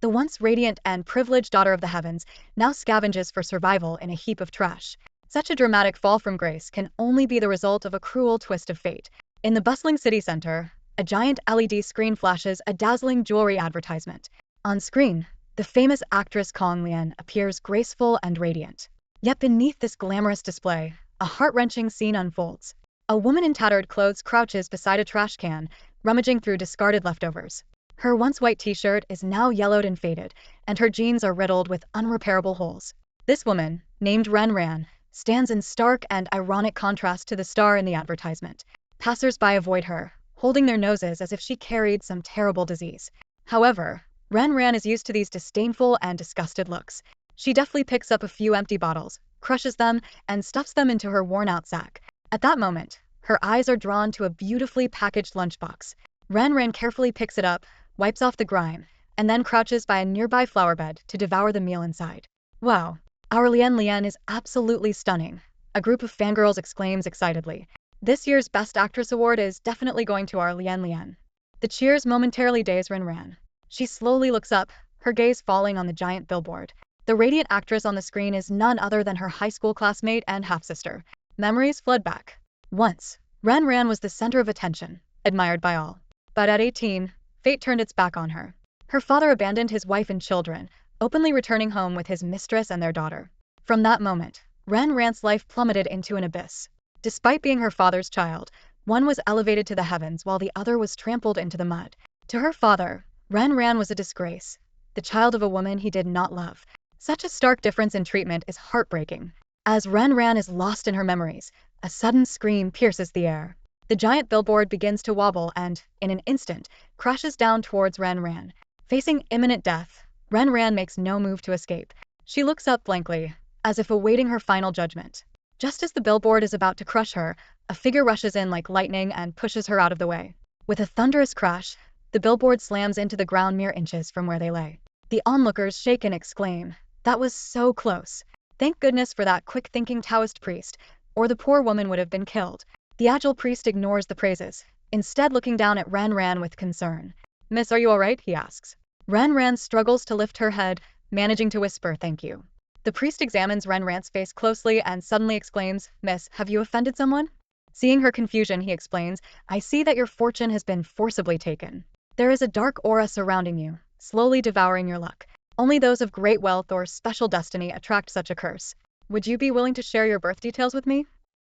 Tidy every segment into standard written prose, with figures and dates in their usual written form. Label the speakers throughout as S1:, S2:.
S1: The once radiant and privileged daughter of the heavens now scavenges for survival in a heap of trash. Such a dramatic fall from grace can only be the result of a cruel twist of fate. In the bustling city center, a giant LED screen flashes a dazzling jewelry advertisement. On screen, the famous actress Kong Lian appears graceful and radiant. Yet beneath this glamorous display, a heart-wrenching scene unfolds. A woman in tattered clothes crouches beside a trash can, rummaging through discarded leftovers. Her once white t-shirt is now yellowed and faded, and her jeans are riddled with unrepairable holes. This woman, named Ren Ran, stands in stark and ironic contrast to the star in the advertisement. Passers-by avoid her, holding their noses as if she carried some terrible disease. However, Ren Ran is used to these disdainful and disgusted looks. She deftly picks up a few empty bottles, crushes them, and stuffs them into her worn-out sack. At that moment, her eyes are drawn to a beautifully packaged lunchbox. Ren Ran carefully picks it up, wipes off the grime, and then crouches by a nearby flower bed to devour the meal inside. Wow, our Lian Lian is absolutely stunning, a group of fangirls exclaims excitedly. This year's Best Actress award is definitely going to our Lian Lian. The cheers momentarily daze Ren Ran. She slowly looks up, her gaze falling on the giant billboard. The radiant actress on the screen is none other than her high school classmate and half-sister. Memories flood back. Once, Ren Ran was the center of attention, admired by all. But at 18, fate turned its back on her. Her father abandoned his wife and children, openly returning home with his mistress and their daughter. From that moment, Ren Ran's life plummeted into an abyss. Despite being her father's child, one was elevated to the heavens while the other was trampled into the mud. To her father, Ren Ran was a disgrace, the child of a woman he did not love. Such a stark difference in treatment is heartbreaking. As Ren Ran is lost in her memories, a sudden scream pierces the air. The giant billboard begins to wobble and, in an instant, crashes down towards Ren Ran. Facing imminent death, Ren Ran makes no move to escape. She looks up blankly, as if awaiting her final judgment. Just as the billboard is about to crush her, a figure rushes in like lightning and pushes her out of the way. With a thunderous crash, the billboard slams into the ground mere inches from where they lay. The onlookers shake and exclaim, "That was so close. Thank goodness for that quick-thinking Taoist priest, or the poor woman would have been killed." The agile priest ignores the praises, instead looking down at Ren Ran with concern. "Miss, are you all right?" he asks. Ren Ran struggles to lift her head, managing to whisper, "Thank you." The priest examines Ren Ran's face closely and suddenly exclaims, "Miss, have you offended someone?" Seeing her confusion, he explains, "I see that your fortune has been forcibly taken. There is a dark aura surrounding you, slowly devouring your luck. Only those of great wealth or special destiny attract such a curse. Would you be willing to share your birth details with me?"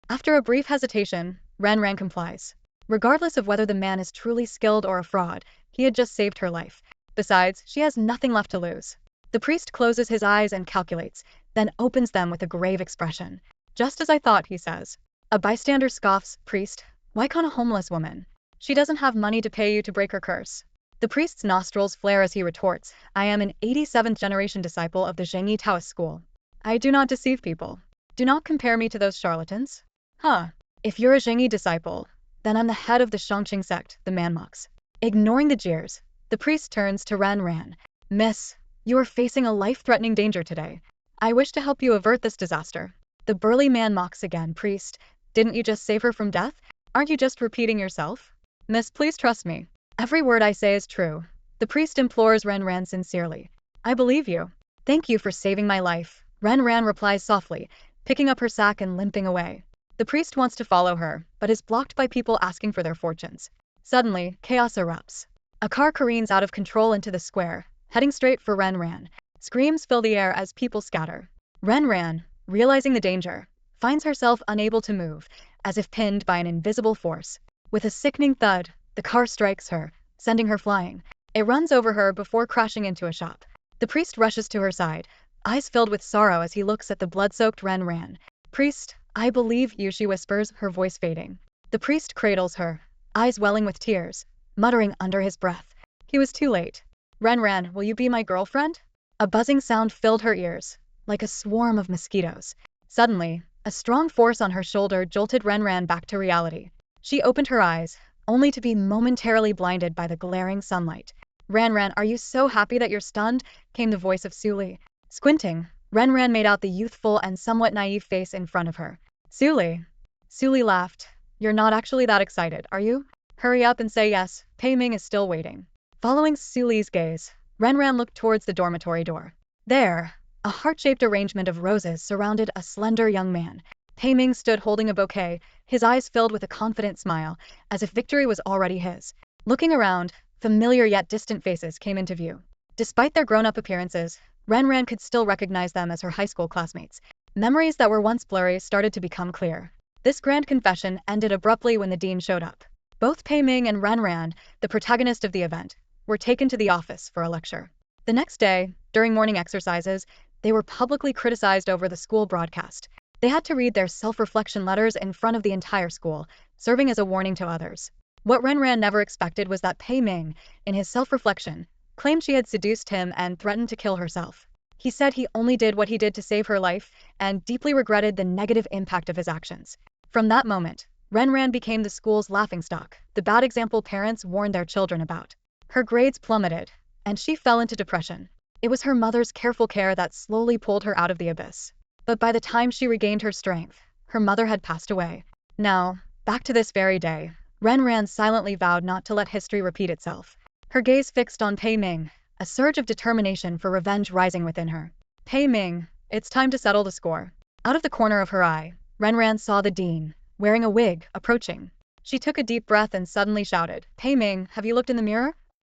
S1: After a brief hesitation, Ren Ran complies. Regardless of whether the man is truly skilled or a fraud, he had just saved her life. Besides, she has nothing left to lose. The priest closes his eyes and calculates, then opens them with a grave expression. "Just as I thought," he says. A bystander scoffs, "Priest, why can't a homeless woman? She doesn't have money to pay you to break her curse." The priest's nostrils flare as he retorts, "I am an 87th generation disciple of the Zhengyi Taoist school. I do not deceive people. Do not compare me to those charlatans." "Huh. If you're a Zhengyi disciple, then I'm the head of the Shangqing sect," the man mocks. Ignoring the jeers, the priest turns to Ren Ran. "Miss, you are facing a life-threatening danger today. I wish to help you avert this disaster." The burly man mocks again. "Priest, didn't you just save her from death? Aren't you just repeating yourself?" "Miss, please trust me. Every word I say is true." The priest implores Ren Ran sincerely. "I believe you. Thank you for saving my life." Ren Ran replies softly, picking up her sack and limping away. The priest wants to follow her, but is blocked by people asking for their fortunes. Suddenly, chaos erupts. A car careens out of control into the square, heading straight for Ren Ran. Screams fill the air as people scatter. Ren Ran, realizing the danger, finds herself unable to move, as if pinned by an invisible force. With a sickening thud, the car strikes her, sending her flying. It runs over her before crashing into a shop. The priest rushes to her side, eyes filled with sorrow as he looks at the blood-soaked Ren Ran. "Priest, I believe you," she whispers, her voice fading. The priest cradles her, eyes welling with tears, muttering under his breath, "He was too late. Ren Ran, will you be my girlfriend?" A buzzing sound filled her ears, like a swarm of mosquitoes. Suddenly, a strong force on her shoulder jolted Ren Ran back to reality. She opened her eyes, only to be momentarily blinded by the glaring sunlight. "Ren Ran, are you so happy that you're stunned?" came the voice of Suli. Squinting, Ren Ran made out the youthful and somewhat naive face in front of her. "Suli." Suli laughed. "You're not actually that excited, are you? Hurry up and say yes, Pei Ming is still waiting." Following Suli's gaze, Renran looked towards the dormitory door. There, a heart-shaped arrangement of roses surrounded a slender young man. Pei Ming stood holding a bouquet, his eyes filled with a confident smile, as if victory was already his. Looking around, familiar yet distant faces came into view. Despite their grown-up appearances, Renran could still recognize them as her high school classmates. Memories that were once blurry started to become clear. This grand confession ended abruptly when the dean showed up. Both Pei Ming and Renran, the protagonist of the event, were taken to the office for a lecture. The next day, during morning exercises, they were publicly criticized over the school broadcast. They had to read their self-reflection letters in front of the entire school, serving as a warning to others. What Renran never expected was that Pei Ming, in his self-reflection, claimed she had seduced him and threatened to kill herself. He said he only did what he did to save her life and deeply regretted the negative impact of his actions. From that moment, Renran became the school's laughingstock, the bad example parents warned their children about. Her grades plummeted, and she fell into depression. It was her mother's careful care that slowly pulled her out of the abyss. But by the time she regained her strength, her mother had passed away. Now, back to this very day, Renran silently vowed not to let history repeat itself. Her gaze fixed on Pei Ming, a surge of determination for revenge rising within her. Pei Ming, it's time to settle the score. Out of the corner of her eye, Renran saw the dean, wearing a wig, approaching. She took a deep breath and suddenly shouted, "Pei Ming, have you looked in the mirror?"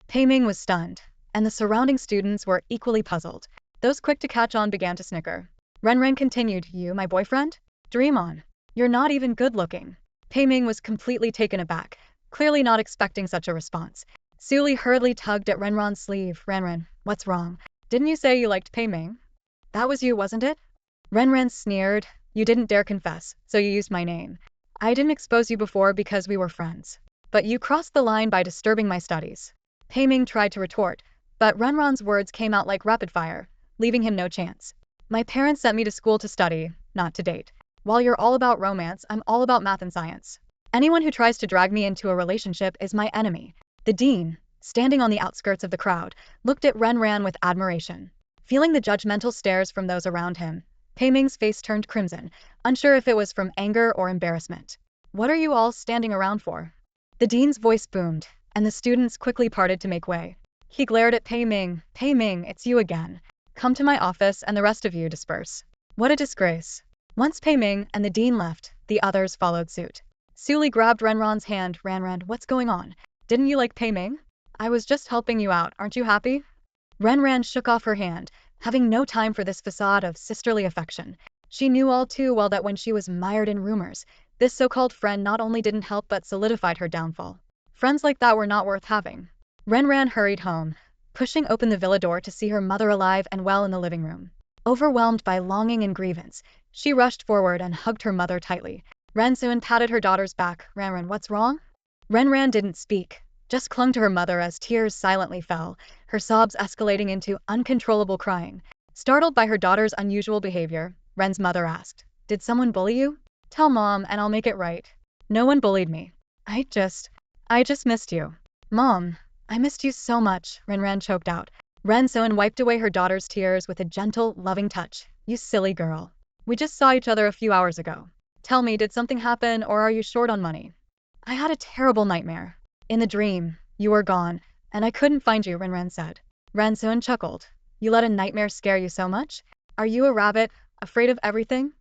S1: Pei Ming was stunned, and the surrounding students were equally puzzled. Those quick to catch on began to snicker. Renran continued, "You, my boyfriend? Dream on. You're not even good-looking." Pei Ming was completely taken aback, clearly not expecting such a response. Suli hurriedly tugged at Renran's sleeve. "Renran, what's wrong? Didn't you say you liked Pei Ming? That was you, wasn't it?" Renran sneered, "You didn't dare confess, so you used my name. I didn't expose you before because we were friends. But you crossed the line by disturbing my studies." Pei Ming tried to retort, but Renran's words came out like rapid fire, leaving him no chance. "My parents sent me to school to study, not to date. While you're all about romance, I'm all about math and science. Anyone who tries to drag me into a relationship is my enemy." The dean, standing on the outskirts of the crowd, looked at Renran with admiration. Feeling the judgmental stares from those around him, Pei Ming's face turned crimson, unsure if it was from anger or embarrassment. "What are you all standing around for?" The dean's voice boomed, and the students quickly parted to make way. He glared at Pei Ming. "Pei Ming, it's you again. Come to my office and the rest of you disperse." What a disgrace. Once Pei Ming and the dean left, the others followed suit. Suli grabbed Renran's hand. "Renran, what's going on? Didn't you like Pei Ming? I was just helping you out, aren't you happy?" Renran shook off her hand, having no time for this facade of sisterly affection. She knew all too well that when she was mired in rumors, this so-called friend not only didn't help but solidified her downfall. Friends like that were not worth having. Renran hurried home, pushing open the villa door to see her mother alive and well in the living room. Overwhelmed by longing and grievance, she rushed forward and hugged her mother tightly. Rensuin patted her daughter's back. "Renran, what's wrong?" Renran didn't speak, just clung to her mother as tears silently fell, her sobs escalating into uncontrollable crying. Startled by her daughter's unusual behavior, Ren's mother asked, "Did someone bully you? Tell Mom and I'll make it right." "No one bullied me. I just missed you." "Mom, I missed you so much," Renran choked out. Rensuin wiped away her daughter's tears with a gentle, loving touch. "You silly girl. We just saw each other a few hours ago. Tell me, did something happen or are you short on money?" "I had a terrible nightmare. In the dream, you were gone, and I couldn't find you," Renran said. Rensuin chuckled. "You let a nightmare scare you so much? Are you a rabbit, afraid of everything?"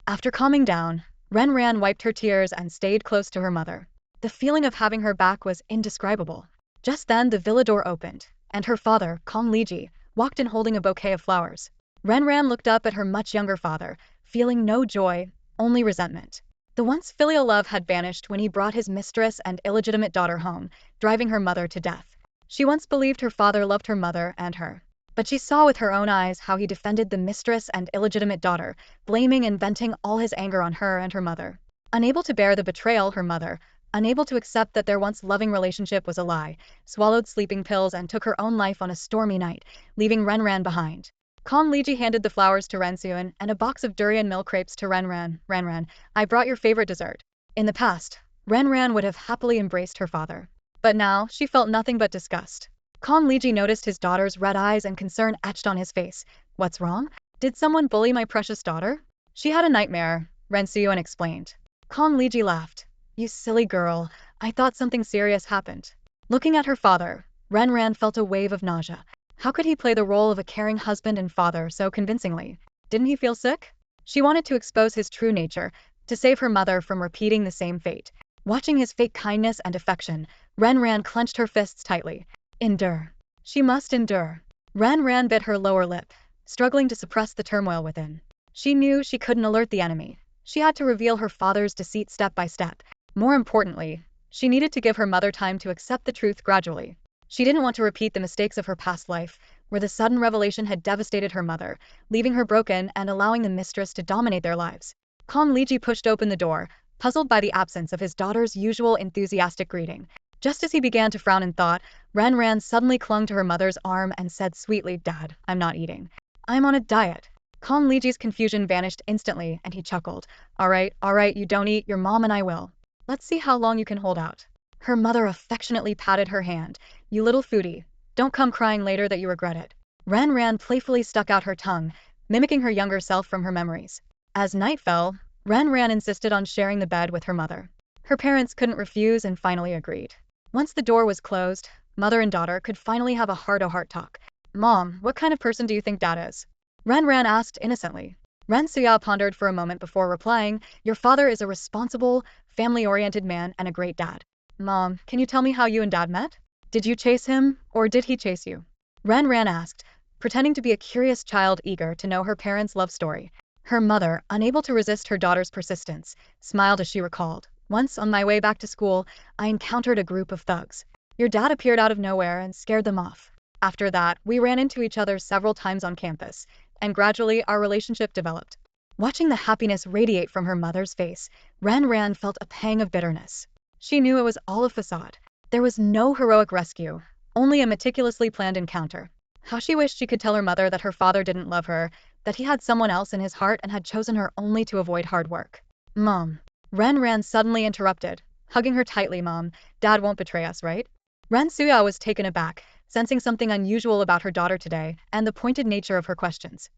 S1: After calming down, Renran wiped her tears and stayed close to her mother. The feeling of having her back was indescribable. Just then the villa door opened, and her father, Kong Liji, walked in holding a bouquet of flowers. Renran looked up at her much younger father, feeling no joy, only resentment. The once filial love had vanished when he brought his mistress and illegitimate daughter home, driving her mother to death. She once believed her father loved her mother and her. But she saw with her own eyes how he defended the mistress and illegitimate daughter, blaming and venting all his anger on her and her mother. Unable to bear the betrayal, her mother, unable to accept that their once loving relationship was a lie, swallowed sleeping pills and took her own life on a stormy night, leaving Renran behind. Kong Liji handed the flowers to Rensuin and a box of durian milk crepes to Renran. "Renran, I brought your favorite dessert." In the past, Renran would have happily embraced her father. But now, she felt nothing but disgust. Kong Liji noticed his daughter's red eyes and concern etched on his face. "What's wrong? Did someone bully my precious daughter?" "She had a nightmare," Rensuin explained. Kong Liji laughed. "You silly girl, I thought something serious happened." Looking at her father, Renran felt a wave of nausea. How could he play the role of a caring husband and father so convincingly? Didn't he feel sick? She wanted to expose his true nature, to save her mother from repeating the same fate. Watching his fake kindness and affection, Ren clenched her fists tightly. Endure. She must endure. Ren bit her lower lip, struggling to suppress the turmoil within. She knew she couldn't alert the enemy. She had to reveal her father's deceit step by step. More importantly, she needed to give her mother time to accept the truth gradually. She didn't want to repeat the mistakes of her past life, where the sudden revelation had devastated her mother, leaving her broken and allowing the mistress to dominate their lives. Kong Liji pushed open the door, puzzled by the absence of his daughter's usual enthusiastic greeting. Just as he began to frown in thought, Ren suddenly clung to her mother's arm and said sweetly, "Dad, I'm not eating. I'm on a diet." Kong Liji's confusion vanished instantly, and he chuckled. All right, you don't eat, your mom and I will. Let's see how long you can hold out." Her mother affectionately patted her hand. "You little foodie. Don't come crying later that you regret it." Ren playfully stuck out her tongue, mimicking her younger self from her memories. As night fell, Ren insisted on sharing the bed with her mother. Her parents couldn't refuse and finally agreed. Once the door was closed, mother and daughter could finally have a heart-to-heart talk. "Mom, what kind of person do you think Dad is?" Ren asked innocently. Ren Suya pondered for a moment before replying, "Your father is a responsible, family-oriented man and a great dad." "Mom, can you tell me how you and Dad met? Did you chase him, or did he chase you?" Ren asked, pretending to be a curious child eager to know her parents' love story. Her mother, unable to resist her daughter's persistence, smiled as she recalled. "Once, on my way back to school, I encountered a group of thugs. Your dad appeared out of nowhere and scared them off. After that, we ran into each other several times on campus, and gradually our relationship developed." Watching the happiness radiate from her mother's face, Ren felt a pang of bitterness. She knew it was all a facade. There was no heroic rescue, only a meticulously planned encounter. How she wished she could tell her mother that her father didn't love her, that he had someone else in his heart and had chosen her only to avoid hard work. "Mom." Ren suddenly interrupted, hugging her tightly. "Mom, Dad won't betray us, right?" Ren Suya was taken aback, sensing something unusual about her daughter today, and the pointed nature of her questions.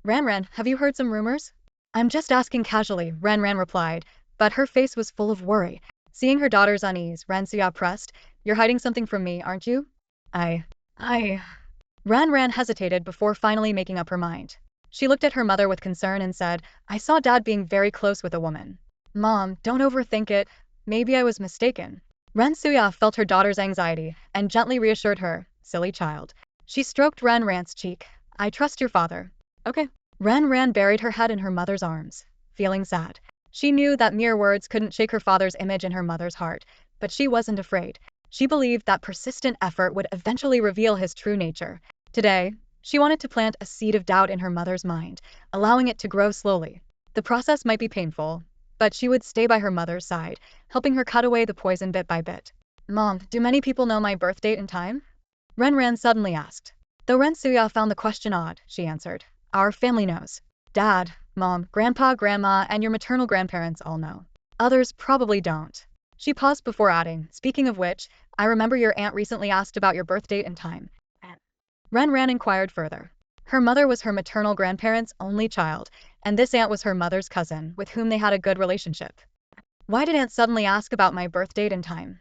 S1: Ren, have you heard some rumors?" "I'm just asking casually," Ren replied, but her face was full of worry. Seeing her daughter's unease, Ren Suya pressed, "You're hiding something from me, aren't you?" I... Ren hesitated before finally making up her mind. She looked at her mother with concern and said, "I saw Dad being very close with a woman." "Mom, don't overthink it. Maybe I was mistaken." Ren Suya felt her daughter's anxiety and gently reassured her. "Silly child." She stroked Ren's cheek. "I trust your father." "Okay." Ren buried her head in her mother's arms, feeling sad. She knew that mere words couldn't shake her father's image in her mother's heart, but she wasn't afraid. She believed that persistent effort would eventually reveal his true nature. Today, she wanted to plant a seed of doubt in her mother's mind, allowing it to grow slowly. The process might be painful, but she would stay by her mother's side, helping her cut away the poison bit by bit. "Mom, do many people know my birth date and time?" Ren suddenly asked. Though Ren Suya found the question odd, she answered. "Our family knows. Dad, Mom, Grandpa, Grandma, and your maternal grandparents all know. Others probably don't." She paused before adding, "Speaking of which, I remember your aunt recently asked about your birth date and time." Ren inquired further. Her mother was her maternal grandparents' only child, and this aunt was her mother's cousin, with whom they had a good relationship. "Why did Aunt suddenly ask about my birth date and time?"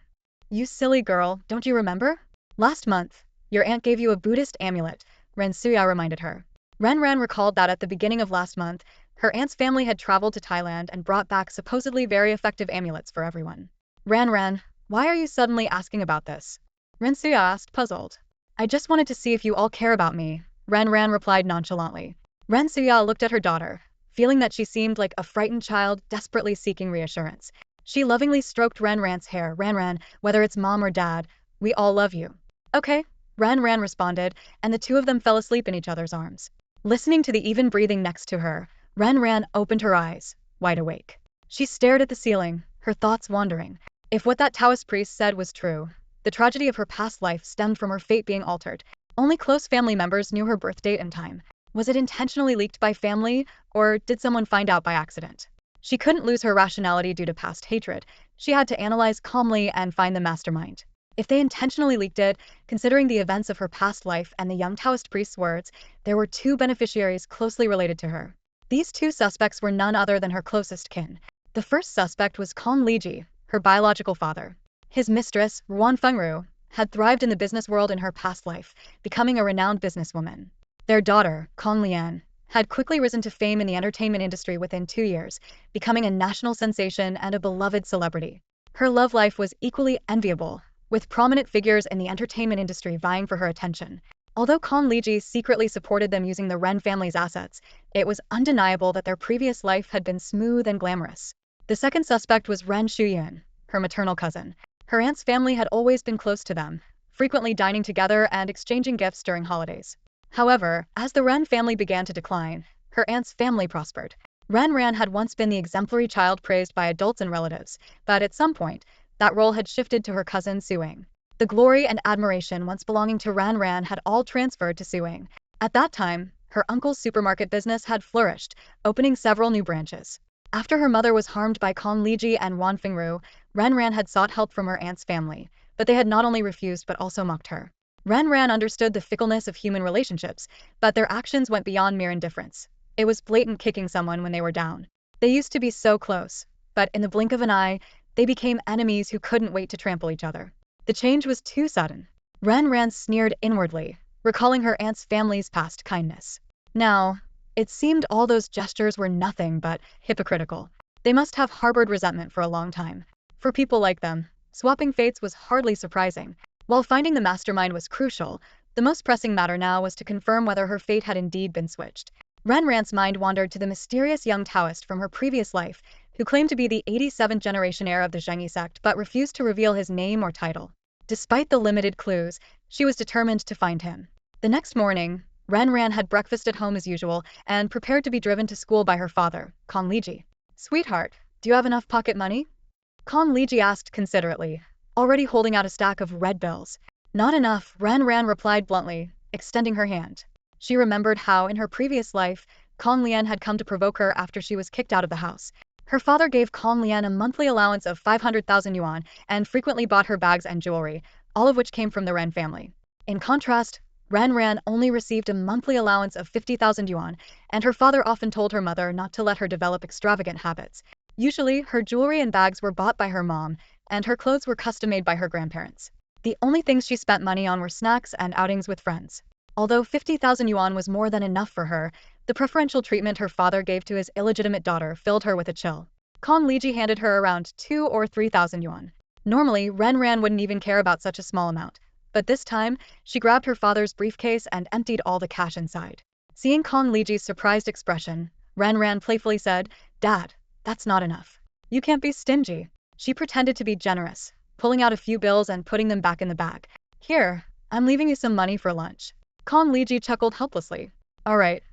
S1: "You silly girl, don't you remember? Last month, your aunt gave you a Buddhist amulet," Ren Suya reminded her. Ren recalled that at the beginning of last month, her aunt's family had traveled to Thailand and brought back supposedly very effective amulets for everyone. Ren, why are you suddenly asking about this?" Ren Suya asked, puzzled. "I just wanted to see if you all care about me," Ren replied nonchalantly. Ren Suya looked at her daughter, feeling that she seemed like a frightened child desperately seeking reassurance. She lovingly stroked Ren's hair. Ren, whether it's Mom or Dad, we all love you." "Okay," Ren responded, and the two of them fell asleep in each other's arms. Listening to the even breathing next to her, Ren opened her eyes, wide awake. She stared at the ceiling, her thoughts wandering. If what that Taoist priest said was true, the tragedy of her past life stemmed from her fate being altered. Only close family members knew her birth date and time. Was it intentionally leaked by family, or did someone find out by accident? She couldn't lose her rationality due to past hatred. She had to analyze calmly and find the mastermind. If they intentionally leaked it, considering the events of her past life and the young Taoist priest's words, there were two beneficiaries closely related to her. These two suspects were none other than her closest kin. The first suspect was Kong Liji, her biological father. His mistress, Ruan Fengru, had thrived in the business world in her past life, becoming a renowned businesswoman. Their daughter, Kong Lian, had quickly risen to fame in the entertainment industry within 2 years, becoming a national sensation and a beloved celebrity. Her love life was equally enviable, with prominent figures in the entertainment industry vying for her attention. Although Kong Liji secretly supported them using the Ren family's assets, it was undeniable that their previous life had been smooth and glamorous. The second suspect was Ren Shuyun, her maternal cousin. Her aunt's family had always been close to them, frequently dining together and exchanging gifts during holidays. However, as the Ren family began to decline, her aunt's family prospered. Ren Ran had once been the exemplary child praised by adults and relatives, but at some point, that role had shifted to her cousin Suing. The glory and admiration once belonging to Ran Ran had all transferred to Suing. At that time, her uncle's supermarket business had flourished, opening several new branches. After her mother was harmed by Kong Liji and Wan Fingru, Ren Ran had sought help from her aunt's family, but they had not only refused but also mocked her. Ren Ran understood the fickleness of human relationships, but their actions went beyond mere indifference. It was blatant kicking someone when they were down. They used to be so close, but in the blink of an eye, they became enemies who couldn't wait to trample each other. The change was too sudden. Ren Ran sneered inwardly, recalling her aunt's family's past kindness. Now, it seemed all those gestures were nothing but hypocritical. They must have harbored resentment for a long time. For people like them, swapping fates was hardly surprising. While finding the mastermind was crucial, the most pressing matter now was to confirm whether her fate had indeed been switched. Ren Ran's mind wandered to the mysterious young Daoist from her previous life, who claimed to be the 87th generation heir of the Zhengyi sect but refused to reveal his name or title. Despite the limited clues, she was determined to find him. The next morning, Ren Ran had breakfast at home as usual and prepared to be driven to school by her father, Kong Liji. "Sweetheart, do you have enough pocket money?" Kong Liji asked considerately, already holding out a stack of red bills. "Not enough," Ren Ran replied bluntly, extending her hand. She remembered how, in her previous life, Kong Lian had come to provoke her after she was kicked out of the house. Her father gave Kong Lian a monthly allowance of 500,000 yuan and frequently bought her bags and jewelry, all of which came from the Ren family. In contrast, Ren Ran only received a monthly allowance of 50,000 yuan, and her father often told her mother not to let her develop extravagant habits. Usually, her jewelry and bags were bought by her mom, and her clothes were custom-made by her grandparents. The only things she spent money on were snacks and outings with friends. Although 50,000 yuan was more than enough for her, the preferential treatment her father gave to his illegitimate daughter filled her with a chill. Kong Liji handed her around 2 or 3,000 yuan. Normally, Ren Ran wouldn't even care about such a small amount. But this time, she grabbed her father's briefcase and emptied all the cash inside. Seeing Kong Liji's surprised expression, Ren Ran playfully said, "Dad, that's not enough. You can't be stingy." She pretended to be generous, pulling out a few bills and putting them back in the bag. "Here, I'm leaving you some money for lunch." Kong Liji chuckled helplessly. All right,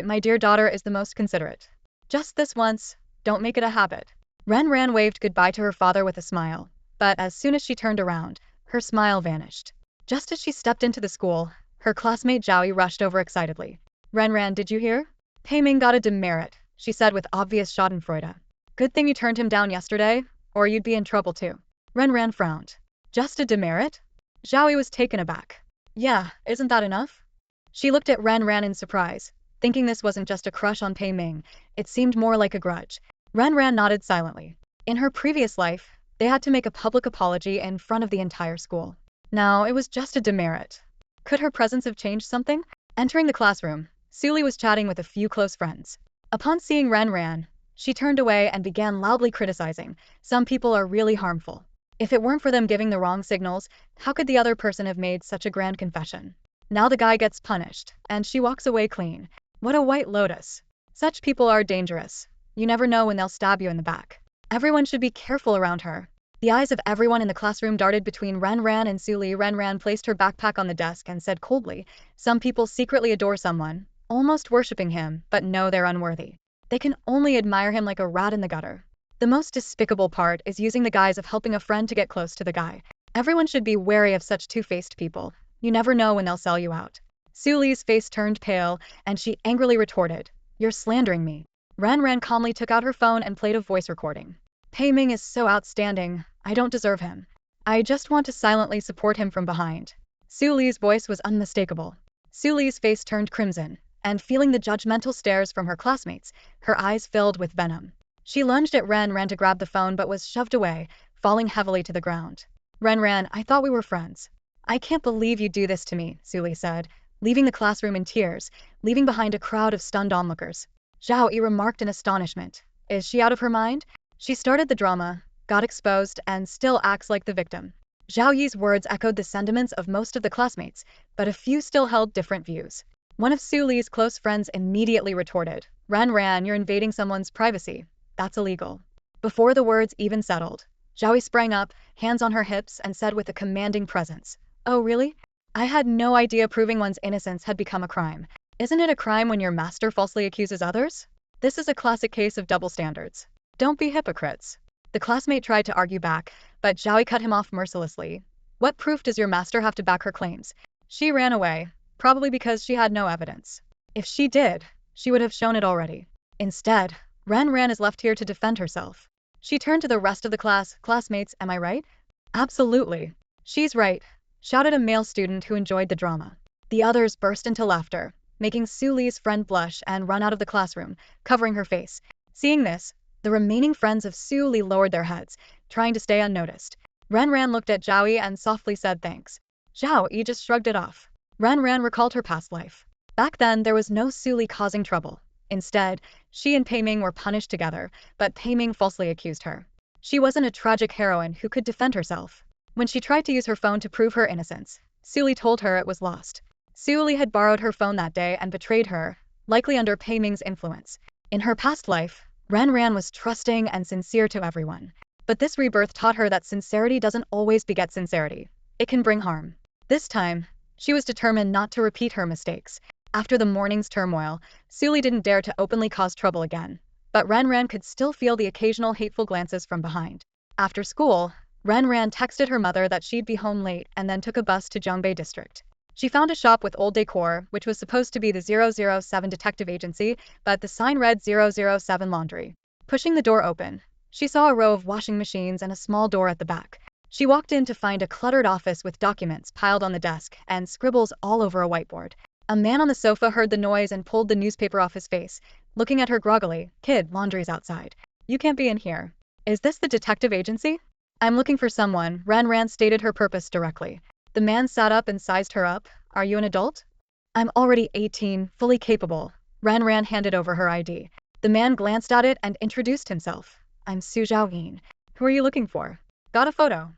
S1: my dear daughter is the most considerate. Just this once, don't make it a habit." Ren Ran waved goodbye to her father with a smile, but as soon as she turned around, her smile vanished. Just as she stepped into the school, her classmate Zhaoyi rushed over excitedly. "Ren Ran, did you hear? Pei Ming got a demerit," she said with obvious schadenfreude. "Good thing you turned him down yesterday, or you'd be in trouble too." Ren Ran frowned. "Just a demerit?" Zhaoyi was taken aback. "Yeah, isn't that enough?" She looked at Ren Ran in surprise, thinking this wasn't just a crush on Pei Ming, it seemed more like a grudge. Ren Ran nodded silently. In her previous life, they had to make a public apology in front of the entire school. Now, it was just a demerit. Could her presence have changed something? Entering the classroom, Suli was chatting with a few close friends. Upon seeing Ren Ran, she turned away and began loudly criticizing. Some people are really harmful. If it weren't for them giving the wrong signals, how could the other person have made such a grand confession? Now the guy gets punished, and she walks away clean. What a white lotus. Such people are dangerous. You never know when they'll stab you in the back. Everyone should be careful around her. The eyes of everyone in the classroom darted between Ren Ran and Suli. Ren Ran placed her backpack on the desk and said coldly, "Some people secretly adore someone, almost worshipping him, but know they're unworthy. They can only admire him like a rat in the gutter. The most despicable part is using the guise of helping a friend to get close to the guy. Everyone should be wary of such two-faced people. You never know when they'll sell you out." Suli's face turned pale, and she angrily retorted, "You're slandering me." Ren Ran calmly took out her phone and played a voice recording. "Pei Ming is so outstanding, I don't deserve him. I just want to silently support him from behind." Suli's voice was unmistakable. Suli's face turned crimson, and feeling the judgmental stares from her classmates, her eyes filled with venom. She lunged at Ren Ran to grab the phone but was shoved away, falling heavily to the ground. "Ren Ran, I thought we were friends." I can't believe you do this to me, Suli said, leaving the classroom in tears, leaving behind a crowd of stunned onlookers. Zhao Yi remarked in astonishment. Is she out of her mind? She started the drama, got exposed, and still acts like the victim. Zhao Yi's words echoed the sentiments of most of the classmates, but a few still held different views. One of Su Li's close friends immediately retorted, Ran, you're invading someone's privacy. That's illegal. Before the words even settled, Zhao Yi sprang up, hands on her hips, and said with a commanding presence, Oh really? I had no idea proving one's innocence had become a crime. Isn't it a crime when your master falsely accuses others? This is a classic case of double standards. Don't be hypocrites. The classmate tried to argue back, but Zhao Yi cut him off mercilessly. What proof does your master have to back her claims? She ran away, probably because she had no evidence. If she did, she would have shown it already. Instead, Ran is left here to defend herself. She turned to the rest of the classmates, am I right? Absolutely. She's right, shouted a male student who enjoyed the drama. The others burst into laughter, making Su Li's friend blush and run out of the classroom, covering her face. Seeing this, the remaining friends of Su Li lowered their heads, trying to stay unnoticed. Ran looked at Zhao Yi and softly said thanks. Zhao Yi just shrugged it off. Ran recalled her past life. Back then, there was no Su Li causing trouble. Instead, she and Pei Ming were punished together, but Pei Ming falsely accused her. She wasn't a tragic heroine who could defend herself. When she tried to use her phone to prove her innocence, Su Li told her it was lost. Su Li had borrowed her phone that day and betrayed her, likely under Pei Ming's influence. In her past life, Ran was trusting and sincere to everyone. But this rebirth taught her that sincerity doesn't always beget sincerity. It can bring harm. This time, she was determined not to repeat her mistakes. After the morning's turmoil, Su Li didn't dare to openly cause trouble again. But Ran could still feel the occasional hateful glances from behind. After school, Ran texted her mother that she'd be home late and then took a bus to Zhongbei district. She found a shop with old decor, which was supposed to be the 007 detective agency, but the sign read 007 laundry. Pushing the door open, she saw a row of washing machines and a small door at the back. She walked in to find a cluttered office with documents piled on the desk and scribbles all over a whiteboard. A man on the sofa heard the noise and pulled the newspaper off his face, looking at her groggily. Kid, laundry's outside. You can't be in here. Is this the detective agency? I'm looking for someone, Ran stated her purpose directly. The man sat up and sized her up. Are you an adult? I'm already 18, fully capable. Ran handed over her ID. The man glanced at it and introduced himself. I'm Su Zhaoyin. Who are you looking for? Got a photo.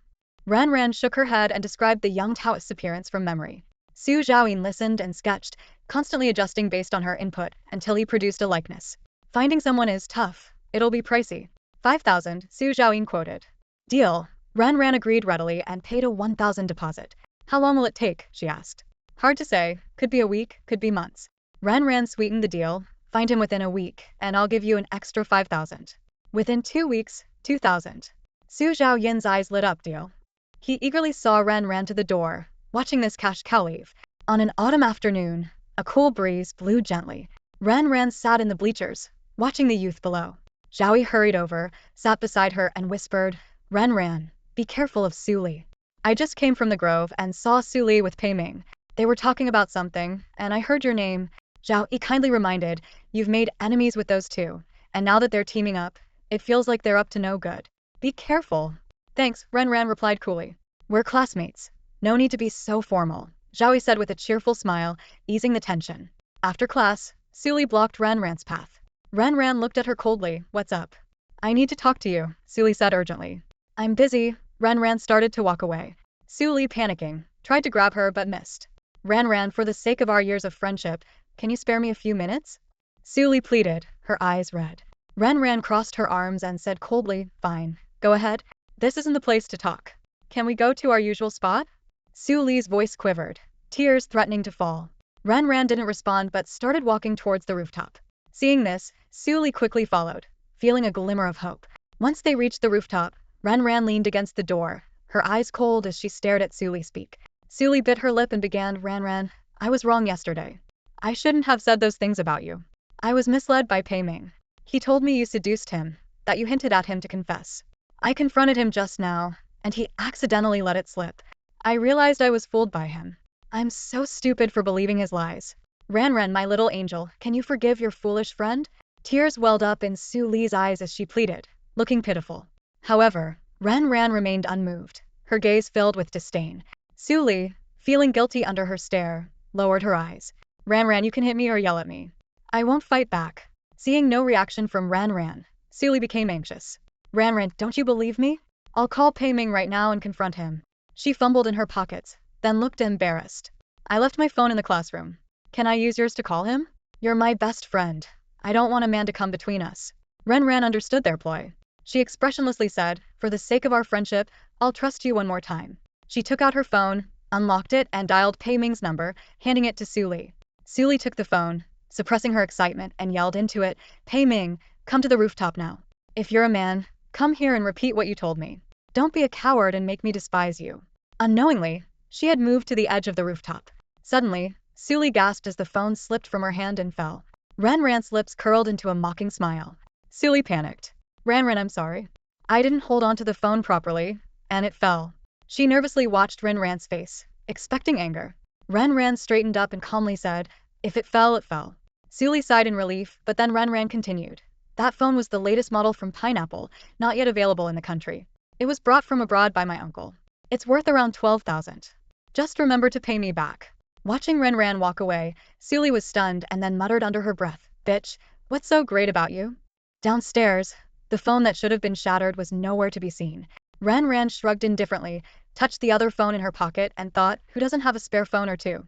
S1: Ran shook her head and described the young Taoist's appearance from memory. Su Zhaoyin listened and sketched, constantly adjusting based on her input, until he produced a likeness. Finding someone is tough. It'll be pricey. 5,000, Su Zhaoyin quoted. Deal. Ran agreed readily and paid a 1,000 deposit. How long will it take? She asked. Hard to say. Could be a week, could be months. Ran sweetened the deal. Find him within a week, and I'll give you an extra 5,000. Within 2 weeks, 2,000. Su Zhaoyin's eyes lit up. Deal. He eagerly saw Ran to the door, watching this cash cow leave. On an autumn afternoon, a cool breeze blew gently. Ran sat in the bleachers, watching the youth below. Zhao Yi hurried over, sat beside her, and whispered, Ran, be careful of Su Li. I just came from the grove and saw Su Li with Pei Ming. They were talking about something, and I heard your name. Zhao Yi kindly reminded, you've made enemies with those two, and now that they're teaming up, it feels like they're up to no good. Be careful. Thanks, Ran replied coolly. We're classmates. No need to be so formal, Zhao Yi said with a cheerful smile, easing the tension. After class, Su Li blocked Ran's path. Ran looked at her coldly. What's up? I need to talk to you, Su Li said urgently. I'm busy. Ran started to walk away. Su Li, panicking, tried to grab her but missed. Ran, for the sake of our years of friendship, can you spare me a few minutes? Su Li pleaded, her eyes red. Ran crossed her arms and said coldly, fine, go ahead. This isn't the place to talk. Can we go to our usual spot? Su Li's voice quivered, tears threatening to fall. Ran didn't respond but started walking towards the rooftop. Seeing this, Su Li quickly followed, feeling a glimmer of hope. Once they reached the rooftop, Ran leaned against the door, her eyes cold as she stared at Su Li speak. Su Li bit her lip and began, Ran, I was wrong yesterday. I shouldn't have said those things about you. I was misled by Pei Ming. He told me you seduced him, that you hinted at him to confess. I confronted him just now, and he accidentally let it slip. I realized I was fooled by him. I'm so stupid for believing his lies. Ran, my little angel, can you forgive your foolish friend? Tears welled up in Su Li's eyes as she pleaded, looking pitiful. However, Ran remained unmoved, her gaze filled with disdain. Su Li, feeling guilty under her stare, lowered her eyes. Ran, you can hit me or yell at me. I won't fight back. Seeing no reaction from Ran, Suli became anxious. Ran, don't you believe me? I'll call Pei Ming right now and confront him. She fumbled in her pockets, then looked embarrassed. I left my phone in the classroom. Can I use yours to call him? You're my best friend. I don't want a man to come between us. Ran understood their ploy. She expressionlessly said, for the sake of our friendship, I'll trust you one more time. She took out her phone, unlocked it, and dialed Pei Ming's number, handing it to Suli. Suli took the phone, suppressing her excitement, and yelled into it, Pei Ming, come to the rooftop now. If you're a man, come here and repeat what you told me. Don't be a coward and make me despise you. Unknowingly, she had moved to the edge of the rooftop. Suddenly, Suli gasped as the phone slipped from her hand and fell. Ran's lips curled into a mocking smile. Suli panicked. Ran, I'm sorry. I didn't hold on to the phone properly, and it fell. She nervously watched Ran's face, expecting anger. Ran straightened up and calmly said, if it fell, it fell. Suli sighed in relief, but then Ran continued. That phone was the latest model from Pineapple, not yet available in the country. It was brought from abroad by my uncle. It's worth around 12,000. Just remember to pay me back. Watching Ran walk away, Suli was stunned and then muttered under her breath, bitch, what's so great about you? Downstairs, the phone that should have been shattered was nowhere to be seen. Ran shrugged indifferently, touched the other phone in her pocket, and thought, who doesn't have a spare phone or two?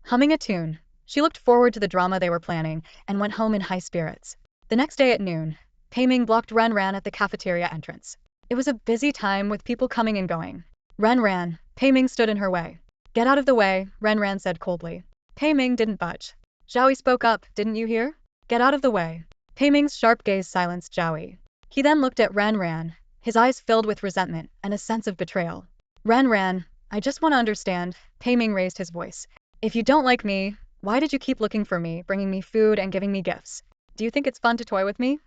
S1: Humming a tune, she looked forward to the drama they were planning and went home in high spirits. The next day at noon, Pei Ming blocked Ran at the cafeteria entrance. It was a busy time with people coming and going. Ran, Pei Ming stood in her way. Get out of the way, Ran said coldly. Pei Ming didn't budge. Zhaoyi spoke up, didn't you hear? Get out of the way. Pei Ming's sharp gaze silenced Zhaoyi. He then looked at Ran, his eyes filled with resentment and a sense of betrayal. Ran, I just want to understand, Pei Ming raised his voice. If you don't like me, why did you keep looking for me, bringing me food and giving me gifts? Do you think it's fun to toy with me?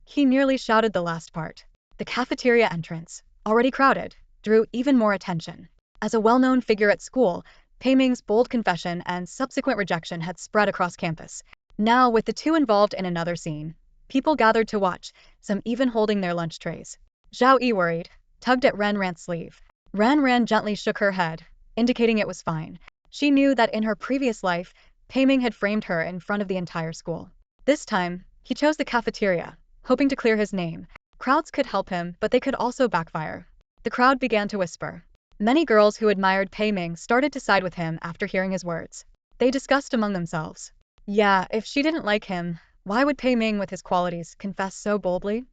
S1: He nearly shouted the last part. The cafeteria entrance, already crowded, drew even more attention. As a well-known figure at school, Pei Ming's bold confession and subsequent rejection had spread across campus. Now, with the two involved in another scene, people gathered to watch, some even holding their lunch trays. Zhao Yi, worried, tugged at Ran's sleeve. Ran gently shook her head, indicating it was fine. She knew that in her previous life, Pei Ming had framed her in front of the entire school. This time, he chose the cafeteria, hoping to clear his name. Crowds could help him, but they could also backfire. The crowd began to whisper. Many girls who admired Pei Ming started to side with him after hearing his words. They discussed among themselves. Yeah, if she didn't like him, why would Pei Ming with his qualities confess so boldly?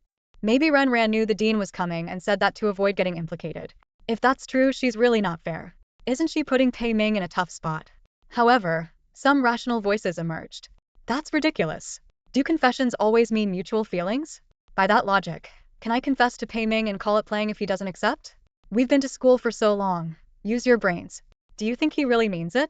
S1: Maybe Ran knew the dean was coming and said that to avoid getting implicated. If that's true, she's really not fair. Isn't she putting Pei Ming in a tough spot? However, some rational voices emerged. That's ridiculous. Do confessions always mean mutual feelings? By that logic, can I confess to Pei Ming and call it playing if he doesn't accept? We've been to school for so long. Use your brains. Do you think he really means it?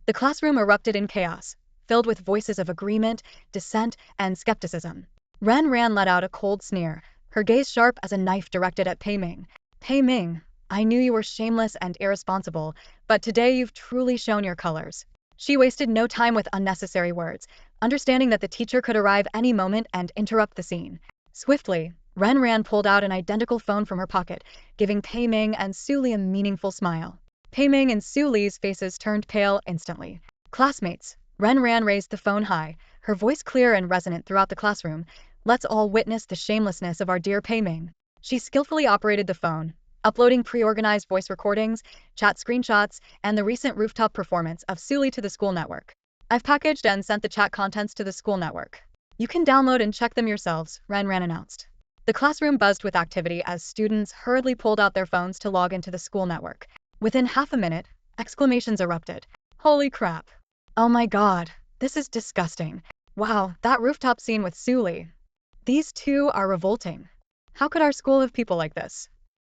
S1: The classroom erupted in chaos, filled with voices of agreement, dissent, and skepticism. Ran let out a cold sneer, her gaze sharp as a knife directed at Pei Ming. Pei Ming, I knew you were shameless and irresponsible, but today you've truly shown your colors. She wasted no time with unnecessary words, understanding that the teacher could arrive any moment and interrupt the scene. Swiftly, Ran pulled out an identical phone from her pocket, giving Pei Ming and Suli a meaningful smile. Pei Ming and Suli's faces turned pale instantly. Classmates, Ran raised the phone high, her voice clear and resonant throughout the classroom. Let's all witness the shamelessness of our dear Pei Ming. She skillfully operated the phone, uploading pre-organized voice recordings, chat screenshots, and the recent rooftop performance of Suli to the school network. I've packaged and sent the chat contents to the school network. You can download and check them yourselves, Ran announced. The classroom buzzed with activity as students hurriedly pulled out their phones to log into the school network. Within half a minute, exclamations erupted. Holy crap. Oh my god, this is disgusting. Wow, that rooftop scene with Suli. These two are revolting. How could our school have people like this?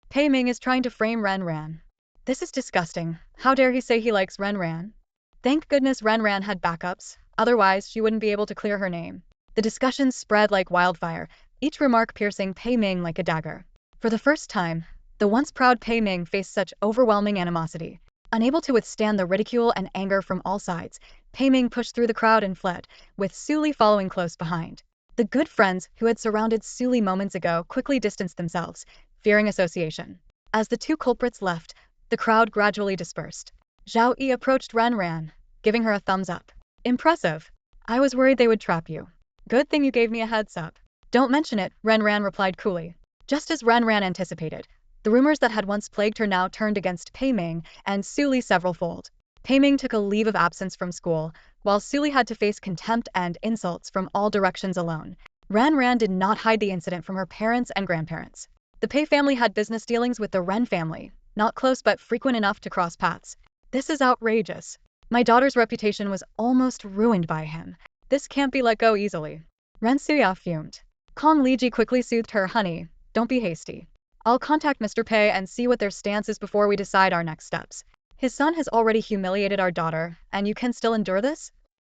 S1: Pei Ming is trying to frame Ran. This is disgusting. How dare he say he likes Ran? Thank goodness Ran had backups, otherwise she wouldn't be able to clear her name. The discussions spread like wildfire, each remark piercing Pei Ming like a dagger. For the first time, the once proud Pei Ming faced such overwhelming animosity. Unable to withstand the ridicule and anger from all sides, Pei Ming pushed through the crowd and fled, with Suli following close behind. The good friends who had surrounded Suli moments ago quickly distanced themselves, fearing association. As the two culprits left, the crowd gradually dispersed. Zhao Yi approached Ren Ran, giving her a thumbs up. Impressive. I was worried they would trap you. Good thing you gave me a heads up. Don't mention it, Ren Ran replied coolly. Just as Ren Ran anticipated, the rumors that had once plagued her now turned against Pei Ming and Su Li severalfold. Pei Ming took a leave of absence from school, while Su Li had to face contempt and insults from all directions alone. Ren Ran did not hide the incident from her parents and grandparents. The Pei family had business dealings with the Ren family, not close but frequent enough to cross paths. This is outrageous. My daughter's reputation was almost ruined by him. This can't be let go easily. Ren Suya fumed. Kong Liji quickly soothed her, honey, don't be hasty. I'll contact Mr. Pei and see what their stance is before we decide our next steps. His son has already humiliated our daughter, and you can still endure this?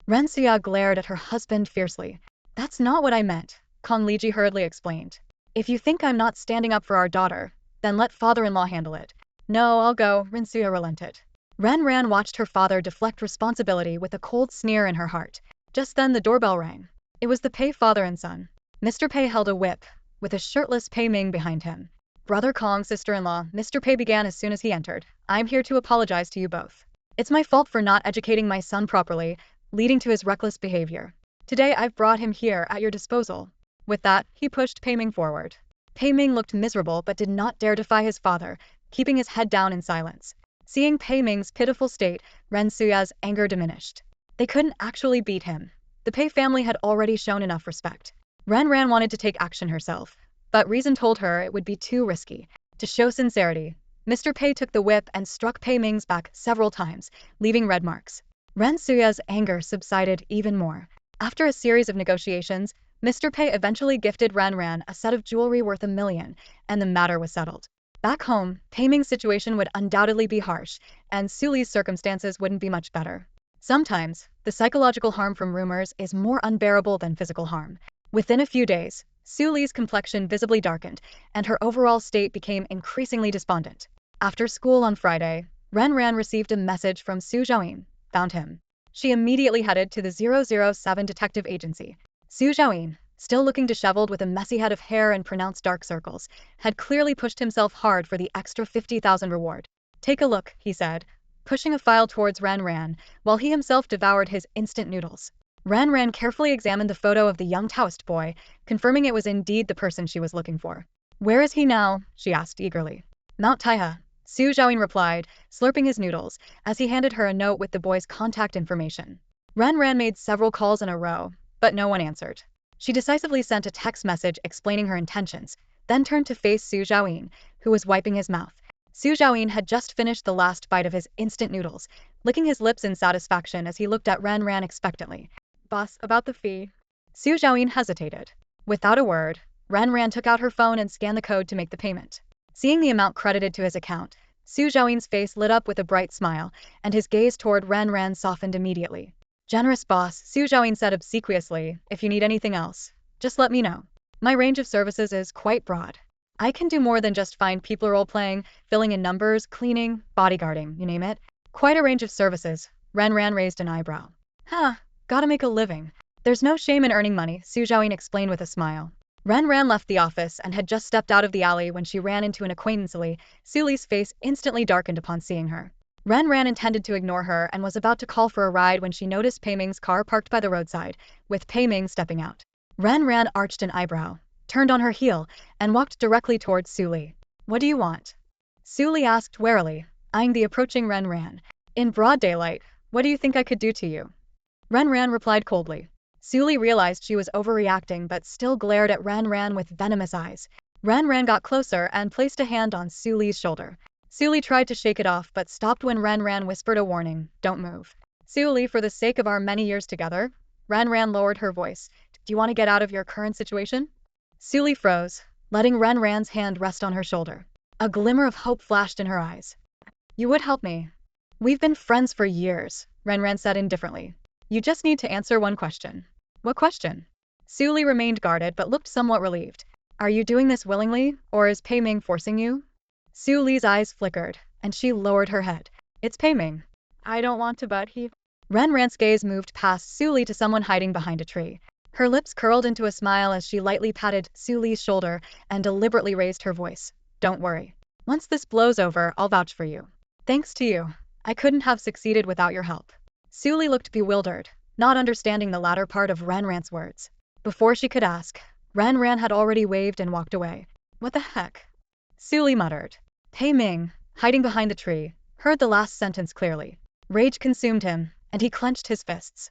S1: Ren Suya glared at her husband fiercely. That's not what I meant, Kong Liji hurriedly explained. If you think I'm not standing up for our daughter, then let father-in-law handle it. No, I'll go, Ren Suya relented. Ren Ran watched her father deflect responsibility with a cold sneer in her heart. Just then the doorbell rang. It was the Pei father and son. Mr. Pei held a whip, with a shirtless Pei Ming behind him. Brother Kong, sister-in-law, Mr. Pei began as soon as he entered. I'm here to apologize to you both. It's my fault for not educating my son properly, leading to his reckless behavior. Today I've brought him here at your disposal. With that, he pushed Pei Ming forward. Pei Ming looked miserable but did not dare defy his father, keeping his head down in silence. Seeing Pei Ming's pitiful state, Ren Suya's anger diminished. They couldn't actually beat him. The Pei family had already shown enough respect. Ren Ran wanted to take action herself, but reason told her it would be too risky. To show sincerity, Mr. Pei took the whip and struck Pei Ming's back several times, leaving red marks. Ren Suya's anger subsided even more. After a series of negotiations, Mr. Pei eventually gifted Ren Ran a set of jewelry worth $1 million, and the matter was settled. Back home, Pei Ming's situation would undoubtedly be harsh, and Su Li's circumstances wouldn't be much better. Sometimes, the psychological harm from rumors is more unbearable than physical harm. Within a few days, Su Li's complexion visibly darkened, and her overall state became increasingly despondent. After school on Friday, Ren Ran received a message from Su Zhaoyin. Found him. She immediately headed to the 007 detective agency. Su Zhaoyin, still looking disheveled with a messy head of hair and pronounced dark circles, had clearly pushed himself hard for the extra 50,000 reward. Take a look, he said, pushing a file towards Ren Ran, while he himself devoured his instant noodles. Ren Ran carefully examined the photo of the young Daoist boy, confirming it was indeed the person she was looking for. Where is he now? She asked eagerly. Mount Taiha, Su Zhaoyin replied, slurping his noodles, as he handed her a note with the boy's contact information. Ren Ran made several calls in a row, but no one answered. She decisively sent a text message explaining her intentions, then turned to face Su Zhaoyin, who was wiping his mouth. Su Zhaoyin had just finished the last bite of his instant noodles, licking his lips in satisfaction as he looked at Ren Ran expectantly. Boss, about the fee. Su Zhaoyin hesitated. Without a word, Ren Ran took out her phone and scanned the code to make the payment. Seeing the amount credited to his account, Su Zhaoyin's face lit up with a bright smile, and his gaze toward Ren Ran softened immediately. Generous boss, Su Zhaoyin said obsequiously, if you need anything else, just let me know. My range of services is quite broad. I can do more than just find people role-playing, filling in numbers, cleaning, bodyguarding, you name it. Quite a range of services. Ren Ran raised an eyebrow. Huh, gotta make a living. There's no shame in earning money, Su Zhaoyin explained with a smile. Ren Ran left the office and had just stepped out of the alley when she ran into an acquaintance. Su Li's face instantly darkened upon seeing her. Ren Ran intended to ignore her and was about to call for a ride when she noticed Pei Ming's car parked by the roadside, with Pei Ming stepping out. Ren Ran arched an eyebrow, turned on her heel, and walked directly towards Su Li. What do you want? Su Li asked warily, eyeing the approaching Ren Ran. In broad daylight, what do you think I could do to you? Ren Ran replied coldly. Su Li realized she was overreacting but still glared at Ren Ran with venomous eyes. Ren Ran got closer and placed a hand on Su Li's shoulder. Su Li tried to shake it off but stopped when Ren Ran whispered a warning, don't move. Su Li, for the sake of our many years together, Ren Ran lowered her voice. Do you want to get out of your current situation? Su Li froze, letting Ren Ran's hand rest on her shoulder. A glimmer of hope flashed in her eyes. You would help me. We've been friends for years, Ren Ran said indifferently. You just need to answer one question. What question? Su Li remained guarded but looked somewhat relieved. Are you doing this willingly, or is Pei Ming forcing you? Su Li's eyes flickered, and she lowered her head. It's Pei Ming. I don't want to, but he... Ren Ran's gaze moved past Su Li to someone hiding behind a tree. Her lips curled into a smile as she lightly patted Su Li's shoulder and deliberately raised her voice. Don't worry. Once this blows over, I'll vouch for you. Thanks to you, I couldn't have succeeded without your help. Suli looked bewildered, not understanding the latter part of Ranran's words. Before she could ask, Ranran had already waved and walked away. What the heck? Suli muttered. Pei Ming, hiding behind the tree, heard the last sentence clearly. Rage consumed him, and he clenched his fists.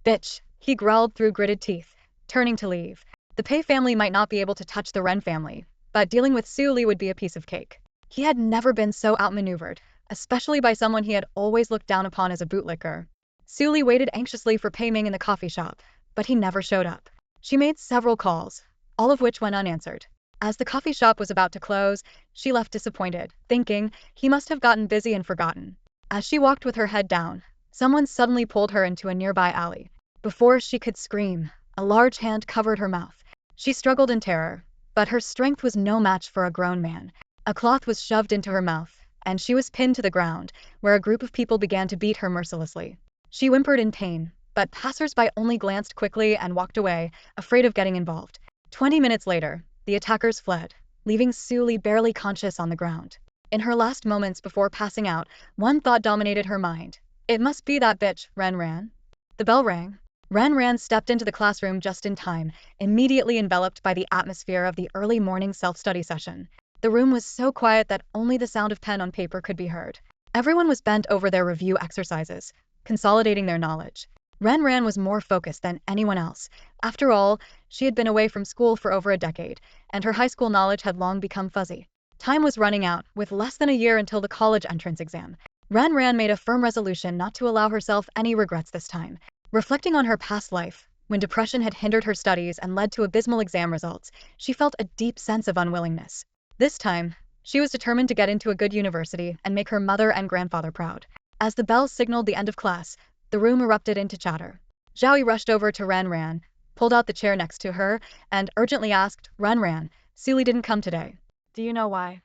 S1: Bitch, he growled through gritted teeth, turning to leave. The Pei family might not be able to touch the Ren family, but dealing with Suli would be a piece of cake. He had never been so outmaneuvered, especially by someone he had always looked down upon as a bootlicker. Suli waited anxiously for Pei Ming in the coffee shop, but he never showed up. She made several calls, all of which went unanswered. As the coffee shop was about to close, she left disappointed, thinking he must have gotten busy and forgotten. As she walked with her head down, someone suddenly pulled her into a nearby alley. Before she could scream, a large hand covered her mouth. She struggled in terror, but her strength was no match for a grown man. A cloth was shoved into her mouth, and she was pinned to the ground, where a group of people began to beat her mercilessly. She whimpered in pain, but passers-by only glanced quickly and walked away, afraid of getting involved. 20 minutes later, the attackers fled, leaving Suli barely conscious on the ground. In her last moments before passing out, one thought dominated her mind. It must be that bitch, Ranran. The bell rang. Ranran stepped into the classroom just in time, immediately enveloped by the atmosphere of the early morning self-study session. The room was so quiet that only the sound of pen on paper could be heard. Everyone was bent over their review exercises, consolidating their knowledge. Ranran was more focused than anyone else. After all, she had been away from school for over a decade, and her high school knowledge had long become fuzzy. Time was running out, with less than a year until the college entrance exam. Ranran made a firm resolution not to allow herself any regrets this time. Reflecting on her past life, when depression had hindered her studies and led to abysmal exam results, she felt a deep sense of unwillingness. This time, she was determined to get into a good university and make her mother and grandfather proud. As the bell signaled the end of class, the room erupted into chatter. Zhaoyi rushed over to Ranran, pulled out the chair next to her, and urgently asked, Ranran, Suli didn't come today. Do you know why?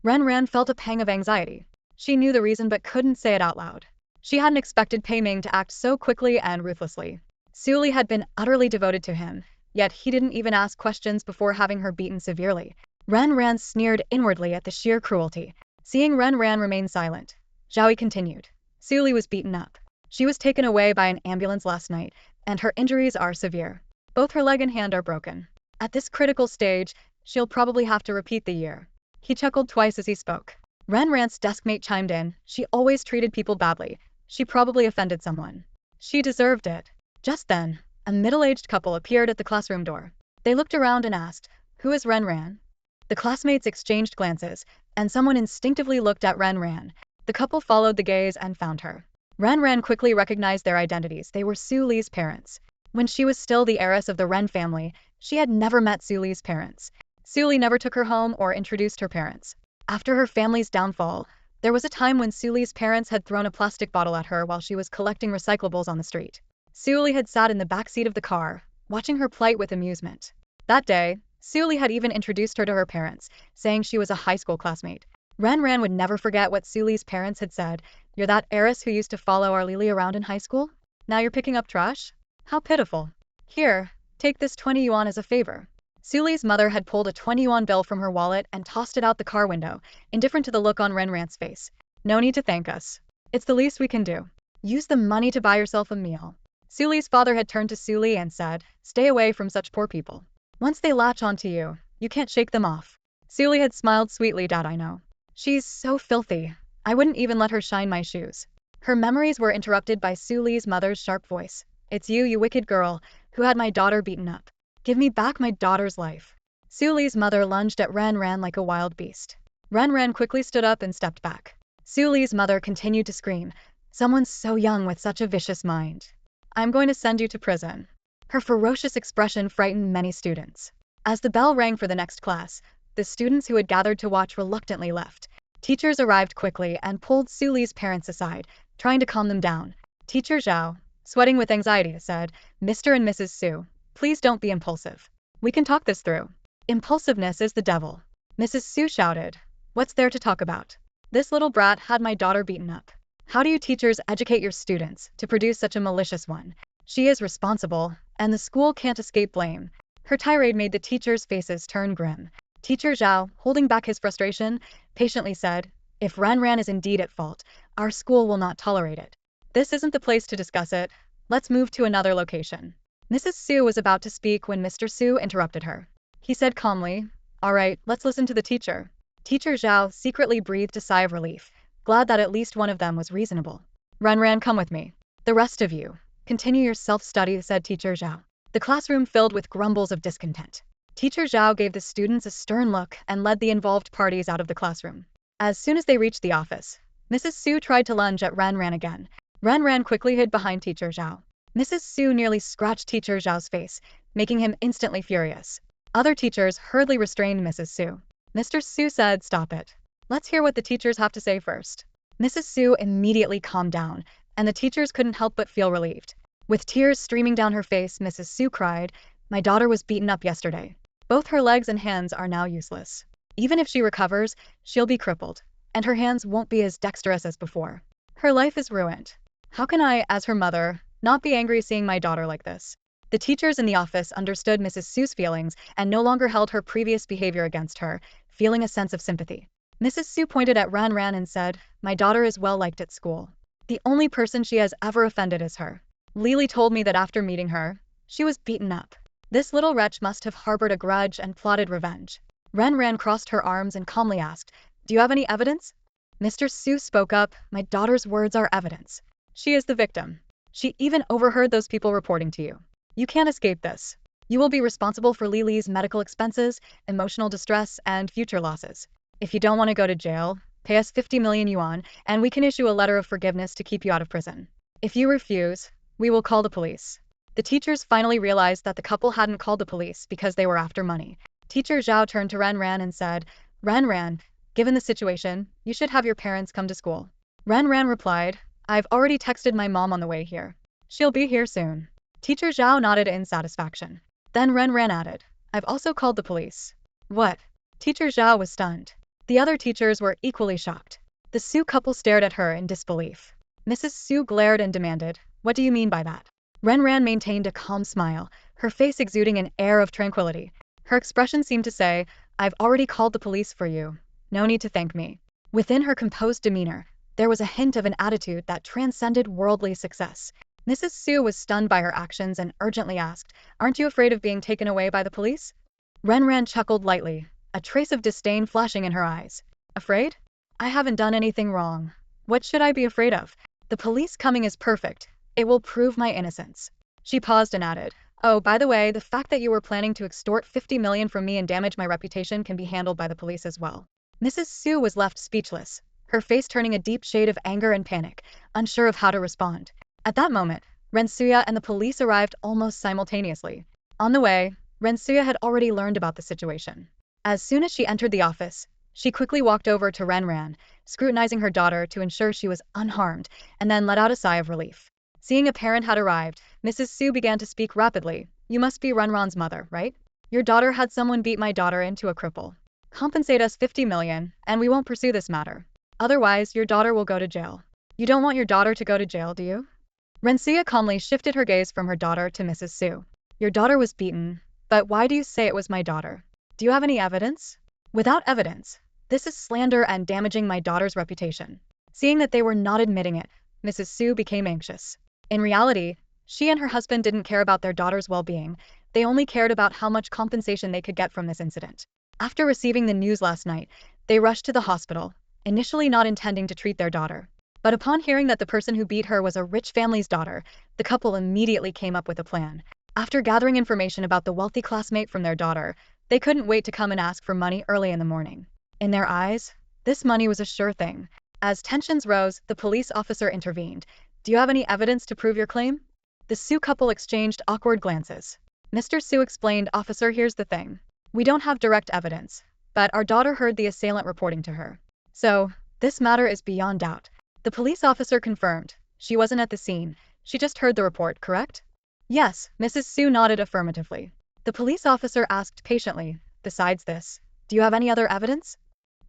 S1: Ranran felt a pang of anxiety. She knew the reason but couldn't say it out loud. She hadn't expected Pei Ming to act so quickly and ruthlessly. Suli had been utterly devoted to him, yet he didn't even ask questions before having her beaten severely. Ranran sneered inwardly at the sheer cruelty. Seeing Ranran remain silent, Zhaoyi continued. Suli was beaten up. She was taken away by an ambulance last night, and her injuries are severe. Both her leg and hand are broken. At this critical stage, she'll probably have to repeat the year. He chuckled twice as he spoke. Ranran's deskmate chimed in. She always treated people badly. She probably offended someone. She deserved it. Just then, a middle-aged couple appeared at the classroom door. They looked around and asked, Who is Ranran? The classmates exchanged glances, and someone instinctively looked at Ranran. The couple followed the gaze and found her. Ranran quickly recognized their identities. They were Suli's parents. When she was still the heiress of the Ren family, she had never met Suli's parents. Suli never took her home or introduced her parents. After her family's downfall, there was a time when Suli's parents had thrown a plastic bottle at her while she was collecting recyclables on the street. Suli had sat in the back seat of the car, watching her plight with amusement. That day, Suli had even introduced her to her parents, saying she was a high school classmate. Ranran would never forget what Suli's parents had said. You're that heiress who used to follow our Lily around in high school? Now you're picking up trash? How pitiful. Here, take this 20 yuan as a favor. Suli's mother had pulled a 20 yuan bill from her wallet and tossed it out the car window, indifferent to the look on Ranran's face. No need to thank us. It's the least we can do. Use the money to buy yourself a meal. Suli's father had turned to Suli and said, Stay away from such poor people. Once they latch onto you, you can't shake them off. Suli had smiled sweetly. Dad, I know. She's so filthy. I wouldn't even let her shine my shoes. Her memories were interrupted by Suli's mother's sharp voice. It's you, you wicked girl, who had my daughter beaten up. Give me back my daughter's life. Suli's mother lunged at Ranran like a wild beast. Ranran quickly stood up and stepped back. Suli's mother continued to scream. Someone so young with such a vicious mind. I'm going to send you to prison. Her ferocious expression frightened many students. As the bell rang for the next class, the students who had gathered to watch reluctantly left. Teachers arrived quickly and pulled Suli's parents aside, trying to calm them down. Teacher Zhao, sweating with anxiety, said, Mr. and Mrs. Su, please don't be impulsive. We can talk this through. Impulsiveness is the devil. Mrs. Su shouted. What's there to talk about? This little brat had my daughter beaten up. How do you teachers educate your students to produce such a malicious one? She is responsible, and the school can't escape blame. Her tirade made the teachers' faces turn grim. Teacher Zhao, holding back his frustration, patiently said, If Ran is indeed at fault, our school will not tolerate it. This isn't the place to discuss it. Let's move to another location. Mrs. Su was about to speak when Mr. Su interrupted her. He said calmly, "All right, let's listen to the teacher." Teacher Zhao secretly breathed a sigh of relief, glad that at least one of them was reasonable. Ran, come with me. The rest of you, continue your self-study, said Teacher Zhao. The classroom filled with grumbles of discontent. Teacher Zhao gave the students a stern look and led the involved parties out of the classroom. As soon as they reached the office, Mrs. Su tried to lunge at Ran again. Ran quickly hid behind Teacher Zhao. Mrs. Su nearly scratched Teacher Zhao's face, making him instantly furious. Other teachers hurriedly restrained Mrs. Su. Mr. Su said, "Stop it. Let's hear what the teachers have to say first." Mrs. Su immediately calmed down, and the teachers couldn't help but feel relieved. With tears streaming down her face, Mrs. Su cried, "My daughter was beaten up yesterday. Both her legs and hands are now useless. Even if she recovers, she'll be crippled, and her hands won't be as dexterous as before. Her life is ruined. How can I, as her mother, not be angry seeing my daughter like this?" The teachers in the office understood Mrs. Su's feelings and no longer held her previous behavior against her, feeling a sense of sympathy. Mrs. Su pointed at Ran and said, "My daughter is well liked at school. The only person she has ever offended is her. Lily told me that after meeting her, she was beaten up. This little wretch must have harbored a grudge and plotted revenge." Ran crossed her arms and calmly asked, "Do you have any evidence?" Mr. Su spoke up, "My daughter's words are evidence. She is the victim. She even overheard those people reporting to you. You can't escape this. You will be responsible for Lily's medical expenses, emotional distress, and future losses. If you don't want to go to jail, pay us 50 million yuan, and we can issue a letter of forgiveness to keep you out of prison. If you refuse, we will call the police." The teachers finally realized that the couple hadn't called the police because they were after money. Teacher Zhao turned to Ran and said, "Ran, given the situation, you should have your parents come to school." Ran replied, "I've already texted my mom on the way here. She'll be here soon." Teacher Zhao nodded in satisfaction. Then Ran added, "I've also called the police." "What?" Teacher Zhao was stunned. The other teachers were equally shocked. The Su couple stared at her in disbelief. Mrs. Su glared and demanded, "What do you mean by that?" Ran maintained a calm smile, her face exuding an air of tranquility. Her expression seemed to say, "I've already called the police for you. No need to thank me." Within her composed demeanor, there was a hint of an attitude that transcended worldly success. Mrs. Su was stunned by her actions and urgently asked, "Aren't you afraid of being taken away by the police?" Ran chuckled lightly, a trace of disdain flashing in her eyes. "Afraid? I haven't done anything wrong. What should I be afraid of? The police coming is perfect. It will prove my innocence." She paused and added, "Oh, by the way, the fact that you were planning to extort 50 million from me and damage my reputation can be handled by the police as well." Mrs. Su was left speechless, her face turning a deep shade of anger and panic, unsure of how to respond. At that moment, Rensuya and the police arrived almost simultaneously. On the way, Rensuya had already learned about the situation. As soon as she entered the office, she quickly walked over to Ran, scrutinizing her daughter to ensure she was unharmed, and then let out a sigh of relief. Seeing a parent had arrived, Mrs. Su began to speak rapidly. "You must be Ran's mother, right? Your daughter had someone beat my daughter into a cripple. Compensate us 50 million, and we won't pursue this matter. Otherwise, your daughter will go to jail. You don't want your daughter to go to jail, do you?" Rensuya calmly shifted her gaze from her daughter to Mrs. Su. "Your daughter was beaten, but why do you say it was my daughter? Do you have any evidence?" "Without evidence. This is slander and damaging my daughter's reputation." Seeing that they were not admitting it, Mrs. Su became anxious. In reality, she and her husband didn't care about their daughter's well-being, they only cared about how much compensation they could get from this incident. After receiving the news last night, they rushed to the hospital, initially not intending to treat their daughter. But upon hearing that the person who beat her was a rich family's daughter, the couple immediately came up with a plan. After gathering information about the wealthy classmate from their daughter, they couldn't wait to come and ask for money early in the morning. In their eyes, this money was a sure thing. As tensions rose, the police officer intervened. "Do you have any evidence to prove your claim?" The Su couple exchanged awkward glances. Mr. Su explained, "Officer, here's the thing. We don't have direct evidence, but our daughter heard the assailant reporting to her. So, this matter is beyond doubt." The police officer confirmed. "She wasn't at the scene. She just heard the report, correct?" "Yes," Mrs. Su nodded affirmatively. The police officer asked patiently, "Besides this, do you have any other evidence?"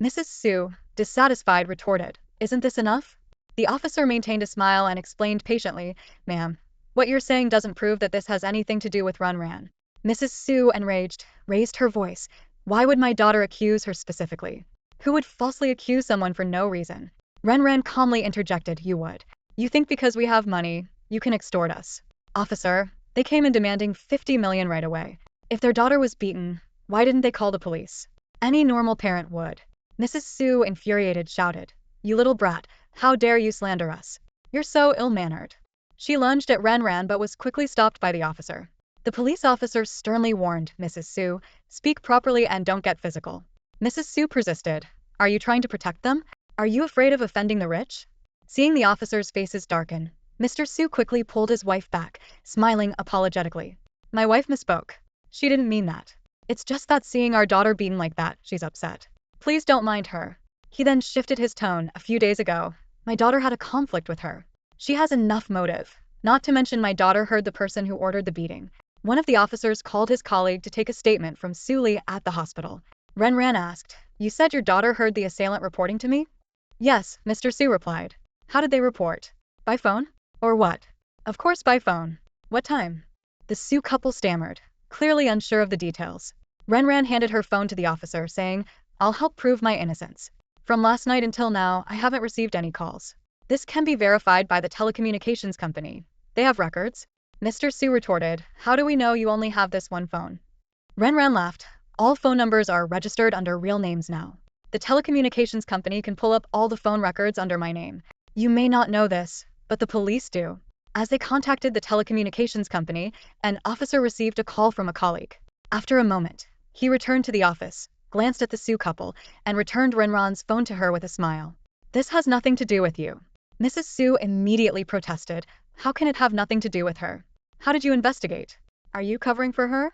S1: Mrs. Su, dissatisfied, retorted, "Isn't this enough?" The officer maintained a smile and explained patiently, "Ma'am, what you're saying doesn't prove that this has anything to do with Ran." Mrs. Su, enraged, raised her voice. "Why would my daughter accuse her specifically? Who would falsely accuse someone for no reason? Ren calmly interjected, you would. You think because we have money, you can extort us. Officer, they came in demanding 50 million right away. If their daughter was beaten, why didn't they call the police? Any normal parent would. Mrs. Sue, infuriated, shouted, you little brat, how dare you slander us? You're so ill-mannered. She lunged at Ren but was quickly stopped by the officer. The police officer sternly warned, Mrs. Sue, speak properly and don't get physical. Mrs. Sue persisted. Are you trying to protect them? Are you afraid of offending the rich? Seeing the officers' faces darken, Mr. Sue quickly pulled his wife back, smiling apologetically. My wife misspoke. She didn't mean that. It's just that seeing our daughter beaten like that, she's upset. Please don't mind her. He then shifted his tone. A few days ago, my daughter had a conflict with her. She has enough motive. Not to mention my daughter heard the person who ordered the beating. One of the officers called his colleague to take a statement from Sue Lee at the hospital. Ren asked, you said your daughter heard the assailant reporting to me? Yes, Mr. Sue replied. How did they report? By phone? Or what? Of course by phone. What time? The Sue couple stammered, clearly unsure of the details. Ren handed her phone to the officer, saying, I'll help prove my innocence. From last night until now, I haven't received any calls. This can be verified by the telecommunications company. They have records. Mr. Sue retorted, how do we know you only have this one phone? Ren laughed. All phone numbers are registered under real names now. The telecommunications company can pull up all the phone records under my name. You may not know this, but the police do. As they contacted the telecommunications company, an officer received a call from a colleague. After a moment, he returned to the office, glanced at the Sue couple, and returned Renron's phone to her with a smile. This has nothing to do with you. Mrs. Sue immediately protested. How can it have nothing to do with her? How did you investigate? Are you covering for her?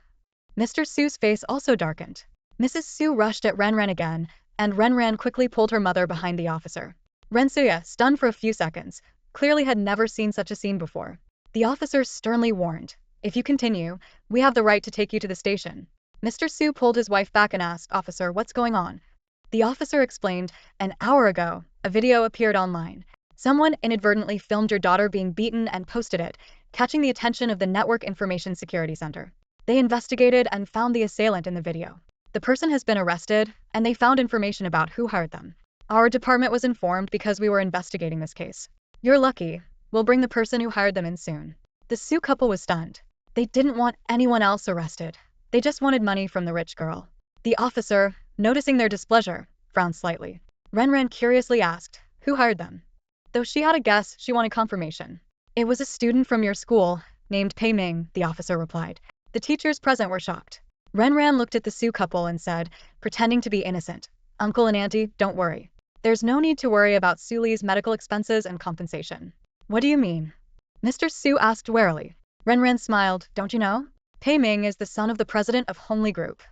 S1: Mr. Sue's face also darkened. Mrs. Sue rushed at Ren again, and Ren quickly pulled her mother behind the officer. Ren Suya, stunned for a few seconds, clearly had never seen such a scene before. The officer sternly warned, if you continue, we have the right to take you to the station. Mr. Sue pulled his wife back and asked, Officer, what's going on? The officer explained, an hour ago, a video appeared online. Someone inadvertently filmed your daughter being beaten and posted it, catching the attention of the Network Information Security Center. They investigated and found the assailant in the video. The person has been arrested, and they found information about who hired them. Our department was informed because we were investigating this case. You're lucky. We'll bring the person who hired them in soon. The Sue couple was stunned. They didn't want anyone else arrested. They just wanted money from the rich girl. The officer, noticing their displeasure, frowned slightly. Ren curiously asked, who hired them? Though she had a guess, she wanted confirmation. It was a student from your school, named Pei Ming, the officer replied. The teachers present were shocked. Ren looked at the Sue couple and said, pretending to be innocent, Uncle and Auntie, don't worry. There's no need to worry about Sue Lee's medical expenses and compensation. What do you mean? Mr. Sue asked warily. Ren smiled, don't you know? Pei Ming is the son of the president of Homely Group.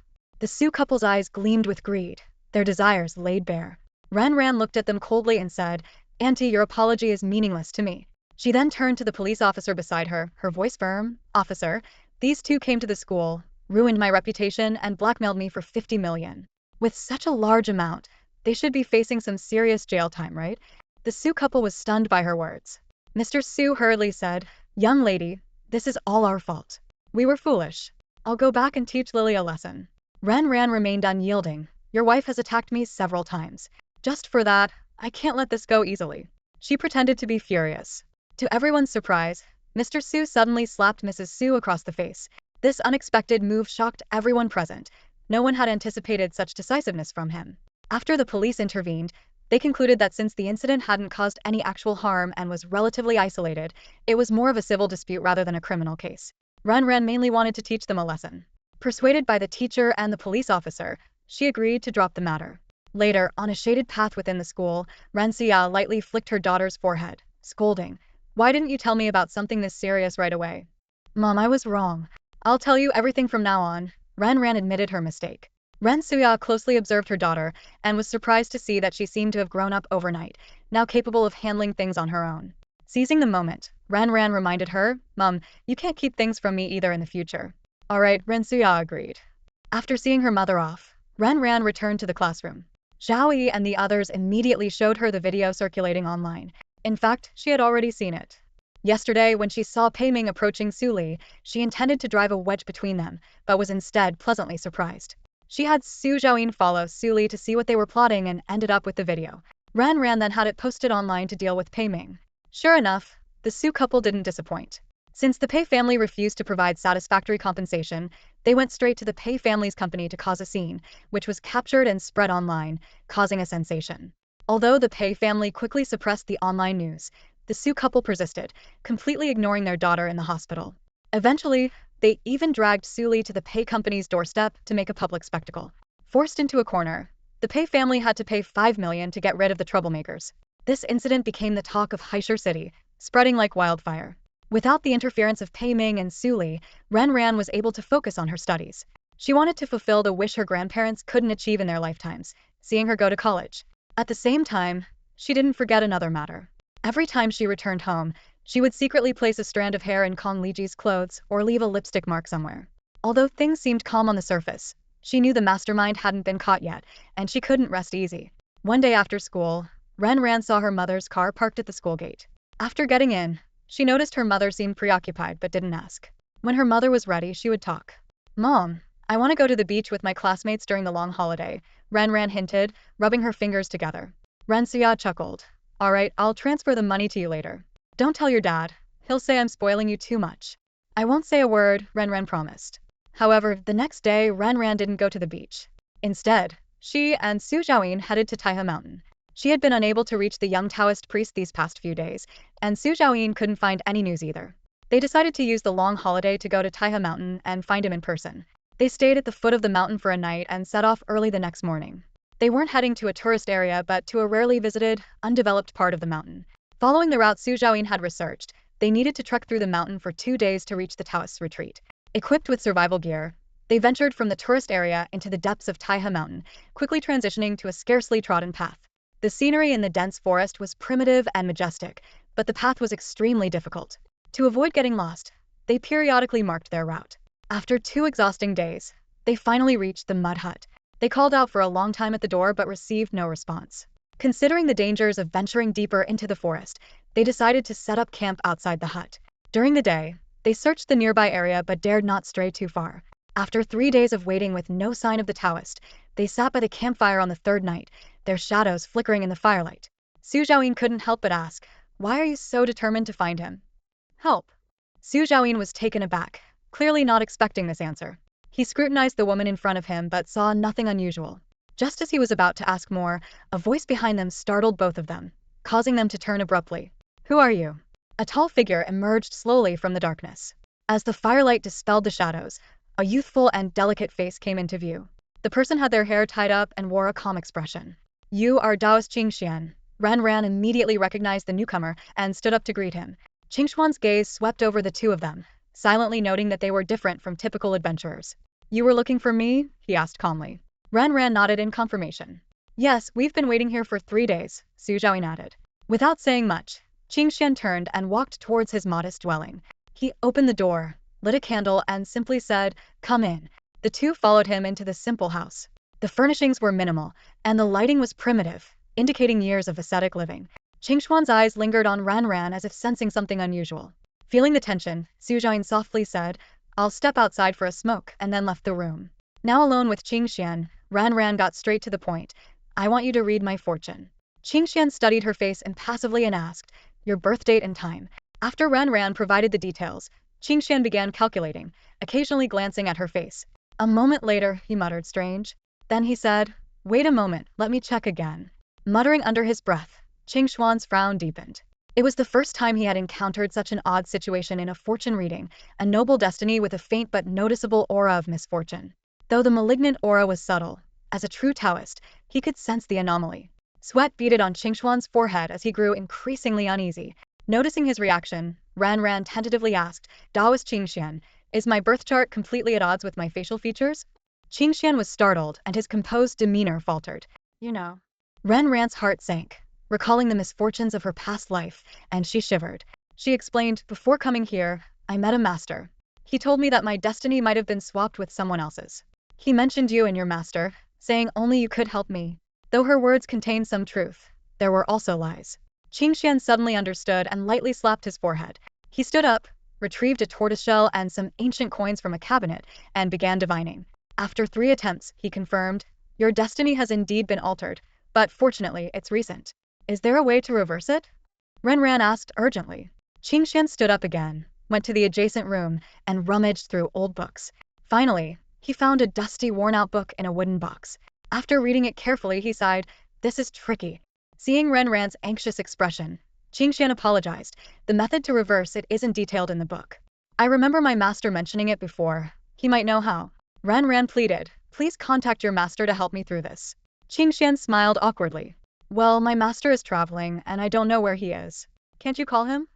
S1: The Sue couple's eyes gleamed with greed, their desires laid bare. Ren looked at them coldly and said, Auntie, your apology is meaningless to me. She then turned to the police officer beside her, her voice firm. Officer, these two came to the school, ruined my reputation, and blackmailed me for 50 million. With such a large amount, they should be facing some serious jail time, right? The Sue couple was stunned by her words. Mr. Sue hurriedly said, young lady, this is all our fault. We were foolish. I'll go back and teach Lily a lesson. Ren remained unyielding. Your wife has attacked me several times. Just for that, I can't let this go easily. She pretended to be furious. To everyone's surprise, Mr. Sue suddenly slapped Mrs. Sue across the face. This unexpected move shocked everyone present. No one had anticipated such decisiveness from him. After the police intervened, they concluded that since the incident hadn't caused any actual harm and was relatively isolated, it was more of a civil dispute rather than a criminal case. Ren mainly wanted to teach them a lesson. Persuaded by the teacher and the police officer, she agreed to drop the matter. Later, on a shaded path within the school, Ren Xia lightly flicked her daughter's forehead, scolding, why didn't you tell me about something this serious right away? Mom, I was wrong. I'll tell you everything from now on. Ren admitted her mistake. Ren Suya closely observed her daughter and was surprised to see that she seemed to have grown up overnight, now capable of handling things on her own. Seizing the moment, Ren reminded her, Mom, you can't keep things from me either in the future. Alright, Ren Suya agreed. After seeing her mother off, Ren returned to the classroom. Zhao Yi and the others immediately showed her the video circulating online. In fact, she had already seen it. Yesterday, when she saw Pei Ming approaching Su Li, she intended to drive a wedge between them, but was instead pleasantly surprised. She had Su Zhaoyin follow Su Li to see what they were plotting and ended up with the video. Ran Ran then had it posted online to deal with Pei Ming. Sure enough, the Su couple didn't disappoint. Since the Pei family refused to provide satisfactory compensation, they went straight to the Pei family's company to cause a scene, which was captured and spread online, causing a sensation. Although the Pei family quickly suppressed the online news, the Su couple persisted, completely ignoring their daughter in the hospital. Eventually, they even dragged Su Li to the Pei company's doorstep to make a public spectacle. Forced into a corner, the Pei family had to pay $5 million to get rid of the troublemakers. This incident became the talk of Haishur City, spreading like wildfire. Without the interference of Pei Ming and Su Li, Ren Ran was able to focus on her studies. She wanted to fulfill the wish her grandparents couldn't achieve in their lifetimes, seeing her go to college. At the same time, she didn't forget another matter. Every time she returned home, she would secretly place a strand of hair in Kong Liji's clothes or leave a lipstick mark somewhere. Although things seemed calm on the surface, she knew the mastermind hadn't been caught yet, and she couldn't rest easy. One day after school, Ren Ran saw her mother's car parked at the school gate. After getting in, she noticed her mother seemed preoccupied but didn't ask. When her mother was ready, she would talk. "Mom, I want to go to the beach with my classmates during the long holiday," Ren Ran hinted, rubbing her fingers together. Ren Xia chuckled. "All right, I'll transfer the money to you later. Don't tell your dad. He'll say I'm spoiling you too much." "I won't say a word," Ren Ran promised. However, the next day, Ren Ran didn't go to the beach. Instead, she and Su Zhaoyin headed to Taihe Mountain. She had been unable to reach the young Taoist priest these past few days, and Su Zhaoyin couldn't find any news either. They decided to use the long holiday to go to Taihe Mountain and find him in person. They stayed at the foot of the mountain for a night and set off early the next morning. They weren't heading to a tourist area but to a rarely visited, undeveloped part of the mountain. Following the route Su Zhaoyin had researched, they needed to trek through the mountain for 2 days to reach the Taoist's retreat. Equipped with survival gear, they ventured from the tourist area into the depths of Taihe Mountain, quickly transitioning to a scarcely trodden path. The scenery in the dense forest was primitive and majestic, but the path was extremely difficult. To avoid getting lost, they periodically marked their route. After 2 exhausting days, they finally reached the mud hut. They called out for a long time at the door but received no response. Considering the dangers of venturing deeper into the forest, they decided to set up camp outside the hut. During the day, they searched the nearby area but dared not stray too far. After 3 days of waiting with no sign of the Taoist, they sat by the campfire on the 3rd night, their shadows flickering in the firelight. Su Zhaoyin couldn't help but ask, "Why are you so determined to find him?" "Help." Su Zhaoyin was taken aback, clearly not expecting this answer. He scrutinized the woman in front of him but saw nothing unusual. Just as he was about to ask more, a voice behind them startled both of them, causing them to turn abruptly. "Who are you?" A tall figure emerged slowly from the darkness. As the firelight dispelled the shadows, a youthful and delicate face came into view. The person had their hair tied up and wore a calm expression. "You are Daoist Qingxian." Ren Ran immediately recognized the newcomer and stood up to greet him. Qingxuan's gaze swept over the two of them, silently noting that they were different from typical adventurers. "You were looking for me?" he asked calmly. Ren Ran nodded in confirmation. "Yes, we've been waiting here for 3 days, Su Zhaoyin added. Without saying much, Qingxian turned and walked towards his modest dwelling. He opened the door, lit a candle and simply said, "Come in." The two followed him into the simple house. The furnishings were minimal, and the lighting was primitive, indicating years of ascetic living. Qingxuan's eyes lingered on Ran Ran as if sensing something unusual. Feeling the tension, Su Zhaoyin softly said, "I'll step outside for a smoke," and then left the room. Now alone with Qingxian, Ran Ran got straight to the point. "I want you to read my fortune." Qingxian studied her face impassively and asked, "Your birth date and time." After Ran Ran provided the details, Qingxian began calculating, occasionally glancing at her face. A moment later, he muttered, "Strange." Then he said, "Wait a moment, let me check again." Muttering under his breath, Qingxuan's frown deepened. It was the first time he had encountered such an odd situation in a fortune reading, a noble destiny with a faint but noticeable aura of misfortune. Though the malignant aura was subtle, as a true Taoist, he could sense the anomaly. Sweat beaded on Qingxuan's forehead as he grew increasingly uneasy. Noticing his reaction, Ran Ran tentatively asked, "Daoist Qingxian, is my birth chart completely at odds with my facial features?" Qingxian was startled and his composed demeanor faltered. "You know." Ran Ran's heart sank, recalling the misfortunes of her past life, and she shivered. She explained, "Before coming here, I met a master. He told me that my destiny might have been swapped with someone else's. He mentioned you and your master, saying only you could help me." Though her words contained some truth, there were also lies. Qingxian suddenly understood and lightly slapped his forehead. He stood up, retrieved a tortoiseshell and some ancient coins from a cabinet, and began divining. After 3 attempts, he confirmed, "Your destiny has indeed been altered, but fortunately, it's recent. Is there a way to reverse it?" Renran asked urgently. Qingshan stood up again, went to the adjacent room, and rummaged through old books. Finally, he found a dusty, worn-out book in a wooden box. After reading it carefully, he sighed, "This is tricky." Seeing Renran's anxious expression, Qingshan apologized. "The method to reverse it isn't detailed in the book. I remember my master mentioning it before. He might know how." Renran pleaded, "Please contact your master to help me through this." Qingshan smiled awkwardly. "Well, my master is traveling, and I don't know where he is. Can't you call him?"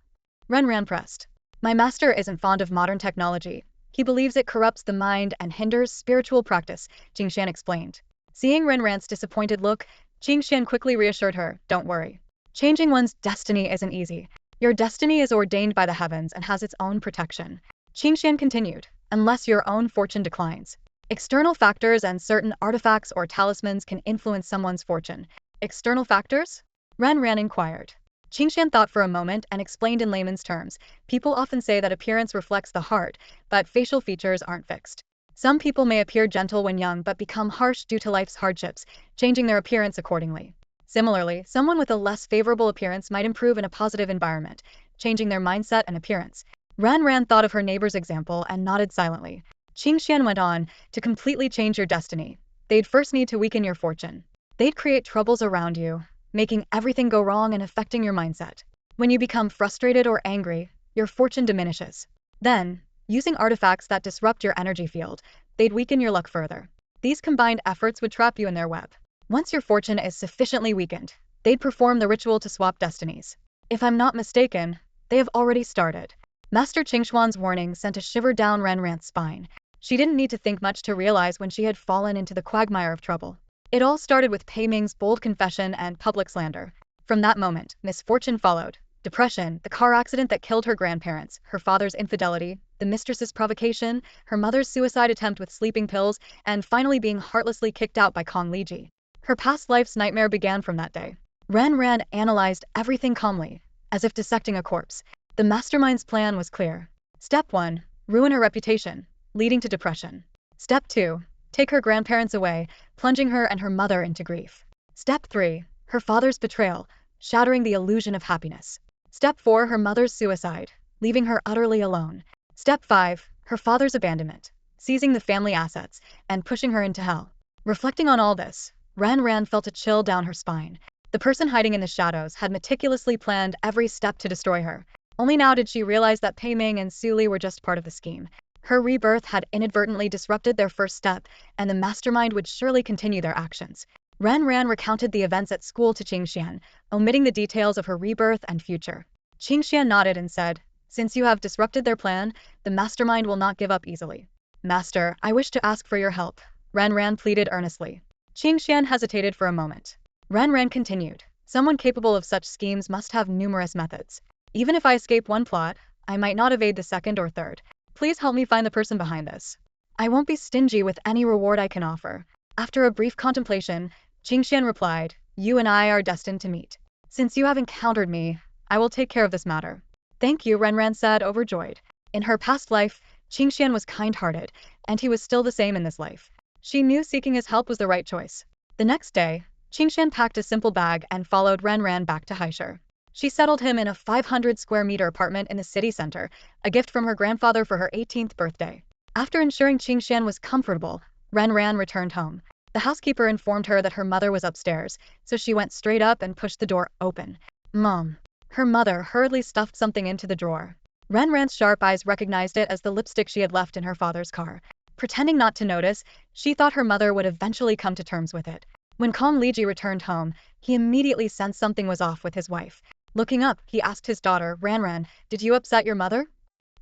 S1: Renran pressed. "My master isn't fond of modern technology. He believes it corrupts the mind and hinders spiritual practice," Qingshan explained. Seeing Renran's disappointed look, Qingshan quickly reassured her, "Don't worry. Changing one's destiny isn't easy. Your destiny is ordained by the heavens and has its own protection." Qingshan continued, "Unless your own fortune declines. External factors and certain artifacts or talismans can influence someone's fortune." "External factors?" Renran inquired. Qingshan thought for a moment and explained in layman's terms. People often say that appearance reflects the heart, but facial features aren't fixed. Some people may appear gentle when young but become harsh due to life's hardships, changing their appearance accordingly. Similarly, someone with a less favorable appearance might improve in a positive environment, changing their mindset and appearance. Renran thought of her neighbor's example and nodded silently. Qingshan went on, "To completely change your destiny, they'd first need to weaken your fortune. They'd create troubles around you, making everything go wrong and affecting your mindset. When you become frustrated or angry, your fortune diminishes. Then, using artifacts that disrupt your energy field, they'd weaken your luck further. These combined efforts would trap you in their web. Once your fortune is sufficiently weakened, they'd perform the ritual to swap destinies. If I'm not mistaken, they have already started." Master Qingshuan's warning sent a shiver down Renran's spine. She didn't need to think much to realize when she had fallen into the quagmire of trouble. It all started with Pei Ming's bold confession and public slander. From that moment, misfortune followed. Depression, the car accident that killed her grandparents, her father's infidelity, the mistress's provocation, her mother's suicide attempt with sleeping pills, and finally being heartlessly kicked out by Kong Liji. Her past life's nightmare began from that day. Renran analyzed everything calmly, as if dissecting a corpse. The mastermind's plan was clear. Step 1. Ruin her reputation, leading to depression. Step 2. Take her grandparents away, plunging her and her mother into grief. Step 3. Her father's betrayal, shattering the illusion of happiness. Step 4. Her mother's suicide, leaving her utterly alone. Step 5. Her father's abandonment, seizing the family assets, and pushing her into hell. Reflecting on all this, Renran felt a chill down her spine. The person hiding in the shadows had meticulously planned every step to destroy her. Only now did she realize that Pei Ming and Su Li were just part of the scheme. Her rebirth had inadvertently disrupted their first step, and the mastermind would surely continue their actions. Renran recounted the events at school to Qingshan, omitting the details of her rebirth and future. Qingshan nodded and said, "Since you have disrupted their plan, the mastermind will not give up easily." "Master, I wish to ask for your help," Renran pleaded earnestly. Qingshan hesitated for a moment. Renran continued, "Someone capable of such schemes must have numerous methods. Even if I escape one plot, I might not evade the second or third. Please help me find the person behind this. I won't be stingy with any reward I can offer." After a brief contemplation, Qingshan replied, "You and I are destined to meet. Since you have encountered me, I will take care of this matter." "Thank you," Renran said, overjoyed. In her past life, Qingshan was kind-hearted, and he was still the same in this life. She knew seeking his help was the right choice. The next day, Qingshan packed a simple bag and followed Renran back to Haishur. She settled him in a 500-square-meter apartment in the city center, a gift from her grandfather for her 18th birthday. After ensuring Qingshan was comfortable, Renran returned home. The housekeeper informed her that her mother was upstairs, so she went straight up and pushed the door open. "Mom." Her mother hurriedly stuffed something into the drawer. Renran's sharp eyes recognized it as the lipstick she had left in her father's car. Pretending not to notice, she thought her mother would eventually come to terms with it. When Kong Liji returned home, he immediately sensed something was off with his wife. Looking up, he asked his daughter, "Renran, did you upset your mother?"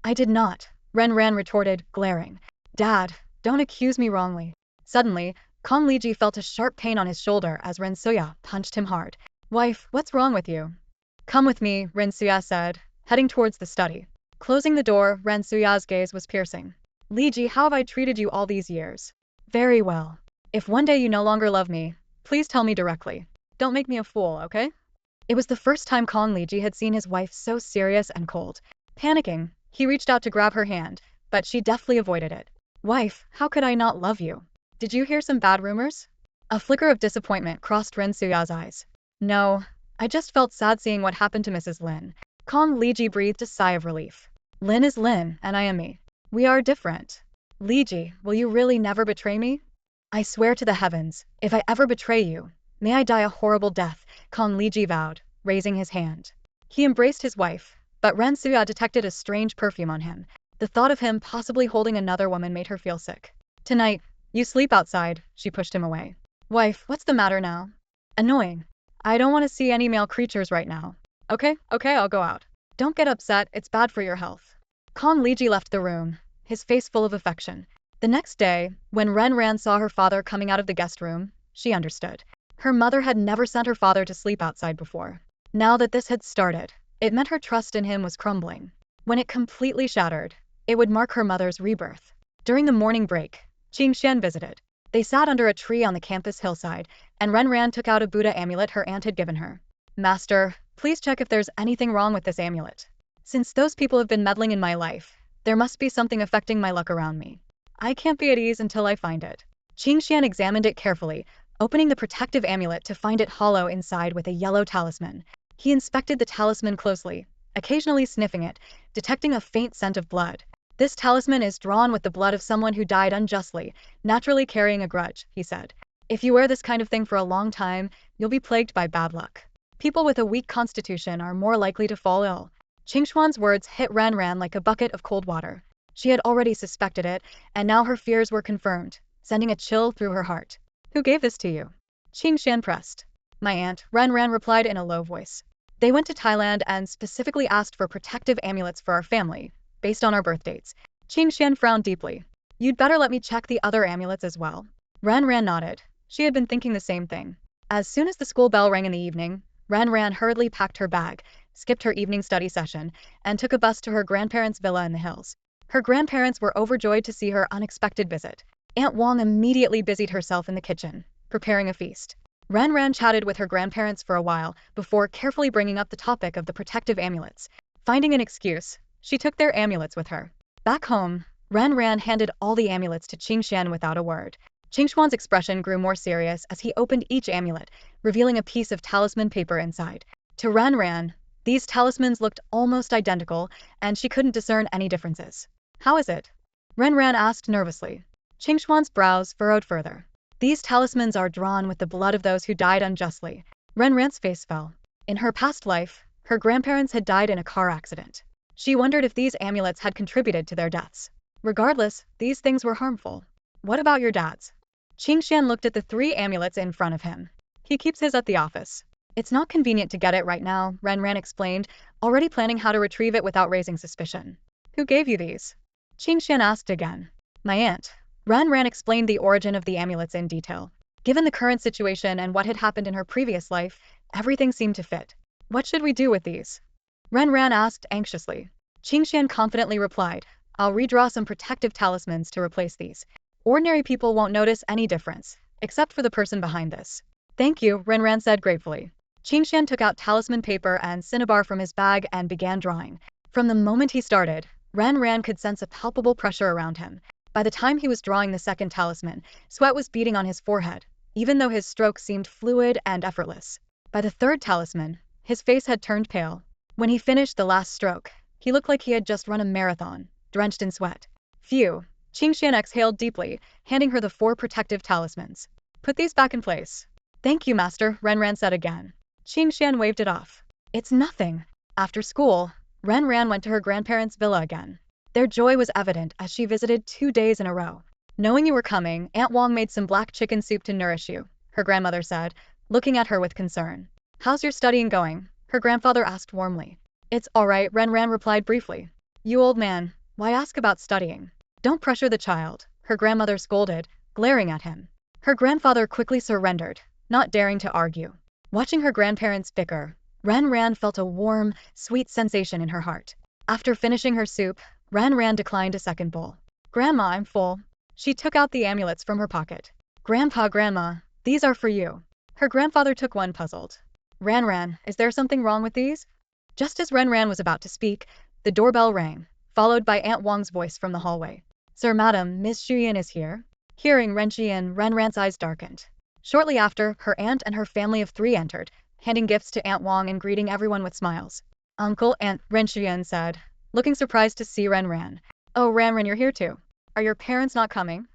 S1: "I did not," Renran retorted, glaring. "Dad, don't accuse me wrongly." Suddenly, Kong Liji felt a sharp pain on his shoulder as Rensuya punched him hard. "Wife, what's wrong with you?" "Come with me," Rensuya said, heading towards the study. Closing the door, Rensuya's gaze was piercing. "Liji, how have I treated you all these years?" "Very well. If one day you no longer love me, please tell me directly. Don't make me a fool, okay?" It was the first time Kong Liji had seen his wife so serious and cold. Panicking, he reached out to grab her hand, but she deftly avoided it. Wife, how could I not love you? Did you hear some bad rumors? A flicker of disappointment crossed Ren Suya's eyes. No, I just felt sad seeing what happened to Mrs. Lin. Kong Liji breathed a sigh of relief. Lin is Lin, and I am me. We are different. Liji, will you really never betray me? I swear to the heavens, if I ever betray you, may I die a horrible death, Kong Liji vowed, raising his hand. He embraced his wife, but Ren Suya detected a strange perfume on him. The thought of him possibly holding another woman made her feel sick. Tonight, you sleep outside, she pushed him away. Wife, what's the matter now? Annoying. I don't want to see any male creatures right now. Okay, I'll go out. Don't get upset, it's bad for your health. Kong Liji left the room, his face full of affection. The next day, when Ren Ran saw her father coming out of the guest room, she understood. Her mother had never sent her father to sleep outside before. Now that this had started, it meant her trust in him was crumbling. When it completely shattered, it would mark her mother's rebirth. During the morning break, Qingxian visited. They sat under a tree on the campus hillside, and Ren Ran took out a Buddha amulet her aunt had given her. Master, please check if there's anything wrong with this amulet. Since those people have been meddling in my life, there must be something affecting my luck around me. I can't be at ease until I find it. Qingxian examined it carefully, opening the protective amulet to find it hollow inside with a yellow talisman. He inspected the talisman closely, occasionally sniffing it, detecting a faint scent of blood. This talisman is drawn with the blood of someone who died unjustly, naturally carrying a grudge, he said. If you wear this kind of thing for a long time, you'll be plagued by bad luck. People with a weak constitution are more likely to fall ill. Qingshuan's words hit Ren Ran like a bucket of cold water. She had already suspected it, and now her fears were confirmed, sending a chill through her heart. Who gave this to you? Qingxian pressed. My aunt, Ren Ran replied in a low voice. They went to Thailand and specifically asked for protective amulets for our family, based on our birth dates. Qingxian frowned deeply. You'd better let me check the other amulets as well. Ren Ran nodded. She had been thinking the same thing. As soon as the school bell rang in the evening, Ren Ran hurriedly packed her bag, skipped her evening study session, and took a bus to her grandparents' villa in the hills. Her grandparents were overjoyed to see her unexpected visit. Aunt Wang immediately busied herself in the kitchen, preparing a feast. Ren Ran chatted with her grandparents for a while before carefully bringing up the topic of the protective amulets. Finding an excuse, she took their amulets with her. Back home, Ren Ran handed all the amulets to Qingxian without a word. Qingshuan's expression grew more serious as he opened each amulet, revealing a piece of talisman paper inside. To Ren Ran, these talismans looked almost identical, and she couldn't discern any differences. How is it? Ren Ran asked nervously. Qingshuan's brows furrowed further. These talismans are drawn with the blood of those who died unjustly. Ren Ran's face fell. In her past life, her grandparents had died in a car accident. She wondered if these amulets had contributed to their deaths. Regardless, these things were harmful. What about your dad's? Qingxian looked at the 3 amulets in front of him. He keeps his at the office. It's not convenient to get it right now, Ren Ran explained, already planning how to retrieve it without raising suspicion. Who gave you these? Qingxian asked again. My aunt. Ren Ran explained the origin of the amulets in detail. Given the current situation and what had happened in her previous life, everything seemed to fit. What should we do with these? Ren Ran asked anxiously. Qingxian confidently replied, I'll redraw some protective talismans to replace these. Ordinary people won't notice any difference, except for the person behind this. Thank you, Ren Ran said gratefully. Qingxian took out talisman paper and cinnabar from his bag and began drawing. From the moment he started, Ren Ran could sense a palpable pressure around him. By the time he was drawing the second talisman, sweat was beading on his forehead, even though his stroke seemed fluid and effortless. By the third talisman, his face had turned pale. When he finished the last stroke, he looked like he had just run a marathon, drenched in sweat. Phew. Qingxian exhaled deeply, handing her the 4 protective talismans. Put these back in place. Thank you, Master, Ren Ran said again. Qingxian waved it off. It's nothing. After school, Ren Ran went to her grandparents' villa again. Their joy was evident as she visited 2 days in a row. Knowing you were coming, Aunt Wang made some black chicken soup to nourish you, her grandmother said, looking at her with concern. How's your studying going? Her grandfather asked warmly. It's all right, Ren Ran replied briefly. You old man, why ask about studying? Don't pressure the child, her grandmother scolded, glaring at him. Her grandfather quickly surrendered, not daring to argue. Watching her grandparents bicker, Ren Ran felt a warm, sweet sensation in her heart. After finishing her soup, Ren Ran declined a second bowl. Grandma, I'm full. She took out the amulets from her pocket. Grandma, these are for you. Her grandfather took one puzzled. Ren Ran, is there something wrong with these? Just as Ren Ran was about to speak, the doorbell rang, followed by Aunt Wang's voice from the hallway. Sir, madam, Miss Xuyin is here. Hearing Ren Xian, Ren Ran's eyes darkened. Shortly after, her aunt and her family of 3 entered, handing gifts to Aunt Wang and greeting everyone with smiles. Uncle, Aunt, Ren Xian said, looking surprised to see Ren Ran. Oh, Ren Ran, you're here too. Are your parents not coming?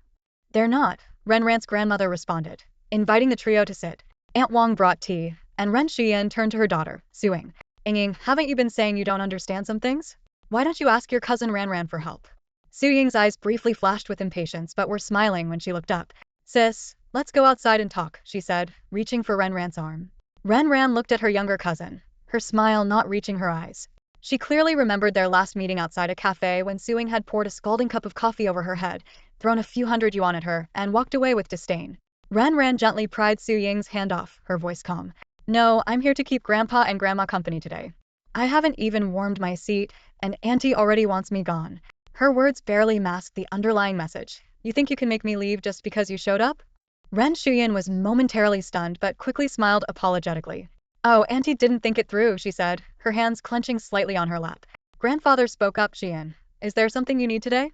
S1: They're not, Ren Ran's grandmother responded, inviting the trio to sit. Aunt Wang brought tea, and Ren Xian turned to her daughter, Suing. Ying, haven't you been saying you don't understand some things? Why don't you ask your cousin Ran Ran for help? Su Ying's eyes briefly flashed with impatience but were smiling when she looked up. Sis, let's go outside and talk, she said, reaching for Ren Ran's arm. Ren Ran looked at her younger cousin, her smile not reaching her eyes. She clearly remembered their last meeting outside a cafe when Su Ying had poured a scalding cup of coffee over her head, thrown a few hundred yuan at her, and walked away with disdain. Ren Ran gently pried Su Ying's hand off, her voice calm. No, I'm here to keep Grandpa and Grandma company today. I haven't even warmed my seat, and Auntie already wants me gone. Her words barely masked the underlying message. You think you can make me leave just because you showed up? Ren Shuyan was momentarily stunned but quickly smiled apologetically. Oh, Auntie didn't think it through, she said, her hands clenching slightly on her lap. Grandfather spoke up, Xian. Is there something you need today?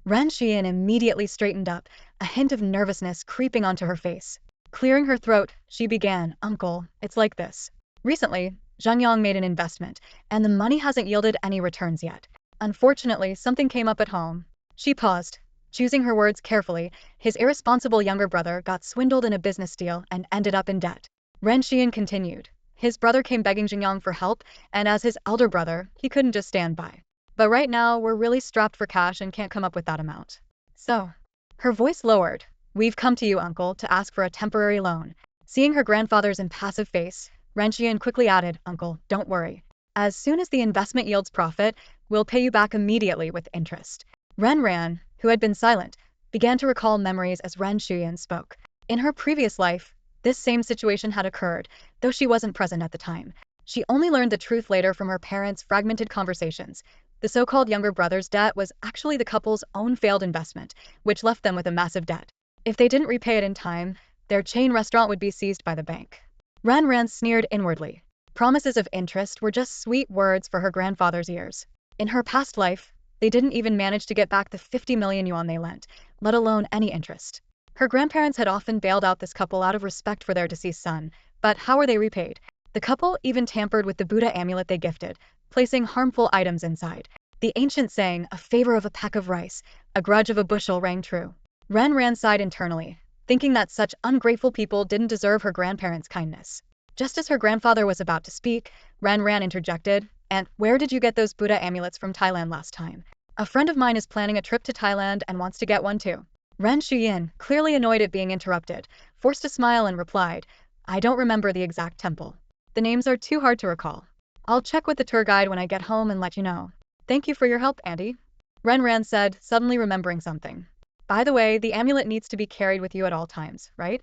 S1: Ren Xian immediately straightened up, a hint of nervousness creeping onto her face. Clearing her throat, she began, Uncle, it's like this. Recently, Zhang Yang made an investment, and the money hasn't yielded any returns yet. Unfortunately, something came up at home. She paused, choosing her words carefully. His irresponsible younger brother got swindled in a business deal and ended up in debt. Ren Xian continued. His brother came begging Zhang Yang for help, and as his elder brother, he couldn't just stand by. But right now, we're really strapped for cash and can't come up with that amount. So, her voice lowered. We've come to you, Uncle, to ask for a temporary loan. Seeing her grandfather's impassive face, Ren Xian quickly added, Uncle, don't worry. As soon as the investment yields profit, we'll pay you back immediately with interest. Ren Ran, who had been silent, began to recall memories as Ren Shuyan spoke. In her previous life, this same situation had occurred, though she wasn't present at the time. She only learned the truth later from her parents' fragmented conversations. The so-called younger brother's debt was actually the couple's own failed investment, which left them with a massive debt. If they didn't repay it in time, their chain restaurant would be seized by the bank. Ren Ran sneered inwardly. Promises of interest were just sweet words for her grandfather's ears. In her past life, they didn't even manage to get back the 50 million yuan they lent, let alone any interest. Her grandparents had often bailed out this couple out of respect for their deceased son, but how were they repaid? The couple even tampered with the Buddha amulet they gifted, placing harmful items inside. The ancient saying, a favor of a peck of rice, a grudge of a bushel rang true. Ren Ran sighed internally, thinking that such ungrateful people didn't deserve her grandparents' kindness. Just as her grandfather was about to speak, Ren Ran interjected, and where did you get those Buddha amulets from Thailand last time? A friend of mine is planning a trip to Thailand and wants to get one too. Ren Shuyin, clearly annoyed at being interrupted, forced a smile and replied, I don't remember the exact temple. The names are too hard to recall. I'll check with the tour guide when I get home and let you know. Thank you for your help, Auntie. Ren Ran said, suddenly remembering something. By the way, the amulet needs to be carried with you at all times, right?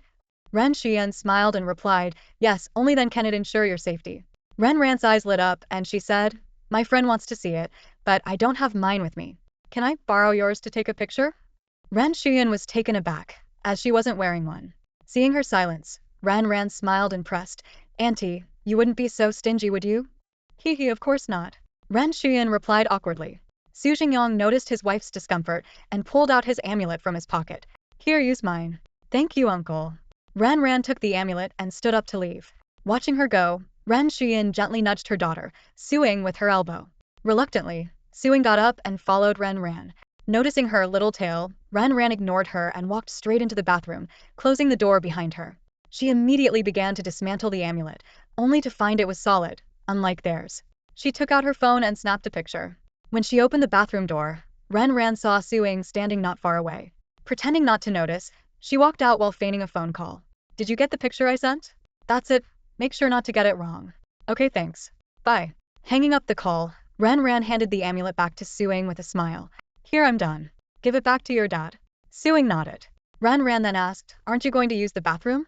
S1: Ren Xian smiled and replied, yes, only then can it ensure your safety. Ren Ran's eyes lit up and she said, my friend wants to see it, but I don't have mine with me. Can I borrow yours to take a picture? Ren Xian was taken aback, as she wasn't wearing one. Seeing her silence, Ren Ran smiled and pressed, Auntie, you wouldn't be so stingy, would you? Hee, of course not. Ren Xian replied awkwardly. Su Jingyang noticed his wife's discomfort and pulled out his amulet from his pocket. Here, use mine. Thank you, Uncle. Ren Ran took the amulet and stood up to leave. Watching her go, Ren Xian gently nudged her daughter, Suing with her elbow. Reluctantly, Suing got up and followed Ren Ran. Noticing her little tail, Ren Ran ignored her and walked straight into the bathroom, closing the door behind her. She immediately began to dismantle the amulet, only to find it was solid, unlike theirs. She took out her phone and snapped a picture. When she opened the bathroom door, Ren Ran saw Suing standing not far away. Pretending not to notice, she walked out while feigning a phone call. Did you get the picture I sent? That's it. Make sure not to get it wrong. Okay, thanks. Bye. Hanging up the call, Ren Ran handed the amulet back to Suing with a smile. Here, I'm done. Give it back to your dad. Suing nodded. Ren Ran then asked, aren't you going to use the bathroom?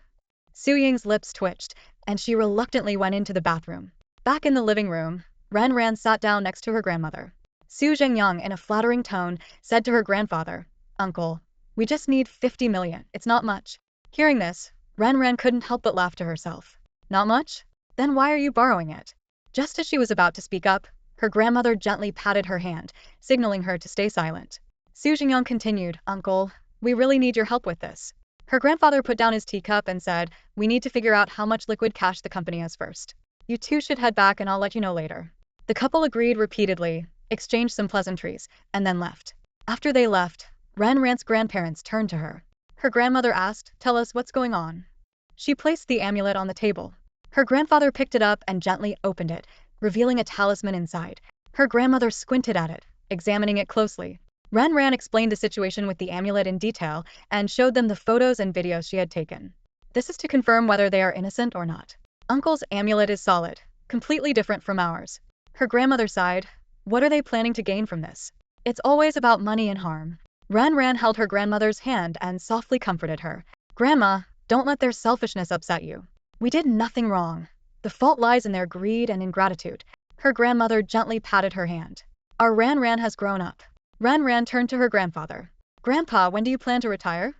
S1: Suying's lips twitched, and she reluctantly went into the bathroom. Back in the living room, Ren Ran sat down next to her grandmother. Su Zhengyang, in a flattering tone, said to her grandfather, Uncle, we just need 50 million, it's not much. Hearing this, Ren Ran couldn't help but laugh to herself. Not much? Then why are you borrowing it? Just as she was about to speak up, her grandmother gently patted her hand, signaling her to stay silent. Su Jingyang continued, Uncle, we really need your help with this. Her grandfather put down his teacup and said, we need to figure out how much liquid cash the company has first. You two should head back and I'll let you know later. The couple agreed repeatedly, exchanged some pleasantries, and then left. After they left, Ran's grandparents turned to her. Her grandmother asked, tell us what's going on. She placed the amulet on the table. Her grandfather picked it up and gently opened it, revealing a talisman inside. Her grandmother squinted at it, examining it closely. Ran explained the situation with the amulet in detail and showed them the photos and videos she had taken. This is to confirm whether they are innocent or not. Uncle's amulet is solid, completely different from ours. Her grandmother sighed. What are they planning to gain from this? It's always about money and harm. Ran held her grandmother's hand and softly comforted her. Grandma, don't let their selfishness upset you. We did nothing wrong. The fault lies in their greed and ingratitude. Her grandmother gently patted her hand. Our Ran has grown up. Ran turned to her grandfather. Grandpa, when do you plan to retire?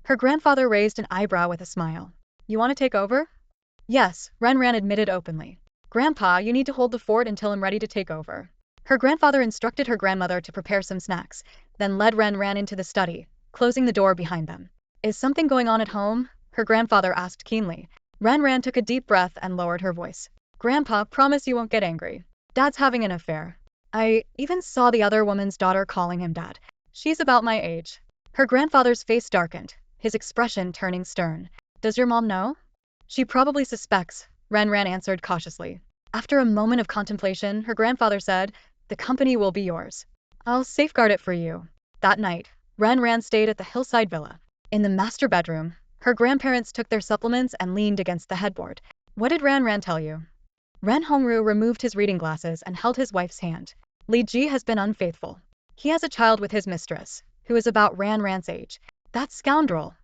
S1: Her grandfather raised an eyebrow with a smile. You want to take over? Yes, Ran admitted openly. Grandpa, you need to hold the fort until I'm ready to take over. Her grandfather instructed her grandmother to prepare some snacks, then led Ran into the study, closing the door behind them. Is something going on at home? Her grandfather asked keenly. Ran took a deep breath and lowered her voice. Grandpa, promise you won't get angry. Dad's having an affair. I even saw the other woman's daughter calling him dad. She's about my age. Her grandfather's face darkened, his expression turning stern. Does your mom know? She probably suspects, Ran answered cautiously. After a moment of contemplation, her grandfather said, the company will be yours. I'll safeguard it for you. That night, Ran stayed at the hillside villa. In the master bedroom, her grandparents took their supplements and leaned against the headboard. What did Ran tell you? Ren Hongru removed his reading glasses and held his wife's hand. Li Ji has been unfaithful. He has a child with his mistress, who is about Ran's age. That scoundrel.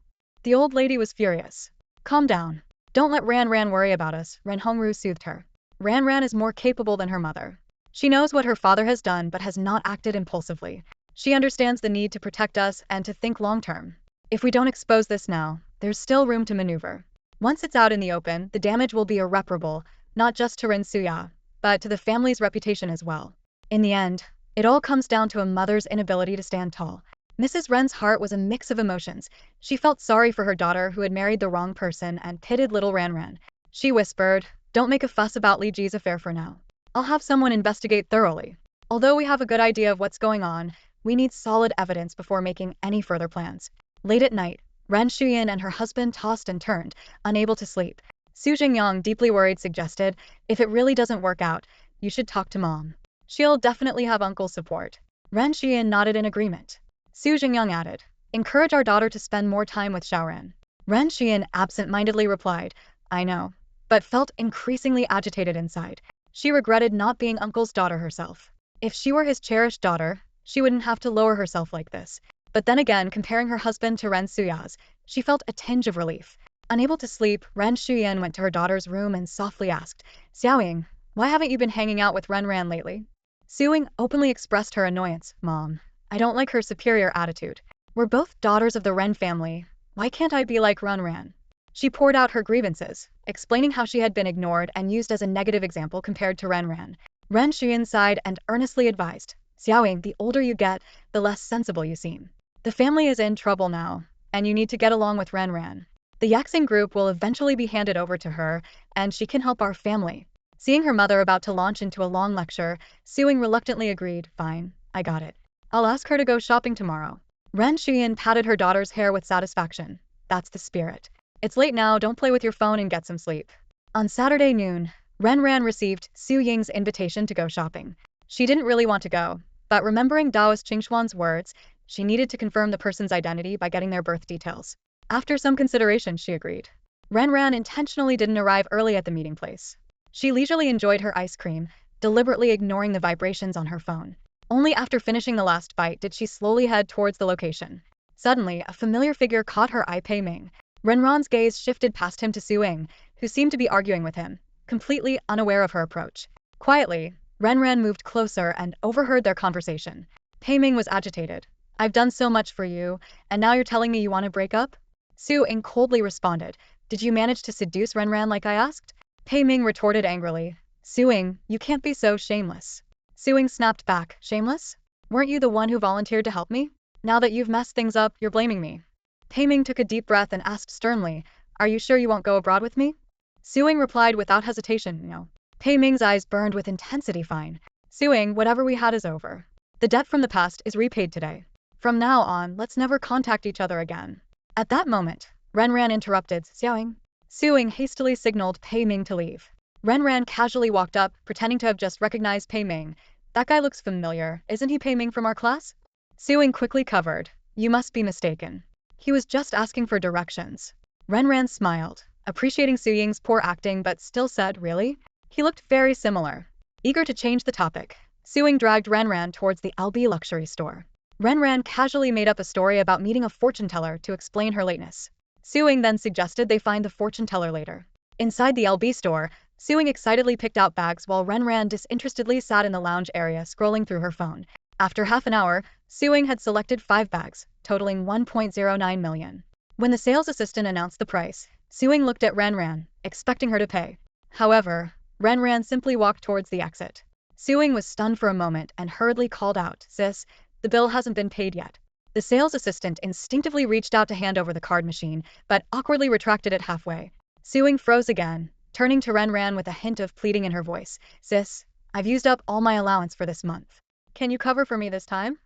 S1: The old lady was furious. Calm down. Don't let Ran worry about us, Ren Hongru soothed her. Ran is more capable than her mother. She knows what her father has done but has not acted impulsively. She understands the need to protect us and to think long-term. If we don't expose this now, there's still room to maneuver. Once it's out in the open, the damage will be irreparable, not just to Ren Suya, but to the family's reputation as well. In the end, it all comes down to a mother's inability to stand tall. Mrs. Ren's heart was a mix of emotions. She felt sorry for her daughter who had married the wrong person and pitied little Ran. She whispered, don't make a fuss about Li Ji's affair for now. I'll have someone investigate thoroughly. Although we have a good idea of what's going on, we need solid evidence before making any further plans. Late at night, Ren Shuyan and her husband tossed and turned, unable to sleep. Su Jingyang, deeply worried, suggested, if it really doesn't work out, you should talk to Mom. She'll definitely have Uncle's support. Ren Shuyan nodded in agreement. Su Jingyang added, encourage our daughter to spend more time with Xiaoran. Ren Shuyan absent-mindedly replied, I know, but felt increasingly agitated inside. She regretted not being Uncle's daughter herself. If she were his cherished daughter, she wouldn't have to lower herself like this. But then again, comparing her husband to Ren Suya's, she felt a tinge of relief. Unable to sleep, Ren Shuyan went to her daughter's room and softly asked, Xiaoying, why haven't you been hanging out with Ran lately? Suing openly expressed her annoyance. Mom, I don't like her superior attitude. We're both daughters of the Ren family. Why can't I be like Ran? She poured out her grievances, explaining how she had been ignored and used as a negative example compared to Ran. Ren Shuyan sighed and earnestly advised, Xiaoying, the older you get, the less sensible you seem. The family is in trouble now, and you need to get along with Ran. The Yaxing group will eventually be handed over to her, and she can help our family. Seeing her mother about to launch into a long lecture, Suing reluctantly agreed, fine, I got it. I'll ask her to go shopping tomorrow. Ren Shuyan patted her daughter's hair with satisfaction. That's the spirit. It's late now, don't play with your phone and get some sleep. On Saturday noon, Ran received Su Ying's invitation to go shopping. She didn't really want to go, but remembering Daoist Qingxuan's words, she needed to confirm the person's identity by getting their birth details. After some consideration, she agreed. Ran intentionally didn't arrive early at the meeting place. She leisurely enjoyed her ice cream, deliberately ignoring the vibrations on her phone. Only after finishing the last bite did she slowly head towards the location. Suddenly, a familiar figure caught her eye. Pei Ming. Renran's gaze shifted past him to Suing, who seemed to be arguing with him, completely unaware of her approach. Quietly, Ran moved closer and overheard their conversation. Pei Ming was agitated. I've done so much for you, and now you're telling me you want to break up? Suing coldly responded, did you manage to seduce Ran like I asked? Pei Ming retorted angrily, Suing, you can't be so shameless. Suing snapped back, shameless? Weren't you the one who volunteered to help me? Now that you've messed things up, you're blaming me. Pei Ming took a deep breath and asked sternly, "Are you sure you won't go abroad with me?" Suing replied without hesitation, "No." Pei Ming's eyes burned with intensity. "Fine. Suing, whatever we had is over. The debt from the past is repaid today. From now on, let's never contact each other again." At that moment, Renran interrupted, "Xiaoying." Suing hastily signaled Pei Ming to leave. Renran casually walked up, pretending to have just recognized Pei Ming. "That guy looks familiar, isn't he Pei Ming from our class?" Suing quickly covered, "You must be mistaken. He was just asking for directions." Renran smiled, appreciating Suying's poor acting but still said, "Really? He looked very similar." Eager to change the topic, Suing dragged Renran towards the LB luxury store. Renran casually made up a story about meeting a fortune teller to explain her lateness. Suing then suggested they find the fortune teller later. Inside the LB store, Suing excitedly picked out bags while Renran disinterestedly sat in the lounge area scrolling through her phone. After half an hour, Suing had selected 5 bags, totaling 1.09 million. When the sales assistant announced the price, Suing looked at Renran, expecting her to pay. However, Renran simply walked towards the exit. Suing was stunned for a moment and hurriedly called out, "Sis, the bill hasn't been paid yet." The sales assistant instinctively reached out to hand over the card machine, but awkwardly retracted it halfway. Suing froze again, turning to Renran with a hint of pleading in her voice, "Sis, I've used up all my allowance for this month. Can you cover for me this time?"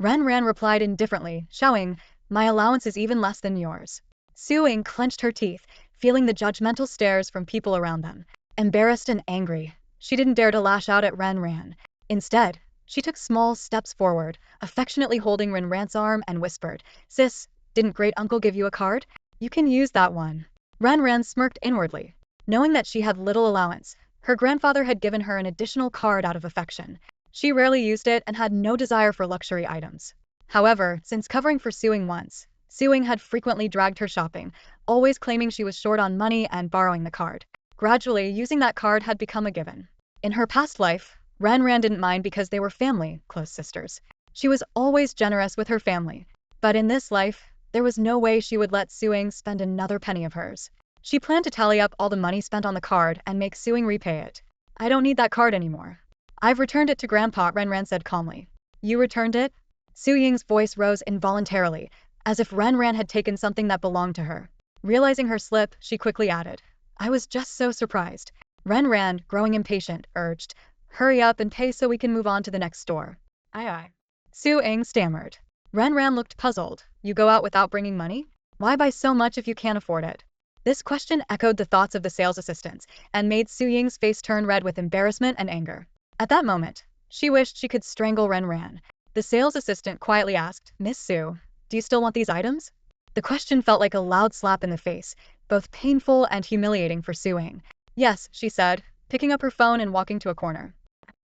S1: Renran replied indifferently, shouting, "My allowance is even less than yours." Suing clenched her teeth, feeling the judgmental stares from people around them. Embarrassed and angry, she didn't dare to lash out at Renran. Instead, she took small steps forward, affectionately holding Renran's arm and whispered, "Sis, didn't great uncle give you a card? You can use that one." Renran smirked inwardly. Knowing that she had little allowance, her grandfather had given her an additional card out of affection. She rarely used it and had no desire for luxury items. However, since covering for Suing once, Suing had frequently dragged her shopping, always claiming she was short on money and borrowing the card. Gradually, using that card had become a given. In her past life, Renran didn't mind because they were family, close sisters. She was always generous with her family. But in this life, there was no way she would let Suing spend another penny of hers. She planned to tally up all the money spent on the card and make Suing repay it. "I don't need that card anymore. I've returned it to Grandpa," Renran said calmly. "You returned it?" Suying's voice rose involuntarily, as if Renran had taken something that belonged to her. Realizing her slip, she quickly added, "I was just so surprised." Renran, growing impatient, urged, "Hurry up and pay so we can move on to the next store." Aye. Suying stammered. Renran looked puzzled. "You go out without bringing money? Why buy so much if you can't afford it?" This question echoed the thoughts of the sales assistants and made Suying's face turn red with embarrassment and anger. At that moment, she wished she could strangle Renran. The sales assistant quietly asked, "Miss Su, do you still want these items?" The question felt like a loud slap in the face, both painful and humiliating for Suying. "Yes," she said, picking up her phone and walking to a corner.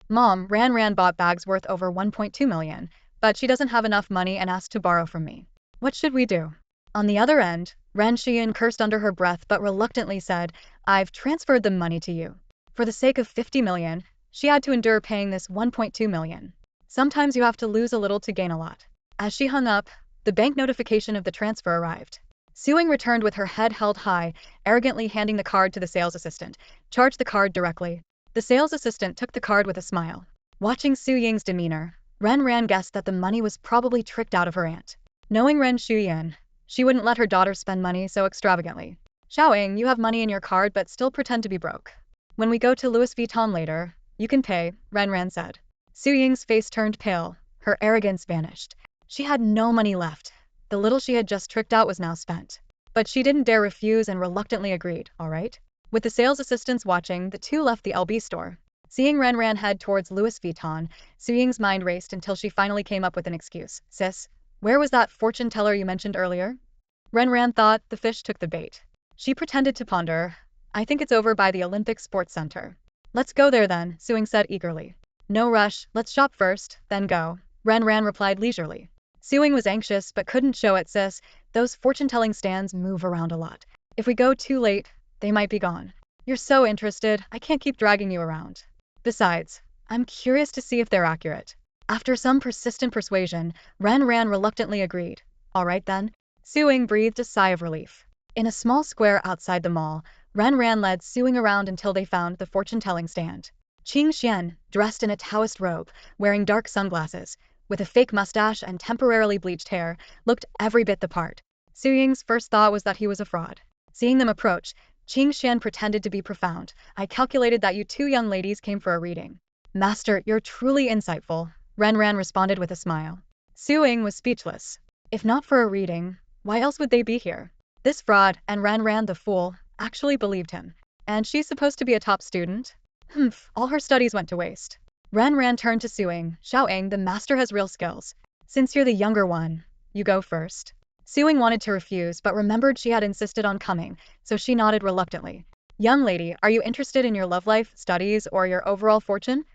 S1: "Mom, Renran bought bags worth over 1.2 million, but she doesn't have enough money and asked to borrow from me. What should we do?" On the other end, Ren Xian cursed under her breath but reluctantly said, "I've transferred the money to you." For the sake of 50 million, she had to endure paying this 1.2 million. Sometimes you have to lose a little to gain a lot. As she hung up, the bank notification of the transfer arrived. Suing returned with her head held high, arrogantly handing the card to the sales assistant. "Charge the card directly." The sales assistant took the card with a smile. Watching Suying's demeanor, Renran guessed that the money was probably tricked out of her aunt. Knowing Ren Shuyan, she wouldn't let her daughter spend money so extravagantly. "Xiaoying, you have money in your card but still pretend to be broke. When we go to Louis Vuitton later, you can pay," Renran said. Suying's face turned pale, her arrogance vanished. She had no money left. The little she had just tricked out was now spent. But she didn't dare refuse and reluctantly agreed, "All right." With the sales assistants watching, the two left the LB store. Seeing Renran head towards Louis Vuitton, Suying's mind raced until she finally came up with an excuse. "Sis, where was that fortune teller you mentioned earlier?" Renran thought the fish took the bait. She pretended to ponder. "I think it's over by the Olympic Sports Center." "Let's go there then," Suing said eagerly. "No rush, let's shop first, then go," Renran replied leisurely. Suing was anxious but couldn't show it. "Sis, those fortune-telling stands move around a lot. If we go too late, they might be gone. You're so interested, I can't keep dragging you around. Besides, I'm curious to see if they're accurate." After some persistent persuasion, Renran reluctantly agreed. "All right then." Suing breathed a sigh of relief. In a small square outside the mall, Renran led Suing around until they found the fortune-telling stand. Qing Xian, dressed in a Taoist robe, wearing dark sunglasses, with a fake mustache and temporarily bleached hair, looked every bit the part. Su Ying's first thought was that he was a fraud. Seeing them approach, Qing Xian pretended to be profound. I calculated that you two young ladies came for a reading. Master, you're truly insightful, Ren Ran responded with a smile. Su Ying was speechless. If not for a reading, why else would they be here? This fraud, and Ren Ran the fool, actually believed him. And she's supposed to be a top student? Humph, all her studies went to waste. Ren Ran turned to Su Ying. Xiao Ying, the master has real skills. Since you're the younger one, you go first. Su Ying wanted to refuse but remembered she had insisted on coming, so she nodded reluctantly. Young lady, are you interested in your love life, studies, or your overall fortune?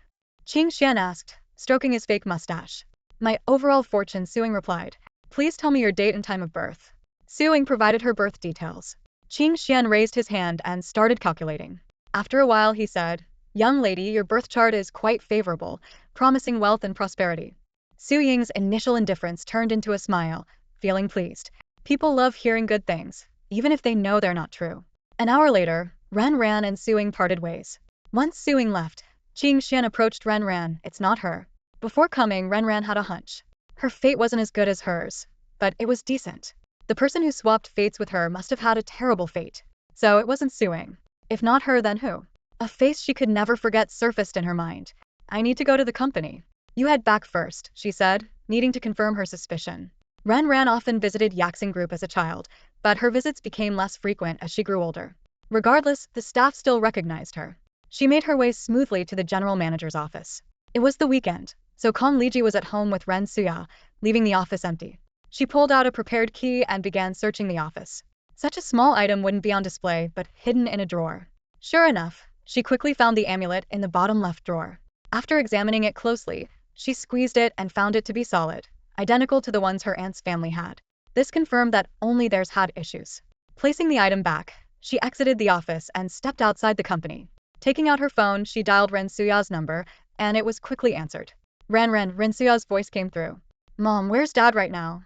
S1: Qing Xian asked, stroking his fake mustache. My overall fortune, Su Ying replied. Please tell me your date and time of birth. Su Ying provided her birth details. Qing Xian raised his hand and started calculating. After a while he said, Young lady, your birth chart is quite favorable, promising wealth and prosperity. Su Ying's initial indifference turned into a smile, feeling pleased. People love hearing good things, even if they know they're not true. An hour later, Ren Ran and Su Ying parted ways. Once Su Ying left, Qing Xian approached Ren Ran. It's not her. Before coming, Ren Ran had a hunch. Her fate wasn't as good as hers, but it was decent. The person who swapped fates with her must have had a terrible fate. So it wasn't Su Ying. If not her, then who? A face she could never forget surfaced in her mind. I need to go to the company. You head back first, she said, needing to confirm her suspicion. Ren Ran often visited Yaxing Group as a child, but her visits became less frequent as she grew older. Regardless, the staff still recognized her. She made her way smoothly to the general manager's office. It was the weekend, so Kong Liji was at home with Ren Suya, leaving the office empty. She pulled out a prepared key and began searching the office. Such a small item wouldn't be on display, but hidden in a drawer. Sure enough, she quickly found the amulet in the bottom left drawer. After examining it closely, she squeezed it and found it to be solid, identical to the ones her aunt's family had. This confirmed that only theirs had issues. Placing the item back, she exited the office and stepped outside the company. Taking out her phone, she dialed Ren Suya's number, and it was quickly answered. Ren Suya's voice came through. Mom, where's Dad right now?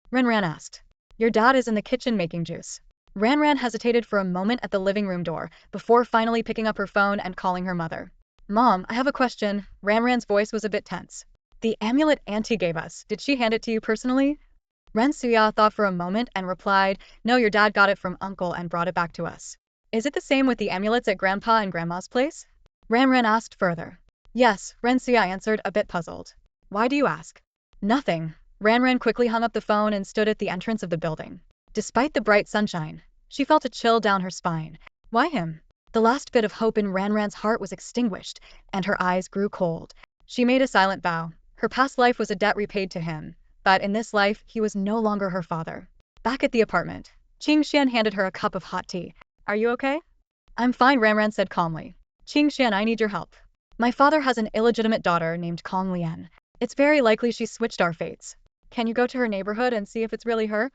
S1: Ren asked. Your dad is in the kitchen making juice. Ren hesitated for a moment at the living room door, before finally picking up her phone and calling her mother. Mom, I have a question. Ran's voice was a bit tense. The amulet Auntie gave us, did she hand it to you personally? Ren Suya thought for a moment and replied, No, your dad got it from Uncle and brought it back to us. Is it the same with the amulets at Grandpa and Grandma's place? Ren asked further. Yes, Ren Suya answered, a bit puzzled. Why do you ask? Nothing. Ren quickly hung up the phone and stood at the entrance of the building. Despite the bright sunshine, she felt a chill down her spine. Why him? The last bit of hope in Ran's heart was extinguished, and her eyes grew cold. She made a silent bow. Her past life was a debt repaid to him, but in this life, he was no longer her father. Back at the apartment, Qing Xian handed her a cup of hot tea. Are you okay? I'm fine, Ran said calmly. Qing Xian, I need your help. My father has an illegitimate daughter named Kong Lian. It's very likely she switched our fates. Can you go to her neighborhood and see if it's really her?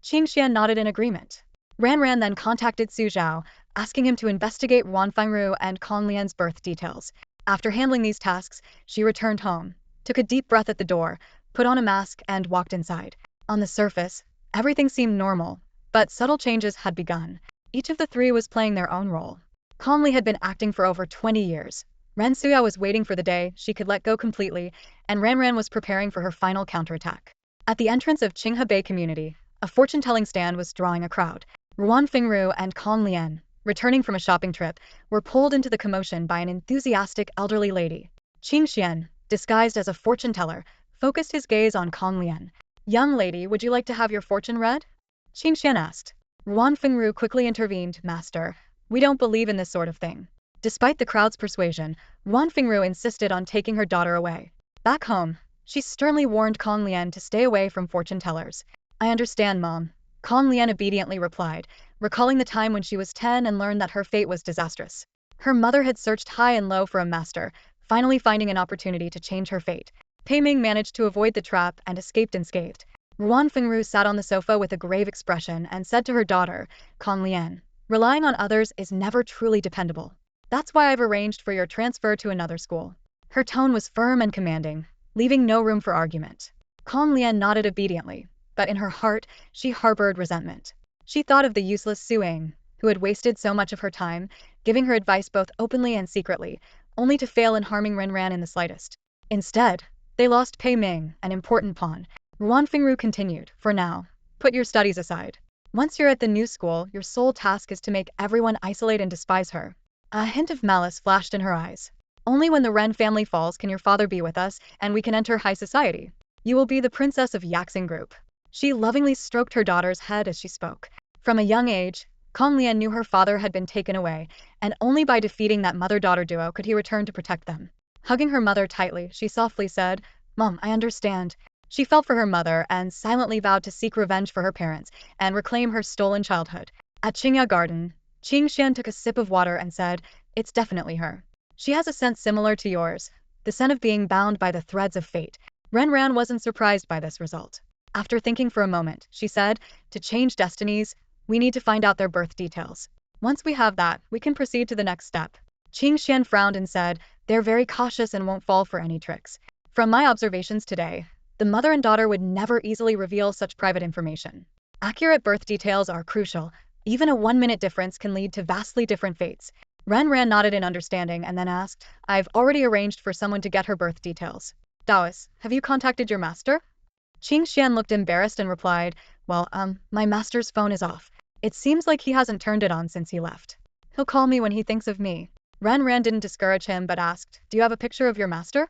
S1: Qing Xian nodded in agreement. Ran then contacted Su Zhao, asking him to investigate Wan Fengru and Kong Lian's birth details. After handling these tasks, she returned home, took a deep breath at the door, put on a mask, and walked inside. On the surface, everything seemed normal, but subtle changes had begun. Each of the three was playing their own role. Kong Li had been acting for over 20 years. Ren Suya was waiting for the day she could let go completely, and Ran was preparing for her final counterattack. At the entrance of Qinghe Bay Community, a fortune-telling stand was drawing a crowd. Ruan Fengru and Kong Lian, returning from a shopping trip, were pulled into the commotion by an enthusiastic elderly lady. Qing Xian, disguised as a fortune-teller, focused his gaze on Kong Lian. Young lady, would you like to have your fortune read? Qing Xian asked. Ruan Fengru quickly intervened. Master, we don't believe in this sort of thing. Despite the crowd's persuasion, Ruan Fengru insisted on taking her daughter away. Back home, she sternly warned Kong Lian to stay away from fortune-tellers. I understand, Mom. Kong Lian obediently replied, recalling the time when she was 10 and learned that her fate was disastrous. Her mother had searched high and low for a master, finally finding an opportunity to change her fate. Pei Ming managed to avoid the trap and escaped unscathed. Ruan Fengru sat on the sofa with a grave expression and said to her daughter, Kong Lian, relying on others is never truly dependable. That's why I've arranged for your transfer to another school. Her tone was firm and commanding, leaving no room for argument. Kong Lian nodded obediently, but in her heart, she harbored resentment. She thought of the useless Su Ying, who had wasted so much of her time, giving her advice both openly and secretly, only to fail in harming Ran in the slightest. Instead, They lost Pei Ming, an important pawn. Ruan Fingru continued, for now, put your studies aside. Once you're at the new school, your sole task is to make everyone isolate and despise her. A hint of malice flashed in her eyes. Only when the Ren family falls can your father be with us, and we can enter high society. You will be the princess of Yaxing Group. She lovingly stroked her daughter's head as she spoke. From a young age, Kong Lian knew her father had been taken away, and only by defeating that mother-daughter duo could he return to protect them. Hugging her mother tightly, she softly said, "Mom, I understand." She felt for her mother and silently vowed to seek revenge for her parents and reclaim her stolen childhood. At Qingya Garden, Qing Xian took a sip of water and said, "It's definitely her. She has a sense similar to yours, the sense of being bound by the threads of fate." Ren Ran wasn't surprised by this result. After thinking for a moment, she said, "To change destinies, we need to find out their birth details. Once we have that, we can proceed to the next step." Qing Xian frowned and said, "They're very cautious and won't fall for any tricks. From my observations today, the mother and daughter would never easily reveal such private information. Accurate birth details are crucial. Even a 1-minute difference can lead to vastly different fates." Ren Ran nodded in understanding and then asked, "I've already arranged for someone to get her birth details. Daoist, have you contacted your master?" Qing Xian looked embarrassed and replied, "Well, my master's phone is off. It seems like he hasn't turned it on since he left. He'll call me when he thinks of me." Ren Ran didn't discourage him but asked, "Do you have a picture of your master?"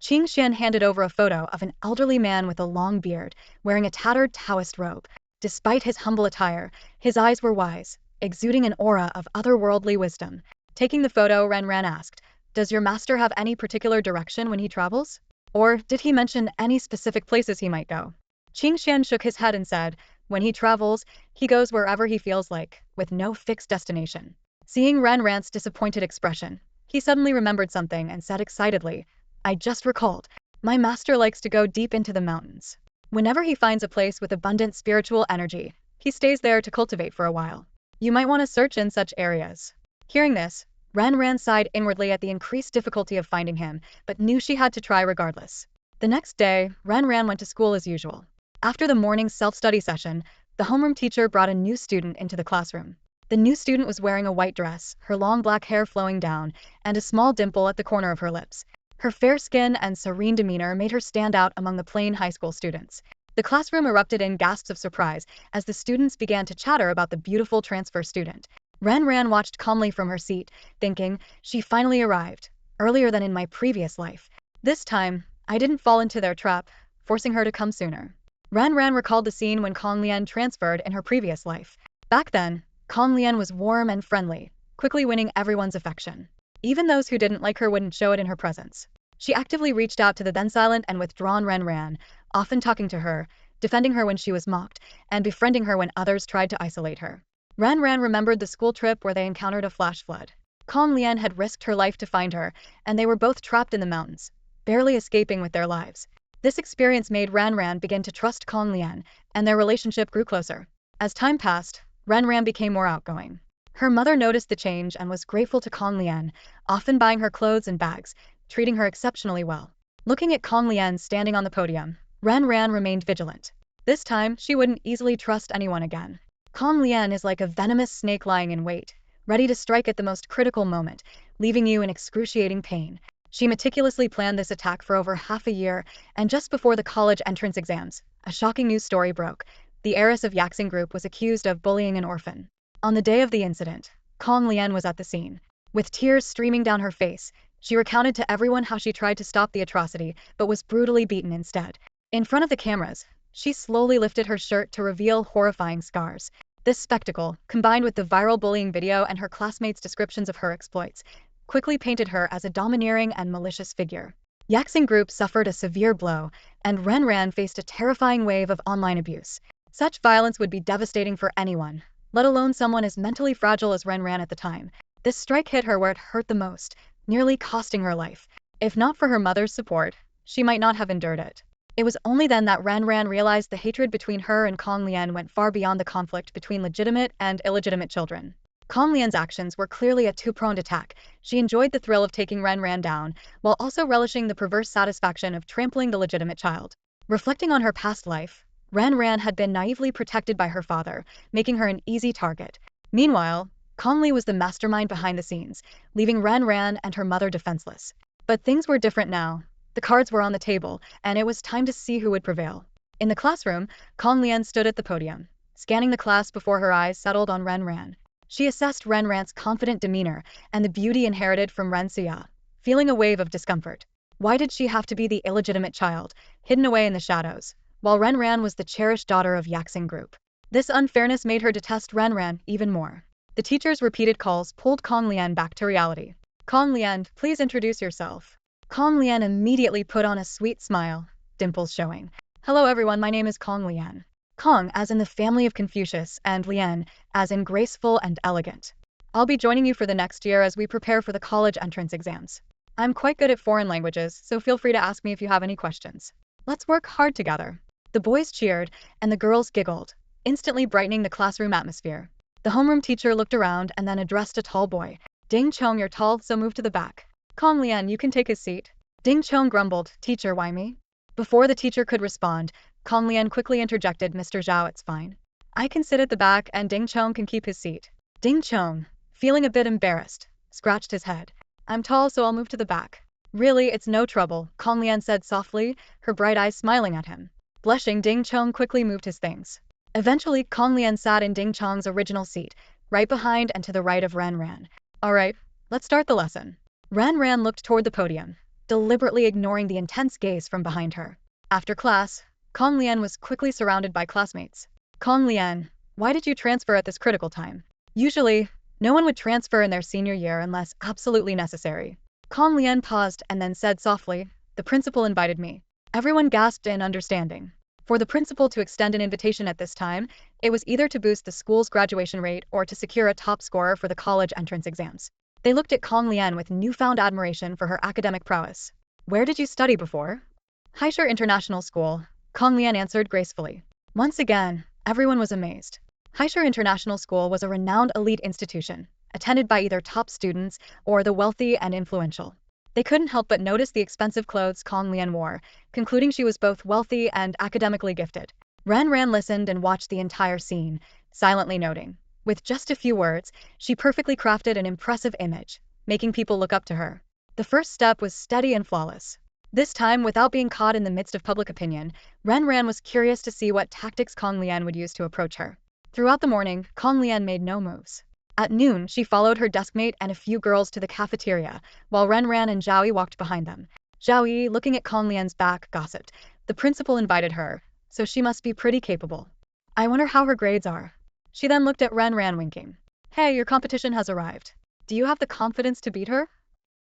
S1: Qing Xian handed over a photo of an elderly man with a long beard, wearing a tattered Daoist robe. Despite his humble attire, his eyes were wise, exuding an aura of otherworldly wisdom. Taking the photo, Ren Ran asked, "Does your master have any particular direction when he travels? Or did he mention any specific places he might go?" Qing Xian shook his head and said, "When he travels, he goes wherever he feels like, with no fixed destination." Seeing Ren Ran's disappointed expression, he suddenly remembered something and said excitedly, "I just recalled. My master likes to go deep into the mountains. Whenever he finds a place with abundant spiritual energy, he stays there to cultivate for a while. You might want to search in such areas." Hearing this, Ren Ran sighed inwardly at the increased difficulty of finding him, but knew she had to try regardless. The next day, Ren Ran went to school as usual. After the morning self-study session, the homeroom teacher brought a new student into the classroom. The new student was wearing a white dress, her long black hair flowing down, and a small dimple at the corner of her lips. Her fair skin and serene demeanor made her stand out among the plain high school students. The classroom erupted in gasps of surprise as the students began to chatter about the beautiful transfer student. Ren Ran watched calmly from her seat, thinking, "She finally arrived, earlier than in my previous life. This time, I didn't fall into their trap, forcing her to come sooner." Ren Ran recalled the scene when Kong Lian transferred in her previous life. Back then, Kong Lian was warm and friendly, quickly winning everyone's affection. Even those who didn't like her wouldn't show it in her presence. She actively reached out to the then silent and withdrawn Ren Ran, often talking to her, defending her when she was mocked, and befriending her when others tried to isolate her. Ren Ran remembered the school trip where they encountered a flash flood. Kong Lian had risked her life to find her, and they were both trapped in the mountains, barely escaping with their lives. This experience made Ren Ran begin to trust Kong Lian, and their relationship grew closer. As time passed, Ren Ran became more outgoing. Her mother noticed the change and was grateful to Kong Lian, often buying her clothes and bags, treating her exceptionally well. Looking at Kong Lian standing on the podium, Ren Ran remained vigilant. This time, she wouldn't easily trust anyone again. Kong Lian is like a venomous snake lying in wait, ready to strike at the most critical moment, leaving you in excruciating pain. She meticulously planned this attack for over half a year, and just before the college entrance exams, a shocking news story broke. The heiress of Yaxing Group was accused of bullying an orphan. On the day of the incident, Kong Lian was at the scene. With tears streaming down her face, she recounted to everyone how she tried to stop the atrocity, but was brutally beaten instead. In front of the cameras, she slowly lifted her shirt to reveal horrifying scars. This spectacle, combined with the viral bullying video and her classmates' descriptions of her exploits, quickly painted her as a domineering and malicious figure. Yaxing Group suffered a severe blow, and Ren Ran faced a terrifying wave of online abuse. Such violence would be devastating for anyone, let alone someone as mentally fragile as Ren Ran at the time. This strike hit her where it hurt the most, nearly costing her life. If not for her mother's support, she might not have endured it. It was only then that Ren Ran realized the hatred between her and Kong Lian went far beyond the conflict between legitimate and illegitimate children. Kong Lian's actions were clearly a two-pronged attack. She enjoyed the thrill of taking Ren Ran down, while also relishing the perverse satisfaction of trampling the legitimate child. Reflecting on her past life, Ren Ran had been naively protected by her father, making her an easy target. Meanwhile, Kong Li was the mastermind behind the scenes, leaving Ren Ran and her mother defenseless. But things were different now. The cards were on the table, and it was time to see who would prevail. In the classroom, Kong Lian stood at the podium, scanning the class before her eyes settled on Ren Ran. She assessed Ren Ran's confident demeanor and the beauty inherited from Ren Xia, feeling a wave of discomfort. Why did she have to be the illegitimate child, hidden away in the shadows, while Ren Ran was the cherished daughter of Yaxing Group? This unfairness made her detest Ren Ran even more. The teacher's repeated calls pulled Kong Lian back to reality. Kong Lian, please introduce yourself. Kong Lian immediately put on a sweet smile, dimples showing. Hello everyone, my name is Kong Lian. Kong as in the family of Confucius, and Lian as in graceful and elegant. I'll be joining you for the next year as we prepare for the college entrance exams. I'm quite good at foreign languages, so feel free to ask me if you have any questions. Let's work hard together. The boys cheered, and the girls giggled, instantly brightening the classroom atmosphere. The homeroom teacher looked around and then addressed a tall boy. Ding Chong, you're tall, so move to the back. Kong Lian, you can take his seat. Ding Chong grumbled, teacher, why me? Before the teacher could respond, Kong Lian quickly interjected, Mr. Zhao, it's fine. I can sit at the back and Ding Chong can keep his seat. Ding Chong, feeling a bit embarrassed, scratched his head. I'm tall, so I'll move to the back. Really, it's no trouble, Kong Lian said softly, her bright eyes smiling at him. Blushing, Ding Chong quickly moved his things. Eventually, Kong Lian sat in Ding Chong's original seat, right behind and to the right of Ren Ran. Alright, let's start the lesson. Ren Ran looked toward the podium, deliberately ignoring the intense gaze from behind her. After class, Kong Lian was quickly surrounded by classmates. Kong Lian, why did you transfer at this critical time? Usually, no one would transfer in their senior year unless absolutely necessary. Kong Lian paused and then said softly, the principal invited me. Everyone gasped in understanding. For the principal to extend an invitation at this time, it was either to boost the school's graduation rate or to secure a top scorer for the college entrance exams. They looked at Kong Lian with newfound admiration for her academic prowess. Where did you study before? Haishur International School, Kong Lian answered gracefully. Once again, everyone was amazed. Haishur International School was a renowned elite institution, attended by either top students or the wealthy and influential. They couldn't help but notice the expensive clothes Kong Lian wore, concluding she was both wealthy and academically gifted. Ren Ran listened and watched the entire scene, silently noting. With just a few words, she perfectly crafted an impressive image, making people look up to her. The first step was steady and flawless. This time, without being caught in the midst of public opinion, Ren Ran was curious to see what tactics Kong Lian would use to approach her. Throughout the morning, Kong Lian made no moves. At noon, she followed her deskmate and a few girls to the cafeteria, while Ren Ran and Zhao Yi walked behind them. Zhao Yi, looking at Kong Lian's back, gossiped. The principal invited her, so she must be pretty capable. I wonder how her grades are. She then looked at Ren Ran, winking. Hey, your competition has arrived. Do you have the confidence to beat her?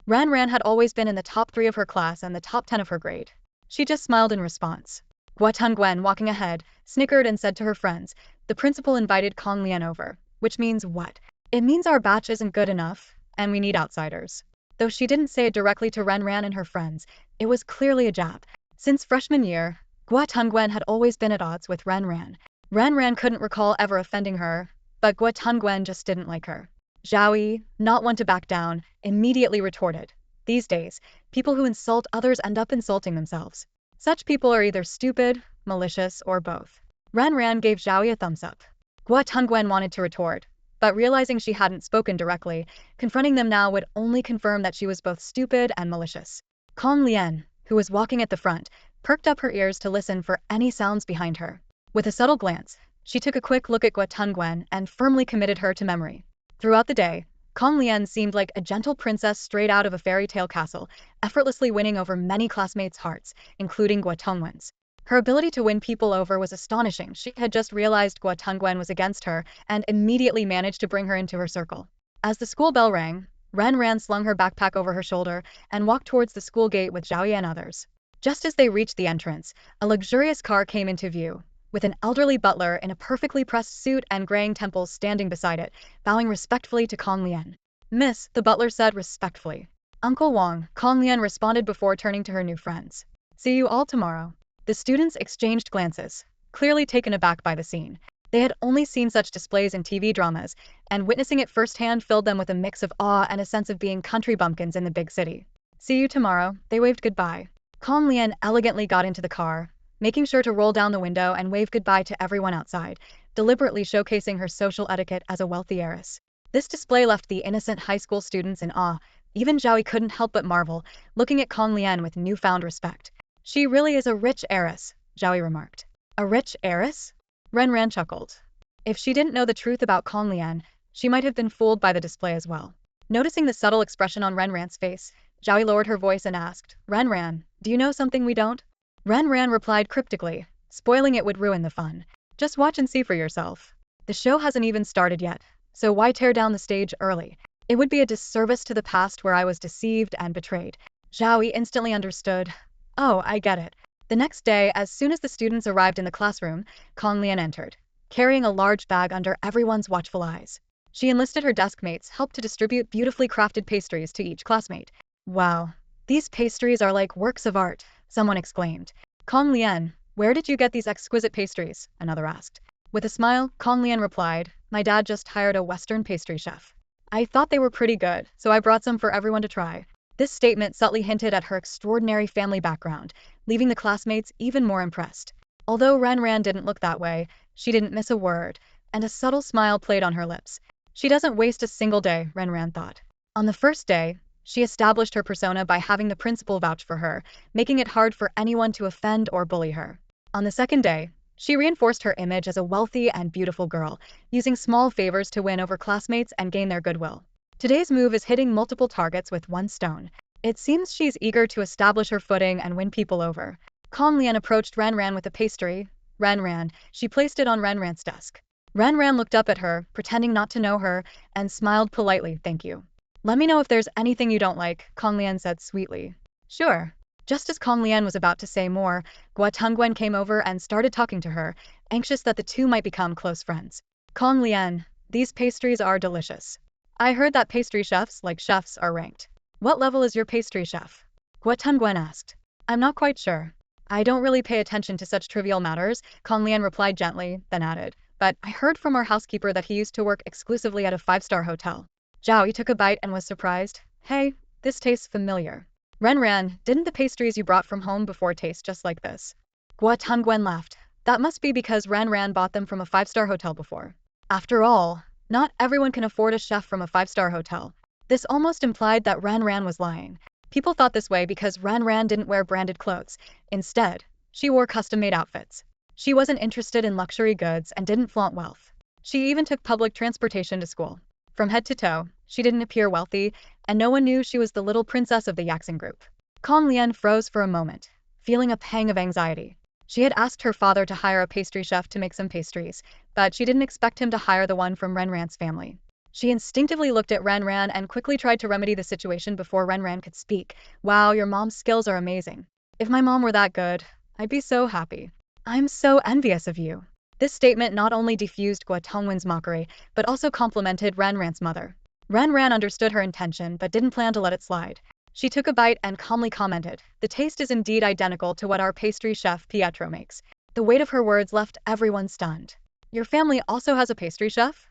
S1: Ren Ran had always been in the top 3 of her class and the top 10 of her grade. She just smiled in response. Gua Tungwen, walking ahead, snickered and said to her friends, the principal invited Kong Lian over, which means what? It means our batch isn't good enough, and we need outsiders. Though she didn't say it directly to Ren Ran and her friends, it was clearly a jab. Since freshman year, Gua Tungwen had always been at odds with Ren Ran. Ren Ran couldn't recall ever offending her, but Gua Tungwen just didn't like her. Zhao Yi, not one to back down, immediately retorted. These days, people who insult others end up insulting themselves. Such people are either stupid, malicious, or both. Ren Ran gave Zhao Yi a thumbs up. Gua Tungwen wanted to retort, but realizing she hadn't spoken directly, confronting them now would only confirm that she was both stupid and malicious. Kong Lian, who was walking at the front, perked up her ears to listen for any sounds behind her. With a subtle glance, she took a quick look at Gua Tungwen and firmly committed her to memory. Throughout the day, Kong Lian seemed like a gentle princess straight out of a fairy tale castle, effortlessly winning over many classmates' hearts, including Gua Tungwen's. Her ability to win people over was astonishing. She had just realized Gua Tungwen was against her and immediately managed to bring her into her circle. As the school bell rang, Ren Ran slung her backpack over her shoulder and walked towards the school gate with Zhao Yi and others. Just as they reached the entrance, a luxurious car came into view, with an elderly butler in a perfectly pressed suit and graying temples standing beside it, bowing respectfully to Kong Lian. Miss, the butler said respectfully. Uncle Wang, Kong Lian responded before turning to her new friends. See you all tomorrow. The students exchanged glances, clearly taken aback by the scene. They had only seen such displays in TV dramas, and witnessing it firsthand filled them with a mix of awe and a sense of being country bumpkins in the big city. See you tomorrow, they waved goodbye. Kong Lian elegantly got into the car, making sure to roll down the window and wave goodbye to everyone outside, deliberately showcasing her social etiquette as a wealthy heiress. This display left the innocent high school students in awe, Even Zhaoi couldn't help but marvel, looking at Kong Lian with newfound respect. She really is a rich heiress, Zhaoi remarked. A rich heiress? Renran chuckled. If she didn't know the truth about Kong Lian, she might have been fooled by the display as well. Noticing the subtle expression on Renran's face, Zhaoi lowered her voice and asked, Renran, do you know something we don't? Renran replied cryptically, spoiling it would ruin the fun. Just watch and see for yourself. The show hasn't even started yet, so why tear down the stage early? It would be a disservice to the past where I was deceived and betrayed. Zhaoi instantly understood. Oh, I get it. The next day, as soon as the students arrived in the classroom, Kong Lian entered, carrying a large bag under everyone's watchful eyes. She enlisted her desk mates' help to distribute beautifully crafted pastries to each classmate. Wow, these pastries are like works of art, someone exclaimed. Kong Lian, where did you get these exquisite pastries? Another asked. With a smile, Kong Lian replied, my dad just hired a Western pastry chef. I thought they were pretty good, so I brought some for everyone to try. This statement subtly hinted at her extraordinary family background, leaving the classmates even more impressed. Although Renran didn't look that way, she didn't miss a word, and a subtle smile played on her lips. She doesn't waste a single day, Renran thought. On the first day, she established her persona by having the principal vouch for her, making it hard for anyone to offend or bully her. On the second day, she reinforced her image as a wealthy and beautiful girl, using small favors to win over classmates and gain their goodwill. Today's move is hitting multiple targets with one stone. It seems she's eager to establish her footing and win people over. Kong Lian approached Renran with a pastry. Renran, she placed it on Renran's desk. Renran looked up at her, pretending not to know her, and smiled politely, thank you. Let me know if there's anything you don't like, Kong Lian said sweetly. Sure. Just as Kong Lian was about to say more, Gua Tungguen came over and started talking to her, anxious that the two might become close friends. Kong Lian, these pastries are delicious. I heard that pastry chefs, like chefs, are ranked. What level is your pastry chef? Gua Tungguen asked. I'm not quite sure. I don't really pay attention to such trivial matters, Kong Lian replied gently, then added. But I heard from our housekeeper that he used to work exclusively at a 5-star hotel. Zhaoi took a bite and was surprised. Hey, this tastes familiar. Renran, didn't the pastries you brought from home before taste just like this? Gua Tungguen laughed. That must be because Renran bought them from a 5-star hotel before. After all, not everyone can afford a chef from a 5-star hotel. This almost implied that Renran was lying. People thought this way because Renran didn't wear branded clothes. Instead, she wore custom-made outfits. She wasn't interested in luxury goods and didn't flaunt wealth. She even took public transportation to school. From head to toe, she didn't appear wealthy, and no one knew she was the little princess of the Yaxing group. Kong Lian froze for a moment, feeling a pang of anxiety. She had asked her father to hire a pastry chef to make some pastries, but she didn't expect him to hire the one from Renran's family. She instinctively looked at Renran and quickly tried to remedy the situation before Renran could speak. Wow, your mom's skills are amazing. If my mom were that good, I'd be so happy. I'm so envious of you. This statement not only diffused Gua Tongwen's mockery, but also complimented Renran's mother. Renran understood her intention but didn't plan to let it slide. She took a bite and calmly commented, the taste is indeed identical to what our pastry chef Pietro makes. The weight of her words left everyone stunned. Your family also has a pastry chef?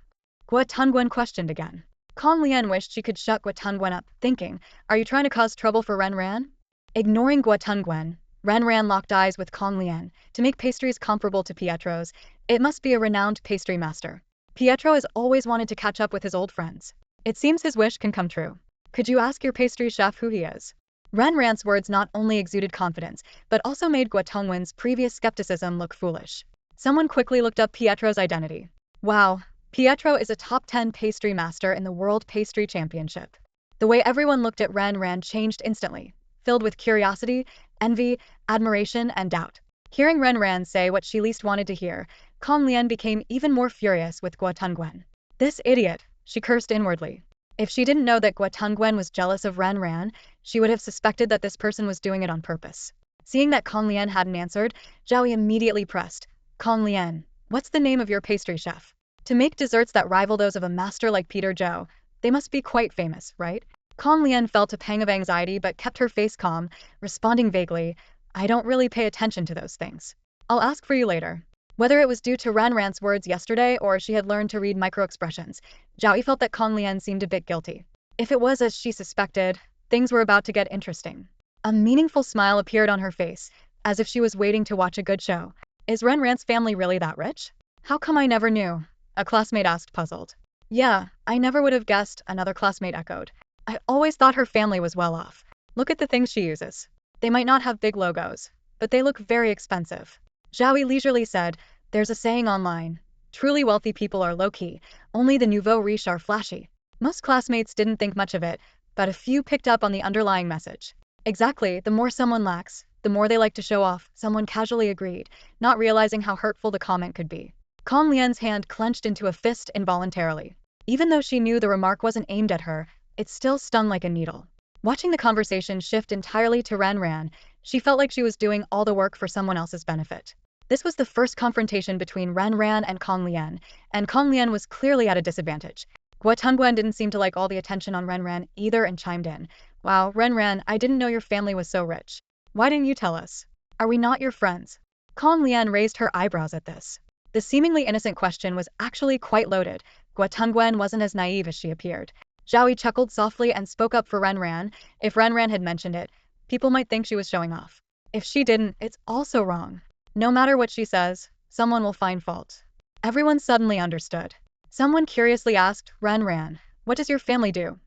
S1: Gua Tungguen questioned again. Kong Lian wished she could shut Gua Tungguen up, thinking, are you trying to cause trouble for Renran? Ignoring Gua Tungguen, Renran locked eyes with Kong Lian. To make pastries comparable to Pietro's, it must be a renowned pastry master. Pietro has always wanted to catch up with his old friends. It seems his wish can come true. Could you ask your pastry chef who he is? Renran's words not only exuded confidence, but also made Gua Tongwen's previous skepticism look foolish. Someone quickly looked up Pietro's identity. Wow, Pietro is a top 10 pastry master in the World Pastry Championship. The way everyone looked at Renran changed instantly, filled with curiosity, envy, admiration, and doubt. Hearing Renran say what she least wanted to hear, Kong Lian became even more furious with Gua Tungguen. This idiot, she cursed inwardly. If she didn't know that Gua Tungguen was jealous of Renran, she would have suspected that this person was doing it on purpose. Seeing that Kong Lian hadn't answered, Zhaoi immediately pressed. Kong Lian, what's the name of your pastry chef? To make desserts that rival those of a master like Peter Zhou, they must be quite famous, right? Kong Lian felt a pang of anxiety but kept her face calm, responding vaguely, I don't really pay attention to those things. I'll ask for you later. Whether it was due to Renran's words yesterday or she had learned to read micro-expressions, Zhaoi felt that Kong Lian seemed a bit guilty. If it was as she suspected, things were about to get interesting. A meaningful smile appeared on her face, as if she was waiting to watch a good show. Is Renran's family really that rich? How come I never knew? A classmate asked, puzzled. Yeah, I never would have guessed, another classmate echoed. I always thought her family was well off. Look at the things she uses. They might not have big logos, but they look very expensive. Zhao leisurely said, there's a saying online. Truly wealthy people are low-key, only the nouveau riche are flashy. Most classmates didn't think much of it, but a few picked up on the underlying message. Exactly, the more someone lacks, the more they like to show off, someone casually agreed, not realizing how hurtful the comment could be. Kong Lian's hand clenched into a fist involuntarily. Even though she knew the remark wasn't aimed at her, it still stung like a needle. Watching the conversation shift entirely to Ran Ran, she felt like she was doing all the work for someone else's benefit. This was the first confrontation between Ran Ran and Kong Lian was clearly at a disadvantage. Gua Tungguan didn't seem to like all the attention on Ran Ran either and chimed in. Wow, Ran Ran, I didn't know your family was so rich. Why didn't you tell us? Are we not your friends? Kong Lian raised her eyebrows at this. The seemingly innocent question was actually quite loaded. Gua Tungguan wasn't as naive as she appeared. Zhao chuckled softly and spoke up for Ran Ran. If Ran Ran had mentioned it, people might think she was showing off. If she didn't, it's also wrong. No matter what she says, someone will find fault. Everyone suddenly understood. Someone curiously asked, Ran Ran, what does your family do?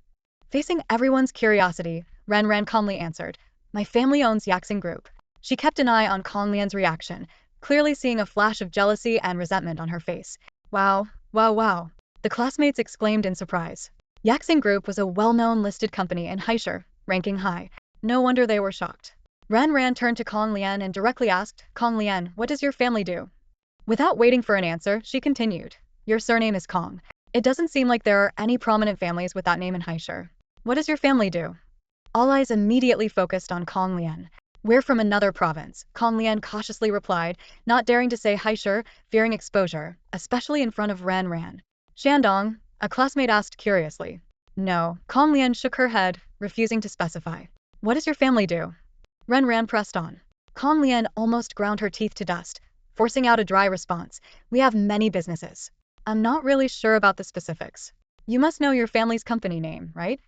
S1: Facing everyone's curiosity, Ran Ran calmly answered, my family owns Yaxing Group. She kept an eye on Kong Lian's reaction, clearly seeing a flash of jealousy and resentment on her face. Wow, wow, wow. The classmates exclaimed in surprise. Yaxing Group was a well-known listed company in Haishur, ranking high. No wonder they were shocked. Ran Ran turned to Kong Lian and directly asked, Kong Lian, what does your family do? Without waiting for an answer, she continued. Your surname is Kong. It doesn't seem like there are any prominent families with that name in Haishur. What does your family do? All eyes immediately focused on Kong Lian. We're from another province, Kong Lian cautiously replied, not daring to say Haishur, fearing exposure, especially in front of Ran Ran. Shandong, a classmate asked curiously. No, Kong Lian shook her head, refusing to specify. What does your family do? Ran Ran pressed on. Kong Lian almost ground her teeth to dust, forcing out a dry response. We have many businesses. I'm not really sure about the specifics. You must know your family's company name, right?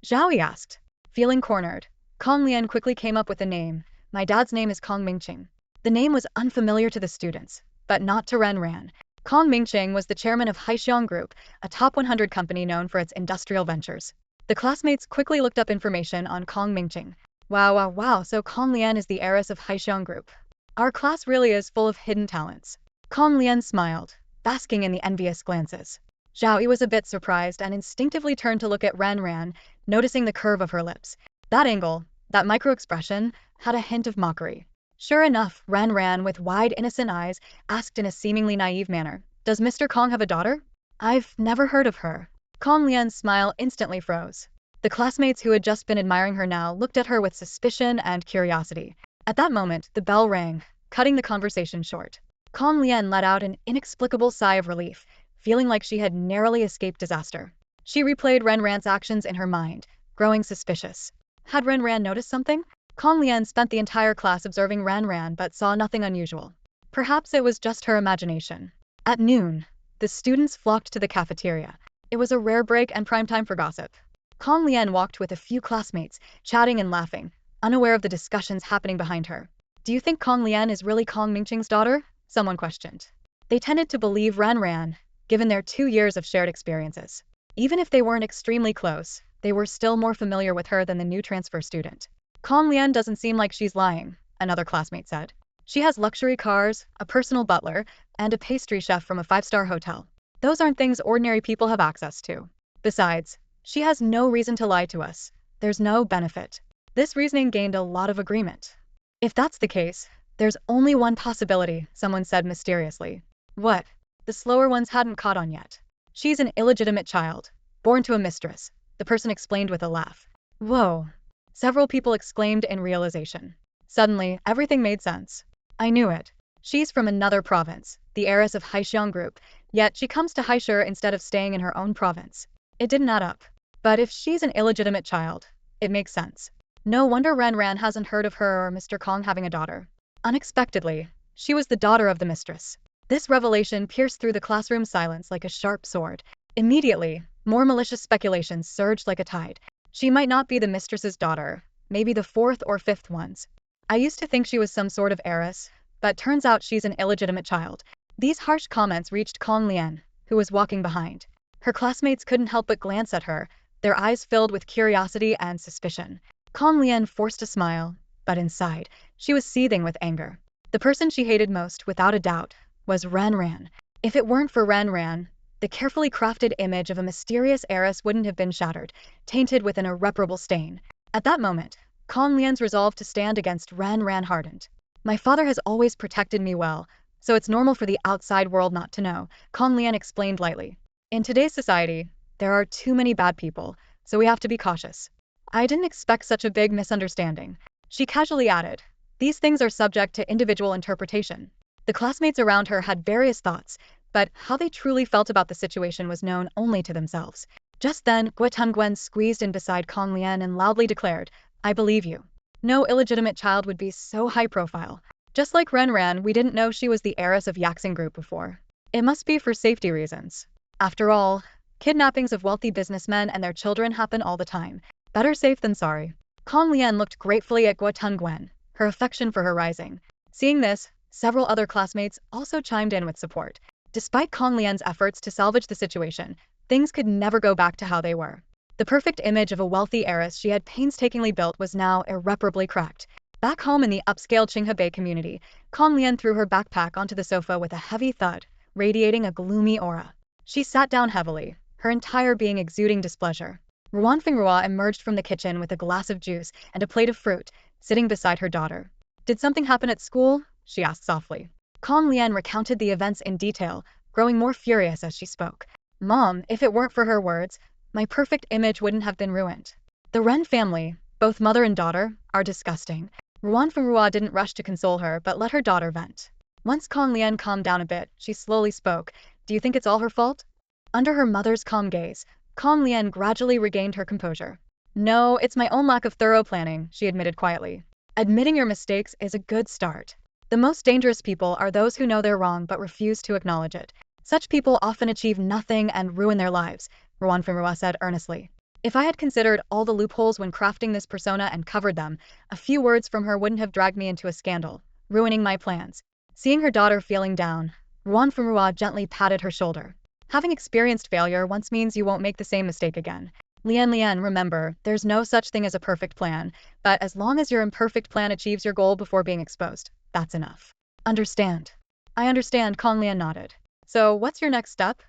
S1: Zhao asked. Feeling cornered, Kong Lian quickly came up with a name. My dad's name is Kong Mingqing. The name was unfamiliar to the students, but not to Ran Ran. Kong Mingqing was the chairman of Haisheng Group, a top 100 company known for its industrial ventures. The classmates quickly looked up information on Kong Mingqing. Wow, so Kong Lian is the heiress of Haisheng Group. Our class really is full of hidden talents. Kong Lian smiled, basking in the envious glances. Zhao was a bit surprised and instinctively turned to look at Ran Ran, noticing the curve of her lips. That angle, that micro-expression, had a hint of mockery. Sure enough, Ran Ran, with wide, innocent eyes, asked in a seemingly naive manner, Does Mr. Kong have a daughter? I've never heard of her. Kong Lian's smile instantly froze. The classmates who had just been admiring her now looked at her with suspicion and curiosity. At that moment, the bell rang, cutting the conversation short. Kong Lian let out an inexplicable sigh of relief, feeling like she had narrowly escaped disaster. She replayed Ran Ran's actions in her mind, growing suspicious. Had Ran Ran noticed something? Kong Lian spent the entire class observing Ran Ran but saw nothing unusual. Perhaps it was just her imagination. At noon, the students flocked to the cafeteria. It was a rare break and prime time for gossip. Kong Lian walked with a few classmates, chatting and laughing, unaware of the discussions happening behind her. Do you think Kong Lian is really Kong Mingqing's daughter? Someone questioned. They tended to believe Ran Ran, given their 2 years of shared experiences. Even if they weren't extremely close, they were still more familiar with her than the new transfer student. Kong Lian doesn't seem like she's lying, another classmate said. She has luxury cars, a personal butler, and a pastry chef from a 5-star hotel. Those aren't things ordinary people have access to. Besides, she has no reason to lie to us. There's no benefit. This reasoning gained a lot of agreement. If that's the case, there's only one possibility, someone said mysteriously. What? The slower ones hadn't caught on yet. She's an illegitimate child, born to a mistress, the person explained with a laugh. Whoa. Several people exclaimed in realization. Suddenly, everything made sense. I knew it. She's from another province, the heiress of Haisheng Group, yet she comes to Haishur instead of staying in her own province. It didn't add up. But if she's an illegitimate child, it makes sense. No wonder Ran Ran hasn't heard of her or Mr. Kong having a daughter. Unexpectedly, she was the daughter of the mistress. This revelation pierced through the classroom silence like a sharp sword. Immediately, more malicious speculations surged like a tide. She might not be the mistress's daughter, maybe the 4th or 5th ones. I used to think she was some sort of heiress, but turns out she's an illegitimate child. These harsh comments reached Kong Lian, who was walking behind. Her classmates couldn't help but glance at her, their eyes filled with curiosity and suspicion. Kong Lian forced a smile, but inside, she was seething with anger. The person she hated most, without a doubt, was Ran Ran. If it weren't for Ran Ran, the carefully crafted image of a mysterious heiress wouldn't have been shattered, tainted with an irreparable stain. At that moment, Kong Lian's resolve to stand against Ran Ran hardened. My father has always protected me well, so it's normal for the outside world not to know, Kong Lian explained lightly. In today's society, there are too many bad people, so we have to be cautious. I didn't expect such a big misunderstanding. She casually added, these things are subject to individual interpretation. The classmates around her had various thoughts, but how they truly felt about the situation was known only to themselves. Just then, Guo squeezed in beside Kong Lian and loudly declared, I believe you. No illegitimate child would be so high profile. Just like Ren Ran, we didn't know she was the heiress of Yaxing Group before. It must be for safety reasons. After all, kidnappings of wealthy businessmen and their children happen all the time. Better safe than sorry. Kong Lian looked gratefully at Guo, her affection for her rising. Seeing this, several other classmates also chimed in with support. Despite Kong Lian's efforts to salvage the situation, things could never go back to how they were. The perfect image of a wealthy heiress she had painstakingly built was now irreparably cracked. Back home in the upscale Qinghebei community, Kong Lian threw her backpack onto the sofa with a heavy thud, radiating a gloomy aura. She sat down heavily, her entire being exuding displeasure. Ruan Fingrua emerged from the kitchen with a glass of juice and a plate of fruit, sitting beside her daughter. Did something happen at school? She asked softly. Kong Lian recounted the events in detail, growing more furious as she spoke. Mom, if it weren't for her words, my perfect image wouldn't have been ruined. The Ren family, both mother and daughter, are disgusting. Ruan Fingrua didn't rush to console her but let her daughter vent. Once Kong Lian calmed down a bit, she slowly spoke. Do you think it's all her fault? Under her mother's calm gaze, Kong Lian gradually regained her composure. No, it's my own lack of thorough planning, she admitted quietly. Admitting your mistakes is a good start. The most dangerous people are those who know they're wrong but refuse to acknowledge it. Such people often achieve nothing and ruin their lives, Ruan Fingrua said earnestly. If I had considered all the loopholes when crafting this persona and covered them, a few words from her wouldn't have dragged me into a scandal, ruining my plans. Seeing her daughter feeling down, Ruan Fingrua gently patted her shoulder. Having experienced failure once means you won't make the same mistake again. Lian, remember, there's no such thing as a perfect plan, but as long as your imperfect plan achieves your goal before being exposed, that's enough. Understand? I understand, Kong Lian nodded. So, what's your next step?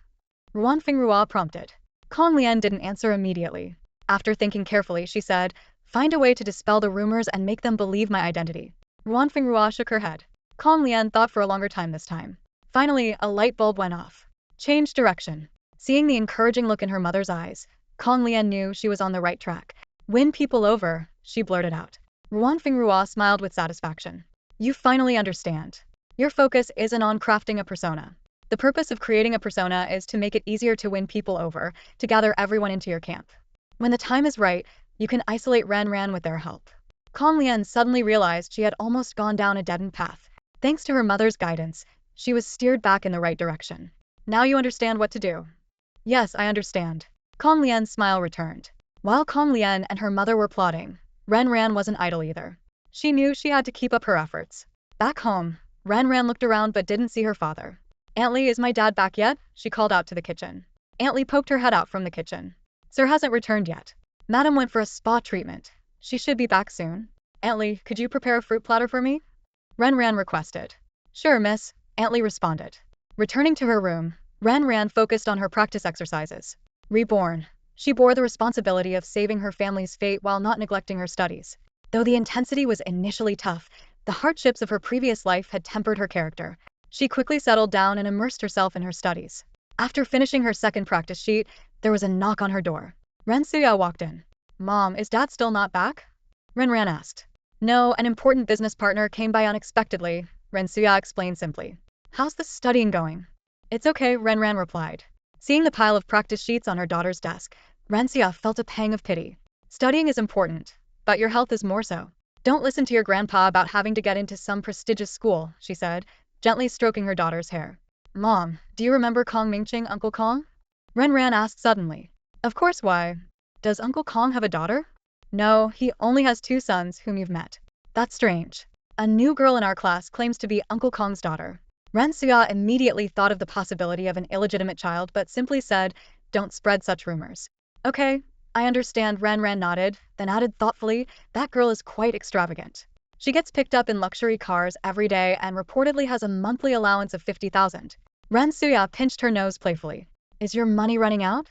S1: Ruan Fingrua prompted. Kong Lian didn't answer immediately. After thinking carefully, she said, find a way to dispel the rumors and make them believe my identity. Ruan Fingrua shook her head. Kong Lian thought for a longer time this time. Finally, a light bulb went off. Change direction. Seeing the encouraging look in her mother's eyes, Kong Lian knew she was on the right track. Win people over, she blurted out. Ruan Fingrua smiled with satisfaction. You finally understand. Your focus isn't on crafting a persona. The purpose of creating a persona is to make it easier to win people over, to gather everyone into your camp. When the time is right, you can isolate Ran Ran with their help. Kong Lian suddenly realized she had almost gone down a dead-end path. Thanks to her mother's guidance, she was steered back in the right direction. Now you understand what to do. Yes, I understand. Kong Lian's smile returned. While Kong Lian and her mother were plotting, Ran Ran wasn't idle either. She knew she had to keep up her efforts. Back home, Ran Ran looked around but didn't see her father. Aunt Lee, is my dad back yet? She called out to the kitchen. Aunt Lee poked her head out from the kitchen. Sir hasn't returned yet. Madam went for a spa treatment. She should be back soon. Aunt Lee, could you prepare a fruit platter for me? Ren Ran requested. Sure, miss, Aunt Lee responded. Returning to her room, Ren Ran focused on her practice exercises. Reborn. She bore the responsibility of saving her family's fate while not neglecting her studies. Though the intensity was initially tough, the hardships of her previous life had tempered her character. She quickly settled down and immersed herself in her studies. After finishing her second practice sheet, there was a knock on her door. Ren Suya walked in. Mom, is Dad still not back? Ren Ran asked. No, an important business partner came by unexpectedly, Ren Suya explained simply. How's the studying going? It's okay, Ren Ran replied. Seeing the pile of practice sheets on her daughter's desk, Ren Suya felt a pang of pity. Studying is important, but your health is more so. Don't listen to your grandpa about having to get into some prestigious school, she said, gently stroking her daughter's hair. Mom, do you remember Kong Mingqing, Uncle Kong? Ren Ran asked suddenly. Of course, why? Does Uncle Kong have a daughter? No, he only has 2 sons whom you've met. That's strange. A new girl in our class claims to be Uncle Kong's daughter. Ren Suya immediately thought of the possibility of an illegitimate child but simply said, don't spread such rumors. Okay, I understand, Ran Ran nodded, then added thoughtfully, that girl is quite extravagant. She gets picked up in luxury cars every day and reportedly has a monthly allowance of 50,000. Ran Suya pinched her nose playfully. Is your money running out?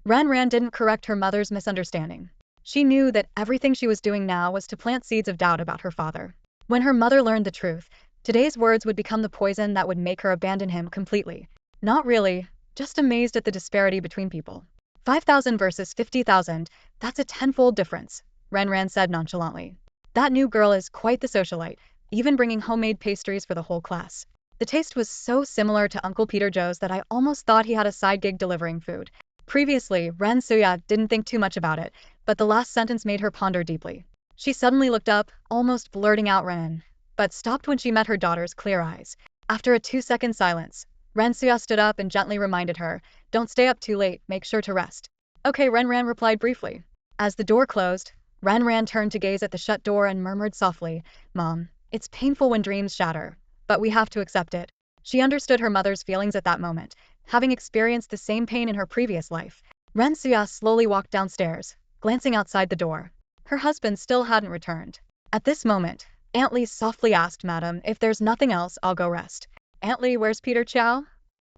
S1: Ran Ran didn't correct her mother's misunderstanding. She knew that everything she was doing now was to plant seeds of doubt about her father. When her mother learned the truth, today's words would become the poison that would make her abandon him completely. Not really, just amazed at the disparity between people. 5,000 versus 50,000, that's a tenfold difference, Ran Ran said nonchalantly. That new girl is quite the socialite, even bringing homemade pastries for the whole class. The taste was so similar to Uncle Peter Joe's that I almost thought he had a side gig delivering food. Previously, Ran Suya didn't think too much about it, but the last sentence made her ponder deeply. She suddenly looked up, almost blurting out Ran, but stopped when she met her daughter's clear eyes. After a 2-second silence, Ran Suya stood up and gently reminded her, don't stay up too late, make sure to rest. Okay, Ran Ran replied briefly. As the door closed, Ran Ran turned to gaze at the shut door and murmured softly, Mom, it's painful when dreams shatter, but we have to accept it. She understood her mother's feelings at that moment, having experienced the same pain in her previous life. Ran Suya slowly walked downstairs, glancing outside the door. Her husband still hadn't returned. At this moment, Aunt Lee softly asked, Madam, if there's nothing else, I'll go rest. Aunt Lee, where's Peter Chow?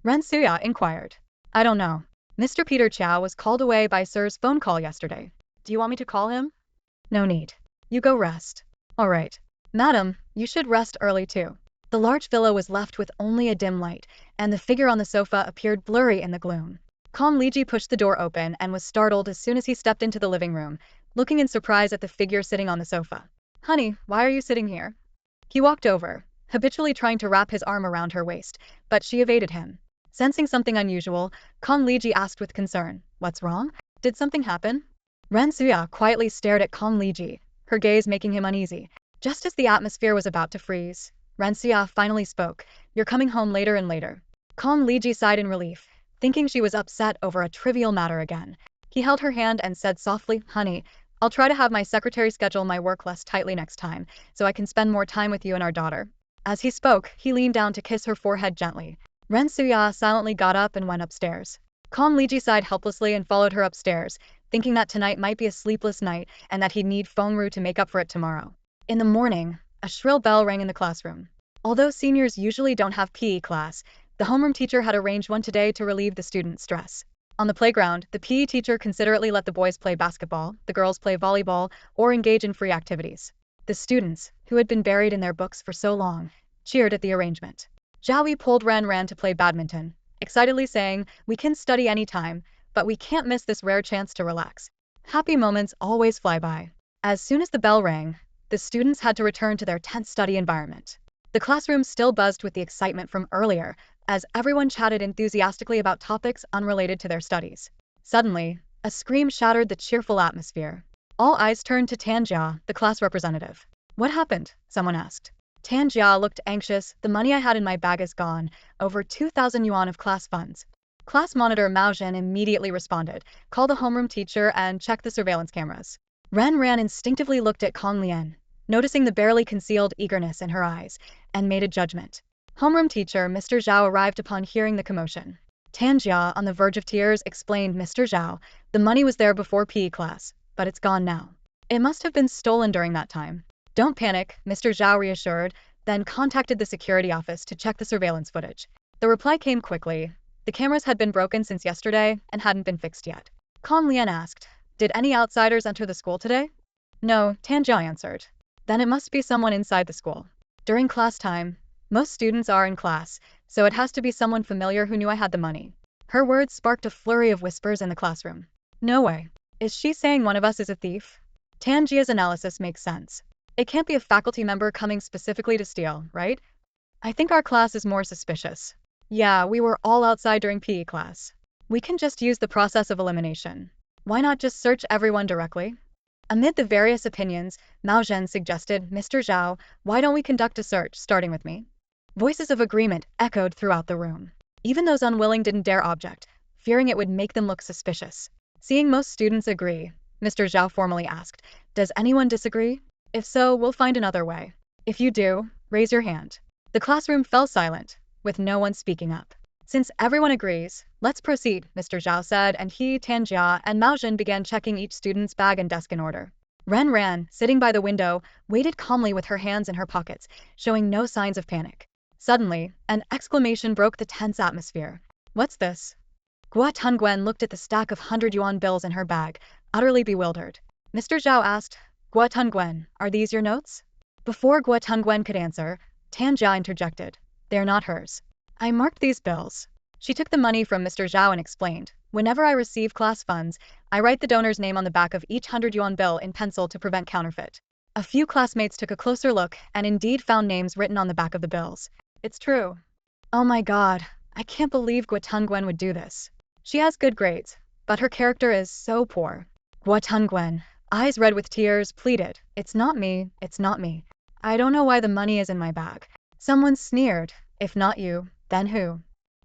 S1: Ran Suya inquired. I don't know. Mr. Peter Chow was called away by Sir's phone call yesterday. Do you want me to call him? No need. You go rest. All right. Madam, you should rest early too. The large villa was left with only a dim light, and the figure on the sofa appeared blurry in the gloom. Kong Liji pushed the door open and was startled as soon as he stepped into the living room, looking in surprise at the figure sitting on the sofa. Honey, why are you sitting here? He walked over, habitually trying to wrap his arm around her waist, but she evaded him. Sensing something unusual, Kong Liji asked with concern, What's wrong? Did something happen? Ran Suya quietly stared at Kong Liji, her gaze making him uneasy. Just as the atmosphere was about to freeze, Ran Suya finally spoke, You're coming home later and later. Kong Liji sighed in relief, thinking she was upset over a trivial matter again. He held her hand and said softly, Honey, I'll try to have my secretary schedule my work less tightly next time, so I can spend more time with you and our daughter. As he spoke, he leaned down to kiss her forehead gently. Ran Suya silently got up and went upstairs. Kong Liji sighed helplessly and followed her upstairs, thinking that tonight might be a sleepless night and that he'd need Fengru to make up for it tomorrow. In the morning, a shrill bell rang in the classroom. Although seniors usually don't have PE class, the homeroom teacher had arranged one today to relieve the students' stress. On the playground, the PE teacher considerately let the boys play basketball, the girls play volleyball, or engage in free activities. The students, who had been buried in their books for so long, cheered at the arrangement. Zhaoyi pulled Ran Ran to play badminton, excitedly saying, We can study anytime, but we can't miss this rare chance to relax. Happy moments always fly by. As soon as the bell rang, the students had to return to their tense study environment. The classroom still buzzed with the excitement from earlier, as everyone chatted enthusiastically about topics unrelated to their studies. Suddenly, a scream shattered the cheerful atmosphere. All eyes turned to Tan Jia, the class representative. What happened? Someone asked. Tan Jia looked anxious. The money I had in my bag is gone, over 2,000 yuan of class funds. Class monitor Mao Zhen immediately responded, call the homeroom teacher and check the surveillance cameras. Ran Ran instinctively looked at Kong Lian, noticing the barely concealed eagerness in her eyes, and made a judgment. Homeroom teacher Mr. Zhao arrived upon hearing the commotion. Tan Jia, on the verge of tears, explained, Mr. Zhao, the money was there before PE class, but it's gone now. It must have been stolen during that time. Don't panic, Mr. Zhao reassured, then contacted the security office to check the surveillance footage. The reply came quickly. The cameras had been broken since yesterday and hadn't been fixed yet. Kong Lian asked, Did any outsiders enter the school today? No, Tan Jia answered. Then it must be someone inside the school. During class time, most students are in class, so it has to be someone familiar who knew I had the money. Her words sparked a flurry of whispers in the classroom. No way. Is she saying one of us is a thief? Tan Jia's analysis makes sense. It can't be a faculty member coming specifically to steal, right? I think our class is more suspicious. Yeah, we were all outside during PE class. We can just use the process of elimination. Why not just search everyone directly? Amid the various opinions, Mao Zhen suggested, Mr. Zhao, why don't we conduct a search, starting with me? Voices of agreement echoed throughout the room. Even those unwilling didn't dare object, fearing it would make them look suspicious. Seeing most students agree, Mr. Zhao formally asked, Does anyone disagree? If so, we'll find another way. If you do, raise your hand. The classroom fell silent, with no one speaking up. Since everyone agrees, let's proceed, Mr. Zhao said, and he, Tanjia, and Mao Jin began checking each student's bag and desk in order. Ren Ran, sitting by the window, waited calmly with her hands in her pockets, showing no signs of panic. Suddenly, an exclamation broke the tense atmosphere. What's this? Gua Tunguen looked at the stack of 100 yuan bills in her bag, utterly bewildered. Mr. Zhao asked, Gua Tunguen, are these your notes? Before Gua Tunguen could answer, Tanjia interjected. They're not hers. I marked these bills. She took the money from Mr. Zhao and explained, whenever I receive class funds, I write the donor's name on the back of each 100 yuan bill in pencil to prevent counterfeit. A few classmates took a closer look and indeed found names written on the back of the bills. It's true. Oh my god, I can't believe Gua Tunguen would do this. She has good grades, but her character is so poor. Gua Tunguen, eyes red with tears, pleaded, it's not me, it's not me. I don't know why the money is in my bag. Someone sneered, if not you, then who?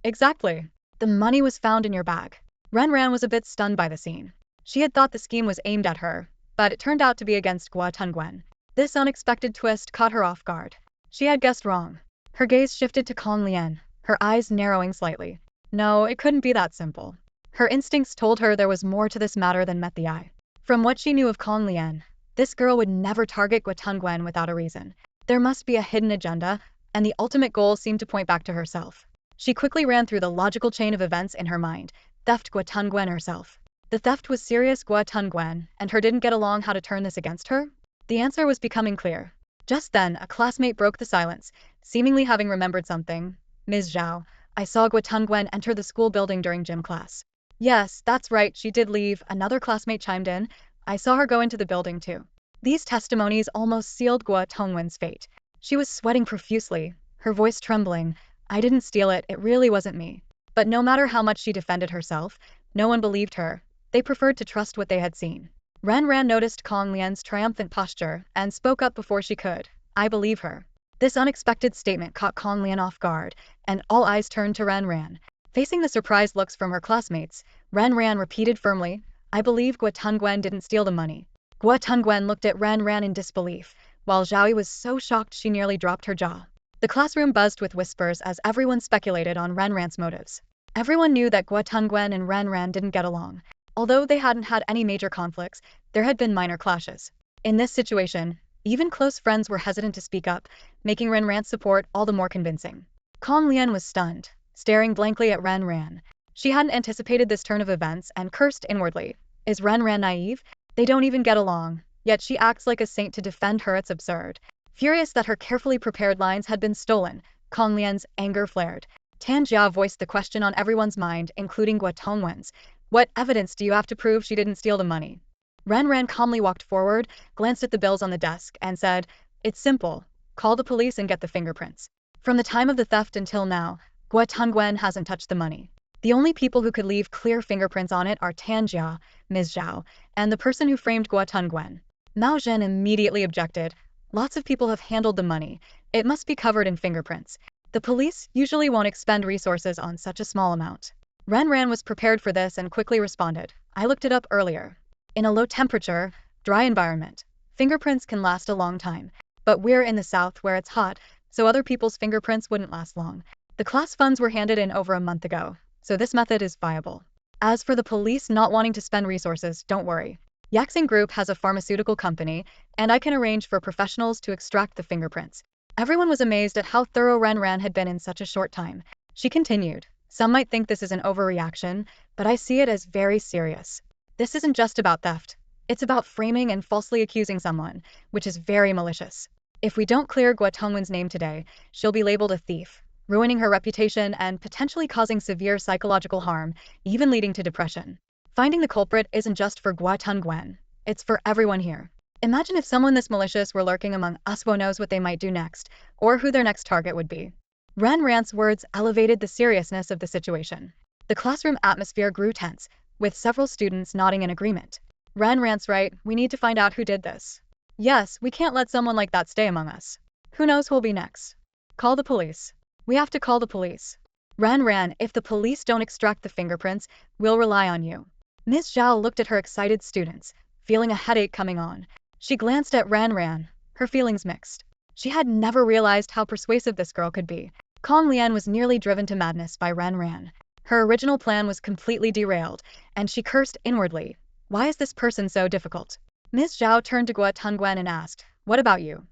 S1: Exactly. The money was found in your bag. Ren Ran was a bit stunned by the scene. She had thought the scheme was aimed at her, but it turned out to be against Gua Tunguen. This unexpected twist caught her off guard. She had guessed wrong. Her gaze shifted to Kong Lian, her eyes narrowing slightly. No, it couldn't be that simple. Her instincts told her there was more to this matter than met the eye. From what she knew of Kong Lian, this girl would never target Gua Tunguen without a reason. There must be a hidden agenda, and the ultimate goal seemed to point back to herself. She quickly ran through the logical chain of events in her mind. Theft Gua Tunguen herself. The theft was serious Gua Tunguen, and her didn't get along how to turn this against her? The answer was becoming clear. Just then, a classmate broke the silence, seemingly having remembered something. Ms. Zhao, I saw Gua Tunguen enter the school building during gym class. Yes, that's right, she did leave, another classmate chimed in. I saw her go into the building too. These testimonies almost sealed Gua Tungwen's fate. She was sweating profusely, her voice trembling. I didn't steal it, it really wasn't me. But no matter how much she defended herself, no one believed her. They preferred to trust what they had seen. Ren Ran noticed Kong Lian's triumphant posture and spoke up before she could. I believe her. This unexpected statement caught Kong Lian off guard, and all eyes turned to Ren Ran. Facing the surprised looks from her classmates, Ren Ran repeated firmly, I believe Gua Tunguen didn't steal the money. Gua Tunguen looked at Ren Ran in disbelief, while Zhaoyi was so shocked she nearly dropped her jaw. The classroom buzzed with whispers as everyone speculated on Ren Ran's motives. Everyone knew that Gua Tunguen and Ren Ran didn't get along. Although they hadn't had any major conflicts, there had been minor clashes. In this situation, even close friends were hesitant to speak up, making Ren Ran's support all the more convincing. Kong Lian was stunned, staring blankly at Ren Ran. She hadn't anticipated this turn of events and cursed inwardly. Is Ren Ran naive? They don't even get along, yet she acts like a saint to defend her, it's absurd. Furious that her carefully prepared lines had been stolen, Kong Lian's anger flared. Tan Jia voiced the question on everyone's mind, including Gua Tungwen's. What evidence do you have to prove she didn't steal the money? Ren Ran calmly walked forward, glanced at the bills on the desk, and said, It's simple. Call the police and get the fingerprints. From the time of the theft until now, Gua Tunguen hasn't touched the money. The only people who could leave clear fingerprints on it are Tan Jia, Ms. Zhao, and the person who framed Gua Tunguen. Mao Zhen immediately objected. Lots of people have handled the money. It must be covered in fingerprints. The police usually won't expend resources on such a small amount. Ren Ran was prepared for this and quickly responded. I looked it up earlier. In a low-temperature, dry environment, fingerprints can last a long time. But we're in the south where it's hot, so other people's fingerprints wouldn't last long. The class funds were handed in over a month ago, so this method is viable. As for the police not wanting to spend resources, don't worry. Yaxing Group has a pharmaceutical company, and I can arrange for professionals to extract the fingerprints. Everyone was amazed at how thorough Ren Ran had been in such a short time. She continued, Some might think this is an overreaction, but I see it as very serious. This isn't just about theft. It's about framing and falsely accusing someone, which is very malicious. If we don't clear Gua Tungwen's name today, she'll be labeled a thief, ruining her reputation and potentially causing severe psychological harm, even leading to depression. Finding the culprit isn't just for Gua Tungwen, it's for everyone here. Imagine if someone this malicious were lurking among us who knows what they might do next, or who their next target would be. Ren Ran's words elevated the seriousness of the situation. The classroom atmosphere grew tense, with several students nodding in agreement. Ren Ran's right, we need to find out who did this. Yes, we can't let someone like that stay among us. Who knows who'll be next? Call the police. We have to call the police. Ren Ran, if the police don't extract the fingerprints, we'll rely on you. Ms. Zhao looked at her excited students, feeling a headache coming on. She glanced at Ren Ran, her feelings mixed. She had never realized how persuasive this girl could be. Kong Lian was nearly driven to madness by Ren Ran. Her original plan was completely derailed, and she cursed inwardly. Why is this person so difficult? Ms. Zhao turned to Guo Tongwen and asked, "What about you?"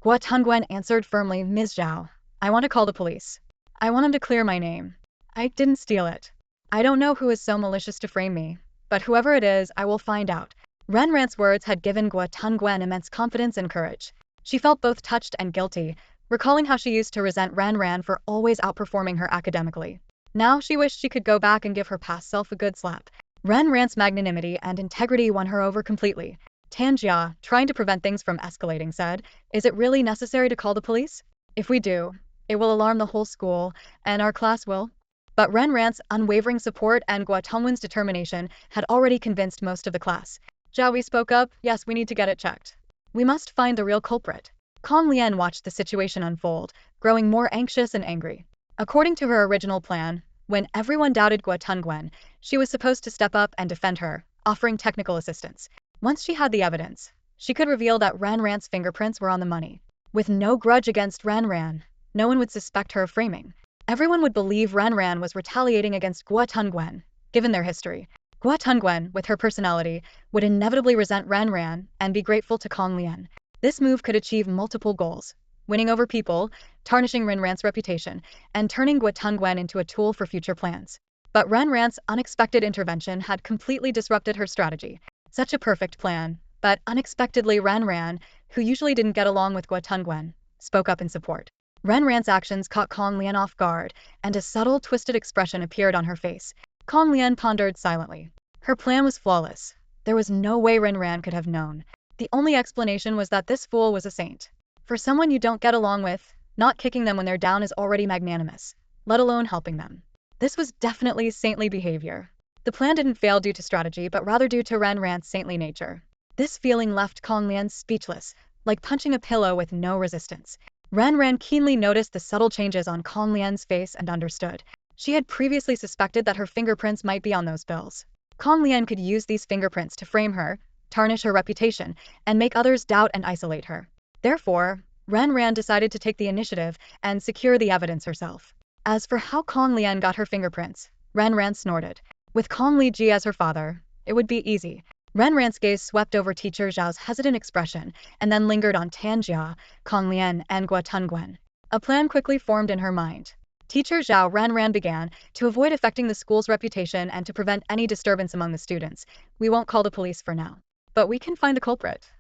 S1: Guo Tongwen answered firmly, "Ms. Zhao, I want to call the police. I want them to clear my name. I didn't steal it. I don't know who is so malicious to frame me, but whoever it is, I will find out." Ren Ran's words had given Guo Tongwen immense confidence and courage. She felt both touched and guilty, recalling how she used to resent Ren Ran for always outperforming her academically. Now she wished she could go back and give her past self a good slap. Ren Ran's magnanimity and integrity won her over completely. Tan Jia, trying to prevent things from escalating, said, "Is it really necessary to call the police? If we do, it will alarm the whole school, and our class will." But Ren Ran's unwavering support and Guo Tongwen's determination had already convinced most of the class. Zhao spoke up, "Yes, we need to get it checked. We must find the real culprit." Kong Lian watched the situation unfold, growing more anxious and angry. According to her original plan, when everyone doubted Guo Tongwen, she was supposed to step up and defend her, offering technical assistance. Once she had the evidence, she could reveal that Ren Ran's fingerprints were on the money. With no grudge against Ren Ran, no one would suspect her of framing. Everyone would believe Ren Ran was retaliating against Guo Tongwen, given their history. Guo Tongwen, with her personality, would inevitably resent Ren Ran and be grateful to Kong Lian. This move could achieve multiple goals: winning over people, tarnishing Ren Ran's reputation, and turning Guo Tongwen into a tool for future plans. But Ren Ran's unexpected intervention had completely disrupted her strategy. Such a perfect plan, but unexpectedly Ren Ran, who usually didn't get along with Guo Tongwen, spoke up in support. Ren Ran's actions caught Kong Lian off guard, and a subtle, twisted expression appeared on her face. Kong Lian pondered silently. Her plan was flawless. There was no way Ren Ran could have known. The only explanation was that this fool was a saint. For someone you don't get along with, not kicking them when they're down is already magnanimous, let alone helping them. This was definitely saintly behavior. The plan didn't fail due to strategy, but rather due to Ren Ran's saintly nature. This feeling left Kong Lian speechless, like punching a pillow with no resistance. Ren Ran keenly noticed the subtle changes on Kong Lian's face and understood. She had previously suspected that her fingerprints might be on those bills. Kong Lian could use these fingerprints to frame her, tarnish her reputation, and make others doubt and isolate her. Therefore, Ren Ran decided to take the initiative and secure the evidence herself. As for how Kong Lian got her fingerprints, Ren Ran snorted. With Kong Li Ji as her father, it would be easy. Ren Ran's gaze swept over Teacher Zhao's hesitant expression and then lingered on Tan Jia, Kong Lian, and Guo Tongwen. A plan quickly formed in her mind. Teacher Zhao, Ren Ran began, "To avoid affecting the school's reputation and to prevent any disturbance among the students, we won't call the police for now. But we can find the culprit.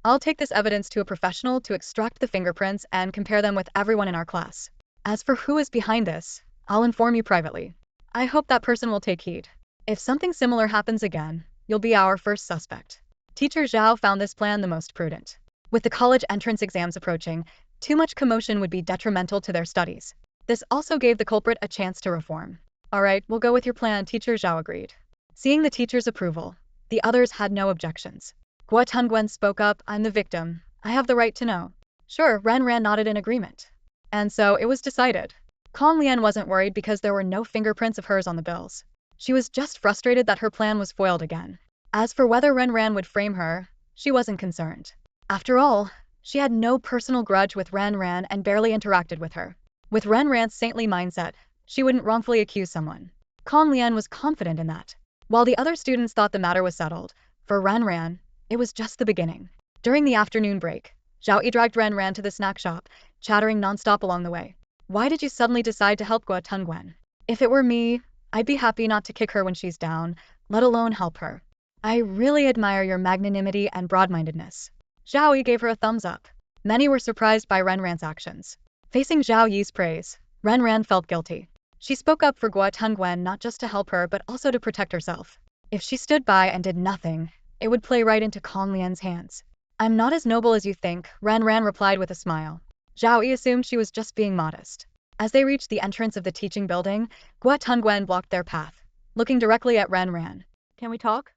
S1: I'll take this evidence to a professional to extract the fingerprints and compare them with everyone in our class. As for who is behind this, I'll inform you privately. I hope that person will take heed. If something similar happens again, you'll be our first suspect." Teacher Zhao found this plan the most prudent. With the college entrance exams approaching, too much commotion would be detrimental to their studies. This also gave the culprit a chance to reform. "All right, we'll go with your plan," Teacher Zhao agreed. Seeing the teacher's approval, the others had no objections. Guo Tongwen spoke up, "I'm the victim. I have the right to know." Sure, Ren Ran nodded in agreement. And so it was decided. Kong Lian wasn't worried because there were no fingerprints of hers on the bills. She was just frustrated that her plan was foiled again. As for whether Ren Ran would frame her, she wasn't concerned. After all, she had no personal grudge with Ren Ran and barely interacted with her. With Ren Ran's saintly mindset, she wouldn't wrongfully accuse someone. Kong Lian was confident in that. While the other students thought the matter was settled, for Ren Ran, it was just the beginning. During the afternoon break, Zhao Yi dragged Ren Ran to the snack shop, chattering nonstop along the way. "Why did you suddenly decide to help Guo Tongwen? If it were me, I'd be happy not to kick her when she's down, let alone help her. I really admire your magnanimity and broad-mindedness." Zhao Yi gave her a thumbs up. Many were surprised by Ren Ran's actions. Facing Zhao Yi's praise, Ren Ran felt guilty. She spoke up for Guo Tongwen not just to help her but also to protect herself. If she stood by and did nothing, it would play right into Kong Lian's hands. "I'm not as noble as you think," Ren Ran replied with a smile. Zhao Yi assumed she was just being modest. As they reached the entrance of the teaching building, Guo Tongwen blocked their path, looking directly at Ren Ran. "Can we talk?"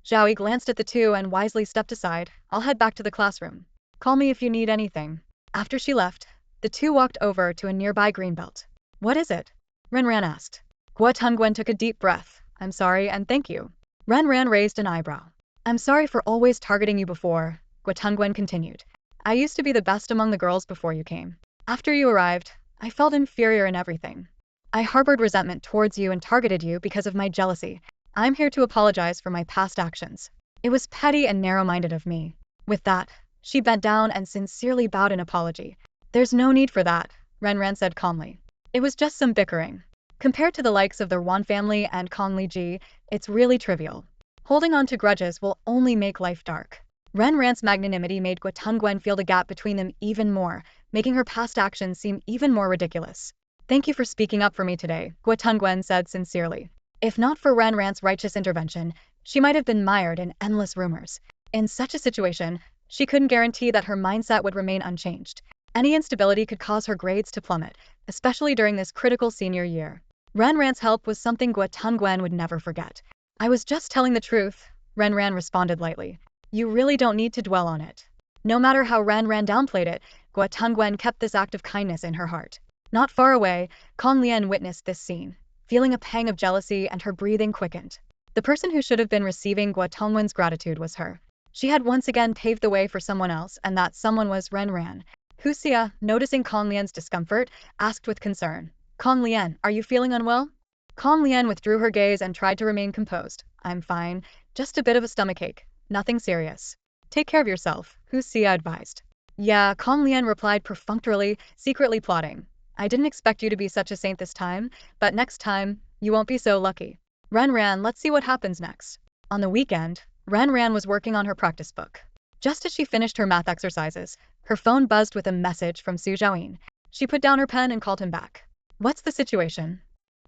S1: Zhao Yi glanced at the two and wisely stepped aside. "I'll head back to the classroom. Call me if you need anything." After she left, the two walked over to a nearby greenbelt. "What is it?" Ren Ran asked. Guo Tongwen took a deep breath. "I'm sorry and thank you." Ren Ran raised an eyebrow. "I'm sorry for always targeting you before," Guo Tongwen continued. "I used to be the best among the girls before you came. After you arrived, I felt inferior in everything. I harbored resentment towards you and targeted you because of my jealousy. I'm here to apologize for my past actions. It was petty and narrow-minded of me. With that, she bent down and sincerely bowed in apology. There's no need for that, Renran said calmly. It was just some bickering. Compared to the likes of the Wan family and Kong Li, it's really trivial. Holding on to grudges will only make life dark. Renran's magnanimity made Guotongwen feel the gap between them even more, making her past actions seem even more ridiculous. Thank you for speaking up for me today, Guotongwen said sincerely. If not for Renran's righteous intervention, she might have been mired in endless rumors. In such a situation, she couldn't guarantee that her mindset would remain unchanged. Any instability could cause her grades to plummet, especially during this critical senior year. Renran's help was something Guotongwen would never forget. I was just telling the truth, Renran responded lightly. You really don't need to dwell on it. No matter how Renran downplayed it, Guotongwen kept this act of kindness in her heart. Not far away, Kong Lian witnessed this scene. Feeling a pang of jealousy and her breathing quickened. The person who should have been receiving Guotongwen's gratitude was her. She had once again paved the way for someone else, and that someone was Renran. Huxia, noticing Kong Lian's discomfort, asked with concern. Kong Lian, are you feeling unwell? Kong Lian withdrew her gaze and tried to remain composed. I'm fine. Just a bit of a stomachache. Nothing serious. Take care of yourself, Huxia advised. Yeah, Kong Lian replied perfunctorily, secretly plotting. I didn't expect you to be such a saint this time, but next time, you won't be so lucky. Renran, let's see what happens next. On the weekend, Renran was working on her practice book. Just as she finished her math exercises, her phone buzzed with a message from Su Zhaoyin. She put down her pen and called him back. What's the situation?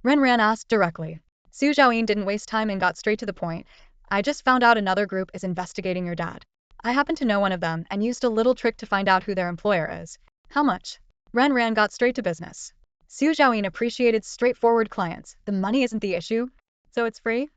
S1: Renran asked directly. Su Zhaoyin didn't waste time and got straight to the point. I just found out another group is investigating your dad. I happen to know one of them and used a little trick to find out who their employer is. How much? Renran got straight to business. Su Zhaoyin appreciated straightforward clients. The money isn't the issue, so it's free?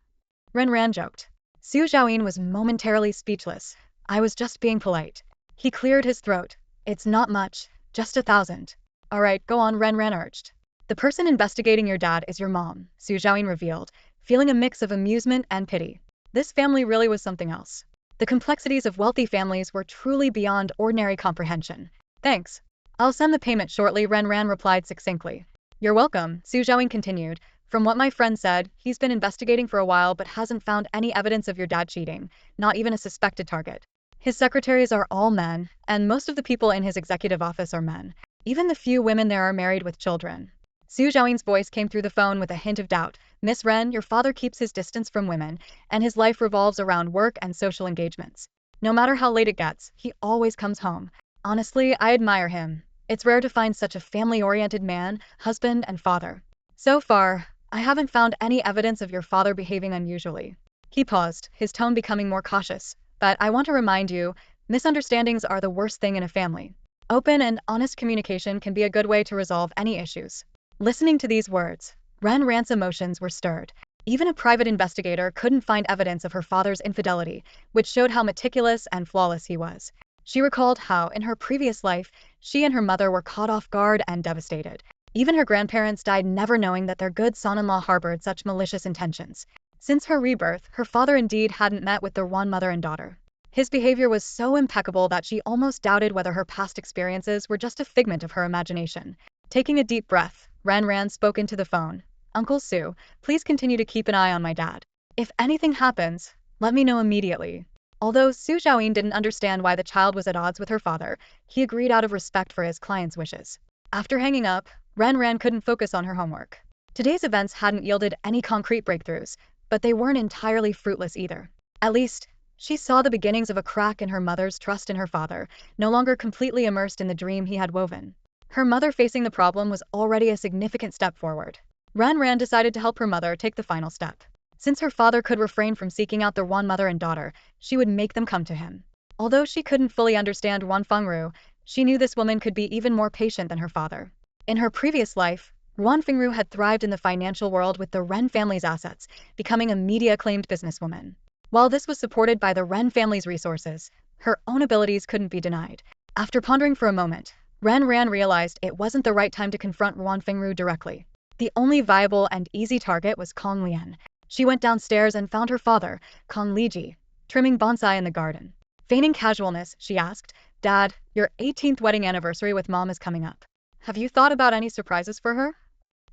S1: Renran joked. Su Zhaoyin was momentarily speechless. I was just being polite. He cleared his throat. It's not much, just 1,000. Alright, go on, Renran urged. The person investigating your dad is your mom, Su Zhaoyin revealed, feeling a mix of amusement and pity. This family really was something else. The complexities of wealthy families were truly beyond ordinary comprehension. Thanks. I'll send the payment shortly, Renran replied succinctly. You're welcome, Su Zhaoyin continued. From what my friend said, he's been investigating for a while but hasn't found any evidence of your dad cheating, not even a suspected target. His secretaries are all men, and most of the people in his executive office are men. Even the few women there are married with children. Su Zhaoyin's voice came through the phone with a hint of doubt. Miss Ren, your father keeps his distance from women, and his life revolves around work and social engagements. No matter how late it gets, he always comes home. Honestly, I admire him. It's rare to find such a family-oriented man, husband, and father. So far, I haven't found any evidence of your father behaving unusually. He paused, his tone becoming more cautious. But I want to remind you, misunderstandings are the worst thing in a family. Open and honest communication can be a good way to resolve any issues. Listening to these words, Renran's emotions were stirred. Even a private investigator couldn't find evidence of her father's infidelity, which showed how meticulous and flawless he was. She recalled how, in her previous life, she and her mother were caught off guard and devastated. Even her grandparents died never knowing that their good son-in-law harbored such malicious intentions. Since her rebirth, her father indeed hadn't met with their one mother and daughter. His behavior was so impeccable that she almost doubted whether her past experiences were just a figment of her imagination. Taking a deep breath, Renran spoke into the phone. Uncle Su, please continue to keep an eye on my dad. If anything happens, let me know immediately. Although Su Zhaoyin didn't understand why the child was at odds with her father, he agreed out of respect for his client's wishes. After hanging up, Renran couldn't focus on her homework. Today's events hadn't yielded any concrete breakthroughs, but they weren't entirely fruitless either. At least, she saw the beginnings of a crack in her mother's trust in her father, no longer completely immersed in the dream he had woven. Her mother facing the problem was already a significant step forward. Renran decided to help her mother take the final step. Since her father could refrain from seeking out their one mother and daughter, she would make them come to him. Although she couldn't fully understand Wan Fengru, she knew this woman could be even more patient than her father. In her previous life, Wan Fengru had thrived in the financial world with the Ren family's assets, becoming a media-acclaimed businesswoman. While this was supported by the Ren family's resources, her own abilities couldn't be denied. After pondering for a moment, Renran realized it wasn't the right time to confront Wan Fengru directly. The only viable and easy target was Kong Lian. She went downstairs and found her father, Kong Liji, trimming bonsai in the garden. Feigning casualness, she asked, Dad, your 18th wedding anniversary with Mom is coming up. Have you thought about any surprises for her?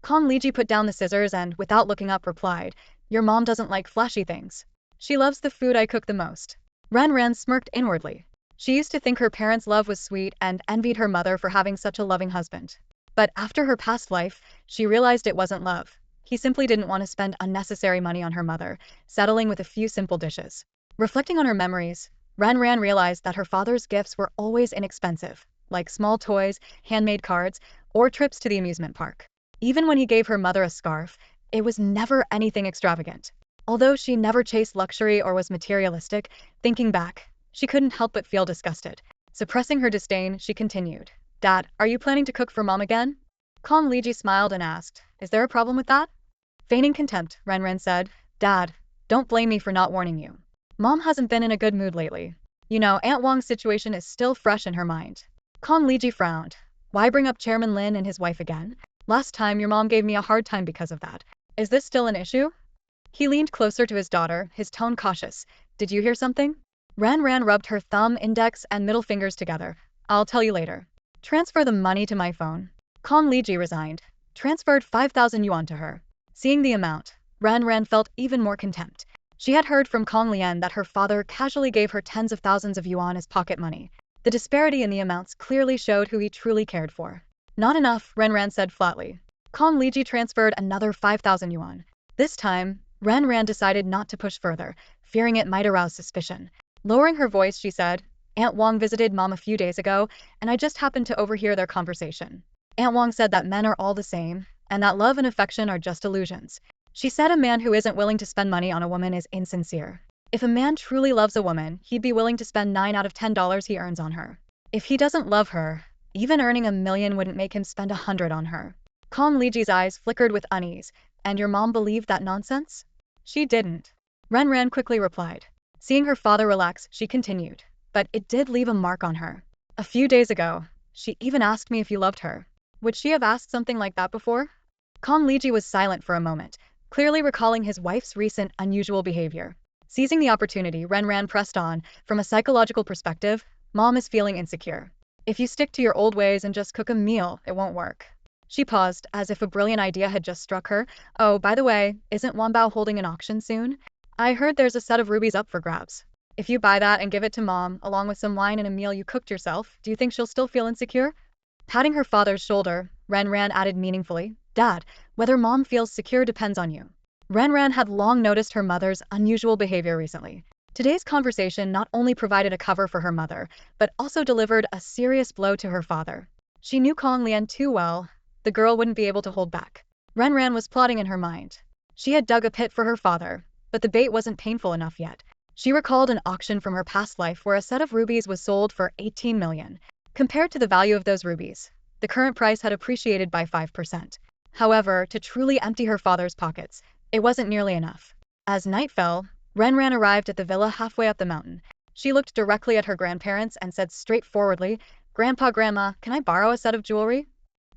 S1: Kong Liji put down the scissors and, without looking up, replied, Your mom doesn't like flashy things. She loves the food I cook the most. Ren Ren smirked inwardly. She used to think her parents' love was sweet and envied her mother for having such a loving husband. But after her past life, she realized it wasn't love. He simply didn't want to spend unnecessary money on her mother, settling with a few simple dishes. Reflecting on her memories, Ren Ran realized that her father's gifts were always inexpensive, like small toys, handmade cards, or trips to the amusement park. Even when he gave her mother a scarf, it was never anything extravagant. Although she never chased luxury or was materialistic, thinking back, she couldn't help but feel disgusted. Suppressing her disdain, she continued, Dad, are you planning to cook for Mom again? Kong Liji smiled and asked, Is there a problem with that? Feigning contempt, Ren Ren said, Dad, don't blame me for not warning you. Mom hasn't been in a good mood lately. You know, Aunt Wang's situation is still fresh in her mind. Kong Liji frowned. Why bring up Chairman Lin and his wife again? Last time your mom gave me a hard time because of that. Is this still an issue? He leaned closer to his daughter, his tone cautious. Did you hear something? Ran Ran rubbed her thumb, index, and middle fingers together. I'll tell you later. Transfer the money to my phone. Kong Liji resigned. Transferred 5,000 yuan to her. Seeing the amount, Ran Ran felt even more contempt. She had heard from Kong Lian that her father casually gave her tens of thousands of yuan as pocket money. The disparity in the amounts clearly showed who he truly cared for. Not enough, Ren Ran said flatly. Kong Liji transferred another 5,000 yuan. This time, Ren Ran decided not to push further, fearing it might arouse suspicion. Lowering her voice, she said, Aunt Wang visited Mom a few days ago, and I just happened to overhear their conversation. Aunt Wang said that men are all the same, and that love and affection are just illusions. She said a man who isn't willing to spend money on a woman is insincere. If a man truly loves a woman, he'd be willing to spend 9 out of $10 he earns on her. If he doesn't love her, even earning $1 million wouldn't make him spend 100 on her. Kong Liji's eyes flickered with unease. And your mom believed that nonsense? She didn't. Ren Ran quickly replied. Seeing her father relax, she continued. But it did leave a mark on her. A few days ago, she even asked me if you loved her. Would she have asked something like that before? Kong Liji was silent for a moment, clearly recalling his wife's recent unusual behavior. Seizing the opportunity, Ren Ran pressed on. From a psychological perspective, Mom is feeling insecure. If you stick to your old ways and just cook a meal, it won't work. She paused, as if a brilliant idea had just struck her. Oh, by the way, isn't Wanbao holding an auction soon? I heard there's a set of rubies up for grabs. If you buy that and give it to Mom, along with some wine and a meal you cooked yourself, do you think she'll still feel insecure? Patting her father's shoulder, Ren Ran added meaningfully, Dad, whether Mom feels secure depends on you. Ren Ran had long noticed her mother's unusual behavior recently. Today's conversation not only provided a cover for her mother, but also delivered a serious blow to her father. She knew Kong Lian too well. The girl wouldn't be able to hold back. Ren Ran was plotting in her mind. She had dug a pit for her father, but the bait wasn't painful enough yet. She recalled an auction from her past life where a set of rubies was sold for 18 million. Compared to the value of those rubies, the current price had appreciated by 5%. However, to truly empty her father's pockets, it wasn't nearly enough. As night fell, Ren Ran arrived at the villa halfway up the mountain. She looked directly at her grandparents and said straightforwardly, Grandpa, Grandma, can I borrow a set of jewelry?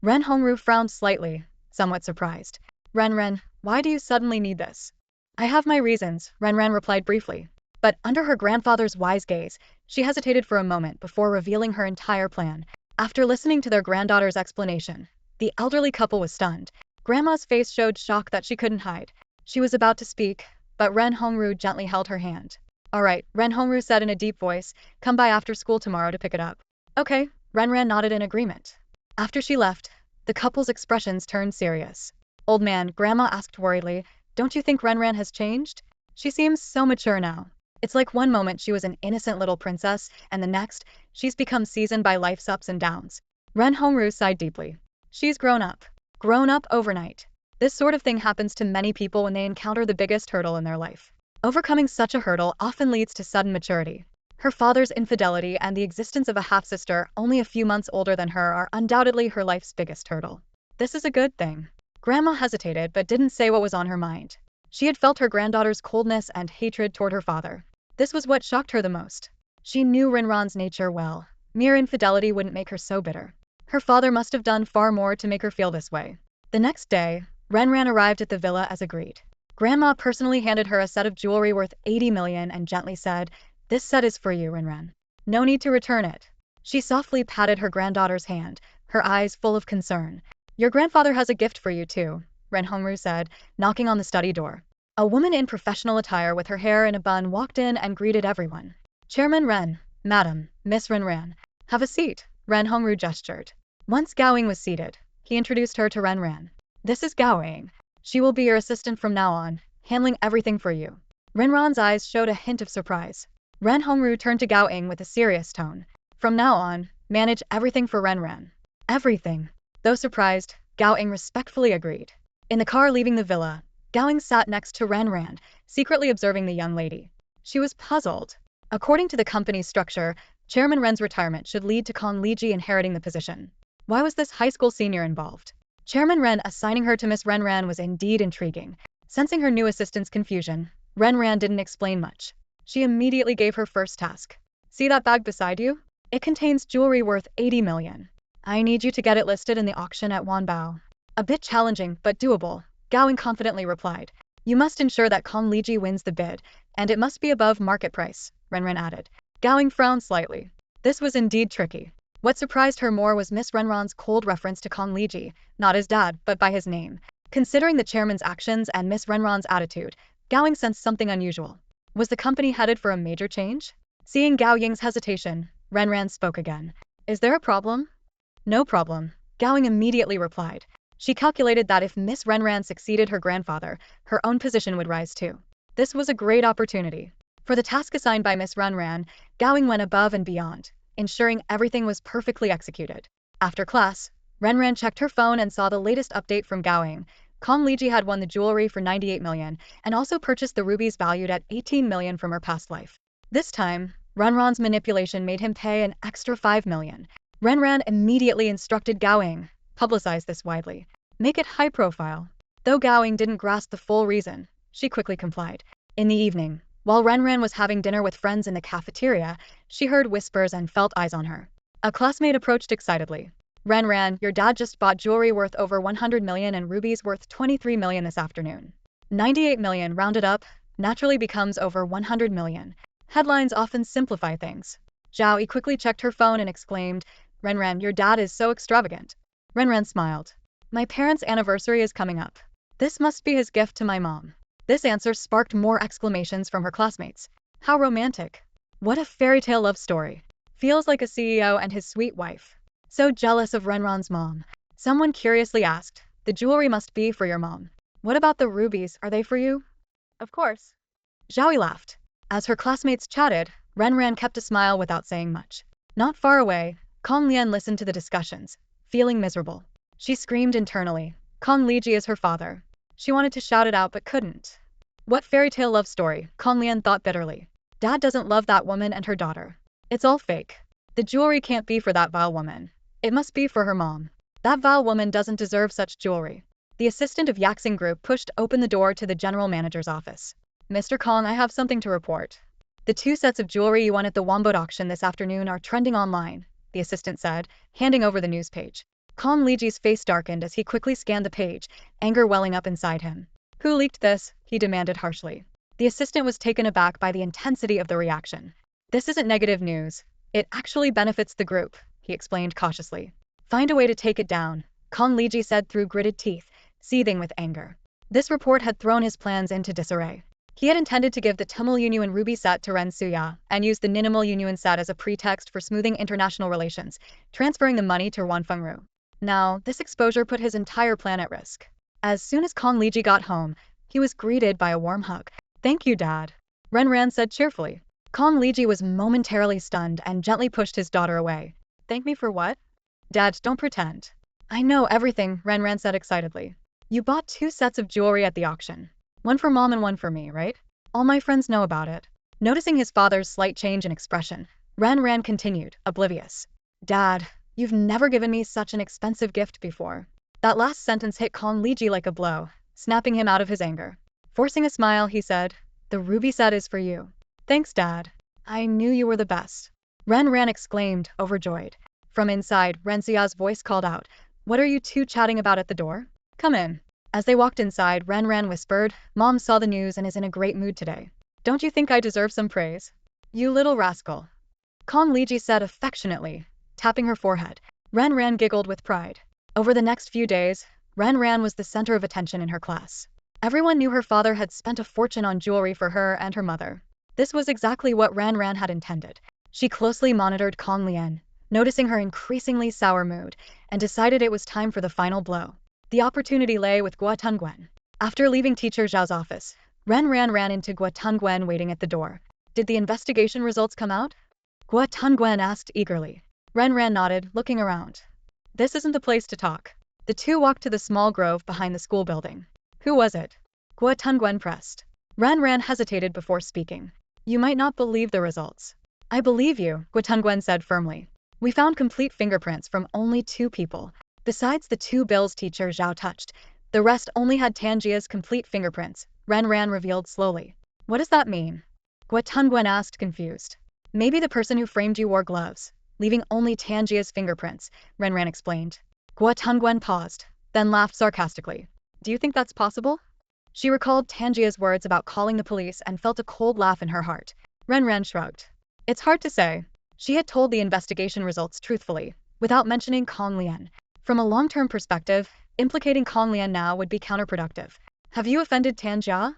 S1: Ren Hongru frowned slightly, somewhat surprised. Ren, why do you suddenly need this? I have my reasons, Ren replied briefly. But under her grandfather's wise gaze, she hesitated for a moment before revealing her entire plan. After listening to their granddaughter's explanation, the elderly couple was stunned. Grandma's face showed shock that she couldn't hide. She was about to speak, but Ren Hongru gently held her hand. All right, Ren Hongru said in a deep voice, come by after school tomorrow to pick it up. Okay, Ren nodded in agreement. After she left, the couple's expressions turned serious. Old man, Grandma asked worriedly, don't you think Ren has changed? She seems so mature now. It's like one moment she was an innocent little princess, and the next, she's become seasoned by life's ups and downs. Ren Hongru sighed deeply. She's grown up. Grown up overnight. This sort of thing happens to many people when they encounter the biggest hurdle in their life. Overcoming such a hurdle often leads to sudden maturity. Her father's infidelity and the existence of a half-sister only a few months older than her are undoubtedly her life's biggest hurdle. This is a good thing. Grandma hesitated but didn't say what was on her mind. She had felt her granddaughter's coldness and hatred toward her father. This was what shocked her the most. She knew Rinran's nature well. Mere infidelity wouldn't make her so bitter. Her father must have done far more to make her feel this way. The next day, Ren arrived at the villa as agreed. Grandma personally handed her a set of jewelry worth 80 million and gently said, this set is for you, Ren. No need to return it. She softly patted her granddaughter's hand, her eyes full of concern. Your grandfather has a gift for you too, Ren Hongru said, knocking on the study door. A woman in professional attire with her hair in a bun walked in and greeted everyone. Chairman Ren, Madam, Miss Ren Ran. Have a seat, Ren Hongru gestured. Once Gao Ying was seated, he introduced her to Ren Ran. This is Gao Ying. She will be your assistant from now on, handling everything for you. Ren Ran's eyes showed a hint of surprise. Ren Hongru turned to Gao Ying with a serious tone. From now on, manage everything for Ren Ran. Everything. Though surprised, Gao Ying respectfully agreed. In the car leaving the villa, Gao Ying sat next to Ren Ran, secretly observing the young lady. She was puzzled. According to the company's structure, Chairman Ren's retirement should lead to Kong Liji inheriting the position. Why was this high school senior involved? Chairman Ren assigning her to Miss Ren Ran was indeed intriguing. Sensing her new assistant's confusion, Ren Ran didn't explain much. She immediately gave her first task. See that bag beside you? It contains jewelry worth 80 million. I need you to get it listed in the auction at Wanbao. A bit challenging, but doable, Gao Ying confidently replied. You must ensure that Kong Liji wins the bid, and it must be above market price, Ren Ran added. Gao Ying frowned slightly. This was indeed tricky. What surprised her more was Miss Ren Ran's cold reference to Kong Liji, not his dad, but by his name. Considering the chairman's actions and Miss Ren Ran's attitude, Gao Ying sensed something unusual. Was the company headed for a major change? Seeing Gao Ying's hesitation, Ren Ran spoke again. Is there a problem? No problem, Gao Ying immediately replied. She calculated that if Miss Ren Ran succeeded her grandfather, her own position would rise too. This was a great opportunity. For the task assigned by Miss Ren Ran, Gao Ying went above and beyond, ensuring everything was perfectly executed. After class, Ren Ran checked her phone and saw the latest update from Gao Ying. Kong Liji had won the jewelry for 98 million and also purchased the rubies valued at 18 million from her past life. This time, Ren Ran's manipulation made him pay an extra 5 million. Ren Ran immediately instructed Gao Ying, publicize this widely. Make it high profile. Though Gao Ying didn't grasp the full reason, she quickly complied. In the evening, while Ren Ran was having dinner with friends in the cafeteria, she heard whispers and felt eyes on her. A classmate approached excitedly. Ren Ran, your dad just bought jewelry worth over 100 million and rubies worth 23 million this afternoon. 98 million rounded up, naturally becomes over 100 million. Headlines often simplify things. Zhao Yi quickly checked her phone and exclaimed, Ren Ran, your dad is so extravagant. Ren Ran smiled. My parents' anniversary is coming up. This must be his gift to my mom. This answer sparked more exclamations from her classmates. How romantic. What a fairy tale love story. Feels like a CEO and his sweet wife. So jealous of Ren Ran's mom. Someone curiously asked, the jewelry must be for your mom. What about the rubies, are they for you? Of course. Zhao Yi laughed. As her classmates chatted, Ren Ran kept a smile without saying much. Not far away, Kong Lian listened to the discussions, feeling miserable. She screamed internally. Kong Liji is her father. She wanted to shout it out but couldn't. What fairy tale love story, Kong Lian thought bitterly. Dad doesn't love that woman and her daughter. It's all fake. The jewelry can't be for that vile woman. It must be for her mom. That vile woman doesn't deserve such jewelry. The assistant of Yaxing Group pushed open the door to the general manager's office. Mr. Kong, I have something to report. The 2 sets of jewelry you won at the Wanbao auction this afternoon are trending online, the assistant said, handing over the news page. Kong Liji's face darkened as he quickly scanned the page, anger welling up inside him. Who leaked this? He demanded harshly. The assistant was taken aback by the intensity of the reaction. This isn't negative news. It actually benefits the group, he explained cautiously. Find a way to take it down, Kong Liji said through gritted teeth, seething with anger. This report had thrown his plans into disarray. He had intended to give the Tumul Yunyuan ruby set to Ren Suya and use the Ninimul Yunyuan set as a pretext for smoothing international relations, transferring the money to Wan Fengru. Now, this exposure put his entire plan at risk. As soon as Kong Liji got home, he was greeted by a warm hug. Thank you, Dad, Ren Ran said cheerfully. Kong Liji was momentarily stunned and gently pushed his daughter away. Thank me for what? Dad, don't pretend. I know everything, Ren Ran said excitedly. You bought 2 sets of jewelry at the auction. One for mom and one for me, right? All my friends know about it. Noticing his father's slight change in expression, Ren Ran continued, oblivious. Dad, you've never given me such an expensive gift before. That last sentence hit Kong Liji like a blow, snapping him out of his anger. Forcing a smile, he said, the ruby set is for you. Thanks, Dad. I knew you were the best. Ren Ran exclaimed, overjoyed. From inside, Ren Xia's voice called out, what are you 2 chatting about at the door? Come in. As they walked inside, Ren Ran whispered, Mom saw the news and is in a great mood today. Don't you think I deserve some praise? You little rascal. Kong Liji said affectionately, tapping her forehead. Ren Ran giggled with pride. Over the next few days, Ren Ran was the center of attention in her class. Everyone knew her father had spent a fortune on jewelry for her and her mother. This was exactly what Ran Ran had intended. She closely monitored Kong Lian, noticing her increasingly sour mood, and decided it was time for the final blow. The opportunity lay with Gua Tunguen. After leaving Teacher Zhao's office, Ren Ran ran into Gua Tunguen waiting at the door. Did the investigation results come out? Gua Tunguen asked eagerly. Ren Ran nodded, looking around. This isn't the place to talk. The two walked to the small grove behind the school building. Who was it? Gua Tunguen pressed. Ren Ran hesitated before speaking. You might not believe the results. I believe you, Gua Tunguen said firmly. We found complete fingerprints from only 2 people. Besides the 2 bills Teacher Zhao touched, the rest only had Tanjia's complete fingerprints, Ren Ran revealed slowly. What does that mean? Gua Tunguen asked, confused. Maybe the person who framed you wore gloves, leaving only Tanjia's fingerprints, Ren Ran explained. Gua Tunguen paused, then laughed sarcastically. Do you think that's possible? She recalled Tanjia's words about calling the police and felt a cold laugh in her heart. Ren Ran shrugged. It's hard to say. She had told the investigation results truthfully, without mentioning Kong Lian. From a long-term perspective, implicating Kong Lian now would be counterproductive. Have you offended Tanjia?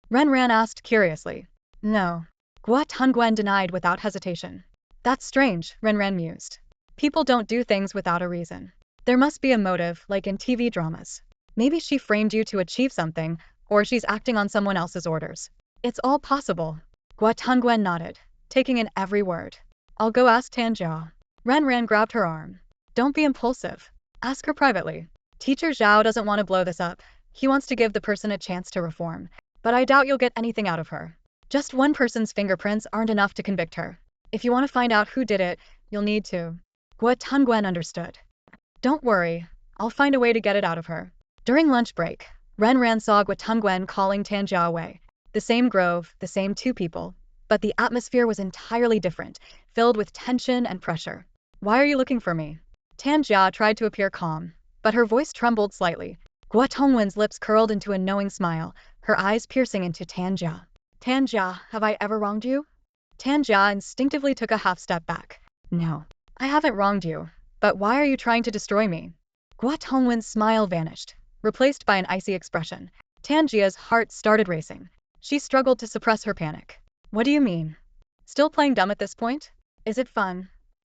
S1: Ren Ran asked curiously. No. Gua Tunguen denied without hesitation. That's strange, Ren Ran mused. People don't do things without a reason. There must be a motive, like in TV dramas. Maybe she framed you to achieve something, or she's acting on someone else's orders. It's all possible. Gua Tunguen nodded, taking in every word. I'll go ask Tanjia. Ren Ran grabbed her arm. Don't be impulsive. Ask her privately. Teacher Zhao doesn't want to blow this up. He wants to give the person a chance to reform. But I doubt you'll get anything out of her. Just one person's fingerprints aren't enough to convict her. If you want to find out who did it, you'll need to. Gua Tunguen understood. Don't worry. I'll find a way to get it out of her. During lunch break, Ren Ran saw Gua Tunguen calling Tanjia away. The same grove, the same 2 people. But the atmosphere was entirely different, filled with tension and pressure. Why are you looking for me? Tanjia tried to appear calm, but her voice trembled slightly. Gua Tungwen's lips curled into a knowing smile, her eyes piercing into Tanjia. Tanjia, have I ever wronged you? Tanjia instinctively took a half step back. No. I haven't wronged you. But why are you trying to destroy me? Gua Tungwen's smile vanished, replaced by an icy expression. Tanjia's heart started racing. She struggled to suppress her panic. What do you mean? Still playing dumb at this point? Is it fun?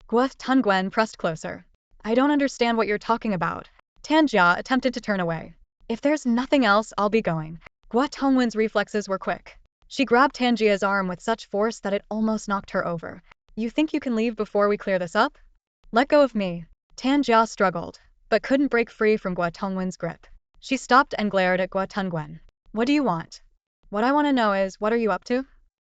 S1: Gua Tunguen pressed closer. I don't understand what you're talking about. Tanjia attempted to turn away. If there's nothing else, I'll be going. Gua Tungwen's reflexes were quick. She grabbed Tanjia's arm with such force that it almost knocked her over. You think you can leave before we clear this up? Let go of me. Tanjia struggled, but couldn't break free from Gua Tungwen's grip. She stopped and glared at Gua Tunguen. What do you want? What I want to know is, what are you up to?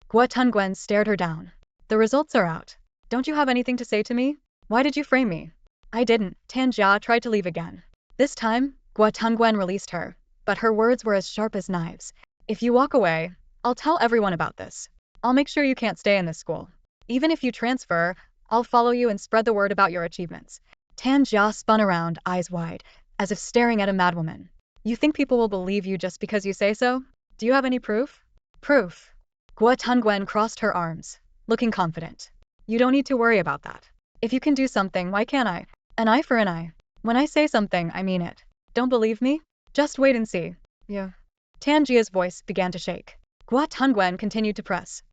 S1: Gua Tunguen stared her down. The results are out. Don't you have anything to say to me? Why did you frame me? I didn't. Tanjia tried to leave again. This time, Gua Tunguen released her, but her words were as sharp as knives. If you walk away, I'll tell everyone about this. I'll make sure you can't stay in this school. Even if you transfer, I'll follow you and spread the word about your achievements. Tanjia spun around, eyes wide, as if staring at a madwoman. You think people will believe you just because you say so? Do you have any proof? Proof. Gua Tunguen crossed her arms, looking confident. You don't need to worry about that. If you can do something, why can't I? An eye for an eye. When I say something, I mean it. Don't believe me? Just wait and see. Yeah. Tanjia's voice began to shake. Gua Tunguen continued to press.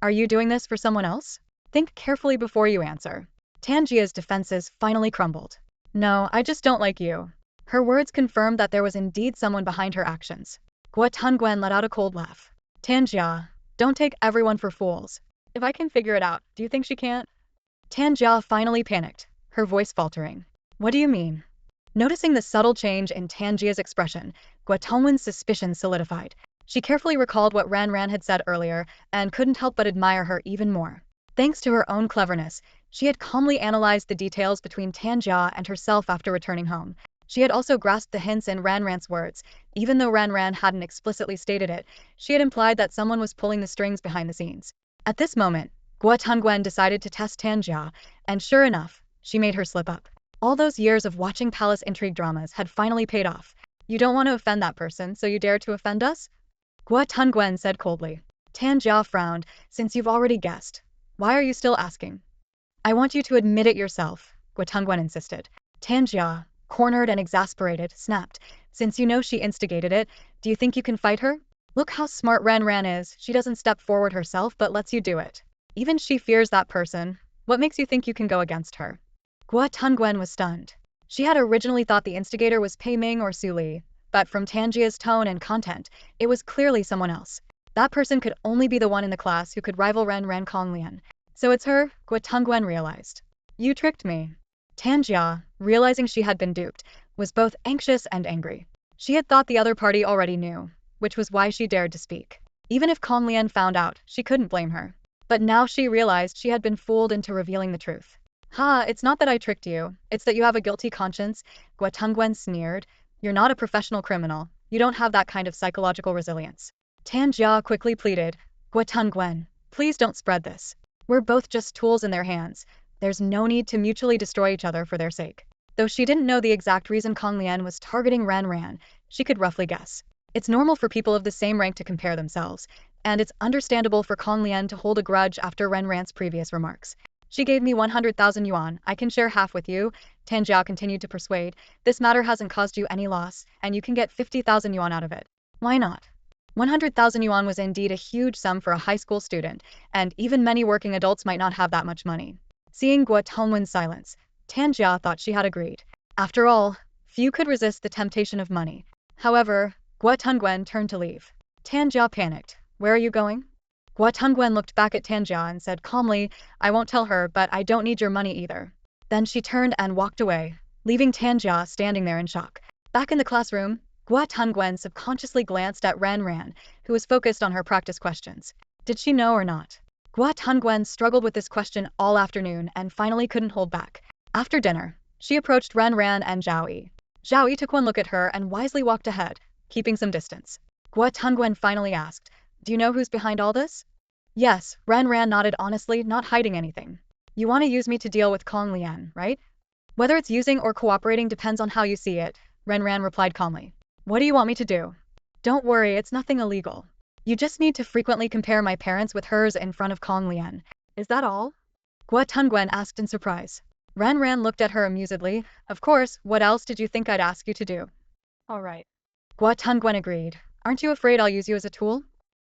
S1: Are you doing this for someone else? Think carefully before you answer. Tanjia's defenses finally crumbled. No, I just don't like you. Her words confirmed that there was indeed someone behind her actions. Gua Tunguen let out a cold laugh. Tanjia, don't take everyone for fools. If I can figure it out, do you think she can't? Tanjia finally panicked, her voice faltering. What do you mean? Noticing the subtle change in Tanjia's expression, Gua Tungwen's suspicion solidified. She carefully recalled what Ran Ran had said earlier and couldn't help but admire her even more. Thanks to her own cleverness, she had calmly analyzed the details between Tanjia and herself after returning home. She had also grasped the hints in Ran Ran's words. Even though Ran Ran hadn't explicitly stated it, she had implied that someone was pulling the strings behind the scenes. At this moment, Gua Tunguen decided to test Tanjia, and sure enough, she made her slip up. All those years of watching palace intrigue dramas had finally paid off. You don't want to offend that person, so you dare to offend us? Gua Tunguen said coldly. Tanjia frowned. Since you've already guessed, why are you still asking? I want you to admit it yourself, Gua Guotongwen insisted. Tanjia, cornered and exasperated, snapped. Since you know she instigated it, do you think you can fight her? Look how smart Ren Ran is, she doesn't step forward herself but lets you do it. Even she fears that person. What makes you think you can go against her? Guotongwen was stunned. She had originally thought the instigator was Pei Ming or Su Li, but from Tanjia's tone and content, it was clearly someone else. That person could only be the one in the class who could rival Ren Ran Konglian. So it's her, Guotongwen realized. You tricked me. Tanjia, realizing she had been duped, was both anxious and angry. She had thought the other party already knew, which was why she dared to speak. Even if Konglian found out, she couldn't blame her. But now she realized she had been fooled into revealing the truth. Ha, it's not that I tricked you, it's that you have a guilty conscience, Guotongwen sneered. You're not a professional criminal, you don't have that kind of psychological resilience. Tanjia quickly pleaded. Guotongwen, please don't spread this. We're both just tools in their hands. There's no need to mutually destroy each other for their sake. Though she didn't know the exact reason Konglian was targeting Ran Ran, she could roughly guess. It's normal for people of the same rank to compare themselves, and it's understandable for Konglian to hold a grudge after Ren Ran's previous remarks. She gave me 100,000 yuan, I can share half with you, Tanjia continued to persuade. This matter hasn't caused you any loss, and you can get 50,000 yuan out of it. Why not? 100,000 yuan was indeed a huge sum for a high school student, and even many working adults might not have that much money. Seeing Guotongwen's silence, Tanjia thought she had agreed. After all, few could resist the temptation of money. However, Guotongwen turned to leave. Tanjia panicked. Where are you going? Guotongwen looked back at Tanjia and said calmly, I won't tell her, but I don't need your money either. Then she turned and walked away, leaving Tanjia standing there in shock. Back in the classroom, Guotongwen subconsciously glanced at Ran Ran, who was focused on her practice questions. Did she know or not? Guotongwen struggled with this question all afternoon and finally couldn't hold back. After dinner, she approached Ran Ran and Zhao Yi. Zhao Yi took one look at her and wisely walked ahead, keeping some distance. Guotongwen finally asked, do you know who's behind all this? Yes, Ran Ran nodded honestly, not hiding anything. You want to use me to deal with Konglian, right? Whether it's using or cooperating depends on how you see it, Ran Ran replied calmly. What do you want me to do? Don't worry, it's nothing illegal. You just need to frequently compare my parents with hers in front of Konglian. Is that all? Guotongwen asked in surprise. Ran Ran looked at her amusedly. Of course, what else did you think I'd ask you to do? All right. Guotongwen agreed. Aren't you afraid I'll use you as a tool?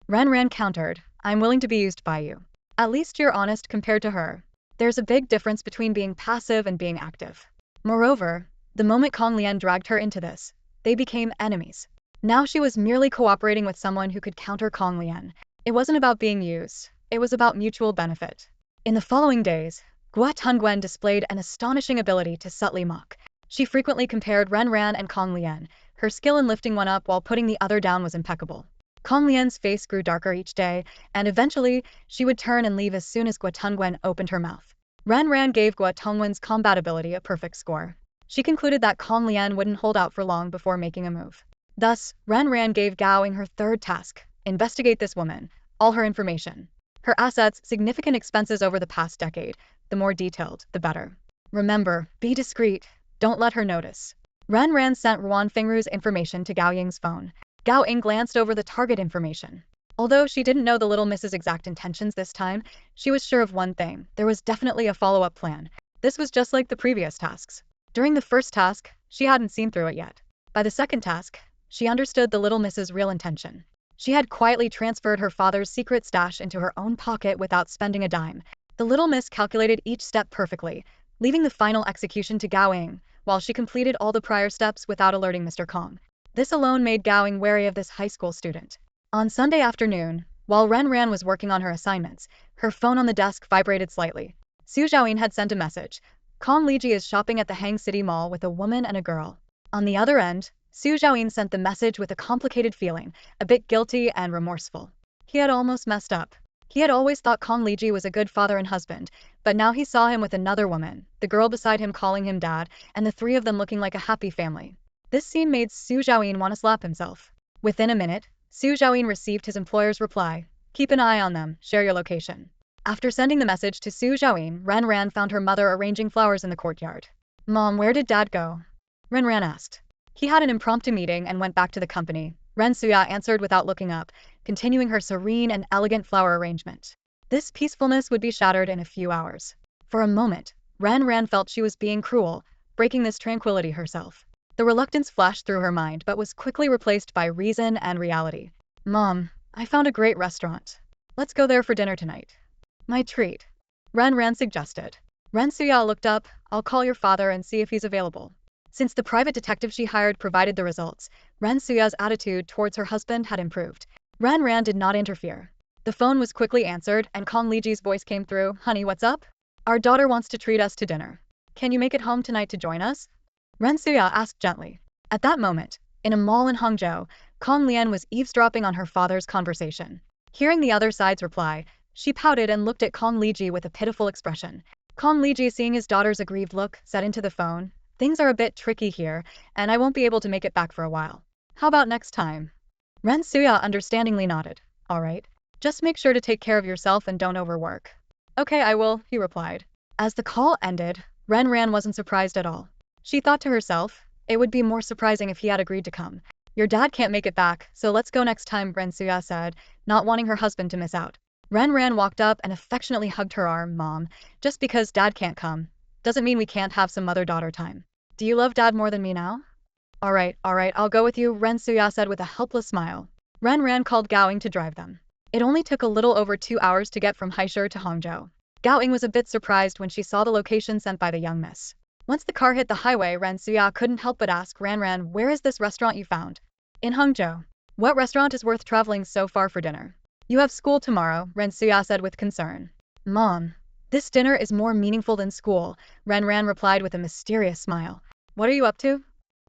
S1: Ran Ran countered. I'm willing to be used by you. At least you're honest compared to her. There's a big difference between being passive and being active. Moreover, the moment Konglian dragged her into this, they became enemies. Now she was merely cooperating with someone who could counter Konglian. It wasn't about being used, it was about mutual benefit. In the following days, Guotongwen displayed an astonishing ability to subtly mock. She frequently compared Ren Ran and Konglian. Her skill in lifting one up while putting the other down was impeccable. Konglian's face grew darker each day, and eventually, she would turn and leave as soon as Guotongwen opened her mouth. Ren Ran gave Guotongwen's combat ability a perfect score. She concluded that Konglian wouldn't hold out for long before making a move. Thus, Ren Ran gave Gao Ying her third task, investigate this woman, all her information. Her assets, significant expenses over the past decade, the more detailed, the better. Remember, be discreet, don't let her notice. Ren Ran sent Ruan Fengru's information to Gao Ying's phone. Gao Ying glanced over the target information. Although she didn't know the little Miss's exact intentions this time, she was sure of one thing, there was definitely a follow-up plan. This was just like the previous tasks. During the first task, she hadn't seen through it yet. By the second task, she understood the little Miss's real intention. She had quietly transferred her father's secret stash into her own pocket without spending a dime. The little Miss calculated each step perfectly, leaving the final execution to Gao Ying, while she completed all the prior steps without alerting Mr. Kong. This alone made Gao Ying wary of this high school student. On Sunday afternoon, while Ren Ran was working on her assignments, her phone on the desk vibrated slightly. Su Zhaoyin had sent a message. Kong Liji is shopping at the Hang City Mall with a woman and a girl. On the other end, Su Zhaoyin sent the message with a complicated feeling, a bit guilty and remorseful. He had almost messed up. He had always thought Kong Liji was a good father and husband, but now he saw him with another woman, the girl beside him calling him dad, and the three of them looking like a happy family. This scene made Su Zhaoyin want to slap himself. Within a minute, Su Zhaoyin received his employer's reply. Keep an eye on them, share your location. After sending the message to Su Zhaoyin, Ren Ran found her mother arranging flowers in the courtyard. Mom, where did Dad go? Ren Ran asked. He had an impromptu meeting and went back to the company. Ren Suya answered without looking up, continuing her serene and elegant flower arrangement. This peacefulness would be shattered in a few hours. For a moment, Ran Ran felt she was being cruel, breaking this tranquility herself. The reluctance flashed through her mind but was quickly replaced by reason and reality. Mom, I found a great restaurant. Let's go there for dinner tonight. My treat. Ran Ran suggested. Ren Suya looked up. I'll call your father and see if he's available. Since the private detective she hired provided the results, Ren Suya's attitude towards her husband had improved. Ran Ran did not interfere. The phone was quickly answered and Kong Liji's voice came through. Honey, what's up? Our daughter wants to treat us to dinner. Can you make it home tonight to join us? Ren Suya asked gently. At that moment, in a mall in Hangzhou, Kong Lian was eavesdropping on her father's conversation. Hearing the other side's reply, she pouted and looked at Kong Liji with a pitiful expression. Kong Liji, seeing his daughter's aggrieved look, said into the phone, things are a bit tricky here, and I won't be able to make it back for a while. How about next time? Ren Suya understandingly nodded. Alright. Just make sure to take care of yourself and don't overwork. Okay, I will, he replied. As the call ended, Ren Ran wasn't surprised at all. She thought to herself, it would be more surprising if he had agreed to come. Your dad can't make it back, so let's go next time, Ren Suya said, not wanting her husband to miss out. Ren Ran walked up and affectionately hugged her arm. Mom, just because dad can't come, doesn't mean we can't have some mother-daughter time. Do you love dad more than me now? Alright, I'll go with you, Ren Suya said with a helpless smile. Ren Ran called Gaoing to drive them. It only took a little over 2 hours to get from Haishur to Hangzhou. Gaoing was a bit surprised when she saw the location sent by the young miss. Once the car hit the highway, Ren Suya couldn't help but ask Ran Ran, where is this restaurant you found? In Hangzhou. What restaurant is worth traveling so far for dinner? You have school tomorrow, Ren Suya said with concern. Mom, this dinner is more meaningful than school, Ren Ran replied with a mysterious smile. What are you up to?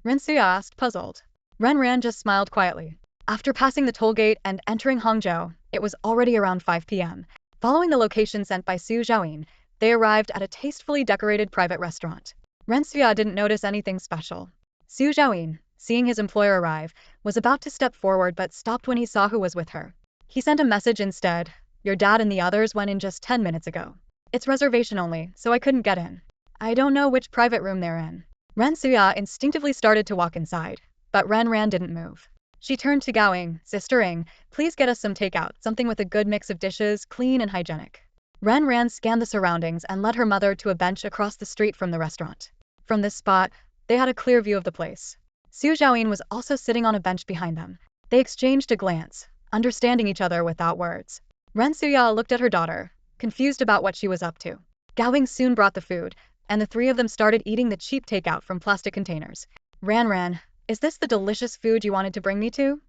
S1: Ren Suya asked, puzzled. Ren Ran just smiled quietly. After passing the toll gate and entering Hangzhou, it was already around 5 p.m. Following the location sent by Su Zhaoyin, they arrived at a tastefully decorated private restaurant. Ren Suya didn't notice anything special. Su Zhaoyin, seeing his employer arrive, was about to step forward but stopped when he saw who was with her. He sent a message instead. Your dad and the others went in just 10 minutes ago. It's reservation only, so I couldn't get in. I don't know which private room they're in. Ren Suya instinctively started to walk inside, but Ren Ran didn't move. She turned to Gaoing, Sister Ing, please get us some takeout, something with a good mix of dishes, clean and hygienic. Ren Ran scanned the surroundings and led her mother to a bench across the street from the restaurant. From this spot, they had a clear view of the place. Su Zhaoyin was also sitting on a bench behind them. They exchanged a glance, understanding each other without words. Ren Suya looked at her daughter, confused about what she was up to. Gaoing soon brought the food, and the three of them started eating the cheap takeout from plastic containers. Ran Ran, is this the delicious food you wanted to bring me to?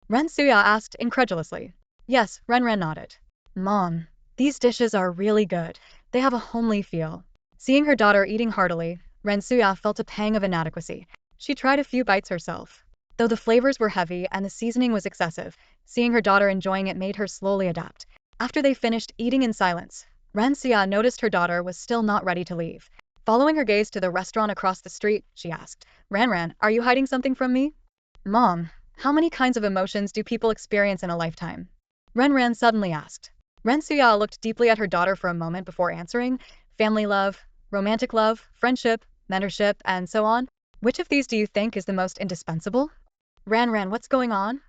S1: Ren Suya asked incredulously. Yes, Ren Ran nodded. Mom, these dishes are really good. They have a homely feel. Seeing her daughter eating heartily, Ren Suya felt a pang of inadequacy. She tried a few bites herself. Though the flavors were heavy and the seasoning was excessive, seeing her daughter enjoying it made her slowly adapt. After they finished eating in silence, Ren Suya noticed her daughter was still not ready to leave. Following her gaze to the restaurant across the street, she asked, Ran Ran, are you hiding something from me? Mom, how many kinds of emotions do people experience in a lifetime? Ren Ran suddenly asked. Ren Suya looked deeply at her daughter for a moment before answering, family love, romantic love, friendship, mentorship, and so on. Which of these do you think is the most indispensable? Ran Ran, what's going on?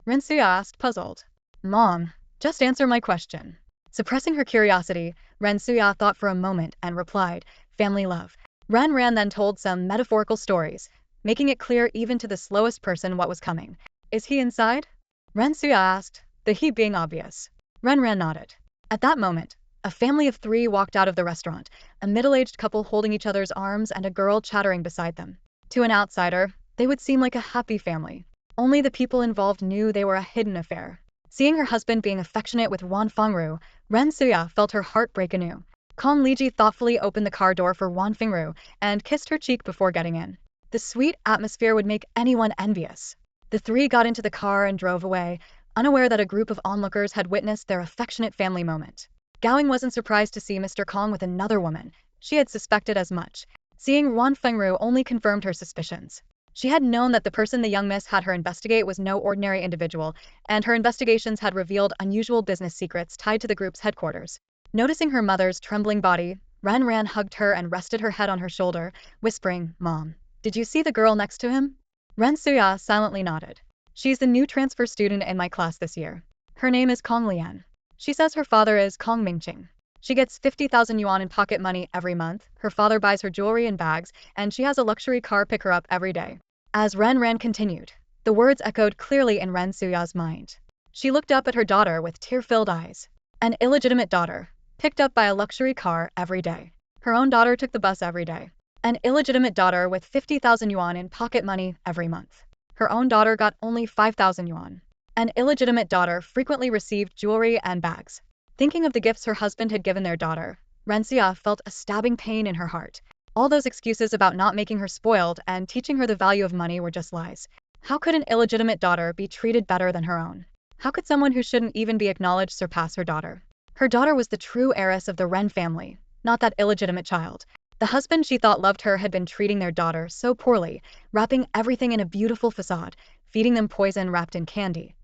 S1: Ren Suya asked, puzzled. Mom, just answer my question. Suppressing her curiosity, Ren Suya thought for a moment and replied, family love. Ran Ran then told some metaphorical stories, making it clear even to the slowest person what was coming. Is he inside? Ren Suya asked, the he being obvious. Ren Ran nodded. At that moment, a family of 3 walked out of the restaurant, a middle-aged couple holding each other's arms and a girl chattering beside them. To an outsider, they would seem like a happy family. Only the people involved knew they were a hidden affair. Seeing her husband being affectionate with Wan Fengru, Ren Suya felt her heart break anew. Kong Liji thoughtfully opened the car door for Wan Fengru and kissed her cheek before getting in. The sweet atmosphere would make anyone envious. The 3 got into the car and drove away, unaware that a group of onlookers had witnessed their affectionate family moment. Gaoing wasn't surprised to see Mr. Kong with another woman. She had suspected as much. Seeing Wan Fengru only confirmed her suspicions. She had known that the person the young miss had her investigate was no ordinary individual, and her investigations had revealed unusual business secrets tied to the group's headquarters. Noticing her mother's trembling body, Ran Ran hugged her and rested her head on her shoulder, whispering, Mom, did you see the girl next to him? Ren Suya silently nodded. She's the new transfer student in my class this year. Her name is Kong Lian. She says her father is Kong Mingqing. She gets 50,000 yuan in pocket money every month, her father buys her jewelry and bags, and she has a luxury car pick her up every day. As Ren Ran continued, the words echoed clearly in Ren Suya's mind. She looked up at her daughter with tear-filled eyes. An illegitimate daughter, picked up by a luxury car every day. Her own daughter took the bus every day. An illegitimate daughter with 50,000 yuan in pocket money every month. Her own daughter got only 5,000 yuan. An illegitimate daughter frequently received jewelry and bags. Thinking of the gifts her husband had given their daughter, Renxia felt a stabbing pain in her heart. All those excuses about not making her spoiled and teaching her the value of money were just lies. How could an illegitimate daughter be treated better than her own? How could someone who shouldn't even be acknowledged surpass her daughter? Her daughter was the true heiress of the Ren family, not that illegitimate child. The husband she thought loved her had been treating their daughter so poorly, wrapping everything in a beautiful facade, feeding them poison wrapped in candy.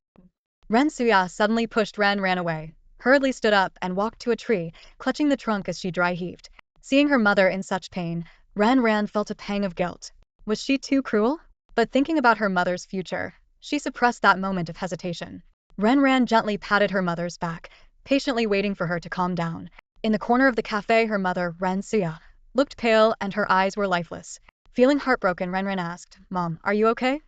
S1: Ren Suya suddenly pushed Ren Ran away, hurriedly stood up and walked to a tree, clutching the trunk as she dry heaved. Seeing her mother in such pain, Ren Ran felt a pang of guilt. Was she too cruel? But thinking about her mother's future, she suppressed that moment of hesitation. Ren Ran gently patted her mother's back, patiently waiting for her to calm down. In the corner of the cafe, her mother, Ren Suya, looked pale and her eyes were lifeless. Feeling heartbroken, Ren Ran asked, "Mom, are you okay?"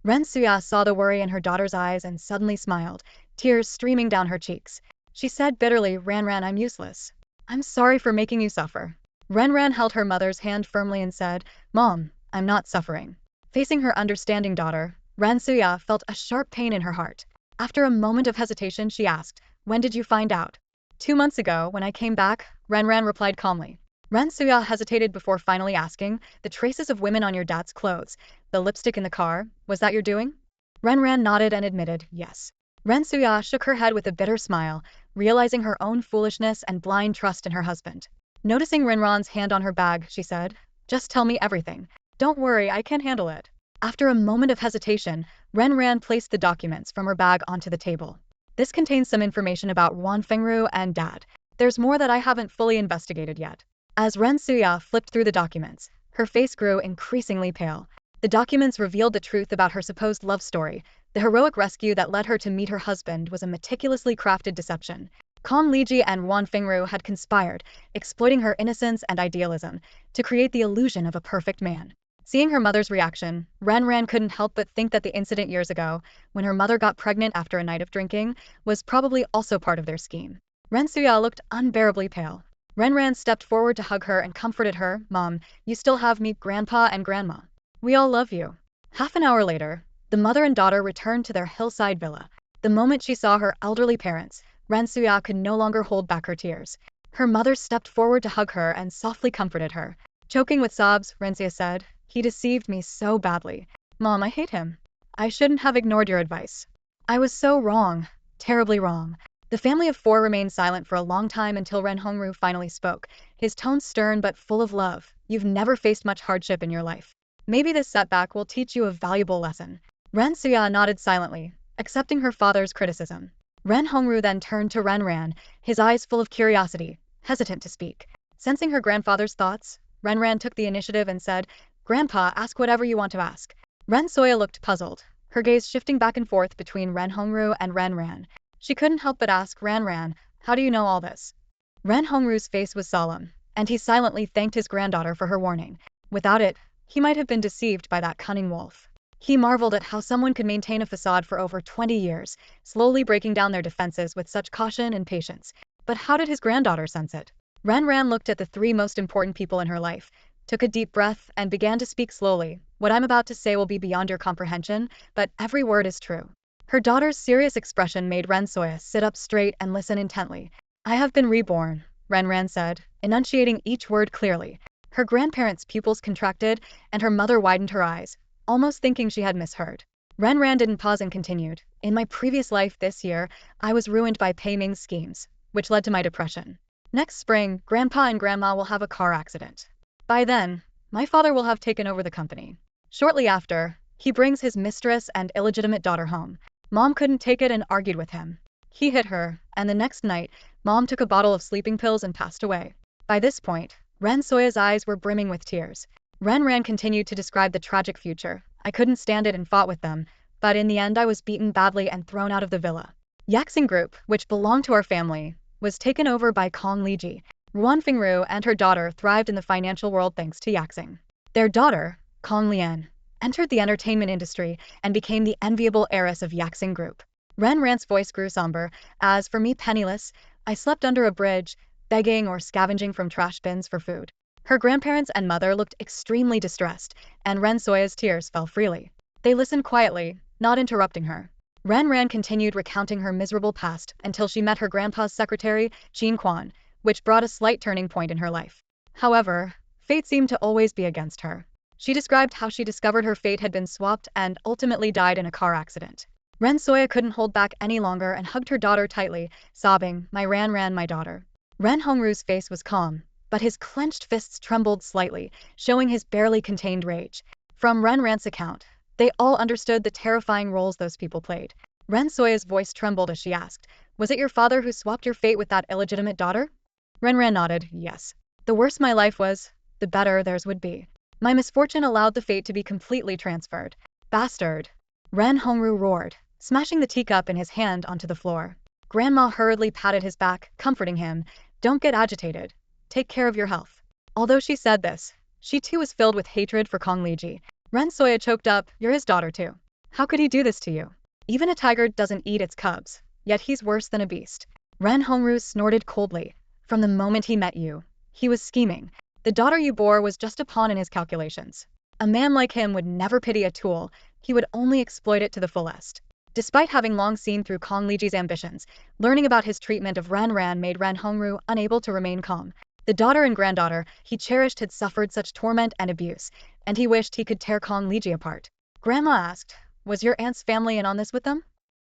S1: Ren Suya saw the worry in her daughter's eyes and suddenly smiled, tears streaming down her cheeks. She said bitterly, "Ran Ran, I'm useless. I'm sorry for making you suffer." Ren Ran held her mother's hand firmly and said, "Mom, I'm not suffering." Facing her understanding daughter, Ren Suya felt a sharp pain in her heart. After a moment of hesitation, she asked, "When did you find out?" 2 months ago, when I came back," Ren Ran replied calmly. Ren Suya hesitated before finally asking, "The traces of women on your dad's clothes, the lipstick in the car, was that your doing?" Ren Ran nodded and admitted, yes. Ren Suya shook her head with a bitter smile, realizing her own foolishness and blind trust in her husband. Noticing Ren Ran's hand on her bag, she said, "Just tell me everything. Don't worry, I can handle it." After a moment of hesitation, Ren Ran placed the documents from her bag onto the table. "This contains some information about Wan Fengru and Dad. There's more that I haven't fully investigated yet." As Ren Suya flipped through the documents, her face grew increasingly pale. The documents revealed the truth about her supposed love story. The heroic rescue that led her to meet her husband was a meticulously crafted deception. Kong Liji and Wan Fengru had conspired, exploiting her innocence and idealism, to create the illusion of a perfect man. Seeing her mother's reaction, Ren Ran couldn't help but think that the incident years ago, when her mother got pregnant after a night of drinking, was probably also part of their scheme. Ren Suya looked unbearably pale. Ren Ran stepped forward to hug her and comforted her, "Mom, you still have me, Grandpa and Grandma. We all love you." Half an hour later, the mother and daughter returned to their hillside villa. The moment she saw her elderly parents, Ren Suya could no longer hold back her tears. Her mother stepped forward to hug her and softly comforted her. Choking with sobs, Ren Suya said, "He deceived me so badly. Mom, I hate him. I shouldn't have ignored your advice. I was so wrong, terribly wrong." The family of four remained silent for a long time until Ren Hongru finally spoke, his tone stern but full of love. "You've never faced much hardship in your life. Maybe this setback will teach you a valuable lesson." Ren Suya nodded silently, accepting her father's criticism. Ren Hongru then turned to Ren Ran, his eyes full of curiosity, hesitant to speak. Sensing her grandfather's thoughts, Ren Ran took the initiative and said, "Grandpa, ask whatever you want to ask." Ren Soya looked puzzled, her gaze shifting back and forth between Ren Hongru and Ren Ran. She couldn't help but ask Ren Ran, "How do you know all this?" Ren Hongru's face was solemn, and he silently thanked his granddaughter for her warning. Without it, he might have been deceived by that cunning wolf. He marveled at how someone could maintain a facade for over 20 years, slowly breaking down their defenses with such caution and patience. But how did his granddaughter sense it? Ren Ran looked at the three most important people in her life, took a deep breath, and began to speak slowly. "What I'm about to say will be beyond your comprehension, but every word is true." Her daughter's serious expression made Ren Soya sit up straight and listen intently. "I have been reborn," Ren Ran said, enunciating each word clearly. Her grandparents' pupils contracted, and her mother widened her eyes, almost thinking she had misheard. Ren Ran didn't pause and continued, "In my previous life this year, I was ruined by Pei Ming's schemes, which led to my depression. Next spring, Grandpa and Grandma will have a car accident. By then, my father will have taken over the company. Shortly after, he brings his mistress and illegitimate daughter home. Mom couldn't take it and argued with him. He hit her, and the next night, Mom took a bottle of sleeping pills and passed away." By this point, Ren Soya's eyes were brimming with tears. Ren Ran continued to describe the tragic future. "I couldn't stand it and fought with them, but in the end I was beaten badly and thrown out of the villa. Yaxing Group, which belonged to our family, was taken over by Kong Liji. Ruan Fingru and her daughter thrived in the financial world thanks to Yaxing. Their daughter, Kong Lian, entered the entertainment industry and became the enviable heiress of Yaxing Group. Ren Ran's voice grew somber. As for me, penniless, I slept under a bridge, begging or scavenging from trash bins for food. Her grandparents and mother looked extremely distressed, and Ren Soya's tears fell freely. They listened quietly, not interrupting her. Ren Ran continued recounting her miserable past until she met her grandpa's secretary, Jean Quan, which brought a slight turning point in her life. However, fate seemed to always be against her. She described how she discovered her fate had been swapped and ultimately died in a car accident. Ren Soya couldn't hold back any longer and hugged her daughter tightly, sobbing, "My Ran Ran, my daughter." Ren Hongru's face was calm, but his clenched fists trembled slightly, showing his barely contained rage. From Ren Ran's account, they all understood the terrifying roles those people played. Ren Soya's voice trembled as she asked, "Was it your father who swapped your fate with that illegitimate daughter?" Ren Ran nodded, "Yes. The worse my life was, the better theirs would be. My misfortune allowed the fate to be completely transferred." "Bastard!" Ren Hongru roared, smashing the teacup in his hand onto the floor. Grandma hurriedly patted his back, comforting him. "Don't get agitated. Take care of your health." Although she said this, she too was filled with hatred for Kong Liji. Ren Soya choked up, "You're his daughter too. How could he do this to you? Even a tiger doesn't eat its cubs, yet he's worse than a beast." Ren Hongru snorted coldly. "From the moment he met you, he was scheming. The daughter you bore was just a pawn in his calculations. A man like him would never pity a tool, he would only exploit it to the fullest." Despite having long seen through Kong Liji's ambitions, learning about his treatment of Ren Ran made Ren Hongru unable to remain calm. The daughter and granddaughter he cherished had suffered such torment and abuse, and he wished he could tear Kong Liji apart. Grandma asked, "Was your aunt's family in on this with them?"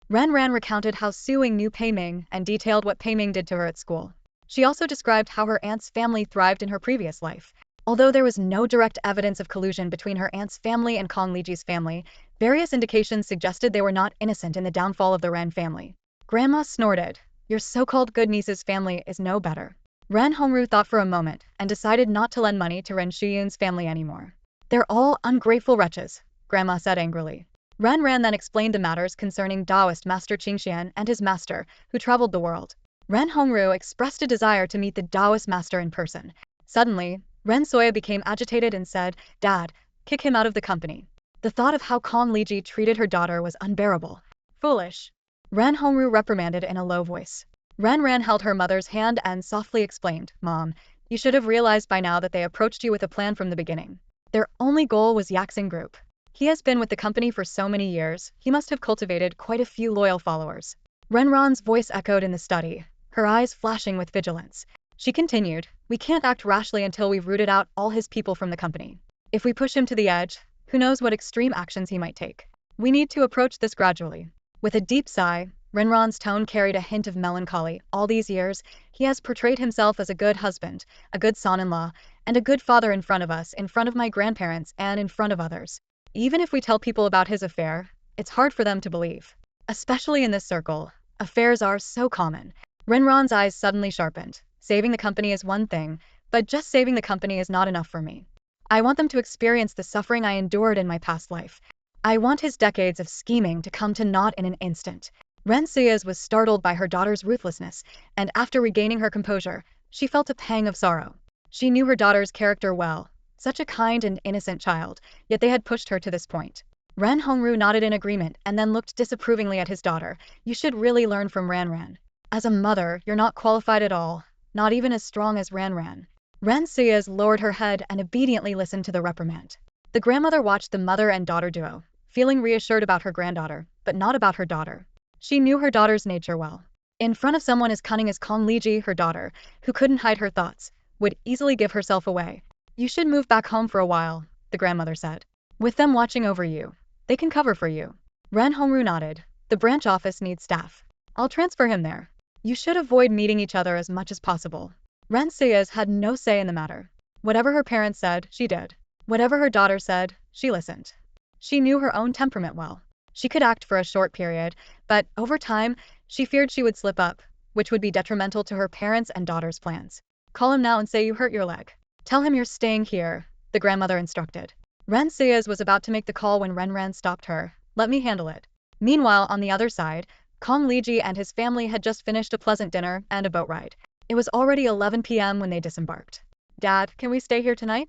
S1: Ren Ran recounted how Suing knew Pei Ming and detailed what Pei Ming did to her at school. She also described how her aunt's family thrived in her previous life. Although there was no direct evidence of collusion between her aunt's family and Kong Liji's family, various indications suggested they were not innocent in the downfall of the Ren family. Grandma snorted, "Your so-called good niece's family is no better." Ren Hongru thought for a moment and decided not to lend money to Ren Shiyun's family anymore. "They're all ungrateful wretches," Grandma said angrily. Ren Ran then explained the matters concerning Daoist Master Qingxian and his master, who traveled the world. Ren Hongru expressed a desire to meet the Daoist master in person. Suddenly, Ren Soya became agitated and said, "Dad, kick him out of the company." The thought of how Kong Liji treated her daughter was unbearable. "Foolish." Ren Hongru reprimanded in a low voice. Ren Ran held her mother's hand and softly explained, "Mom, you should have realized by now that they approached you with a plan from the beginning. Their only goal was Yaxing Group. He has been with the company for so many years, he must have cultivated quite a few loyal followers." Ren Ran's voice echoed in the study, her eyes flashing with vigilance. She continued, "We can't act rashly until we've rooted out all his people from the company. If we push him to the edge, who knows what extreme actions he might take. We need to approach this gradually." With a deep sigh, Renran's tone carried a hint of melancholy. "All these years, he has portrayed himself as a good husband, a good son-in-law, and a good father in front of us, in front of my grandparents, and in front of others. Even if we tell people about his affair, it's hard for them to believe. Especially in this circle, affairs are so common." Renran's eyes suddenly sharpened. "Saving the company is one thing, but just saving the company is not enough for me. I want them to experience the suffering I endured in my past life. I want his decades of scheming to come to naught in an instant." Ren Suyas was startled by her daughter's ruthlessness, and after regaining her composure, she felt a pang of sorrow. She knew her daughter's character well, such a kind and innocent child, yet they had pushed her to this point. Ren Hongru nodded in agreement and then looked disapprovingly at his daughter. "You should really learn from Ran Ran. As a mother, you're not qualified at all, not even as strong as Ran Ran." Ren Suyas lowered her head and obediently listened to the reprimand. The grandmother watched the mother and daughter duo, feeling reassured about her granddaughter, but not about her daughter. She knew her daughter's nature well. In front of someone as cunning as Kong Liji, her daughter, who couldn't hide her thoughts, would easily give herself away. "You should move back home for a while," the grandmother said. "With them watching over you, they can cover for you." Ren Hongru nodded. "The branch office needs staff. I'll transfer him there. You should avoid meeting each other as much as possible." Ren Suyas had no say in the matter. Whatever her parents said, she did. Whatever her daughter said, she listened. She knew her own temperament well. She could act for a short period, but over time, she feared she would slip up, which would be detrimental to her parents' and daughter's plans. "Call him now and say you hurt your leg. Tell him you're staying here," the grandmother instructed. Ren Suyas was about to make the call when Ren Ran stopped her. "Let me handle it." Meanwhile, on the other side, Kong Liji and his family had just finished a pleasant dinner and a boat ride. It was already 11 p.m. when they disembarked. Dad, can we stay here tonight?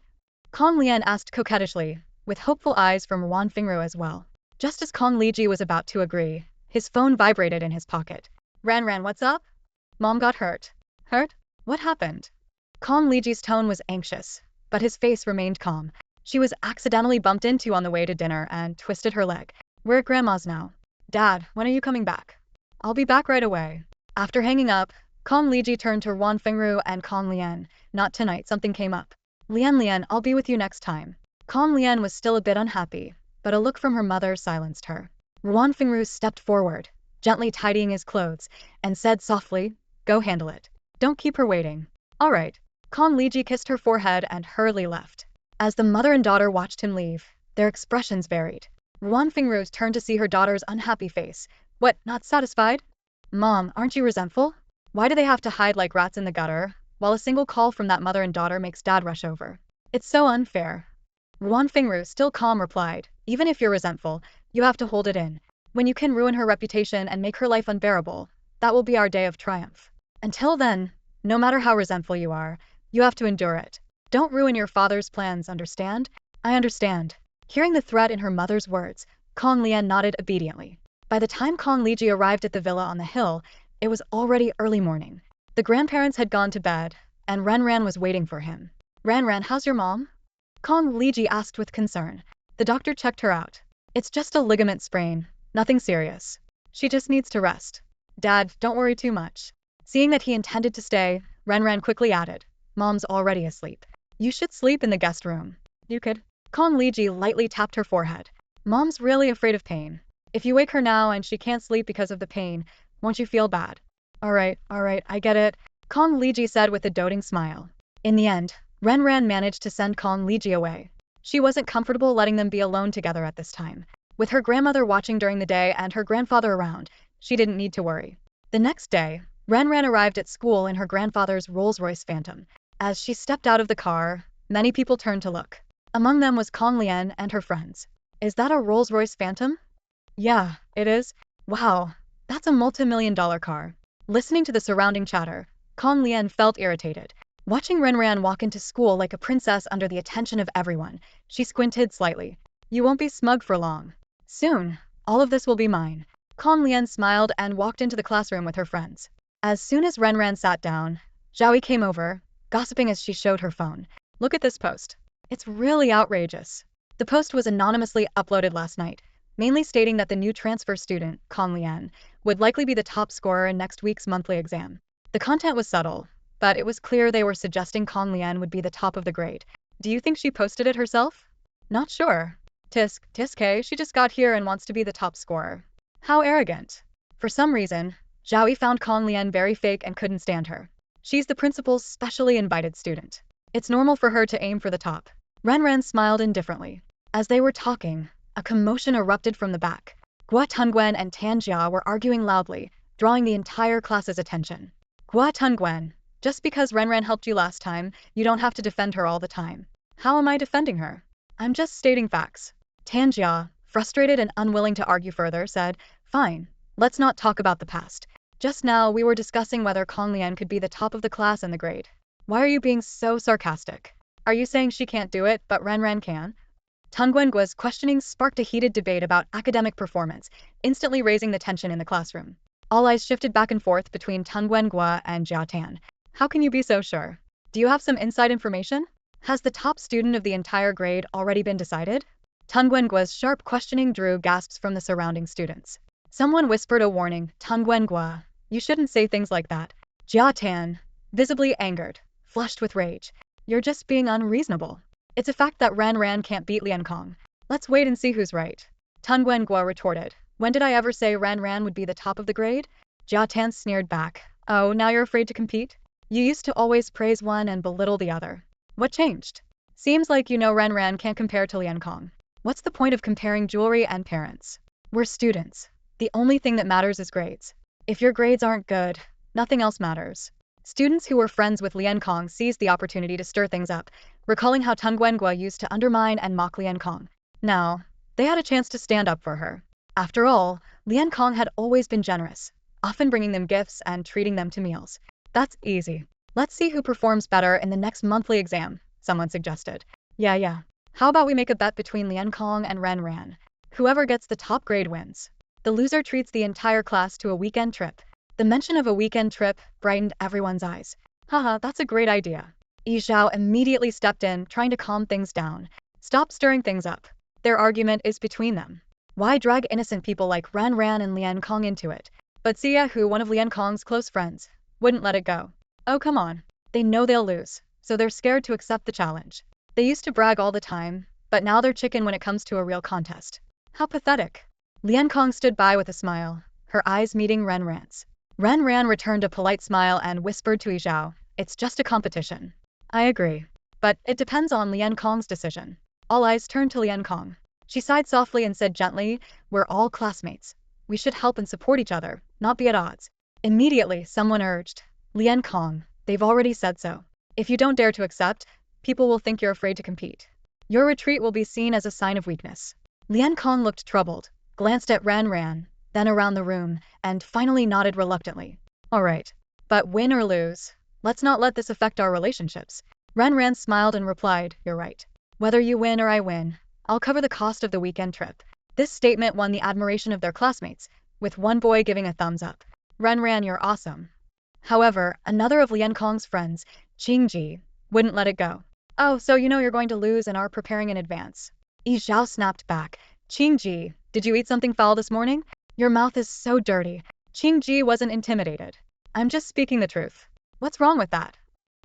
S1: Kong Lian asked coquettishly, with hopeful eyes from Wan Fingru as well. Just as Kong Liji was about to agree, his phone vibrated in his pocket. Ran, what's up? Mom got hurt. Hurt? What happened? Kong Liji's tone was anxious, but his face remained calm. She was accidentally bumped into on the way to dinner and twisted her leg. We're at Grandma's now. Dad, when are you coming back? I'll be back right away. After hanging up, Kong Liji turned to Wan Fingru and Kong Lian. Not tonight, something came up. Lian, I'll be with you next time. Kong Lian was still a bit unhappy, but a look from her mother silenced her. Wan Fingru stepped forward, gently tidying his clothes, and said softly, go handle it. Don't keep her waiting. All right. Kong Liji kissed her forehead and hurriedly left. As the mother and daughter watched him leave, their expressions varied. Wan Fingru turned to see her daughter's unhappy face. What, not satisfied? Mom, aren't you resentful? Why do they have to hide like rats in the gutter, while a single call from that mother and daughter makes Dad rush over? It's so unfair. Wan Fingru, still calm, replied, even if you're resentful, you have to hold it in. When you can ruin her reputation and make her life unbearable, that will be our day of triumph. Until then, no matter how resentful you are, you have to endure it. Don't ruin your father's plans, understand? I understand. Hearing the threat in her mother's words, Kong Lian nodded obediently. By the time Kong Liji arrived at the villa on the hill, it was already early morning. The grandparents had gone to bed, and Ran was waiting for him. Ran, how's your mom? Kong Liji asked with concern. The doctor checked her out. It's just a ligament sprain, nothing serious. She just needs to rest. Dad, don't worry too much. Seeing that he intended to stay, Ran quickly added, Mom's already asleep. You should sleep in the guest room. You could. Kong Liji lightly tapped her forehead. Mom's really afraid of pain. If you wake her now and she can't sleep because of the pain, won't you feel bad? All right, I get it, Kong Liji said with a doting smile. In the end, Ran managed to send Kong Liji away. She wasn't comfortable letting them be alone together at this time. With her grandmother watching during the day and her grandfather around, she didn't need to worry. The next day, Ran arrived at school in her grandfather's Rolls-Royce Phantom. As she stepped out of the car, many people turned to look. Among them was Kong Lian and her friends. Is that a Rolls-Royce Phantom? Yeah, it is. Wow, that's a multi-million-dollar car. Listening to the surrounding chatter, Kong Lian felt irritated. Watching Ran walk into school like a princess under the attention of everyone, she squinted slightly. You won't be smug for long. Soon, all of this will be mine. Kong Lian smiled and walked into the classroom with her friends. As soon as Ran sat down, Zhaoi came over, gossiping as she showed her phone. Look at this post. It's really outrageous. The post was anonymously uploaded last night, mainly stating that the new transfer student, Kong Lian, would likely be the top scorer in next week's monthly exam. The content was subtle, but it was clear they were suggesting Kong Lian would be the top of the grade. Do you think she posted it herself? Not sure. Tisk, she just got here and wants to be the top scorer. How arrogant. For some reason, Zhaoi found Kong Lian very fake and couldn't stand her. She's the principal's specially invited student. It's normal for her to aim for the top. Ran smiled indifferently. As they were talking, a commotion erupted from the back. Gua Tungwen and Tan Jia were arguing loudly, drawing the entire class's attention. Gua Tungwen, just because Ran helped you last time, you don't have to defend her all the time. How am I defending her? I'm just stating facts. Tan Jia, frustrated and unwilling to argue further, said, fine, let's not talk about the past. Just now we were discussing whether Kong Lian could be the top of the class in the grade. Why are you being so sarcastic? Are you saying she can't do it, but Ran can? Tungwengua's questioning sparked a heated debate about academic performance, instantly raising the tension in the classroom. All eyes shifted back and forth between Tungwengua and Jia Tan. How can you be so sure? Do you have some inside information? Has the top student of the entire grade already been decided? Tungwengua's sharp questioning drew gasps from the surrounding students. Someone whispered a warning, Tungwengua, you shouldn't say things like that. Jia Tan, visibly angered, flushed with rage. You're just being unreasonable. It's a fact that Ran can't beat Lian Kong. Let's wait and see who's right. Tungwengua retorted. When did I ever say Ran would be the top of the grade? Jia Tan sneered back. Oh, now you're afraid to compete? You used to always praise one and belittle the other. What changed? Seems like you know Ran can't compare to Lian Kong. What's the point of comparing jewelry and parents? We're students. The only thing that matters is grades. If your grades aren't good, nothing else matters. Students who were friends with Lian Kong seized the opportunity to stir things up, recalling how Tungwengua used to undermine and mock Lian Kong. Now, they had a chance to stand up for her. After all, Lian Kong had always been generous, often bringing them gifts and treating them to meals. That's easy. Let's see who performs better in the next monthly exam, someone suggested. Yeah. How about we make a bet between Lian Kong and Ren Ran? Whoever gets the top grade wins. The loser treats the entire class to a weekend trip. The mention of a weekend trip brightened everyone's eyes. Haha, that's a great idea. Yi Zhao immediately stepped in, trying to calm things down. Stop stirring things up. Their argument is between them. Why drag innocent people like Ran Ran and Lian Kong into it? But Xia Hu, one of Lian Kong's close friends, wouldn't let it go. Oh, come on. They know they'll lose, so they're scared to accept the challenge. They used to brag all the time, but now they're chicken when it comes to a real contest. How pathetic. Lian Kong stood by with a smile, her eyes meeting Ren Ran's. Ren Ran returned a polite smile and whispered to Yi Zhao, "It's just a competition." I agree. But it depends on Lian Kong's decision. All eyes turned to Lian Kong. She sighed softly and said gently, "We're all classmates. We should help and support each other, not be at odds." Immediately, someone urged, "Lian Kong, they've already said so. If you don't dare to accept, people will think you're afraid to compete. Your retreat will be seen as a sign of weakness." Lian Kong looked troubled, glanced at Ran Ran, then around the room, and finally nodded reluctantly. "All right. But win or lose, let's not let this affect our relationships." Ran Ran smiled and replied, "You're right. Whether you win or I win, I'll cover the cost of the weekend trip." This statement won the admiration of their classmates, with one boy giving a thumbs up. "Ren Ran, you're awesome." However, another of Lian Kong's friends, Qingji, wouldn't let it go. "Oh, so you know you're going to lose and are preparing in advance." Yi Zhao snapped back. "Qingji, did you eat something foul this morning? Your mouth is so dirty." Qingji wasn't intimidated. "I'm just speaking the truth. What's wrong with that?"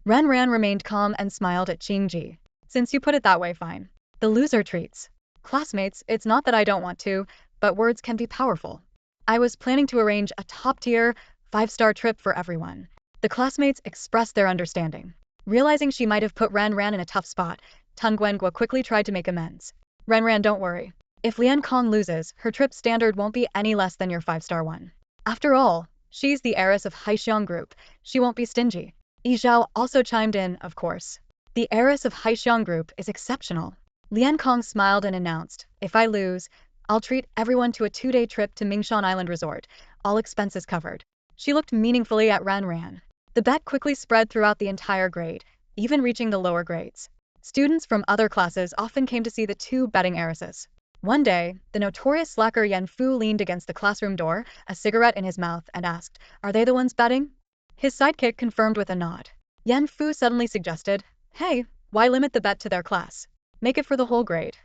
S1: Ren Ran remained calm and smiled at Qingji. "Since you put it that way, fine. The loser treats. Classmates, it's not that I don't want to, but words can be powerful. I was planning to arrange a top-tier, 5-star trip for everyone." The classmates expressed their understanding. Realizing she might have put Ran Ran in a tough spot, Tan Guangua quickly tried to make amends. "Ran Ran, don't worry. If Lian Kong loses, her trip standard won't be any less than your 5-star one. After all, she's the heiress of Haixiang Group. She won't be stingy." Yi Zhao also chimed in, of course. "The heiress of Haixiang Group is exceptional." Lian Kong smiled and announced, "If I lose, I'll treat everyone to a 2-day trip to Mingshan Island Resort, all expenses covered." She looked meaningfully at Ran Ran. The bet quickly spread throughout the entire grade, even reaching the lower grades. Students from other classes often came to see the two betting heiresses. One day, the notorious slacker Yan Fu leaned against the classroom door, a cigarette in his mouth, and asked, "Are they the ones betting?" His sidekick confirmed with a nod. Yan Fu suddenly suggested, "Hey, why limit the bet to their class? Make it for the whole grade.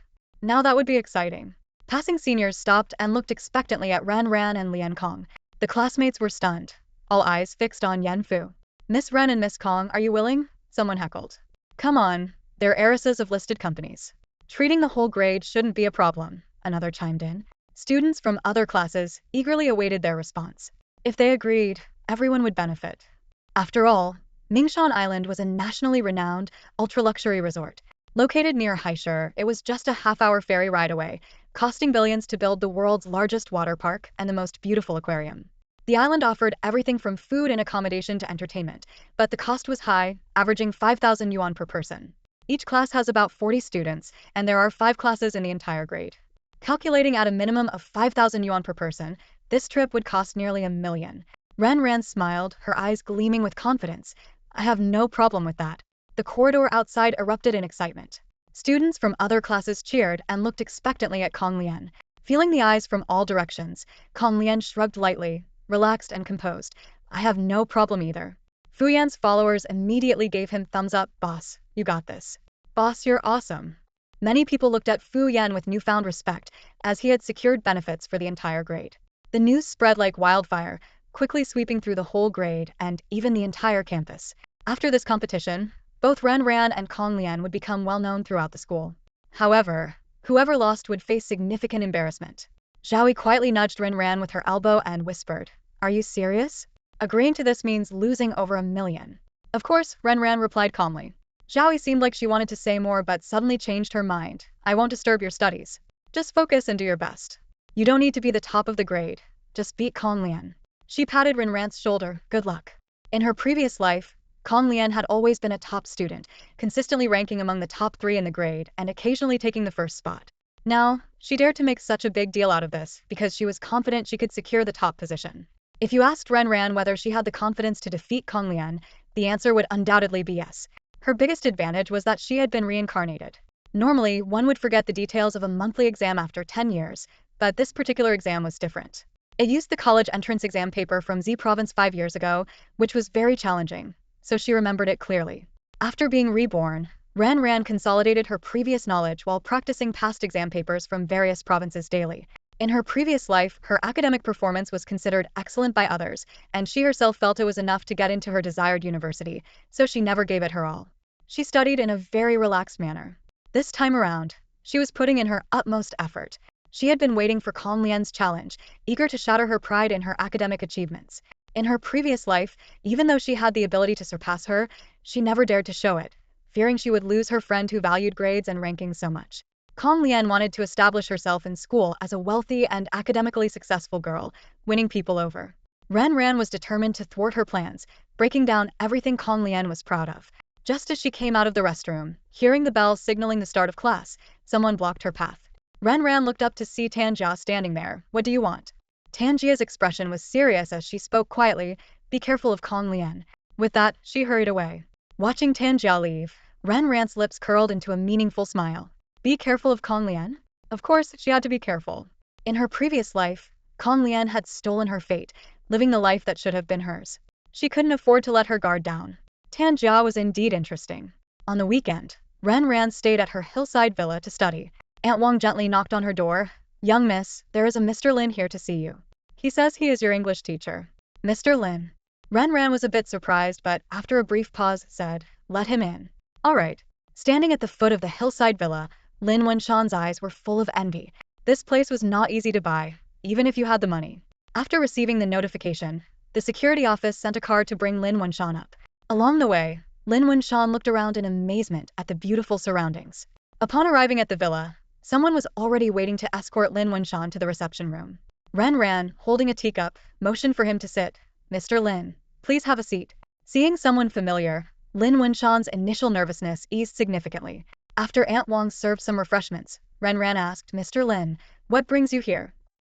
S1: Now that would be exciting." Passing seniors stopped and looked expectantly at Ran Ran and Lian Kong. The classmates were stunned, all eyes fixed on Yan Fu. "Miss Ren and Miss Kong, are you willing?" someone heckled. "Come on, they're heiresses of listed companies. Treating the whole grade shouldn't be a problem," another chimed in. Students from other classes eagerly awaited their response. If they agreed, everyone would benefit. After all, Mingshan Island was a nationally renowned, ultra-luxury resort. Located near Haishur, it was just a half-hour ferry ride away, costing billions to build the world's largest water park and the most beautiful aquarium. The island offered everything from food and accommodation to entertainment, but the cost was high, averaging 5,000 yuan per person. Each class has about 40 students, and there are 5 classes in the entire grade. Calculating at a minimum of 5,000 yuan per person, this trip would cost nearly $1 million. Ren Ran smiled, her eyes gleaming with confidence. "I have no problem with that." The corridor outside erupted in excitement. Students from other classes cheered and looked expectantly at Kong Lian. Feeling the eyes from all directions, Kong Lian shrugged lightly, relaxed and composed. "I have no problem either." Fu Yan's followers immediately gave him thumbs up. "Boss, you got this." "Boss, you're awesome." Many people looked at Fu Yan with newfound respect, as he had secured benefits for the entire grade. The news spread like wildfire, quickly sweeping through the whole grade and even the entire campus. After this competition, both Ren Ran and Kong Lian would become well known throughout the school. However, whoever lost would face significant embarrassment. Zhaoi quietly nudged Ren Ran with her elbow and whispered, "Are you serious?" Agreeing to this means losing over $1 million. Of course, Ren Ran replied calmly. Zhaoi seemed like she wanted to say more but suddenly changed her mind. "I won't disturb your studies. Just focus and do your best. You don't need to be the top of the grade. Just beat Kong Lian." She patted Ren Ran's shoulder. "Good luck." In her previous life, Kong Lian had always been a top student, consistently ranking among the top 3 in the grade and occasionally taking the first spot. Now, she dared to make such a big deal out of this because she was confident she could secure the top position. If you asked Ren Ran whether she had the confidence to defeat Kong Lian, the answer would undoubtedly be yes. Her biggest advantage was that she had been reincarnated. Normally, one would forget the details of a monthly exam after 10 years, but this particular exam was different. It used the college entrance exam paper from Z province 5 years ago, which was very challenging, so she remembered it clearly. After being reborn, Ran Ran consolidated her previous knowledge while practicing past exam papers from various provinces daily. In her previous life, her academic performance was considered excellent by others, and she herself felt it was enough to get into her desired university, so she never gave it her all. She studied in a very relaxed manner. This time around, she was putting in her utmost effort. She had been waiting for Kong Lian's challenge, eager to shatter her pride in her academic achievements. In her previous life, even though she had the ability to surpass her, she never dared to show it, fearing she would lose her friend who valued grades and rankings so much. Kong Lian wanted to establish herself in school as a wealthy and academically successful girl, winning people over. Ren Ran was determined to thwart her plans, breaking down everything Kong Lian was proud of. Just as she came out of the restroom, hearing the bell signaling the start of class, someone blocked her path. Ren Ran looked up to see Tan Jia standing there. What do you want? Tan Jia's expression was serious as she spoke quietly, be careful of Kong Lian. With that, she hurried away. Watching Tan Jia leave, Ren Ran's lips curled into a meaningful smile. Be careful of Kong Lian? Of course, she had to be careful. In her previous life, Kong Lian had stolen her fate, living the life that should have been hers. She couldn't afford to let her guard down. Tan Jia was indeed interesting. On the weekend, Ren Ran stayed at her hillside villa to study. Aunt Wang gently knocked on her door. Young miss, there is a Mr. Lin here to see you. He says he is your English teacher. Mr. Lin. Ren Ran was a bit surprised, but after a brief pause said, let him in. All right. Standing at the foot of the hillside villa, Lin Wenshan's eyes were full of envy. This place was not easy to buy, even if you had the money. After receiving the notification, the security office sent a car to bring Lin Wenshan up. Along the way, Lin Wenshan looked around in amazement at the beautiful surroundings. Upon arriving at the villa, someone was already waiting to escort Lin Wenshan to the reception room. Ren Ran, holding a teacup, motioned for him to sit. Mr. Lin, please have a seat. Seeing someone familiar, Lin Wenshan's initial nervousness eased significantly. After Aunt Wang served some refreshments, Ren Ran asked, Mr. Lin, what brings you here?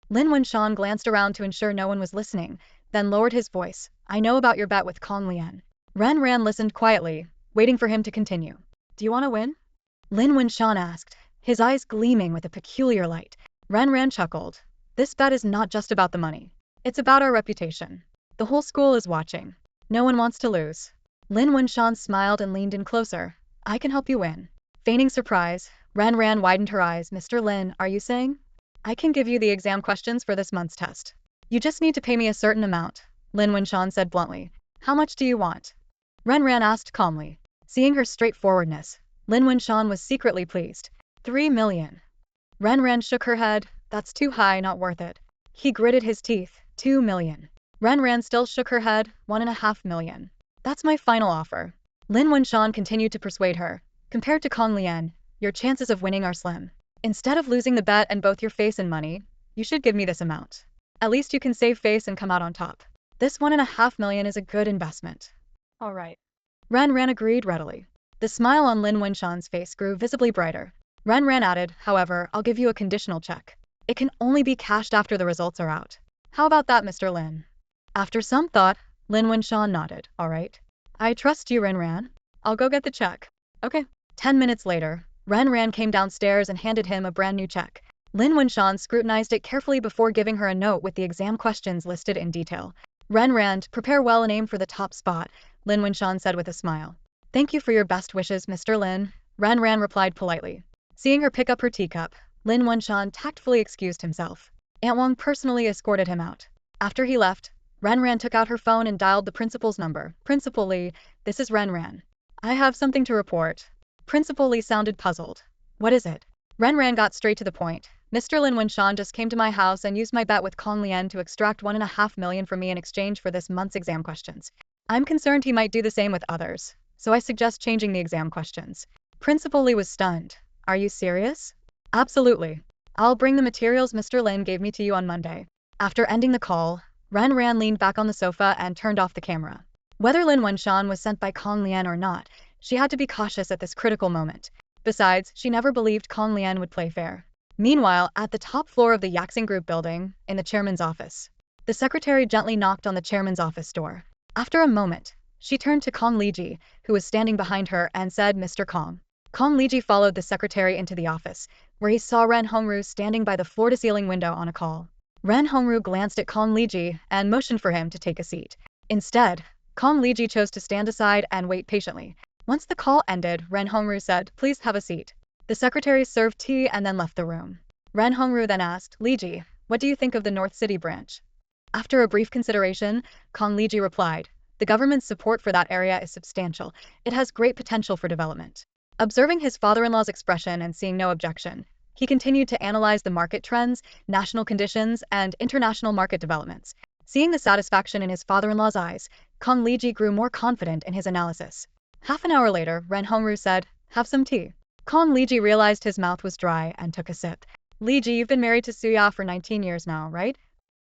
S1: Lin Wenshan glanced around to ensure no one was listening, then lowered his voice. I know about your bet with Kong Lian. Ren Ran listened quietly, waiting for him to continue. Do you want to win? Lin Wenshan asked, his eyes gleaming with a peculiar light. Ren Ran chuckled. This bet is not just about the money. It's about our reputation. The whole school is watching. No one wants to lose. Lin Wenshan smiled and leaned in closer. I can help you win. Feigning surprise, Ren Ran widened her eyes. Mr. Lin, are you saying? I can give you the exam questions for this month's test. You just need to pay me a certain amount, Lin Wenshan said bluntly. How much do you want? Ren Ran asked calmly. Seeing her straightforwardness, Lin Wenshan was secretly pleased. 3 million. Ren Ran shook her head. That's too high, not worth it. He gritted his teeth. 2 million. Ren Ran still shook her head. 1.5 million. That's my final offer. Lin Wenshan continued to persuade her. Compared to Kong Lian, your chances of winning are slim. Instead of losing the bet and both your face and money, you should give me this amount. At least you can save face and come out on top. This 1.5 million is a good investment. All right. Ren Ran agreed readily. The smile on Lin Wenshan's face grew visibly brighter. Ren Ran added, however, I'll give you a conditional check. It can only be cashed after the results are out. How about that, Mr. Lin? After some thought, Lin Wenshan nodded. All right. I trust you, Ren Ran. I'll go get the check. Okay. 10 minutes later, Ren Ran came downstairs and handed him a brand new check. Lin Wenshan scrutinized it carefully before giving her a note with the exam questions listed in detail. Ren Ran, prepare well and aim for the top spot, Lin Wenshan said with a smile. Thank you for your best wishes, Mr. Lin, Ren Ran replied politely. Seeing her pick up her teacup, Lin Wenshan tactfully excused himself. Aunt Wang personally escorted him out. After he left, Ren Ran took out her phone and dialed the principal's number. Principal Li, this is Ren Ran. I have something to report. Principal Li sounded puzzled. What is it? Ren Ran got straight to the point. Mr. Lin Wenshan just came to my house and used my bet with Kong Lian to extract 1.5 million from me in exchange for this month's exam questions. I'm concerned he might do the same with others, so I suggest changing the exam questions. Principal Li was stunned. Are you serious? Absolutely. I'll bring the materials Mr. Lin gave me to you on Monday. After ending the call, Ren Ran leaned back on the sofa and turned off the camera. Whether Lin Wenshan was sent by Kong Lian or not, she had to be cautious at this critical moment. Besides, she never believed Kong Lian would play fair. Meanwhile, at the top floor of the Yaxing Group building, in the chairman's office, the secretary gently knocked on the chairman's office door. After a moment, she turned to Kong Liji, who was standing behind her, and said, "Mr. Kong." Kong Liji followed the secretary into the office, where he saw Ren Hongru standing by the floor-to-ceiling window on a call. Ren Hongru glanced at Kong Liji and motioned for him to take a seat. Instead, Kong Liji chose to stand aside and wait patiently. Once the call ended, Ren Hongru said, "Please have a seat." The secretary served tea and then left the room. Ren Hongru then asked, "Liji, what do you think of the North City branch?" After a brief consideration, Kong Liji replied, "The government's support for that area is substantial. It has great potential for development." Observing his father-in-law's expression and seeing no objection, he continued to analyze the market trends, national conditions, and international market developments. Seeing the satisfaction in his father-in-law's eyes, Kong Liji grew more confident in his analysis. Half an hour later, Ren Hongru said, "Have some tea." Kong Liji realized his mouth was dry and took a sip. "Liji, you've been married to Suya for 19 years now, right?"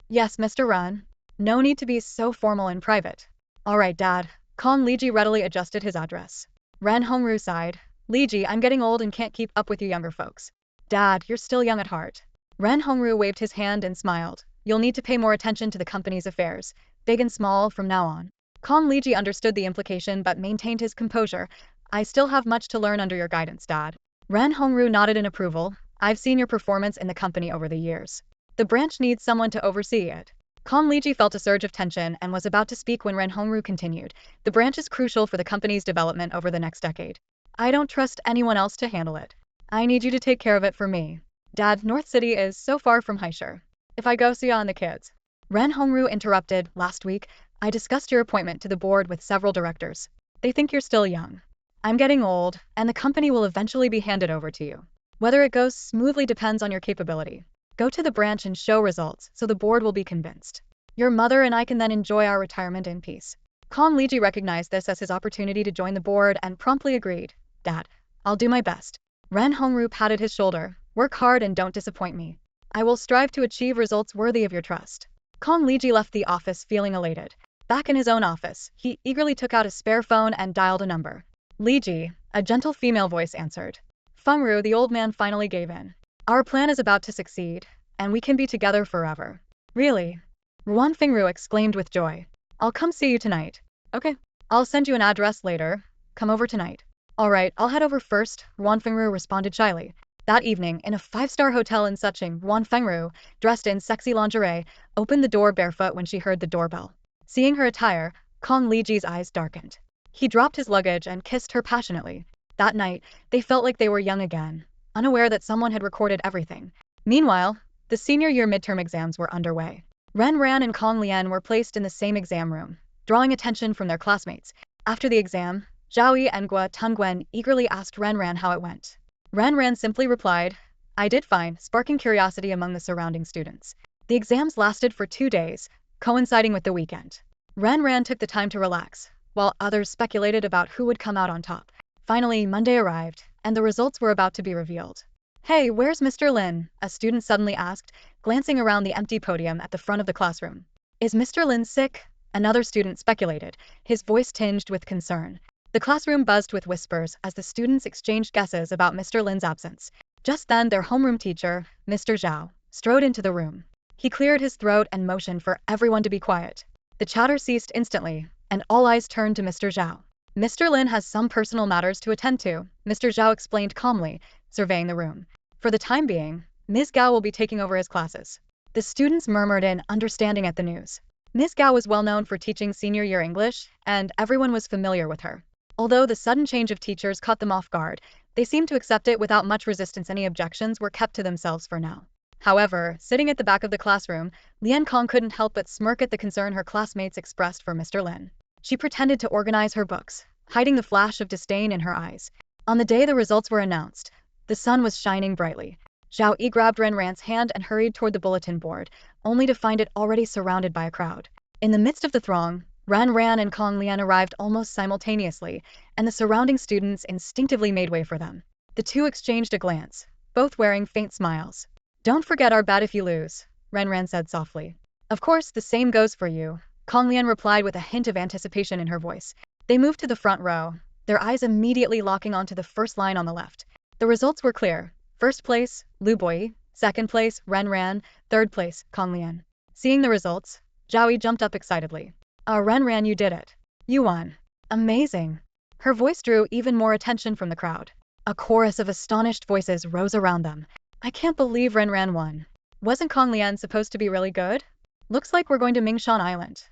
S1: "Yes, Mr. Ren." "No need to be so formal in private." "All right, Dad." Kong Liji readily adjusted his address. Ren Hongru sighed. "Liji, I'm getting old and can't keep up with you younger folks." "Dad, you're still young at heart." Ren Hongru waved his hand and smiled. "You'll need to pay more attention to the company's affairs, big and small, from now on." Kong Liji understood the implication but maintained his composure. "I still have much to learn under your guidance, Dad." Ren Hongru nodded in approval. "I've seen your performance in the company over the years. The branch needs someone to oversee it." Kong Liji felt a surge of tension and was about to speak when Ren Hongru continued. "The branch is crucial for the company's development over the next decade. I don't trust anyone else to handle it. I need you to take care of it for me. Dad, North City is so far from Haishur. If I go, see on the kids." Ren Hongru interrupted. "Last week, I discussed your appointment to the board with several directors. They think you're still young. I'm getting old, and the company will eventually be handed over to you. Whether it goes smoothly depends on your capability. Go to the branch and show results so the board will be convinced. Your mother and I can then enjoy our retirement in peace." Kong Liji recognized this as his opportunity to join the board and promptly agreed. "Dad, I'll do my best." Ren Hongru patted his shoulder. "Work hard and don't disappoint me. I will strive to achieve results worthy of your trust." Kong Liji left the office feeling elated. Back in his own office, he eagerly took out a spare phone and dialed a number. "Liji," a gentle female voice answered. "Fengru," the old man finally gave in. "Our plan is about to succeed, and we can be together forever." "Really?" Ruan Fengru exclaimed with joy. "I'll come see you tonight." "Okay. I'll send you an address later. Come over tonight." "All right, I'll head over first," Ruan Fengru responded shyly. That evening, in a five-star hotel in Suching, Ruan Fengru, dressed in sexy lingerie, opened the door barefoot when she heard the doorbell. Seeing her attire, Kong Liji's eyes darkened. He dropped his luggage and kissed her passionately. That night, they felt like they were young again, unaware that someone had recorded everything. Meanwhile, the senior year midterm exams were underway. Ren Ran and Kong Lian were placed in the same exam room, drawing attention from their classmates. After the exam, Zhao Yi and Gua Tungwen eagerly asked Ren Ran how it went. Ren Ran simply replied, "I did fine," sparking curiosity among the surrounding students. The exams lasted for 2 days, coinciding with the weekend. Ren Ran took the time to relax, while others speculated about who would come out on top. Finally, Monday arrived, and the results were about to be revealed. "Hey, where's Mr. Lin?" a student suddenly asked, glancing around the empty podium at the front of the classroom. "Is Mr. Lin sick?" another student speculated, his voice tinged with concern. The classroom buzzed with whispers as the students exchanged guesses about Mr. Lin's absence. Just then, their homeroom teacher, Mr. Zhao, strode into the room. He cleared his throat and motioned for everyone to be quiet. The chatter ceased instantly, and all eyes turned to Mr. Zhao. "Mr. Lin has some personal matters to attend to," Mr. Zhao explained calmly, surveying the room. "For the time being, Ms. Gao will be taking over his classes." The students murmured in understanding at the news. Ms. Gao was well known for teaching senior year English, and everyone was familiar with her. Although the sudden change of teachers caught them off guard, they seemed to accept it without much resistance. Any objections were kept to themselves for now. However, sitting at the back of the classroom, Lian Kong couldn't help but smirk at the concern her classmates expressed for Mr. Lin. She pretended to organize her books, hiding the flash of disdain in her eyes. On the day the results were announced, the sun was shining brightly. Zhao Yi grabbed Ren Ran's hand and hurried toward the bulletin board, only to find it already surrounded by a crowd. In the midst of the throng, Ren Ran and Kong Lian arrived almost simultaneously, and the surrounding students instinctively made way for them. The two exchanged a glance, both wearing faint smiles. "Don't forget our bet if you lose," Ren Ran said softly. "Of course, the same goes for you," Kong Lian replied with a hint of anticipation in her voice. They moved to the front row, their eyes immediately locking onto the first line on the left. The results were clear. First place, Lu Boi. Second place, Ren Ran. Third place, Kong Lian. Seeing the results, Zhao jumped up excitedly. Ren Ran, you did it. You won. Amazing. Her voice drew even more attention from the crowd. A chorus of astonished voices rose around them. I can't believe Ren Ran won. Wasn't Kong Lian supposed to be really good? Looks like we're going to Mingshan Island.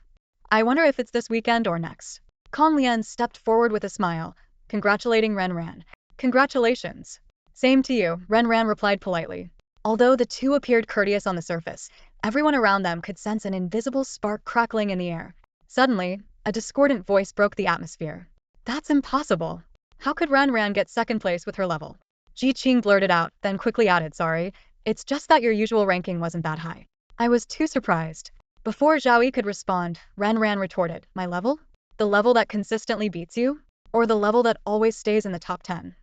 S1: I wonder if it's this weekend or next. Kong Lian stepped forward with a smile, congratulating Ren Ran. Congratulations. Same to you, Ren Ran replied politely. Although the two appeared courteous on the surface, everyone around them could sense an invisible spark crackling in the air. Suddenly, a discordant voice broke the atmosphere. That's impossible. How could Ren Ran get second place with her level? Ji Qing blurted out, then quickly added, sorry, it's just that your usual ranking wasn't that high. I was too surprised. Before Zhao could respond, Ren Ran retorted, my level? The level that consistently beats you? Or the level that always stays in the top 10?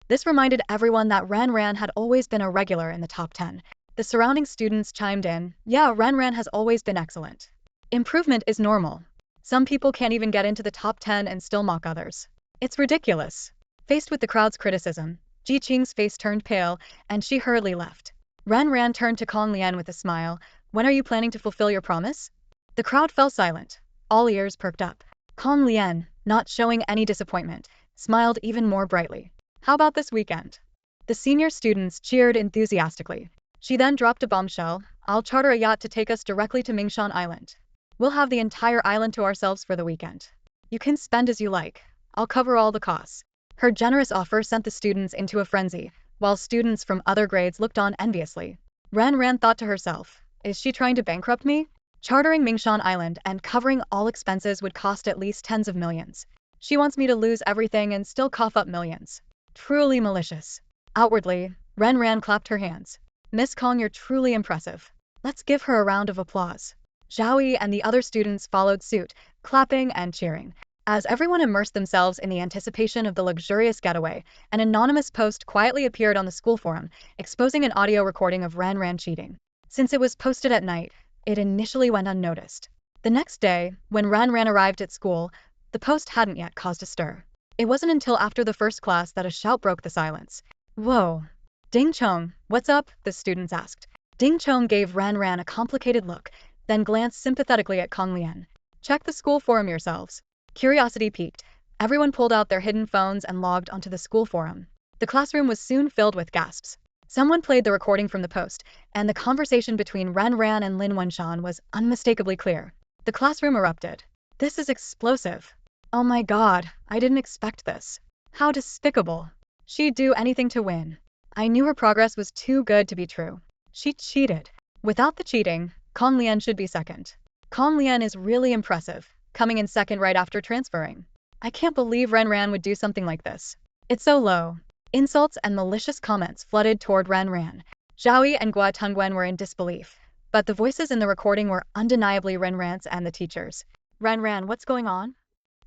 S1: This reminded everyone that Ren Ran had always been a regular in the top 10. The surrounding students chimed in, yeah, Ren Ran has always been excellent. Improvement is normal. Some people can't even get into the top 10 and still mock others. It's ridiculous. Faced with the crowd's criticism, Ji Qing's face turned pale, and she hurriedly left. Ren Ran turned to Kong Lian with a smile. When are you planning to fulfill your promise? The crowd fell silent. All ears perked up. Kong Lian, not showing any disappointment, smiled even more brightly. How about this weekend? The senior students cheered enthusiastically. She then dropped a bombshell. I'll charter a yacht to take us directly to Mingshan Island. We'll have the entire island to ourselves for the weekend. You can spend as you like. I'll cover all the costs. Her generous offer sent the students into a frenzy, while students from other grades looked on enviously. Ren Ran thought to herself, is she trying to bankrupt me? Chartering Mingshan Island and covering all expenses would cost at least tens of millions. She wants me to lose everything and still cough up millions. Truly malicious. Outwardly, Ren Ran clapped her hands. Miss Kong, you're truly impressive. Let's give her a round of applause. Zhao and the other students followed suit, clapping and cheering. As everyone immersed themselves in the anticipation of the luxurious getaway, an anonymous post quietly appeared on the school forum, exposing an audio recording of Ren Ran cheating. Since it was posted at night, it initially went unnoticed. The next day, when Ren Ran arrived at school, the post hadn't yet caused a stir. It wasn't until after the first class that a shout broke the silence. Whoa. Ding Chong, what's up? The students asked. Ding Chong gave Ren Ran a complicated look, then glanced sympathetically at Kong Lian. Check the school forum yourselves. Curiosity piqued. Everyone pulled out their hidden phones and logged onto the school forum. The classroom was soon filled with gasps. Someone played the recording from the post, and the conversation between Ren Ran and Lin Wenshan was unmistakably clear. The classroom erupted. This is explosive. Oh my god, I didn't expect this. How despicable. She'd do anything to win. I knew her progress was too good to be true. She cheated. Without the cheating, Kong Lian should be second. Kong Lian is really impressive, coming in second right after transferring. I can't believe Ren Ran would do something like this. It's so low. Insults and malicious comments flooded toward Ren Ran. Zhao and Gua Tongwen were in disbelief, but the voices in the recording were undeniably Ren Ran's and the teachers. Ren Ran, what's going on?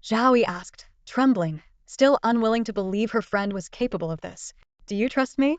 S1: Zhao asked, trembling, still unwilling to believe her friend was capable of this. Do you trust me?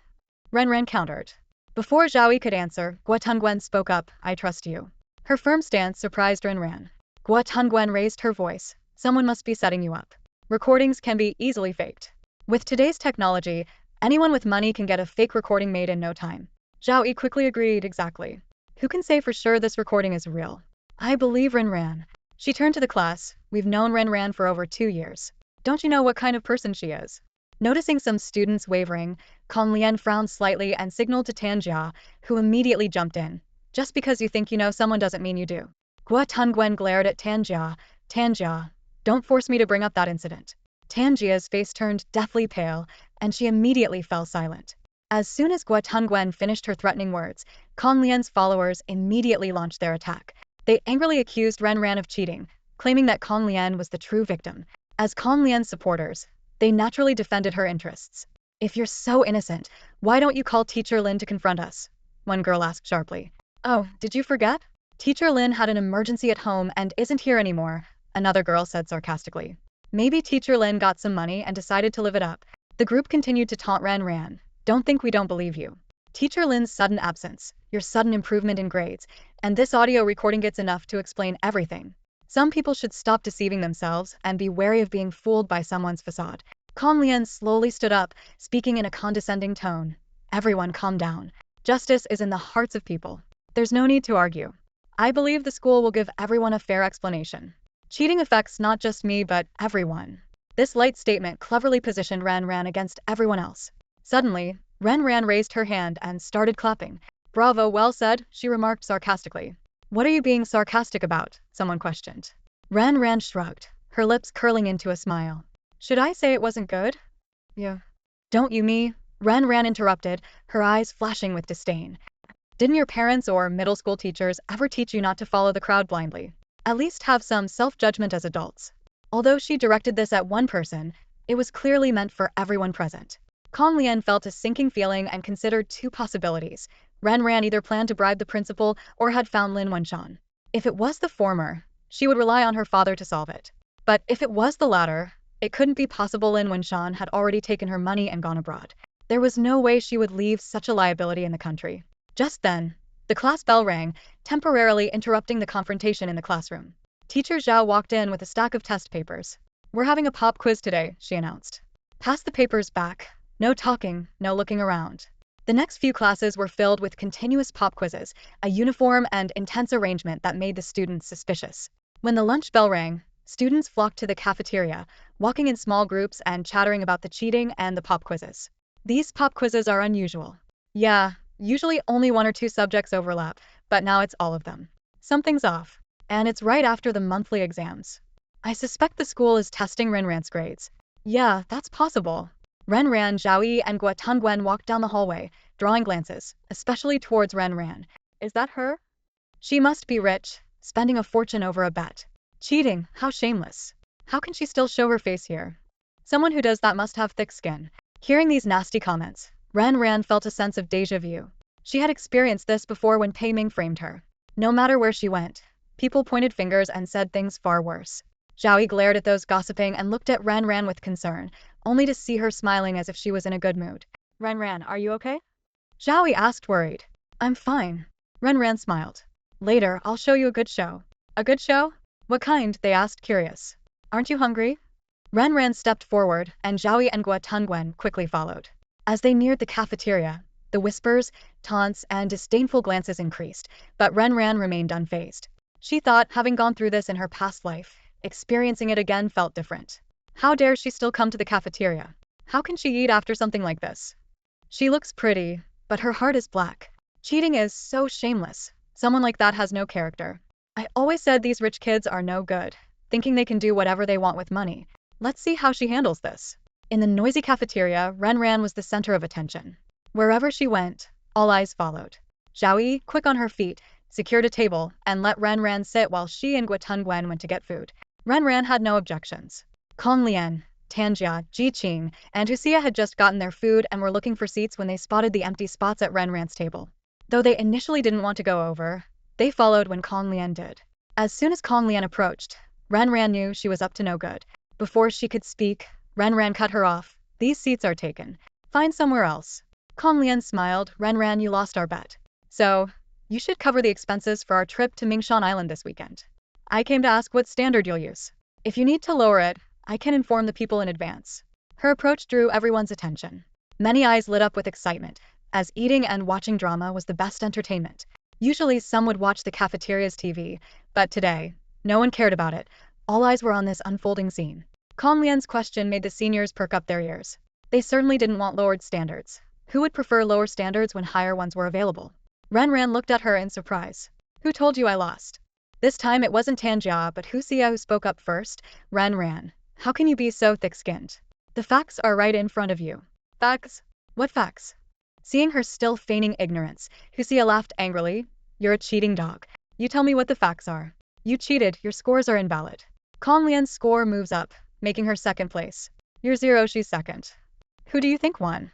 S1: Ren Ran countered. Before Zhao could answer, Gua Tongwen spoke up, I trust you. Her firm stance surprised Ren Ran. Gua Tongwen raised her voice. Someone must be setting you up. Recordings can be easily faked. With today's technology, anyone with money can get a fake recording made in no time. Zhao quickly agreed, exactly. Who can say for sure this recording is real? I believe Ren Ran. She turned to the class. We've known Ren Ran for over 2 years. Don't you know what kind of person she is? Noticing some students wavering, Kong Lian frowned slightly and signaled to Tan Jia, who immediately jumped in. Just because you think you know someone doesn't mean you do. Gua Tongwen glared at Tan Jia. Tan Jia, don't force me to bring up that incident. Tan Jia's face turned deathly pale, and she immediately fell silent. As soon as Gua Tongwen finished her threatening words, Kong Lian's followers immediately launched their attack. They angrily accused Ren Ran of cheating, claiming that Kong Lian was the true victim. As Kong Lian's supporters, they naturally defended her interests. If you're so innocent, why don't you call Teacher Lin to confront us? One girl asked sharply. Oh, did you forget? Teacher Lin had an emergency at home and isn't here anymore, another girl said sarcastically. Maybe Teacher Lin got some money and decided to live it up. The group continued to taunt Ren Ran. Don't think we don't believe you. Teacher Lin's sudden absence, your sudden improvement in grades, and this audio recording gets enough to explain everything. Some people should stop deceiving themselves and be wary of being fooled by someone's facade. Kong Lian slowly stood up, speaking in a condescending tone. Everyone calm down. Justice is in the hearts of people. There's no need to argue. I believe the school will give everyone a fair explanation. Cheating affects not just me but everyone. This light statement cleverly positioned Ran Ran against everyone else. Suddenly, Ran Ran raised her hand and started clapping. Bravo, well said, she remarked sarcastically. What are you being sarcastic about? Someone questioned. Ran Ran shrugged, her lips curling into a smile. Should I say it wasn't good? Yeah. Don't you me? Ran Ran interrupted, her eyes flashing with disdain. Didn't your parents or middle school teachers ever teach you not to follow the crowd blindly? At least have some self-judgment as adults. Although she directed this at one person, it was clearly meant for everyone present. Kong Lian felt a sinking feeling and considered two possibilities. Ran Ran either planned to bribe the principal or had found Lin Wenshan. If it was the former, she would rely on her father to solve it. But if it was the latter, it couldn't be possible Lin Wenshan had already taken her money and gone abroad. There was no way she would leave such a liability in the country. Just then, the class bell rang, temporarily interrupting the confrontation in the classroom. Teacher Zhao walked in with a stack of test papers. We're having a pop quiz today, she announced. Pass the papers back. No talking, no looking around. The next few classes were filled with continuous pop quizzes, a uniform and intense arrangement that made the students suspicious. When the lunch bell rang, students flocked to the cafeteria, walking in small groups and chattering about the cheating and the pop quizzes. These pop quizzes are unusual. Yeah, usually only one or two subjects overlap, but now it's all of them. Something's off. And it's right after the monthly exams. I suspect the school is testing Renran's grades. Yeah, that's possible. Renran, Zhaoyi, and Guotongwen walked down the hallway, drawing glances, especially towards Renran. Is that her? She must be rich, spending a fortune over a bet. Cheating, how shameless. How can she still show her face here? Someone who does that must have thick skin. Hearing these nasty comments, Renran felt a sense of déjà vu. She had experienced this before when Pei Ming framed her. No matter where she went, people pointed fingers and said things far worse. Zhaoyi glared at those gossiping and looked at Renran with concern, only to see her smiling as if she was in a good mood. Renran, are you okay? Zhaoyi asked, worried. I'm fine. Renran smiled. Later, I'll show you a good show. A good show? What kind? They asked, curious. Aren't you hungry? Renran stepped forward, and Zhaoyi and Guotongwen quickly followed. As they neared the cafeteria, the whispers, taunts, and disdainful glances increased, but Renran remained unfazed. She thought, having gone through this in her past life, experiencing it again felt different. How dare she still come to the cafeteria? How can she eat after something like this? She looks pretty, but her heart is black. Cheating is so shameless. Someone like that has no character. I always said these rich kids are no good, thinking they can do whatever they want with money. Let's see how she handles this. In the noisy cafeteria, Renran was the center of attention. Wherever she went, all eyes followed. Zhaoyi, quick on her feet, secured a table and let Renran sit while she and Guotongwen went to get food. Renran had no objections. Kong Lian, Tanjia, Ji Qing, and Huxia had just gotten their food and were looking for seats when they spotted the empty spots at Renran's table. Though they initially didn't want to go over, they followed when Kong Lian did. As soon as Kong Lian approached, Renran knew she was up to no good. Before she could speak, Renran cut her off. These seats are taken. Find somewhere else. Kong Lian smiled. Renran, you lost our bet. So, you should cover the expenses for our trip to Mingshan Island this weekend. I came to ask what standard you'll use. If you need to lower it, I can inform the people in advance. Her approach drew everyone's attention. Many eyes lit up with excitement, as eating and watching drama was the best entertainment. Usually some would watch the cafeteria's TV, but today, no one cared about it. All eyes were on this unfolding scene. Kong Lian's question made the seniors perk up their ears. They certainly didn't want lowered standards. Who would prefer lower standards when higher ones were available? Renran looked at her in surprise. Who told you I lost? This time it wasn't Tanjia but Huxia who spoke up first. Renran, how can you be so thick-skinned? The facts are right in front of you. Facts? What facts? Seeing her still feigning ignorance, Huxia laughed angrily. You're a cheating dog. You tell me what the facts are. You cheated, your scores are invalid. Kong Lian's score moves up, making her second place. You're 0, she's second. Who do you think won?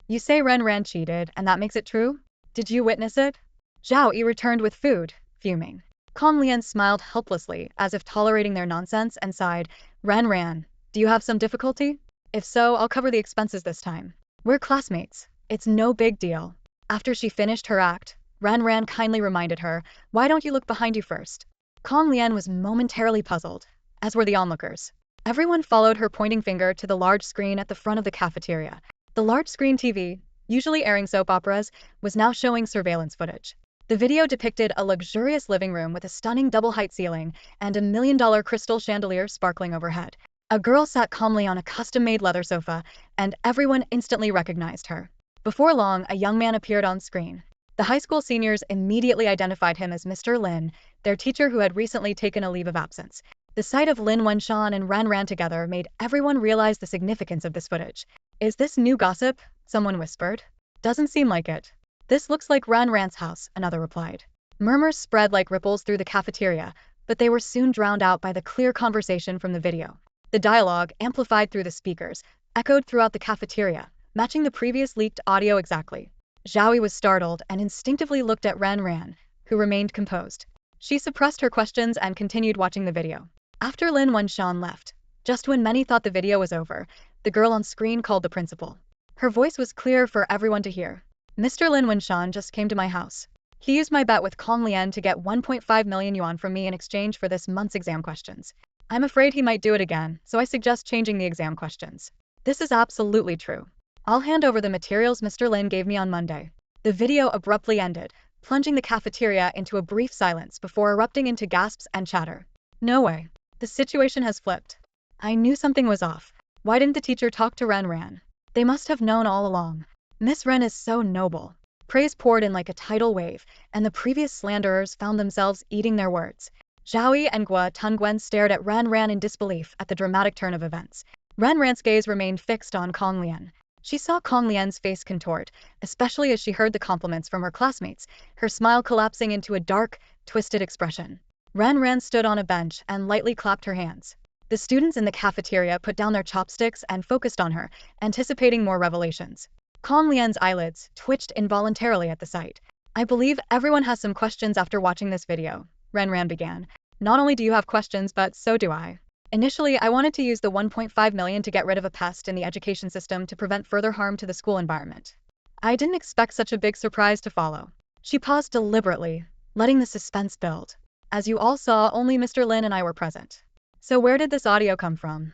S1: You say Renran cheated, and that makes it true? Did you witness it? Zhao Yi returned with food, fuming. Kong Lian smiled helplessly, as if tolerating their nonsense, and sighed. Renran, do you have some difficulty? If so, I'll cover the expenses this time. We're classmates. It's no big deal. After she finished her act, Renran kindly reminded her, why don't you look behind you first? Kong Lian was momentarily puzzled, as were the onlookers. Everyone followed her pointing finger to the large screen at the front of the cafeteria. The large screen TV, usually airing soap operas, was now showing surveillance footage. The video depicted a luxurious living room with a stunning double-height ceiling and a $1 million crystal chandelier sparkling overhead. A girl sat calmly on a custom-made leather sofa, and everyone instantly recognized her. Before long, a young man appeared on screen. The high school seniors immediately identified him as Mr. Lin, their teacher who had recently taken a leave of absence. The sight of Lin Wenshan and Ran together made everyone realize the significance of this footage. "Is this new gossip?" someone whispered. "Doesn't seem like it." "This looks like Ran's house," another replied. Murmurs spread like ripples through the cafeteria, but they were soon drowned out by the clear conversation from the video. The dialogue, amplified through the speakers, echoed throughout the cafeteria, matching the previous leaked audio exactly. Zhaoyi was startled and instinctively looked at Ran, who remained composed. She suppressed her questions and continued watching the video. After Lin Wenshan left, just when many thought the video was over, the girl on screen called the principal. Her voice was clear for everyone to hear. "Mr. Lin Wenshan just came to my house. He used my bet with Kong Lian to get 1.5 million yuan from me in exchange for this month's exam questions. I'm afraid he might do it again, so I suggest changing the exam questions. This is absolutely true. I'll hand over the materials Mr. Lin gave me on Monday." The video abruptly ended, plunging the cafeteria into a brief silence before erupting into gasps and chatter. "No way. The situation has flipped. I knew something was off. Why didn't the teacher talk to Ran? They must have known all along. Miss Ren is so noble." Praise poured in like a tidal wave, and the previous slanderers found themselves eating their words. Zhaoyi and Gua Tungwen stared at Ran in disbelief at the dramatic turn of events. Ran's gaze remained fixed on Kong Lian. She saw Kong Lian's face contort, especially as she heard the compliments from her classmates, her smile collapsing into a dark, twisted expression. Ran stood on a bench and lightly clapped her hands. The students in the cafeteria put down their chopsticks and focused on her, anticipating more revelations. Kong Lian's eyelids twitched involuntarily at the sight. "I believe everyone has some questions after watching this video," Ran began. "Not only do you have questions, but so do I. Initially, I wanted to use the 1.5 million to get rid of a pest in the education system to prevent further harm to the school environment. I didn't expect such a big surprise to follow." She paused deliberately, letting the suspense build. "As you all saw, only Mr. Lin and I were present. So where did this audio come from?"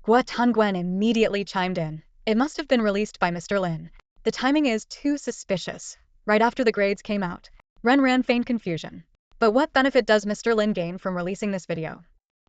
S1: Gua Tungwen immediately chimed in. "It must have been released by Mr. Lin. The timing is too suspicious. Right after the grades came out." Ran feigned confusion. "But what benefit does Mr. Lin gain from releasing this video?"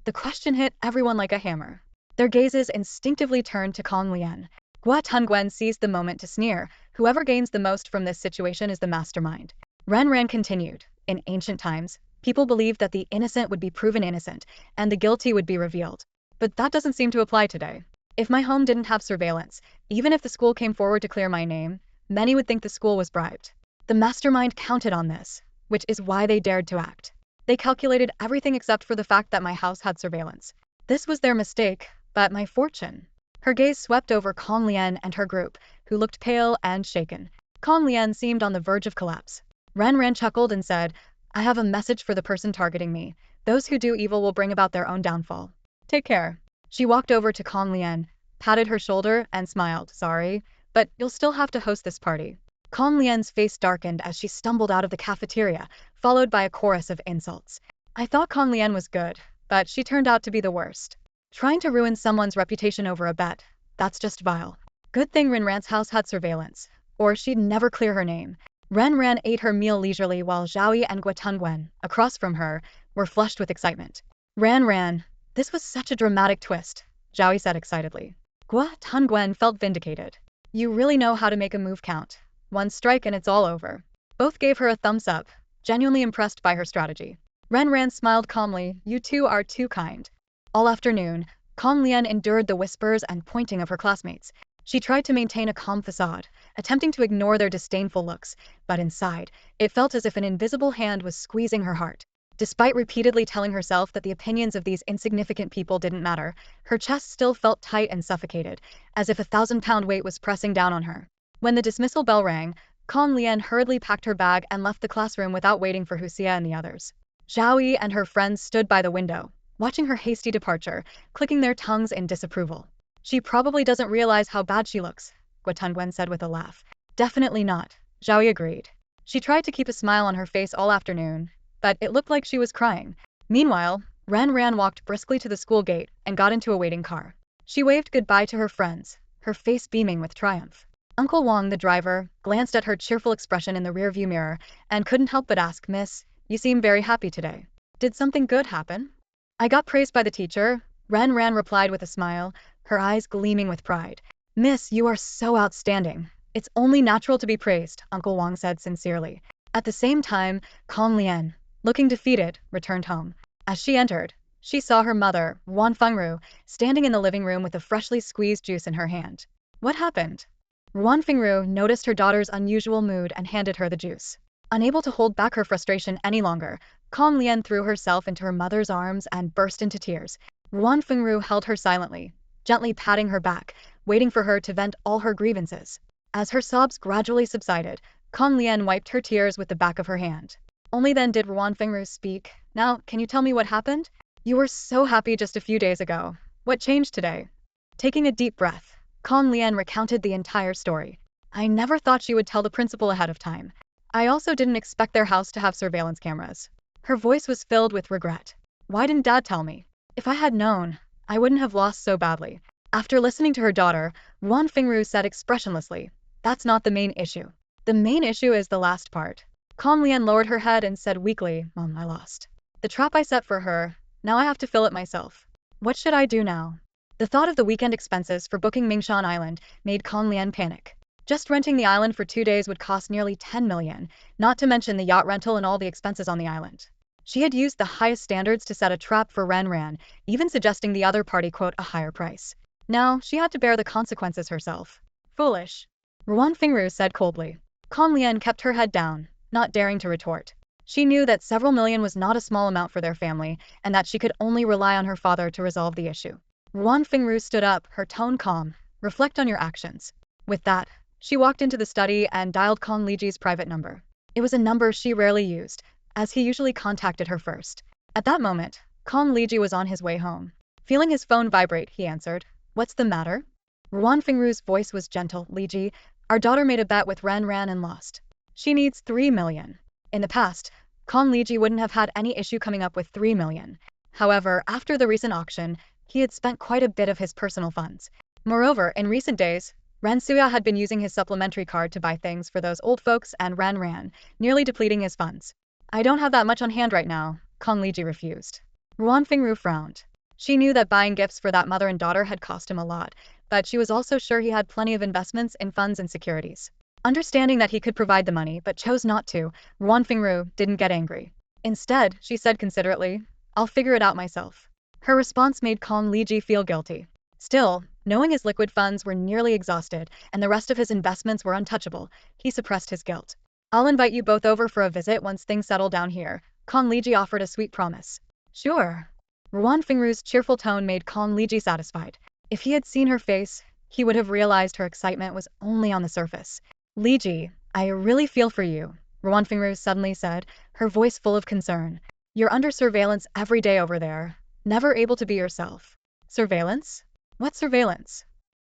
S1: The question hit everyone like a hammer. Their gazes instinctively turned to Kong Lian. Gua Tungwen seized the moment to sneer. "Whoever gains the most from this situation is the mastermind." Ran continued. "In ancient times, people believed that the innocent would be proven innocent, and the guilty would be revealed. But that doesn't seem to apply today. If my home didn't have surveillance, even if the school came forward to clear my name, many would think the school was bribed. The mastermind counted on this, which is why they dared to act. They calculated everything except for the fact that my house had surveillance. This was their mistake, but my fortune." Her gaze swept over Kong Lian and her group, who looked pale and shaken. Kong Lian seemed on the verge of collapse. Ran chuckled and said, "I have a message for the person targeting me. Those who do evil will bring about their own downfall. Take care." She walked over to Kong Lian, patted her shoulder, and smiled. "Sorry, but you'll still have to host this party." Kong Lian's face darkened as she stumbled out of the cafeteria, followed by a chorus of insults. "I thought Kong Lian was good, but she turned out to be the worst. Trying to ruin someone's reputation over a bet, that's just vile. Good thing Ran's house had surveillance, or she'd never clear her name." Ran ate her meal leisurely while Zhaoyi and Gua Tungwen, across from her, were flushed with excitement. Ran, this was such a dramatic twist," Zhaoyi said excitedly. Gua Tungwen felt vindicated. "You really know how to make a move count. One strike and it's all over." Both gave her a thumbs up, genuinely impressed by her strategy. Ran smiled calmly. "You two are too kind." All afternoon, Kong Lian endured the whispers and pointing of her classmates. She tried to maintain a calm facade, attempting to ignore their disdainful looks, but inside, it felt as if an invisible hand was squeezing her heart. Despite repeatedly telling herself that the opinions of these insignificant people didn't matter, her chest still felt tight and suffocated, as if a 1,000-pound weight was pressing down on her. When the dismissal bell rang, Kong Lian hurriedly packed her bag and left the classroom without waiting for Huxia and the others. Zhaoyi and her friends stood by the window, watching her hasty departure, clicking their tongues in disapproval. "She probably doesn't realize how bad she looks," Gua Tungwen said with a laugh. "Definitely not," Zhaoyi agreed. She tried to keep a smile on her face all afternoon, but it looked like she was crying. Meanwhile, Ran walked briskly to the school gate and got into a waiting car. She waved goodbye to her friends, her face beaming with triumph. Uncle Wang, the driver, glanced at her cheerful expression in the rearview mirror and couldn't help but ask, "Miss, you seem very happy today. Did something good happen?" "I got praised by the teacher," Ren Ran replied with a smile, her eyes gleaming with pride. "Miss, you are so outstanding. It's only natural to be praised," Uncle Wang said sincerely. At the same time, Kong Lian, looking defeated, returned home. As she entered, she saw her mother, Wan Fengru, standing in the living room with a freshly squeezed juice in her hand. What happened? Wan Fengru noticed her daughter's unusual mood and handed her the juice. Unable to hold back her frustration any longer, Kong Lian threw herself into her mother's arms and burst into tears. Wan Fengru held her silently, gently patting her back, waiting for her to vent all her grievances. As her sobs gradually subsided, Kong Lian wiped her tears with the back of her hand. Only then did Wan Fengru speak. "Now, can you tell me what happened? You were so happy just a few days ago. What changed today?" Taking a deep breath, Kong Lian recounted the entire story. "I never thought she would tell the principal ahead of time. I also didn't expect their house to have surveillance cameras." Her voice was filled with regret. "Why didn't Dad tell me? If I had known, I wouldn't have lost so badly." After listening to her daughter, Wan Fengru said expressionlessly, "That's not the main issue. The main issue is the last part." Kong Lian lowered her head and said weakly, "Mom, I lost the trap I set for her. Now I have to fill it myself. What should I do now?" The thought of the weekend expenses for booking Mingshan Island made Kong Lian panic. Just renting the island for 2 days would cost nearly 10 million, not to mention the yacht rental and all the expenses on the island. She had used the highest standards to set a trap for Ren Ran, even suggesting the other party quote a higher price. Now, she had to bear the consequences herself. "Foolish," Ruan Fingru said coldly. Kong Lian kept her head down, not daring to retort. She knew that several million was not a small amount for their family, and that she could only rely on her father to resolve the issue. Ruan Fingru stood up, her tone calm. "Reflect on your actions." With that, she walked into the study and dialed Kong Liji's private number. It was a number she rarely used, as he usually contacted her first. At that moment, Kong Liji was on his way home. Feeling his phone vibrate, he answered. "What's the matter?" Ruan Fingru's voice was gentle. "Liji, our daughter made a bet with Ren Ran and lost. She needs 3 million. In the past, Kong Liji wouldn't have had any issue coming up with 3 million. However, after the recent auction, he had spent quite a bit of his personal funds. Moreover, in recent days, Ren Suya had been using his supplementary card to buy things for those old folks and Ren Ran, nearly depleting his funds. "I don't have that much on hand right now," Kong Liji refused. Ruan Fingru frowned. She knew that buying gifts for that mother and daughter had cost him a lot, but she was also sure he had plenty of investments in funds and securities. Understanding that he could provide the money but chose not to, Ruan Fingru didn't get angry. Instead, she said considerately, "I'll figure it out myself." Her response made Kong Liji feel guilty. Still, knowing his liquid funds were nearly exhausted and the rest of his investments were untouchable, he suppressed his guilt. "I'll invite you both over for a visit once things settle down here," Kong Liji offered a sweet promise. "Sure." Ruan Fingru's cheerful tone made Kong Liji satisfied. If he had seen her face, he would have realized her excitement was only on the surface. "Liji, I really feel for you," Ruan Fingru suddenly said, her voice full of concern. "You're under surveillance every day over there, never able to be yourself." "Surveillance? What surveillance?"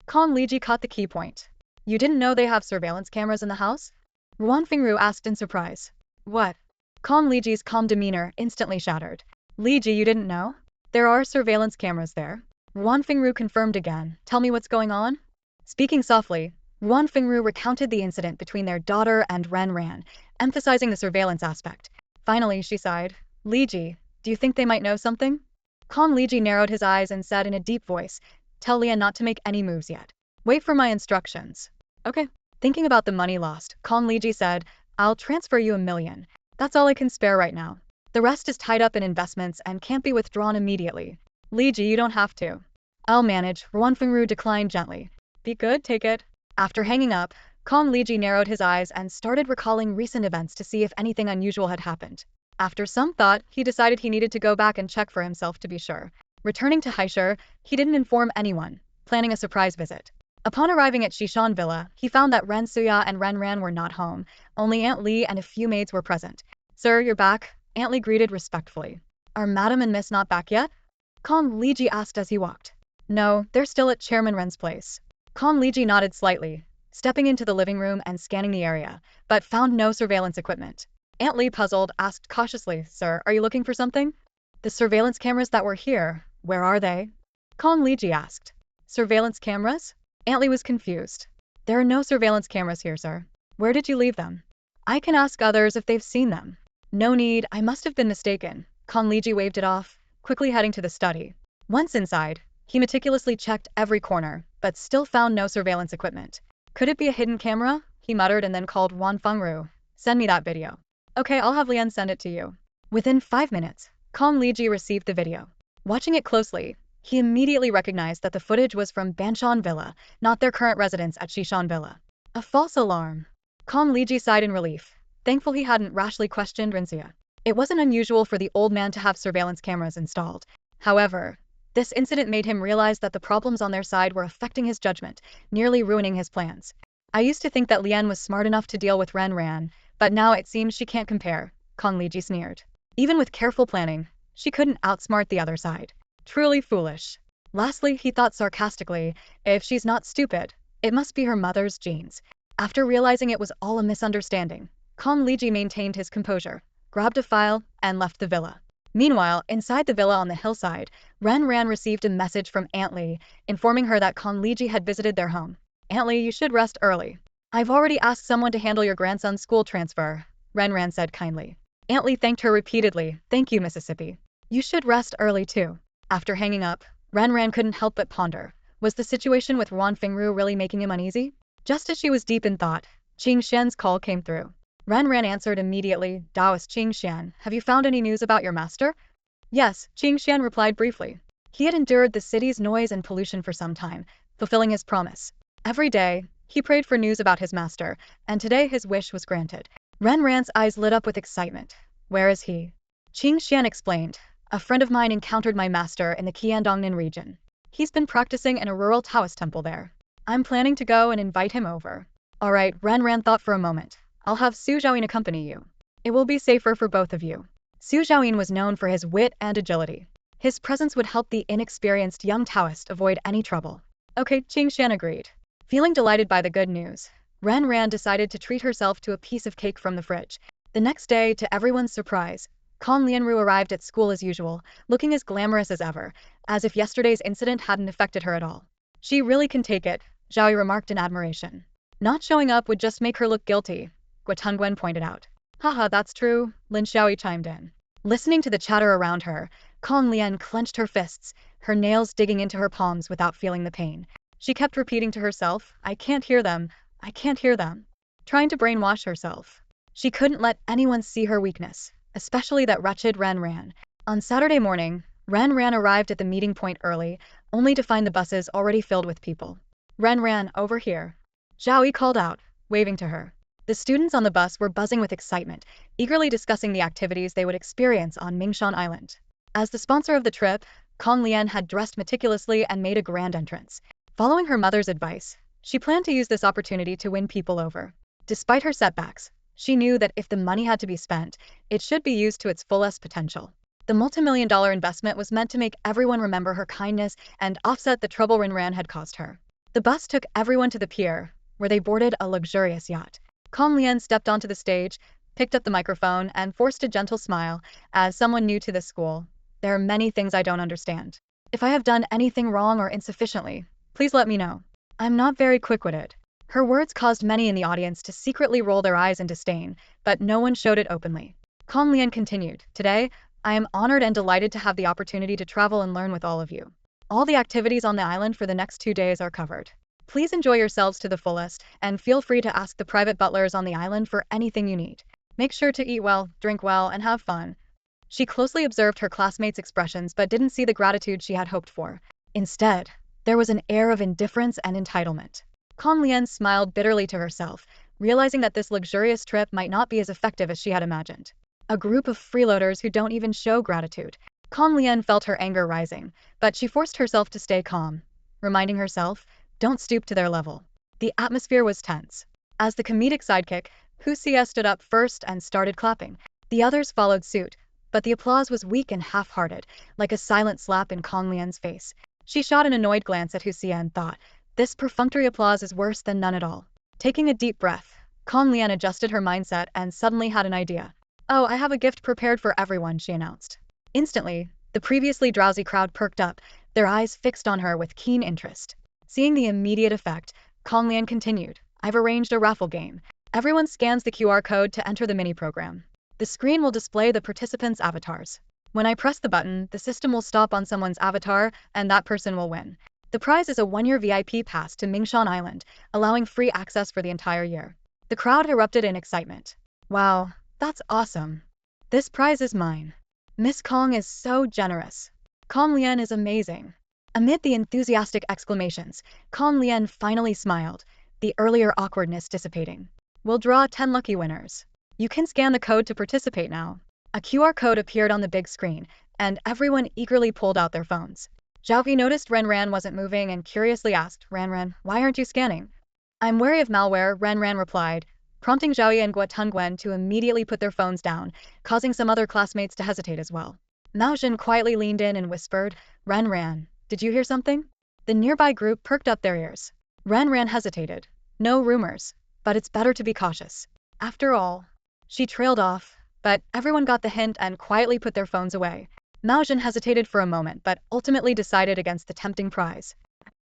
S1: Kong Liji caught the key point. "You didn't know they have surveillance cameras in the house?" Ruan Fingru asked in surprise. "What?" Kong Liji's calm demeanor instantly shattered. "Liji, you didn't know? There are surveillance cameras there." Ruan Fingru confirmed again. "Tell me what's going on?" Speaking softly, Ruan Fingru recounted the incident between their daughter and Ren Ran, emphasizing the surveillance aspect. Finally, she sighed. "Liji, do you think they might know something?" Kong Liji narrowed his eyes and said in a deep voice, "Tell Lian not to make any moves yet. Wait for my instructions." "Okay." Thinking about the money lost, Kong Liji said, "I'll transfer you 1 million. That's all I can spare right now. The rest is tied up in investments and can't be withdrawn immediately." "Liji, you don't have to." "I'll manage," Ruan Fingru declined gently. "Be good, take it." After hanging up, Kong Liji narrowed his eyes and started recalling recent events to see if anything unusual had happened. After some thought, he decided he needed to go back and check for himself to be sure. Returning to Haishur, he didn't inform anyone, planning a surprise visit. Upon arriving at Shishan Villa, he found that Ren Suya and Ren Ran were not home. Only Aunt Li and a few maids were present. "Sir, you're back," Aunt Li greeted respectfully. "Are Madam and Miss not back yet?" Kong Liji asked as he walked. "No, they're still at Chairman Ren's place." Kong Liji nodded slightly, stepping into the living room and scanning the area, but found no surveillance equipment. Aunt Li, puzzled, asked cautiously, "Sir, are you looking for something?" "The surveillance cameras that were here, where are they?" Kong Liji asked. "Surveillance cameras?" Aunt Li was confused. There are no surveillance cameras here, sir. Where did you leave them? I can ask others if they've seen them. No need, I must have been mistaken. Conliji waved it off, quickly heading to the study. Once inside, he meticulously checked every corner, but still found no surveillance equipment. Could it be a hidden camera? He muttered and then called Wan Fengru. Send me that video. Okay, I'll have Lian send it to you. Within 5 minutes, Kong Liji received the video. Watching it closely, he immediately recognized that the footage was from Banshan Villa, not their current residence at Shishan Villa. A false alarm. Kong Liji sighed in relief, thankful he hadn't rashly questioned Rinxia. It wasn't unusual for the old man to have surveillance cameras installed. However, this incident made him realize that the problems on their side were affecting his judgment, nearly ruining his plans. I used to think that Lian was smart enough to deal with Ren Ran, but now it seems she can't compare, Kong Liji sneered. Even with careful planning, she couldn't outsmart the other side. Truly foolish. Lastly, he thought sarcastically, if she's not stupid, it must be her mother's genes. After realizing it was all a misunderstanding, Kong Liji maintained his composure, grabbed a file, and left the villa. Meanwhile, inside the villa on the hillside, Ren Ran received a message from Aunt Li, informing her that Kong Liji had visited their home. Aunt Li, you should rest early. I've already asked someone to handle your grandson's school transfer, Ren Ran said kindly. Aunt Li thanked her repeatedly. Thank you, Mississippi. You should rest early too. After hanging up, Ren Ran couldn't help but ponder. Was the situation with Wan Fengru really making him uneasy? Just as she was deep in thought, Qing Xian's call came through. Ren Ran answered immediately. Daoist Qing Xian, have you found any news about your master? Yes, Qing Xian replied briefly. He had endured the city's noise and pollution for some time, fulfilling his promise. Every day, he prayed for news about his master, and today his wish was granted. Ren Ran's eyes lit up with excitement. Where is he? Qing Xian explained. A friend of mine encountered my master in the Qiandongnan region. He's been practicing in a rural Taoist temple there. I'm planning to go and invite him over. Alright, Ren Ran thought for a moment. I'll have Su Zhaoyin accompany you. It will be safer for both of you. Su Zhaoyin was known for his wit and agility. His presence would help the inexperienced young Taoist avoid any trouble. Okay, Qing Xian agreed. Feeling delighted by the good news, Ren Ran decided to treat herself to a piece of cake from the fridge. The next day, to everyone's surprise, Kong Lianru arrived at school as usual, looking as glamorous as ever, as if yesterday's incident hadn't affected her at all. She really can take it, Zhao Yi remarked in admiration. Not showing up would just make her look guilty, Gua Tungwen pointed out. Haha, that's true, Lin Xiaoyi chimed in. Listening to the chatter around her, Kong Lian clenched her fists, her nails digging into her palms without feeling the pain. She kept repeating to herself, I can't hear them, I can't hear them. Trying to brainwash herself. She couldn't let anyone see her weakness, especially that wretched Ren Ran. On Saturday morning, Ren Ran arrived at the meeting point early, only to find the buses already filled with people. Ren Ran, over here. Zhao Yi called out, waving to her. The students on the bus were buzzing with excitement, eagerly discussing the activities they would experience on Mingshan Island. As the sponsor of the trip, Kong Lian had dressed meticulously and made a grand entrance. Following her mother's advice, she planned to use this opportunity to win people over. Despite her setbacks, she knew that if the money had to be spent, it should be used to its fullest potential. The multi-million-dollar investment was meant to make everyone remember her kindness and offset the trouble Ren Ran had caused her. The bus took everyone to the pier, where they boarded a luxurious yacht. Kong Lian stepped onto the stage, picked up the microphone, and forced a gentle smile. As someone new to this school, there are many things I don't understand. If I have done anything wrong or insufficiently, please let me know. I'm not very quick-witted. Her words caused many in the audience to secretly roll their eyes in disdain, but no one showed it openly. Kong Lian continued, Today, I am honored and delighted to have the opportunity to travel and learn with all of you. All the activities on the island for the next 2 days are covered. Please enjoy yourselves to the fullest, and feel free to ask the private butlers on the island for anything you need. Make sure to eat well, drink well, and have fun. She closely observed her classmates' expressions but didn't see the gratitude she had hoped for. Instead, there was an air of indifference and entitlement. Kong Lian smiled bitterly to herself, realizing that this luxurious trip might not be as effective as she had imagined. A group of freeloaders who don't even show gratitude. Kong Lian felt her anger rising, but she forced herself to stay calm, reminding herself, don't stoop to their level. The atmosphere was tense. As the comedic sidekick, Hu Xie stood up first and started clapping. The others followed suit, but the applause was weak and half-hearted, like a silent slap in Kong Lian's face. She shot an annoyed glance at Hu Xie and thought, this perfunctory applause is worse than none at all. Taking a deep breath, Kong Lian adjusted her mindset and suddenly had an idea. Oh, I have a gift prepared for everyone, she announced. Instantly, the previously drowsy crowd perked up, their eyes fixed on her with keen interest. Seeing the immediate effect, Kong Lian continued. I've arranged a raffle game. Everyone scans the QR code to enter the mini program. The screen will display the participants' avatars. When I press the button, the system will stop on someone's avatar, and that person will win. The prize is a one-year VIP pass to Mingshan Island, allowing free access for the entire year. The crowd erupted in excitement. Wow, that's awesome. This prize is mine. Miss Kong is so generous. Kong Lian is amazing. Amid the enthusiastic exclamations, Kong Lian finally smiled, the earlier awkwardness dissipating. We'll draw 10 lucky winners. You can scan the code to participate now. A QR code appeared on the big screen, and everyone eagerly pulled out their phones. Zhao noticed Ren Ran wasn't moving and curiously asked, Ren Ran, why aren't you scanning? I'm wary of malware, Ren Ran replied, prompting Zhao and Guo Tongwen to immediately put their phones down, causing some other classmates to hesitate as well. Mao Jin quietly leaned in and whispered, Ren Ran, did you hear something? The nearby group perked up their ears. Ren Ran hesitated. No rumors, but it's better to be cautious. After all, she trailed off, but everyone got the hint and quietly put their phones away. Mao Jin hesitated for a moment but ultimately decided against the tempting prize.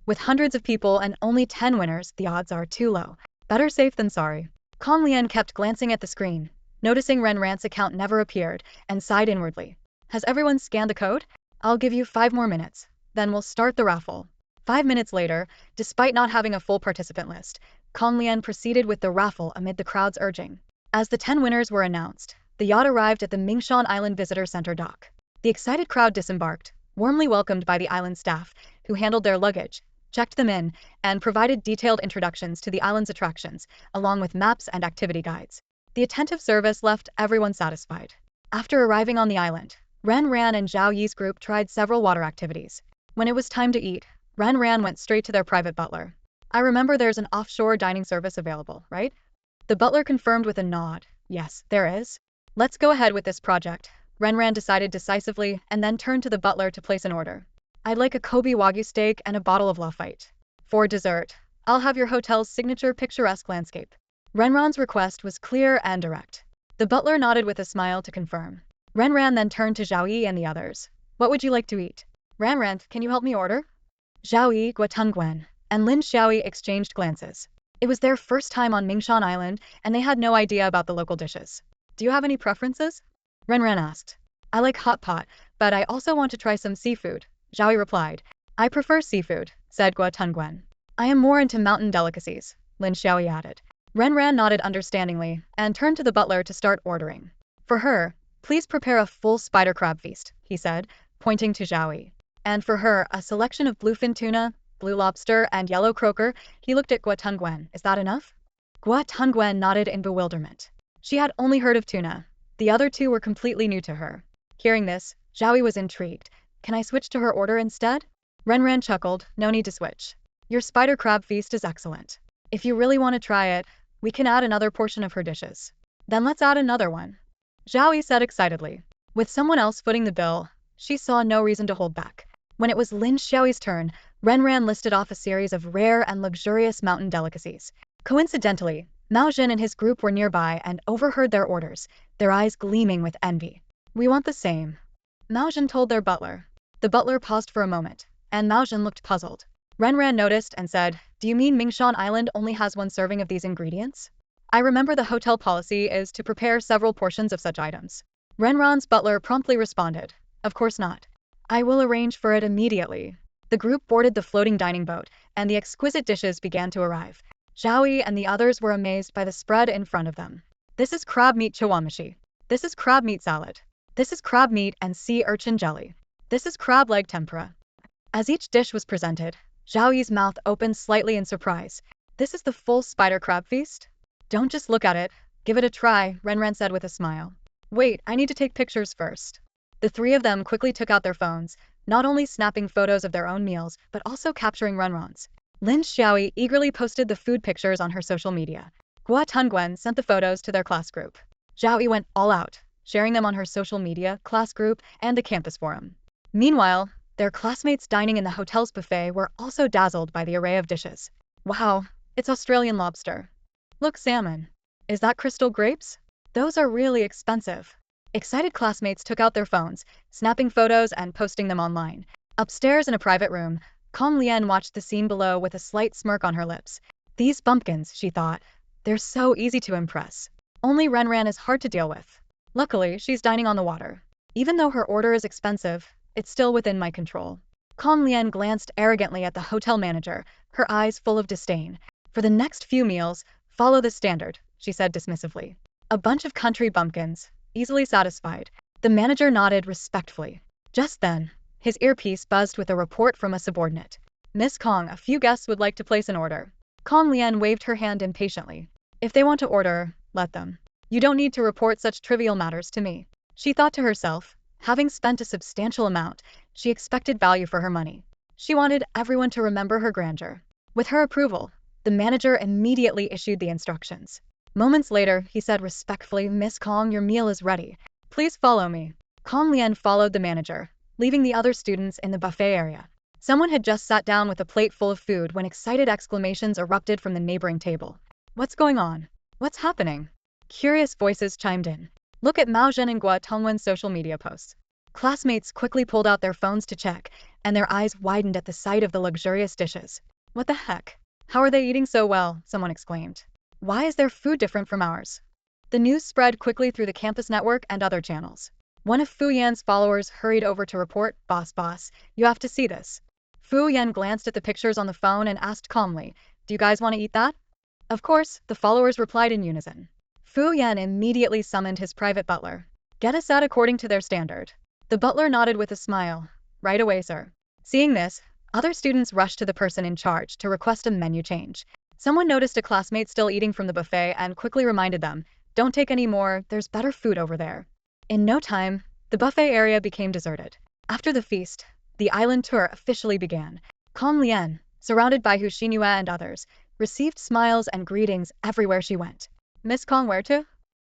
S1: With hundreds of people and only 10 winners, the odds are too low. Better safe than sorry. Kong Lian kept glancing at the screen, noticing Ren Ran's account never appeared, and sighed inwardly. Has everyone scanned the code? I'll give you 5 more minutes. Then we'll start the raffle. 5 minutes later, despite not having a full participant list, Kong Lian proceeded with the raffle amid the crowd's urging. As the 10 winners were announced, the yacht arrived at the Mingshan Island Visitor Center dock. The excited crowd disembarked, warmly welcomed by the island staff, who handled their luggage, checked them in, and provided detailed introductions to the island's attractions, along with maps and activity guides. The attentive service left everyone satisfied. After arriving on the island, Ren Ran and Zhao Yi's group tried several water activities. When it was time to eat, Ren Ran went straight to their private butler. I remember there's an offshore dining service available, right? The butler confirmed with a nod. Yes, there is. Let's go ahead with this project. Ren Ran decided decisively and then turned to the butler to place an order. I'd like a Kobe Wagyu steak and a bottle of Lafite. For dessert, I'll have your hotel's signature picturesque landscape. Ren Ran's request was clear and direct. The butler nodded with a smile to confirm. Ren Ran then turned to Zhao Yi and the others. What would you like to eat? Ren Ran, can you help me order? Zhao Yi, Guo Tongwen, and Lin Xiaoyi exchanged glances. It was their first time on Mingshan Island, and they had no idea about the local dishes. Do you have any preferences? Ren Ran asked. I like hot pot, but I also want to try some seafood, Zhao Yi replied. I prefer seafood, said Guo Tongwen. I am more into mountain delicacies, Lin Xiaoyi added. Ren Ran nodded understandingly and turned to the butler to start ordering. For her, please prepare a full spider crab feast, he said, pointing to Zhao Yi. And for her, a selection of bluefin tuna, blue lobster, and yellow croaker. He looked at Guo Tongwen. Is that enough? Guo Tongwen nodded in bewilderment. She had only heard of tuna. The other two were completely new to her. Hearing this, Zhao Yi was intrigued. Can I switch to her order instead? Ren Ran chuckled. No need to switch. Your spider crab feast is excellent. If you really want to try it, we can add another portion of her dishes. Then let's add another one. Zhao Yi said excitedly. With someone else footing the bill, she saw no reason to hold back. When it was Lin Xiaoyi's turn, Ren Ran listed off a series of rare and luxurious mountain delicacies. Coincidentally, Mao Jin and his group were nearby and overheard their orders, their eyes gleaming with envy. We want the same, Mao Jin told their butler. The butler paused for a moment, and Mao Jin looked puzzled. Ren Ran noticed and said, Do you mean Mingshan Island only has one serving of these ingredients? I remember the hotel policy is to prepare several portions of such items. Ren Ran's butler promptly responded, Of course not. I will arrange for it immediately. The group boarded the floating dining boat, and the exquisite dishes began to arrive. Zhao Yi and the others were amazed by the spread in front of them. This is crab meat chawanmushi. This is crab meat salad. This is crab meat and sea urchin jelly. This is crab leg tempura. As each dish was presented, Zhao Yi's mouth opened slightly in surprise. This is the full spider crab feast? Don't just look at it. Give it a try, Ren Ran said with a smile. Wait, I need to take pictures first. The three of them quickly took out their phones, not only snapping photos of their own meals, but also capturing Ren Ran's. Lin Xiaoyi eagerly posted the food pictures on her social media. Guo Tongwen sent the photos to their class group. Zhao Yi went all out, sharing them on her social media, class group, and the campus forum. Meanwhile, their classmates dining in the hotel's buffet were also dazzled by the array of dishes. Wow, it's Australian lobster. Look, salmon. Is that crystal grapes? Those are really expensive. Excited classmates took out their phones, snapping photos and posting them online. Upstairs in a private room, Kong Lian watched the scene below with a slight smirk on her lips. These bumpkins, she thought. They're so easy to impress. Only Renran is hard to deal with. Luckily, she's dining on the water. Even though her order is expensive, it's still within my control. Kong Lian glanced arrogantly at the hotel manager, her eyes full of disdain. For the next few meals, follow the standard, she said dismissively. A bunch of country bumpkins, easily satisfied. The manager nodded respectfully. Just then, his earpiece buzzed with a report from a subordinate. Miss Kong, a few guests would like to place an order. Kong Lian waved her hand impatiently. If they want to order, let them. You don't need to report such trivial matters to me. She thought to herself, having spent a substantial amount, she expected value for her money. She wanted everyone to remember her grandeur. With her approval, the manager immediately issued the instructions. Moments later, he said respectfully, Miss Kong, your meal is ready. Please follow me. Kong Lian followed the manager, leaving the other students in the buffet area. Someone had just sat down with a plate full of food when excited exclamations erupted from the neighboring table. What's going on? What's happening? Curious voices chimed in. Look at Mao Zhen and Gua Tongwen's social media posts. Classmates quickly pulled out their phones to check, and their eyes widened at the sight of the luxurious dishes. What the heck? How are they eating so well? Someone exclaimed. Why is their food different from ours? The news spread quickly through the campus network and other channels. One of Fu Yan's followers hurried over to report, Boss, you have to see this. Fu Yan glanced at the pictures on the phone and asked calmly, do you guys want to eat that? Of course, the followers replied in unison. Fu Yan immediately summoned his private butler. Get us that according to their standard. The butler nodded with a smile. Right away, sir. Seeing this, other students rushed to the person in charge to request a menu change. Someone noticed a classmate still eating from the buffet and quickly reminded them, don't take any more, there's better food over there. In no time, the buffet area became deserted. After the feast, the island tour officially began. Kong Lian, surrounded by Hu Xinhua and others, received smiles and greetings everywhere she went. Miss Kong, where to?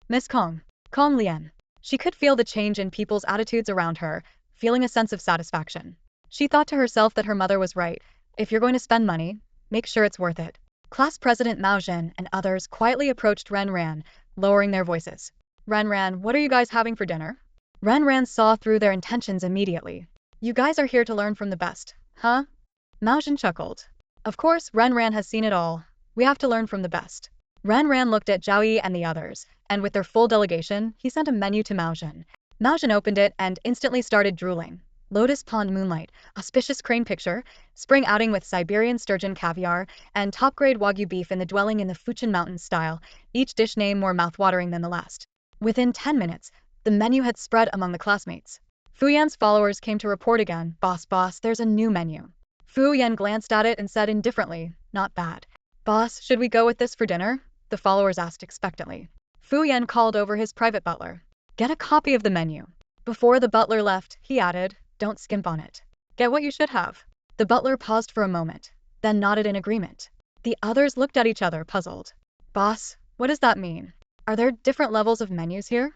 S1: Miss Kong. Kong Lian. She could feel the change in people's attitudes around her, feeling a sense of satisfaction. She thought to herself that her mother was right. If you're going to spend money, make sure it's worth it. Class President Mao Zhen and others quietly approached Renran, lowering their voices. Renran, what are you guys having for dinner? Renran saw through their intentions immediately. You guys are here to learn from the best, huh? Mao Zhen chuckled. Of course, Renran has seen it all. We have to learn from the best. Renran looked at Zhao Yi and the others, and with their full delegation, he sent a menu to Mao Zhen. Mao Zhen opened it and instantly started drooling. Lotus Pond Moonlight, auspicious crane picture, spring outing with Siberian sturgeon caviar, and top-grade Wagyu beef in the dwelling in the Fuchin Mountains style, each dish name more mouth-watering than the last. Within 10 minutes, the menu had spread among the classmates. Fu Yan's followers came to report again, Boss, there's a new menu. Fu Yan glanced at it and said indifferently, not bad. Boss, should we go with this for dinner? The followers asked expectantly. Fu Yan called over his private butler. Get a copy of the menu. Before the butler left, he added, don't skimp on it. Get what you should have. The butler paused for a moment, then nodded in agreement. The others looked at each other, puzzled. Boss, what does that mean? Are there different levels of menus here?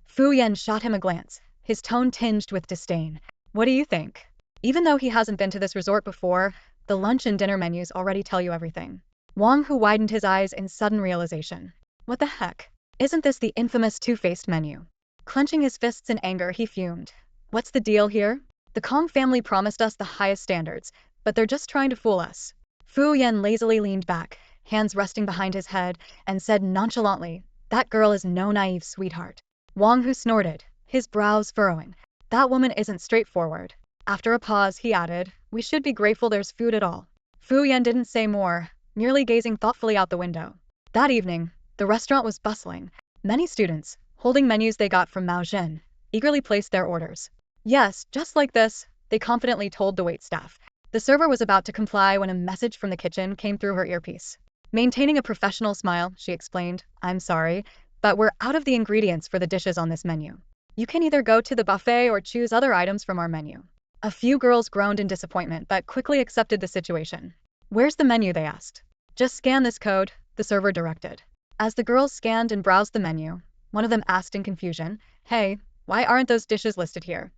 S1: Fu Yan shot him a glance, his tone tinged with disdain. What do you think? Even though he hasn't been to this resort before, the lunch and dinner menus already tell you everything. Wang Hu widened his eyes in sudden realization. What the heck? Isn't this the infamous two-faced menu? Clenching his fists in anger, he fumed. What's the deal here? The Kong family promised us the highest standards, but they're just trying to fool us. Fu Yan lazily leaned back, hands resting behind his head, and said nonchalantly, that girl is no naive sweetheart. Wang Hu snorted, his brows furrowing. That woman isn't straightforward. After a pause, he added, we should be grateful there's food at all. Fu Yan didn't say more, merely gazing thoughtfully out the window. That evening, the restaurant was bustling. Many students, holding menus they got from Mao Zhen, eagerly placed their orders. Yes, just like this, they confidently told the waitstaff. The server was about to comply when a message from the kitchen came through her earpiece. Maintaining a professional smile, she explained, I'm sorry, but we're out of the ingredients for the dishes on this menu. You can either go to the buffet or choose other items from our menu. A few girls groaned in disappointment but quickly accepted the situation. Where's the menu, they asked. Just scan this code, the server directed. As the girls scanned and browsed the menu, one of them asked in confusion, hey, why aren't those dishes listed here?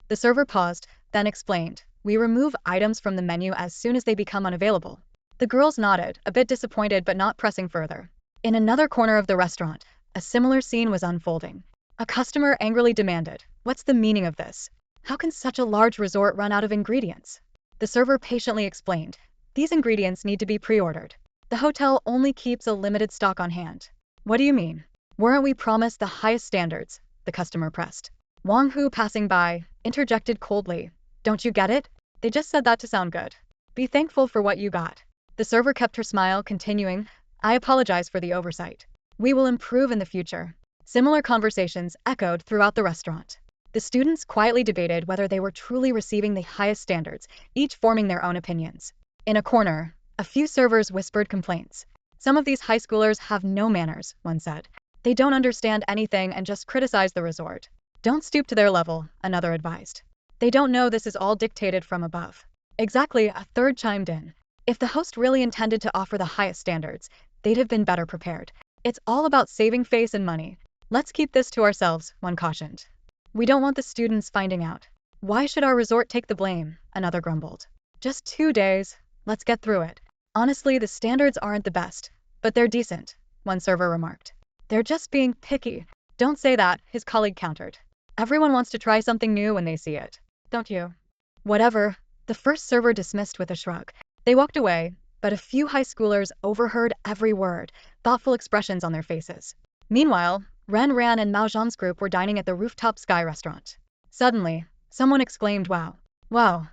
S1: The server paused, then explained, we remove items from the menu as soon as they become unavailable. The girls nodded, a bit disappointed but not pressing further. In another corner of the restaurant, a similar scene was unfolding. A customer angrily demanded, what's the meaning of this? How can such a large resort run out of ingredients? The server patiently explained, these ingredients need to be pre-ordered. The hotel only keeps a limited stock on hand. What do you mean? Weren't we promised the highest standards? The customer pressed. Wang Hu, passing by, interjected coldly. Don't you get it? They just said that to sound good. Be thankful for what you got. The server kept her smile, continuing, I apologize for the oversight. We will improve in the future. Similar conversations echoed throughout the restaurant. The students quietly debated whether they were truly receiving the highest standards, each forming their own opinions. In a corner, a few servers whispered complaints. Some of these high schoolers have no manners, one said. They don't understand anything and just criticize the resort. Don't stoop to their level, another advised. They don't know this is all dictated from above. Exactly, a third chimed in. If the host really intended to offer the highest standards, they'd have been better prepared. It's all about saving face and money. Let's keep this to ourselves, one cautioned. We don't want the students finding out. Why should our resort take the blame? Another grumbled. Just 2 days. Let's get through it. Honestly, the standards aren't the best, but they're decent, one server remarked. They're just being picky. Don't say that, his colleague countered. Everyone wants to try something new when they see it. Don't you? Whatever, the first server dismissed with a shrug. They walked away, but a few high schoolers overheard every word, thoughtful expressions on their faces. Meanwhile, Ren Ran and Mao Zhan's group were dining at the Rooftop Sky restaurant. Suddenly, someone exclaimed, wow. Wow.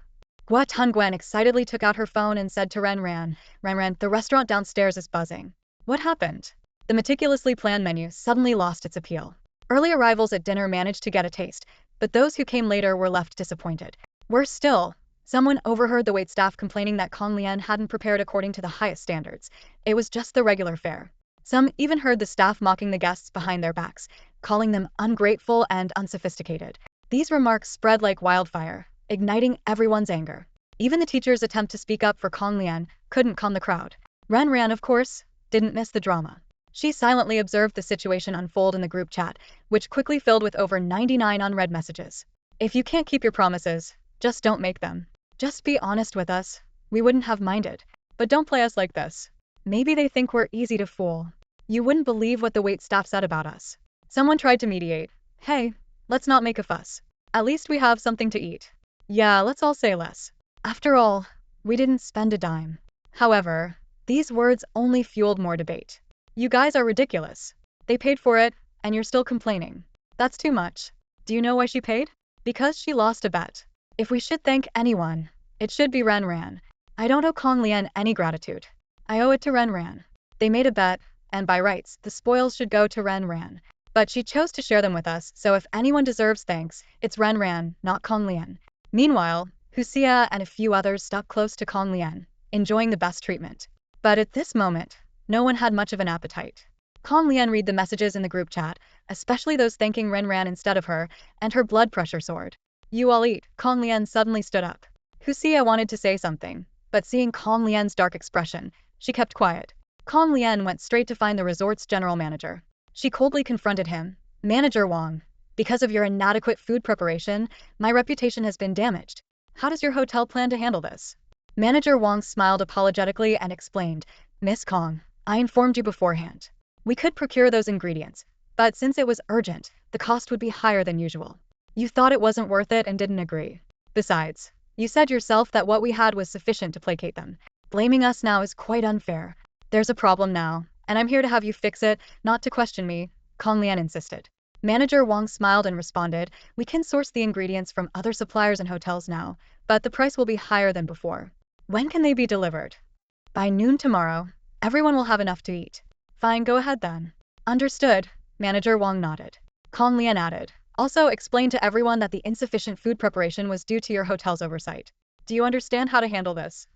S1: Gua Tungguan excitedly took out her phone and said to Ren Ran, the restaurant downstairs is buzzing. What happened? The meticulously planned menu suddenly lost its appeal. Early arrivals at dinner managed to get a taste, but those who came later were left disappointed. Worse still, someone overheard the waitstaff complaining that Kong Lian hadn't prepared according to the highest standards. It was just the regular fare. Some even heard the staff mocking the guests behind their backs, calling them ungrateful and unsophisticated. These remarks spread like wildfire, igniting everyone's anger. Even the teacher's attempt to speak up for Kong Lian couldn't calm the crowd. Ren Ran, of course, didn't miss the drama. She silently observed the situation unfold in the group chat, which quickly filled with over 99 unread messages. If you can't keep your promises, just don't make them. Just be honest with us. We wouldn't have minded. But don't play us like this. Maybe they think we're easy to fool. You wouldn't believe what the waitstaff said about us. Someone tried to mediate. Hey, let's not make a fuss. At least we have something to eat. Yeah, let's all say less. After all, we didn't spend a dime. However, these words only fueled more debate. You guys are ridiculous. They paid for it, and you're still complaining. That's too much. Do you know why she paid? Because she lost a bet. If we should thank anyone, it should be Ren Ran. I don't owe Kong Lian any gratitude. I owe it to Ren Ran. They made a bet, and by rights, the spoils should go to Ren Ran. But she chose to share them with us, so if anyone deserves thanks, it's Ren Ran, not Kong Lian. Meanwhile, Huxia and a few others stuck close to Kong Lian, enjoying the best treatment. But at this moment, no one had much of an appetite. Kong Lian read the messages in the group chat, especially those thanking Ren Ran instead of her, and her blood pressure soared. You all eat. Kong Lian suddenly stood up. Huxia wanted to say something, but seeing Kong Lian's dark expression, she kept quiet. Kong Lian went straight to find the resort's general manager. She coldly confronted him. Manager Wang, because of your inadequate food preparation, my reputation has been damaged. How does your hotel plan to handle this? Manager Wang smiled apologetically and explained, Miss Kong, I informed you beforehand. We could procure those ingredients, but since it was urgent, the cost would be higher than usual. You thought it wasn't worth it and didn't agree. Besides, you said yourself that what we had was sufficient to placate them. Blaming us now is quite unfair. There's a problem now, and I'm here to have you fix it, not to question me, Kong Lian insisted. Manager Wang smiled and responded, we can source the ingredients from other suppliers and hotels now, but the price will be higher than before. When can they be delivered? By noon tomorrow. Everyone will have enough to eat. Fine, go ahead then. Understood, Manager Wang nodded. Kong Lian added, also explain to everyone that the insufficient food preparation was due to your hotel's oversight. Do you understand how to handle this?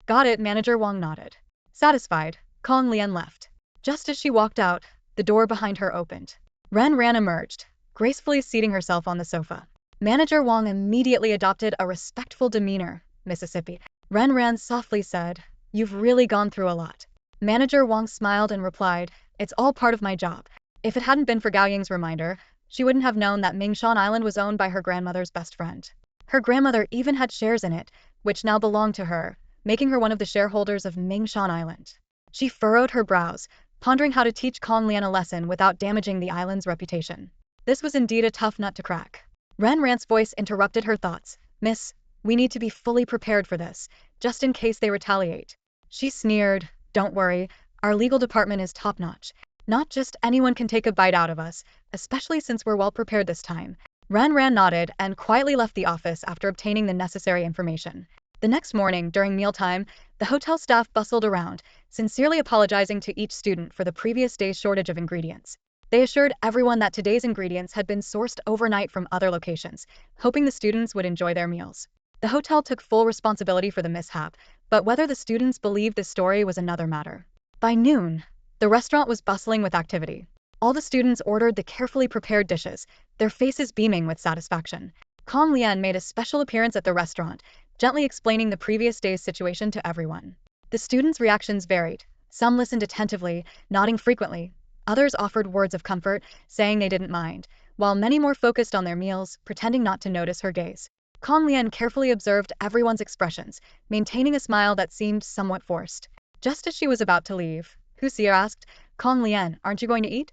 S1: Got it, Manager Wang nodded. Satisfied, Kong Lian left. Just as she walked out, the door behind her opened. Ren Ran emerged, gracefully seating herself on the sofa. Manager Wang immediately adopted a respectful demeanor. Mississippi. Ren Ran softly said, you've really gone through a lot. Manager Wang smiled and replied, it's all part of my job. If it hadn't been for Gao Ying's reminder, she wouldn't have known that Mingshan Island was owned by her grandmother's best friend. Her grandmother even had shares in it, which now belonged to her, making her one of the shareholders of Mingshan Island. She furrowed her brows, pondering how to teach Kong Lian a lesson without damaging the island's reputation. This was indeed a tough nut to crack. Ren Ran's voice interrupted her thoughts. Miss, we need to be fully prepared for this, just in case they retaliate. She sneered, Don't worry, our legal department is top-notch. Not just anyone can take a bite out of us, especially since we're well prepared this time. Ran nodded and quietly left the office after obtaining the necessary information. The next morning, during mealtime, the hotel staff bustled around, sincerely apologizing to each student for the previous day's shortage of ingredients. They assured everyone that today's ingredients had been sourced overnight from other locations, hoping the students would enjoy their meals. The hotel took full responsibility for the mishap, but whether the students believed this story was another matter. By noon, the restaurant was bustling with activity. All the students ordered the carefully prepared dishes, their faces beaming with satisfaction. Kong Lian made a special appearance at the restaurant, gently explaining the previous day's situation to everyone. The students' reactions varied. Some listened attentively, nodding frequently. Others offered words of comfort, saying they didn't mind, while many more focused on their meals, pretending not to notice her gaze. Kong Lian carefully observed everyone's expressions, maintaining a smile that seemed somewhat forced. Just as she was about to leave, Husia asked, "Kong Lian, aren't you going to eat?"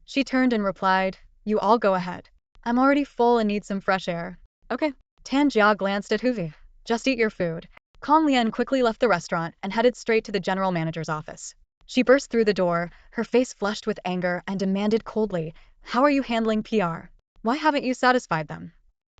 S1: She turned and replied, "You all go ahead. I'm already full and need some fresh air." "Okay." Tan Jia glanced at Huvi. "Just eat your food." Kong Lian quickly left the restaurant and headed straight to the general manager's office. She burst through the door, her face flushed with anger, and demanded coldly, "How are you handling PR? Why haven't you satisfied them?"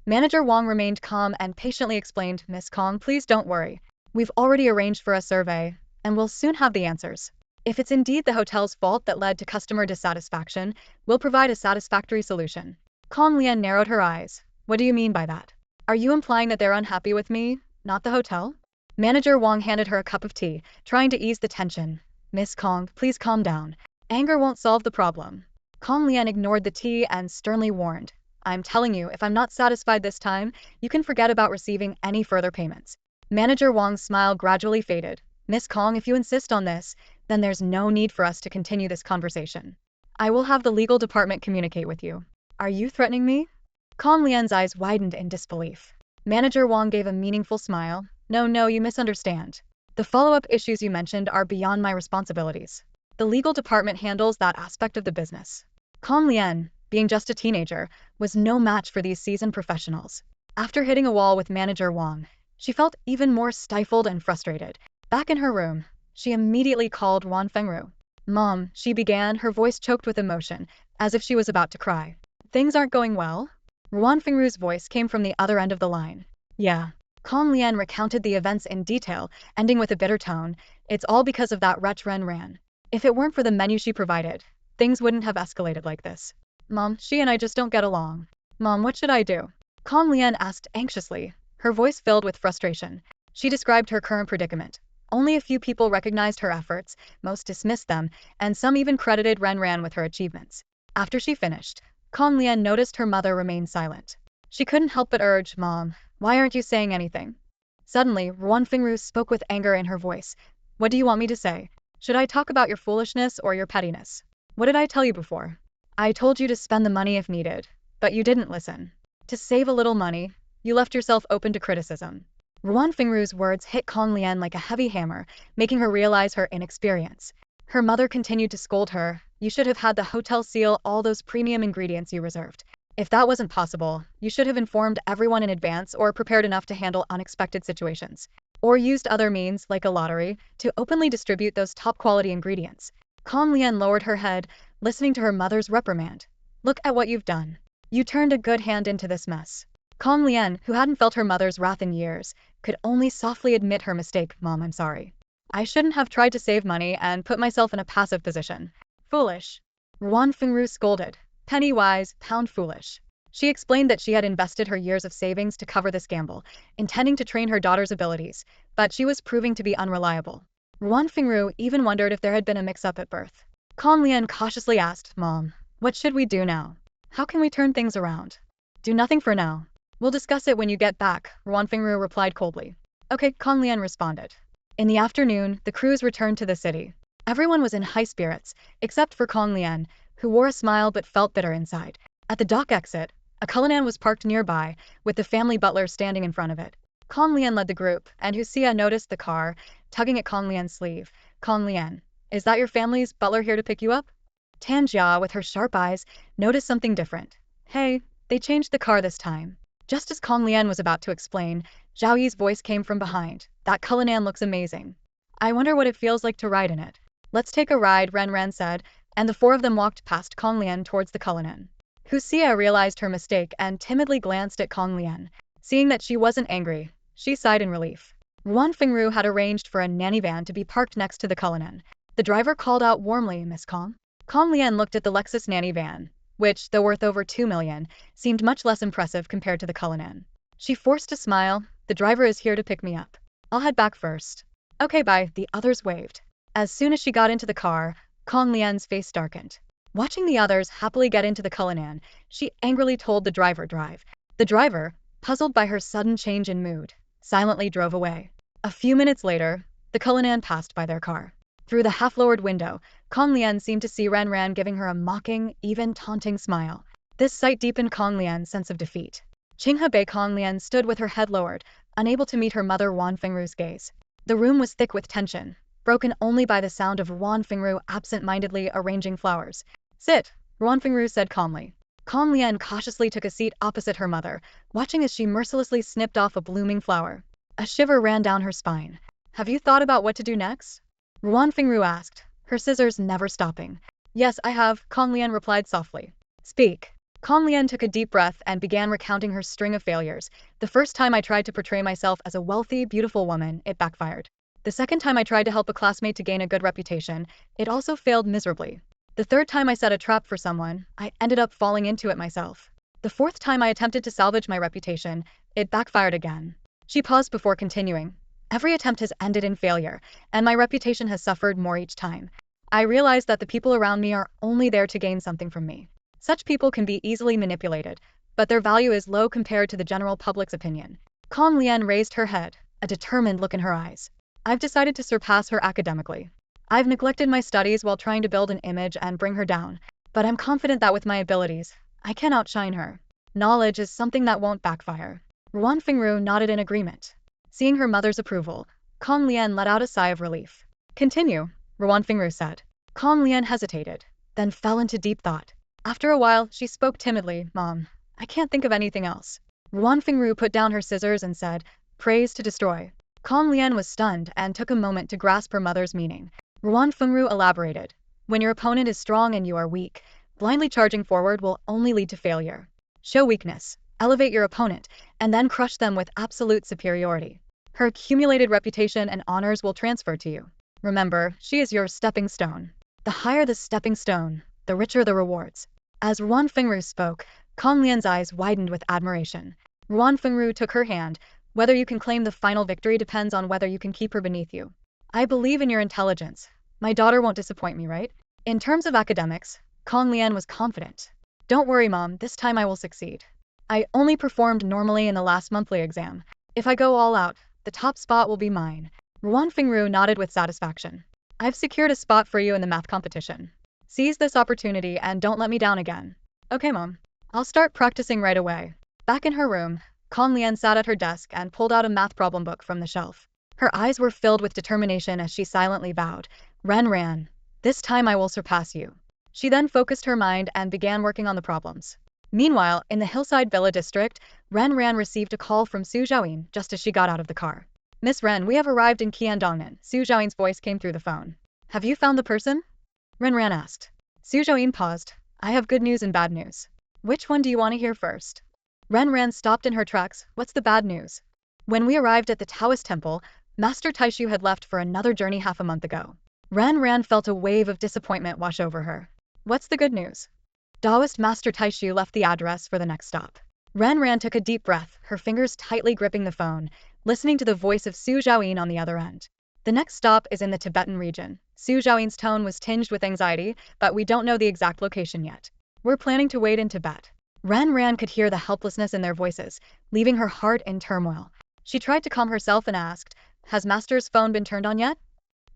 S1: Manager Wang remained calm and patiently explained, "Miss Kong, please don't worry. We've already arranged for a survey, and we'll soon have the answers. If it's indeed the hotel's fault that led to customer dissatisfaction, we'll provide a satisfactory solution." Kong Lian narrowed her eyes. "What do you mean by that? Are you implying that they're unhappy with me, not the hotel?" Manager Wang handed her a cup of tea, trying to ease the tension. "Miss Kong, please calm down. Anger won't solve the problem." Kong Lian ignored the tea and sternly warned, "I'm telling you, if I'm not satisfied this time, you can forget about receiving any further payments." Manager Wang's smile gradually faded. "Miss Kong, if you insist on this, then there's no need for us to continue this conversation. I will have the legal department communicate with you." "Are you threatening me?" Kong Lian's eyes widened in disbelief. Manager Wang gave a meaningful smile. No, you misunderstand. The follow-up issues you mentioned are beyond my responsibilities. The legal department handles that aspect of the business." Kong Lian, being just a teenager, was no match for these seasoned professionals. After hitting a wall with Manager Wang, she felt even more stifled and frustrated. Back in her room, she immediately called Ruan Fengru. "Mom," she began, her voice choked with emotion, as if she was about to cry. "Things aren't going well?" Ruan Fengru's voice came from the other end of the line. "Yeah." Kong Lian recounted the events in detail, ending with a bitter tone. "It's all because of that wretch Ran. If it weren't for the menu she provided, things wouldn't have escalated like this. Mom, she and I just don't get along." "Mom, what should I do?" Kong Lian asked anxiously, her voice filled with frustration. She described her current predicament. Only a few people recognized her efforts, most dismissed them, and some even credited Ran with her achievements. After she finished, Kong Lian noticed her mother remained silent. She couldn't help but urge, "Mom, why aren't you saying anything?" Suddenly, Ruan Fengru spoke with anger in her voice. "What do you want me to say? Should I talk about your foolishness or your pettiness? What did I tell you before? I told you to spend the money if needed, but you didn't listen. To save a little money, you left yourself open to criticism." Ruan Fengru's words hit Kong Lian like a heavy hammer, making her realize her inexperience. Her mother continued to scold her, "You should have had the hotel seal all those premium ingredients you reserved. If that wasn't possible, you should have informed everyone in advance or prepared enough to handle unexpected situations. Or used other means, like a lottery, to openly distribute those top-quality ingredients." Kong Lian lowered her head, listening to her mother's reprimand. "Look at what you've done. You turned a good hand into this mess." Kong Lian, who hadn't felt her mother's wrath in years, could only softly admit her mistake. "Mom, I'm sorry. I shouldn't have tried to save money and put myself in a passive position. Foolish." Ruan Fengru scolded. "Penny wise, pound foolish." She explained that she had invested her years of savings to cover this gamble, intending to train her daughter's abilities, but she was proving to be unreliable. Ruan Fengru even wondered if there had been a mix-up at birth. Kong Lian cautiously asked, "Mom, what should we do now? How can we turn things around?" "Do nothing for now. We'll discuss it when you get back," Ruan Fengru replied coldly. "Okay," Kong Lian responded. In the afternoon, the crews returned to the city. Everyone was in high spirits, except for Kong Lian, who wore a smile but felt bitter inside. At the dock exit, a Cullinan was parked nearby, with the family butler standing in front of it. Kong Lian led the group, and Husia noticed the car, tugging at Kong Lian's sleeve. "Kong Lian, is that your family's butler here to pick you up?" Tan Jia, with her sharp eyes, noticed something different. "Hey, they changed the car this time." Just as Kong Lian was about to explain, Zhao Yi's voice came from behind. "That Cullinan looks amazing." I wonder what it feels like to ride in it. Let's take a ride, Renran said, and the four of them walked past Kong Lian towards the Cullinan. Huxia realized her mistake and timidly glanced at Kong Lian. Seeing that she wasn't angry, she sighed in relief. Ruan Fengru had arranged for a nanny van to be parked next to the Cullinan. The driver called out warmly, Miss Kong. Kong Lian looked at the Lexus nanny van, which, though worth over 2 million, seemed much less impressive compared to the Cullinan. She forced a smile. The driver is here to pick me up. I'll head back first. Okay, bye, the others waved. As soon as she got into the car, Kong Lian's face darkened. Watching the others happily get into the Cullinan, she angrily told the driver drive. The driver, puzzled by her sudden change in mood, silently drove away. A few minutes later, the Cullinan passed by their car. Through the half-lowered window, Kong Lian seemed to see Renran giving her a mocking, even taunting smile. This sight deepened Kong Lian's sense of defeat. Qinghe Bei Kong Lian stood with her head lowered, unable to meet her mother Ruan Fengru's gaze. The room was thick with tension, broken only by the sound of Ruan Fengru absent-mindedly arranging flowers. Sit, Ruan Fengru said calmly. Kong Lian cautiously took a seat opposite her mother, watching as she mercilessly snipped off a blooming flower. A shiver ran down her spine. Have you thought about what to do next? Ruan Fengru asked, her scissors never stopping. Yes, I have, Kong Lian replied softly. Speak. Kong Lian took a deep breath and began recounting her string of failures. The first time I tried to portray myself as a wealthy, beautiful woman, it backfired. The second time I tried to help a classmate to gain a good reputation, it also failed miserably. The third time I set a trap for someone, I ended up falling into it myself. The fourth time I attempted to salvage my reputation, it backfired again. She paused before continuing. Every attempt has ended in failure, and my reputation has suffered more each time. I realize that the people around me are only there to gain something from me. Such people can be easily manipulated, but their value is low compared to the general public's opinion. Kong Lian raised her head, a determined look in her eyes. I've decided to surpass her academically. I've neglected my studies while trying to build an image and bring her down, but I'm confident that with my abilities, I can outshine her. Knowledge is something that won't backfire. Ruan Fengru nodded in agreement. Seeing her mother's approval, Kong Lian let out a sigh of relief. Continue, Ruan Fengru said. Kong Lian hesitated, then fell into deep thought. After a while, she spoke timidly, Mom, I can't think of anything else. Ruan Fengru put down her scissors and said, Praise to destroy. Kong Lian was stunned and took a moment to grasp her mother's meaning. Ruan Fengru elaborated. When your opponent is strong and you are weak, blindly charging forward will only lead to failure. Show weakness, elevate your opponent, and then crush them with absolute superiority. Her accumulated reputation and honors will transfer to you. Remember, she is your stepping stone. The higher the stepping stone, the richer the rewards. As Ruan Fengru spoke, Kong Lian's eyes widened with admiration. Ruan Fengru took her hand. Whether you can claim the final victory depends on whether you can keep her beneath you. I believe in your intelligence. My daughter won't disappoint me, right? In terms of academics, Kong Lian was confident. Don't worry, Mom, this time I will succeed. I only performed normally in the last monthly exam. If I go all out, the top spot will be mine. Ruan Fengru nodded with satisfaction. I've secured a spot for you in the math competition. Seize this opportunity and don't let me down again. Okay, Mom. I'll start practicing right away. Back in her room, Kong Lian sat at her desk and pulled out a math problem book from the shelf. Her eyes were filled with determination as she silently vowed, Renran, this time I will surpass you. She then focused her mind and began working on the problems. Meanwhile, in the Hillside Villa district, Renran received a call from Su Zhaoyin just as she got out of the car. Miss Ren, we have arrived in Qiandongnan. Su Zhaoyin's voice came through the phone. Have you found the person? Renran asked. Su Zhaoyin paused. I have good news and bad news. Which one do you want to hear first? Renran stopped in her tracks. What's the bad news? When we arrived at the Daoist temple, Master Taishu had left for another journey half a month ago. Renran felt a wave of disappointment wash over her. What's the good news? Daoist Master Taishu left the address for the next stop. Renran took a deep breath, her fingers tightly gripping the phone, listening to the voice of Su Zhaoyin on the other end. The next stop is in the Tibetan region. Su Zhaoyin's tone was tinged with anxiety, but we don't know the exact location yet. We're planning to wait in Tibet. Renran could hear the helplessness in their voices, leaving her heart in turmoil. She tried to calm herself and asked, Has Master's phone been turned on yet?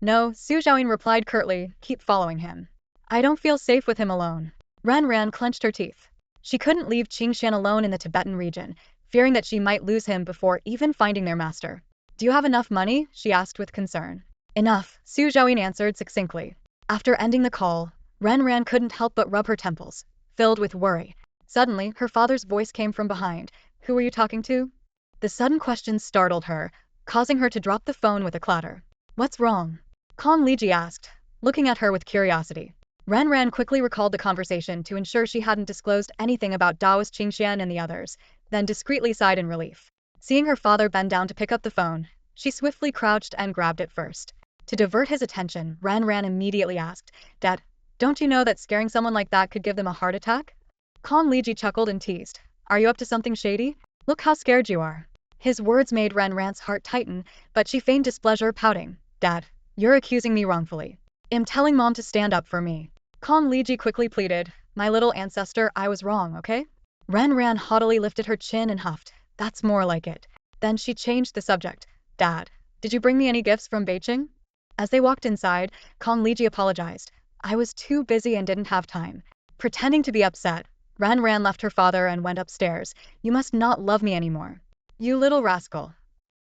S1: No, Su Zhaoyin replied curtly, keep following him. I don't feel safe with him alone. Renran clenched her teeth. She couldn't leave Qingshan alone in the Tibetan region, fearing that she might lose him before even finding their master. Do you have enough money? She asked with concern. Enough, Su Zhaoyin answered succinctly. After ending the call, Renran couldn't help but rub her temples, filled with worry. Suddenly, her father's voice came from behind. Who were you talking to? The sudden question startled her, causing her to drop the phone with a clatter. What's wrong? Kong Liji asked, looking at her with curiosity. Ren Ran quickly recalled the conversation to ensure she hadn't disclosed anything about Daoist Qingxian and the others, then discreetly sighed in relief. Seeing her father bend down to pick up the phone, she swiftly crouched and grabbed it first. To divert his attention, Ren Ran immediately asked, Dad, don't you know that scaring someone like that could give them a heart attack? Kong Liji chuckled and teased. Are you up to something shady? Look how scared you are. His words made Ren Ran's heart tighten, but she feigned displeasure, pouting. Dad, you're accusing me wrongfully. I'm telling Mom to stand up for me. Kong Liji quickly pleaded. My little ancestor, I was wrong, okay? Ren Ran haughtily lifted her chin and huffed. That's more like it. Then she changed the subject. Dad, did you bring me any gifts from Beijing? As they walked inside, Kong Liji apologized. I was too busy and didn't have time. Pretending to be upset, Ren Ran left her father and went upstairs. You must not love me anymore. You little rascal.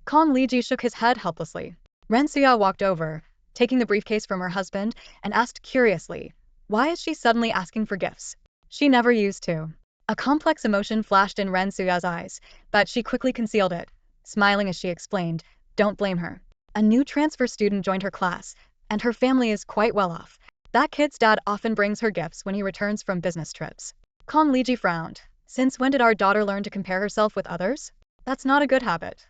S1: Kong Liji shook his head helplessly. Ren Suya walked over, taking the briefcase from her husband, and asked curiously, why is she suddenly asking for gifts? She never used to. A complex emotion flashed in Ren Suya's eyes, but she quickly concealed it, smiling as she explained, don't blame her. A new transfer student joined her class, and her family is quite well off. That kid's dad often brings her gifts when he returns from business trips. Kong Liji frowned. Since when did our daughter learn to compare herself with others? That's not a good habit.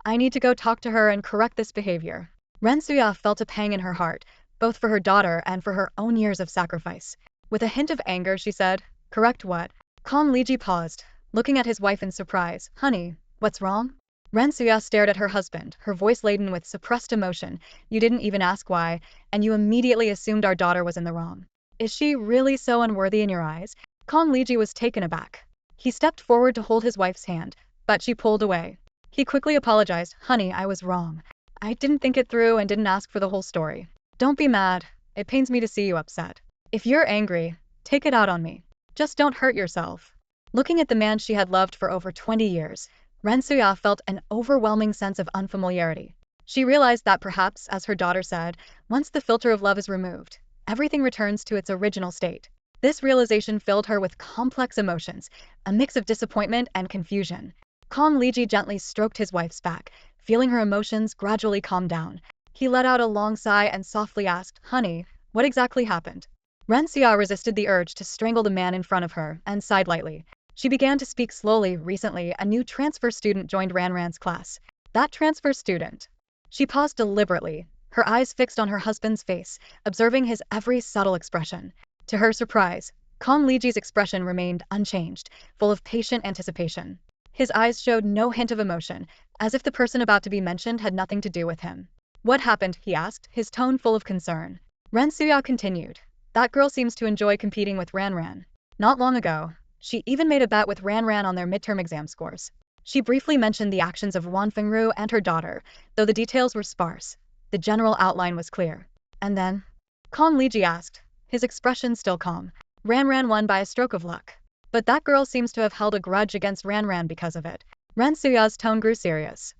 S1: I need to go talk to her and correct this behavior. Ren Suya felt a pang in her heart, both for her daughter and for her own years of sacrifice. With a hint of anger, she said, correct what? Kong Liji paused, looking at his wife in surprise. Honey, what's wrong? Ren Suya stared at her husband, her voice laden with suppressed emotion. You didn't even ask why, and you immediately assumed our daughter was in the wrong. Is she really so unworthy in your eyes? Kong Liji was taken aback. He stepped forward to hold his wife's hand, but she pulled away. He quickly apologized. Honey, I was wrong. I didn't think it through and didn't ask for the whole story. Don't be mad. It pains me to see you upset. If you're angry, take it out on me. Just don't hurt yourself. Looking at the man she had loved for over 20 years, Ren Suya felt an overwhelming sense of unfamiliarity. She realized that perhaps, as her daughter said, once the filter of love is removed, everything returns to its original state. This realization filled her with complex emotions, a mix of disappointment and confusion. Kong Liji gently stroked his wife's back, feeling her emotions gradually calm down. He let out a long sigh and softly asked, Honey, what exactly happened? Ren Xia resisted the urge to strangle the man in front of her and sighed lightly. She began to speak slowly. Recently, a new transfer student joined Ranran's class. That transfer student. She paused deliberately, her eyes fixed on her husband's face, observing his every subtle expression. To her surprise, Kong Liji's expression remained unchanged, full of patient anticipation. His eyes showed no hint of emotion, as if the person about to be mentioned had nothing to do with him. What happened? He asked, his tone full of concern. Ren Suya continued. That girl seems to enjoy competing with Ranran. Not long ago, she even made a bet with Ranran on their midterm exam scores. She briefly mentioned the actions of Wan Fengru and her daughter, though the details were sparse. The general outline was clear. And then? Kong Liji asked, his expression still calm. Ranran won by a stroke of luck. But that girl seems to have held a grudge against Ranran because of it. Ren Suya's tone grew serious.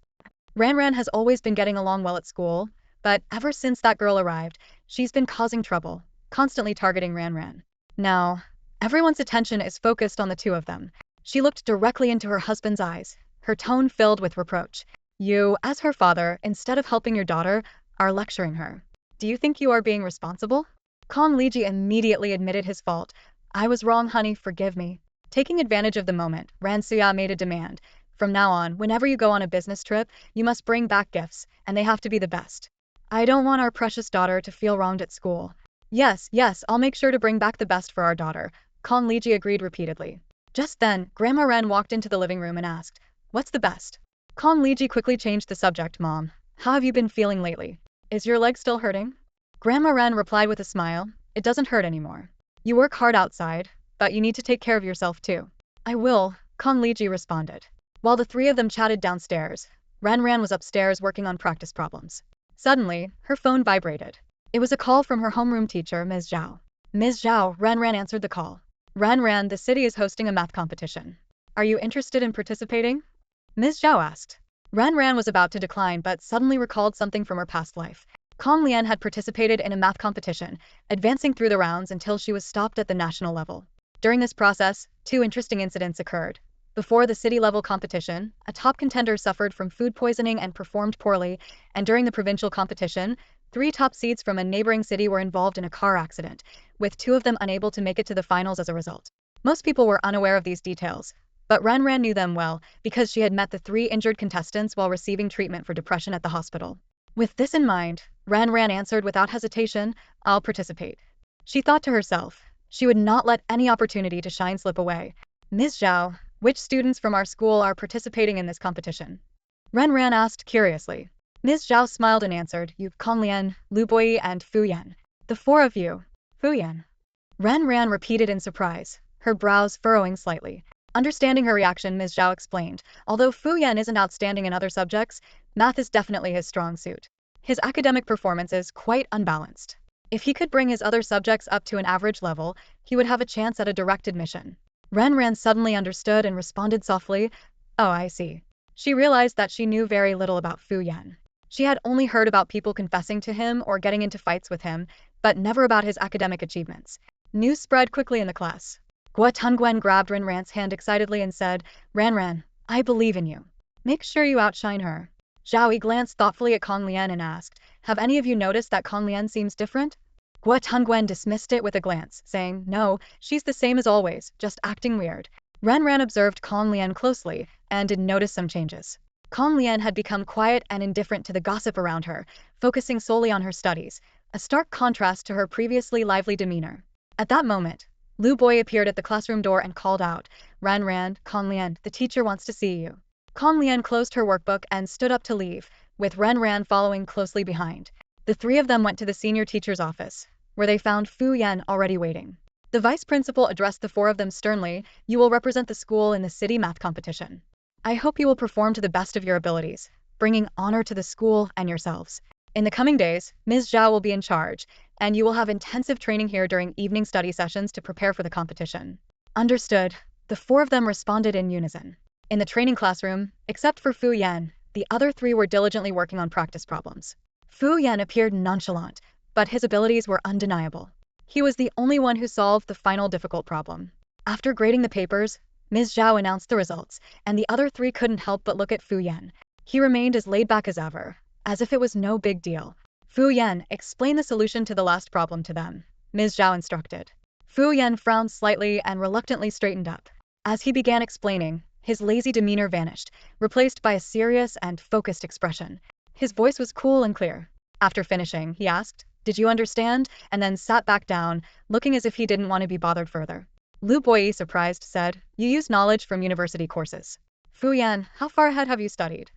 S1: Ranran has always been getting along well at school, but ever since that girl arrived, she's been causing trouble, constantly targeting Ranran. Now, everyone's attention is focused on the two of them. She looked directly into her husband's eyes, her tone filled with reproach. You, as her father, instead of helping your daughter, are lecturing her. Do you think you are being responsible? Kong Liji immediately admitted his fault. I was wrong, honey, forgive me. Taking advantage of the moment, Ran Suya made a demand. From now on, whenever you go on a business trip, you must bring back gifts, and they have to be the best. I don't want our precious daughter to feel wronged at school. Yes, I'll make sure to bring back the best for our daughter, Kong Liji agreed repeatedly. Just then, Grandma Ren walked into the living room and asked, What's the best? Kong Liji quickly changed the subject. Mom, how have you been feeling lately? Is your leg still hurting? Grandma Ren replied with a smile, It doesn't hurt anymore. You work hard outside, but you need to take care of yourself too. I will, Kong Liji responded. While the three of them chatted downstairs, Ran was upstairs working on practice problems. Suddenly, her phone vibrated. It was a call from her homeroom teacher, Ms. Zhao. Ms. Zhao, Ran answered the call. Ran, the city is hosting a math competition. Are you interested in participating? Ms. Zhao asked. Ran was about to decline but suddenly recalled something from her past life. Kong Lian had participated in a math competition, advancing through the rounds until she was stopped at the national level. During this process, two interesting incidents occurred. Before the city-level competition, a top contender suffered from food poisoning and performed poorly, and during the provincial competition, 3 top seeds from a neighboring city were involved in a car accident, with 2 of them unable to make it to the finals as a result. Most people were unaware of these details, but Ran knew them well because she had met the 3 injured contestants while receiving treatment for depression at the hospital. With this in mind, Ran answered without hesitation, "I'll participate." She thought to herself, she would not let any opportunity to shine slip away. "Ms. Zhao, which students from our school are participating in this competition?" Ran asked curiously. Ms. Zhao smiled and answered, "You, Konglian, Lu Boyi, and Fu Yan. The 4 of you." Fu Yan. Ran repeated in surprise, her brows furrowing slightly. Understanding her reaction, Ms. Zhao explained, although Fu Yan isn't outstanding in other subjects, math is definitely his strong suit. His academic performance is quite unbalanced. If he could bring his other subjects up to an average level, he would have a chance at a direct admission. Ran suddenly understood and responded softly, "Oh, I see." She realized that she knew very little about Fu Yan. She had only heard about people confessing to him or getting into fights with him, but never about his academic achievements. News spread quickly in the class. Gua Tunguen grabbed Ran's hand excitedly and said, Ran, I believe in you. Make sure you outshine her." Zhao Yi glanced thoughtfully at Kong Lian and asked, "Have any of you noticed that Kong Lian seems different?" Gua Tunguen dismissed it with a glance, saying, "No, she's the same as always, just acting weird." Ran observed Kong Lian closely and did notice some changes. Kong Lian had become quiet and indifferent to the gossip around her, focusing solely on her studies, a stark contrast to her previously lively demeanor. At that moment, Lu Boy appeared at the classroom door and called out, Ran, Kong Lian, the teacher wants to see you." Kong Lian closed her workbook and stood up to leave, with Ran following closely behind. The 3 of them went to the senior teacher's office, where they found Fu Yan already waiting. The vice principal addressed the 4 of them sternly, "You will represent the school in the city math competition. I hope you will perform to the best of your abilities, bringing honor to the school and yourselves. In the coming days, Ms. Zhao will be in charge, and you will have intensive training here during evening study sessions to prepare for the competition." Understood, the 4 of them responded in unison. In the training classroom, except for Fu Yan, the other 3 were diligently working on practice problems. Fu Yan appeared nonchalant, but his abilities were undeniable. He was the only one who solved the final difficult problem. After grading the papers, Ms. Zhao announced the results, and the other 3 couldn't help but look at Fu Yan. He remained as laid back as ever, as if it was no big deal. "Fu Yan, explain the solution to the last problem to them," Ms. Zhao instructed. Fu Yan frowned slightly and reluctantly straightened up. As he began explaining, his lazy demeanor vanished, replaced by a serious and focused expression. His voice was cool and clear. After finishing, he asked, "Did you understand?" and then sat back down, looking as if he didn't want to be bothered further. Lu Boyi, surprised, said, "You use knowledge from university courses." "Fu Yan, how far ahead have you studied?"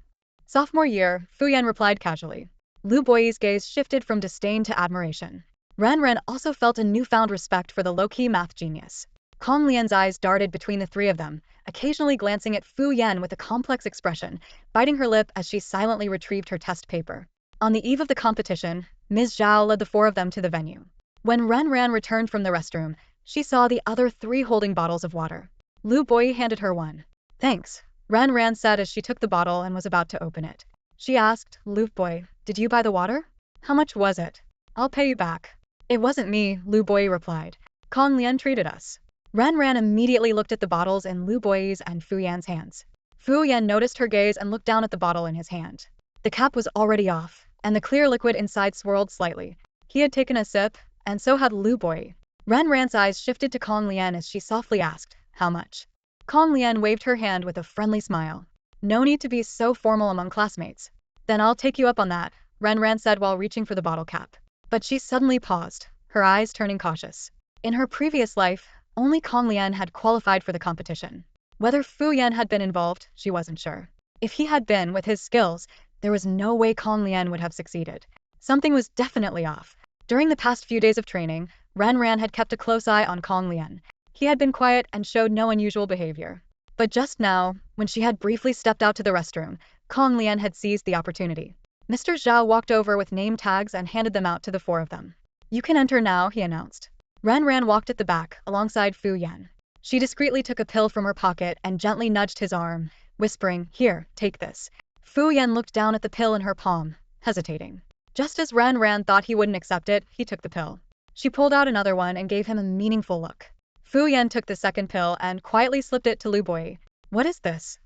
S1: "Sophomore year," Fu Yan replied casually. Lu Boyi's gaze shifted from disdain to admiration. Ran also felt a newfound respect for the low-key math genius. Kong Lian's eyes darted between the 3 of them, occasionally glancing at Fu Yan with a complex expression, biting her lip as she silently retrieved her test paper. On the eve of the competition, Ms. Zhao led the 4 of them to the venue. When Ran returned from the restroom, she saw the other 3 holding bottles of water. Lu Boyi handed her one. "Thanks," Ran said as she took the bottle and was about to open it. She asked, "Lu Boyi, did you buy the water? How much was it? I'll pay you back." "It wasn't me," Lu Boyi replied. "Kong Lian treated us." Ran immediately looked at the bottles in Lu Boyi's and Fu Yan's hands. Fu Yan noticed her gaze and looked down at the bottle in his hand. The cap was already off, and the clear liquid inside swirled slightly. He had taken a sip, and so had Lu Boyi. Ran's eyes shifted to Kong Lian as she softly asked, "How much?" Kong Lian waved her hand with a friendly smile. "No need to be so formal among classmates." "Then I'll take you up on that," Ran said while reaching for the bottle cap. But she suddenly paused, her eyes turning cautious. In her previous life, only Kong Lian had qualified for the competition. Whether Fu Yan had been involved, she wasn't sure. If he had been, with his skills, there was no way Kong Lian would have succeeded. Something was definitely off. During the past few days of training, Ran had kept a close eye on Kong Lian. He had been quiet and showed no unusual behavior. But just now, when she had briefly stepped out to the restroom, Kong Lian had seized the opportunity. Mr. Zhao walked over with name tags and handed them out to the 4 of them. "You can enter now," he announced. Ran walked at the back, alongside Fu Yan. She discreetly took a pill from her pocket and gently nudged his arm, whispering, "Here, take this." Fu Yan looked down at the pill in her palm, hesitating. Just as Ran thought he wouldn't accept it, he took the pill. She pulled out another one and gave him a meaningful look. Fu Yan took the second pill and quietly slipped it to Lu Boyi. What is this?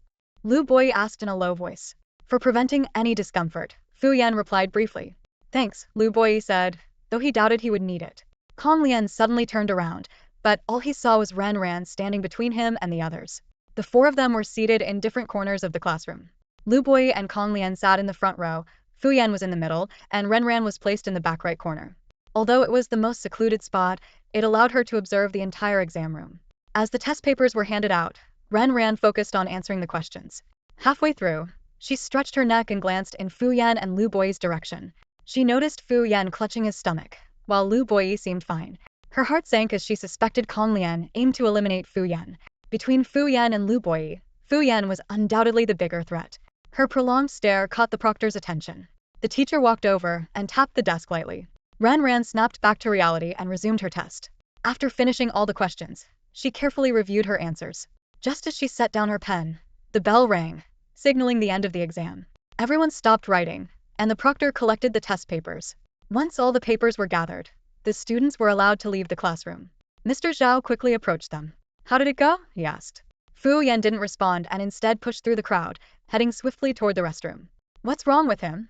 S1: Lu Boi asked in a low voice. For preventing any discomfort, Fu Yan replied briefly. Thanks, Lu Boi said, though he doubted he would need it. Kong Lian suddenly turned around, but all he saw was Ren Ran standing between him and the others. The four of them were seated in different corners of the classroom. Lu Boi and Kong Lian sat in the front row, Fu Yan was in the middle, and Ren Ran was placed in the back right corner. Although it was the most secluded spot, it allowed her to observe the entire exam room. As the test papers were handed out, Ren Ran focused on answering the questions. Halfway through, she stretched her neck and glanced in Fu Yan and Lu Boi's direction. She noticed Fu Yan clutching his stomach, while Lu Boi seemed fine. Her heart sank as she suspected Kong Lian aimed to eliminate Fu Yan. Between Fu Yan and Lu Boi, Fu Yan was undoubtedly the bigger threat. Her prolonged stare caught the proctor's attention. The teacher walked over and tapped the desk lightly. Ren Ran snapped back to reality and resumed her test. After finishing all the questions, she carefully reviewed her answers. Just as she set down her pen, the bell rang, signaling the end of the exam. Everyone stopped writing, and the proctor collected the test papers. Once all the papers were gathered, the students were allowed to leave the classroom. Mr. Zhao quickly approached them. How did it go? He asked. Fu Yan didn't respond and instead pushed through the crowd, heading swiftly toward the restroom. What's wrong with him?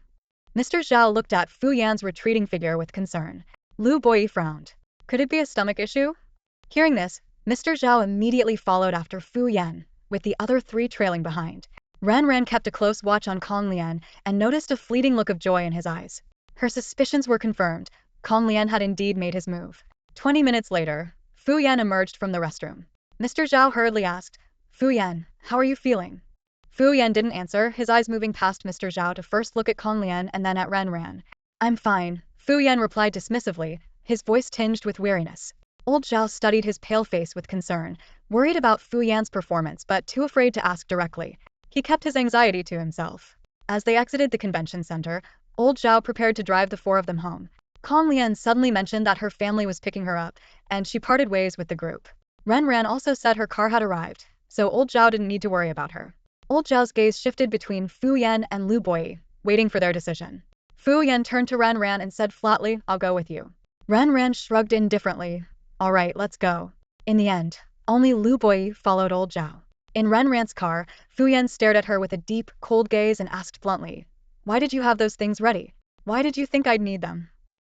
S1: Mr. Zhao looked at Fu Yan's retreating figure with concern. Lu Boi frowned. Could it be a stomach issue? Hearing this, Mr. Zhao immediately followed after Fu Yan, with the other three trailing behind. Ren Ran kept a close watch on Kong Lian and noticed a fleeting look of joy in his eyes. Her suspicions were confirmed. Kong Lian had indeed made his move. 20 minutes later, Fu Yan emerged from the restroom. Mr. Zhao hurriedly asked, Fu Yan, how are you feeling? Fu Yan didn't answer, his eyes moving past Mr. Zhao to first look at Kong Lian and then at Ren Ran. I'm fine, Fu Yan replied dismissively, his voice tinged with weariness. Old Zhao studied his pale face with concern, worried about Fu Yan's performance but too afraid to ask directly. He kept his anxiety to himself. As they exited the convention center, Old Zhao prepared to drive the four of them home. Kong Lian suddenly mentioned that her family was picking her up, and she parted ways with the group. Ren Ran also said her car had arrived, so Old Zhao didn't need to worry about her. Old Zhao's gaze shifted between Fu Yan and Lu Boi, waiting for their decision. Fu Yan turned to Ren Ran and said flatly, I'll go with you. Ren Ran shrugged indifferently. All right, let's go. In the end, only Lu Boi followed Old Zhao. In Ren Ran's car, Fu Yan stared at her with a deep, cold gaze and asked bluntly, Why did you have those things ready? Why did you think I'd need them?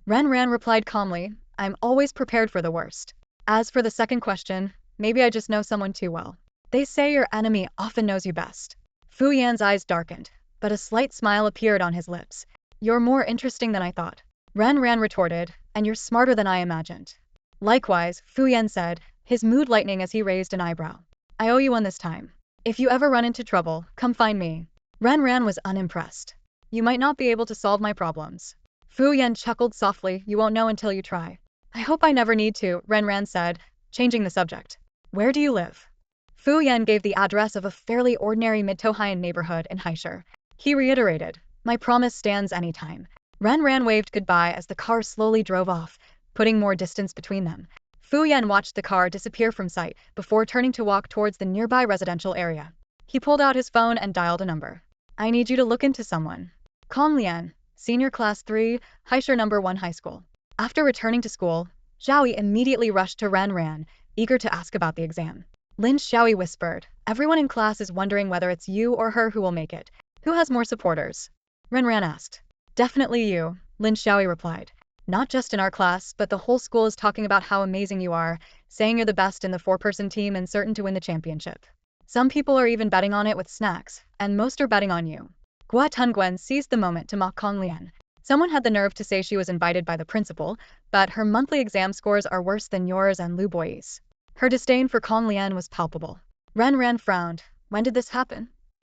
S1: Ren Ran replied calmly, I'm always prepared for the worst. As for the second question, maybe I just know someone too well. They say your enemy often knows you best. Fu Yan's eyes darkened, but a slight smile appeared on his lips. You're more interesting than I thought. Ren Ran retorted, and you're smarter than I imagined. Likewise, Fu Yan said, his mood lightening as he raised an eyebrow. I owe you one this time. If you ever run into trouble, come find me. Ren Ran was unimpressed. You might not be able to solve my problems. Fu Yan chuckled softly, you won't know until you try. I hope I never need to, Ren Ran said, changing the subject. Where do you live? Fu Yan gave the address of a fairly ordinary mid-to-high-end neighborhood in Haishur. He reiterated, my promise stands anytime. Ren Ran waved goodbye as the car slowly drove off, putting more distance between them. Fu Yan watched the car disappear from sight before turning to walk towards the nearby residential area. He pulled out his phone and dialed a number. I need you to look into someone. Kong Lian, Senior Class 3, Haishur No. 1 High School. After returning to school, Zhaoyi immediately rushed to Ren Ran, eager to ask about the exam. Lin Xiaoyi whispered, everyone in class is wondering whether it's you or her who will make it. Who has more supporters? Ren Ran asked. Definitely you, Lin Xiaoyi replied. Not just in our class, but the whole school is talking about how amazing you are, saying you're the best in the 4-person team and certain to win the championship. Some people are even betting on it with snacks, and most are betting on you. Gua Tunguen seized the moment to mock Kong Lian. Someone had the nerve to say she was invited by the principal, but her monthly exam scores are worse than yours and Lu Boi's. Her disdain for Kong Lian was palpable. Ren Ran frowned. When did this happen?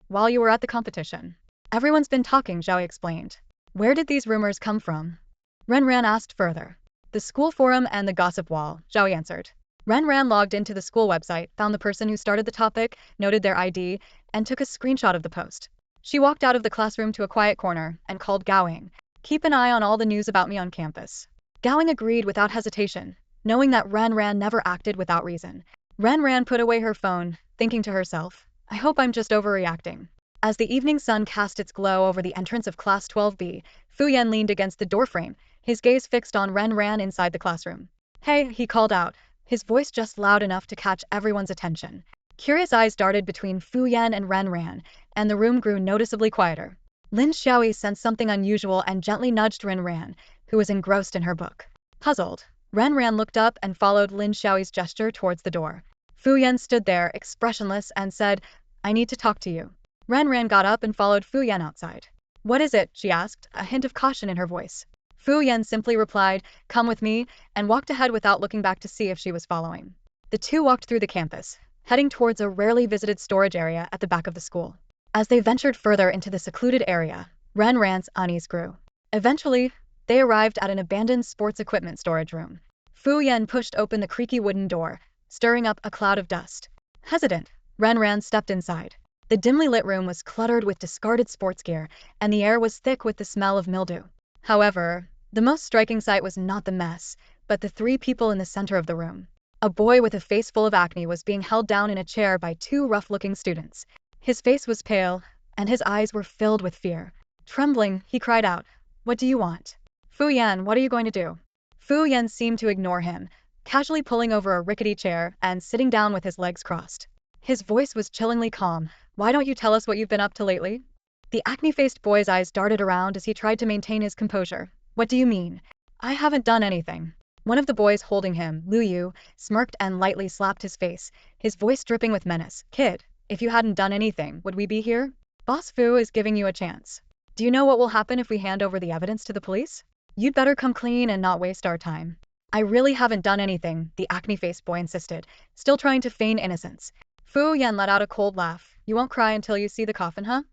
S1: While you were at the competition. Everyone's been talking, Zhaoyi explained. Where did these rumors come from? Ren Ran asked further. The school forum and the gossip wall, Zhaoyi answered. Ren Ran logged into the school website, found the person who started the topic, noted their ID, and took a screenshot of the post. She walked out of the classroom to a quiet corner and called Gaoing. Keep an eye on all the news about me on campus. Gaoing agreed without hesitation, knowing that Ren Ran never acted without reason. Ren Ran put away her phone, thinking to herself, I hope I'm just overreacting. As the evening sun cast its glow over the entrance of Class 12B, Fu Yan leaned against the doorframe, his gaze fixed on Ren Ran inside the classroom. Hey, he called out, his voice just loud enough to catch everyone's attention. Curious eyes darted between Fu Yan and Ren Ran, and the room grew noticeably quieter. Lin Xiaoyi sensed something unusual and gently nudged Ren Ran, who was engrossed in her book. Puzzled, Ren Ran looked up and followed Lin Xiaoyi's gesture towards the door. Fu Yan stood there, expressionless, and said, "I need to talk to you." Ren Ran got up and followed Fu Yan outside. "What is it?" she asked, a hint of caution in her voice. Fu Yan simply replied, "Come with me," and walked ahead without looking back to see if she was following. The two walked through the campus, heading towards a rarely visited storage area at the back of the school. As they ventured further into the secluded area, Ren Ran's unease grew. Eventually, they arrived at an abandoned sports equipment storage room. Fu Yan pushed open the creaky wooden door, stirring up a cloud of dust. Hesitant, Ren Ran stepped inside. The dimly lit room was cluttered with discarded sports gear, and the air was thick with the smell of mildew. However, the most striking sight was not the mess, but the three people in the center of the room. A boy with a face full of acne was being held down in a chair by two rough-looking students. His face was pale, and his eyes were filled with fear. Trembling, he cried out, "What do you want?" "Fu Yan, what are you going to do?" Fu Yan seemed to ignore him, casually pulling over a rickety chair and sitting down with his legs crossed. His voice was chillingly calm. "Why don't you tell us what you've been up to lately?" The acne-faced boy's eyes darted around as he tried to maintain his composure. "What do you mean? I haven't done anything." One of the boys holding him, Lu Yu, smirked and lightly slapped his face, his voice dripping with menace. "Kid, if you hadn't done anything, would we be here? Boss Fu is giving you a chance. Do you know what will happen if we hand over the evidence to the police? You'd better come clean and not waste our time." "I really haven't done anything," the acne-faced boy insisted, still trying to feign innocence. Fu Yan let out a cold laugh. "You won't cry until you see the coffin, huh?"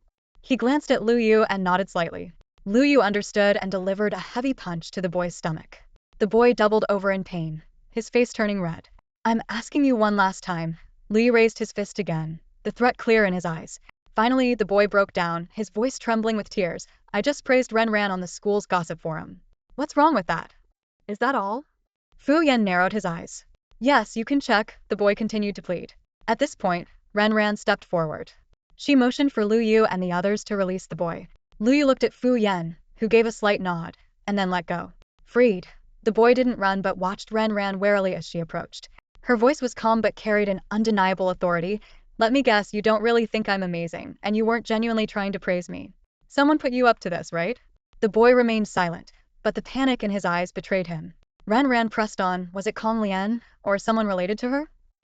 S1: He glanced at Lu Yu and nodded slightly. Lu Yu understood and delivered a heavy punch to the boy's stomach. The boy doubled over in pain, his face turning red. "I'm asking you one last time." Lu Yu raised his fist again, the threat clear in his eyes. Finally, the boy broke down, his voice trembling with tears. "I just praised Ren Ran on the school's gossip forum. What's wrong with that? Is that all?" Fu Yan narrowed his eyes. "Yes, you can check," the boy continued to plead. At this point, Ren Ran stepped forward. She motioned for Lu Yu and the others to release the boy. Lu Yu looked at Fu Yan, who gave a slight nod, and then let go. "Freed." The boy didn't run but watched Ren Ran warily as she approached. Her voice was calm but carried an undeniable authority. "Let me guess, you don't really think I'm amazing, and you weren't genuinely trying to praise me. Someone put you up to this, right?" The boy remained silent, but the panic in his eyes betrayed him. Ren Ran pressed on. "Was it Kong Lian, or someone related to her?"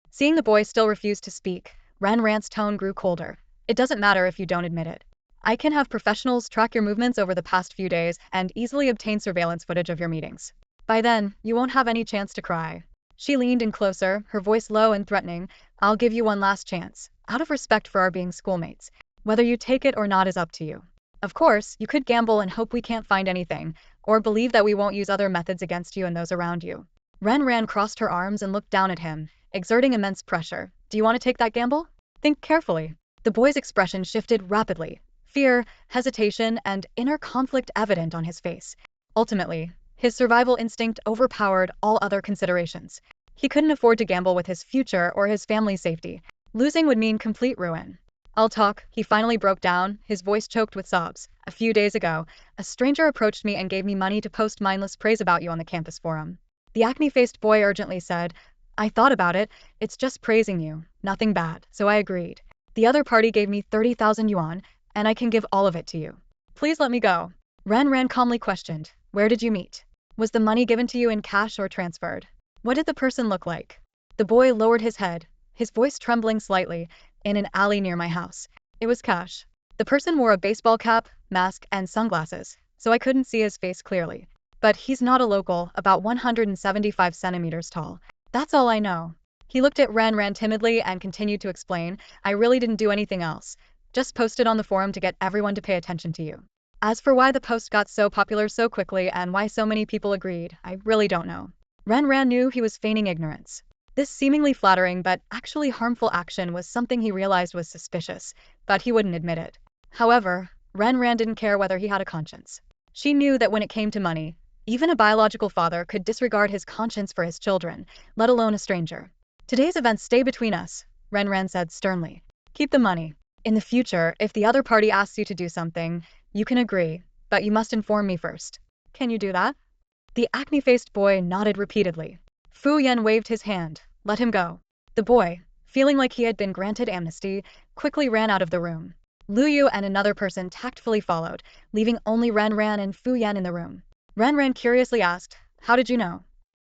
S1: Seeing the boy still refused to speak, Ren Ran's tone grew colder. "It doesn't matter if you don't admit it. I can have professionals track your movements over the past few days and easily obtain surveillance footage of your meetings. By then, you won't have any chance to cry." She leaned in closer, her voice low and threatening. "I'll give you one last chance, out of respect for our being schoolmates. Whether you take it or not is up to you. Of course, you could gamble and hope we can't find anything, or believe that we won't use other methods against you and those around you." Ren Ran crossed her arms and looked down at him, exerting immense pressure. "Do you want to take that gamble? Think carefully." The boy's expression shifted rapidly, fear, hesitation, and inner conflict evident on his face. Ultimately, his survival instinct overpowered all other considerations. He couldn't afford to gamble with his future or his family's safety. Losing would mean complete ruin. "I'll talk." He finally broke down, his voice choked with sobs. "A few days ago, a stranger approached me and gave me money to post mindless praise about you on the campus forum." The acne-faced boy urgently said, "I thought about it. It's just praising you, nothing bad, so I agreed. The other party gave me 30,000 yuan, and I can give all of it to you. Please let me go." Ren Ran calmly questioned, "Where did you meet? Was the money given to you in cash or transferred? What did the person look like?" The boy lowered his head, his voice trembling slightly. "In an alley near my house. It was cash. The person wore a baseball cap, mask, and sunglasses, so I couldn't see his face clearly. But he's not a local, about 175 centimeters tall. That's all I know." He looked at Ren Ran timidly and continued to explain, "I really didn't do anything else. Just posted on the forum to get everyone to pay attention to you. As for why the post got so popular so quickly and why so many people agreed, I really don't know." Ren Ran knew he was feigning ignorance. This seemingly flattering but actually harmful action was something he realized was suspicious, but he wouldn't admit it. However, Ren Ran didn't care whether he had a conscience. She knew that when it came to money, even a biological father could disregard his conscience for his children, let alone a stranger. "Today's events stay between us," Ren Ran said sternly. "Keep the money. In the future, if the other party asks you to do something, you can agree, but you must inform me first. Can you do that?" The acne-faced boy nodded repeatedly. Fu Yan waved his hand. "Let him go." The boy, feeling like he had been granted amnesty, quickly ran out of the room. Lu Yu and another person tactfully followed, leaving only Ren Ran and Fu Yan in the room. Ren Ran curiously asked, "How did you know?"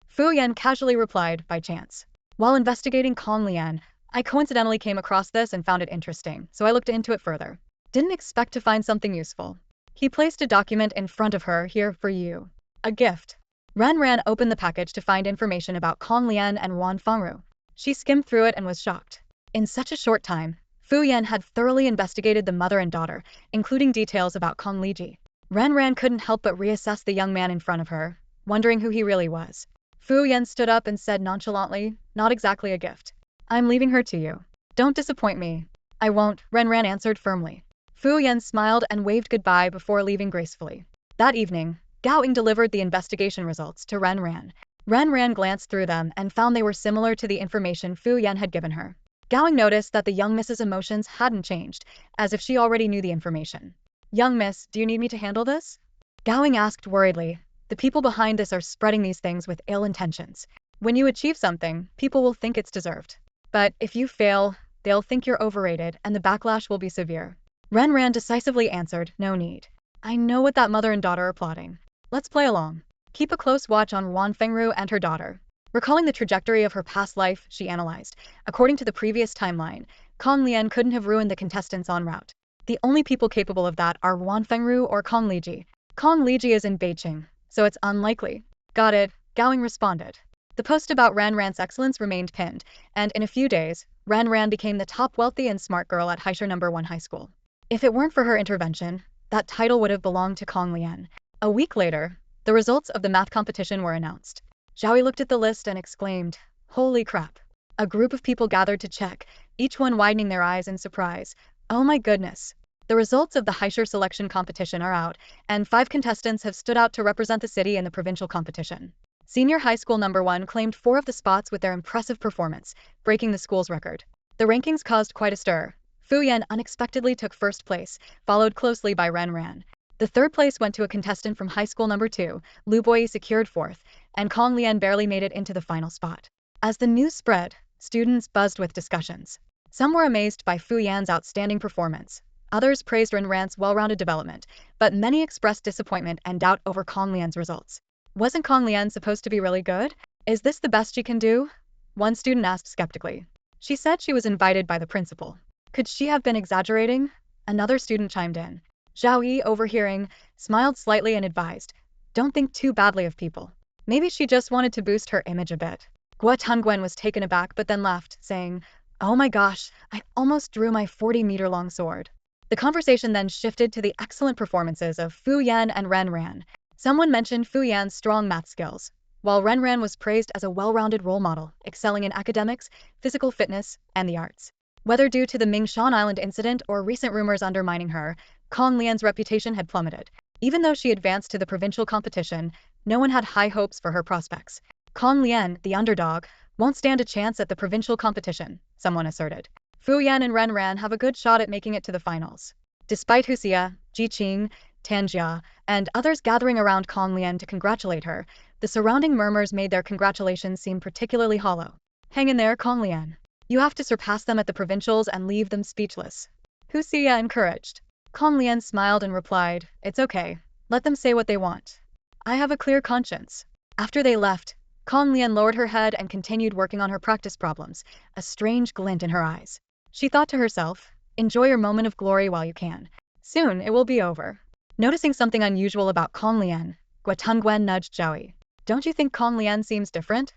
S1: Fu Yan casually replied, "By chance. While investigating Kong Lian, I coincidentally came across this and found it interesting, so I looked into it further. Didn't expect to find something useful." He placed a document in front of her. "Here for you. A gift." Ren Ran opened the package to find information about Kong Lian and Wan Fengru. She skimmed through it and was shocked. In such a short time, Fu Yan had thoroughly investigated the mother and daughter, including details about Kong Liji. Ren Ran couldn't help but reassess the young man in front of her, wondering who he really was. Fu Yan stood up and said nonchalantly, "Not exactly a gift. I'm leaving her to you. Don't disappoint me." "I won't," Ren Ran answered firmly. Fu Yan smiled and waved goodbye before leaving gracefully. That evening, Gao Ying delivered the investigation results to Ren Ran. Ren Ran glanced through them and found they were similar to the information Fu Yan had given her. Gao Ying noticed that the young Miss's emotions hadn't changed, as if she already knew the information. "Young Miss, do you need me to handle this?" Gao Ying asked worriedly. "The people behind this are spreading these things with ill intentions. When you achieve something, people will think it's deserved. But if you fail, they'll think you're overrated and the backlash will be severe." Ren Ran decisively answered, "No need. I know what that mother and daughter are plotting. Let's play along. Keep a close watch on Wan Fengru and her daughter." Recalling the trajectory of her past life, she analyzed. According to the previous timeline, Kong Lian couldn't have ruined the contestants en route. The only people capable of that are Wan Fengru or Kong Liji. Kong Liji is in Beijing, so it's unlikely. "Got it," Gao Ying responded. The post about Ren Ran's excellence remained pinned, and in a few days, Ren Ran became the top wealthy and smart girl at Haisher No. 1 High School. If it weren't for her intervention, that title would have belonged to Kong Lian. A week later, the results of the math competition were announced. Zhao Yi looked at the list and exclaimed, "Holy crap." A group of people gathered to check, each one widening their eyes in surprise. "Oh my goodness. The results of the Haisher selection competition are out, and 5 contestants have stood out to represent the city in the provincial competition." Senior High School No. 1 claimed 4 of the spots with their impressive performance, breaking the school's record. The rankings caused quite a stir. Fu Yan unexpectedly took first place, followed closely by Ren Ran. The third place went to a contestant from High School No. 2, Lu Boi secured fourth, and Kong Lian barely made it into the final spot. As the news spread, students buzzed with discussions. Some were amazed by Fu Yan's outstanding performance. Others praised Ren Ran's well-rounded development, but many expressed disappointment and doubt over Kong Lian's results. Wasn't Kong Lian supposed to be really good? Is this the best she can do? One student asked skeptically. She said she was invited by the principal. Could she have been exaggerating? Another student chimed in. Zhao Yi, overhearing, smiled slightly and advised, "Don't think too badly of people. Maybe she just wanted to boost her image a bit." Guo Tongwen was taken aback but then laughed, saying, "Oh my gosh, I almost drew my 40-meter-long sword." The conversation then shifted to the excellent performances of Fu Yan and Ren Ran. Someone mentioned Fu Yan's strong math skills, while Ren Ran was praised as a well-rounded role model, excelling in academics, physical fitness, and the arts. Whether due to the Mingshan Island incident or recent rumors undermining her, Kong Lian's reputation had plummeted. Even though she advanced to the provincial competition, no one had high hopes for her prospects. "Kong Lian, the underdog, won't stand a chance at the provincial competition," someone asserted. "Fu Yan and Ren Ran have a good shot at making it to the finals." Despite Huxia, Jiqing, Tanjia, and others gathering around Kong Lian to congratulate her, the surrounding murmurs made their congratulations seem particularly hollow. "Hang in there, Kong Lian. You have to surpass them at the provincials and leave them speechless," Huxia encouraged. Kong Lian smiled and replied, "It's okay. Let them say what they want. I have a clear conscience." After they left, Kong Lian lowered her head and continued working on her practice problems, a strange glint in her eyes. She thought to herself, "Enjoy your moment of glory while you can. Soon it will be over." Noticing something unusual about Kong Lian, Guo Tongwen nudged Zhao Yi. "Don't you think Kong Lian seems different?"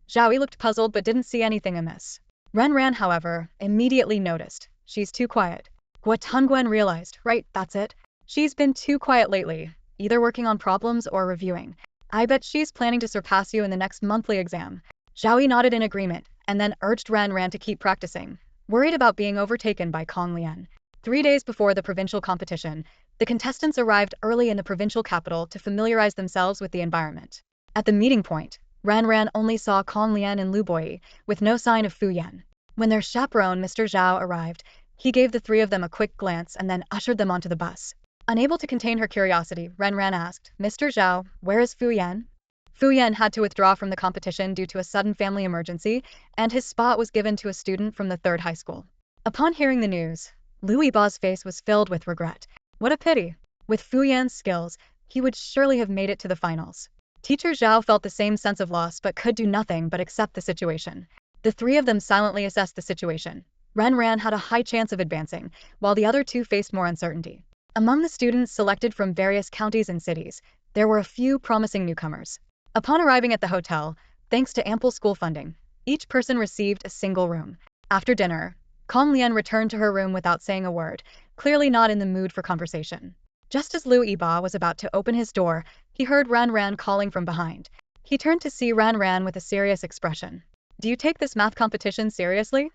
S1: Zhao Yi looked puzzled but didn't see anything amiss. Ren Ran, however, immediately noticed. "She's too quiet." Guo Tongwen realized, "Right, that's it. She's been too quiet lately, either working on problems or reviewing. I bet she's planning to surpass you in the next monthly exam." Zhao Yi nodded in agreement, and then urged Ren Ran to keep practicing, worried about being overtaken by Kong Lian. 3 days before the provincial competition, the contestants arrived early in the provincial capital to familiarize themselves with the environment. At the meeting point, Ren Ran only saw Kong Lian and Lu Boi, with no sign of Fu Yan. When their chaperone, Mr. Zhao, arrived, he gave the 3 of them a quick glance and then ushered them onto the bus. Unable to contain her curiosity, Ren Ran asked, "Mr. Zhao, where is Fu Yan?" Fu Yan had to withdraw from the competition due to a sudden family emergency, and his spot was given to a student from the third high school. Upon hearing the news, Liu Yiba's face was filled with regret. What a pity. With Fu Yan's skills, he would surely have made it to the finals. Teacher Zhao felt the same sense of loss but could do nothing but accept the situation. The three of them silently assessed the situation. Ren Ran had a high chance of advancing, while the other two faced more uncertainty. Among the students selected from various counties and cities, there were a few promising newcomers. Upon arriving at the hotel, thanks to ample school funding, each person received a single room. After dinner, Kong Lian returned to her room without saying a word, clearly not in the mood for conversation. Just as Liu Yiba was about to open his door, he heard Ran Ran calling from behind. He turned to see Ran Ran with a serious expression. "Do you take this math competition seriously?"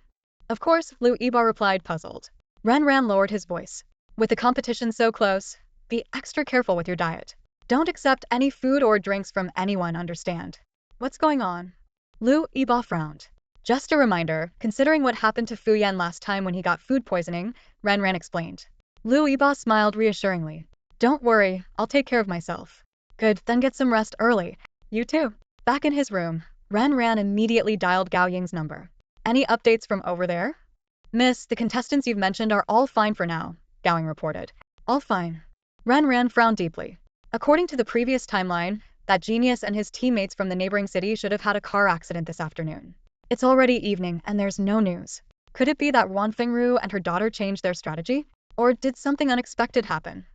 S1: "Of course," Liu Yiba replied, puzzled. Ran Ran lowered his voice. "With the competition so close, be extra careful with your diet. Don't accept any food or drinks from anyone, understand?" "What's going on?" Liu Yiba frowned. "Just a reminder, considering what happened to Fu Yan last time when he got food poisoning," Ran Ran explained. Liu Yiba smiled reassuringly. "Don't worry, I'll take care of myself." "Good, then get some rest early. You too." Back in his room, Ran Ran immediately dialed Gao Ying's number. "Any updates from over there?" "Miss, the contestants you've mentioned are all fine for now," Gao Ying reported. "All fine." Ran Ran frowned deeply. According to the previous timeline, that genius and his teammates from the neighboring city should have had a car accident this afternoon. It's already evening and there's no news. Could it be that Wan Fengru and her daughter changed their strategy? Or did something unexpected happen?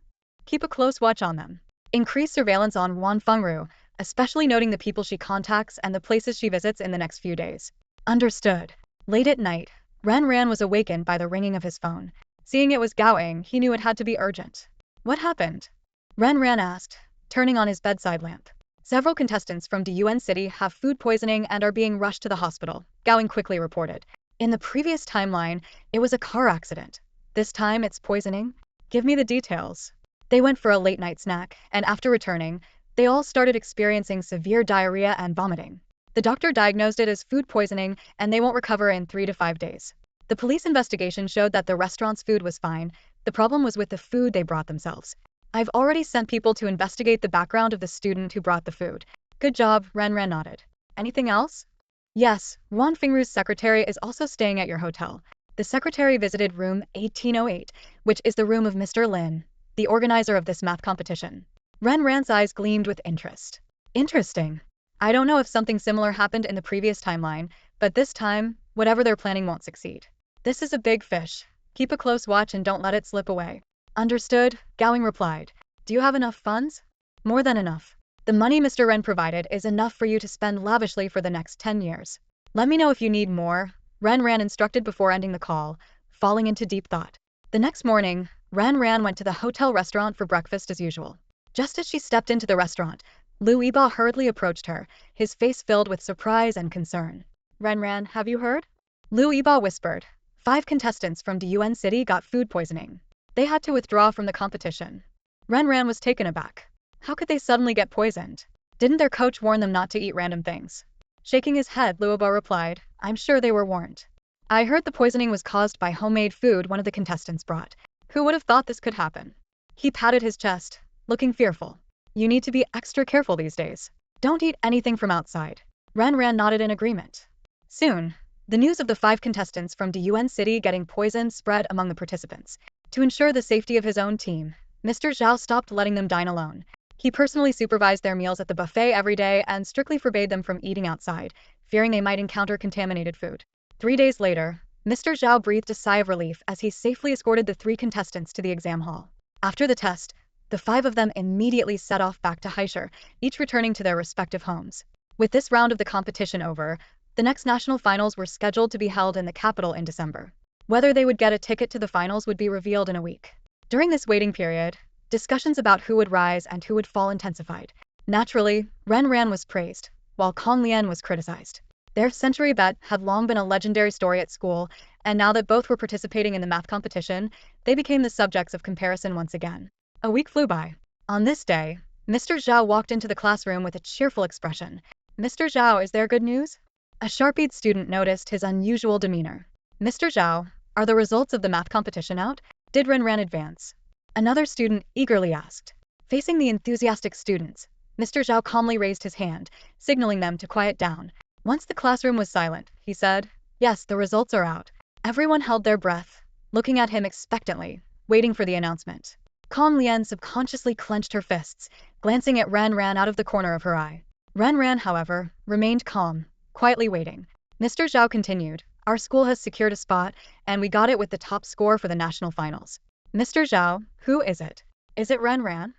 S1: Keep a close watch on them. Increase surveillance on Wan Fengru, especially noting the people she contacts and the places she visits in the next few days. Understood. Late at night, Ran Ran was awakened by the ringing of his phone. Seeing it was Gao Ying, he knew it had to be urgent. "What happened?" Ran Ran asked, turning on his bedside lamp. "Several contestants from Daoist City have food poisoning and are being rushed to the hospital," Gao Ying quickly reported. "In the previous timeline, it was a car accident. This time it's poisoning? Give me the details." They went for a late-night snack, and after returning, they all started experiencing severe diarrhea and vomiting. The doctor diagnosed it as food poisoning, and they won't recover in 3 to 5 days. The police investigation showed that the restaurant's food was fine. The problem was with the food they brought themselves. "I've already sent people to investigate the background of the student who brought the food." "Good job," Ran Ran nodded. "Anything else?" "Yes, Wan Fengru's secretary is also staying at your hotel. The secretary visited room 1808, which is the room of Mr. Lin, the organizer of this math competition." Ran Ran's eyes gleamed with interest. "Interesting. I don't know if something similar happened in the previous timeline, but this time, whatever they're planning won't succeed. This is a big fish. Keep a close watch and don't let it slip away." "Understood," Gao Ying replied. "Do you have enough funds?" "More than enough. The money Mr. Ren provided is enough for you to spend lavishly for the next 10 years. Let me know if you need more," Ran Ran instructed before ending the call, falling into deep thought. The next morning, Ran Ran went to the hotel restaurant for breakfast as usual. Just as she stepped into the restaurant, Liu Yiba hurriedly approached her, his face filled with surprise and concern. "Ran Ran, have you heard?" Liu Yiba whispered. 5 contestants from Daoist City got food poisoning. They had to withdraw from the competition." Ran Ran was taken aback. How could they suddenly get poisoned? Didn't their coach warn them not to eat random things? Shaking his head, Liu Yiba replied, "I'm sure they were warned. I heard the poisoning was caused by homemade food one of the contestants brought. Who would have thought this could happen?" He patted his chest, looking fearful. "You need to be extra careful these days. Don't eat anything from outside." Ran Ran nodded in agreement. Soon, the news of the 5 contestants from Daoist City getting poisoned spread among the participants. To ensure the safety of his own team, Mr. Zhao stopped letting them dine alone. He personally supervised their meals at the buffet every day and strictly forbade them from eating outside, fearing they might encounter contaminated food. 3 days later, Mr. Zhao breathed a sigh of relief as he safely escorted the 3 contestants to the exam hall. After the test, the 5 of them immediately set off back to Haisher, each returning to their respective homes. With this round of the competition over, the next national finals were scheduled to be held in the capital in December. Whether they would get a ticket to the finals would be revealed in a week. During this waiting period, discussions about who would rise and who would fall intensified. Naturally, Ren Ran was praised, while Kong Lian was criticized. Their century bet had long been a legendary story at school, and now that both were participating in the math competition, they became the subjects of comparison once again. A week flew by. On this day, Mr. Zhao walked into the classroom with a cheerful expression. "Mr. Zhao, is there good news?" A sharp-eyed student noticed his unusual demeanor. "Mr. Zhao, are the results of the math competition out? Did Ren Ran advance?" Another student eagerly asked. Facing the enthusiastic students, Mr. Zhao calmly raised his hand, signaling them to quiet down. Once the classroom was silent, he said, "Yes, the results are out." Everyone held their breath, looking at him expectantly, waiting for the announcement. Kong Lian subconsciously clenched her fists, glancing at Ran Ran out of the corner of her eye. Ran Ran, however, remained calm, quietly waiting. Mr. Zhao continued, "Our school has secured a spot, and we got it with the top score for the national finals." "Mr. Zhao, who is it? Is it Ran Ran?"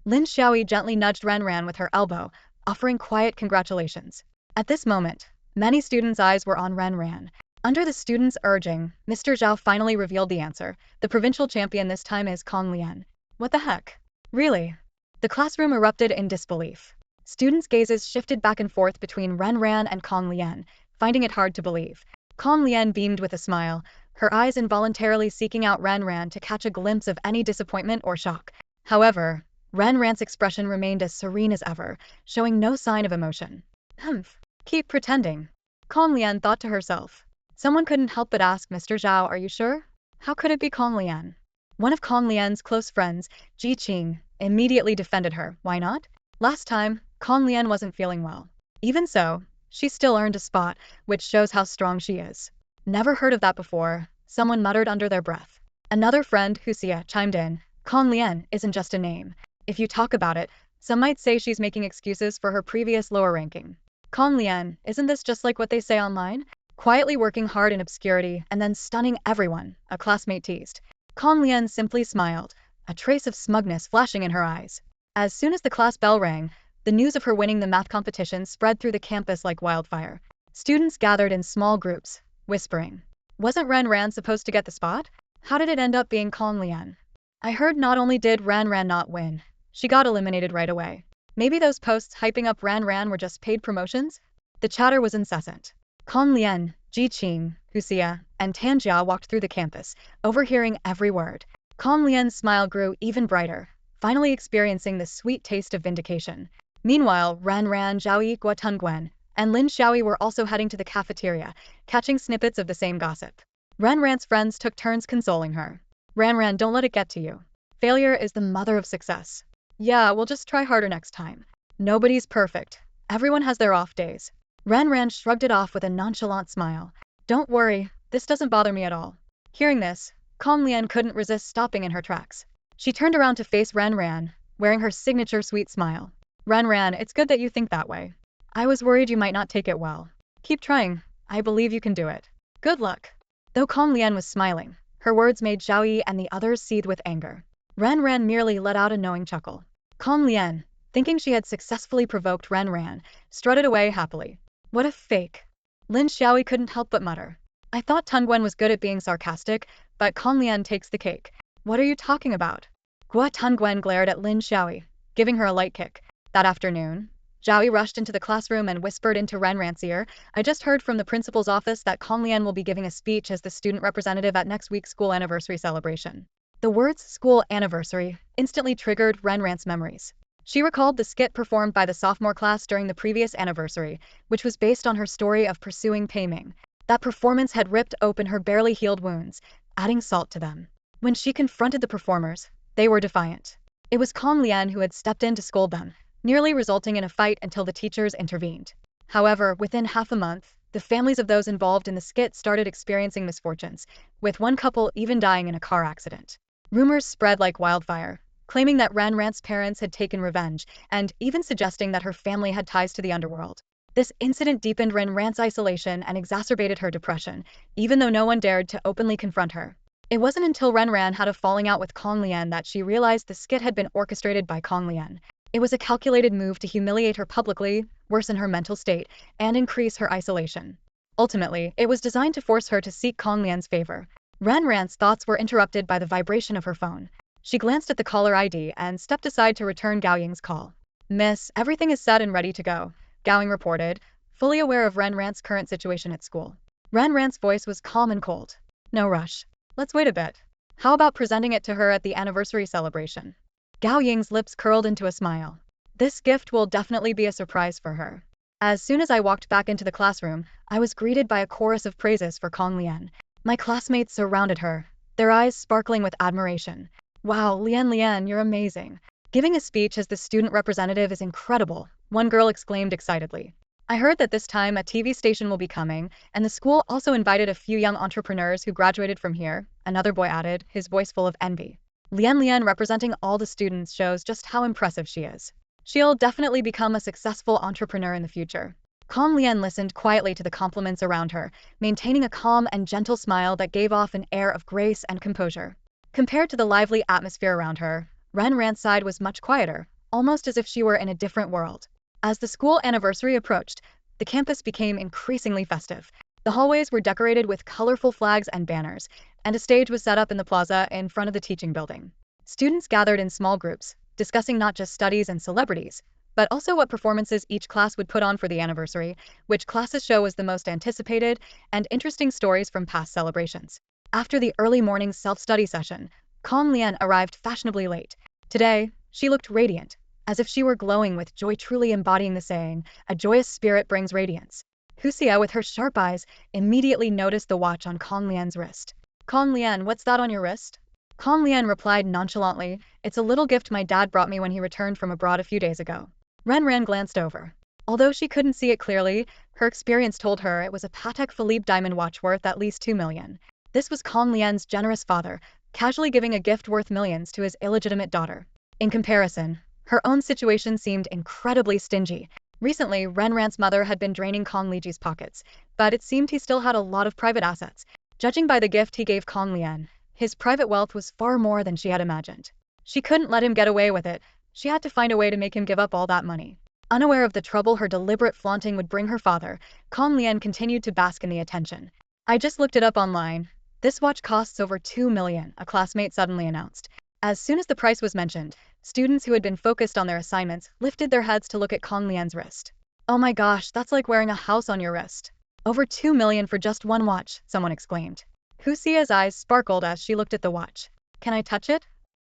S1: Lin Xiaoyi gently nudged Ran Ran with her elbow, offering quiet congratulations. At this moment, many students' eyes were on Ran Ran. Under the students' urging, Mr. Zhao finally revealed the answer. The provincial champion this time is Kong Lian. What the heck? Really? The classroom erupted in disbelief. Students' gazes shifted back and forth between Ran Ran and Kong Lian, finding it hard to believe. Kong Lian beamed with a smile, her eyes involuntarily seeking out Ran Ran to catch a glimpse of any disappointment or shock. However, Ran Ran's expression remained as serene as ever, showing no sign of emotion. Humph. Keep pretending. Kong Lian thought to herself. Someone couldn't help but ask, "Mr. Zhao, are you sure?" How could it be Kong Lian? One of Kong Lian's close friends, Ji Qing, immediately defended her. Why not? Last time, Kong Lian wasn't feeling well. Even so, she still earned a spot, which shows how strong she is. Never heard of that before, someone muttered under their breath. Another friend, Huxia, chimed in. Kong Lian isn't just a name. If you talk about it, some might say she's making excuses for her previous lower ranking. Kong Lian, isn't this just like what they say online? Quietly working hard in obscurity and then stunning everyone, a classmate teased. Kong Lian simply smiled, a trace of smugness flashing in her eyes. As soon as the class bell rang, the news of her winning the math competition spread through the campus like wildfire. Students gathered in small groups, whispering. Wasn't Ran Ran supposed to get the spot? How did it end up being Kong Lian? I heard not only did Ran Ran not win, she got eliminated right away. Maybe those posts hyping up Ran Ran were just paid promotions? The chatter was incessant. Kong Lian, Ji Qing, Huxia, and Tan Jia walked through the campus, overhearing every word. Kong Lian's smile grew even brighter, finally experiencing the sweet taste of vindication. Meanwhile, Ran Ran, Zhao Guo Tungguan, and Lin Xiaoyi were also heading to the cafeteria, catching snippets of the same gossip. Ran Ran's friends took turns consoling her. Ran Ran, don't let it get to you. Failure is the mother of success. Yeah, we'll just try harder next time. Nobody's perfect. Everyone has their off days. Ran Ran shrugged it off with a nonchalant smile. Don't worry, this doesn't bother me at all. Hearing this, Kong Lian couldn't resist stopping in her tracks. She turned around to face Ran Ran, wearing her signature sweet smile. Ran Ran, it's good that you think that way. I was worried you might not take it well. Keep trying. I believe you can do it. Good luck. Though Kong Lian was smiling, her words made Zhao Yi and the others seethe with anger. Ran Ran merely let out a knowing chuckle. Kong Lian, thinking she had successfully provoked Ran Ran, strutted away happily. What a fake. Lin Xiaoyi couldn't help but mutter. I thought Tungguan was good at being sarcastic, but Kong Lian takes the cake. What are you talking about? Guo Tungguan glared at Lin Xiaoyi, giving her a light kick. That afternoon, Zhao Yi rushed into the classroom and whispered into Ran Ran's ear, I just heard from the principal's office that Kong Lian will be giving a speech as the student representative at next week's school anniversary celebration. The words school anniversary instantly triggered Ran Ran's memories. She recalled the skit performed by the sophomore class during the previous anniversary, which was based on her story of pursuing Pei Ming. That performance had ripped open her barely healed wounds, adding salt to them. When she confronted the performers, they were defiant. It was Kong Lian who had stepped in to scold them, nearly resulting in a fight until the teachers intervened. However, within half a month, the families of those involved in the skit started experiencing misfortunes, with one couple even dying in a car accident. Rumors spread like wildfire, claiming that Ran Ran's parents had taken revenge, and even suggesting that her family had ties to the underworld. This incident deepened Ran Ran's isolation and exacerbated her depression, even though no one dared to openly confront her. It wasn't until Ran Ran had a falling out with Kong Lian that she realized the skit had been orchestrated by Kong Lian. It was a calculated move to humiliate her publicly, worsen her mental state, and increase her isolation. Ultimately, it was designed to force her to seek Kong Lian's favor. Ran Ran's thoughts were interrupted by the vibration of her phone. She glanced at the caller ID and stepped aside to return Gao Ying's call. Miss, everything is set and ready to go, Gao Ying reported, fully aware of Ran Ran's current situation at school. Ran Ran's voice was calm and cold. No rush. Let's wait a bit. How about presenting it to her at the anniversary celebration? Gao Ying's lips curled into a smile. This gift will definitely be a surprise for her. As soon as I walked back into the classroom, I was greeted by a chorus of praises for Kong Lian. My classmates surrounded her, their eyes sparkling with admiration. Wow, Lian, you're amazing. Giving a speech as the student representative is incredible, one girl exclaimed excitedly. I heard that this time a TV station will be coming, and the school also invited a few young entrepreneurs who graduated from here, another boy added, his voice full of envy. Lien representing all the students shows just how impressive she is. She'll definitely become a successful entrepreneur in the future. Calm Lien listened quietly to the compliments around her, maintaining a calm and gentle smile that gave off an air of grace and composure. Compared to the lively atmosphere around her, Ran's side was much quieter, almost as if she were in a different world. As the school anniversary approached, the campus became increasingly festive. The hallways were decorated with colorful flags and banners, and a stage was set up in the plaza in front of the teaching building. Students gathered in small groups, discussing not just studies and celebrities, but also what performances each class would put on for the anniversary, which classes show was the most anticipated, and interesting stories from past celebrations. After the early morning self-study session, Kong Lian arrived fashionably late. Today, she looked radiant, as if she were glowing with joy, truly embodying the saying, a joyous spirit brings radiance. Huxia, with her sharp eyes, immediately noticed the watch on Kong Lian's wrist. Kong Lian, what's that on your wrist? Kong Lian replied nonchalantly, it's a little gift my dad brought me when he returned from abroad a few days ago. Ren glanced over. Although she couldn't see it clearly, her experience told her it was a Patek Philippe diamond watch worth at least 2 million. This was Kong Lian's generous father, casually giving a gift worth millions to his illegitimate daughter. In comparison, her own situation seemed incredibly stingy. Recently, Ran's mother had been draining Kong Liji's pockets, but it seemed he still had a lot of private assets. Judging by the gift he gave Kong Lian, his private wealth was far more than she had imagined. She couldn't let him get away with it. She had to find a way to make him give up all that money. Unaware of the trouble her deliberate flaunting would bring her father, Kong Lian continued to bask in the attention. I just looked it up online. This watch costs over 2 million, a classmate suddenly announced. As soon as the price was mentioned, students who had been focused on their assignments lifted their heads to look at Kong Lian's wrist. Oh my gosh, that's like wearing a house on your wrist. Over 2 million for just one watch, someone exclaimed. Huxia's eyes sparkled as she looked at the watch. Can I touch it?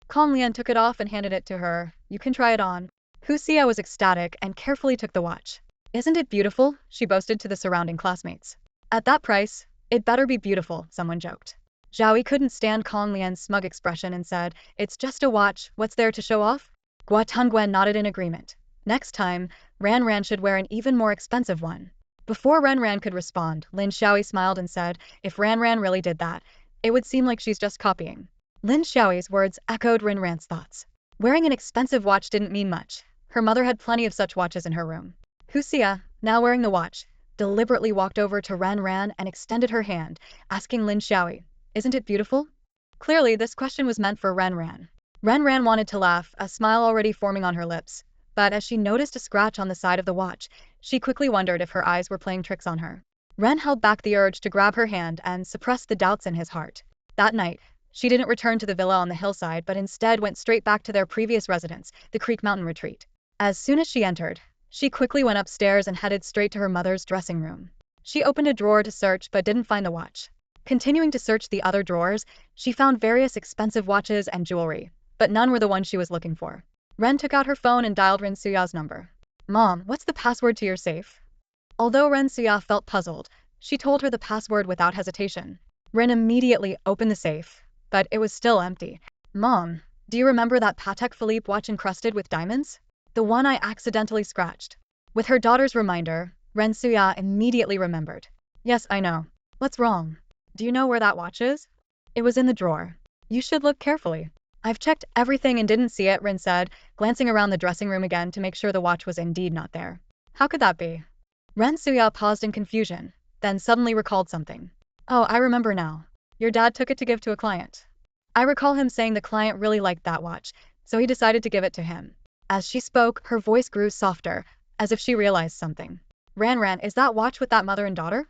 S1: Kong Lian took it off and handed it to her. You can try it on. Huxia was ecstatic and carefully took the watch. Isn't it beautiful? She boasted to the surrounding classmates. At that price, it better be beautiful, someone joked. Zhaoi couldn't stand Kong Lian's smug expression and said, it's just a watch, what's there to show off? Gua Tongguan nodded in agreement. Next time, Ran should wear an even more expensive one. Before Ran could respond, Lin Xiaoi smiled and said, if Ran really did that, it would seem like she's just copying. Lin Xiaoi's words echoed Ran's thoughts. Wearing an expensive watch didn't mean much. Her mother had plenty of such watches in her room. Huxia, now wearing the watch, deliberately walked over to Ran and extended her hand, asking Lin Xiaoi, isn't it beautiful? Clearly, this question was meant for Ran. Ran wanted to laugh, a smile already forming on her lips. But as she noticed a scratch on the side of the watch, she quickly wondered if her eyes were playing tricks on her. Ran held back the urge to grab her hand and suppressed the doubts in his heart. That night, she didn't return to the villa on the hillside but instead went straight back to their previous residence, the Creek Mountain Retreat. As soon as she entered, she quickly went upstairs and headed straight to her mother's dressing room. She opened a drawer to search but didn't find the watch. Continuing to search the other drawers, she found various expensive watches and jewelry, but none were the ones she was looking for. Ren took out her phone and dialed Ren Suya's number. Mom, what's the password to your safe? Although Ren Suya felt puzzled, she told her the password without hesitation. Ren immediately opened the safe, but it was still empty. Mom, do you remember that Patek Philippe watch encrusted with diamonds? The one I accidentally scratched. With her daughter's reminder, Ren Suya immediately remembered. Yes, I know. What's wrong? Do you know where that watch is? It was in the drawer. You should look carefully. I've checked everything and didn't see it, Ren said, glancing around the dressing room again to make sure the watch was indeed not there. How could that be? Ren Suya paused in confusion, then suddenly recalled something. Oh, I remember now. Your dad took it to give to a client. I recall him saying the client really liked that watch, so he decided to give it to him. As she spoke, her voice grew softer, as if she realized something. Ran, is that watch with that mother and daughter?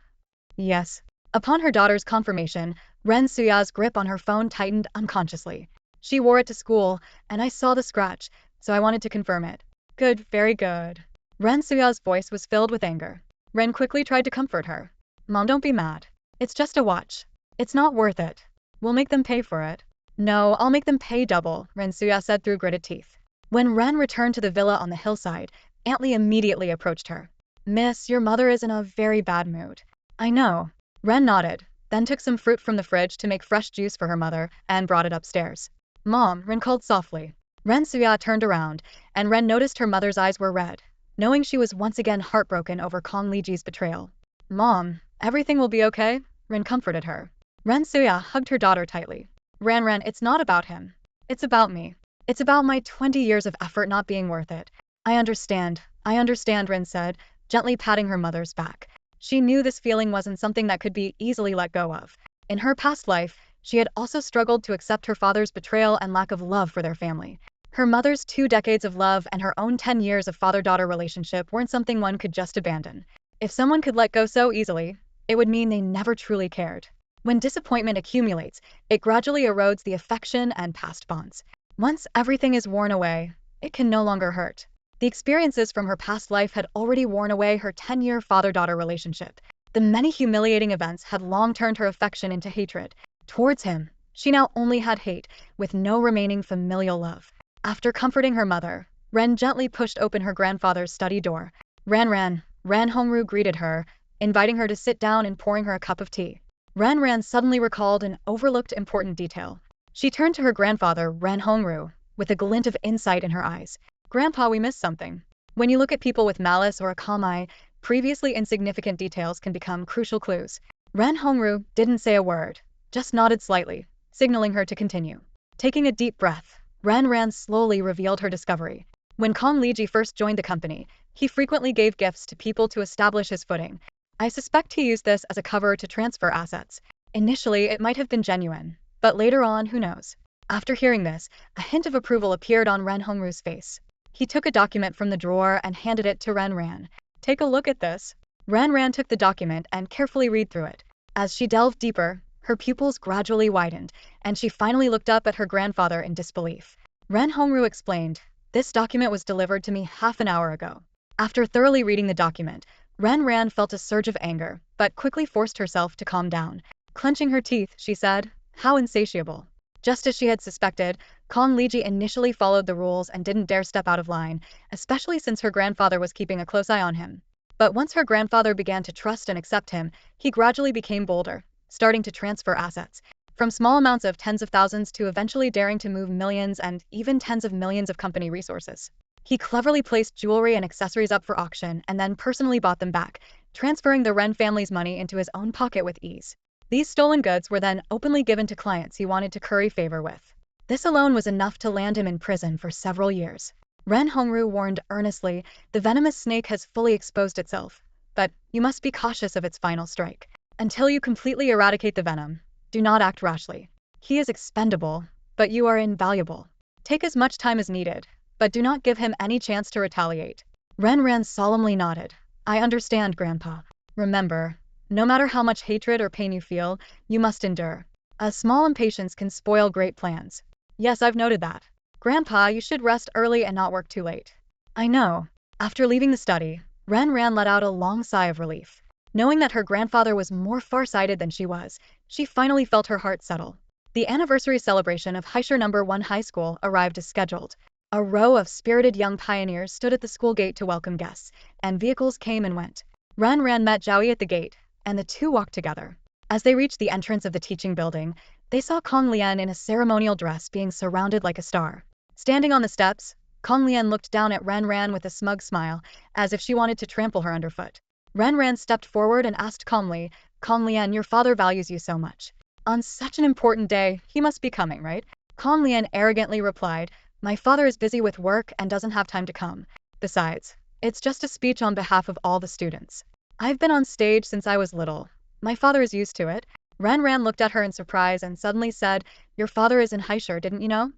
S1: Yes. Upon her daughter's confirmation, Ren Suya's grip on her phone tightened unconsciously. She wore it to school, and I saw the scratch, so I wanted to confirm it. Good, very good. Ren Suya's voice was filled with anger. Ren quickly tried to comfort her. Mom, don't be mad. It's just a watch. It's not worth it. We'll make them pay for it. No, I'll make them pay double, Ren Suya said through gritted teeth. When Ren returned to the villa on the hillside, Aunt Lee immediately approached her. Miss, your mother is in a very bad mood. I know. Ren nodded, then took some fruit from the fridge to make fresh juice for her mother and brought it upstairs. Mom, Ren called softly. Ren Suya turned around, and Ren noticed her mother's eyes were red, knowing she was once again heartbroken over Kong Liji's betrayal. Mom, everything will be okay? Ren comforted her. Ren Suya hugged her daughter tightly. Ren, it's not about him. It's about me. It's about my 20 years of effort not being worth it. I understand, Ren said, gently patting her mother's back. She knew this feeling wasn't something that could be easily let go of. In her past life, she had also struggled to accept her father's betrayal and lack of love for their family. Her mother's 2 decades of love and her own 10 years of father-daughter relationship weren't something one could just abandon. If someone could let go so easily, it would mean they never truly cared. When disappointment accumulates, it gradually erodes the affection and past bonds. Once everything is worn away, it can no longer hurt. The experiences from her past life had already worn away her 10-year father-daughter relationship. The many humiliating events had long turned her affection into hatred. Towards him, she now only had hate, with no remaining familial love. After comforting her mother, Ren gently pushed open her grandfather's study door. Ran Hongru greeted her, inviting her to sit down and pouring her a cup of tea. Ran suddenly recalled an overlooked important detail. She turned to her grandfather, Ran Hongru, with a glint of insight in her eyes. Grandpa, we missed something. When you look at people with malice or a calm eye, previously insignificant details can become crucial clues. Ran Hongru didn't say a word, just nodded slightly, signaling her to continue. Taking a deep breath, Ran slowly revealed her discovery. When Kong Liji first joined the company, he frequently gave gifts to people to establish his footing. I suspect he used this as a cover to transfer assets. Initially, it might have been genuine, but later on, who knows? After hearing this, a hint of approval appeared on Ran Hongru's face. He took a document from the drawer and handed it to Ran. Take a look at this. Ran took the document and carefully read through it. As she delved deeper, her pupils gradually widened, and she finally looked up at her grandfather in disbelief. Ran Hongru explained, "This document was delivered to me half an hour ago." After thoroughly reading the document, Ran felt a surge of anger, but quickly forced herself to calm down. Clenching her teeth, she said, "How insatiable." Just as she had suspected, Kong Liji initially followed the rules and didn't dare step out of line, especially since her grandfather was keeping a close eye on him. But once her grandfather began to trust and accept him, he gradually became bolder, starting to transfer assets, from small amounts of tens of thousands to eventually daring to move millions and even tens of millions of company resources. He cleverly placed jewelry and accessories up for auction and then personally bought them back, transferring the Ren family's money into his own pocket with ease. These stolen goods were then openly given to clients he wanted to curry favor with. This alone was enough to land him in prison for several years. Ren Hongru warned earnestly, "The venomous snake has fully exposed itself, but you must be cautious of its final strike. Until you completely eradicate the venom, do not act rashly. He is expendable, but you are invaluable. Take as much time as needed, but do not give him any chance to retaliate." Ran solemnly nodded. "I understand, Grandpa. Remember, no matter how much hatred or pain you feel, you must endure. A small impatience can spoil great plans." "Yes, I've noted that. Grandpa, you should rest early and not work too late." "I know." After leaving the study, Ran let out a long sigh of relief. Knowing that her grandfather was more far-sighted than she was, she finally felt her heart settle. The anniversary celebration of Haisher No. 1 High School arrived as scheduled. A row of spirited young pioneers stood at the school gate to welcome guests, and vehicles came and went. Ran met Zhaoyi at the gate, and the two walked together. As they reached the entrance of the teaching building, they saw Kong Lian in a ceremonial dress being surrounded like a star. Standing on the steps, Kong Lian looked down at Ran with a smug smile, as if she wanted to trample her underfoot. Ran stepped forward and asked calmly, "Kong Lian, your father values you so much. On such an important day, he must be coming, right?" Kong Lian arrogantly replied, "My father is busy with work and doesn't have time to come. Besides, it's just a speech on behalf of all the students. I've been on stage since I was little. My father is used to it." Ran looked at her in surprise and suddenly said, "Your father is in Haisher, didn't you know?"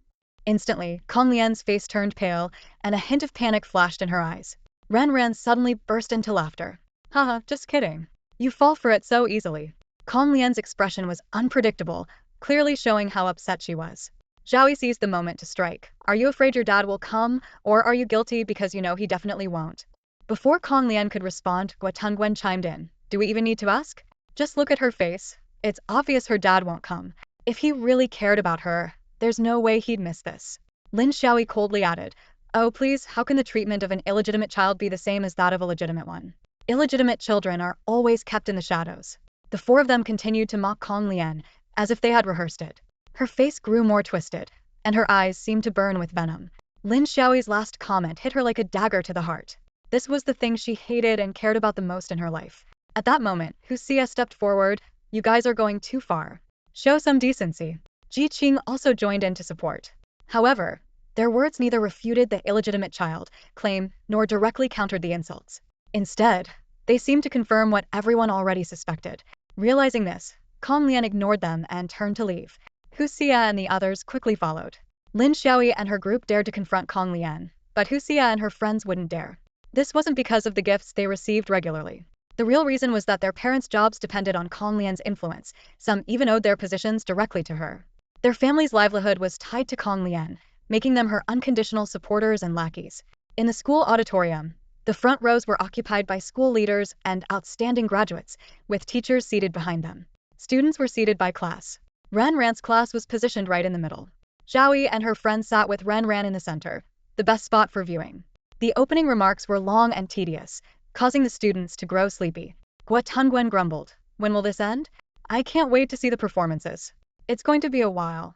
S1: Instantly, Kong Lian's face turned pale, and a hint of panic flashed in her eyes. Ran suddenly burst into laughter. "Haha, just kidding. You fall for it so easily." Kong Lian's expression was unpredictable, clearly showing how upset she was. Zhaoyi seized the moment to strike. "Are you afraid your dad will come, or are you guilty because you know he definitely won't?" Before Kong Lian could respond, Guotangwen chimed in. "Do we even need to ask? Just look at her face. It's obvious her dad won't come. If he really cared about her, there's no way he'd miss this." Lin Xiaoyi coldly added, "Oh please, how can the treatment of an illegitimate child be the same as that of a legitimate one? Illegitimate children are always kept in the shadows." The four of them continued to mock Kong Lian, as if they had rehearsed it. Her face grew more twisted, and her eyes seemed to burn with venom. Lin Xiaoyi's last comment hit her like a dagger to the heart. This was the thing she hated and cared about the most in her life. At that moment, Hu Xia stepped forward. You guys are going too far. Show some decency. Ji Qing also joined in to support. However, their words neither refuted the illegitimate child claim nor directly countered the insults. Instead, they seemed to confirm what everyone already suspected. Realizing this, Kong Lian ignored them and turned to leave. Hu Xia and the others quickly followed. Lin Xiaoyi and her group dared to confront Kong Lian, but Hu Xia and her friends wouldn't dare. This wasn't because of the gifts they received regularly. The real reason was that their parents' jobs depended on Kong Lian's influence. Some even owed their positions directly to her. Their family's livelihood was tied to Kong Lian, making them her unconditional supporters and lackeys. In the school auditorium, the front rows were occupied by school leaders and outstanding graduates, with teachers seated behind them. Students were seated by class. Ran Ran's class was positioned right in the middle. Xiaoyi and her friends sat with Ran Ran in the center, the best spot for viewing. The opening remarks were long and tedious, causing the students to grow sleepy. Gua Tunguen grumbled. When will this end? I can't wait to see the performances. It's going to be a while.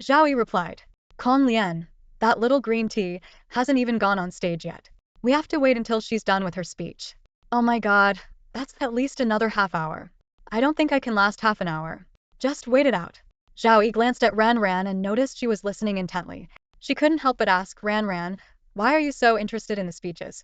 S1: Xiaoyi replied. Kong Lian, that little green tea, hasn't even gone on stage yet. We have to wait until she's done with her speech. Oh my god, that's at least another half hour. I don't think I can last half an hour. Just wait it out. Xiaoyi glanced at Ran Ran and noticed she was listening intently. She couldn't help but ask Ran Ran, why are you so interested in the speeches?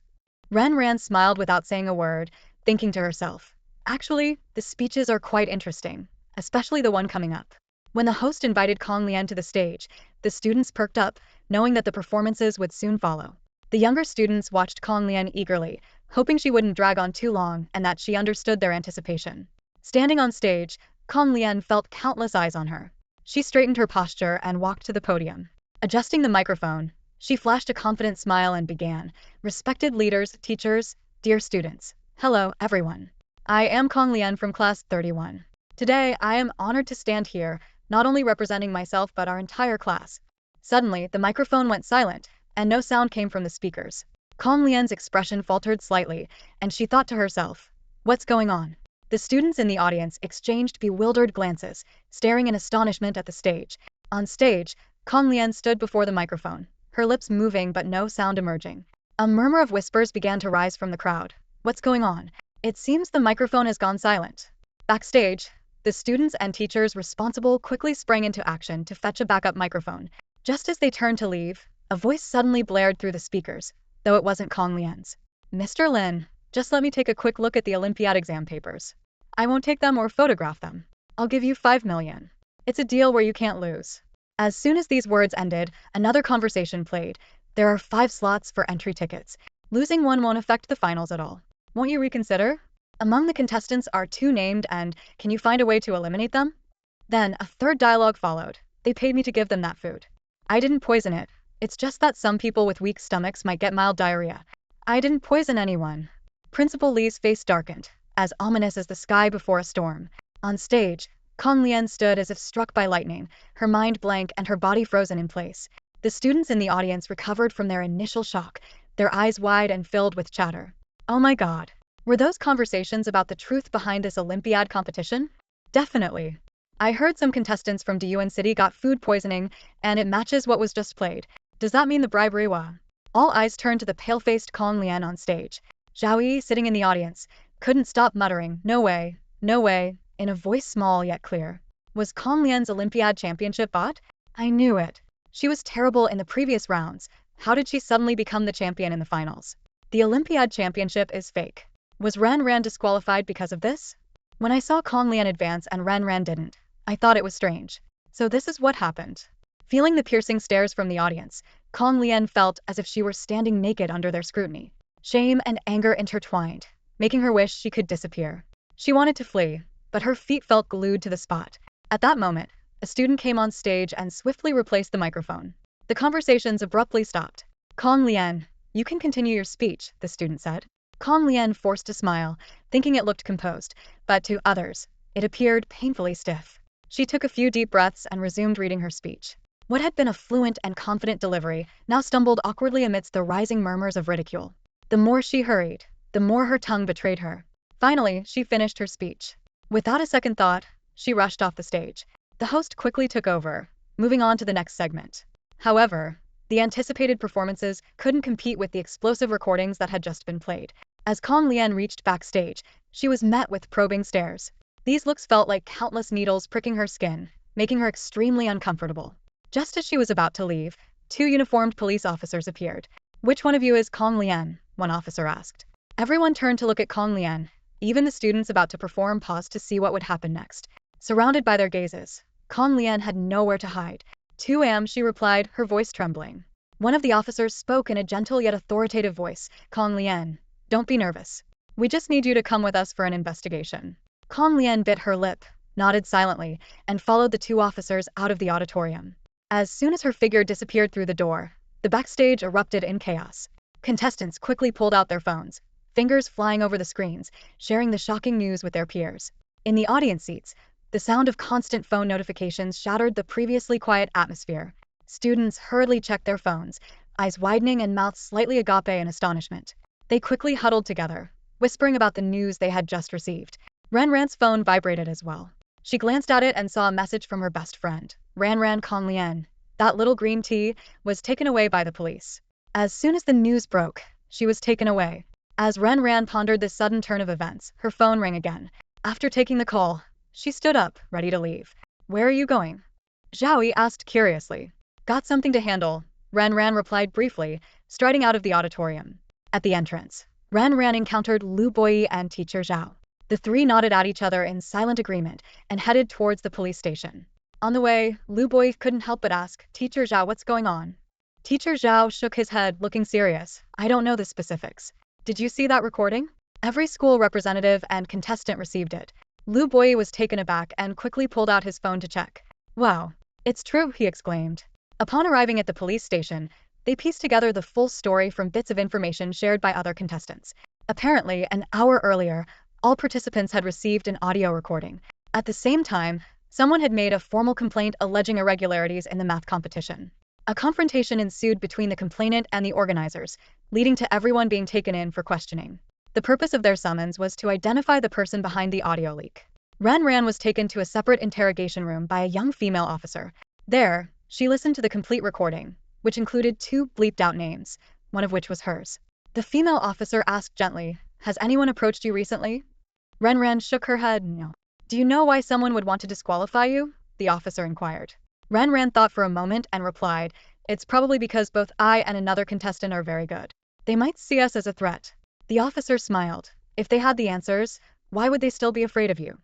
S1: Ran Ran smiled without saying a word, thinking to herself. Actually, the speeches are quite interesting, especially the one coming up. When the host invited Kong Lian to the stage, the students perked up, knowing that the performances would soon follow. The younger students watched Kong Lian eagerly, hoping she wouldn't drag on too long and that she understood their anticipation. Standing on stage, Kong Lian felt countless eyes on her. She straightened her posture and walked to the podium. Adjusting the microphone, she flashed a confident smile and began. Respected leaders, teachers, dear students. Hello, everyone. I am Kong Lian from class 31. Today, I am honored to stand here, not only representing myself but our entire class. Suddenly, the microphone went silent, and no sound came from the speakers. Kong Lian's expression faltered slightly, and she thought to herself, what's going on? The students in the audience exchanged bewildered glances, staring in astonishment at the stage. On stage, Kong Lian stood before the microphone, her lips moving but no sound emerging. A murmur of whispers began to rise from the crowd. What's going on? It seems the microphone has gone silent. Backstage, the students and teachers responsible quickly sprang into action to fetch a backup microphone. Just as they turned to leave, a voice suddenly blared through the speakers, though it wasn't Kong Lian's. Mr. Lin, just let me take a quick look at the Olympiad exam papers. I won't take them or photograph them. I'll give you 5 million. It's a deal where you can't lose. As soon as these words ended, another conversation played. There are 5 slots for entry tickets. Losing one won't affect the finals at all. Won't you reconsider? Among the contestants are 2 named and can you find a way to eliminate them? Then a third dialogue followed. They paid me to give them that food. I didn't poison it. It's just that some people with weak stomachs might get mild diarrhea. I didn't poison anyone. Principal Li's face darkened, as ominous as the sky before a storm. On stage, Kong Lian stood as if struck by lightning, her mind blank and her body frozen in place. The students in the audience recovered from their initial shock, their eyes wide and filled with chatter. Oh my god. Were those conversations about the truth behind this Olympiad competition? Definitely. I heard some contestants from Daoist City got food poisoning, and it matches what was just played. Does that mean the bribery was? All eyes turned to the pale-faced Kong Lian on stage. Zhao Yi, sitting in the audience, couldn't stop muttering, no way, in a voice small yet clear. Was Kong Lian's Olympiad championship bought? I knew it. She was terrible in the previous rounds. How did she suddenly become the champion in the finals? The Olympiad championship is fake. Was Ran Ran disqualified because of this? When I saw Kong Lian advance and Ran Ran didn't, I thought it was strange. So this is what happened. Feeling the piercing stares from the audience, Kong Lian felt as if she were standing naked under their scrutiny. Shame and anger intertwined, making her wish she could disappear. She wanted to flee, but her feet felt glued to the spot. At that moment, a student came on stage and swiftly replaced the microphone. The conversations abruptly stopped. Kong Lian, you can continue your speech, the student said. Kong Lian forced a smile, thinking it looked composed, but to others, it appeared painfully stiff. She took a few deep breaths and resumed reading her speech. What had been a fluent and confident delivery now stumbled awkwardly amidst the rising murmurs of ridicule. The more she hurried, the more her tongue betrayed her. Finally, she finished her speech. Without a second thought, she rushed off the stage. The host quickly took over, moving on to the next segment. However, the anticipated performances couldn't compete with the explosive recordings that had just been played. As Kong Lian reached backstage, she was met with probing stares. These looks felt like countless needles pricking her skin, making her extremely uncomfortable. Just as she was about to leave, two uniformed police officers appeared. "Which one of you is Kong Lian?" one officer asked. Everyone turned to look at Kong Lian. Even the students about to perform paused to see what would happen next. Surrounded by their gazes, Kong Lian had nowhere to hide. "2 a.m., she replied, her voice trembling. One of the officers spoke in a gentle yet authoritative voice. "Kong Lian, don't be nervous. We just need you to come with us for an investigation." Kong Lian bit her lip, nodded silently, and followed the two officers out of the auditorium. As soon as her figure disappeared through the door, the backstage erupted in chaos. Contestants quickly pulled out their phones, fingers flying over the screens, sharing the shocking news with their peers. In the audience seats, the sound of constant phone notifications shattered the previously quiet atmosphere. Students hurriedly checked their phones, eyes widening and mouths slightly agape in astonishment. They quickly huddled together, whispering about the news they had just received. Ran's phone vibrated as well. She glanced at it and saw a message from her best friend. "Ran Kong Lian, that little green tea, was taken away by the police." As soon as the news broke, she was taken away. As Ran pondered this sudden turn of events, her phone rang again. After taking the call, she stood up, ready to leave. "Where are you going?" Zhao asked curiously. "Got something to handle," Ran replied briefly, striding out of the auditorium. At the entrance, Ran encountered Lu Boyi and teacher Zhao. The three nodded at each other in silent agreement and headed towards the police station. On the way, Lu Boyi couldn't help but ask, "Teacher Zhao, what's going on?" Teacher Zhao shook his head, looking serious. "I don't know the specifics. Did you see that recording?" Every school representative and contestant received it. Lu Boyi was taken aback and quickly pulled out his phone to check. "Wow, it's true," he exclaimed. Upon arriving at the police station, they pieced together the full story from bits of information shared by other contestants. Apparently, an hour earlier, all participants had received an audio recording. At the same time, someone had made a formal complaint alleging irregularities in the math competition. A confrontation ensued between the complainant and the organizers, leading to everyone being taken in for questioning. The purpose of their summons was to identify the person behind the audio leak. Ran was taken to a separate interrogation room by a young female officer. There, she listened to the complete recording, which included two bleeped-out names, one of which was hers. The female officer asked gently, "Has anyone approached you recently?" Ran shook her head, "No." "Do you know why someone would want to disqualify you?" the officer inquired. Ran thought for a moment and replied, "It's probably because both I and another contestant are very good. They might see us as a threat." The officer smiled. "If they had the answers, why would they still be afraid of you?"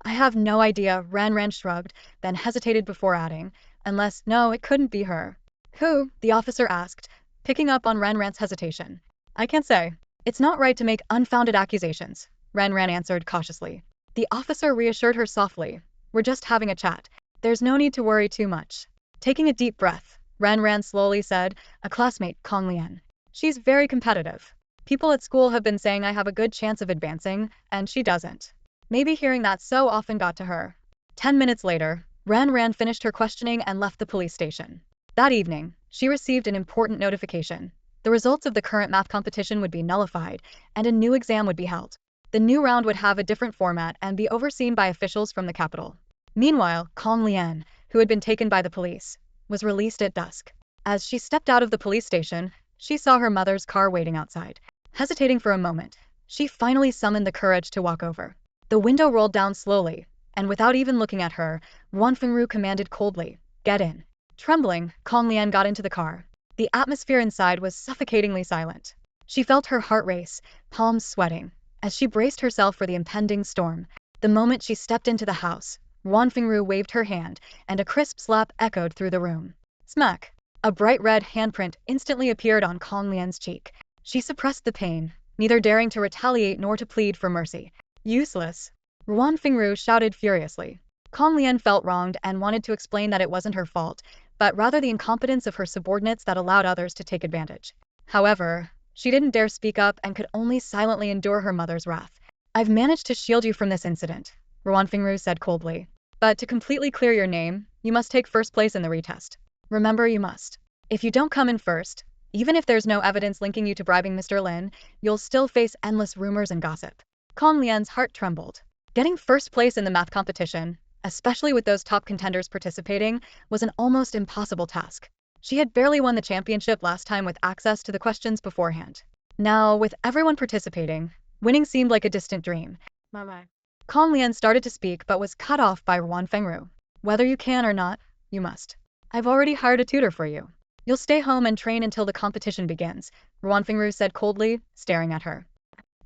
S1: "I have no idea," Ran shrugged, then hesitated before adding, "unless, no, it couldn't be her." "Who?" the officer asked, picking up on Ran's hesitation. "I can't say. It's not right to make unfounded accusations," Ran answered cautiously. The officer reassured her softly, "We're just having a chat. There's no need to worry too much." Taking a deep breath, Ran slowly said, "A classmate, Kong Lian. She's very competitive. People at school have been saying I have a good chance of advancing, and she doesn't." Maybe hearing that so often got to her. 10 minutes later, Ran finished her questioning and left the police station. That evening, she received an important notification. The results of the current math competition would be nullified, and a new exam would be held. The new round would have a different format and be overseen by officials from the capital. Meanwhile, Kong Lian, who had been taken by the police, was released at dusk. As she stepped out of the police station, she saw her mother's car waiting outside. Hesitating for a moment, she finally summoned the courage to walk over. The window rolled down slowly, and without even looking at her, Wan Fengru commanded coldly, "Get in." Trembling, Kong Lian got into the car. The atmosphere inside was suffocatingly silent. She felt her heart race, palms sweating, as she braced herself for the impending storm. The moment she stepped into the house, Wan Fengru waved her hand, and a crisp slap echoed through the room. Smack! A bright red handprint instantly appeared on Kong Lian's cheek. She suppressed the pain, neither daring to retaliate nor to plead for mercy. "Useless!" Wan Fengru shouted furiously. Kong Lian felt wronged and wanted to explain that it wasn't her fault, but rather the incompetence of her subordinates that allowed others to take advantage. However, she didn't dare speak up and could only silently endure her mother's wrath. "I've managed to shield you from this incident," Wan Fengru said coldly. "But to completely clear your name, you must take first place in the retest. Remember, you must. If you don't come in first, even if there's no evidence linking you to bribing Mr. Lin, you'll still face endless rumors and gossip." Kong Lian's heart trembled. Getting first place in the math competition, especially with those top contenders participating, was an almost impossible task. She had barely won the championship last time with access to the questions beforehand. Now, with everyone participating, winning seemed like a distant dream.
S2: Bye-bye.
S1: Kong Lian started to speak but was cut off by Ruan Fengru. Whether you can or not, you must. I've already hired a tutor for you. You'll stay home and train until the competition begins, Ruan Fengru said coldly, staring at her.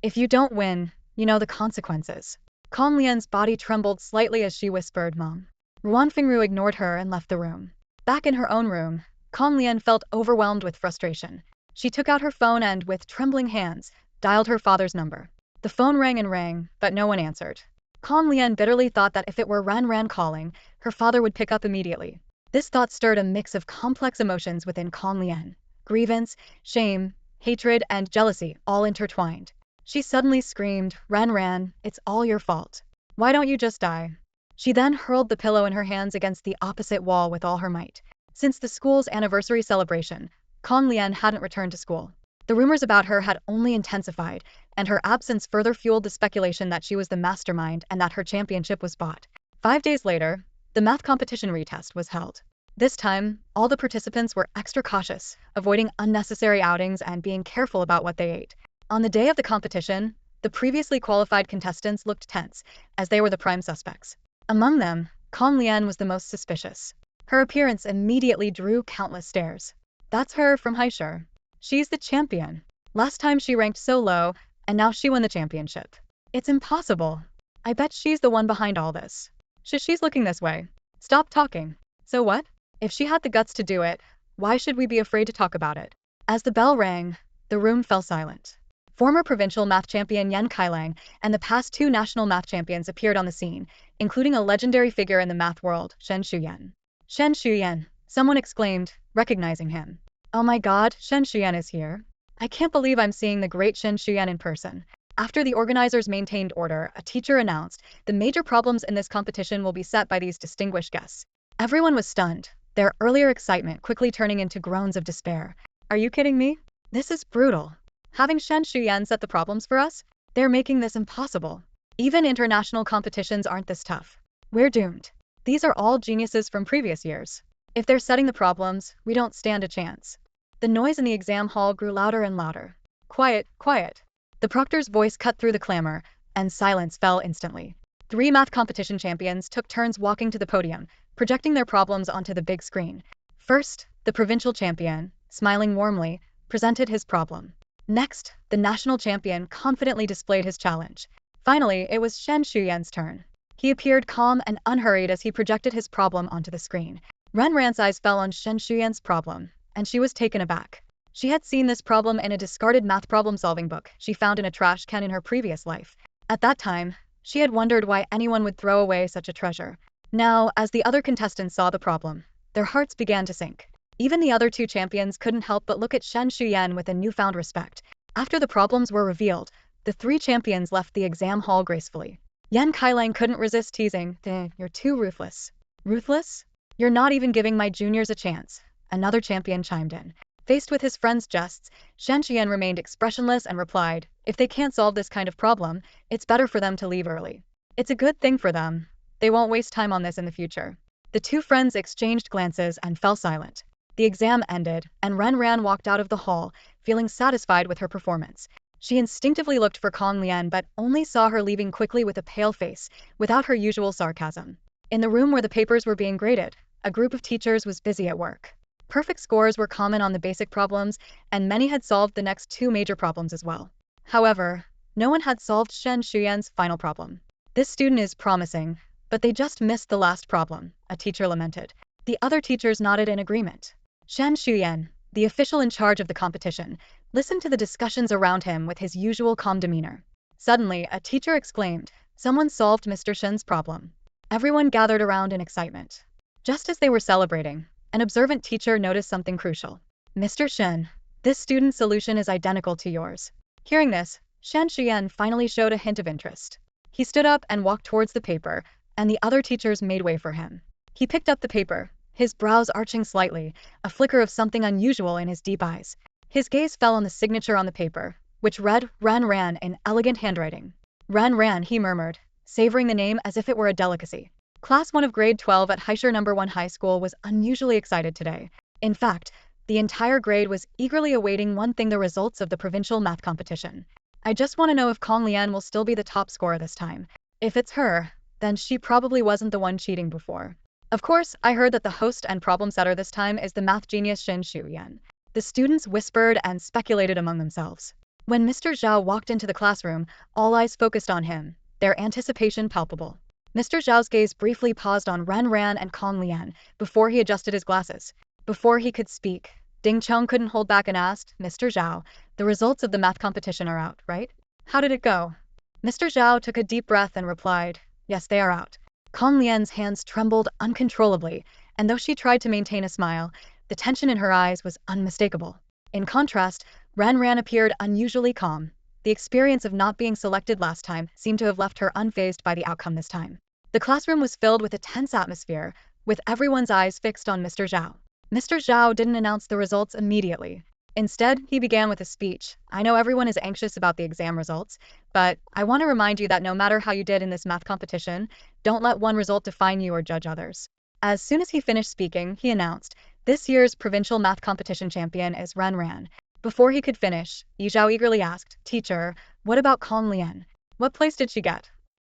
S1: If you don't win, you know the consequences. Kong Lian's body trembled slightly as she whispered, Mom. Ruan Fengru ignored her and left the room. Back in her own room, Kong Lian felt overwhelmed with frustration. She took out her phone and, with trembling hands, dialed her father's number. The phone rang and rang, but no one answered. Kong Lian bitterly thought that if it were Ran Ran calling, her father would pick up immediately. This thought stirred a mix of complex emotions within Kong Lian. Grievance, shame, hatred, and jealousy all intertwined. She suddenly screamed, Ran Ran, it's all your fault. Why don't you just die? She then hurled the pillow in her hands against the opposite wall with all her might. Since the school's anniversary celebration, Kong Lian hadn't returned to school. The rumors about her had only intensified, and her absence further fueled the speculation that she was the mastermind and that her championship was bought. 5 days later, the math competition retest was held. This time, all the participants were extra cautious, avoiding unnecessary outings and being careful about what they ate. On the day of the competition, the previously qualified contestants looked tense, as they were the prime suspects. Among them, Kong Lian was the most suspicious. Her appearance immediately drew countless stares. That's her from Haishur. She's the champion. Last time she ranked so low, and now she won the championship. It's impossible. I bet she's the one behind all this. She's looking this way. Stop talking. So what? If she had the guts to do it, why should we be afraid to talk about it? As the bell rang, the room fell silent. Former provincial math champion Yan Kailang and the past 2 national math champions appeared on the scene, including a legendary figure in the math world, Shen Shuyan. Shen Shuyan, someone exclaimed, recognizing him. Oh my god, Shen Shuyan is here. I can't believe I'm seeing the great Shen Shuyan in person. After the organizers maintained order, a teacher announced, the major problems in this competition will be set by these distinguished guests. Everyone was stunned, their earlier excitement quickly turning into groans of despair. Are you kidding me? This is brutal. Having Shen Shuyan set the problems for us? They're making this impossible. Even international competitions aren't this tough. We're doomed. These are all geniuses from previous years. If they're setting the problems, we don't stand a chance. The noise in the exam hall grew louder and louder. Quiet, quiet. The proctor's voice cut through the clamor, and silence fell instantly. 3 math competition champions took turns walking to the podium, projecting their problems onto the big screen. First, the provincial champion, smiling warmly, presented his problem. Next, the national champion confidently displayed his challenge. Finally, it was Shen Shuyan's turn. He appeared calm and unhurried as he projected his problem onto the screen. Ren Ran's eyes fell on Shen Shuyan's problem, and she was taken aback. She had seen this problem in a discarded math problem-solving book she found in a trash can in her previous life. At that time, she had wondered why anyone would throw away such a treasure. Now, as the other contestants saw the problem, their hearts began to sink. Even the other 2 champions couldn't help but look at Shen Shuyan with a newfound respect. After the problems were revealed, the 3 champions left the exam hall gracefully. Yan Kailang couldn't resist teasing, you're too ruthless. Ruthless? You're not even giving my juniors a chance, another champion chimed in. Faced with his friend's jests, Shen Shuyan remained expressionless and replied, if they can't solve this kind of problem, it's better for them to leave early. It's a good thing for them. They won't waste time on this in the future. The 2 friends exchanged glances and fell silent. The exam ended, and Ren Ran walked out of the hall, feeling satisfied with her performance. She instinctively looked for Kong Lian but only saw her leaving quickly with a pale face, without her usual sarcasm. In the room where the papers were being graded, a group of teachers was busy at work. Perfect scores were common on the basic problems, and many had solved the next 2 major problems as well. However, no one had solved Shen Shuyan's final problem. This student is promising, but they just missed the last problem, a teacher lamented. The other teachers nodded in agreement. Shen Shuyan, the official in charge of the competition, listened to the discussions around him with his usual calm demeanor. Suddenly, a teacher exclaimed, someone solved Mr. Shen's problem. Everyone gathered around in excitement. Just as they were celebrating, an observant teacher noticed something crucial. Mr. Shen, this student's solution is identical to yours. Hearing this, Shen Shuyan finally showed a hint of interest. He stood up and walked towards the paper, and the other teachers made way for him. He picked up the paper, his brows arching slightly, a flicker of something unusual in his deep eyes. His gaze fell on the signature on the paper, which read Ran Ran in elegant handwriting. Ran Ran, he murmured, savoring the name as if it were a delicacy. Class 1 of grade 12 at Haishur No. 1 High School was unusually excited today. In fact, the entire grade was eagerly awaiting one thing: the results of the provincial math competition. I just want to know if Kong Lian will still be the top scorer this time. If it's her, then she probably wasn't the one cheating before. Of course, I heard that the host and problem setter this time is the math genius Shin Shu-yan. The students whispered and speculated among themselves. When Mr. Zhao walked into the classroom, all eyes focused on him, their anticipation palpable. Mr. Zhao's gaze briefly paused on Ren Ran and Kong Lian before he adjusted his glasses. Before he could speak, Ding Cheng couldn't hold back and asked, "Mr. Zhao, the results of the math competition are out, right? How did it go?" Mr. Zhao took a deep breath and replied, "Yes, they are out." Kong Lian's hands trembled uncontrollably, and though she tried to maintain a smile, the tension in her eyes was unmistakable. In contrast, Ren Ran appeared unusually calm. The experience of not being selected last time seemed to have left her unfazed by the outcome this time. The classroom was filled with a tense atmosphere, with everyone's eyes fixed on Mr. Zhao. Mr. Zhao didn't announce the results immediately. Instead, he began with a speech. "I know everyone is anxious about the exam results, but I want to remind you that no matter how you did in this math competition, don't let one result define you or judge others." As soon as he finished speaking, he announced, "This year's provincial math competition champion is Ren Ran." Before he could finish, Yi Zhao eagerly asked, "Teacher, what about Kong Lian? What place did she get?"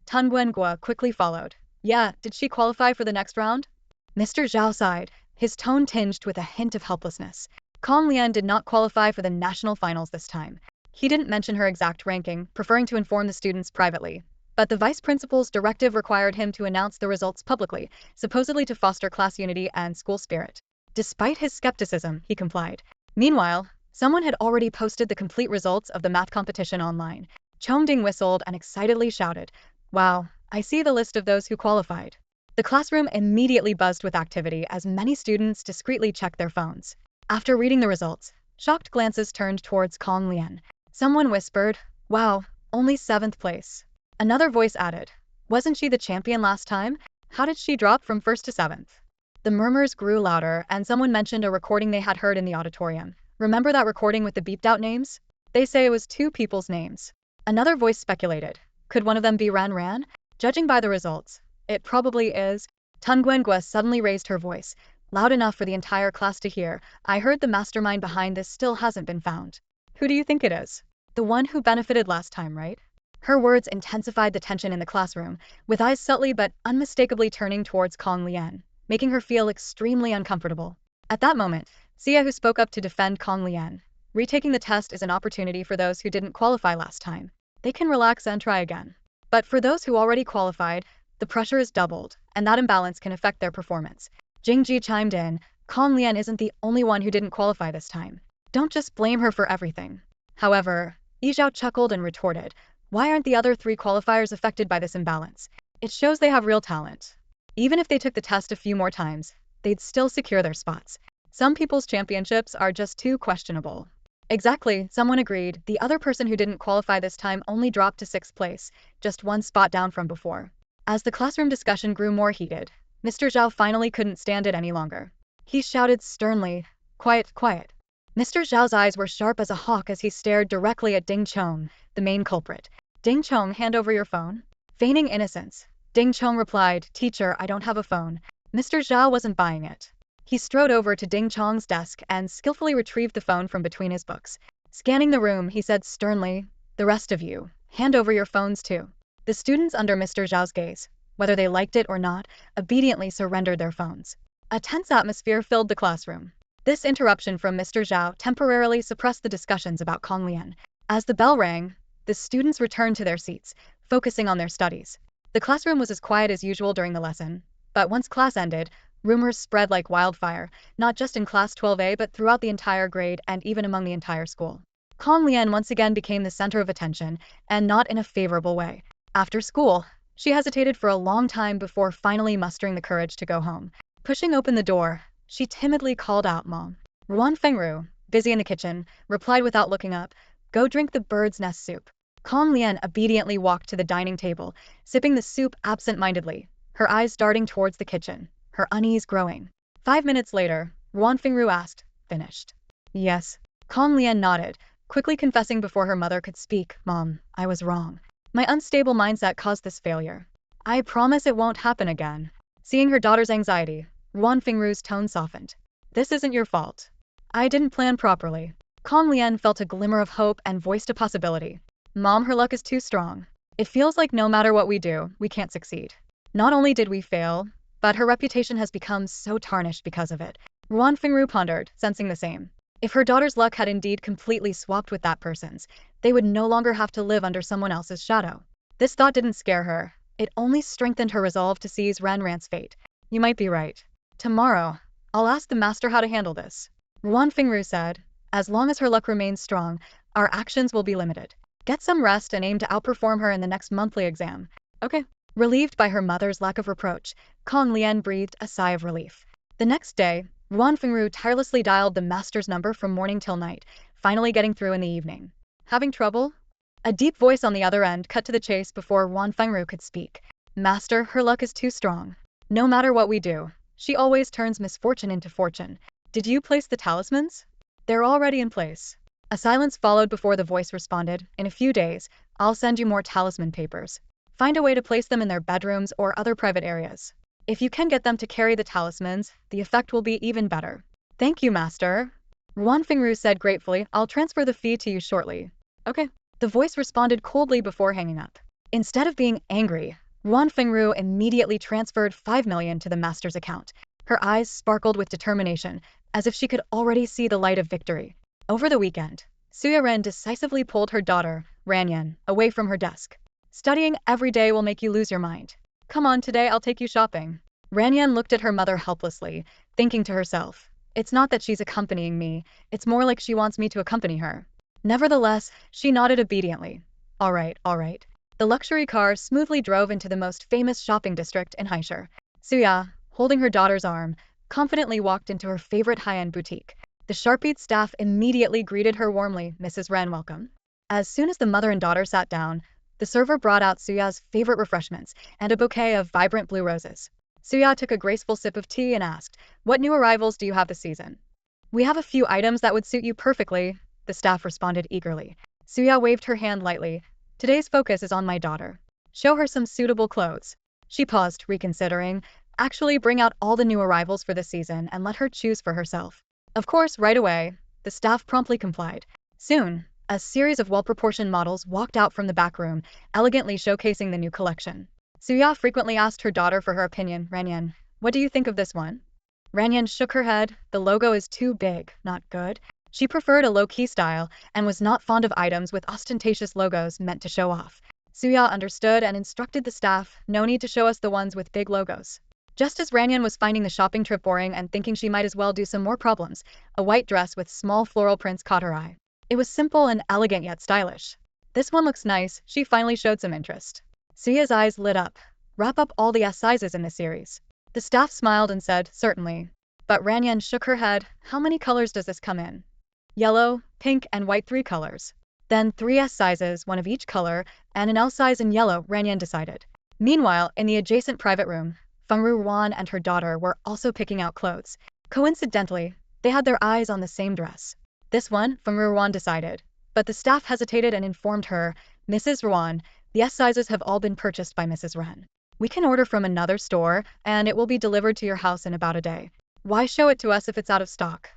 S1: Tan Guengua quickly followed. "Yeah, did she qualify for the next round?" Mr. Zhao sighed, his tone tinged with a hint of helplessness. Kong Lian did not qualify for the national finals this time. He didn't mention her exact ranking, preferring to inform the students privately. But the vice principal's directive required him to announce the results publicly, supposedly to foster class unity and school spirit. Despite his skepticism, he complied. Meanwhile, someone had already posted the complete results of the math competition online. Chongding whistled and excitedly shouted, "Wow, I see the list of those who qualified." The classroom immediately buzzed with activity as many students discreetly checked their phones. After reading the results, shocked glances turned towards Kong Lian. Someone whispered, "Wow, only 7th place." Another voice added, "Wasn't she the champion last time? How did she drop from 1st to 7th?" The murmurs grew louder, and someone mentioned a recording they had heard in the auditorium. "Remember that recording with the beeped-out names? They say it was 2 people's names." Another voice speculated, "Could one of them be Ran Ran? Judging by the results, it probably is." Tan Guengua suddenly raised her voice, loud enough for the entire class to hear. "I heard the mastermind behind this still hasn't been found." "Who do you think it is?" "The one who benefited last time, right?" Her words intensified the tension in the classroom, with eyes subtly but unmistakably turning towards Kong Lian, making her feel extremely uncomfortable. At that moment, Xia Hu spoke up to defend Kong Lian. "Retaking the test is an opportunity for those who didn't qualify last time. They can relax and try again. But for those who already qualified, the pressure is doubled, and that imbalance can affect their performance." Jingji chimed in, "Kong Lian isn't the only one who didn't qualify this time. Don't just blame her for everything." However, Yi Zhao chuckled and retorted, "Why aren't the other 3 qualifiers affected by this imbalance? It shows they have real talent. Even if they took the test a few more times, they'd still secure their spots. Some people's championships are just too questionable." "Exactly," someone agreed. "The other person who didn't qualify this time only dropped to 6th place, just 1 spot down from before." As the classroom discussion grew more heated, Mr. Zhao finally couldn't stand it any longer. He shouted sternly, "Quiet, quiet." Mr. Zhao's eyes were sharp as a hawk as he stared directly at Ding Chong, the main culprit. "Ding Chong, hand over your phone." Feigning innocence, Ding Chong replied, "Teacher, I don't have a phone." Mr. Zhao wasn't buying it. He strode over to Ding Chong's desk and skillfully retrieved the phone from between his books. Scanning the room, he said sternly, "The rest of you, hand over your phones too." The students under Mr. Zhao's gaze, whether they liked it or not, obediently surrendered their phones. A tense atmosphere filled the classroom. This interruption from Mr. Zhao temporarily suppressed the discussions about Kong Lian. As the bell rang, the students returned to their seats, focusing on their studies. The classroom was as quiet as usual during the lesson, but once class ended, rumors spread like wildfire, not just in class 12A but throughout the entire grade and even among the entire school. Kong Lian once again became the center of attention, and not in a favorable way. After school, she hesitated for a long time before finally mustering the courage to go home. Pushing open the door, she timidly called out, "Mom." Ruan Fengru, busy in the kitchen, replied without looking up, "Go drink the bird's nest soup." Kong Lian obediently walked to the dining table, sipping the soup absent-mindedly, her eyes darting towards the kitchen, her unease growing. 5 minutes later, Ruan Fengru asked, "Finished?" "Yes." Kong Lian nodded, quickly confessing before her mother could speak, "Mom, I was wrong. My unstable mindset caused this failure. I promise it won't happen again." Seeing her daughter's anxiety, Ruan Fengru's tone softened. This isn't your fault. I didn't plan properly. Kong Lian felt a glimmer of hope and voiced a possibility. Mom, her luck is too strong. It feels like no matter what we do, we can't succeed. Not only did we fail, but her reputation has become so tarnished because of it. Ruan Fingru pondered, sensing the same. If her daughter's luck had indeed completely swapped with that person's, they would no longer have to live under someone else's shadow. This thought didn't scare her. It only strengthened her resolve to seize Ranran's fate. You might be right. Tomorrow, I'll ask the master how to handle this. Ruan Fingru said, as long as her luck remains strong, our actions will be limited. Get some rest and aim to outperform her in the next monthly exam. Okay. Relieved by her mother's lack of reproach, Kong Lian breathed a sigh of relief. The next day, Ruan Fingru tirelessly dialed the master's number from morning till night, finally getting through in the evening. Having trouble? A deep voice on the other end cut to the chase before Ruan Fingru could speak. Master, her luck is too strong. No matter what we do, she always turns misfortune into fortune. Did you place the talismans? They're already in place. A silence followed before the voice responded, in a few days, I'll send you more talisman papers. Find a way to place them in their bedrooms or other private areas. If you can get them to carry the talismans, the effect will be even better. Thank you, Master. Ruan Fingru said gratefully, I'll transfer the fee to you shortly. Okay. The voice responded coldly before hanging up. Instead of being angry, Ruan Fingru immediately transferred 5 million to the Master's account. Her eyes sparkled with determination, as if she could already see the light of victory. Over the weekend, Suya Ren decisively pulled her daughter, Ranyan, away from her desk. Studying every day will make you lose your mind. Come on, today I'll take you shopping. Ranyan looked at her mother helplessly, thinking to herself, it's not that she's accompanying me, it's more like she wants me to accompany her. Nevertheless, she nodded obediently. All right. The luxury car smoothly drove into the most famous shopping district in Haishur. Suya, holding her daughter's arm, confidently walked into her favorite high-end boutique. The Sharpeed staff immediately greeted her warmly, Mrs. Ren, welcome. As soon as the mother and daughter sat down, the server brought out Suya's favorite refreshments and a bouquet of vibrant blue roses. Suya took a graceful sip of tea and asked, what new arrivals do you have this season? We have a few items that would suit you perfectly, the staff responded eagerly. Suya waved her hand lightly. Today's focus is on my daughter. Show her some suitable clothes. She paused, reconsidering. Actually, bring out all the new arrivals for this season and let her choose for herself. Of course, right away. The staff promptly complied. Soon, a series of well-proportioned models walked out from the back room, elegantly showcasing the new collection. Suya frequently asked her daughter for her opinion. Ranyan, what do you think of this one? Ranyan shook her head. The logo is too big, not good. She preferred a low-key style and was not fond of items with ostentatious logos meant to show off. Suya understood and instructed the staff, no need to show us the ones with big logos. Just as Ranyan was finding the shopping trip boring and thinking she might as well do some more problems, a white dress with small floral prints caught her eye. It was simple and elegant yet stylish. This one looks nice, she finally showed some interest. Suya's eyes lit up. Wrap up all the S sizes in the series. The staff smiled and said, certainly. But Ranyan shook her head. How many colors does this come in? Yellow, pink, and white, 3 colors. Then 3 S sizes, 1 of each color, and an L size in yellow, Ranyan decided. Meanwhile, in the adjacent private room, Fengru Ruan and her daughter were also picking out clothes. Coincidentally, they had their eyes on the same dress. This one, Fengru Ruan decided. But the staff hesitated and informed her, Mrs. Ruan, the S sizes have all been purchased by Mrs. Ren. We can order from another store, and it will be delivered to your house in about a day. Why show it to us if it's out of stock?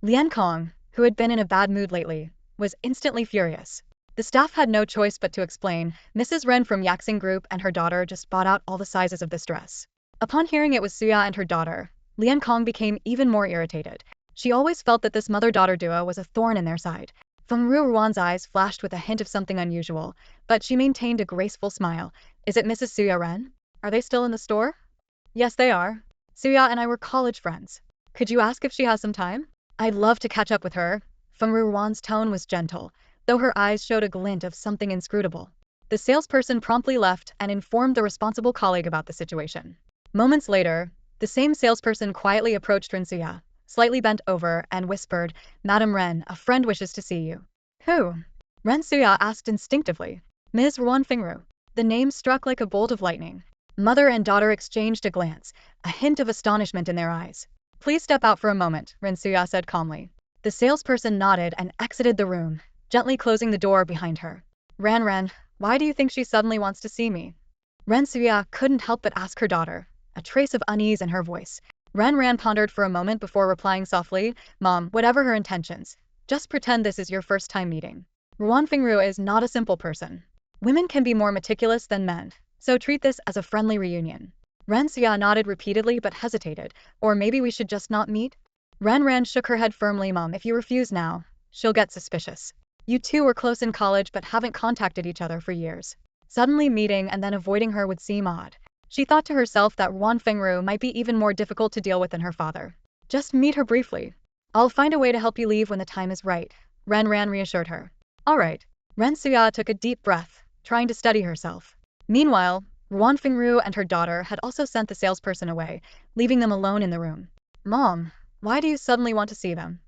S1: Lian Kong, who had been in a bad mood lately, was instantly furious. The staff had no choice but to explain, Mrs. Ren from Yaxing Group and her daughter just bought out all the sizes of this dress. Upon hearing it was Suya and her daughter, Lian Kong became even more irritated. She always felt that this mother-daughter duo was a thorn in their side. Fengru Ruan's eyes flashed with a hint of something unusual, but she maintained a graceful smile. Is it Mrs. Suya Ren? Are they still in the store? Yes, they are. Suya and I were college friends. Could you ask if she has some time? I'd love to catch up with her. Fengru Ruan's tone was gentle, though her eyes showed a glint of something inscrutable. The salesperson promptly left and informed the responsible colleague about the situation. Moments later, the same salesperson quietly approached Ren Suya, slightly bent over, and whispered, Madam Ren, a friend wishes to see you. Who? Ren Suya asked instinctively. Ms. Ruan Fengru. The name struck like a bolt of lightning. Mother and daughter exchanged a glance, a hint of astonishment in their eyes. Please step out for a moment, Ren Suya said calmly. The salesperson nodded and exited the room, gently closing the door behind her. Ren, why do you think she suddenly wants to see me? Ren Suya couldn't help but ask her daughter, a trace of unease in her voice. Ren Ran pondered for a moment before replying softly, Mom, whatever her intentions, just pretend this is your first time meeting. Ruan Fingru is not a simple person. Women can be more meticulous than men, so treat this as a friendly reunion. Ren Xia nodded repeatedly but hesitated, or maybe we should just not meet? Ren Ran shook her head firmly, Mom, if you refuse now, she'll get suspicious. You two were close in college but haven't contacted each other for years. Suddenly meeting and then avoiding her would seem odd. She thought to herself that Ruan Fengru might be even more difficult to deal with than her father. Just meet her briefly. I'll find a way to help you leave when the time is right, Ren Ran reassured her. All right. Ren Suya took a deep breath, trying to steady herself. Meanwhile, Ruan Fengru and her daughter had also sent the salesperson away, leaving them alone in the room. Mom, why do you suddenly want to see them?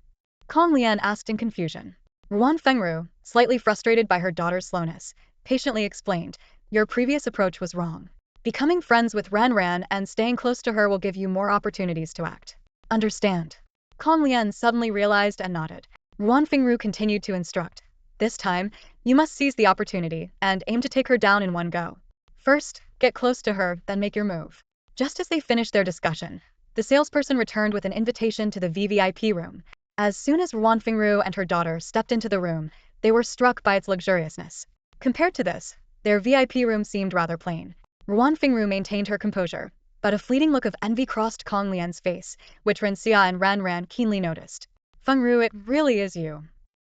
S1: Kong Lian asked in confusion. Ruan Fengru, slightly frustrated by her daughter's slowness, patiently explained, your previous approach was wrong. Becoming friends with Ran Ran and staying close to her will give you more opportunities to act. Understand. Kong Lian suddenly realized and nodded. Ruan Fengru continued to instruct. This time, you must seize the opportunity and aim to take her down in one go. First, get close to her, then make your move. Just as they finished their discussion, the salesperson returned with an invitation to the VVIP room. As soon as Ruan Fengru and her daughter stepped into the room, they were struck by its luxuriousness. Compared to this, their VIP room seemed rather plain. Ruan Fengru maintained her composure, but a fleeting look of envy crossed Kong Lian's face, which Ren Xia and Ran Ran keenly noticed. Fengru, it really is you.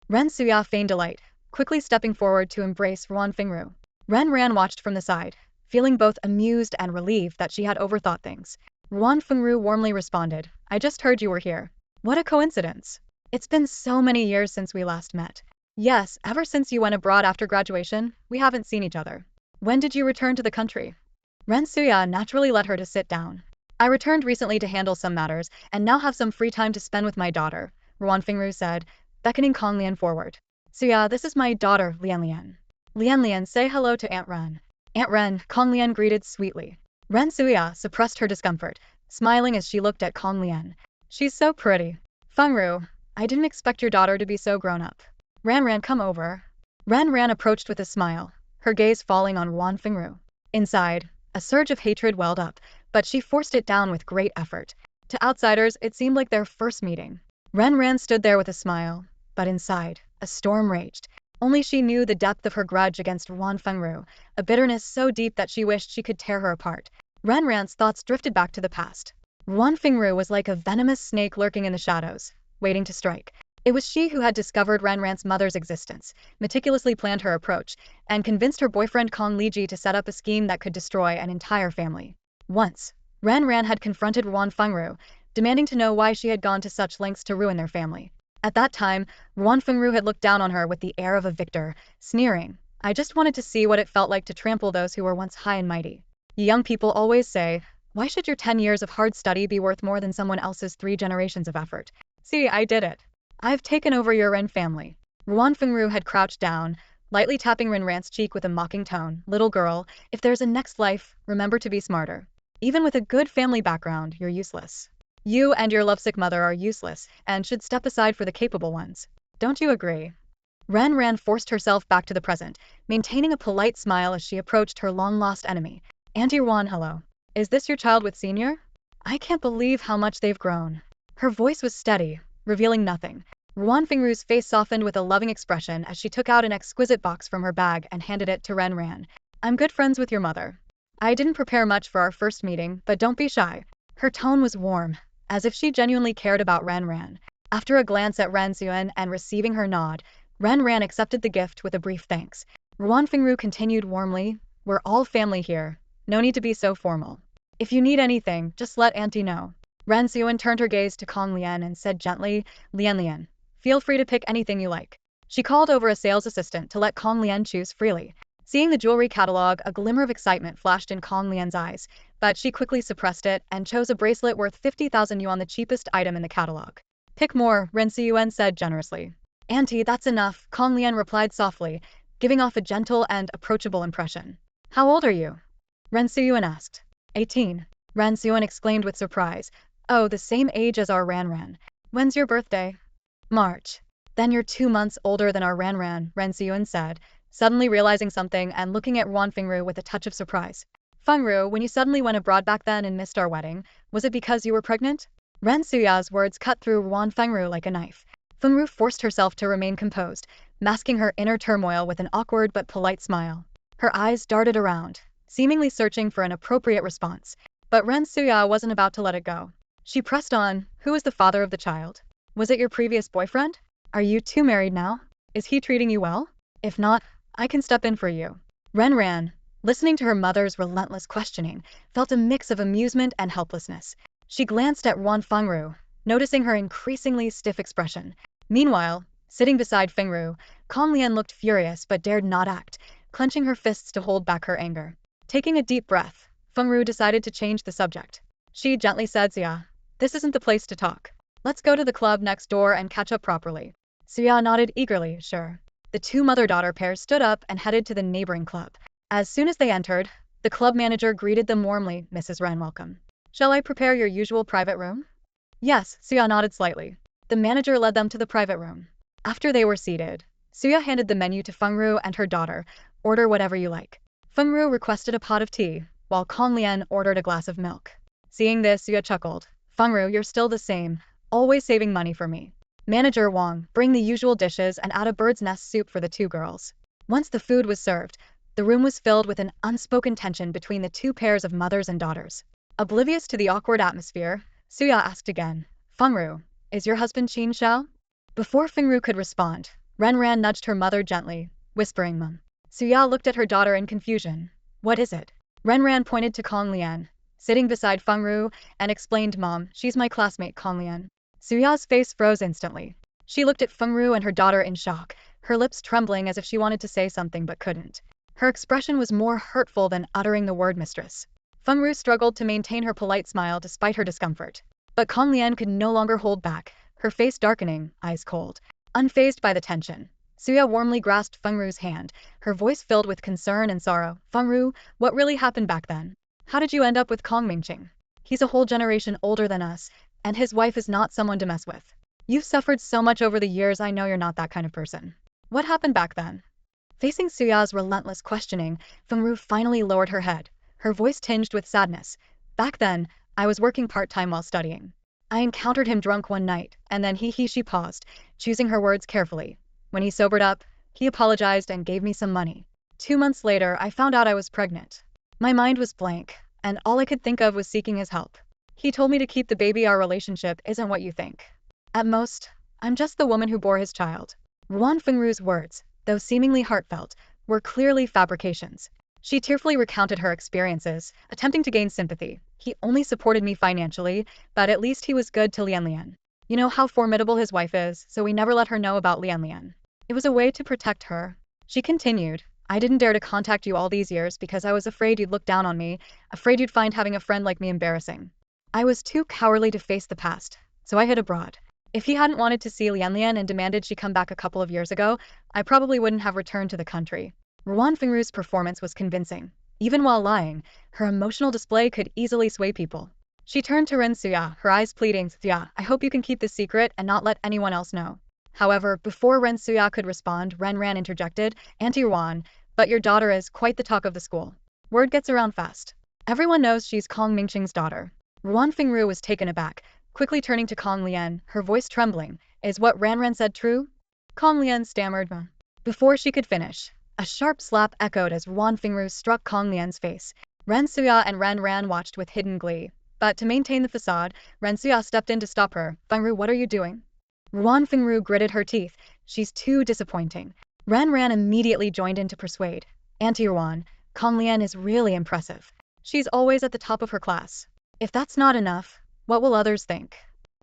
S1: Ren Xia feigned delight, quickly stepping forward to embrace Ruan Fengru. Ren Ran watched from the side, feeling both amused and relieved that she had overthought things. Ruan Fengru warmly responded, I just heard you were here. What a coincidence. It's been so many years since we last met. Yes, ever since you went abroad after graduation, we haven't seen each other. When did you return to the country? Ren Suya naturally led her to sit down. I returned recently to handle some matters, and now have some free time to spend with my daughter, Ruan Fengru said, beckoning Kong Lian forward. Suya, this is my daughter, Lian Lian. Lian Lian, say hello to Aunt Ren. Aunt Ren, Kong Lian greeted sweetly. Ren Suya suppressed her discomfort, smiling as she looked at Kong Lian. She's so pretty. Fengru, I didn't expect your daughter to be so grown up. Ran Ran, come over. Ran Ran approached with a smile, her gaze falling on Ruan Fengru. Inside, a surge of hatred welled up, but she forced it down with great effort. To outsiders, it seemed like their first meeting. Ran Ran stood there with a smile, but inside, a storm raged. Only she knew the depth of her grudge against Ruan Fengru, a bitterness so deep that she wished she could tear her apart. Ran Ran's thoughts drifted back to the past. Ruan Fengru was like a venomous snake lurking in the shadows, waiting to strike. It was she who had discovered Ran Ran's mother's existence, meticulously planned her approach, and convinced her boyfriend Kong Liji to set up a scheme that could destroy an entire family. Once, Ran Ran had confronted Ruan Fengru, demanding to know why she had gone to such lengths to ruin their family. At that time, Ruan Fengru had looked down on her with the air of a victor, sneering, I just wanted to see what it felt like to trample those who were once high and mighty. Young people always say, why should your 10 years of hard study be worth more than someone else's 3 generations of effort? See, I did it. I've taken over your Ren family. Ruan Fengru had crouched down, lightly tapping Ren Ran's cheek with a mocking tone. Little girl, if there's a next life, remember to be smarter. Even with a good family background, you're useless. You and your lovesick mother are useless, and should step aside for the capable ones. Don't you agree? Ren Ran forced herself back to the present, maintaining a polite smile as she approached her long-lost enemy. Auntie Ruan, hello. Is this your child with senior? I can't believe how much they've grown. Her voice was steady, revealing nothing. Ruan Fengru's face softened with a loving expression as she took out an exquisite box from her bag and handed it to Ren Ran. I'm good friends with your mother. I didn't prepare much for our first meeting, but don't be shy. Her tone was warm, as if she genuinely cared about Ren Ran. After a glance at Ren Xuan and receiving her nod, Ren Ran accepted the gift with a brief thanks. Ruan Fengru continued warmly, we're all family here. No need to be so formal. If you need anything, just let Auntie know. Ren Xuan turned her gaze to Kong Lian and said gently, Lian Lian, feel free to pick anything you like. She called over a sales assistant to let Kong Lian choose freely. Seeing the jewelry catalog, a glimmer of excitement flashed in Kong Lian's eyes, but she quickly suppressed it and chose a bracelet worth 50,000 yuan, the cheapest item in the catalog. Pick more, Ren Xuan said generously. Auntie, that's enough, Kong Lian replied softly, giving off a gentle and approachable impression. How old are you? Ren Xuan asked. 18. Ren Xuan exclaimed with surprise. Oh, the same age as our Ran Ran. When's your birthday? March. Then you're 2 months older than our Ran Ran, Ren Xuan said, suddenly realizing something and looking at Ruan Fengru with a touch of surprise. Fengru, when you suddenly went abroad back then and missed our wedding, was it because you were pregnant? Ren Suya's words cut through Wan Fengru like a knife. Fengru forced herself to remain composed, masking her inner turmoil with an awkward but polite smile. Her eyes darted around, seemingly searching for an appropriate response. But Ren Suya wasn't about to let it go. She pressed on, who is the father of the child? Was it your previous boyfriend? Are you two married now? Is he treating you well? If not, I can step in for you. Ren, listening to her mother's relentless questioning, felt a mix of amusement and helplessness. She glanced at Wan Fengru, noticing her increasingly stiff expression. Meanwhile, sitting beside Fengru, Kong Lian looked furious but dared not act, clenching her fists to hold back her anger. Taking a deep breath, Fengru decided to change the subject. She gently said, Xia, this isn't the place to talk. Let's go to the club next door and catch up properly. Xia nodded eagerly, sure. The two mother-daughter pairs stood up and headed to the neighboring club. As soon as they entered, the club manager greeted them warmly, Mrs. Ren, welcome. Shall I prepare your usual private room? Yes, Xia nodded slightly. The manager led them to the private room. After they were seated, Xia handed the menu to Fengru and her daughter. Order whatever you like. Fengru requested a pot of tea, while Kong Lian ordered a glass of milk. Seeing this, Xia chuckled. Fengru, you're still the same, always saving money for me. Manager Wang, bring the usual dishes and add a bird's nest soup for the two girls. Once the food was served, the room was filled with an unspoken tension between the two pairs of mothers and daughters. Oblivious to the awkward atmosphere, Suya asked again, Fengru, is your husband Qin Xiao? Before Fengru could respond, Ren nudged her mother gently, whispering Mum. Suya looked at her daughter in confusion. What is it? Ren pointed to Kong Lian, sitting beside Fengru, and explained, Mom, she's my classmate Kong Lian. Suya's face froze instantly. She looked at Fengru and her daughter in shock, her lips trembling as if she wanted to say something but couldn't. Her expression was more hurtful than uttering the word mistress. Fengru struggled to maintain her polite smile despite her discomfort. But Kong Lian could no longer hold back, her face darkening, eyes cold. Unfazed by the tension, Suya warmly grasped Fengru's hand, her voice filled with concern and sorrow. Fengru, what really happened back then? How did you end up with Kong Mingqing? He's a whole generation older than us, and his wife is not someone to mess with. You've suffered so much over the years, I know you're not that kind of person. What happened back then? Facing Suya's relentless questioning, Fengru finally lowered her head, her voice tinged with sadness. Back then, I was working part-time while studying. I encountered him drunk one night, and then she paused, choosing her words carefully. When he sobered up, he apologized and gave me some money. 2 months later, I found out I was pregnant. My mind was blank, and all I could think of was seeking his help. He told me to keep the baby. Our relationship isn't what you think. At most, I'm just the woman who bore his child. Ruan Fengru's words, though seemingly heartfelt, were clearly fabrications. She tearfully recounted her experiences, attempting to gain sympathy. He only supported me financially, but at least he was good to Lian. You know how formidable his wife is, so we never let her know about Lian. It was a way to protect her. She continued, I didn't dare to contact you all these years because I was afraid you'd look down on me, afraid you'd find having a friend like me embarrassing. I was too cowardly to face the past, so I hid abroad. If he hadn't wanted to see Lian and demanded she come back a couple of years ago, I probably wouldn't have returned to the country. Ruan Fengru's performance was convincing. Even while lying, her emotional display could easily sway people. She turned to Ren Suya, her eyes pleading, Suya, I hope you can keep this secret and not let anyone else know. However, before Ren Suya could respond, Ren interjected, Auntie Ruan, but your daughter is quite the talk of the school. Word gets around fast. Everyone knows she's Kong Mingqing's daughter. Ruan Fengru was taken aback, quickly turning to Kong Lian, her voice trembling. Is what Ren said true? Kong Lian stammered. Before she could finish, a sharp slap echoed as Ruan Fengru struck Kong Lian's face. Ren Suya and Ren watched with hidden glee. But to maintain the facade, Ren Suya stepped in to stop her. Fengru, what are you doing? Ruan Fengru gritted her teeth. She's too disappointing. Ren immediately joined in to persuade. Auntie Ruan, Kong Lian is really impressive. She's always at the top of her class. If that's not enough, what will others think?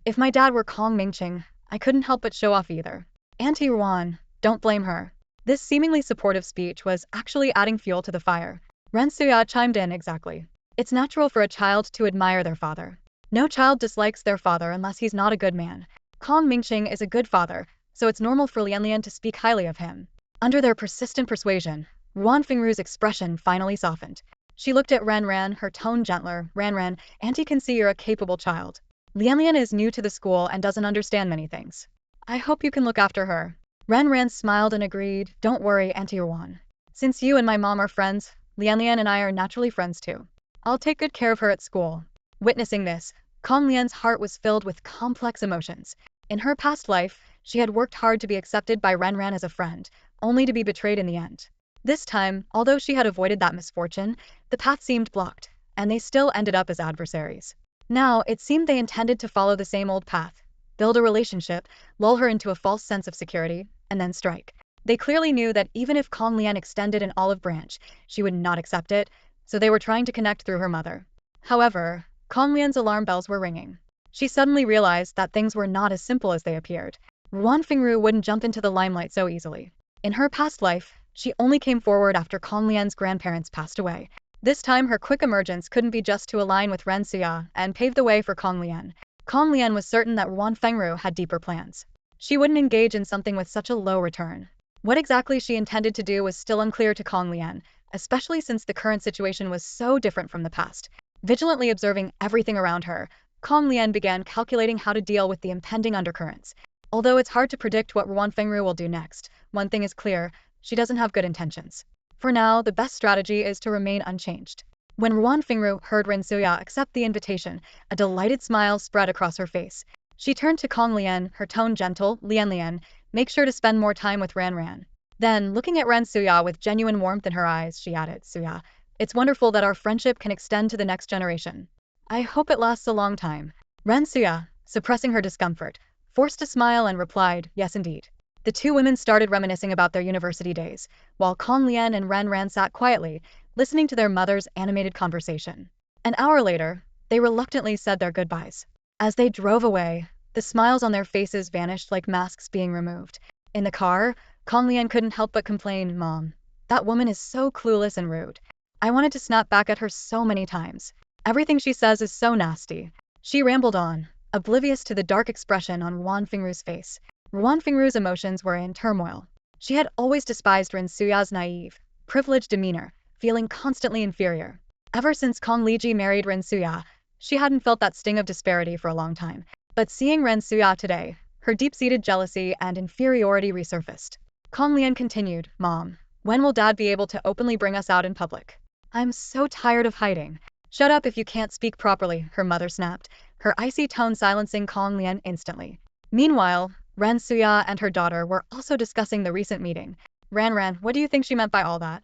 S1: If my dad were Kong Mingqing, I couldn't help but show off either. Auntie Ruan, don't blame her. This seemingly supportive speech was actually adding fuel to the fire. Ren Suya chimed in exactly. It's natural for a child to admire their father. No child dislikes their father unless he's not a good man. Kong Mingqing is a good father, so it's normal for Lian to speak highly of him. Under their persistent persuasion, Ruan Fengru's expression finally softened. She looked at Ren, her tone gentler. Ren, Auntie can see you're a capable child. Lian is new to the school and doesn't understand many things. I hope you can look after her. Ren smiled and agreed. Don't worry, Auntie Ruan. Since you and my mom are friends, Lian and I are naturally friends too. I'll take good care of her at school. Witnessing this, Kong Lian's heart was filled with complex emotions. In her past life, she had worked hard to be accepted by Renran as a friend, only to be betrayed in the end. This time, although she had avoided that misfortune, the path seemed blocked, and they still ended up as adversaries. Now, it seemed they intended to follow the same old path, build a relationship, lull her into a false sense of security, and then strike. They clearly knew that even if Kong Lian extended an olive branch, she would not accept it, so they were trying to connect through her mother. However, Kong Lian's alarm bells were ringing. She suddenly realized that things were not as simple as they appeared. Ruan Fingru wouldn't jump into the limelight so easily. In her past life, she only came forward after Kong Lian's grandparents passed away. This time her quick emergence couldn't be just to align with Ren Suya and pave the way for Kong Lian. Kong Lian was certain that Ruan Fengru had deeper plans. She wouldn't engage in something with such a low return. What exactly she intended to do was still unclear to Kong Lian, especially since the current situation was so different from the past. Vigilantly observing everything around her, Kong Lian began calculating how to deal with the impending undercurrents. Although it's hard to predict what Ruan Fengru will do next, one thing is clear, she doesn't have good intentions. For now, the best strategy is to remain unchanged. When Ruan Fingru heard Ren Suya accept the invitation, a delighted smile spread across her face. She turned to Kong Lian, her tone gentle. Lian, make sure to spend more time with Ran. Then, looking at Ren Suya with genuine warmth in her eyes, she added, Suya, it's wonderful that our friendship can extend to the next generation. I hope it lasts a long time. Ren Suya, suppressing her discomfort, forced a smile and replied, yes indeed. The two women started reminiscing about their university days, while Kong Lian and Ran sat quietly, listening to their mother's animated conversation. An hour later, they reluctantly said their goodbyes. As they drove away, the smiles on their faces vanished like masks being removed. In the car, Kong Lian couldn't help but complain, Mom, that woman is so clueless and rude. I wanted to snap back at her so many times. Everything she says is so nasty. She rambled on, oblivious to the dark expression on Ruan Fingru's face. Ruan Fingru's emotions were in turmoil. She had always despised Ren Suya's naive, privileged demeanor, feeling constantly inferior. Ever since Kong Liji married Ren Suya, she hadn't felt that sting of disparity for a long time. But seeing Ren Suya today, her deep-seated jealousy and inferiority resurfaced. Kong Lian continued, Mom, when will Dad be able to openly bring us out in public? I'm so tired of hiding. Shut up if you can't speak properly, her mother snapped, her icy tone silencing Kong Lian instantly. Meanwhile, Ren Suya and her daughter were also discussing the recent meeting. Ran, what do you think she meant by all that?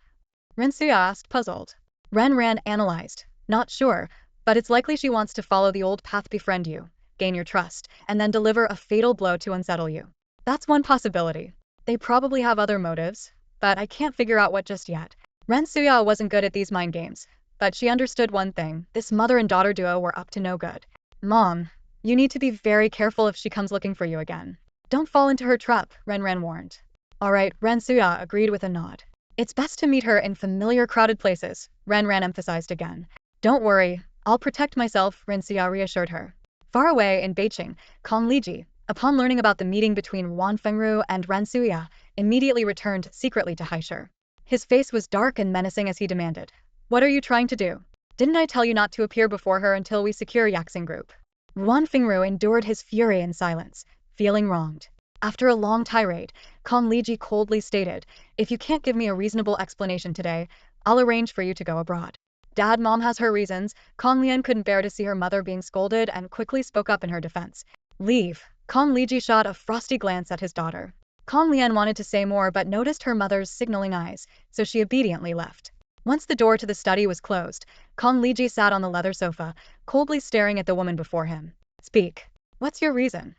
S1: Ren Suya asked, puzzled. Ran analyzed. Not sure, but it's likely she wants to follow the old path, befriend you, gain your trust, and then deliver a fatal blow to unsettle you. That's one possibility. They probably have other motives, but I can't figure out what just yet. Ren Suya wasn't good at these mind games, but she understood one thing, this mother and daughter duo were up to no good. Mom, you need to be very careful if she comes looking for you again. Don't fall into her trap, Ran warned. Alright, Ren Suya agreed with a nod. It's best to meet her in familiar crowded places, Ran emphasized again. Don't worry, I'll protect myself, Ren Suya reassured her. Far away in Beijing, Kong Liji, upon learning about the meeting between Ruan Fengru and Ren Suya, immediately returned secretly to Haisher. His face was dark and menacing as he demanded, what are you trying to do? Didn't I tell you not to appear before her until we secure Yaxing Group? Ruan Fengru endured his fury in silence, feeling wronged. After a long tirade, Kong Liji coldly stated, if you can't give me a reasonable explanation today, I'll arrange for you to go abroad. Dad, Mom has her reasons. Kong Lian couldn't bear to see her mother being scolded and quickly spoke up in her defense. Leave. Kong Liji shot a frosty glance at his daughter. Kong Lian wanted to say more but noticed her mother's signaling eyes, so she obediently left. Once the door to the study was closed, Kong Liji sat on the leather sofa, coldly staring at the woman before him. Speak. What's your reason?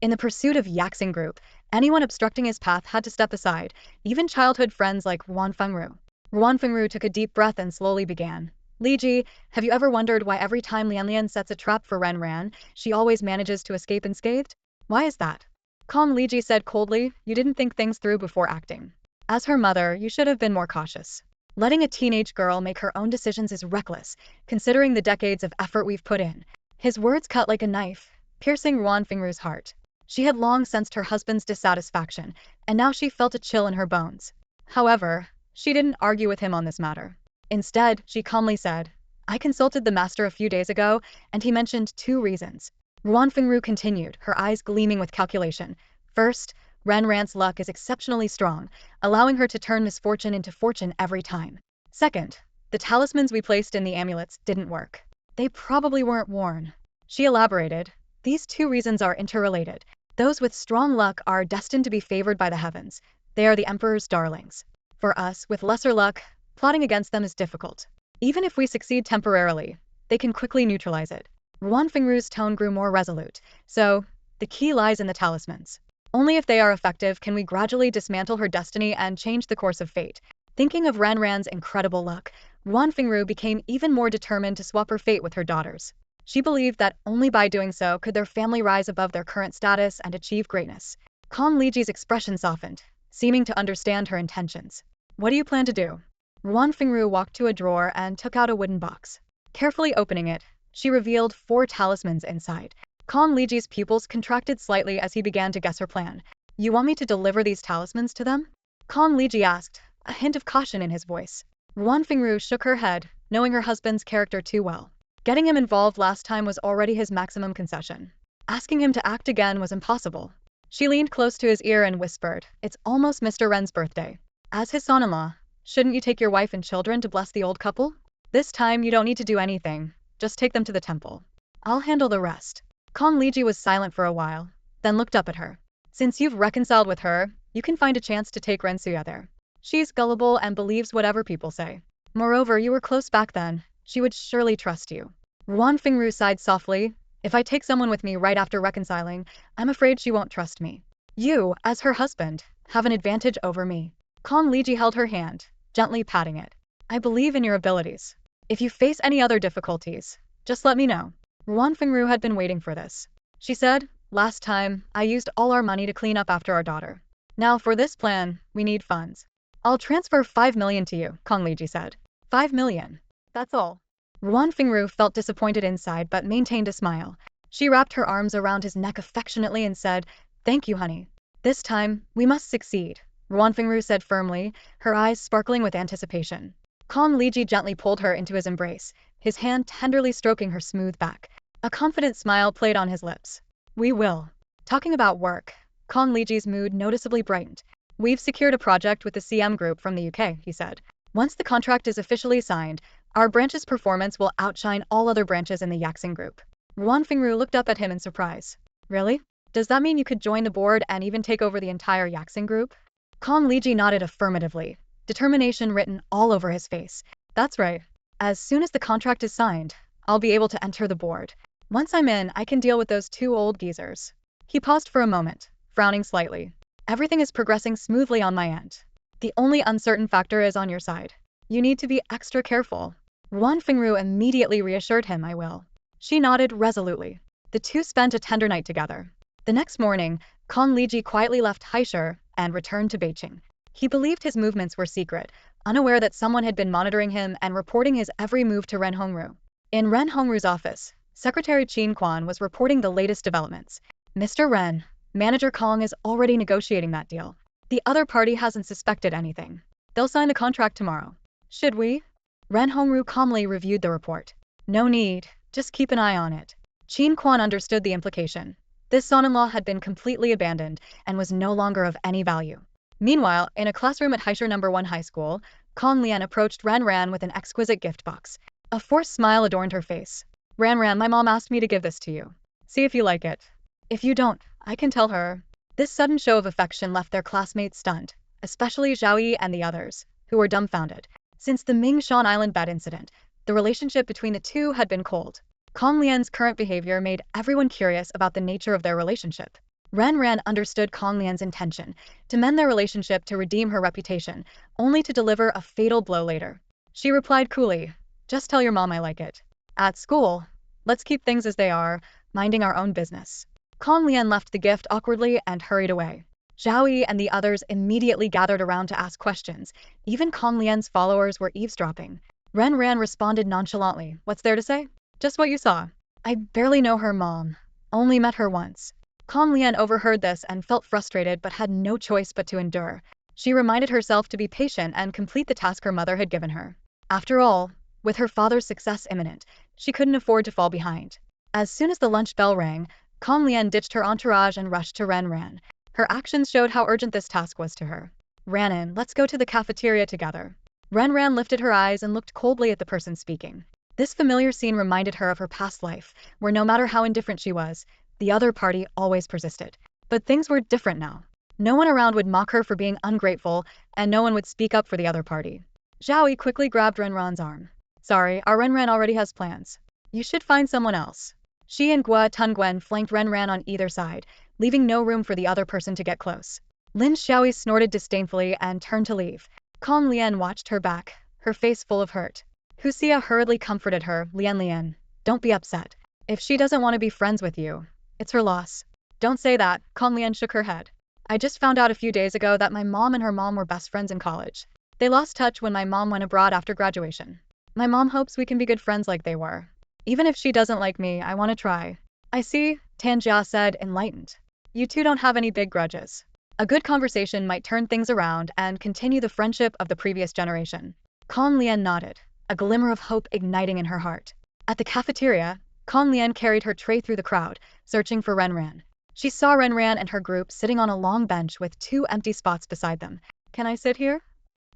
S1: In the pursuit of Yaxing Group, anyone obstructing his path had to step aside, even childhood friends like Ruan Fengru. Ruan Fengru took a deep breath and slowly began. Liji, have you ever wondered why every time Lian sets a trap for Ran, she always manages to escape unscathed? Why is that? Kong Liji said coldly, you didn't think things through before acting. As her mother, you should have been more cautious. Letting a teenage girl make her own decisions is reckless, considering the decades of effort we've put in. His words cut like a knife, piercing Ruan Fengru's heart. She had long sensed her husband's dissatisfaction, and now she felt a chill in her bones. However, she didn't argue with him on this matter. Instead, she calmly said, I consulted the master a few days ago, and he mentioned 2 reasons. Ruan Fengru continued, her eyes gleaming with calculation. First, Ran's luck is exceptionally strong, allowing her to turn misfortune into fortune every time. Second, The talismans we placed in the amulets didn't work. They probably weren't worn. She elaborated. These two reasons are interrelated. Those with strong luck are destined to be favored by the heavens. They are the Emperor's darlings. For us, with lesser luck, plotting against them is difficult. Even if we succeed temporarily, they can quickly neutralize it. Ruan Fingru's tone grew more resolute. So, the key lies in the talismans. Only if they are effective can we gradually dismantle her destiny and change the course of fate. Thinking of Ranran's incredible luck, Ruan Fingru became even more determined to swap her fate with her daughters. She believed that only by doing so could their family rise above their current status and achieve greatness. Kong Liji's expression softened, seeming to understand her intentions. What do you plan to do? Ruan Fingru walked to a drawer and took out a wooden box. Carefully opening it, she revealed 4 talismans inside. Kong Liji's pupils contracted slightly as he began to guess her plan. You want me to deliver these talismans to them? Kong Liji asked, a hint of caution in his voice. Ruan Fingru shook her head, knowing her husband's character too well. Getting him involved last time was already his maximum concession. Asking him to act again was impossible. She leaned close to his ear and whispered, it's almost Mr. Ren's birthday. As his son-in-law, shouldn't you take your wife and children to bless the old couple? This time you don't need to do anything, just take them to the temple. I'll handle the rest. Kong Liji was silent for a while, then looked up at her. Since you've reconciled with her, you can find a chance to take Rensuya there. She's gullible and believes whatever people say. Moreover, you were close back then. She would surely trust you. Ruan Fingru sighed softly. If I take someone with me right after reconciling, I'm afraid she won't trust me. You, as her husband, have an advantage over me. Kong Liji held her hand, gently patting it. I believe in your abilities. If you face any other difficulties, just let me know. Ruan Fingru had been waiting for this. She said, last time, I used all our money to clean up after our daughter. Now for this plan, we need funds. I'll transfer 5 million to you, Kong Liji said. 5 million. That's all. Ruan Fingru felt disappointed inside but maintained a smile. She wrapped her arms around his neck affectionately and said, thank you, honey. This time, we must succeed, Ruan Fingru said firmly, her eyes sparkling with anticipation. Kong Liji gently pulled her into his embrace, his hand tenderly stroking her smooth back. A confident smile played on his lips. We will. Talking about work, Kong Liji's mood noticeably brightened. We've secured a project with the CM Group from the UK, he said. Once the contract is officially signed, our branch's performance will outshine all other branches in the Yaxing Group. Ruan Fingru looked up at him in surprise. Really? Does that mean you could join the board and even take over the entire Yaxing Group? Kong Liji nodded affirmatively, determination written all over his face. That's right. As soon as the contract is signed, I'll be able to enter the board. Once I'm in, I can deal with those 2 old geezers. He paused for a moment, frowning slightly. Everything is progressing smoothly on my end. The only uncertain factor is on your side. You need to be extra careful. Ruan Fingru immediately reassured him, I will. She nodded resolutely. The two spent a tender night together. The next morning, Kong Liji quietly left Haishur and returned to Beijing. He believed his movements were secret, unaware that someone had been monitoring him and reporting his every move to Ren Hongru. In Ren Hongru's office, Secretary Qin Quan was reporting the latest developments. Mr. Ren, Manager Kong is already negotiating that deal. The other party hasn't suspected anything. They'll sign the contract tomorrow. Should we? Ren Hongru calmly reviewed the report. No need, just keep an eye on it. Qin Quan understood the implication. This son-in-law had been completely abandoned and was no longer of any value. Meanwhile, in a classroom at Haishur No. 1 High School, Kong Lian approached Ran Ran with an exquisite gift box. A forced smile adorned her face. Ran Ran, my mom asked me to give this to you. See if you like it. If you don't, I can tell her. This sudden show of affection left their classmates stunned, especially Zhao Yi and the others, who were dumbfounded. Since the Ming Shan Island bed incident, the relationship between the two had been cold. Kong Lian's current behavior made everyone curious about the nature of their relationship. Ran Ran understood Kong Lian's intention, to mend their relationship to redeem her reputation, only to deliver a fatal blow later. She replied coolly, just tell your mom I like it. At school, let's keep things as they are, minding our own business. Kong Lian left the gift awkwardly and hurried away. Zhao Yi and the others immediately gathered around to ask questions. Even Kong Lian's followers were eavesdropping. Ran Ran responded nonchalantly, what's there to say? Just what you saw. I barely know her mom. Only met her once. Kong Lian overheard this and felt frustrated but had no choice but to endure. She reminded herself to be patient and complete the task her mother had given her. After all, with her father's success imminent, she couldn't afford to fall behind. As soon as the lunch bell rang, Kong Lian ditched her entourage and rushed to Ran Ran. Her actions showed how urgent this task was to her. Ranin, let's go to the cafeteria together. Ren Ran lifted her eyes and looked coldly at the person speaking. This familiar scene reminded her of her past life, where no matter how indifferent she was, the other party always persisted. But things were different now. No one around would mock her for being ungrateful, and no one would speak up for the other party. Zhao Yi quickly grabbed Ren Ran's arm. Sorry, our Ren Ran already has plans. You should find someone else. She and Gua Tunguen flanked Ren Ran on either side, leaving no room for the other person to get close. Lin Xiaoyi snorted disdainfully and turned to leave. Kong Lian watched her back, her face full of hurt. Huxia hurriedly comforted her. Lian, don't be upset. If she doesn't want to be friends with you, it's her loss. Don't say that, Kong Lian shook her head. I just found out a few days ago that my mom and her mom were best friends in college. They lost touch when my mom went abroad after graduation. My mom hopes we can be good friends like they were. Even if she doesn't like me, I want to try. I see, Tan Jia said, enlightened. You two don't have any big grudges. A good conversation might turn things around and continue the friendship of the previous generation. Kong Lian nodded, a glimmer of hope igniting in her heart. At the cafeteria, Kong Lian carried her tray through the crowd, searching for Ren Ran. She saw Ren Ran and her group sitting on a long bench with 2 empty spots beside them. Can I sit here?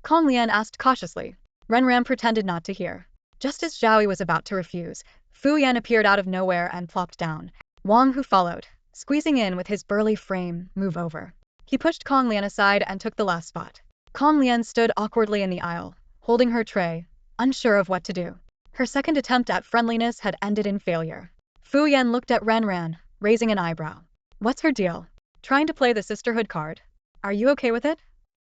S1: Kong Lian asked cautiously. Ren Ran pretended not to hear. Just as Zhao Yi was about to refuse, Fu Yan appeared out of nowhere and plopped down. Wang, who followed, squeezing in with his burly frame, moved over. He pushed Kong Lian aside and took the last spot. Kong Lian stood awkwardly in the aisle, holding her tray, unsure of what to do. Her second attempt at friendliness had ended in failure. Fu Yan looked at Ren Ran, raising an eyebrow. What's her deal? Trying to play the sisterhood card? Are you okay with it?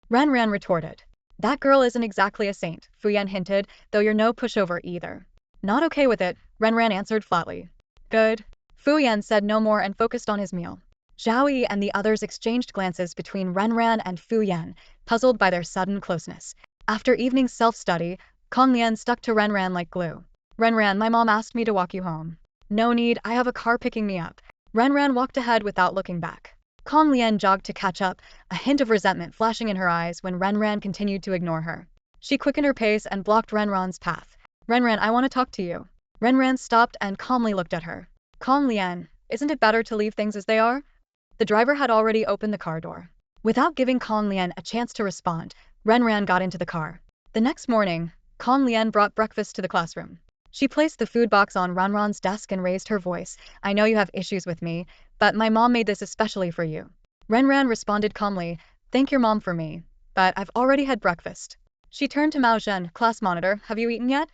S1: Ren Ran retorted. That girl isn't exactly a saint, Fu Yan hinted, though you're no pushover either. Not okay with it, Ren Ran answered flatly. Good. Fu Yan said no more and focused on his meal. Zhao Yi and the others exchanged glances between Ren Ran and Fu Yan, puzzled by their sudden closeness. After evening self-study, Kong Lian stuck to Ren Ran like glue. Ren Ran, my mom asked me to walk you home. No need, I have a car picking me up. Ren Ran walked ahead without looking back. Kong Lian jogged to catch up, a hint of resentment flashing in her eyes when Ren Ran continued to ignore her. She quickened her pace and blocked Ren Ran's path. Ren Ran, I want to talk to you. Ren Ran stopped and calmly looked at her. Kong Lian, isn't it better to leave things as they are? The driver had already opened the car door. Without giving Kong Lian a chance to respond, Ren Ran got into the car. The next morning, Kong Lian brought breakfast to the classroom. She placed the food box on Ren Ran's desk and raised her voice. I know you have issues with me, but my mom made this especially for you. Ren Ran responded calmly, thank your mom for me, but I've already had breakfast. She turned to Mao Zhen, class monitor, have you eaten yet?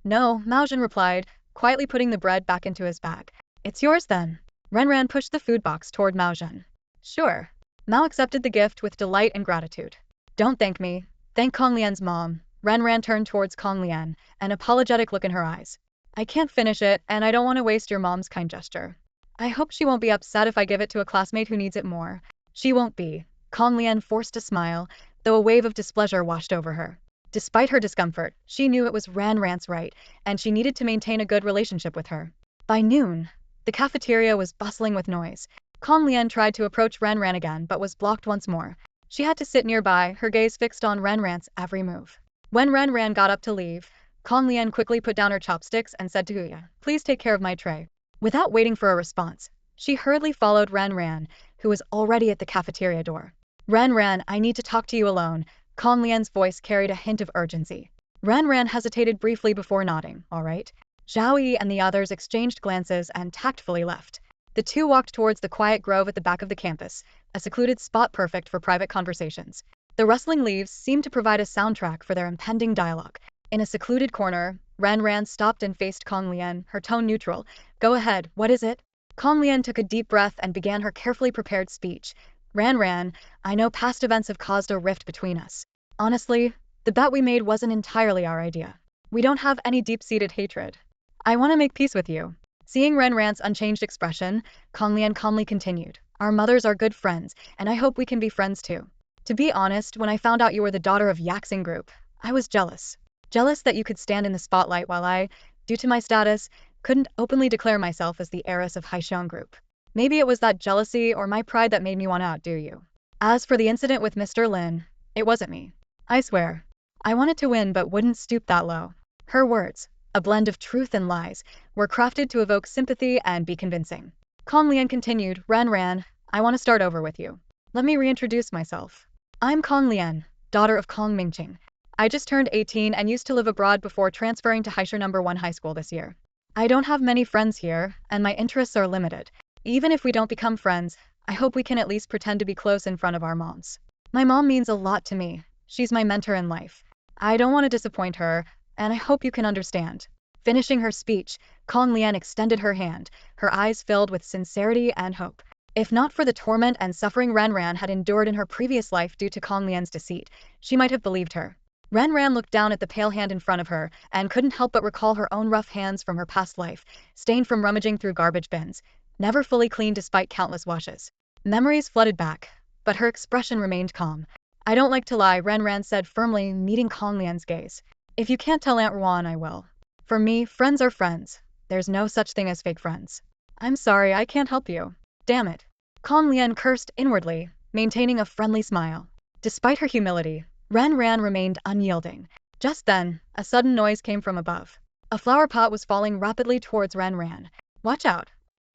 S1: No, Mao Zhen replied, quietly putting the bread back into his bag. It's yours then. Ren Ran pushed the food box toward Mao Zhen. Sure. Mao accepted the gift with delight and gratitude. Don't thank me. Thank Kong Lian's mom. Ren Ran turned towards Kong Lian, an apologetic look in her eyes. I can't finish it, and I don't want to waste your mom's kind gesture. I hope she won't be upset if I give it to a classmate who needs it more. She won't be. Kong Lian forced a smile, though a wave of displeasure washed over her. Despite her discomfort, she knew it was Ren Ran's right, and she needed to maintain a good relationship with her. By noon, the cafeteria was bustling with noise. Kong Lian tried to approach Ren Ran again but was blocked once more. She had to sit nearby, her gaze fixed on Ren Ran's every move. When Ren Ran got up to leave, Kong Lian quickly put down her chopsticks and said to Huya, please take care of my tray. Without waiting for a response, she hurriedly followed Ren Ran, who was already at the cafeteria door. Ren Ran, I need to talk to you alone. Kong Lian's voice carried a hint of urgency. Ren Ran hesitated briefly before nodding, all right. Zhao Yi and the others exchanged glances and tactfully left. The two walked towards the quiet grove at the back of the campus, a secluded spot perfect for private conversations. The rustling leaves seemed to provide a soundtrack for their impending dialogue. In a secluded corner, Ren Ran stopped and faced Kong Lian, her tone neutral. Go ahead, what is it? Kong Lian took a deep breath and began her carefully prepared speech. Ren Ran, I know past events have caused a rift between us. Honestly, the bet we made wasn't entirely our idea. We don't have any deep-seated hatred. I want to make peace with you. Seeing Ren Ran's unchanged expression, Kong Lian calmly continued. Our mothers are good friends, and I hope we can be friends too. To be honest, when I found out you were the daughter of Yaxing Group, I was jealous. Jealous that you could stand in the spotlight while I, due to my status, couldn't openly declare myself as the heiress of Haisheng Group. Maybe it was that jealousy or my pride that made me want to outdo you. As for the incident with Mr. Lin, it wasn't me. I swear. I wanted to win but wouldn't stoop that low. Her words, a blend of truth and lies, were crafted to evoke sympathy and be convincing. Kong Lian continued, Ren Ran, I want to start over with you. Let me reintroduce myself. I'm Kong Lian, daughter of Kong Mingqing. I just turned 18 and used to live abroad before transferring to Haisher number 1 high school this year. I don't have many friends here, and my interests are limited. Even if we don't become friends, I hope we can at least pretend to be close in front of our moms. My mom means a lot to me. She's my mentor in life. I don't want to disappoint her, and I hope you can understand. Finishing her speech, Kong Lian extended her hand, her eyes filled with sincerity and hope. If not for the torment and suffering Ran Ran had endured in her previous life due to Kong Lian's deceit, she might have believed her. Ran Ran looked down at the pale hand in front of her and couldn't help but recall her own rough hands from her past life, stained from rummaging through garbage bins, never fully clean despite countless washes. Memories flooded back, but her expression remained calm. I don't like to lie, Ran Ran said firmly, meeting Kong Lian's gaze. If you can't tell Aunt Ruan, I will. For me, friends are friends. There's no such thing as fake friends. I'm sorry, I can't help you. Damn it. Kong Lian cursed inwardly, maintaining a friendly smile. Despite her humility, Ran Ran remained unyielding. Just then, a sudden noise came from above. A flower pot was falling rapidly towards Ran Ran. Watch out!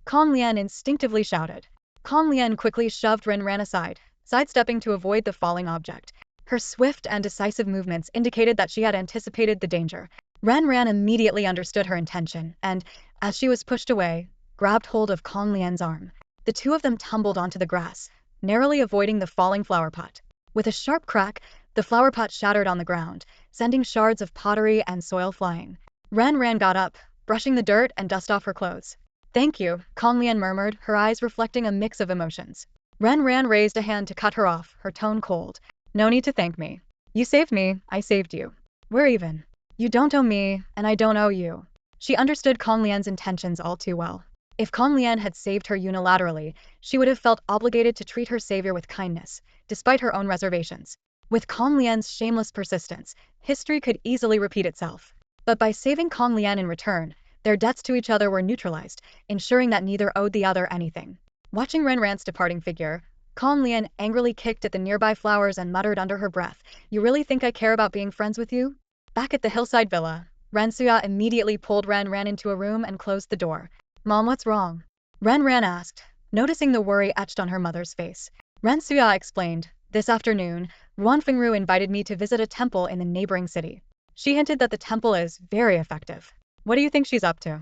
S1: Kong Lian instinctively shouted. Kong Lian quickly shoved Ran Ran aside, sidestepping to avoid the falling object. Her swift and decisive movements indicated that she had anticipated the danger. Ran Ran immediately understood her intention and, as she was pushed away, grabbed hold of Kong Lian's arm. The two of them tumbled onto the grass, narrowly avoiding the falling flower pot. With a sharp crack, the flower pot shattered on the ground, sending shards of pottery and soil flying. Ran Ran got up, brushing the dirt and dust off her clothes. Thank you, Kong Lian murmured, her eyes reflecting a mix of emotions. Ran Ran raised a hand to cut her off, her tone cold. No need to thank me. You saved me, I saved you. We're even. You don't owe me, and I don't owe you. She understood Kong Lian's intentions all too well. If Kong Lian had saved her unilaterally, she would have felt obligated to treat her savior with kindness, despite her own reservations. With Kong Lian's shameless persistence, history could easily repeat itself. But by saving Kong Lian in return, their debts to each other were neutralized, ensuring that neither owed the other anything. Watching Ran Ran's departing figure, Kong Lian angrily kicked at the nearby flowers and muttered under her breath, You really think I care about being friends with you? Back at the hillside villa, Ran Suya immediately pulled Ran Ran into a room and closed the door. Mom, what's wrong? Ran Ran asked, noticing the worry etched on her mother's face. Ran Suya explained, This afternoon, Ruan Fengru invited me to visit a temple in the neighboring city. She hinted that the temple is very effective. What do you think she's up to?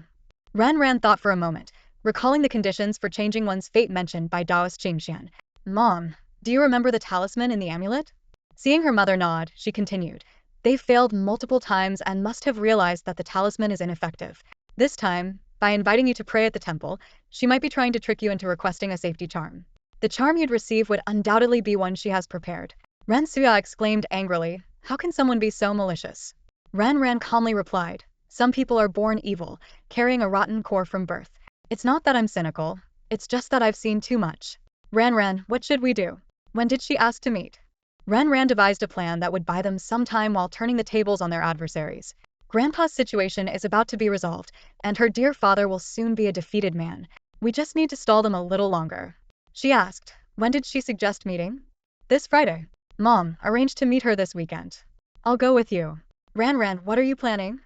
S1: Ran Ran thought for a moment, recalling the conditions for changing one's fate mentioned by Daoist Qingxian. Mom, do you remember the talisman in the amulet? Seeing her mother nod, she continued. They've failed multiple times and must have realized that the talisman is ineffective. This time, by inviting you to pray at the temple, she might be trying to trick you into requesting a safety charm. The charm you'd receive would undoubtedly be one she has prepared. Ran Suya exclaimed angrily, How can someone be so malicious? Ran Ran calmly replied, Some people are born evil, carrying a rotten core from birth. It's not that I'm cynical, it's just that I've seen too much. Ran Ran, what should we do? When did she ask to meet? Ran Ran devised a plan that would buy them some time while turning the tables on their adversaries. Grandpa's situation is about to be resolved, and her dear father will soon be a defeated man. We just need to stall them a little longer. She asked, When did she suggest meeting? This Friday. Mom, arrange to meet her this weekend. I'll go with you. Ran Ran, what are you planning?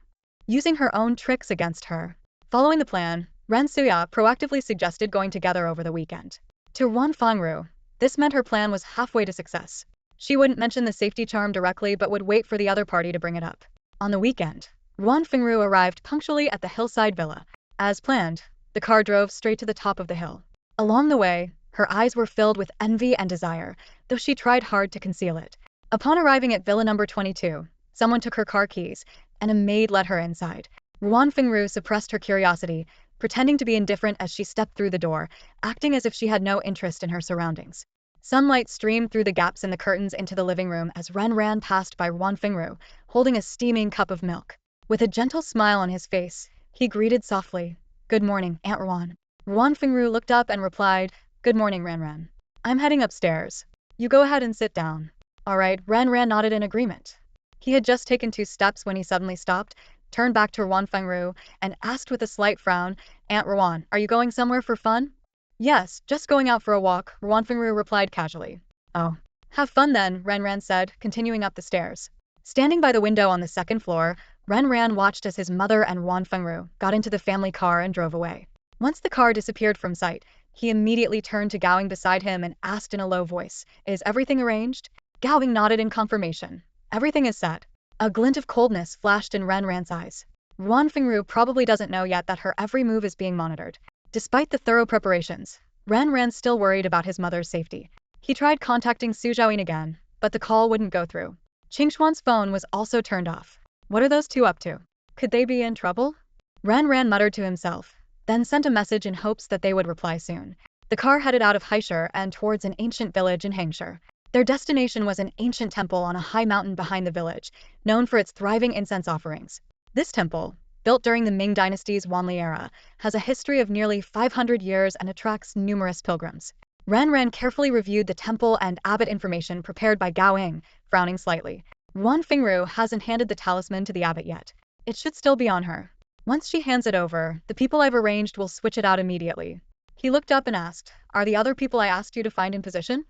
S1: Using her own tricks against her. Following the plan, Ran Suya proactively suggested going together over the weekend. To Ruan Fengru, this meant her plan was halfway to success. She wouldn't mention the safety charm directly but would wait for the other party to bring it up. On the weekend, Ruan Fengru arrived punctually at the hillside villa. As planned, the car drove straight to the top of the hill. Along the way, her eyes were filled with envy and desire, though she tried hard to conceal it. Upon arriving at villa number 22, someone took her car keys, and a maid led her inside. Ruan Fengru suppressed her curiosity, pretending to be indifferent as she stepped through the door, acting as if she had no interest in her surroundings. Sunlight streamed through the gaps in the curtains into the living room as Ran Ran passed by Ruan Fengru, holding a steaming cup of milk. With a gentle smile on his face, he greeted softly, Good morning, Aunt Ruan. Ruan Fengru looked up and replied, Good morning, Ran Ran. I'm heading upstairs. You go ahead and sit down. All right, Ran Ran nodded in agreement. He had just taken 2 steps when he suddenly stopped, turned back to Ruan Fengru, and asked with a slight frown, Aunt Ruan, are you going somewhere for fun? Yes, just going out for a walk, Ruan Fengru replied casually. Oh. Have fun then, Ran Ran said, continuing up the stairs. Standing by the window on the 2nd floor, Ran Ran watched as his mother and Ruan Fengru got into the family car and drove away. Once the car disappeared from sight, he immediately turned to Gowing beside him and asked in a low voice, Is everything arranged? Gowing nodded in confirmation. Everything is set. A glint of coldness flashed in Ren Ran's eyes. Ruan Fengru probably doesn't know yet that her every move is being monitored. Despite the thorough preparations, Ren Ran's still worried about his mother's safety. He tried contacting Su Zhaoyin again, but the call wouldn't go through. Qingxuan's phone was also turned off. What are those two up to? Could they be in trouble? Ren Ran muttered to himself, then sent a message in hopes that they would reply soon. The car headed out of Haishur and towards an ancient village in Hangshur. Their destination was an ancient temple on a high mountain behind the village, known for its thriving incense offerings. This temple, built during the Ming Dynasty's Wanli era, has a history of nearly 500 years and attracts numerous pilgrims. Ren Ran carefully reviewed the temple and abbot information prepared by Gao Ying, frowning slightly. Ruan Fengru hasn't handed the talisman to the abbot yet. It should still be on her. Once she hands it over, the people I've arranged will switch it out immediately. He looked up and asked, "Are the other people I asked you to find in position?"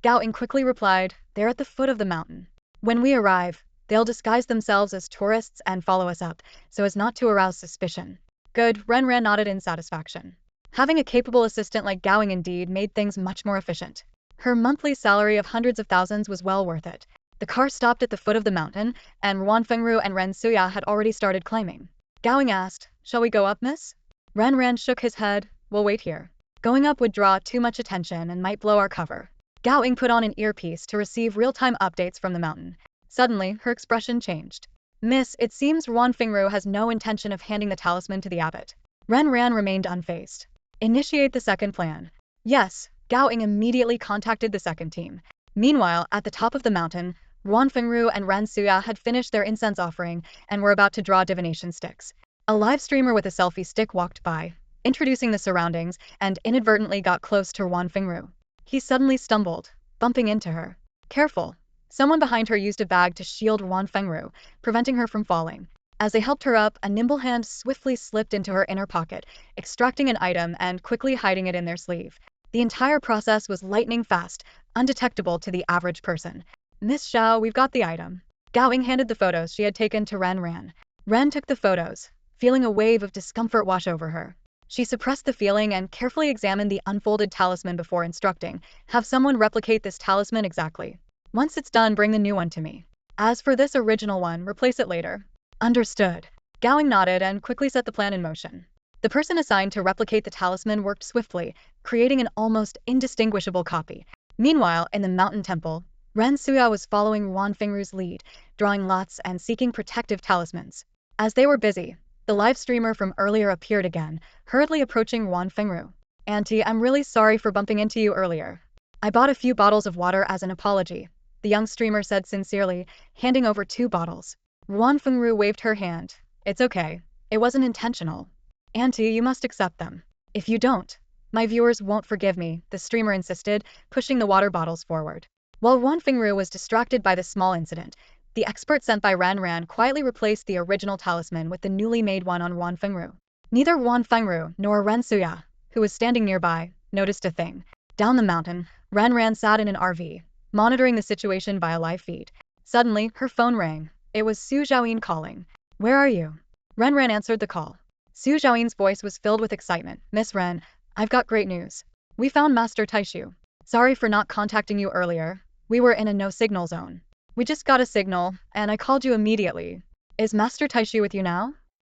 S1: Gao Ying quickly replied, "They're at the foot of the mountain. When we arrive, they'll disguise themselves as tourists and follow us up, so as not to arouse suspicion." Good, Ren Ran nodded in satisfaction. Having a capable assistant like Gao Ying indeed made things much more efficient. Her monthly salary of hundreds of thousands was well worth it. The car stopped at the foot of the mountain, and Ruan Fengru and Ren Suya had already started climbing. Gao Ying asked, "Shall we go up, miss?" Ren Ran shook his head, "We'll wait here. Going up would draw too much attention and might blow our cover." Gao Ying put on an earpiece to receive real-time updates from the mountain. Suddenly, her expression changed. "Miss, it seems Ruan Fengru has no intention of handing the talisman to the abbot." Ren Ran remained unfazed. "Initiate the second plan." Yes, Gao Ying immediately contacted the second team. Meanwhile, at the top of the mountain, Ruan Fengru and Ren Suya had finished their incense offering and were about to draw divination sticks. A live streamer with a selfie stick walked by, introducing the surroundings, and inadvertently got close to Ruan Fengru. He suddenly stumbled, bumping into her. Careful! Someone behind her used a bag to shield Ruan Fengru, preventing her from falling. As they helped her up, a nimble hand swiftly slipped into her inner pocket, extracting an item and quickly hiding it in their sleeve. The entire process was lightning fast, undetectable to the average person. "Miss Xiao, we've got the item." Gao Ying handed the photos she had taken to Ren Ran. Ren took the photos, feeling a wave of discomfort wash over her. She suppressed the feeling and carefully examined the unfolded talisman before instructing, "Have someone replicate this talisman exactly. Once it's done, bring the new one to me. As for this original one, replace it later." "Understood." Gao Ying nodded and quickly set the plan in motion. The person assigned to replicate the talisman worked swiftly, creating an almost indistinguishable copy. Meanwhile, in the mountain temple, Ren Suya was following Ruan Fengru's lead, drawing lots and seeking protective talismans. As they were busy, the live streamer from earlier appeared again, hurriedly approaching Ruan Fengru. "Auntie, I'm really sorry for bumping into you earlier. I bought a few bottles of water as an apology," the young streamer said sincerely, handing over 2 bottles. Ruan Fengru waved her hand. "It's okay. It wasn't intentional. Auntie, you must accept them. If you don't, my viewers won't forgive me," the streamer insisted, pushing the water bottles forward. While Ruan Fengru was distracted by the small incident, the expert sent by Ren Ran quietly replaced the original talisman with the newly made one on Ruan Fengru. Neither Ruan Fengru nor Ren Suya, who was standing nearby, noticed a thing. Down the mountain, Ren Ran sat in an RV, monitoring the situation via live feed. Suddenly, her phone rang. It was Su Zhaoyin calling. "Where are you?" Ren Ran answered the call. Su Zhaoyin's voice was filled with excitement. "Miss Ren, I've got great news. We found Master Taishu. Sorry for not contacting you earlier. We were in a no-signal zone. We just got a signal, and I called you immediately. Is Master Taishu with you now?"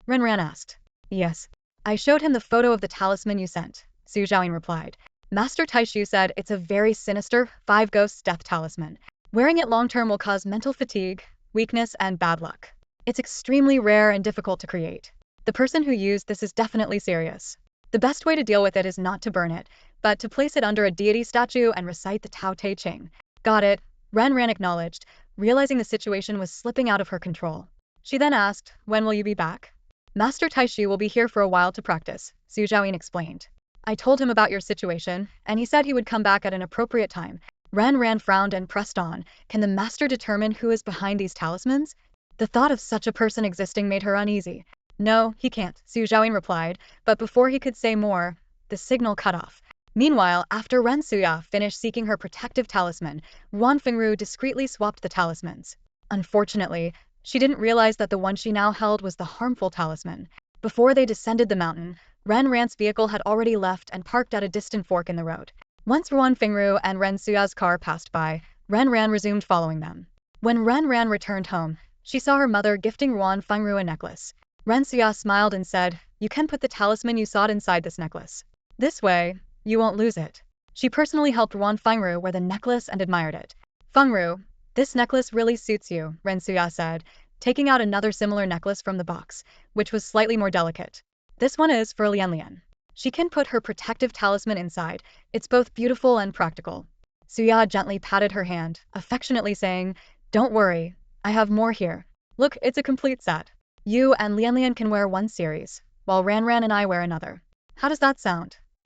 S1: Ren Ran asked. "Yes. I showed him the photo of the talisman you sent," Su Zhaoyin replied. "Master Taishu said it's a very sinister, 5 ghosts death talisman. Wearing it long-term will cause mental fatigue, weakness, and bad luck. It's extremely rare and difficult to create. The person who used this is definitely serious. The best way to deal with it is not to burn it, but to place it under a deity statue and recite the Tao Te Ching." "Got it," Ren Ran acknowledged, realizing the situation was slipping out of her control. She then asked, "When will you be back?" "Master Taishu will be here for a while to practice," Su Zhaoyin explained. "I told him about your situation, and he said he would come back at an appropriate time." Ren Ran frowned and pressed on. Can the master determine who is behind these talismans? The thought of such a person existing made her uneasy. "No, he can't," Su Zhaoyin replied, but before he could say more, the signal cut off. Meanwhile, after Ren Suya finished seeking her protective talisman, Ruan Fengru discreetly swapped the talismans. Unfortunately, she didn't realize that the one she now held was the harmful talisman. Before they descended the mountain, Ren Ran's vehicle had already left and parked at a distant fork in the road. Once Ruan Fengru and Ren Suya's car passed by, Ren Ran resumed following them. When Ren Ran returned home, She saw her mother gifting Ruan Fengru a necklace. Ren Xia smiled and said, "You can put the talisman you sought inside this necklace. This way, you won't lose it." She personally helped Ruan Fengru wear the necklace and admired it. "Fengru, this necklace really suits you," Ren Xia said, taking out another similar necklace from the box, which was slightly more delicate. "This one is for Lian. She can put her protective talisman inside. It's both beautiful and practical." Suya gently patted her hand, affectionately saying, "Don't worry, I have more here. Look, it's a complete set. You and Lian can wear one series, while Ran and I wear another. How does that sound?"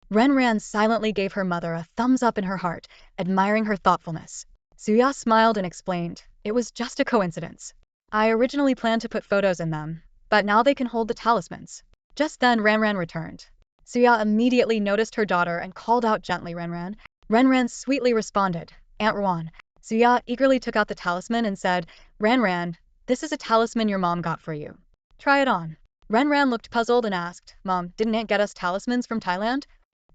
S1: Ran silently gave her mother a thumbs up in her heart, admiring her thoughtfulness. Suya smiled and explained, "It was just a coincidence. I originally planned to put photos in them, but now they can hold the talismans." Just then Ran returned. Suya immediately noticed her daughter and called out gently, "Ran." Ran sweetly responded, "Aunt Ruan." Suya eagerly took out the talisman and said, "Ran, this is a talisman your mom got for you. Try it on." Ran looked puzzled and asked, "Mom, didn't Aunt get us talismans from Thailand?"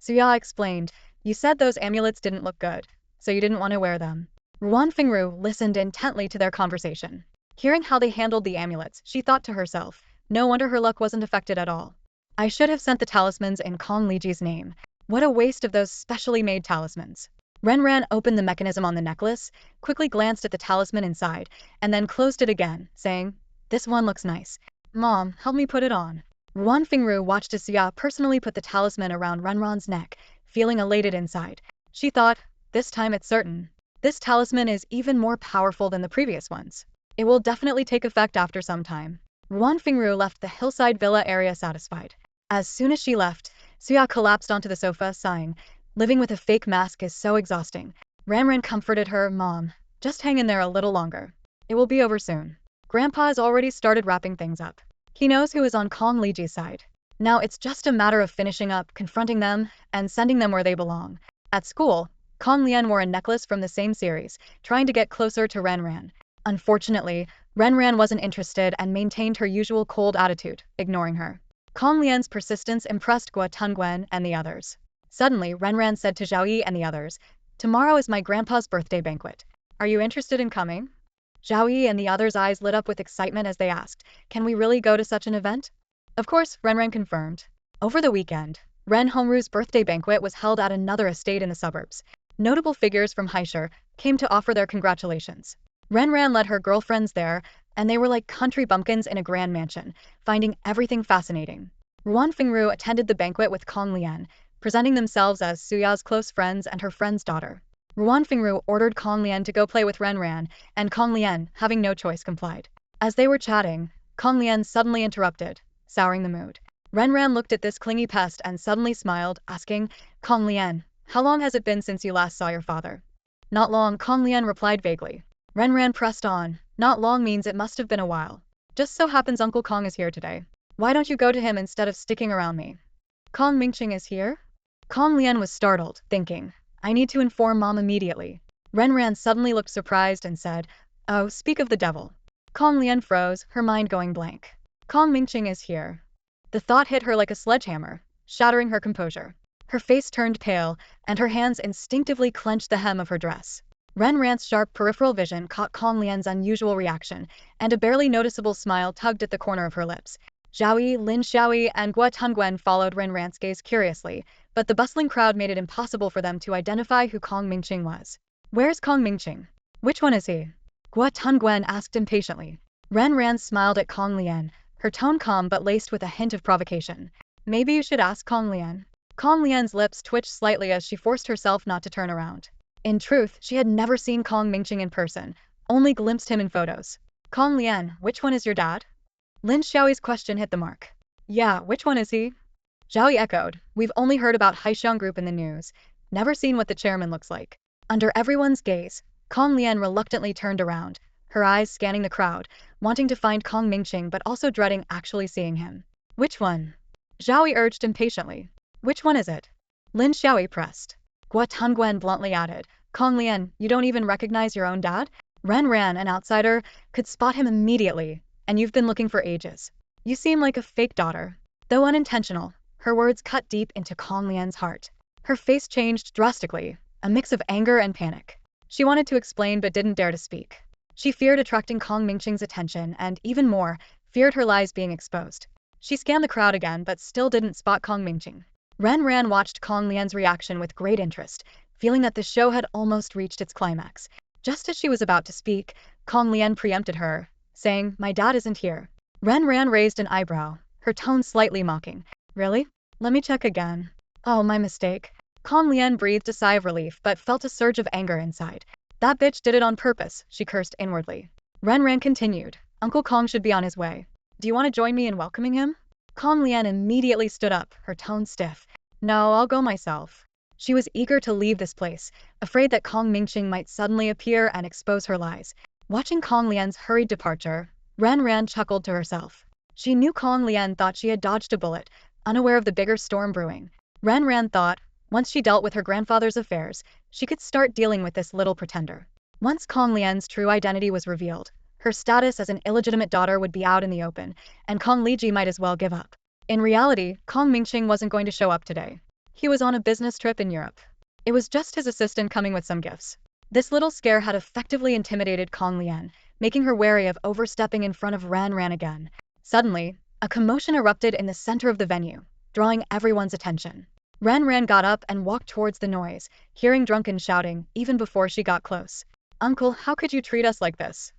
S1: Suya explained, "You said those amulets didn't look good, so you didn't want to wear them." Ruan Fengru listened intently to their conversation. Hearing how they handled the amulets, she thought to herself, no wonder her luck wasn't affected at all. I should have sent the talismans in Kong Liji's name. What a waste of those specially made talismans. Ran opened the mechanism on the necklace, quickly glanced at the talisman inside, and then closed it again, saying, "This one looks nice. Mom, help me put it on." Ruan Fengru watched as Xia personally put the talisman around Renran's neck, feeling elated inside. She thought, this time it's certain. This talisman is even more powerful than the previous ones. It will definitely take effect after some time. Ruan Fengru left the hillside villa area satisfied. As soon as she left, Xia collapsed onto the sofa, sighing, "Living with a fake mask is so exhausting." Ran comforted her, "Mom, just hang in there a little longer. It will be over soon. Grandpa has already started wrapping things up. He knows who is on Kong Liji's side. Now it's just a matter of finishing up, confronting them, and sending them where they belong." At school, Kong Lian wore a necklace from the same series, trying to get closer to Ran. Unfortunately, Ran wasn't interested and maintained her usual cold attitude, ignoring her. Kong Lian's persistence impressed Gua Tungwen and the others. Suddenly, Ran said to Zhao Yi and the others, "Tomorrow is my grandpa's birthday banquet. Are you interested in coming?" Zhao Yi and the others' eyes lit up with excitement as they asked, "Can we really go to such an event?" Of course, Ran confirmed. Over the weekend, Ren Hongru's birthday banquet was held at another estate in the suburbs. Notable figures from Haishur came to offer their congratulations. Ran led her girlfriends there, and they were like country bumpkins in a grand mansion, finding everything fascinating. Ruan Fengru attended the banquet with Kong Lian, presenting themselves as Suya's close friends and her friend's daughter. Ruan Fengru ordered Kong Lian to go play with Ran, and Kong Lian, having no choice, complied. As they were chatting, Kong Lian suddenly interrupted, souring the mood. Ran looked at this clingy pest and suddenly smiled, asking, "Kong Lian, how long has it been since you last saw your father?" "Not long," Kong Lian replied vaguely. Ran pressed on, "Not long means it must have been a while. Just so happens Uncle Kong is here today. Why don't you go to him instead of sticking around me?" "Kong Mingqing is here?" Kong Lian was startled, thinking, "I need to inform Mom immediately." Ran suddenly looked surprised and said, "Oh, speak of the devil." Kong Lian froze, her mind going blank. Kong Mingqing is here. The thought hit her like a sledgehammer, shattering her composure. Her face turned pale, and her hands instinctively clenched the hem of her dress. Ran's sharp peripheral vision caught Kong Lian's unusual reaction, and a barely noticeable smile tugged at the corner of her lips. Zhao Yi, Lin Xiaoyi, and Gua Tungwen followed Ran's gaze curiously, but the bustling crowd made it impossible for them to identify who Kong Mingqing was. "Where's Kong Mingqing? Which one is he?" Gua Tungwen asked impatiently. Ran smiled at Kong Lian, her tone calm but laced with a hint of provocation. "Maybe you should ask Kong Lian." Kong Lian's lips twitched slightly as she forced herself not to turn around. In truth, she had never seen Kong Mingqing in person, only glimpsed him in photos. "Kong Lian, which one is your dad?" Lin Xiaoyi's question hit the mark. "Yeah, which one is he?" Zhao Yi echoed, "We've only heard about Haishang Group in the news, never seen what the chairman looks like." Under everyone's gaze, Kong Lian reluctantly turned around, her eyes scanning the crowd, wanting to find Kong Mingqing but also dreading actually seeing him. "Which one?" Zhao Yi urged impatiently. "Which one is it?" Lin Xiaoyi pressed. Gua Tungwen bluntly added, "Kong Lian, you don't even recognize your own dad?" Ran, an outsider, could spot him immediately, "And you've been looking for ages. You seem like a fake daughter." Though unintentional, her words cut deep into Kong Lian's heart. Her face changed drastically, a mix of anger and panic. She wanted to explain but didn't dare to speak. She feared attracting Kong Mingqing's attention and, even more, feared her lies being exposed. She scanned the crowd again but still didn't spot Kong Mingqing. Ren Ran watched Kong Lian's reaction with great interest, feeling that the show had almost reached its climax. Just as she was about to speak, Kong Lian preempted her, saying, "My dad isn't here." Ren Ran raised an eyebrow, her tone slightly mocking. "Really? Let me check again." "Oh, my mistake." Kong Lian breathed a sigh of relief but felt a surge of anger inside. "That bitch did it on purpose," she cursed inwardly. Ren Ran continued, "Uncle Kong should be on his way. Do you want to join me in welcoming him?" Kong Lian immediately stood up, her tone stiff. "No, I'll go myself." She was eager to leave this place, afraid that Kong Mingqing might suddenly appear and expose her lies. Watching Kong Lian's hurried departure, Ren Ran chuckled to herself. She knew Kong Lian thought she had dodged a bullet, unaware of the bigger storm brewing. Ren Ran thought, once she dealt with her grandfather's affairs, she could start dealing with this little pretender. Once Kong Lian's true identity was revealed, her status as an illegitimate daughter would be out in the open, and Kong Liji might as well give up. In reality, Kong Mingqing wasn't going to show up today. He was on a business trip in Europe. It was just his assistant coming with some gifts. This little scare had effectively intimidated Kong Lian, making her wary of overstepping in front of Ran Ran again. Suddenly, a commotion erupted in the center of the venue, drawing everyone's attention. Ran Ran got up and walked towards the noise, hearing drunken shouting even before she got close. "Uncle, how could you treat us like this?"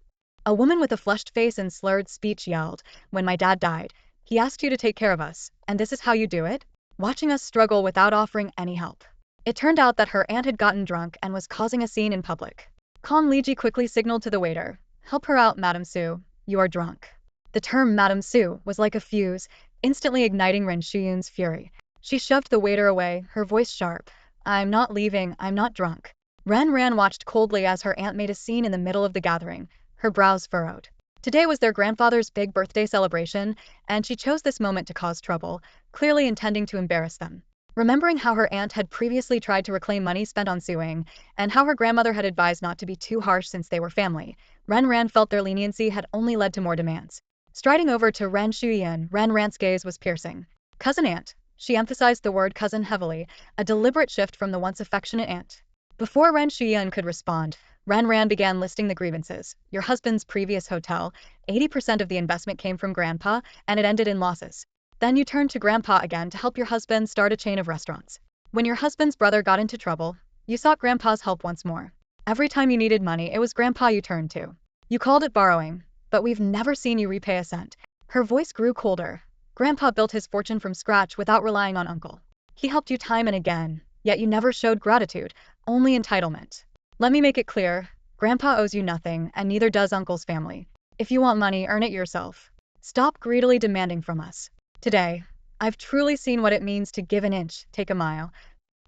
S1: A woman with a flushed face and slurred speech yelled, "When my dad died, he asked you to take care of us, and this is how you do it? Watching us struggle without offering any help." It turned out that her aunt had gotten drunk and was causing a scene in public. Kong Liji quickly signaled to the waiter, "Help her out, Madame Su, you are drunk." The term Madame Su was like a fuse, instantly igniting Ren Shuyun's fury. She shoved the waiter away, her voice sharp. "I'm not leaving, I'm not drunk." Ren Ran watched coldly as her aunt made a scene in the middle of the gathering, her brows furrowed. Today was their grandfather's big birthday celebration, and she chose this moment to cause trouble, clearly intending to embarrass them. Remembering how her aunt had previously tried to reclaim money spent on suing, and how her grandmother had advised not to be too harsh since they were family, Ren Ran felt their leniency had only led to more demands. Striding over to Ren Shuyan, Ren Ran's gaze was piercing. "Cousin aunt." She emphasized the word cousin heavily, a deliberate shift from the once affectionate aunt. Before Ren Shuyan could respond, Ren Ran began listing the grievances. "Your husband's previous hotel, 80% of the investment came from Grandpa, and it ended in losses. Then you turned to Grandpa again to help your husband start a chain of restaurants. When your husband's brother got into trouble, you sought Grandpa's help once more. Every time you needed money, it was Grandpa you turned to. You called it borrowing, but we've never seen you repay a cent." Her voice grew colder. "Grandpa built his fortune from scratch without relying on Uncle. He helped you time and again, yet you never showed gratitude, only entitlement. Let me make it clear, Grandpa owes you nothing, and neither does Uncle's family. If you want money, earn it yourself. Stop greedily demanding from us. Today, I've truly seen what it means to give an inch, take a mile."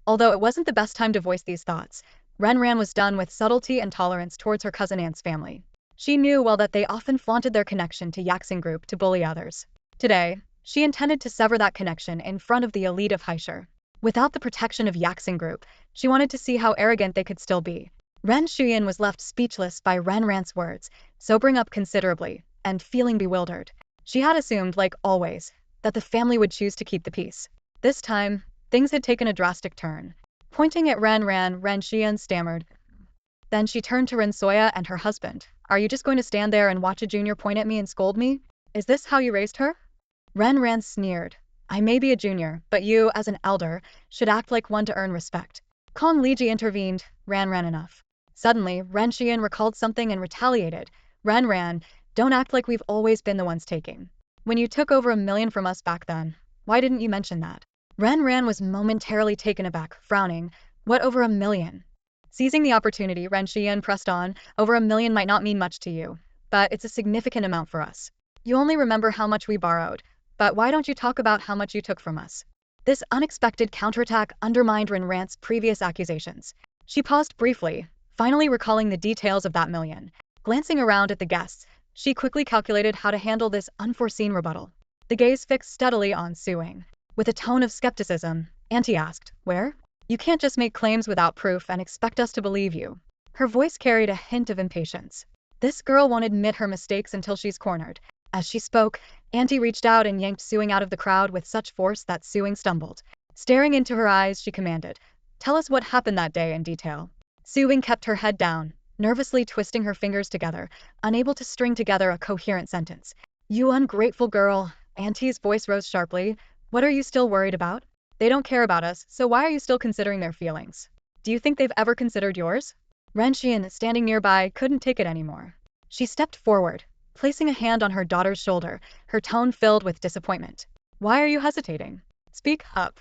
S1: Although it wasn't the best time to voice these thoughts, Ren Ran was done with subtlety and tolerance towards her cousin aunt's family. She knew well that they often flaunted their connection to Yaxing Group to bully others. Today, she intended to sever that connection in front of the elite of Haishur. Without the protection of Yaxing Group, she wanted to see how arrogant they could still be. Ren Shuyan was left speechless by Ren Ran's words, sobering up considerably, and feeling bewildered. She had assumed, like always, that the family would choose to keep the peace. This time, things had taken a drastic turn. Pointing at Ren Ran, Ren Shuyan stammered. Then she turned to Ren Soya and her husband. "Are you just going to stand there and watch a junior point at me and scold me? Is this how you raised her?" Ren Ran sneered. "I may be a junior, but you, as an elder, should act like one to earn respect." Kong Liji intervened. "Ran Ran, enough." Suddenly, Ren Xian recalled something and retaliated. "Ran Ran, don't act like we've always been the ones taking. When you took over $1 million from us back then, why didn't you mention that?" Ren Ran was momentarily taken aback, frowning. "What, over $1 million?" Seizing the opportunity, Ren Xian pressed on. "Over $1 million might not mean much to you, but it's a significant amount for us. You only remember how much we borrowed, but why don't you talk about how much you took from us?" This unexpected counterattack undermined Ren Ran's previous accusations. She paused briefly, finally recalling the details of that million. Glancing around at the guests, she quickly calculated how to handle this unforeseen rebuttal. The gaze fixed steadily on Suing. With a tone of skepticism, Auntie asked, "Where? You can't just make claims without proof and expect us to believe you." Her voice carried a hint of impatience. This girl won't admit her mistakes until she's cornered. As she spoke, Auntie reached out and yanked Suing out of the crowd with such force that Suing stumbled. Staring into her eyes, she commanded, "Tell us what happened that day in detail." Suing kept her head down, nervously twisting her fingers together, unable to string together a coherent sentence. You ungrateful girl. Auntie's voice rose sharply. What are you still worried about? They don't care about us, so why are you still considering their feelings? Do you think they've ever considered yours? Ren Xian, standing nearby, couldn't take it anymore. She stepped forward, placing a hand on her daughter's shoulder, her tone filled with disappointment. Why are you hesitating? Speak up.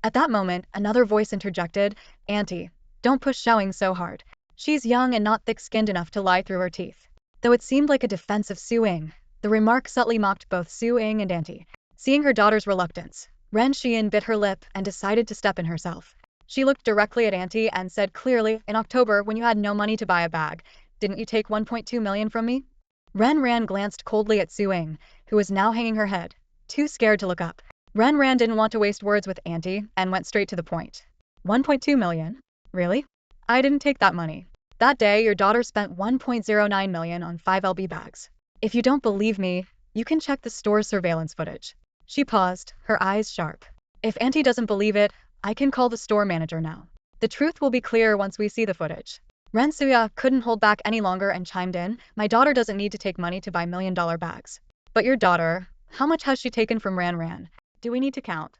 S1: At that moment, another voice interjected, Auntie, don't push Xiaoying so hard. She's young and not thick-skinned enough to lie through her teeth. Though it seemed like a defense of Su Ying, the remark subtly mocked both Su Ying and Auntie. Seeing her daughter's reluctance, Ren Xian bit her lip and decided to step in herself. She looked directly at Auntie and said clearly, in October, when you had no money to buy a bag, didn't you take 1.2 million from me? Ren glanced coldly at Su Ying, who was now hanging her head, too scared to look up. Ren didn't want to waste words with Auntie and went straight to the point. 1.2 million? Really? I didn't take that money. That day, your daughter spent 1.09 million on 5 LB bags. If you don't believe me, you can check the store's surveillance footage. She paused, her eyes sharp. If Auntie doesn't believe it, I can call the store manager now. The truth will be clear once we see the footage. Ren Suya couldn't hold back any longer and chimed in, my daughter doesn't need to take money to buy million-dollar bags. But your daughter, how much has she taken from Ran? Do we need to count?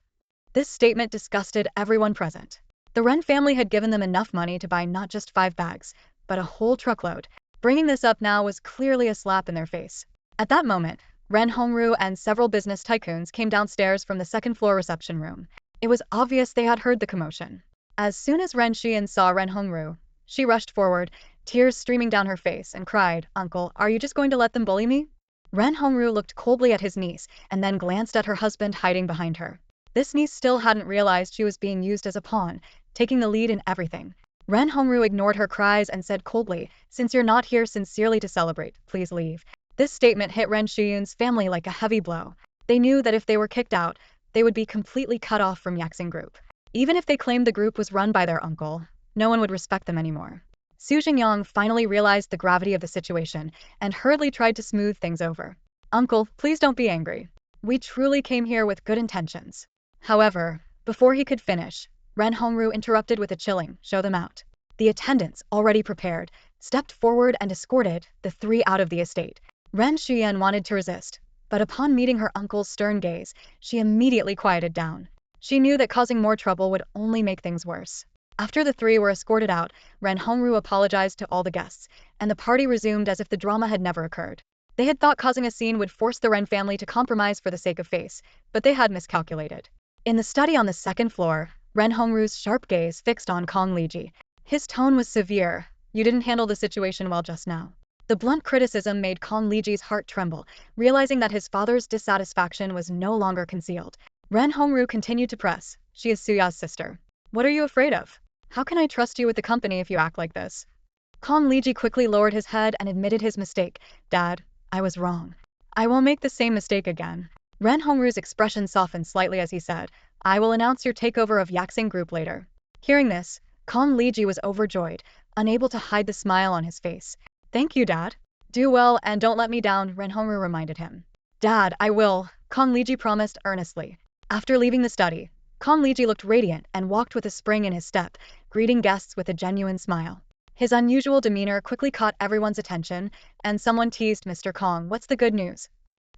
S1: This statement disgusted everyone present. The Ren family had given them enough money to buy not just 5 bags, but a whole truckload. Bringing this up now was clearly a slap in their face. At that moment, Ren Hongru and several business tycoons came downstairs from the second-floor reception room. It was obvious they had heard the commotion. As soon as Ren Xian saw Ren Hongru, she rushed forward, tears streaming down her face, and cried, Uncle, are you just going to let them bully me? Ren Hongru looked coldly at his niece and then glanced at her husband hiding behind her. This niece still hadn't realized she was being used as a pawn, taking the lead in everything. Ren Hongru ignored her cries and said coldly, since you're not here sincerely to celebrate, please leave. This statement hit Ren Xian's family like a heavy blow. They knew that if they were kicked out, they would be completely cut off from Yaxing Group. Even if they claimed the group was run by their uncle, no one would respect them anymore. Su Jingyang finally realized the gravity of the situation and hurriedly tried to smooth things over. Uncle, please don't be angry. We truly came here with good intentions. However, before he could finish, Ren Hongru interrupted with a chilling, show them out. The attendants, already prepared, stepped forward and escorted the 3 out of the estate. Ren Xian wanted to resist, but upon meeting her uncle's stern gaze, she immediately quieted down. She knew that causing more trouble would only make things worse. After the 3 were escorted out, Ren Hongru apologized to all the guests, and the party resumed as if the drama had never occurred. They had thought causing a scene would force the Ren family to compromise for the sake of face, but they had miscalculated. In the study on the second floor, Ren Hongru's sharp gaze fixed on Kong Liji. His tone was severe. You didn't handle the situation well just now. The blunt criticism made Kong Liji's heart tremble, realizing that his father's dissatisfaction was no longer concealed. Ren Hongru continued to press. She is Suya's sister. What are you afraid of? How can I trust you with the company if you act like this? Kong Liji quickly lowered his head and admitted his mistake. Dad, I was wrong. I won't make the same mistake again. Ren Hongru's expression softened slightly as he said, I will announce your takeover of Yaxing Group later. Hearing this, Kong Liji was overjoyed, unable to hide the smile on his face. Thank you, Dad. Do well and don't let me down, Ren Hongru reminded him. Dad, I will, Kong Liji promised earnestly. After leaving the study, Kong Liji looked radiant and walked with a spring in his step, greeting guests with a genuine smile. His unusual demeanor quickly caught everyone's attention, and someone teased Mr. Kong, what's the good news?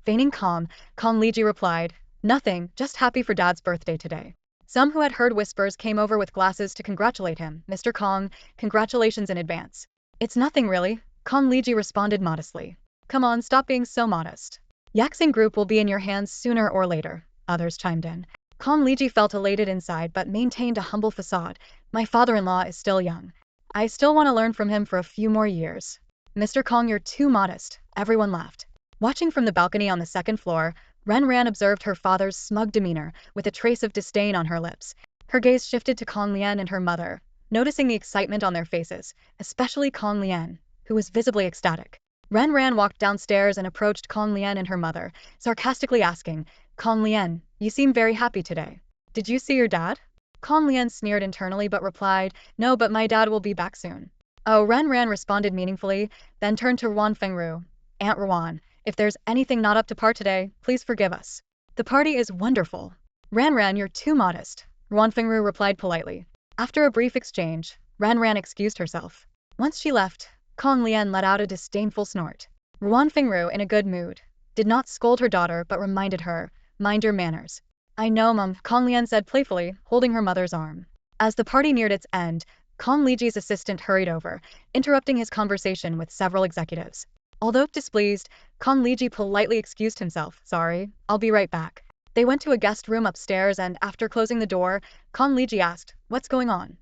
S1: Feigning calm, Kong Liji replied, nothing, just happy for Dad's birthday today. Some who had heard whispers came over with glasses to congratulate him. Mr. Kong, congratulations in advance. It's nothing really, Kong Liji responded modestly. Come on, stop being so modest. Yaxing Group will be in your hands sooner or later, others chimed in. Kong Liji felt elated inside but maintained a humble facade. My father-in-law is still young. I still want to learn from him for a few more years. Mr. Kong, you're too modest, everyone laughed. Watching from the balcony on the second floor, Ren observed her father's smug demeanor with a trace of disdain on her lips. Her gaze shifted to Kong Lian and her mother, noticing the excitement on their faces, especially Kong Lian, who was visibly ecstatic. Ren walked downstairs and approached Kong Lian and her mother, sarcastically asking, Kong Lian, you seem very happy today. Did you see your dad? Kong Lian sneered internally but replied, no, but my dad will be back soon. Oh, Ren responded meaningfully, then turned to Ruan Fengru. Aunt Ruan, if there's anything not up to par today, please forgive us. The party is wonderful. Ren, you're too modest, Ruan Fengru replied politely. After a brief exchange, Ren excused herself. Once she left, Kong Lian let out a disdainful snort. Ruan Fingru, in a good mood, did not scold her daughter but reminded her, mind your manners. I know, Mum, Kong Lian said playfully, holding her mother's arm. As the party neared its end, Kong Liji's assistant hurried over, interrupting his conversation with several executives. Although displeased, Kong Liji politely excused himself. Sorry, I'll be right back. They went to a guest room upstairs and after closing the door, Kong Liji asked, what's going on?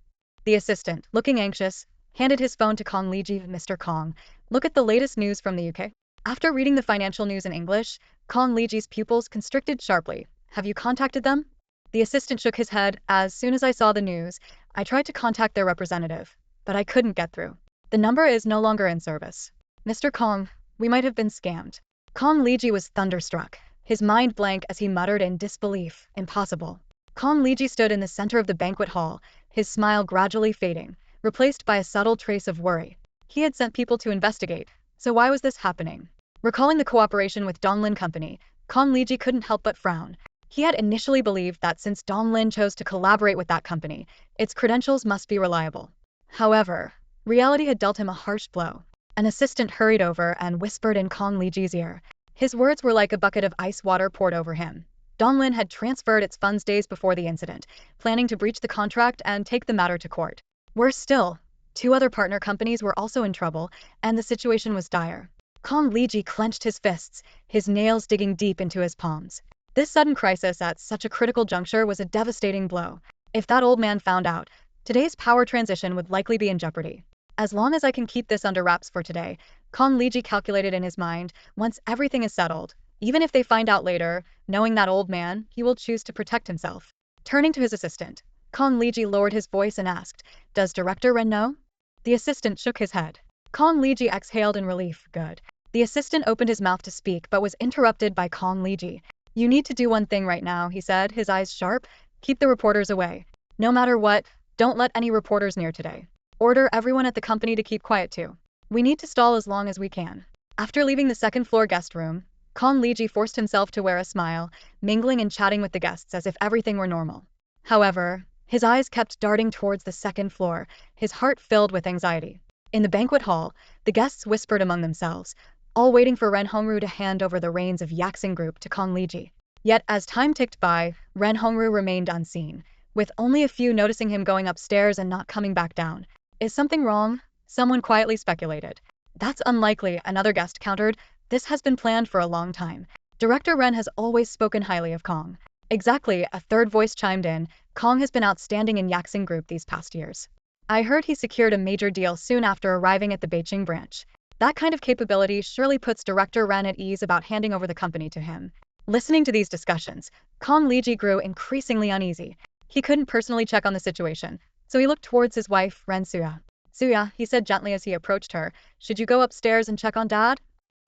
S1: The assistant, looking anxious, handed his phone to Kong Liji. Mr. Kong, look at the latest news from the UK. After reading the financial news in English, Kong Liji's pupils constricted sharply. Have you contacted them? The assistant shook his head. As soon as I saw the news, I tried to contact their representative, but I couldn't get through. The number is no longer in service. Mr. Kong, we might have been scammed. Kong Liji was thunderstruck, his mind blank as he muttered in disbelief. Impossible. Kong Liji stood in the center of the banquet hall, his smile gradually fading, replaced by a subtle trace of worry. He had sent people to investigate, so why was this happening? Recalling the cooperation with Donglin Company, Kong Liji couldn't help but frown. He had initially believed that since Donglin chose to collaborate with that company, its credentials must be reliable. However, reality had dealt him a harsh blow. An assistant hurried over and whispered in Kong Liji's ear. His words were like a bucket of ice water poured over him. Donglin had transferred its funds days before the incident, planning to breach the contract and take the matter to court. Worse still, 2 other partner companies were also in trouble, and the situation was dire. Kong Liji clenched his fists, his nails digging deep into his palms. This sudden crisis at such a critical juncture was a devastating blow. If that old man found out, today's power transition would likely be in jeopardy. As long as I can keep this under wraps for today, Kong Liji calculated in his mind, once everything is settled, even if they find out later, knowing that old man, he will choose to protect himself. Turning to his assistant, Kong Liji lowered his voice and asked, does Director Ren know? The assistant shook his head. Kong Liji exhaled in relief. Good. The assistant opened his mouth to speak but was interrupted by Kong Liji. You need to do one thing right now, he said, his eyes sharp. Keep the reporters away. No matter what, don't let any reporters near today. Order everyone at the company to keep quiet too. We need to stall as long as we can. After leaving the second-floor guest room, Kong Liji forced himself to wear a smile, mingling and chatting with the guests as if everything were normal. However, his eyes kept darting towards the second floor, his heart filled with anxiety. In the banquet hall, the guests whispered among themselves, all waiting for Ren Hongru to hand over the reins of Yaxing Group to Kong Liji. Yet as time ticked by, Ren Hongru remained unseen, with only a few noticing him going upstairs and not coming back down. Is something wrong? Someone quietly speculated. That's unlikely, another guest countered. This has been planned for a long time. Director Ren has always spoken highly of Kong. Exactly, a third voice chimed in. Kong has been outstanding in Yaxing Group these past years. I heard he secured a major deal soon after arriving at the Beijing branch. That kind of capability surely puts Director Ren at ease about handing over the company to him. Listening to these discussions, Kong Liji grew increasingly uneasy. He couldn't personally check on the situation, so he looked towards his wife, Ren Suya. Suya, he said gently as he approached her, should you go upstairs and check on Dad?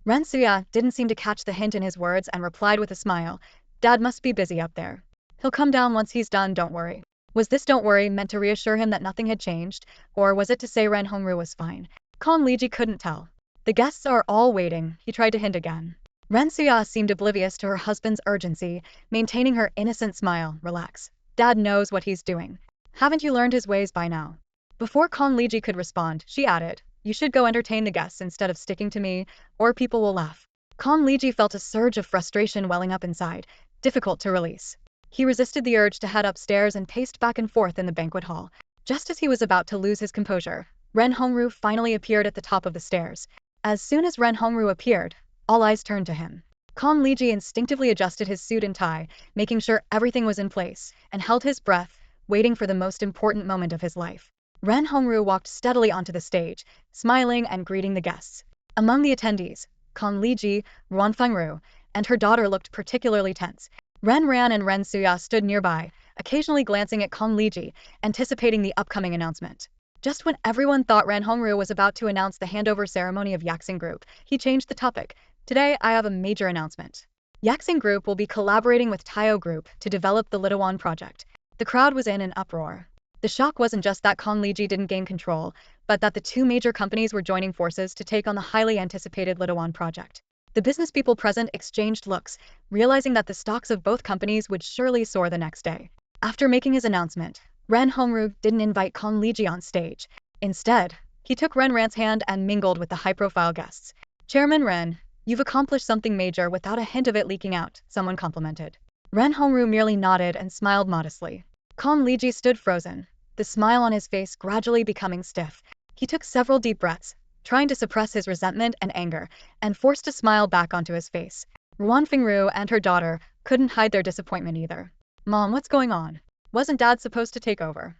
S1: Ren Suya didn't seem to catch the hint in his words and replied with a smile, Dad must be busy up there. He'll come down once he's done, don't worry. Was this don't worry meant to reassure him that nothing had changed, or was it to say Ren Hongru was fine? Kong Liji couldn't tell. The guests are all waiting, he tried to hint again. Ren Suya seemed oblivious to her husband's urgency, maintaining her innocent smile. Relax. Dad knows what he's doing. Haven't you learned his ways by now? Before Kong Liji could respond, she added, you should go entertain the guests instead of sticking to me, or people will laugh. Kong Liji felt a surge of frustration welling up inside, difficult to release. He resisted the urge to head upstairs and paced back and forth in the banquet hall. Just as he was about to lose his composure, Ren Hongru finally appeared at the top of the stairs. As soon as Ren Hongru appeared, all eyes turned to him. Kong Liji instinctively adjusted his suit and tie, making sure everything was in place, and held his breath, waiting for the most important moment of his life. Ren Hongru walked steadily onto the stage, smiling and greeting the guests. Among the attendees, Kong Liji, Ruan Fengru, and her daughter looked particularly tense. Ren Ran and Ren Suya stood nearby, occasionally glancing at Kong Liji, anticipating the upcoming announcement. Just when everyone thought Ren Hongru was about to announce the handover ceremony of Yaxing Group, he changed the topic. Today, I have a major announcement. Yaxing Group will be collaborating with Taio Group to develop the Litawan project. The crowd was in an uproar. The shock wasn't just that Kong Liji didn't gain control, but that the 2 major companies were joining forces to take on the highly anticipated Litawan project. The business people present exchanged looks, realizing that the stocks of both companies would surely soar the next day. After making his announcement, Ren Hongru didn't invite Kong Liji on stage. Instead, He took Ren Ran's hand and mingled with the high-profile guests. Chairman Ren, you've accomplished something major without a hint of it leaking out, someone complimented. Ren Hongru merely nodded and smiled modestly. Kong Liji stood frozen, the smile on his face gradually becoming stiff. He took several deep breaths, trying to suppress his resentment and anger, and forced a smile back onto his face. Ruan Fingru and her daughter couldn't hide their disappointment either. Mom, what's going on? Wasn't Dad supposed to take over?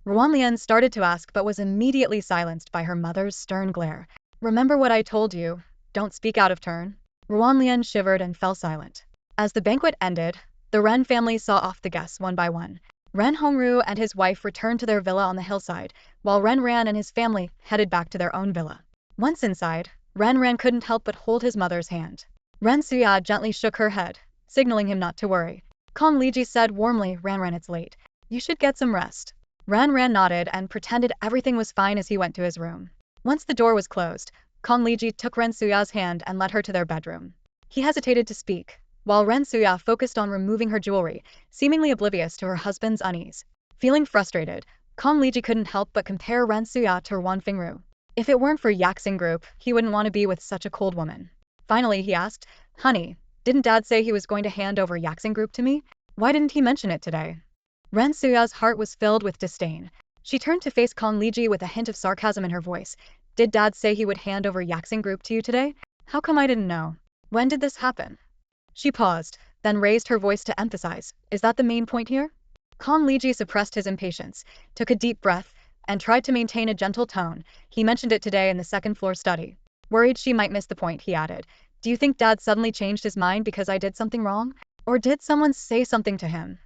S1: Ruan Lian started to ask but was immediately silenced by her mother's stern glare. Remember what I told you, don't speak out of turn. Ruan Lian shivered and fell silent. As the banquet ended, the Ren family saw off the guests one by one. Ren Hongru and his wife returned to their villa on the hillside, while Ren Ran and his family headed back to their own villa. Once inside, Ren Ran couldn't help but hold his mother's hand. Ren Suya gently shook her head, signaling him not to worry. Kong Liji said warmly, Ran Ran, it's late. You should get some rest. Ran Ran nodded and pretended everything was fine as he went to his room. Once the door was closed, Kong Liji took Ren Suya's hand and led her to their bedroom. He hesitated to speak, while Ren Suya focused on removing her jewelry, seemingly oblivious to her husband's unease. Feeling frustrated, Kong Liji couldn't help but compare Ren Suya to Ruan Fingru. If it weren't for Yaxing Group, he wouldn't want to be with such a cold woman. Finally, he asked, Honey, didn't Dad say he was going to hand over Yaxing Group to me? Why didn't he mention it today? Ren Suya's heart was filled with disdain. She turned to face Kong Liji with a hint of sarcasm in her voice. Did Dad say he would hand over Yaxing Group to you today? How come I didn't know? When did this happen? She paused, then raised her voice to emphasize, is that the main point here? Kong Liji suppressed his impatience, took a deep breath, and tried to maintain a gentle tone. He mentioned it today in the second-floor study. Worried she might miss the point, he added, Do you think Dad suddenly changed his mind because I did something wrong? Or did someone say something to him?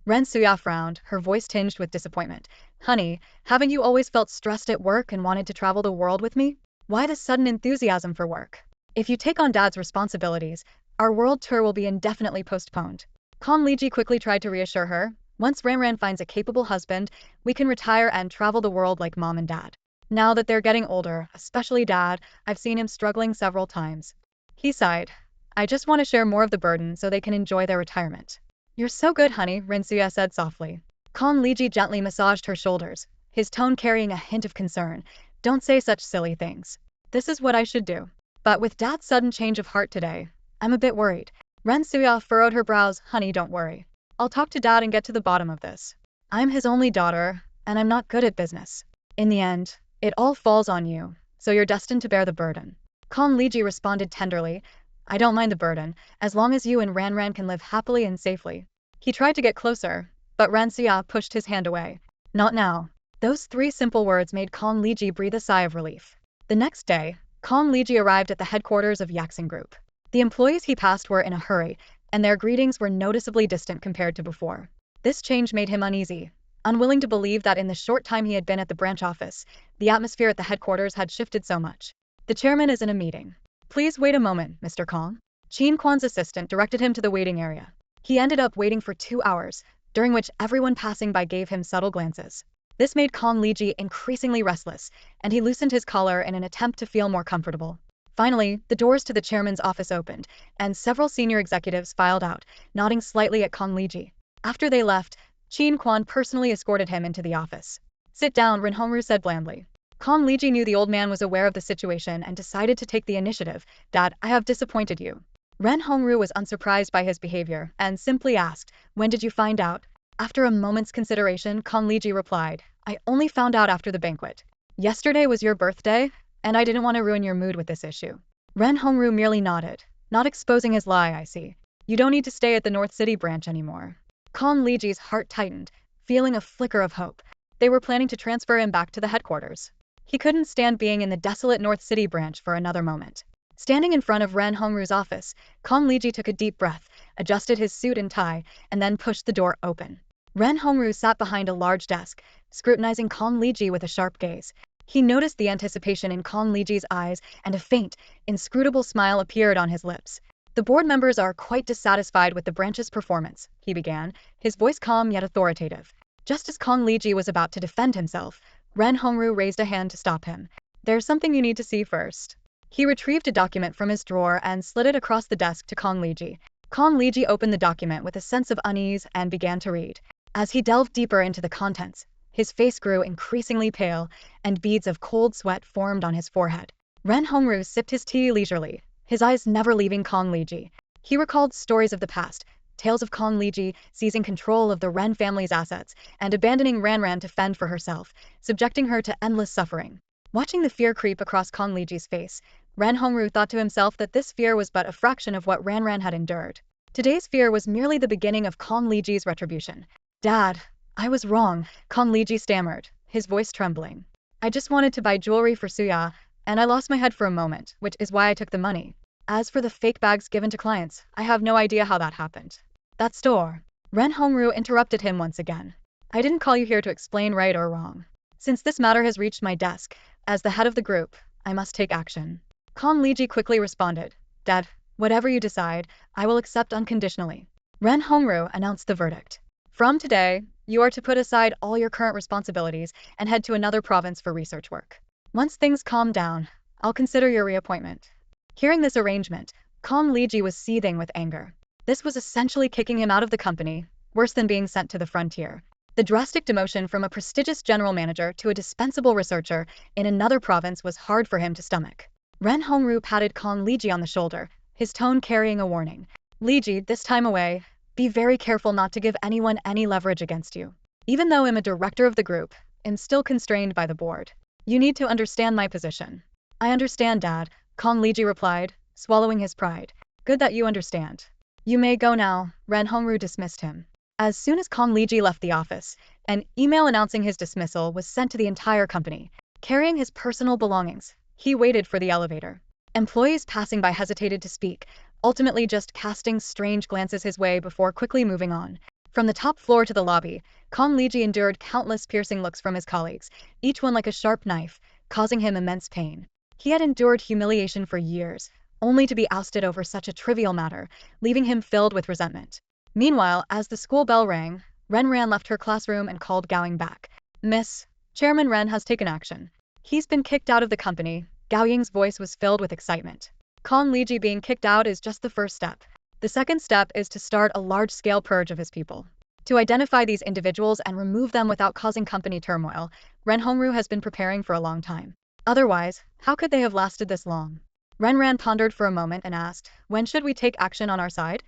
S1: Ren Suya frowned, her voice tinged with disappointment. Honey, haven't you always felt stressed at work and wanted to travel the world with me? Why this sudden enthusiasm for work? If you take on Dad's responsibilities, our world tour will be indefinitely postponed. Kong Liji quickly tried to reassure her. Once Ran Ran finds a capable husband, we can retire and travel the world like Mom and Dad. Now that they're getting older, especially Dad, I've seen him struggling several times. He sighed. I just want to share more of the burden so they can enjoy their retirement. You're so good, honey, Ren Suya said softly. Kong Liji gently massaged her shoulders, his tone carrying a hint of concern. Don't say such silly things. This is what I should do. But with Dad's sudden change of heart today, I'm a bit worried. Ren Suya furrowed her brows. Honey, don't worry. I'll talk to Dad and get to the bottom of this. I'm his only daughter, and I'm not good at business. In the end, it all falls on you, so you're destined to bear the burden. Kong Liji responded tenderly. I don't mind the burden, as long as you and Ran Ran can live happily and safely. He tried to get closer, but Ren Suya pushed his hand away. Not now. Those three simple words made Kong Liji breathe a sigh of relief. The next day, Kong Liji arrived at the headquarters of Yaxing Group. The employees he passed were in a hurry, and their greetings were noticeably distant compared to before. This change made him uneasy, unwilling to believe that in the short time he had been at the branch office, the atmosphere at the headquarters had shifted so much. The chairman is in a meeting. Please wait a moment, Mr. Kong. Qin Quan's assistant directed him to the waiting area. He ended up waiting for 2 hours, during which everyone passing by gave him subtle glances. This made Kong Liji increasingly restless, and he loosened his collar in an attempt to feel more comfortable. Finally, the doors to the chairman's office opened, and several senior executives filed out, nodding slightly at Kong Liji. After they left, Qin Quan personally escorted him into the office. Sit down, Ren Hongru said blandly. Kong Liji knew the old man was aware of the situation and decided to take the initiative. Dad, I have disappointed you. Ren Hongru was unsurprised by his behavior and simply asked, When did you find out? After a moment's consideration, Kong Liji replied, I only found out after the banquet. Yesterday was your birthday, and I didn't want to ruin your mood with this issue. Ren Hongru merely nodded, not exposing his lie, I see. You don't need to stay at the North City branch anymore. Kong Liji's heart tightened, feeling a flicker of hope. They were planning to transfer him back to the headquarters. He couldn't stand being in the desolate North City branch for another moment. Standing in front of Ren Hongru's office, Kong Liji took a deep breath, adjusted his suit and tie, and then pushed the door open. Ren Hongru sat behind a large desk, scrutinizing Kong Liji with a sharp gaze. He noticed the anticipation in Kong Liji's eyes, and a faint, inscrutable smile appeared on his lips. The board members are quite dissatisfied with the branch's performance, he began, his voice calm yet authoritative. Just as Kong Liji was about to defend himself, Ren Hongru raised a hand to stop him. There's something you need to see first. He retrieved a document from his drawer and slid it across the desk to Kong Liji. Kong Liji opened the document with a sense of unease and began to read. As he delved deeper into the contents, His face grew increasingly pale, and beads of cold sweat formed on his forehead. Ren Hongru sipped his tea leisurely, his eyes never leaving Kong Liji. He recalled stories of the past, tales of Kong Liji seizing control of the Ren family's assets and abandoning Ran to fend for herself, subjecting her to endless suffering. Watching the fear creep across Kong Liji's face, Ren Hongru thought to himself that this fear was but a fraction of what Ran had endured. Today's fear was merely the beginning of Kong Liji's retribution. "Dad, I was wrong," Kong Liji stammered, his voice trembling. "I just wanted to buy jewelry for Suya, and I lost my head for a moment, which is why I took the money. As for the fake bags given to clients, I have no idea how that happened." "That store." Ren Hongru interrupted him once again. "I didn't call you here to explain right or wrong. Since this matter has reached my desk, as the head of the group, I must take action." Kong Liji quickly responded, "Dad, whatever you decide, I will accept unconditionally." Ren Hongru announced the verdict. "From today, you are to put aside all your current responsibilities and head to another province for research work. Once things calm down, I'll consider your reappointment." Hearing this arrangement, Kong Liji was seething with anger. This was essentially kicking him out of the company, worse than being sent to the frontier. The drastic demotion from a prestigious general manager to a dispensable researcher in another province was hard for him to stomach. Ren Hongru patted Kong Liji on the shoulder, his tone carrying a warning. "Liji, this time away, be very careful not to give anyone any leverage against you. Even though I'm a director of the group, I'm still constrained by the board. You need to understand my position." "I understand, Dad," Kong Liji replied, swallowing his pride. "Good that you understand. You may go now." Ren Hongru dismissed him. As soon as Kong Liji left the office, an email announcing his dismissal was sent to the entire company. Carrying his personal belongings, he waited for the elevator. Employees passing by hesitated to speak, ultimately just casting strange glances his way before quickly moving on. From the top floor to the lobby, Kong Liji endured countless piercing looks from his colleagues, each one like a sharp knife, causing him immense pain. He had endured humiliation for years, only to be ousted over such a trivial matter, leaving him filled with resentment. Meanwhile, as the school bell rang, Ran left her classroom and called Gaoying back. "Miss, Chairman Ren has taken action. He's been kicked out of the company." Gaoying's voice was filled with excitement. "Kong Liji being kicked out is just the first step. The second step is to start a large-scale purge of his people. To identify these individuals and remove them without causing company turmoil, Ren Hongru has been preparing for a long time. Otherwise, how could they have lasted this long?" Ran pondered for a moment and asked, "When should we take action on our side?"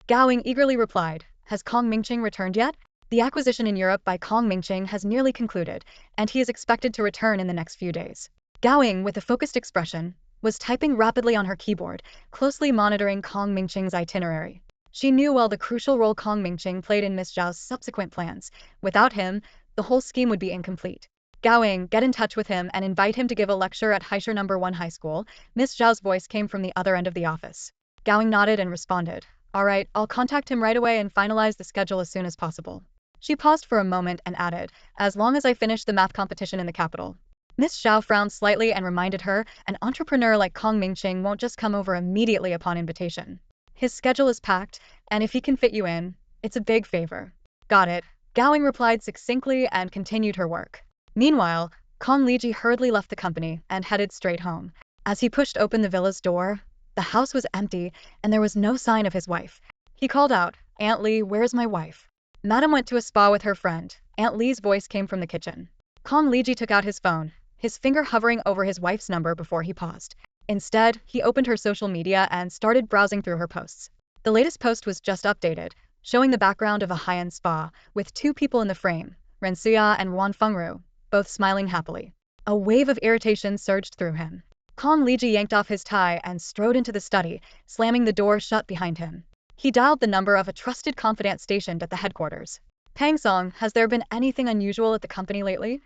S1: Gaoying eagerly replied, "Has Kong Mingqing returned yet? The acquisition in Europe by Kong Mingqing has nearly concluded, and he is expected to return in the next few days." Gaoying, with a focused expression, was typing rapidly on her keyboard, closely monitoring Kong Mingqing's itinerary. She knew well the crucial role Kong Mingqing played in Miss Zhao's subsequent plans. Without him, the whole scheme would be incomplete. "Gaoying, get in touch with him and invite him to give a lecture at Haisher No. 1 High School." Miss Zhao's voice came from the other end of the office. Gaoying nodded and responded, "All right, I'll contact him right away and finalize the schedule as soon as possible." She paused for a moment and added, "As long as I finish the math competition in the capital." Miss Zhao frowned slightly and reminded her, an entrepreneur like Kong Mingqing won't just come over immediately upon invitation. His schedule is packed, and if he can fit you in, it's a big favor. "Got it," Gaoying replied succinctly and continued her work. Meanwhile, Kong Liji hurriedly left the company and headed straight home. As he pushed open the villa's door, the house was empty and there was no sign of his wife. He called out, "Aunt Lee, where's my wife?" "Madam went to a spa with her friend." Aunt Lee's voice came from the kitchen. Kong Liji took out his phone, his finger hovering over his wife's number before he paused. Instead, he opened her social media and started browsing through her posts. The latest post was just updated, showing the background of a high-end spa, with two people in the frame, Ren Suya and Wan Fengru, both smiling happily. A wave of irritation surged through him. Kong Liji yanked off his tie and strode into the study, slamming the door shut behind him. He dialed the number of a trusted confidant stationed at the headquarters. "Pang Song, has there been anything unusual at the company lately?"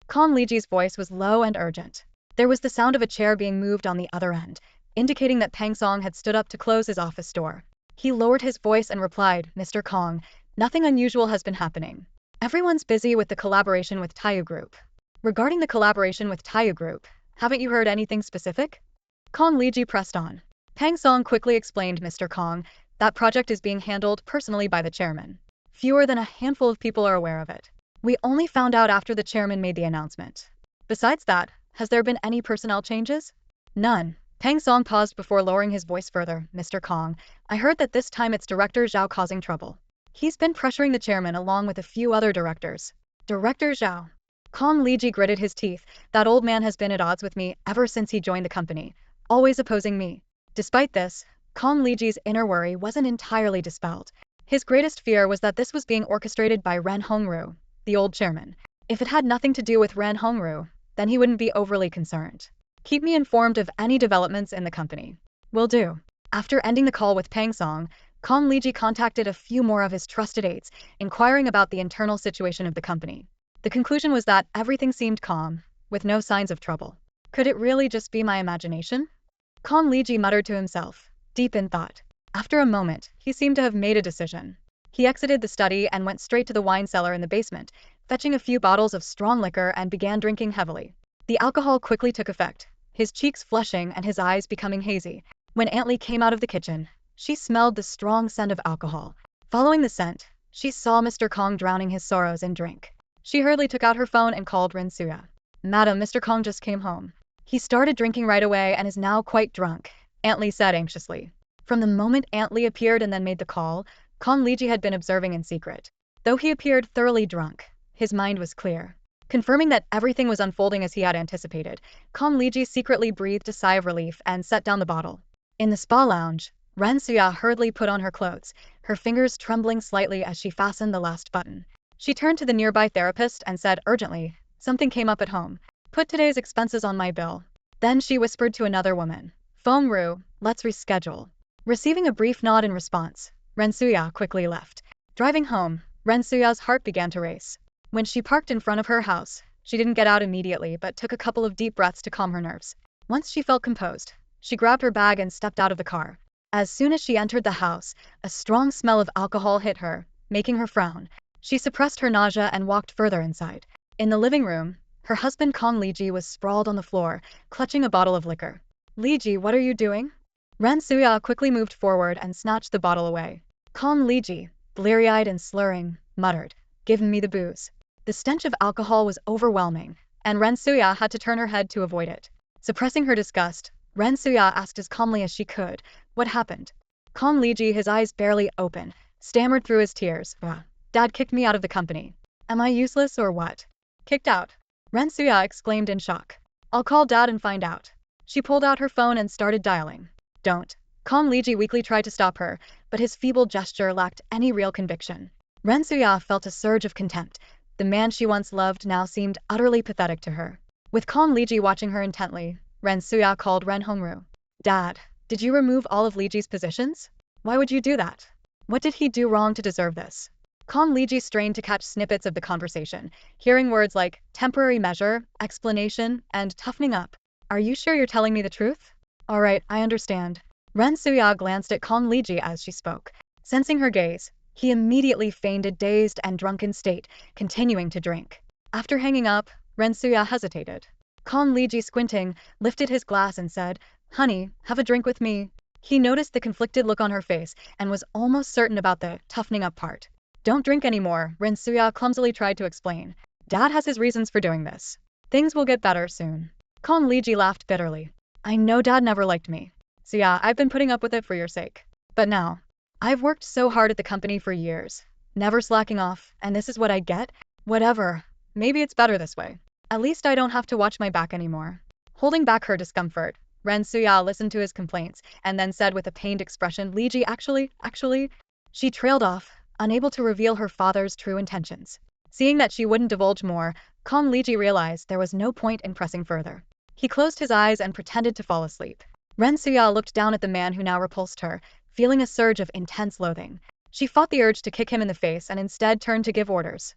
S1: Kong Liji's voice was low and urgent. There was the sound of a chair being moved on the other end, indicating that Pang Song had stood up to close his office door. He lowered his voice and replied, "Mr. Kong, nothing unusual has been happening. Everyone's busy with the collaboration with Taiyu Group." "Regarding the collaboration with Taiyu Group, haven't you heard anything specific?" Kong Liji pressed on. Pang Song quickly explained, "Mr. Kong, that project is being handled personally by the chairman. Fewer than a handful of people are aware of it. We only found out after the chairman made the announcement. Besides that, has there been any personnel changes?" "None." Pang Song paused before lowering his voice further. "Mr. Kong, I heard that this time it's Director Zhao causing trouble. He's been pressuring the chairman along with a few other directors." Director Zhao. Kong Liji gritted his teeth. That old man has been at odds with me ever since he joined the company, always opposing me. Despite this, Kong Liji's inner worry wasn't entirely dispelled. His greatest fear was that this was being orchestrated by Ren Hongru, the old chairman. If it had nothing to do with Ren Hongru, then he wouldn't be overly concerned. Keep me informed of any developments in the company. Will do. After ending the call with Pang Song, Kong Liji contacted a few more of his trusted aides, inquiring about the internal situation of the company. The conclusion was that everything seemed calm, with no signs of trouble. Could it really just be my imagination? Kong Liji muttered to himself, deep in thought. After a moment, he seemed to have made a decision. He exited the study and went straight to the wine cellar in the basement, fetching a few bottles of strong liquor and began drinking heavily. The alcohol quickly took effect, his cheeks flushing and his eyes becoming hazy. When Aunt Lee came out of the kitchen, she smelled the strong scent of alcohol. Following the scent, she saw Mr. Kong drowning his sorrows in drink. She hurriedly took out her phone and called Ren Suya. Madam, Mr. Kong just came home. He started drinking right away and is now quite drunk, Aunt Lee said anxiously. From the moment Aunt Lee appeared and then made the call, Kong Liji had been observing in secret. Though he appeared thoroughly drunk, his mind was clear. Confirming that everything was unfolding as he had anticipated, Kong Liji secretly breathed a sigh of relief and set down the bottle. In the spa lounge, Ren Suya hurriedly put on her clothes, her fingers trembling slightly as she fastened the last button. She turned to the nearby therapist and said urgently, something came up at home. Put today's expenses on my bill. Then she whispered to another woman. Feng Ru, let's reschedule. Receiving a brief nod in response, Ren Suya quickly left. Driving home, Ren Suya's heart began to race. When she parked in front of her house, she didn't get out immediately but took a couple of deep breaths to calm her nerves. Once she felt composed, she grabbed her bag and stepped out of the car. As soon as she entered the house, a strong smell of alcohol hit her, making her frown. She suppressed her nausea and walked further inside. In the living room, her husband Kong Liji was sprawled on the floor, clutching a bottle of liquor. Liji, what are you doing? Ren Suya quickly moved forward and snatched the bottle away. Kong Liji, bleary-eyed and slurring, muttered, give me the booze. The stench of alcohol was overwhelming, and Ren Suya had to turn her head to avoid it. Suppressing her disgust, Ren Suya asked as calmly as she could, what happened? Kong Liji, his eyes barely open, stammered through his tears. Dad kicked me out of the company. Am I useless or what? Kicked out? Ren Suya exclaimed in shock. I'll call Dad and find out. She pulled out her phone and started dialing. Don't. Kong Liji weakly tried to stop her, but his feeble gesture lacked any real conviction. Ren Suya felt a surge of contempt. The man she once loved now seemed utterly pathetic to her. With Kong Liji watching her intently, Ren Suya called Ren Hongru. Dad, did you remove all of Liji's positions? Why would you do that? What did he do wrong to deserve this? Kong Liji strained to catch snippets of the conversation, hearing words like temporary measure, explanation, and toughening up. Are you sure you're telling me the truth? All right, I understand. Ren Suya glanced at Kong Liji as she spoke. Sensing her gaze, he immediately feigned a dazed and drunken state, continuing to drink. After hanging up, Ren Suya hesitated. Kong Liji, squinting, lifted his glass and said, Honey, have a drink with me. He noticed the conflicted look on her face and was almost certain about the toughening up part. Don't drink anymore, Ren Suya clumsily tried to explain. Dad has his reasons for doing this. Things will get better soon. Kong Liji laughed bitterly. I know Dad never liked me. So yeah, I've been putting up with it for your sake. But now, I've worked so hard at the company for years, never slacking off, and this is what I get? Whatever. Maybe it's better this way. At least I don't have to watch my back anymore. Holding back her discomfort, Ren Suya listened to his complaints and then said with a pained expression, Liji, actually. She trailed off, unable to reveal her father's true intentions. Seeing that she wouldn't divulge more, Kong Liji realized there was no point in pressing further. He closed his eyes and pretended to fall asleep. Ren Suya looked down at the man who now repulsed her, feeling a surge of intense loathing. She fought the urge to kick him in the face and instead turned to give orders.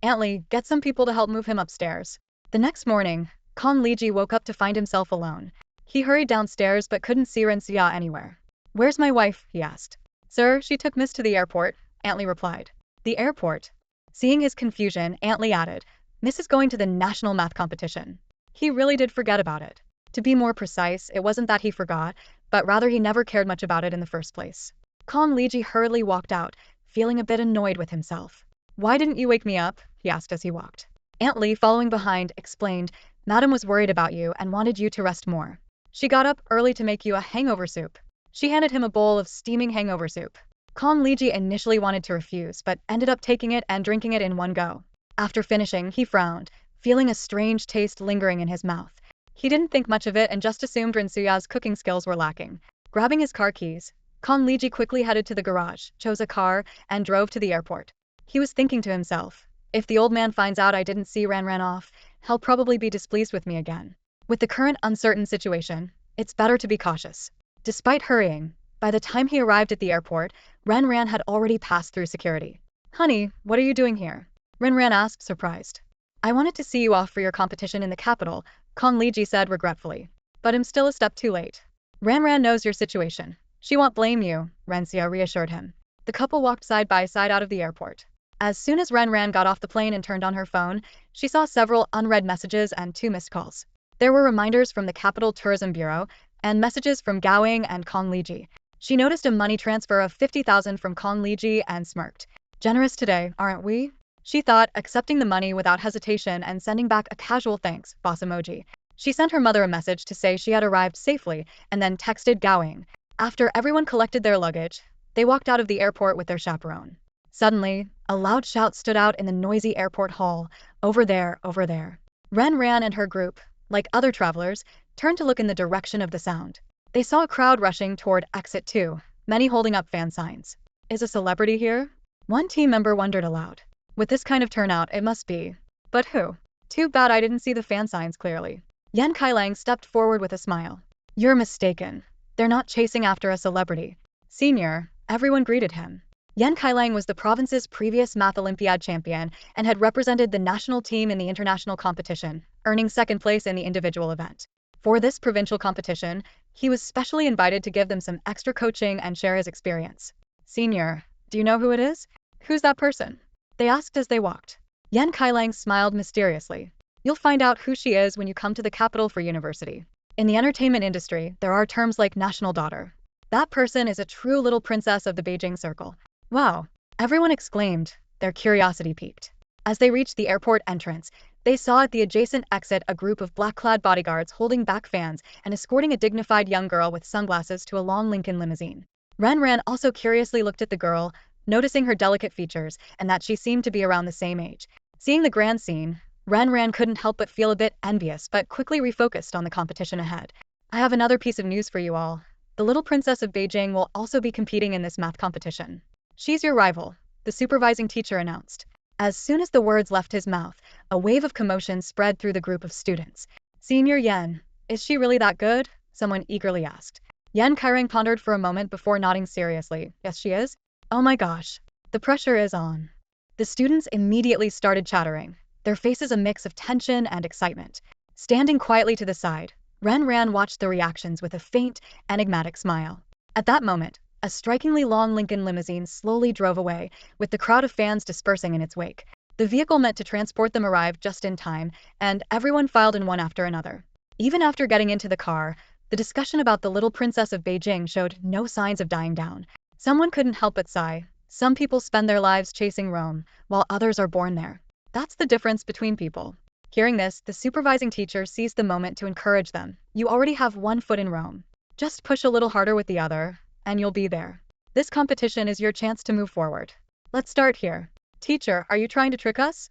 S1: Aunt Lee, get some people to help move him upstairs. The next morning, Kong Liji woke up to find himself alone. He hurried downstairs but couldn't see Ren Suya anywhere. Where's my wife? He asked. Sir, she took Miss to the airport, Aunt Lee replied. The airport? Seeing his confusion, Aunt Lee added, Miss is going to the national math competition. He really did forget about it. To be more precise, it wasn't that he forgot, but rather he never cared much about it in the first place. Kong Liji hurriedly walked out, feeling a bit annoyed with himself. Why didn't you wake me up? He asked as he walked. Aunt Lee, following behind, explained, Madam was worried about you and wanted you to rest more. She got up early to make you a hangover soup. She handed him a bowl of steaming hangover soup. Kong Liji initially wanted to refuse but ended up taking it and drinking it in one go. After finishing, he frowned, feeling a strange taste lingering in his mouth. He didn't think much of it and just assumed Rinsuya's cooking skills were lacking. Grabbing his car keys, Kong Liji quickly headed to the garage, chose a car, and drove to the airport. He was thinking to himself, if the old man finds out I didn't see Ran off, he'll probably be displeased with me again. With the current uncertain situation, it's better to be cautious. Despite hurrying, by the time he arrived at the airport, Ran had already passed through security. Honey, what are you doing here? Ran asked, surprised. I wanted to see you off for your competition in the capital, Kong Liji said regretfully. But I'm still a step too late. Ran knows your situation. She won't blame you, Renxia reassured him. The couple walked side by side out of the airport. As soon as Ran got off the plane and turned on her phone, she saw several unread messages and 2 missed calls. There were reminders from the Capital Tourism Bureau and messages from Gaoing and Kong Liji. She noticed a money transfer of 50,000 from Kong Liji and smirked. Generous today, aren't we? She thought, accepting the money without hesitation and sending back a casual thanks, boss emoji. She sent her mother a message to say she had arrived safely and then texted Gaoing. After everyone collected their luggage, they walked out of the airport with their chaperone. Suddenly, a loud shout stood out in the noisy airport hall. Over there, over there. Ran and her group, like other travelers, turned to look in the direction of the sound. They saw a crowd rushing toward exit 2, many holding up fan signs. Is a celebrity here? One team member wondered aloud. With this kind of turnout, it must be. But who? Too bad I didn't see the fan signs clearly. Yan Kailang stepped forward with a smile. You're mistaken. They're not chasing after a celebrity. Senior, everyone greeted him. Yan Kailang was the province's previous Math Olympiad champion and had represented the national team in the international competition, earning 2nd place in the individual event. For this provincial competition, he was specially invited to give them some extra coaching and share his experience. Senior, do you know who it is? Who's that person? They asked as they walked. Yan Kailang smiled mysteriously. You'll find out who she is when you come to the capital for university. In the entertainment industry, there are terms like national daughter. That person is a true little princess of the Beijing circle. Wow! Everyone exclaimed, their curiosity piqued. As they reached the airport entrance, they saw at the adjacent exit a group of black-clad bodyguards holding back fans and escorting a dignified young girl with sunglasses to a long Lincoln limousine. Ran also curiously looked at the girl, noticing her delicate features and that she seemed to be around the same age. Seeing the grand scene, Ran couldn't help but feel a bit envious but quickly refocused on the competition ahead. I have another piece of news for you all. The little princess of Beijing will also be competing in this math competition. She's your rival, the supervising teacher announced. As soon as the words left his mouth, a wave of commotion spread through the group of students. Senior Yan, is she really that good? Someone eagerly asked. Yan Kairang pondered for a moment before nodding seriously. Yes, she is. Oh my gosh. The pressure is on. The students immediately started chattering, their faces a mix of tension and excitement. Standing quietly to the side, Ran watched the reactions with a faint, enigmatic smile. At that moment, a strikingly long Lincoln limousine slowly drove away, with the crowd of fans dispersing in its wake. The vehicle meant to transport them arrived just in time, and everyone filed in one after another. Even after getting into the car, the discussion about the little princess of Beijing showed no signs of dying down. Someone couldn't help but sigh. Some people spend their lives chasing Rome, while others are born there. That's the difference between people. Hearing this, the supervising teacher seized the moment to encourage them. You already have one foot in Rome. Just push a little harder with the other, and you'll be there. This competition is your chance to move forward. Let's start here. Teacher, are you trying to trick us?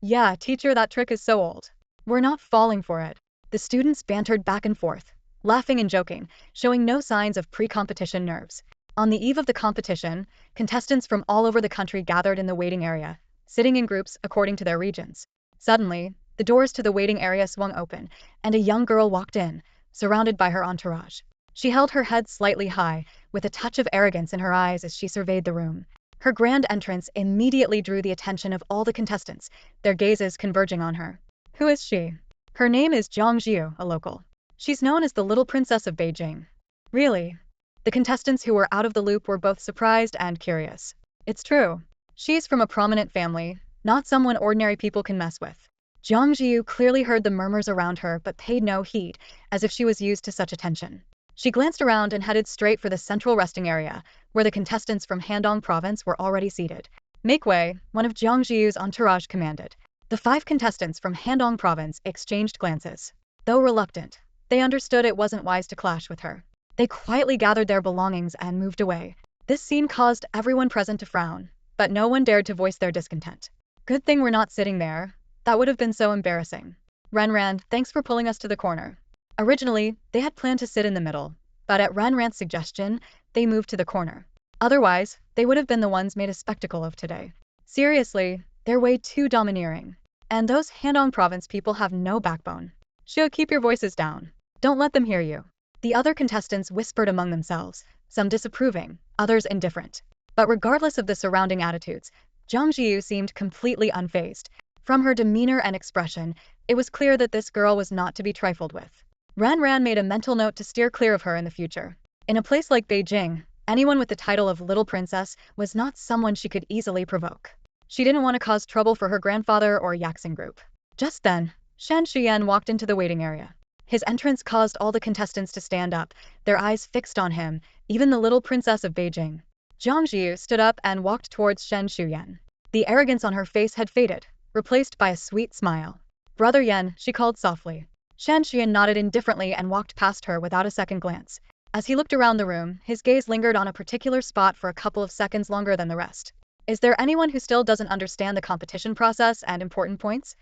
S1: Yeah, teacher, that trick is so old. We're not falling for it. The students bantered back and forth, laughing and joking, showing no signs of pre-competition nerves. On the eve of the competition, contestants from all over the country gathered in the waiting area, sitting in groups according to their regions. Suddenly, the doors to the waiting area swung open, and a young girl walked in, surrounded by her entourage. She held her head slightly high, with a touch of arrogance in her eyes as she surveyed the room. Her grand entrance immediately drew the attention of all the contestants, their gazes converging on her. Who is she? Her name is Zhang Jiu, a local. She's known as the Little Princess of Beijing. Really? The contestants who were out of the loop were both surprised and curious. It's true. She's from a prominent family, not someone ordinary people can mess with. Zhang Jiu clearly heard the murmurs around her but paid no heed, as if she was used to such attention. She glanced around and headed straight for the central resting area, where the contestants from Handong province were already seated. Make way, one of Zhang Jiu's entourage commanded. The 5 contestants from Handong province exchanged glances. Though reluctant, they understood it wasn't wise to clash with her. They quietly gathered their belongings and moved away. This scene caused everyone present to frown, but no one dared to voice their discontent. Good thing we're not sitting there. That would have been so embarrassing. Renran, thanks for pulling us to the corner. Originally, they had planned to sit in the middle, but at Renran's suggestion, they moved to the corner. Otherwise, they would have been the ones made a spectacle of today. Seriously, they're way too domineering. And those Handong province people have no backbone. Shio, keep your voices down. Don't let them hear you. The other contestants whispered among themselves, some disapproving, others indifferent. But regardless of the surrounding attitudes, Zhang Jiyu seemed completely unfazed. From her demeanor and expression, it was clear that this girl was not to be trifled with. Renran made a mental note to steer clear of her in the future. In a place like Beijing, anyone with the title of Little Princess was not someone she could easily provoke. She didn't want to cause trouble for her grandfather or Yaxing group. Just then, Shan Shuyan walked into the waiting area. His entrance caused all the contestants to stand up, their eyes fixed on him, even the little princess of Beijing. Zhang Jiyu stood up and walked towards Shan Shuyan. The arrogance on her face had faded, replaced by a sweet smile. Brother Yan, she called softly. Shan Shuyan nodded indifferently and walked past her without a second glance. As he looked around the room, his gaze lingered on a particular spot for a couple of seconds longer than the rest. Is there anyone who still doesn't understand the competition process and important points?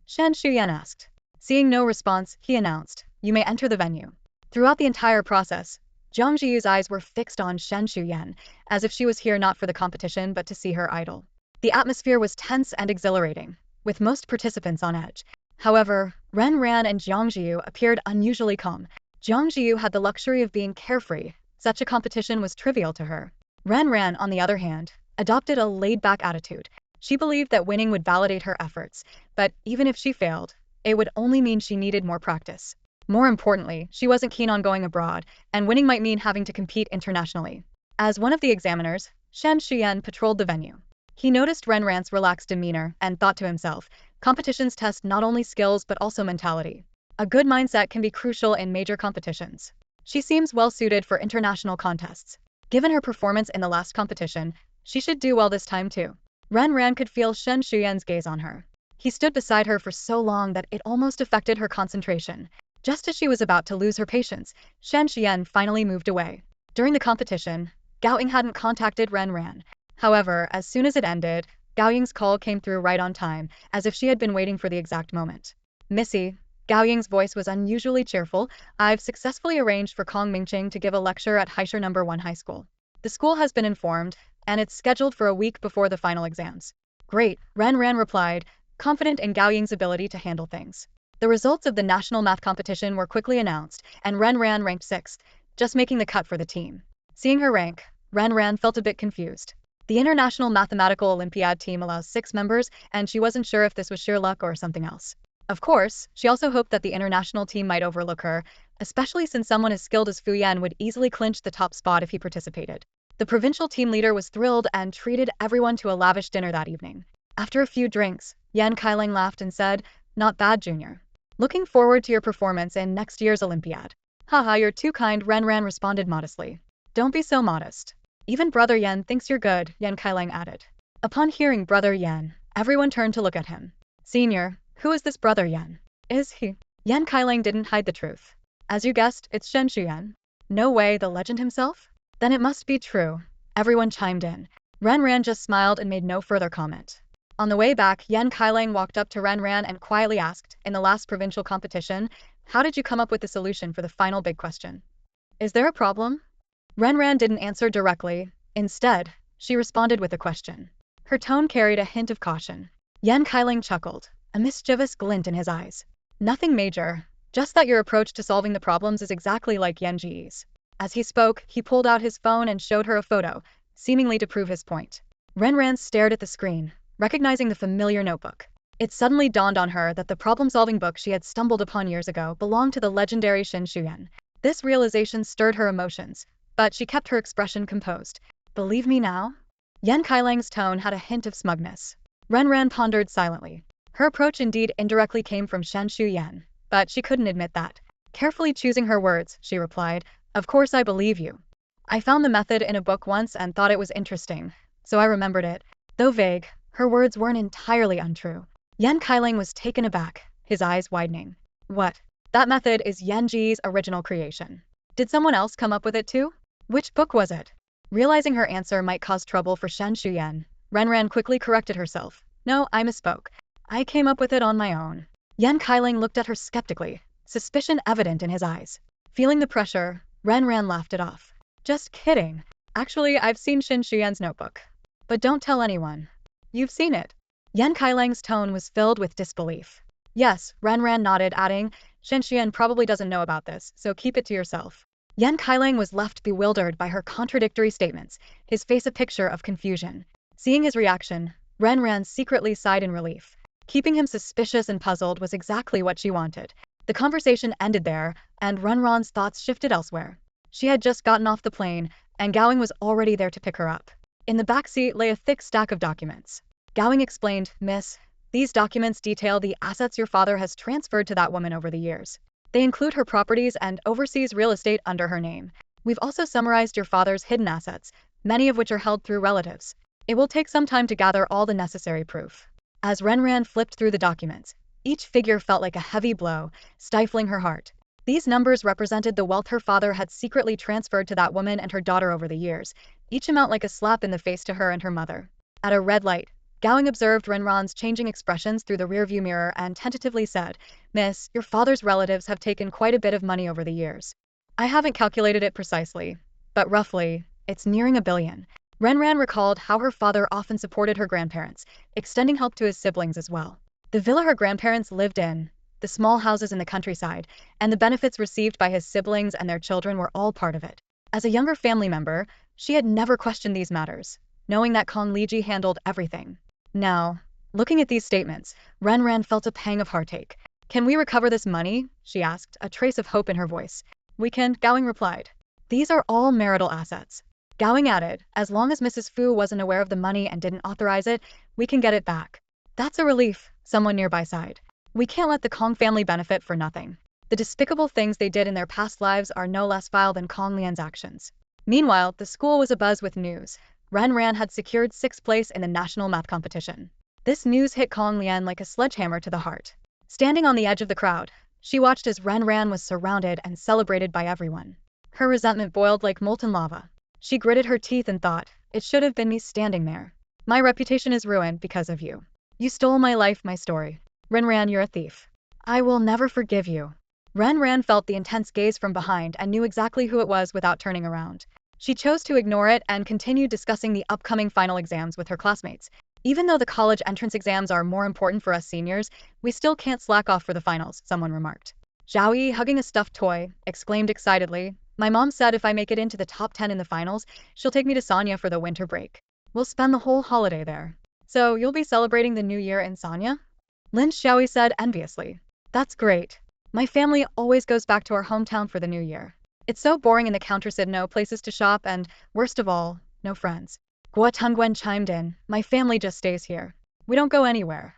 S1: Shan Shuyan asked. Seeing no response, he announced, you may enter the venue. Throughout the entire process, Zhang Jiyu's eyes were fixed on Shan Shuyan, as if she was here not for the competition but to see her idol. The atmosphere was tense and exhilarating, with most participants on edge. However, Renran and Zhang Jiyu appeared unusually calm. Zhang Jiyu had the luxury of being carefree. Such a competition was trivial to her. Renran, on the other hand, adopted a laid-back attitude. She believed that winning would validate her efforts, but even if she failed, it would only mean she needed more practice. More importantly, she wasn't keen on going abroad, and winning might mean having to compete internationally. As one of the examiners, Shan Shuyan patrolled the venue. He noticed Renran's relaxed demeanor and thought to himself, competitions test not only skills but also mentality. A good mindset can be crucial in major competitions. She seems well suited for international contests. Given her performance in the last competition, she should do well this time too. Renran could feel Shan Shuyan's gaze on her. He stood beside her for so long that it almost affected her concentration. Just as she was about to lose her patience, Shan Shuyan finally moved away. During the competition, Gao Ying hadn't contacted Renran. However, as soon as it ended, Gao Ying's call came through right on time, as if she had been waiting for the exact moment. Missy, Gao Ying's voice was unusually cheerful. I've successfully arranged for Kong Mingqing to give a lecture at Haisher No. 1 High School. The school has been informed, and it's scheduled for a week before the final exams. Great, Renran replied, confident in Gao Ying's ability to handle things. The results of the national math competition were quickly announced, and Renran ranked 6th, just making the cut for the team. Seeing her rank, Renran felt a bit confused. The International Mathematical Olympiad team allows 6 members, and she wasn't sure if this was sheer luck or something else. Of course, she also hoped that the international team might overlook her, especially since someone as skilled as Fu Yan would easily clinch the top spot if he participated. The provincial team leader was thrilled and treated everyone to a lavish dinner that evening. After a few drinks, Yan Kailang laughed and said, "Not bad, Junior. Looking forward to your performance in next year's Olympiad." "Haha, you're too kind," Renran responded modestly. "Don't be so modest. Even Brother Yan thinks you're good," Yan Kailang added. Upon hearing Brother Yan, everyone turned to look at him. "Senior, who is this Brother Yan? Is he?" Yan Kailang didn't hide the truth. "As you guessed, it's Shen Shuyan." "No way, the legend himself?" "Then it must be true." Everyone chimed in. Renran just smiled and made no further comment. On the way back, Yan Kailang walked up to Renran and quietly asked, "In the last provincial competition, how did you come up with the solution for the final big question? Is there a problem?" Renran didn't answer directly. Instead, she responded with a question. Her tone carried a hint of caution. Yan Kailang chuckled, a mischievous glint in his eyes. "Nothing major, just that your approach to solving the problems is exactly like Yan Ji's." As he spoke, he pulled out his phone and showed her a photo, seemingly to prove his point. Renran stared at the screen, recognizing the familiar notebook. It suddenly dawned on her that the problem-solving book she had stumbled upon years ago belonged to the legendary Shen Shuyan. This realization stirred her emotions, but she kept her expression composed. "Believe me now?" Yan Kailang's tone had a hint of smugness. Renran pondered silently. Her approach indeed indirectly came from Shen Shuyan, but she couldn't admit that. Carefully choosing her words, she replied, "Of course I believe you. I found the method in a book once and thought it was interesting, so I remembered it." Though vague, her words weren't entirely untrue. Yan Kailang was taken aback, his eyes widening. "What? That method is Yan Ji's original creation. Did someone else come up with it too? Which book was it?" Realizing her answer might cause trouble for Shen Shuyan, Renran quickly corrected herself. No, I misspoke. I came up with it on my own. Yan Kailing looked at her skeptically, suspicion evident in his eyes. Feeling the pressure, Ran laughed it off. Just kidding. Actually, I've seen Shin Xian's notebook. But don't tell anyone. You've seen it. Yan Kailang's tone was filled with disbelief. Yes, Ran nodded, adding, Shin Xian probably doesn't know about this, so keep it to yourself. Yan Kailang was left bewildered by her contradictory statements, his face a picture of confusion. Seeing his reaction, Ran secretly sighed in relief. Keeping him suspicious and puzzled was exactly what she wanted. The conversation ended there, and Ran's thoughts shifted elsewhere. She had just gotten off the plane, and Gowing was already there to pick her up. In the back seat lay a thick stack of documents. Gowing explained, Miss, these documents detail the assets your father has transferred to that woman over the years. They include her properties and overseas real estate under her name. We've also summarized your father's hidden assets, many of which are held through relatives. It will take some time to gather all the necessary proof. As Ran flipped through the documents, each figure felt like a heavy blow, stifling her heart. These numbers represented the wealth her father had secretly transferred to that woman and her daughter over the years, each amount like a slap in the face to her and her mother. At a red light, Gowing observed Ran's changing expressions through the rearview mirror and tentatively said, Miss, your father's relatives have taken quite a bit of money over the years. I haven't calculated it precisely, but roughly, it's nearing $1 billion. Ran recalled how her father often supported her grandparents, extending help to his siblings as well. The villa her grandparents lived in, the small houses in the countryside, and the benefits received by his siblings and their children were all part of it. As a younger family member, she had never questioned these matters, knowing that Kong Liji handled everything. Now, looking at these statements, Ran felt a pang of heartache. Can we recover this money? She asked, a trace of hope in her voice. We can, Gowing replied. These are all marital assets. Gowing added, as long as Mrs. Fu wasn't aware of the money and didn't authorize it, we can get it back. That's a relief, someone nearby sighed. We can't let the Kong family benefit for nothing. The despicable things they did in their past lives are no less vile than Kong Lian's actions. Meanwhile, the school was abuzz with news. Ran had secured 6th place in the national math competition. This news hit Kong Lian like a sledgehammer to the heart. Standing on the edge of the crowd, she watched as Ran was surrounded and celebrated by everyone. Her resentment boiled like molten lava. She gritted her teeth and thought, it should have been me standing there. My reputation is ruined because of you. You stole my life, my story. Ran, you're a thief. I will never forgive you. Ran felt the intense gaze from behind and knew exactly who it was without turning around. She chose to ignore it and continued discussing the upcoming final exams with her classmates. Even though the college entrance exams are more important for us seniors, we still can't slack off for the finals, someone remarked. Zhao Yi, hugging a stuffed toy, exclaimed excitedly, my mom said if I make it into the top 10 in the finals, she'll take me to Sanya for the winter break. We'll spend the whole holiday there. So you'll be celebrating the new year in Sanya? Lin Xiaoyi said enviously. That's great. My family always goes back to our hometown for the new year. It's so boring in the countryside, no places to shop and, worst of all, no friends. Guo Tongwen chimed in, my family just stays here. We don't go anywhere.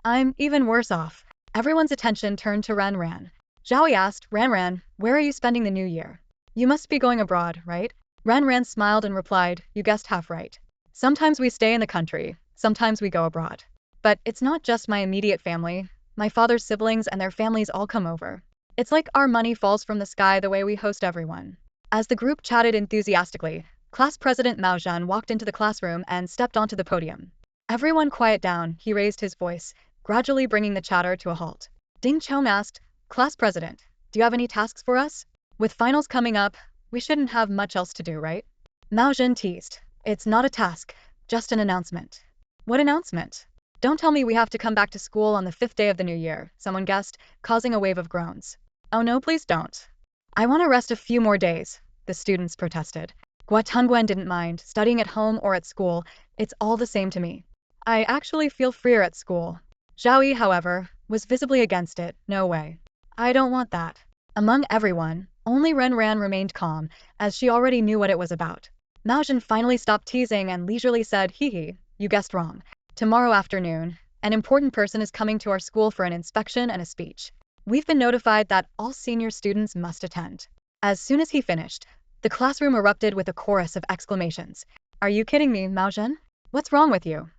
S1: I'm even worse off. Everyone's attention turned to Ran. Zhao Yi asked, Ran, where are you spending the new year? You must be going abroad, right? Ran smiled and replied, you guessed half right. Sometimes we stay in the country, sometimes we go abroad. But it's not just my immediate family. My father's siblings and their families all come over. It's like our money falls from the sky the way we host everyone. As the group chatted enthusiastically, Class President Mao Zhan walked into the classroom and stepped onto the podium. Everyone quiet down, he raised his voice, gradually bringing the chatter to a halt. Ding Chong asked, Class President, do you have any tasks for us? With finals coming up, we shouldn't have much else to do, right? Mao Zhan teased, it's not a task, just an announcement. What announcement? Don't tell me we have to come back to school on the 5th day of the new year, someone guessed, causing a wave of groans. Oh no, please don't. I want to rest a few more days, the students protested. Guo Tongwen didn't mind, studying at home or at school, it's all the same to me. I actually feel freer at school. Zhao Yi, however, was visibly against it, no way. I don't want that. Among everyone, only Ran remained calm, as she already knew what it was about. Mao Zhan finally stopped teasing and leisurely said, hee, you guessed wrong. Tomorrow afternoon, an important person is coming to our school for an inspection and a speech. We've been notified that all senior students must attend. As soon as he finished, the classroom erupted with a chorus of exclamations. Are you kidding me, Mao Zhan? What's wrong with you?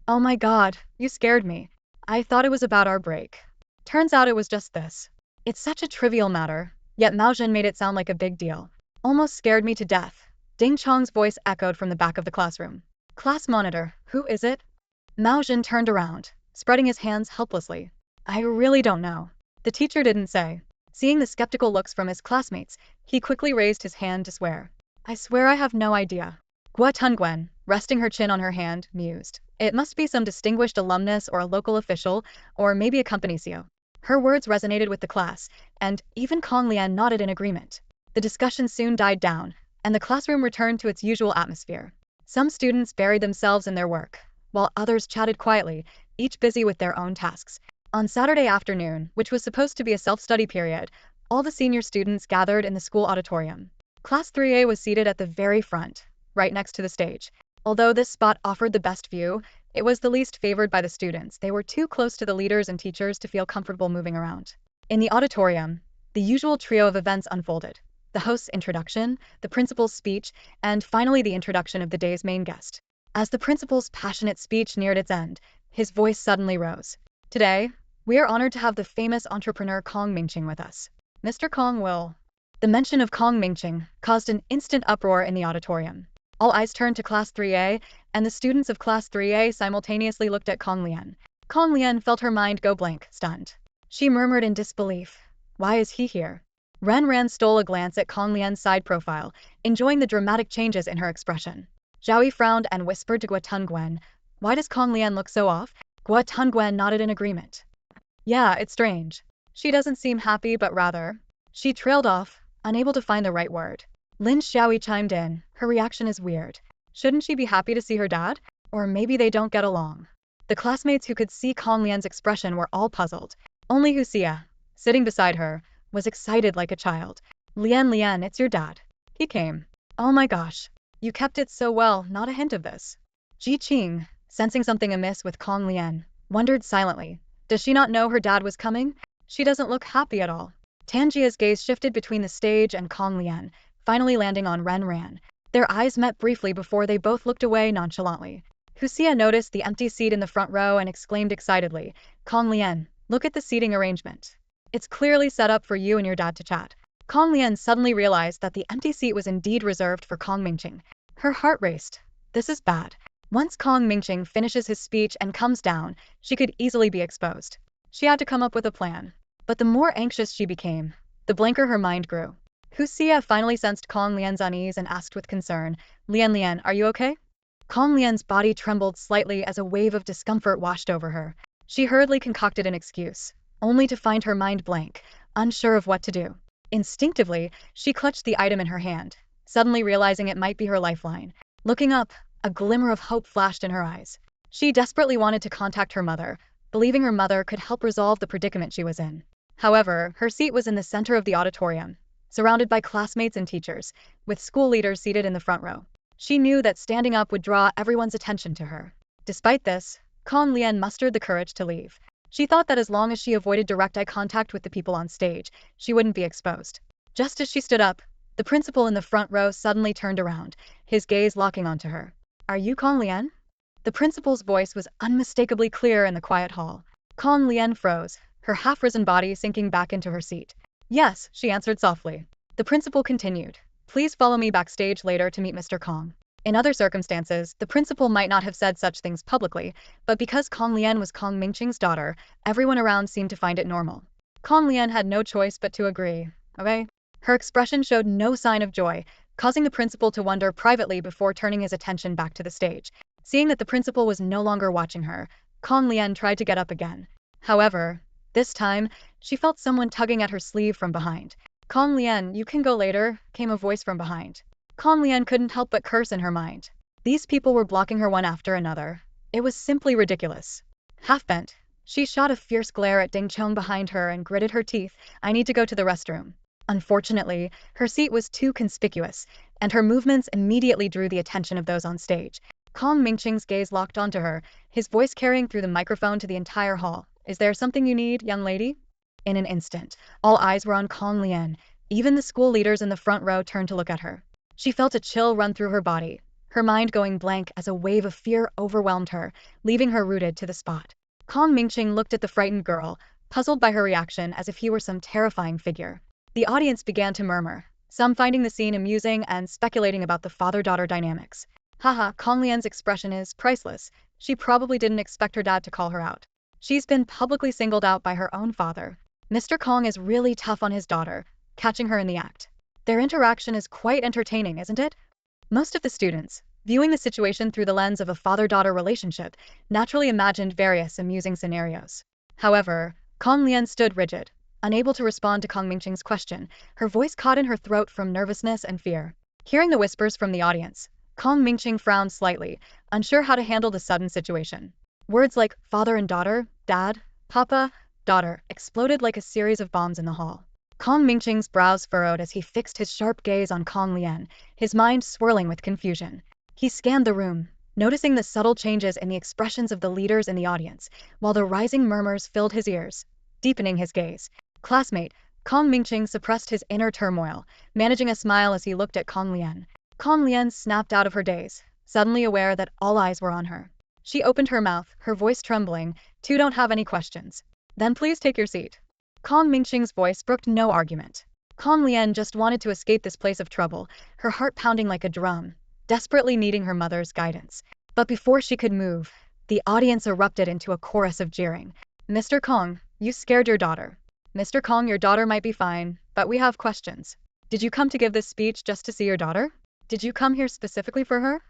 S1: Oh my god, you scared me. I thought it was about our break. Turns out it was just this. It's such a trivial matter, yet Mao Zhan made it sound like a big deal. Almost scared me to death. Ding Chong's voice echoed from the back of the classroom. Class monitor, who is it? Mao Jin turned around, spreading his hands helplessly. I really don't know. The teacher didn't say. Seeing the skeptical looks from his classmates, he quickly raised his hand to swear. I swear I have no idea. Gua Tungwen, resting her chin on her hand, mused. It must be some distinguished alumnus or a local official, or maybe a company CEO. Her words resonated with the class, and even Kong Lian nodded in agreement. The discussion soon died down, and the classroom returned to its usual atmosphere. Some students buried themselves in their work, while others chatted quietly, each busy with their own tasks. On Saturday afternoon, which was supposed to be a self-study period, all the senior students gathered in the school auditorium. Class 3A was seated at the very front, right next to the stage. Although this spot offered the best view, it was the least favored by the students. They were too close to the leaders and teachers to feel comfortable moving around. In the auditorium, the usual trio of events unfolded. The host's introduction, the principal's speech, and finally the introduction of the day's main guest. As the principal's passionate speech neared its end, his voice suddenly rose. Today, we are honored to have the famous entrepreneur Kong Mingqing with us. Mr. Kong will. The mention of Kong Mingqing caused an instant uproar in the auditorium. All eyes turned to Class 3A, and the students of Class 3A simultaneously looked at Kong Lian. Kong Lian felt her mind go blank, stunned. She murmured in disbelief. Why is he here? Ran stole a glance at Kong Lian's side profile, enjoying the dramatic changes in her expression. Zhao frowned and whispered to Gua Tungwen, why does Kong Lian look so off? Gua Tungwen nodded in agreement. Yeah, it's strange. She doesn't seem happy but rather. She trailed off, unable to find the right word. Lin Xiaoyi chimed in, her reaction is weird. Shouldn't she be happy to see her dad? Or maybe they don't get along. The classmates who could see Kong Lian's expression were all puzzled. Only Huxia, sitting beside her, was excited like a child. Lian, it's your dad. He came. Oh my gosh. You kept it so well, not a hint of this. Ji Qing, sensing something amiss with Kong Lian, wondered silently. Does she not know her dad was coming? She doesn't look happy at all. Tanjia's gaze shifted between the stage and Kong Lian, finally landing on Ran. Their eyes met briefly before they both looked away nonchalantly. Huxia noticed the empty seat in the front row and exclaimed excitedly, Kong Lian, look at the seating arrangement. It's clearly set up for you and your dad to chat. Kong Lian suddenly realized that the empty seat was indeed reserved for Kong Mingqing. Her heart raced. This is bad. Once Kong Mingqing finishes his speech and comes down, she could easily be exposed. She had to come up with a plan. But the more anxious she became, the blanker her mind grew. Huxia finally sensed Kong Lian's unease and asked with concern, Lian, are you okay? Kong Lian's body trembled slightly as a wave of discomfort washed over her. She hurriedly concocted an excuse, only to find her mind blank, unsure of what to do. Instinctively, she clutched the item in her hand, suddenly realizing it might be her lifeline. Looking up, a glimmer of hope flashed in her eyes. She desperately wanted to contact her mother, believing her mother could help resolve the predicament she was in. However, her seat was in the center of the auditorium, surrounded by classmates and teachers, with school leaders seated in the front row. She knew that standing up would draw everyone's attention to her. Despite this, Kong Lian mustered the courage to leave. She thought that as long as she avoided direct eye contact with the people on stage, she wouldn't be exposed. Just as she stood up, the principal in the front row suddenly turned around, his gaze locking onto her. Are you Kong Lian? The principal's voice was unmistakably clear in the quiet hall. Kong Lian froze, her half-risen body sinking back into her seat. Yes, she answered softly. The principal continued. Please follow me backstage later to meet Mr. Kong. In other circumstances, the principal might not have said such things publicly, but because Kong Lian was Kong Mingqing's daughter, everyone around seemed to find it normal. Kong Lian had no choice but to agree. Okay? Her expression showed no sign of joy, causing the principal to wonder privately before turning his attention back to the stage. Seeing that the principal was no longer watching her, Kong Lian tried to get up again. However, this time, she felt someone tugging at her sleeve from behind. Kong Lian, you can go later, came a voice from behind. Kong Lian couldn't help but curse in her mind. These people were blocking her one after another. It was simply ridiculous. Half-bent, she shot a fierce glare at Ding Chong behind her and gritted her teeth. I need to go to the restroom. Unfortunately, her seat was too conspicuous, and her movements immediately drew the attention of those on stage. Kong Mingqing's gaze locked onto her, his voice carrying through the microphone to the entire hall. Is there something you need, young lady? In an instant, all eyes were on Kong Lian. Even the school leaders in the front row turned to look at her. She felt a chill run through her body, her mind going blank as a wave of fear overwhelmed her, leaving her rooted to the spot. Kong Mingqing looked at the frightened girl, puzzled by her reaction as if he were some terrifying figure. The audience began to murmur, some finding the scene amusing and speculating about the father-daughter dynamics. Haha, Kong Lian's expression is priceless. She probably didn't expect her dad to call her out. She's been publicly singled out by her own father. Mr. Kong is really tough on his daughter, catching her in the act. Their interaction is quite entertaining, isn't it? Most of the students, viewing the situation through the lens of a father-daughter relationship, naturally imagined various amusing scenarios. However, Kong Lian stood rigid, unable to respond to Kong Mingqing's question, her voice caught in her throat from nervousness and fear. Hearing the whispers from the audience, Kong Mingqing frowned slightly, unsure how to handle the sudden situation. Words like father and daughter, dad, papa, daughter exploded like a series of bombs in the hall. Kong Mingqing's brows furrowed as he fixed his sharp gaze on Kong Lian, his mind swirling with confusion. He scanned the room, noticing the subtle changes in the expressions of the leaders in the audience, while the rising murmurs filled his ears, deepening his gaze. Classmate, Kong Mingqing suppressed his inner turmoil, managing a smile as he looked at Kong Lian. Kong Lian snapped out of her daze, suddenly aware that all eyes were on her. She opened her mouth, her voice trembling, "You don't have any questions. Then please take your seat." Kong Mingqing's voice brooked no argument. Kong Lian just wanted to escape this place of trouble, her heart pounding like a drum, desperately needing her mother's guidance. But before she could move, the audience erupted into a chorus of jeering. "Mr. Kong, you scared your daughter. Mr. Kong, your daughter might be fine, but we have questions. Did you come to give this speech just to see your daughter? Did you come here specifically for her?"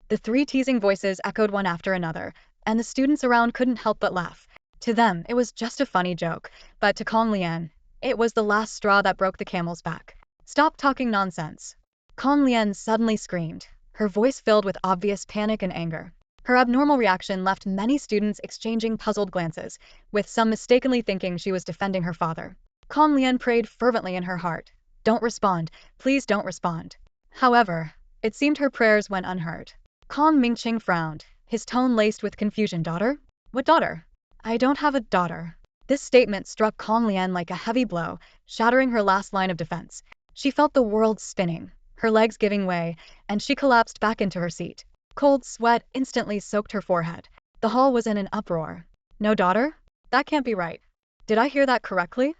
S1: The three teasing voices echoed one after another, and the students around couldn't help but laugh. To them, it was just a funny joke, but to Kong Lian, it was the last straw that broke the camel's back. "Stop talking nonsense!" Kong Lian suddenly screamed, her voice filled with obvious panic and anger. Her abnormal reaction left many students exchanging puzzled glances, with some mistakenly thinking she was defending her father. Kong Lian prayed fervently in her heart, "Don't respond, please don't respond." However, it seemed her prayers went unheard. Kong Mingqing frowned, his tone laced with confusion. "Daughter? What daughter? I don't have a daughter." This statement struck Kong Lian like a heavy blow, shattering her last line of defense. She felt the world spinning, her legs giving way, and she collapsed back into her seat. Cold sweat instantly soaked her forehead. The hall was in an uproar. "No daughter? That can't be right. Did I hear that correctly?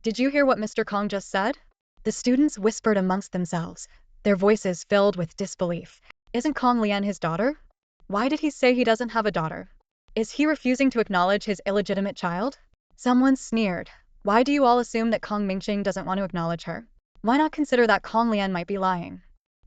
S1: Did you hear what Mr. Kong just said?" The students whispered amongst themselves, their voices filled with disbelief. Isn't Kong Lian his daughter? Why did he say he doesn't have a daughter? Is he refusing to acknowledge his illegitimate child? Someone sneered. Why do you all assume that Kong Mingqing doesn't want to acknowledge her? Why not consider that Kong Lian might be lying?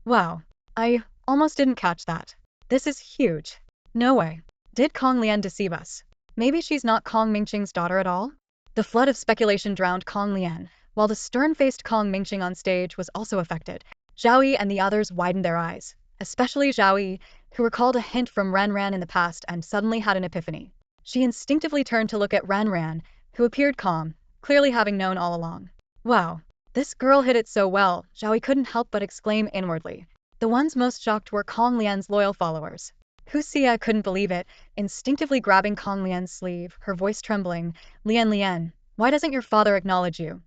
S1: Wow, I almost didn't catch that. This is huge. No way. Did Kong Lian deceive us? Maybe she's not Kong Mingqing's daughter at all? The flood of speculation drowned Kong Lian, while the stern-faced Kong Mingqing on stage was also affected. Zhao Yi and the others widened their eyes, especially Zhao Yi, who recalled a hint from Ran Ran in the past and suddenly had an epiphany. She instinctively turned to look at Ran Ran, who appeared calm, clearly having known all along. Wow, this girl hit it so well, Zhao Yi couldn't help but exclaim inwardly. The ones most shocked were Kong Lian's loyal followers. Hu Xia couldn't believe it, instinctively grabbing Kong Lian's sleeve, her voice trembling. Lian, why doesn't your father acknowledge you?"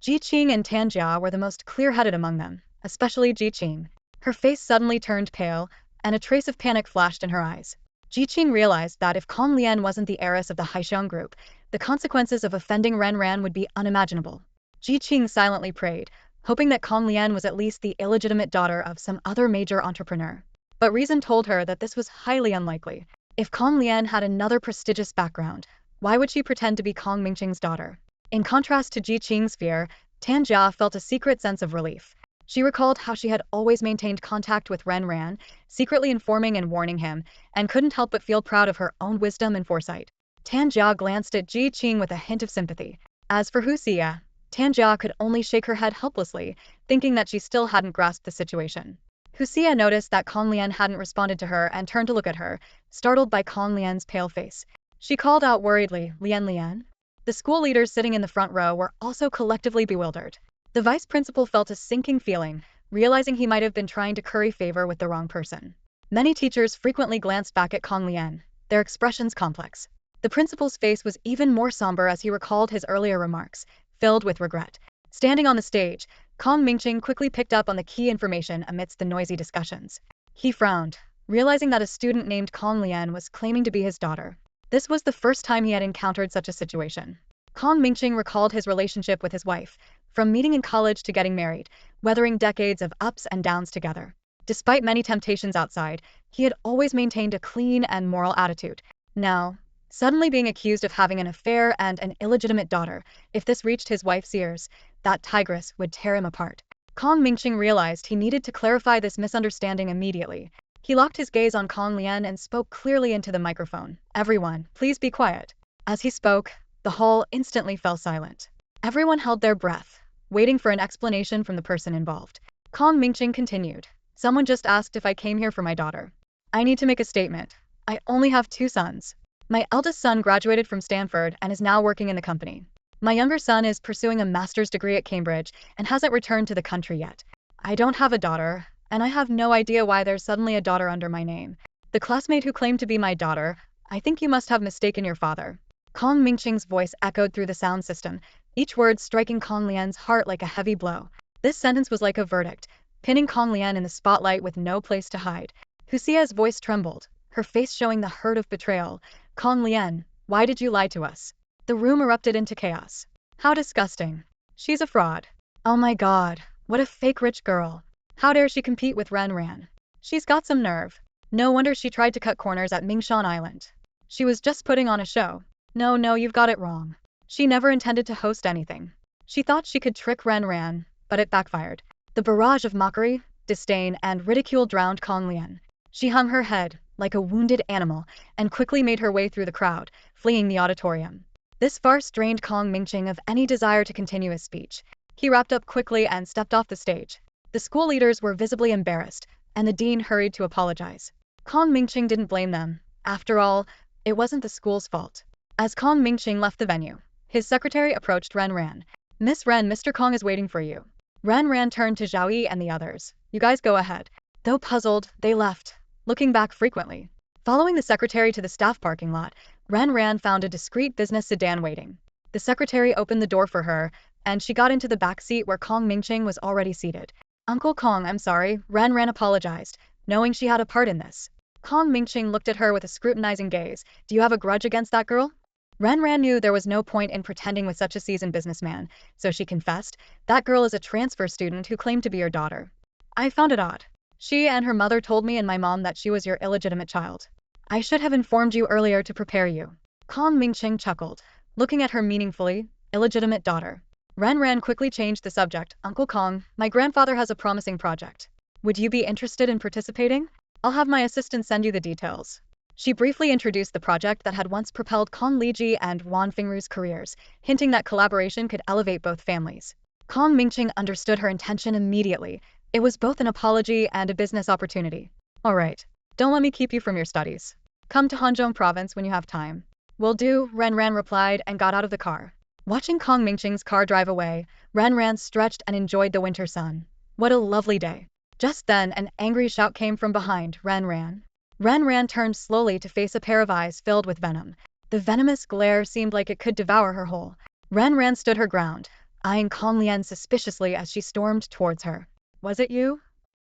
S1: Ji Qing and Tan Jia were the most clear-headed among them, especially Ji Qing. Her face suddenly turned pale, and a trace of panic flashed in her eyes. Ji Qing realized that if Kong Lian wasn't the heiress of the Haixiong group, the consequences of offending Ren Ran would be unimaginable. Ji Qing silently prayed, hoping that Kong Lian was at least the illegitimate daughter of some other major entrepreneur. But reason told her that this was highly unlikely. If Kong Lian had another prestigious background, why would she pretend to be Kong Mingqing's daughter? In contrast to Ji Qing's fear, Tan Jia felt a secret sense of relief. She recalled how she had always maintained contact with Ren Ran, secretly informing and warning him, and couldn't help but feel proud of her own wisdom and foresight. Tan Jia glanced at Ji Qing with a hint of sympathy. As for Hu Xia, Tan Jia could only shake her head helplessly, thinking that she still hadn't grasped the situation. Hu Xia noticed that Kong Lian hadn't responded to her and turned to look at her, startled by Kong Lian's pale face. She called out worriedly, Lian. The school leaders sitting in the front row were also collectively bewildered. The vice principal felt a sinking feeling, realizing he might have been trying to curry favor with the wrong person. Many teachers frequently glanced back at Kong Lian, their expressions complex. The principal's face was even more somber as he recalled his earlier remarks, filled with regret. Standing on the stage, Kong Mingqing quickly picked up on the key information amidst the noisy discussions. He frowned, realizing that a student named Kong Lian was claiming to be his daughter. This was the first time he had encountered such a situation. Kong Mingqing recalled his relationship with his wife, from meeting in college to getting married, weathering decades of ups and downs together. Despite many temptations outside, he had always maintained a clean and moral attitude. Now, suddenly being accused of having an affair and an illegitimate daughter, if this reached his wife's ears, that tigress would tear him apart. Kong Mingqing realized he needed to clarify this misunderstanding immediately. He locked his gaze on Kong Lian and spoke clearly into the microphone. "Everyone, please be quiet." As he spoke, the hall instantly fell silent. Everyone held their breath, waiting for an explanation from the person involved. Kong Mingqing continued. "Someone just asked if I came here for my daughter. I need to make a statement. I only have 2 sons. My eldest son graduated from Stanford and is now working in the company. My younger son is pursuing a master's degree at Cambridge and hasn't returned to the country yet. I don't have a daughter, and I have no idea why there's suddenly a daughter under my name. The classmate who claimed to be my daughter, I think you must have mistaken your father." Kong Mingqing's voice echoed through the sound system, each word striking Kong Lian's heart like a heavy blow. This sentence was like a verdict, pinning Kong Lian in the spotlight with no place to hide. Huxia's voice trembled, her face showing the hurt of betrayal. "Kong Lian, why did you lie to us?" The room erupted into chaos. "How disgusting. She's a fraud. Oh my god, what a fake rich girl. How dare she compete with Ren Ran? She's got some nerve. No wonder she tried to cut corners at Mingshan Island. She was just putting on a show. No, you've got it wrong. She never intended to host anything. She thought she could trick Ren Ran, but it backfired." The barrage of mockery, disdain, and ridicule drowned Kong Lian. She hung her head, like a wounded animal, and quickly made her way through the crowd, fleeing the auditorium. This farce drained Kong Mingqing of any desire to continue his speech. He wrapped up quickly and stepped off the stage. The school leaders were visibly embarrassed, and the dean hurried to apologize. Kong Mingqing didn't blame them. After all, it wasn't the school's fault. As Kong Mingqing left the venue, his secretary approached Ren Ran. "Miss Ren, Mr. Kong is waiting for you." Ren Ran turned to Zhao Yi and the others. "You guys go ahead." Though puzzled, they left, looking back frequently. Following the secretary to the staff parking lot, Ren Ran found a discreet business sedan waiting. The secretary opened the door for her, and she got into the back seat where Kong Mingqing was already seated. "Uncle Kong, I'm sorry," Ren Ran apologized, knowing she had a part in this. Kong Mingqing looked at her with a scrutinizing gaze. "Do you have a grudge against that girl?" Ren Ran knew there was no point in pretending with such a seasoned businessman, so she confessed, "That girl is a transfer student who claimed to be your daughter. I found it odd. She and her mother told me and my mom that she was your illegitimate child. I should have informed you earlier to prepare you." Kong Mingqing chuckled, looking at her meaningfully. "Illegitimate daughter." Ren Ran quickly changed the subject. "Uncle Kong, my grandfather has a promising project. Would you be interested in participating? I'll have my assistant send you the details." She briefly introduced the project that had once propelled Kong Liji and Wan Fingru's careers, hinting that collaboration could elevate both families. Kong Mingqing understood her intention immediately. It was both an apology and a business opportunity. "All right, don't let me keep you from your studies. Come to Hanzhong province when you have time." "Will do," Ren Ran replied and got out of the car. Watching Kong Mingqing's car drive away, Ren Ran stretched and enjoyed the winter sun. What a lovely day. Just then, an angry shout came from behind Ren Ran. Ren Ran turned slowly to face a pair of eyes filled with venom. The venomous glare seemed like it could devour her whole. Ren Ran stood her ground, eyeing Kong Lian suspiciously as she stormed towards her. "Was it you?"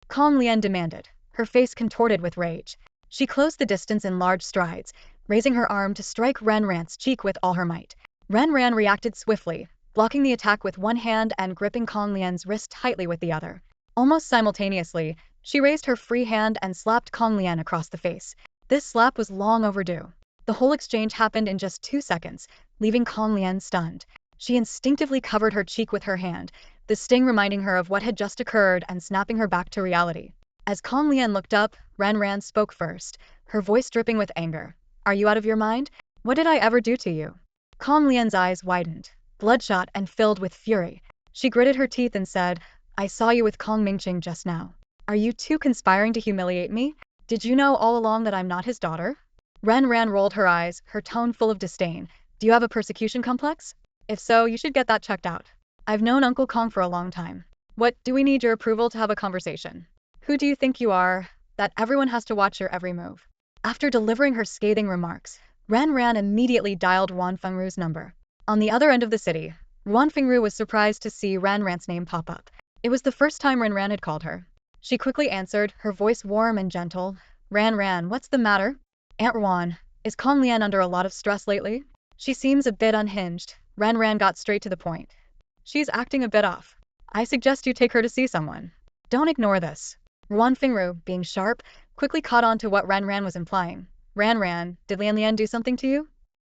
S1: Kong Lian demanded, her face contorted with rage. She closed the distance in large strides, raising her arm to strike Ren Ran's cheek with all her might. Ren Ran reacted swiftly, blocking the attack with one hand and gripping Kong Lian's wrist tightly with the other. Almost simultaneously, she raised her free hand and slapped Kong Lian across the face. This slap was long overdue. The whole exchange happened in just 2 seconds, leaving Kong Lian stunned. She instinctively covered her cheek with her hand, the sting reminding her of what had just occurred and snapping her back to reality. As Kong Lian looked up, Ren Ran spoke first, her voice dripping with anger. "Are you out of your mind? What did I ever do to you?" Kong Lian's eyes widened, bloodshot and filled with fury. She gritted her teeth and said, "I saw you with Kong Mingqing just now. Are you two conspiring to humiliate me? Did you know all along that I'm not his daughter?" Ren Ran rolled her eyes, her tone full of disdain. "Do you have a persecution complex? If so, you should get that checked out. I've known Uncle Kong for a long time. What, do we need your approval to have a conversation? Who do you think you are, that everyone has to watch your every move?" After delivering her scathing remarks, Ren Ran immediately dialed Wan Fengru's number. On the other end of the city, Wan Fengru was surprised to see Ren Ran's name pop up. It was the first time Ren Ran had called her. She quickly answered, her voice warm and gentle. "Ran Ran, what's the matter?" "Aunt Wan, is Kong Lian under a lot of stress lately? She seems a bit unhinged." Ren Ran got straight to the point. "She's acting a bit off. I suggest you take her to see someone. Don't ignore this." Ruan Fingru, being sharp, quickly caught on to what Ran Ran was implying. Ran, did Lian Lian do something to you?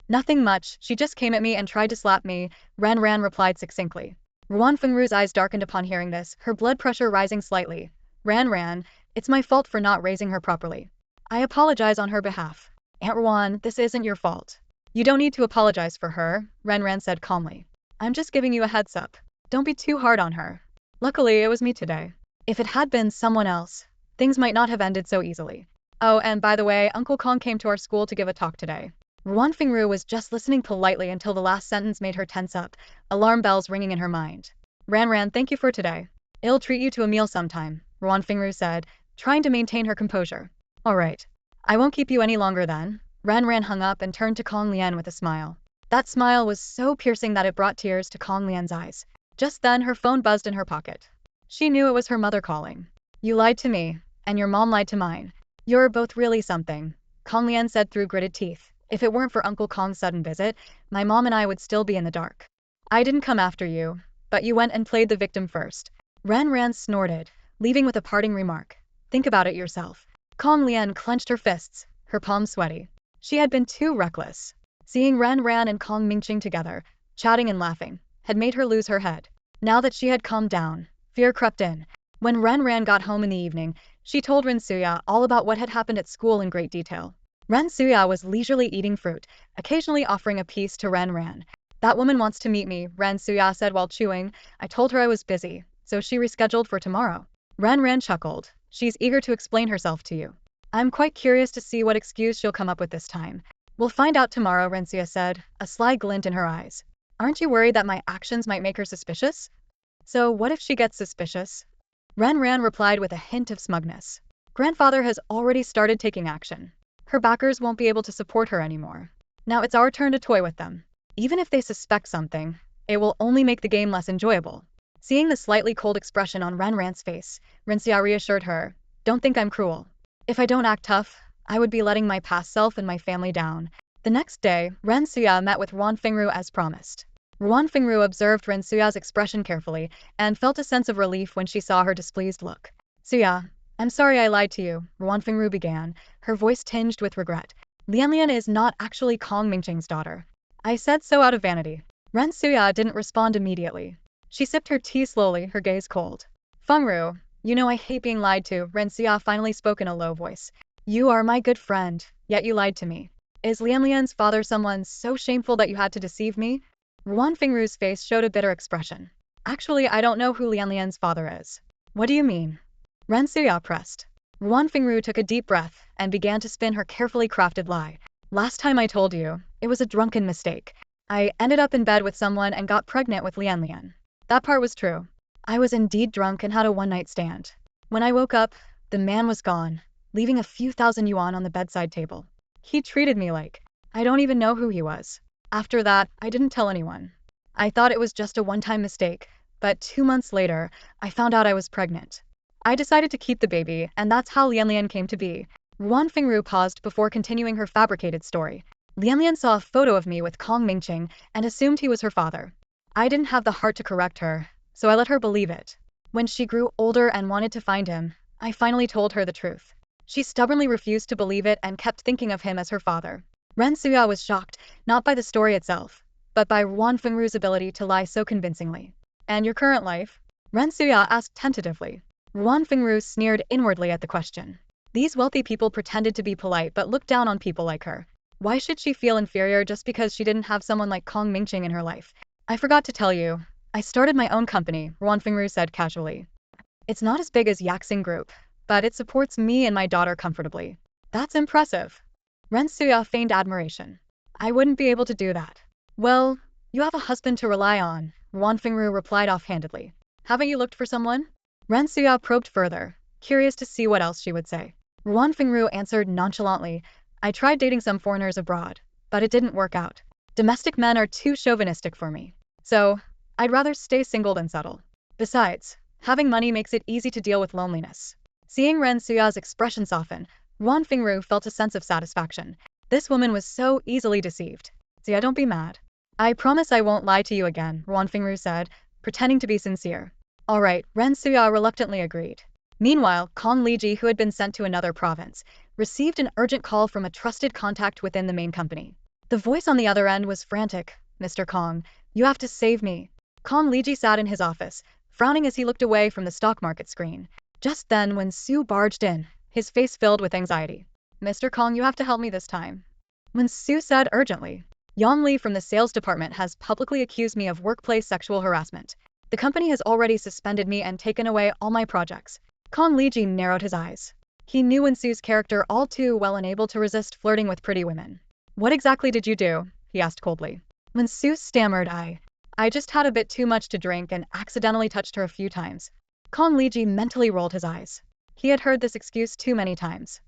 S1: Nothing much, she just came at me and tried to slap me, Ran Ran replied succinctly. Ruan Fingru's eyes darkened upon hearing this, her blood pressure rising slightly. Ran, it's my fault for not raising her properly. I apologize on her behalf. Aunt Ruan, this isn't your fault. You don't need to apologize for her, Ran said calmly. I'm just giving you a heads up. Don't be too hard on her. Luckily, it was me today. If it had been someone else, things might not have ended so easily. Oh, and by the way, Uncle Kong came to our school to give a talk today. Ruan Fingru was just listening politely until the last sentence made her tense up, alarm bells ringing in her mind. Ran, thank you for today. I'll treat you to a meal sometime, Ruan Fingru said, trying to maintain her composure. Alright. I won't keep you any longer then. Ran hung up and turned to Kong Lian with a smile. That smile was so piercing that it brought tears to Kong Lian's eyes. Just then her phone buzzed in her pocket. She knew it was her mother calling. You lied to me, and your mom lied to mine. You're both really something, Kong Lian said through gritted teeth. If it weren't for Uncle Kong's sudden visit, my mom and I would still be in the dark. I didn't come after you, but you went and played the victim first. Ran snorted, leaving with a parting remark. Think about it yourself. Kong Lian clenched her fists, her palms sweaty. She had been too reckless. Seeing Ran and Kong Mingqing together, chatting and laughing, had made her lose her head. Now that she had calmed down, fear crept in. When Ran got home in the evening, she told Ren Suya all about what had happened at school in great detail. Ren Suya was leisurely eating fruit, occasionally offering a piece to Ran. That woman wants to meet me, Ren Suya said while chewing. I told her I was busy, so she rescheduled for tomorrow. Ran chuckled. She's eager to explain herself to you. I'm quite curious to see what excuse she'll come up with this time. We'll find out tomorrow, Ren Suya said, a sly glint in her eyes. Aren't you worried that my actions might make her suspicious? So what if she gets suspicious? Ran replied with a hint of smugness. Grandfather has already started taking action. Her backers won't be able to support her anymore. Now it's our turn to toy with them. Even if they suspect something, it will only make the game less enjoyable. Seeing the slightly cold expression on Ran's face, Ren Suya reassured her, don't think I'm cruel. If I don't act tough, I would be letting my past self and my family down. The next day, Ren Suya met with Ruan Fingru as promised. Ruan Fingru observed Ren Suya's expression carefully and felt a sense of relief when she saw her displeased look. Suya, I'm sorry I lied to you, Ruan Fingru began, her voice tinged with regret. Lian is not actually Kong Mingqing's daughter. I said so out of vanity. Ren Suya didn't respond immediately. She sipped her tea slowly, her gaze cold. Fengru, you know I hate being lied to, Ren Suya finally spoke in a low voice. You are my good friend, yet you lied to me. Is Lian's father someone so shameful that you had to deceive me? Ruan Fingru's face showed a bitter expression. Actually, I don't know who Lian's father is. What do you mean? Ren Suya pressed. Ruan Fingru took a deep breath and began to spin her carefully crafted lie. Last time I told you, it was a drunken mistake. I ended up in bed with someone and got pregnant with Lian. That part was true. I was indeed drunk and had a one-night stand. When I woke up, the man was gone, leaving a few thousand yuan on the bedside table. He treated me like I don't even know who he was. After that, I didn't tell anyone. I thought it was just a one-time mistake, but 2 months later, I found out I was pregnant. I decided to keep the baby, and that's how Lian came to be. Ruan Fingru paused before continuing her fabricated story. Lian saw a photo of me with Kong Mingqing and assumed he was her father. I didn't have the heart to correct her, so I let her believe it. When she grew older and wanted to find him, I finally told her the truth. She stubbornly refused to believe it and kept thinking of him as her father. Ren Suya was shocked, not by the story itself, but by Ruan Fengru's ability to lie so convincingly. And your current life? Ren Suya asked tentatively. Ruan Fengru sneered inwardly at the question. These wealthy people pretended to be polite but looked down on people like her. Why should she feel inferior just because she didn't have someone like Kong Mingqing in her life? I forgot to tell you. I started my own company, Ruan Fengru said casually. It's not as big as Yaxing Group, but it supports me and my daughter comfortably. That's impressive. Ren Suya feigned admiration. I wouldn't be able to do that. Well, you have a husband to rely on, Ruan Fengru replied offhandedly. Haven't you looked for someone? Ren Suya probed further, curious to see what else she would say. Ruan Fengru answered nonchalantly, I tried dating some foreigners abroad, but it didn't work out. Domestic men are too chauvinistic for me. So, I'd rather stay single than settle. Besides, having money makes it easy to deal with loneliness. Seeing Ren Suya's expression soften, Ruan Fengru felt a sense of satisfaction. This woman was so easily deceived. Suya, don't be mad. I promise I won't lie to you again, Ruan Fengru said, pretending to be sincere. Alright, Ren Suya reluctantly agreed. Meanwhile, Kong Liji, who had been sent to another province, received an urgent call from a trusted contact within the main company. The voice on the other end was frantic. "Mr. Kong, you have to save me." Kong Liji sat in his office, frowning as he looked away from the stock market screen. Just then, when Sue barged in, his face filled with anxiety. "Mr. Kong, you have to help me this time." When Sue said urgently, "Yang Li from the sales department has publicly accused me of workplace sexual harassment. The company has already suspended me and taken away all my projects." Kong Liji narrowed his eyes. He knew Wen Su's character all too well, unable to resist flirting with pretty women. "What exactly did you do?" he asked coldly. Wen Su stammered, I just had a bit too much to drink and accidentally touched her a few times." Kong Liji mentally rolled his eyes. He had heard this excuse too many times.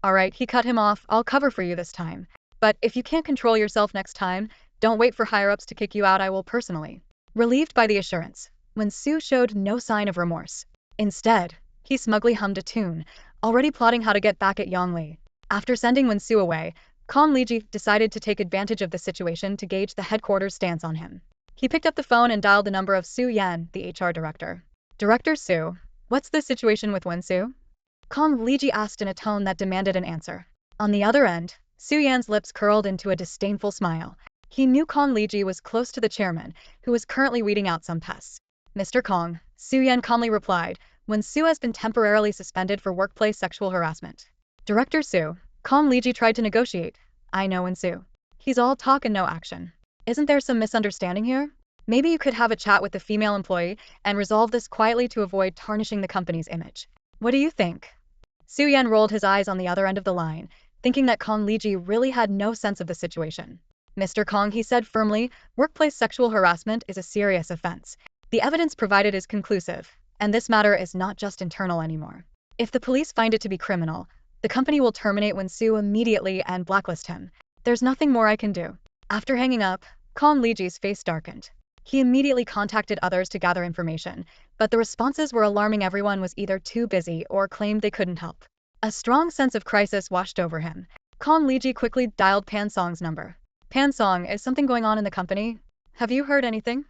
S1: "Alright," he cut him off, "I'll cover for you this time. But if you can't control yourself next time, don't wait for higher-ups to kick you out, I will personally." Relieved by the assurance, Wen Su showed no sign of remorse. Instead, he smugly hummed a tune, already plotting how to get back at Yang Li. After sending Wen Su away, Kong Liji decided to take advantage of the situation to gauge the headquarters' stance on him. He picked up the phone and dialed the number of Su Yan, the HR director. "Director Su, what's the situation with Wen Su?" Kong Liji asked in a tone that demanded an answer. On the other end, Su Yan's lips curled into a disdainful smile. He knew Kong Liji was close to the chairman, who was currently weeding out some pests. "Mr. Kong," Su Yan calmly replied, "Wen Su has been temporarily suspended for workplace sexual harassment." "Director Su," Kong Liji tried to negotiate. "I know Wen Su. He's all talk and no action. Isn't there some misunderstanding here? Maybe you could have a chat with the female employee and resolve this quietly to avoid tarnishing the company's image. What do you think?" Su Yan rolled his eyes on the other end of the line, thinking that Kong Liji really had no sense of the situation. "Mr. Kong," he said firmly, "workplace sexual harassment is a serious offense. The evidence provided is conclusive, and this matter is not just internal anymore. If the police find it to be criminal, the company will terminate Wen Su immediately and blacklist him. There's nothing more I can do." After hanging up, Kong Liji's face darkened. He immediately contacted others to gather information, but the responses were alarming. Everyone was either too busy or claimed they couldn't help. A strong sense of crisis washed over him. Kong Liji quickly dialed Pan Song's number. "Pan Song, is something going on in the company? Have you heard anything?"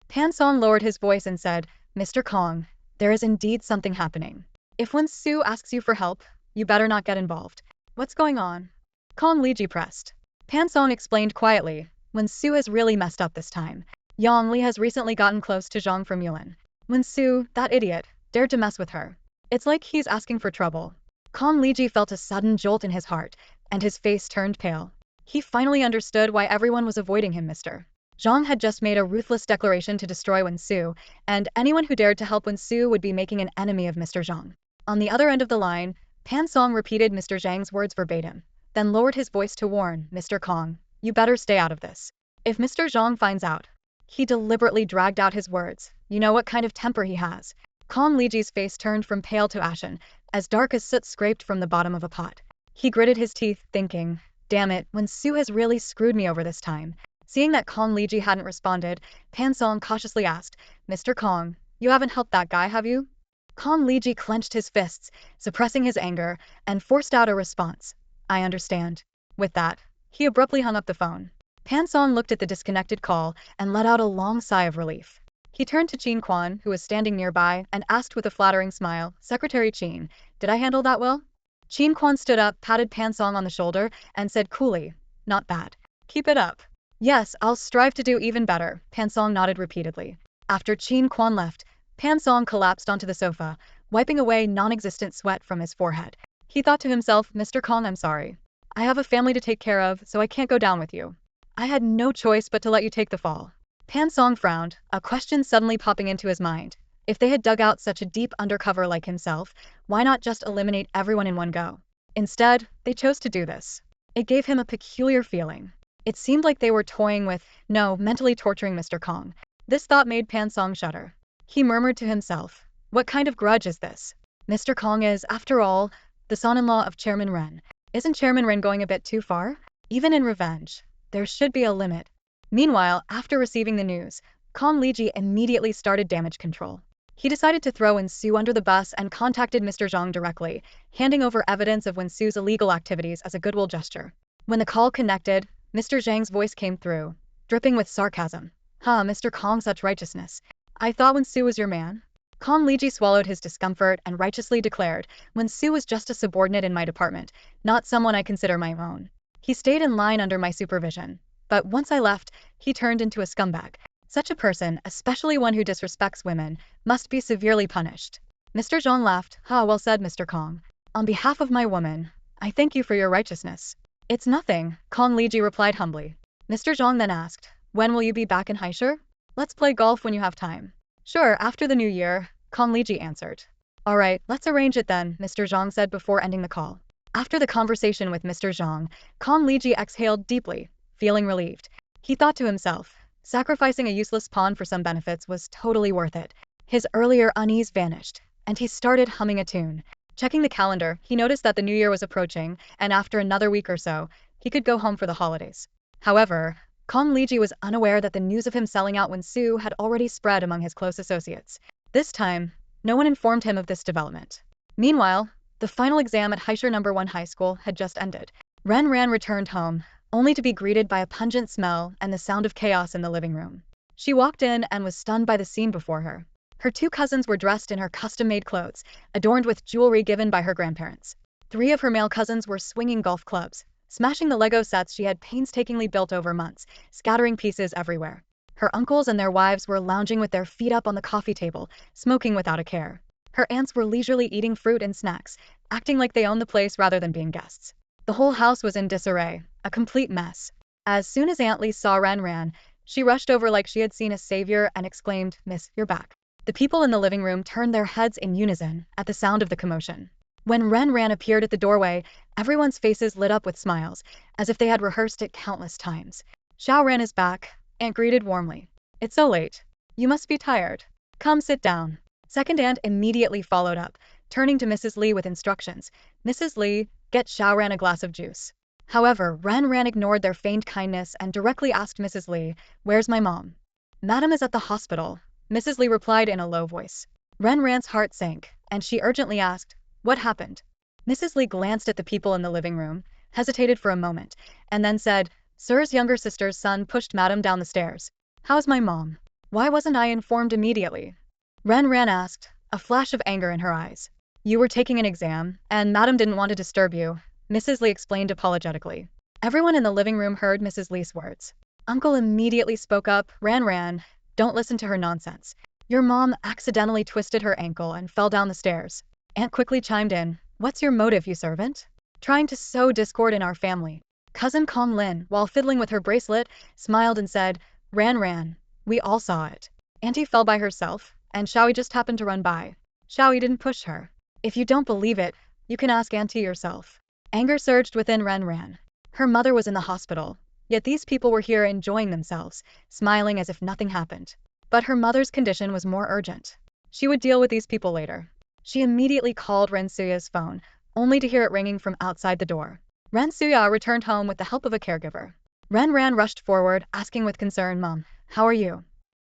S1: Pan Song lowered his voice and said, "Mr. Kong, there is indeed something happening. If Wen Su asks you for help, you better not get involved." "What's going on?" Kong Liji pressed. Pan Song explained quietly, "Wen Su has really messed up this time. Yang Li has recently gotten close to Zhang from Yulin. Wen Su, that idiot, dared to mess with her. It's like he's asking for trouble." Kong Liji felt a sudden jolt in his heart, and his face turned pale. He finally understood why everyone was avoiding him. Mr. Zhang had just made a ruthless declaration to destroy Wen Su, and anyone who dared to help Wen Su would be making an enemy of Mr. Zhang. On the other end of the line, Pan Song repeated Mr. Zhang's words verbatim, then lowered his voice to warn, "Mr. Kong, you better stay out of this. If Mr. Zhang finds out..." He deliberately dragged out his words. "You know what kind of temper he has." Kong Liji's face turned from pale to ashen, as dark as soot scraped from the bottom of a pot. He gritted his teeth, thinking, "Damn it, Wen Su has really screwed me over this time." Seeing that Kong Liji hadn't responded, Pan Song cautiously asked, "Mr. Kong, you haven't helped that guy, have you?" Kong Liji clenched his fists, suppressing his anger, and forced out a response. "I understand." With that, he abruptly hung up the phone. Pan Song looked at the disconnected call and let out a long sigh of relief. He turned to Qin Quan, who was standing nearby, and asked with a flattering smile, "Secretary Qin, did I handle that well?" Qin Quan stood up, patted Pan Song on the shoulder, and said coolly, "Not bad. Keep it up." "Yes, I'll strive to do even better," Pan Song nodded repeatedly. After Qin Quan left, Pan Song collapsed onto the sofa, wiping away non-existent sweat from his forehead. He thought to himself, "Mr. Kong, I'm sorry. I have a family to take care of, so I can't go down with you. I had no choice but to let you take the fall." Pan Song frowned, a question suddenly popping into his mind. If they had dug out such a deep undercover like himself, why not just eliminate everyone in one go? Instead, they chose to do this. It gave him a peculiar feeling. It seemed like they were toying with, no, mentally torturing Mr. Kong. This thought made Pan Song shudder. He murmured to himself, "What kind of grudge is this? Mr. Kong is, after all, the son-in-law of Chairman Ren. Isn't Chairman Ren going a bit too far? Even in revenge, there should be a limit." Meanwhile, after receiving the news, Kong Liji immediately started damage control. He decided to throw Wen Su under the bus and contacted Mr. Zhang directly, handing over evidence of Wen Su's illegal activities as a goodwill gesture. When the call connected, Mr. Zhang's voice came through, dripping with sarcasm. "Huh, Mr. Kong, such righteousness. I thought Wen Su was your man?" Kong Liji swallowed his discomfort and righteously declared, when Sue was just a subordinate in my department, not someone I consider my own. He stayed in line under my supervision. But once I left, he turned into a scumbag. Such a person, especially one who disrespects women, must be severely punished. Mr. Zhang laughed. Well said, Mr. Kong. On behalf of my woman, I thank you for your righteousness. It's nothing, Kong Liji replied humbly. Mr. Zhang then asked, when will you be back in Haisher? Let's play golf when you have time. Sure, after the new year, Kong Liji answered. Alright, let's arrange it then, Mr. Zhang said before ending the call. After the conversation with Mr. Zhang, Kong Liji exhaled deeply, feeling relieved. He thought to himself, sacrificing a useless pawn for some benefits was totally worth it. His earlier unease vanished, and he started humming a tune. Checking the calendar, he noticed that the new year was approaching, and after another week or so, he could go home for the holidays. However, Kong Liji was unaware that the news of him selling out when Sue had already spread among his close associates. This time, no one informed him of this development. Meanwhile, the final exam at Haisher No. 1 High School had just ended. Ren Ran returned home, only to be greeted by a pungent smell and the sound of chaos in the living room. She walked in and was stunned by the scene before her. Her two cousins were dressed in her custom-made clothes, adorned with jewelry given by her grandparents. 3 of her male cousins were swinging golf clubs, smashing the Lego sets she had painstakingly built over months, scattering pieces everywhere. Her uncles and their wives were lounging with their feet up on the coffee table, smoking without a care. Her aunts were leisurely eating fruit and snacks, acting like they owned the place rather than being guests. The whole house was in disarray, a complete mess. As soon as Aunt Lee saw Ren Ran, she rushed over like she had seen a savior and exclaimed, "Miss, you're back." The people in the living room turned their heads in unison at the sound of the commotion. When Ren Ran appeared at the doorway, everyone's faces lit up with smiles, as if they had rehearsed it countless times. "Xiao Ran is back," Aunt greeted warmly. "It's so late. You must be tired. Come sit down." Second aunt immediately followed up, turning to Mrs. Lee with instructions. "Mrs. Lee, get Xiao Ran a glass of juice." However, Ren Ran ignored their feigned kindness and directly asked Mrs. Lee, "Where's my mom?" "Madam is at the hospital," Mrs. Lee replied in a low voice. Ren Ran's heart sank, and she urgently asked, "What happened?" Mrs. Lee glanced at the people in the living room, hesitated for a moment, and then said, "Sir's younger sister's son pushed Madam down the stairs." "How's my mom? Why wasn't I informed immediately?" Ren Ran asked, a flash of anger in her eyes. "You were taking an exam, and Madam didn't want to disturb you," Mrs. Lee explained apologetically. Everyone in the living room heard Mrs. Lee's words. Uncle immediately spoke up, "Ran Ran, don't listen to her nonsense. Your mom accidentally twisted her ankle and fell down the stairs." Aunt quickly chimed in, "What's your motive, you servant? Trying to sow discord in our family." Cousin Kong Lin, while fiddling with her bracelet, smiled and said, "Ran Ran, we all saw it. Auntie fell by herself, and Xiaoyi just happened to run by. Xiaoyi didn't push her. If you don't believe it, you can ask Auntie yourself." Anger surged within Ren Ran. Her mother was in the hospital, yet these people were here enjoying themselves, smiling as if nothing happened. But her mother's condition was more urgent. She would deal with these people later. She immediately called Ren Suya's phone, only to hear it ringing from outside the door. Ren Suya returned home with the help of a caregiver. Ren Ran rushed forward, asking with concern, "Mom, how are you?"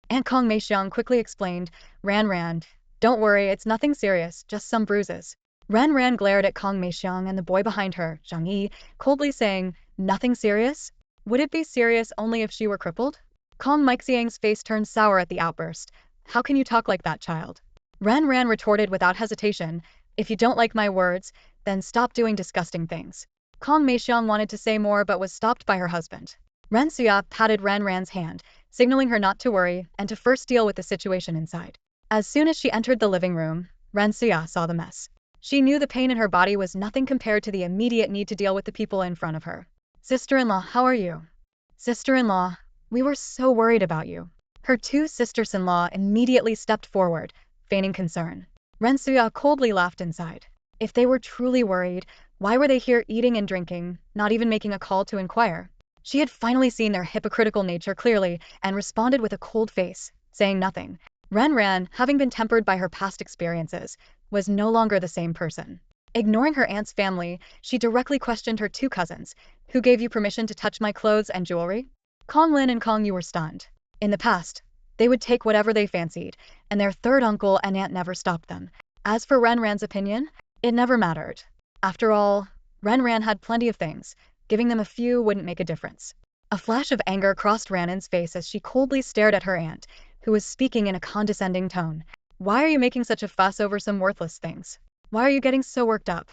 S1: Aunt Kong Meixiang quickly explained, "Ran Ran, don't worry, it's nothing serious, just some bruises." Ren Ran glared at Kong Meixiang and the boy behind her, Zhang Yi, coldly saying, "Nothing serious? Would it be serious only if she were crippled?" Kong Meixiang's face turned sour at the outburst. "How can you talk like that, child?" Ren Ran retorted without hesitation, "If you don't like my words, then stop doing disgusting things." Kong Meixiang wanted to say more but was stopped by her husband. Ren Suya patted Ren Ran's hand, signaling her not to worry and to first deal with the situation inside. As soon as she entered the living room, Ren Suya saw the mess. She knew the pain in her body was nothing compared to the immediate need to deal with the people in front of her. "Sister-in-law, how are you?" "Sister-in-law, we were so worried about you." Her two sisters-in-law immediately stepped forward, feigning concern. Ren Suya coldly laughed inside. If they were truly worried, why were they here eating and drinking, not even making a call to inquire? She had finally seen their hypocritical nature clearly and responded with a cold face, saying nothing. Ren Ran, having been tempered by her past experiences, was no longer the same person. Ignoring her aunt's family, she directly questioned her two cousins. "Who gave you permission to touch my clothes and jewelry?" Kong Lin and Kong Yu were stunned. In the past, they would take whatever they fancied, and their third uncle and aunt never stopped them. As for Ren Ran's opinion, it never mattered. After all, Ren Ran had plenty of things. Giving them a few wouldn't make a difference. A flash of anger crossed Ranan's face as she coldly stared at her aunt, who was speaking in a condescending tone. Why are you making such a fuss over some worthless things? Why are you getting so worked up?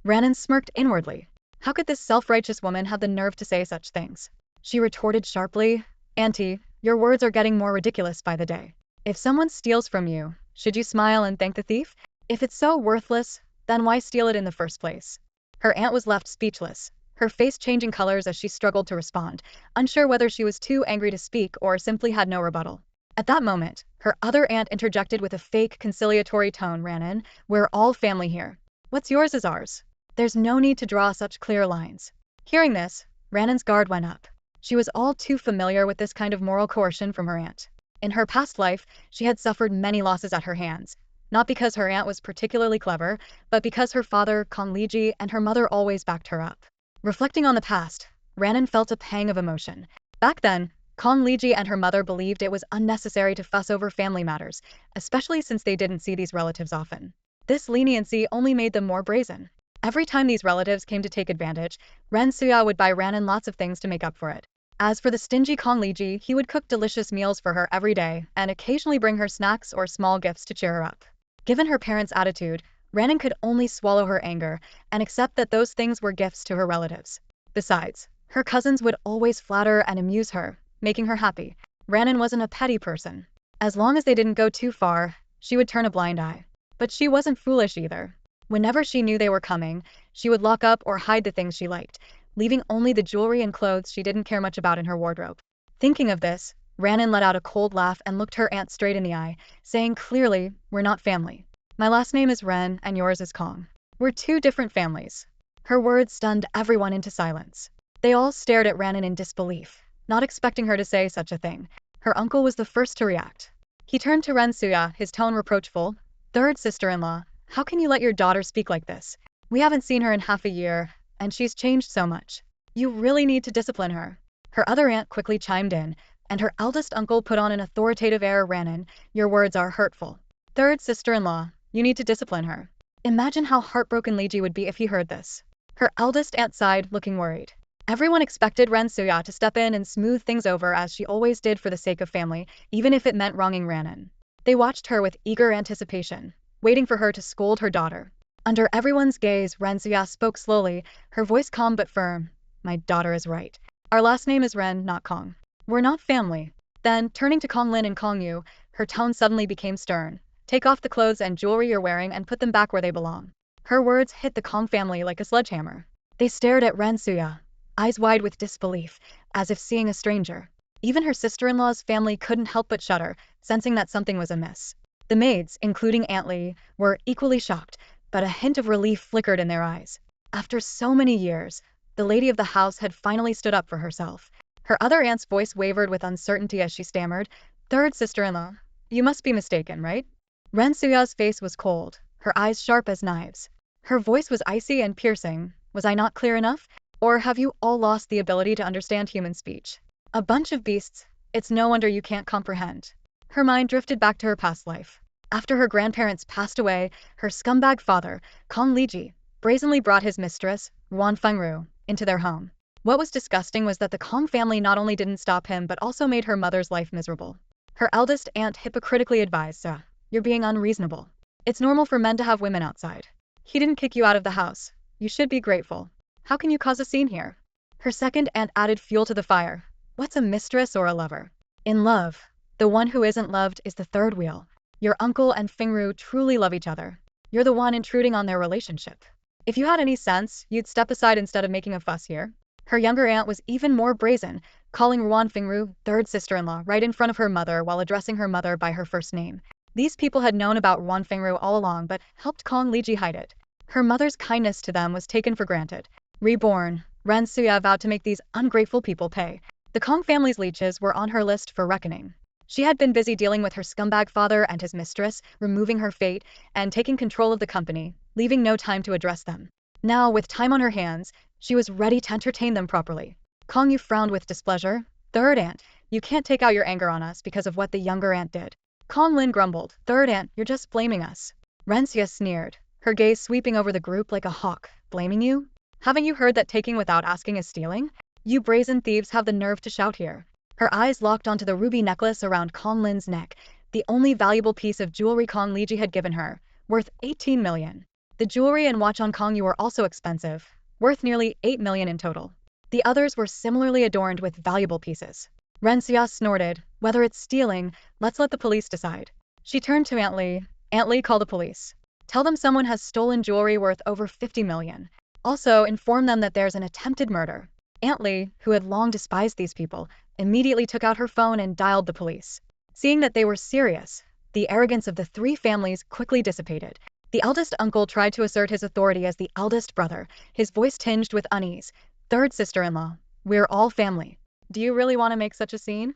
S1: Ranan smirked inwardly. How could this self-righteous woman have the nerve to say such things? She retorted sharply, Auntie, your words are getting more ridiculous by the day. If someone steals from you, should you smile and thank the thief? If it's so worthless, then why steal it in the first place? Her aunt was left speechless, her face changing colors as she struggled to respond, unsure whether she was too angry to speak or simply had no rebuttal. At that moment, her other aunt interjected with a fake conciliatory tone, Ranan, we're all family here. What's yours is ours. There's no need to draw such clear lines. Hearing this, Ranan's guard went up. She was all too familiar with this kind of moral coercion from her aunt. In her past life, she had suffered many losses at her hands, not because her aunt was particularly clever, but because her father, Kongliji, and her mother always backed her up. Reflecting on the past, Ranan felt a pang of emotion. Back then, Kongliji and her mother believed it was unnecessary to fuss over family matters, especially since they didn't see these relatives often. This leniency only made them more brazen. Every time these relatives came to take advantage, Ren Suya would buy Ranan lots of things to make up for it. As for the stingy Kongliji, he would cook delicious meals for her every day and occasionally bring her snacks or small gifts to cheer her up. Given her parents' attitude, Ranan could only swallow her anger and accept that those things were gifts to her relatives. Besides, her cousins would always flatter and amuse her, making her happy. Ranan wasn't a petty person. As long as they didn't go too far, she would turn a blind eye. But she wasn't foolish either. Whenever she knew they were coming, she would lock up or hide the things she liked, leaving only the jewelry and clothes she didn't care much about in her wardrobe. Thinking of this, Ranan let out a cold laugh and looked her aunt straight in the eye, saying clearly, we're not family. My last name is Ren and yours is Kong. We're two different families. Her words stunned everyone into silence. They all stared at Ranan in disbelief, not expecting her to say such a thing. Her uncle was the first to react. He turned to Ren Suya, his tone reproachful. Third sister-in-law, how can you let your daughter speak like this? We haven't seen her in half a year, and she's changed so much. You really need to discipline her. Her other aunt quickly chimed in, and her eldest uncle put on an authoritative air. Ranan, your words are hurtful. Third sister-in-law, you need to discipline her. Imagine how heartbroken Liji would be if he heard this. Her eldest aunt sighed, looking worried. Everyone expected Ren Suya to step in and smooth things over as she always did for the sake of family, even if it meant wronging Ranan. They watched her with eager anticipation, waiting for her to scold her daughter. Under everyone's gaze, Ren Suya spoke slowly, her voice calm but firm. My daughter is right. Our last name is Ren, not Kong. We're not family. Then, turning to Kong Lin and Kong Yu, her tone suddenly became stern. Take off the clothes and jewelry you're wearing and put them back where they belong. Her words hit the Kong family like a sledgehammer. They stared at Ren Suya, eyes wide with disbelief, as if seeing a stranger. Even her sister-in-law's family couldn't help but shudder, sensing that something was amiss. The maids, including Aunt Li, were equally shocked, but a hint of relief flickered in their eyes. After so many years, the lady of the house had finally stood up for herself. Her other aunt's voice wavered with uncertainty as she stammered, Third sister-in-law, you must be mistaken, right? Ren Suya's face was cold, her eyes sharp as knives. Her voice was icy and piercing. Was I not clear enough? Or have you all lost the ability to understand human speech? A bunch of beasts. It's no wonder you can't comprehend. Her mind drifted back to her past life. After her grandparents passed away, her scumbag father, Kong Liji, brazenly brought his mistress, Ruan Fengru, into their home. What was disgusting was that the Kong family not only didn't stop him but also made her mother's life miserable. Her eldest aunt hypocritically advised, you're being unreasonable. It's normal for men to have women outside. He didn't kick you out of the house. You should be grateful. How can you cause a scene here? Her second aunt added fuel to the fire. What's a mistress or a lover? In love, the one who isn't loved is the third wheel. Your uncle and Fengru truly love each other. You're the one intruding on their relationship. If you had any sense, you'd step aside instead of making a fuss here. Her younger aunt was even more brazen, calling Ruan Fengru third sister-in-law right in front of her mother while addressing her mother by her first name. These people had known about Ruan Fengru all along but helped Kong Liji hide it. Her mother's kindness to them was taken for granted. Reborn, Ren Suya vowed to make these ungrateful people pay. The Kong family's leeches were on her list for reckoning. She had been busy dealing with her scumbag father and his mistress, removing her fate, and taking control of the company, leaving no time to address them. Now, with time on her hands, she was ready to entertain them properly. Kong Yu frowned with displeasure. Third aunt, you can't take out your anger on us because of what the younger aunt did. Kong Lin grumbled. Third aunt, you're just blaming us. Ren Suya sneered, her gaze sweeping over the group like a hawk. Blaming you? Haven't you heard that taking without asking is stealing? You brazen thieves have the nerve to shout here. Her eyes locked onto the ruby necklace around Kong Lin's neck, the only valuable piece of jewelry Kong Liji had given her, worth 18 million. The jewelry and watch on Kong Yu were also expensive, worth nearly 8 million in total. The others were similarly adorned with valuable pieces. Ren Xia snorted, whether it's stealing, let's let the police decide. She turned to Aunt Li. Aunt Li, call the police. Tell them someone has stolen jewelry worth over 50 million. Also, inform them that there's an attempted murder. Aunt Li, who had long despised these people, immediately took out her phone and dialed the police. Seeing that they were serious, the arrogance of the three families quickly dissipated. The eldest uncle tried to assert his authority as the eldest brother, his voice tinged with unease. Third sister-in-law, we're all family. Do you really want to make such a scene?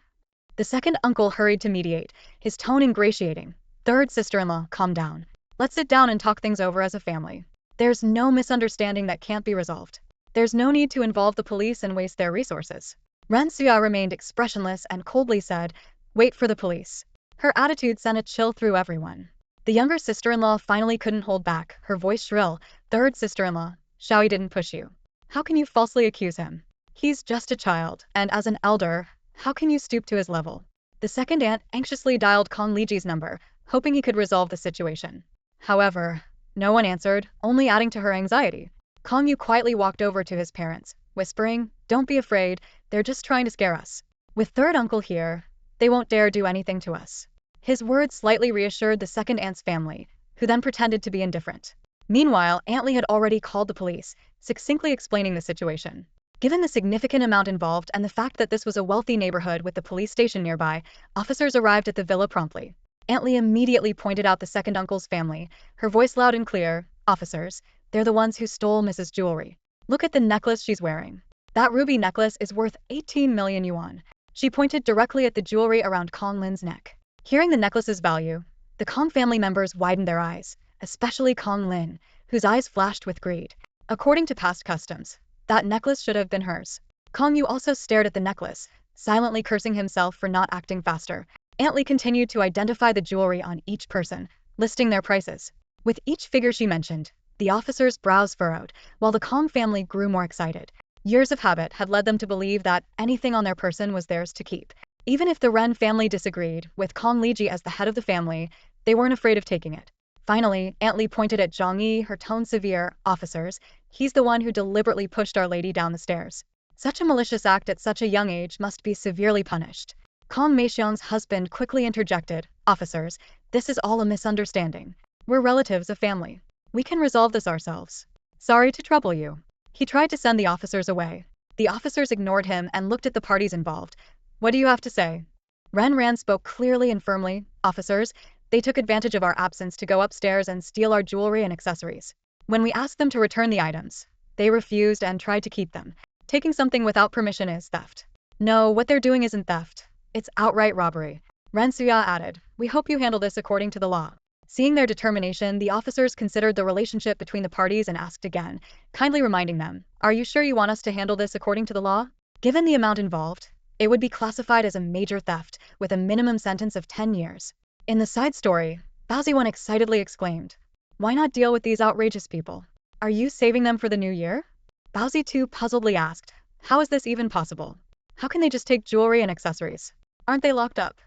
S1: The second uncle hurried to mediate, his tone ingratiating. Third sister-in-law, calm down. Let's sit down and talk things over as a family. There's no misunderstanding that can't be resolved. There's no need to involve the police and waste their resources. Ren Xia remained expressionless and coldly said, wait for the police. Her attitude sent a chill through everyone. The younger sister-in-law finally couldn't hold back, her voice shrill. Third sister-in-law, Xiaoyi didn't push you. How can you falsely accuse him? He's just a child, and as an elder, how can you stoop to his level? The second aunt anxiously dialed Kong Liji's number, hoping he could resolve the situation. However, no one answered, only adding to her anxiety. Kong Yu quietly walked over to his parents, whispering, don't be afraid, they're just trying to scare us. With third uncle here, they won't dare do anything to us. His words slightly reassured the second aunt's family, who then pretended to be indifferent. Meanwhile, Aunt Li had already called the police, succinctly explaining the situation. Given the significant amount involved and the fact that this was a wealthy neighborhood with the police station nearby, officers arrived at the villa promptly. Aunt Li immediately pointed out the second uncle's family, her voice loud and clear. Officers, they're the ones who stole Mrs. Jewelry. Look at the necklace she's wearing. That ruby necklace is worth 18 million yuan. She pointed directly at the jewelry around Kong Lin's neck. Hearing the necklace's value, the Kong family members widened their eyes, especially Kong Lin, whose eyes flashed with greed. According to past customs, that necklace should have been hers. Kong Yu also stared at the necklace, silently cursing himself for not acting faster. Aunt Li continued to identify the jewelry on each person, listing their prices. With each figure she mentioned, the officers' brows furrowed, while the Kong family grew more excited. Years of habit had led them to believe that anything on their person was theirs to keep. Even if the Ren family disagreed, with Kong Liji as the head of the family, they weren't afraid of taking it. Finally, Aunt Li pointed at Zhang Yi, her tone severe. Officers, he's the one who deliberately pushed our lady down the stairs. Such a malicious act at such a young age must be severely punished. Kong Meixiong's husband quickly interjected. Officers, this is all a misunderstanding. We're relatives, a family. We can resolve this ourselves. Sorry to trouble you. He tried to send the officers away. The officers ignored him and looked at the parties involved. What do you have to say? Ren spoke clearly and firmly. Officers, they took advantage of our absence to go upstairs and steal our jewelry and accessories. When we asked them to return the items, they refused and tried to keep them. Taking something without permission is theft. No, what they're doing isn't theft. It's outright robbery. Ren Xia added, we hope you handle this according to the law. Seeing their determination, the officers considered the relationship between the parties and asked again, kindly reminding them, are you sure you want us to handle this according to the law? Given the amount involved, it would be classified as a major theft, with a minimum sentence of 10 years. In the side story, Bao Ziwen excitedly exclaimed, why not deal with these outrageous people? Are you saving them for the new year? Bao Zi too puzzledly asked, how is this even possible? How can they just take jewelry and accessories? Aren't they locked up?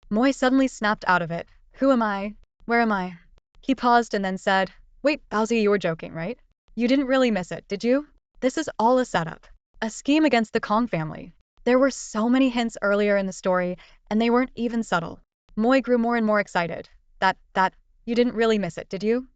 S1: Moy suddenly snapped out of it, who am I? Where am I? He paused and then said, wait, Bao Zi, you were joking, right? You didn't really miss it, did you? This is all a setup. A scheme against the Kong family. There were so many hints earlier in the story, and they weren't even subtle. Moy grew more and more excited. That, you didn't really miss it, did you?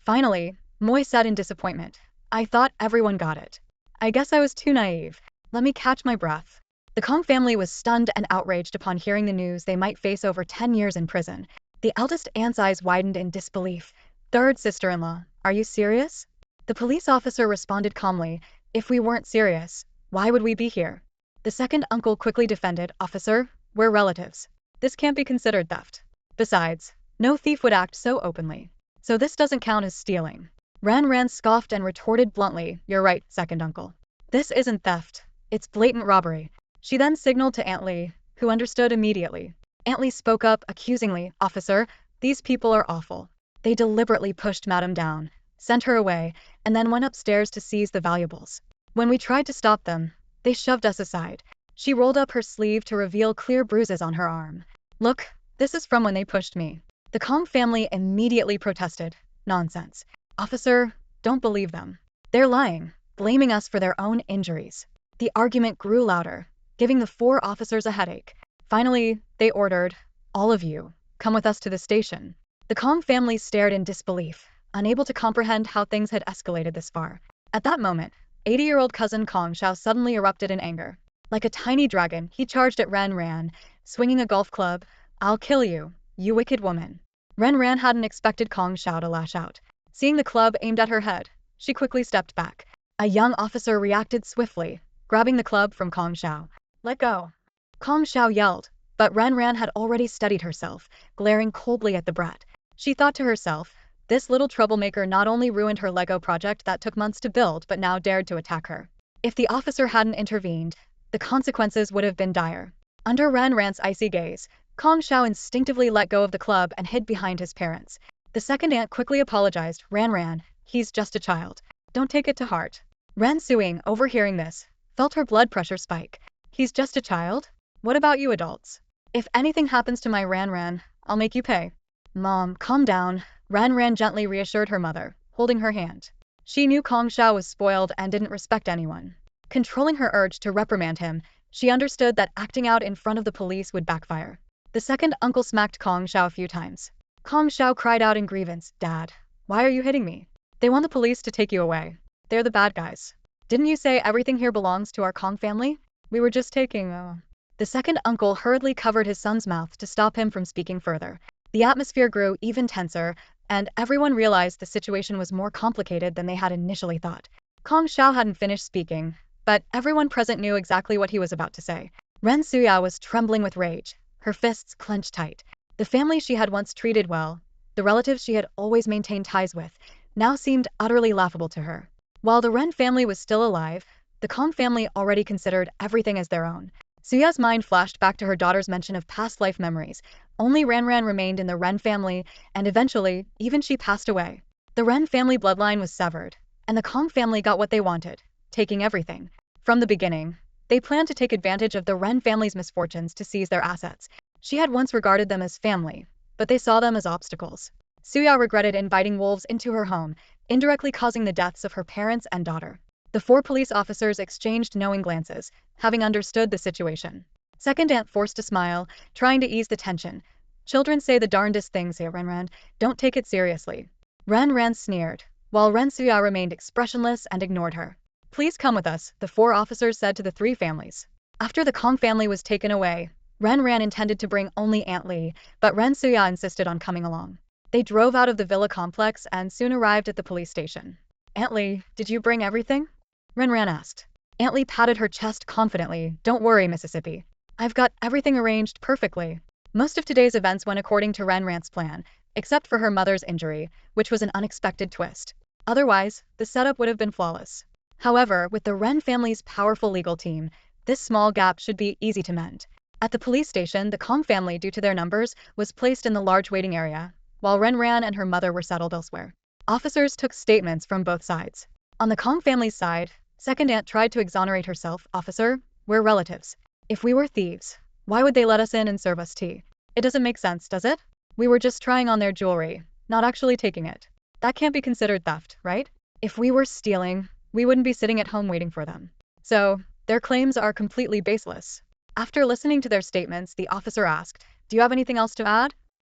S1: Finally, Moy said in disappointment, I thought everyone got it. I guess I was too naive. Let me catch my breath. The Kong family was stunned and outraged upon hearing the news they might face over 10 years in prison. The eldest aunt's eyes widened in disbelief. Third sister-in-law, are you serious? The police officer responded calmly, if we weren't serious, why would we be here? The second uncle quickly defended, officer, we're relatives. This can't be considered theft. Besides, no thief would act so openly. So this doesn't count as stealing. Ran scoffed and retorted bluntly, you're right, second uncle. This isn't theft. It's blatant robbery. She then signaled to Aunt Li, who understood immediately. Aunt Li spoke up accusingly, officer, these people are awful. They deliberately pushed Madame down, sent her away, and then went upstairs to seize the valuables. When we tried to stop them, they shoved us aside. She rolled up her sleeve to reveal clear bruises on her arm. Look, This is from when they pushed me. The Kong family immediately protested. Nonsense. Officer, don't believe them. They're lying, blaming us for their own injuries. The argument grew louder, giving the 4 officers a headache. Finally, they ordered, all of you, come with us to the station. The Kong family stared in disbelief, unable to comprehend how things had escalated this far. At that moment, 80-year-old cousin Kong Shao suddenly erupted in anger. Like a tiny dragon, he charged at Ren Ran, swinging a golf club. I'll kill you, you wicked woman. Ren Ran hadn't expected Kong Shao to lash out. Seeing the club aimed at her head, she quickly stepped back. A young officer reacted swiftly, grabbing the club from Kong Shao. Let go. Kong Shao yelled, but Ren Ran had already steadied herself, glaring coldly at the brat. She thought to herself, this little troublemaker not only ruined her Lego project that took months to build but now dared to attack her. If the officer hadn't intervened, the consequences would have been dire. Under Ren Ran's icy gaze, Kong Shao instinctively let go of the club and hid behind his parents. The second aunt quickly apologized. Ran, he's just a child. Don't take it to heart. Ran Suing, overhearing this, felt her blood pressure spike. He's just a child? What about you adults? If anything happens to my Ran, I'll make you pay. Mom, calm down. Ran gently reassured her mother, holding her hand. She knew Kong Shao was spoiled and didn't respect anyone. Controlling her urge to reprimand him, she understood that acting out in front of the police would backfire. The second uncle smacked Kong Shao a few times. Kong Shao cried out in grievance, Dad, why are you hitting me? They want the police to take you away. They're the bad guys. Didn't you say everything here belongs to our Kong family? We were just taking The second uncle hurriedly covered his son's mouth to stop him from speaking further. The atmosphere grew even tenser, and everyone realized the situation was more complicated than they had initially thought. Kong Shao hadn't finished speaking, but everyone present knew exactly what he was about to say. Ren Suya was trembling with rage, her fists clenched tight. The family she had once treated well, the relatives she had always maintained ties with, now seemed utterly laughable to her. While the Ren family was still alive, the Kong family already considered everything as their own. Suya's mind flashed back to her daughter's mention of past life memories. Only Ran remained in the Ren family, and eventually, even she passed away. The Ren family bloodline was severed, and the Kong family got what they wanted, taking everything. From the beginning, they planned to take advantage of the Ren family's misfortunes to seize their assets. She had once regarded them as family, but they saw them as obstacles. Suya regretted inviting wolves into her home, indirectly causing the deaths of her parents and daughter. The 4 police officers exchanged knowing glances, having understood the situation. Second aunt forced a smile, trying to ease the tension. Children say the darndest things here, Ren. Don't take it seriously. Ren sneered, while Ren Suya remained expressionless and ignored her. Please come with us, the 4 officers said to the 3 families. After the Kong family was taken away, Ren intended to bring only Aunt Li, but Ren Suya insisted on coming along. They drove out of the villa complex and soon arrived at the police station. Aunt Li, did you bring everything? Ren asked. Aunt Li patted her chest confidently. Don't worry, Mississippi. I've got everything arranged perfectly. Most of today's events went according to Ren's plan, except for her mother's injury, which was an unexpected twist. Otherwise, the setup would have been flawless. However, with the Ren family's powerful legal team, this small gap should be easy to mend. At the police station, the Kong family, due to their numbers, was placed in the large waiting area, while Ren and her mother were settled elsewhere. Officers took statements from both sides. On the Kong family's side, second aunt tried to exonerate herself. Officer, we're relatives. If we were thieves, why would they let us in and serve us tea? It doesn't make sense, does it? We were just trying on their jewelry, not actually taking it. That can't be considered theft, right? If we were stealing, we wouldn't be sitting at home waiting for them. So, their claims are completely baseless. After listening to their statements, the officer asked, do you have anything else to add?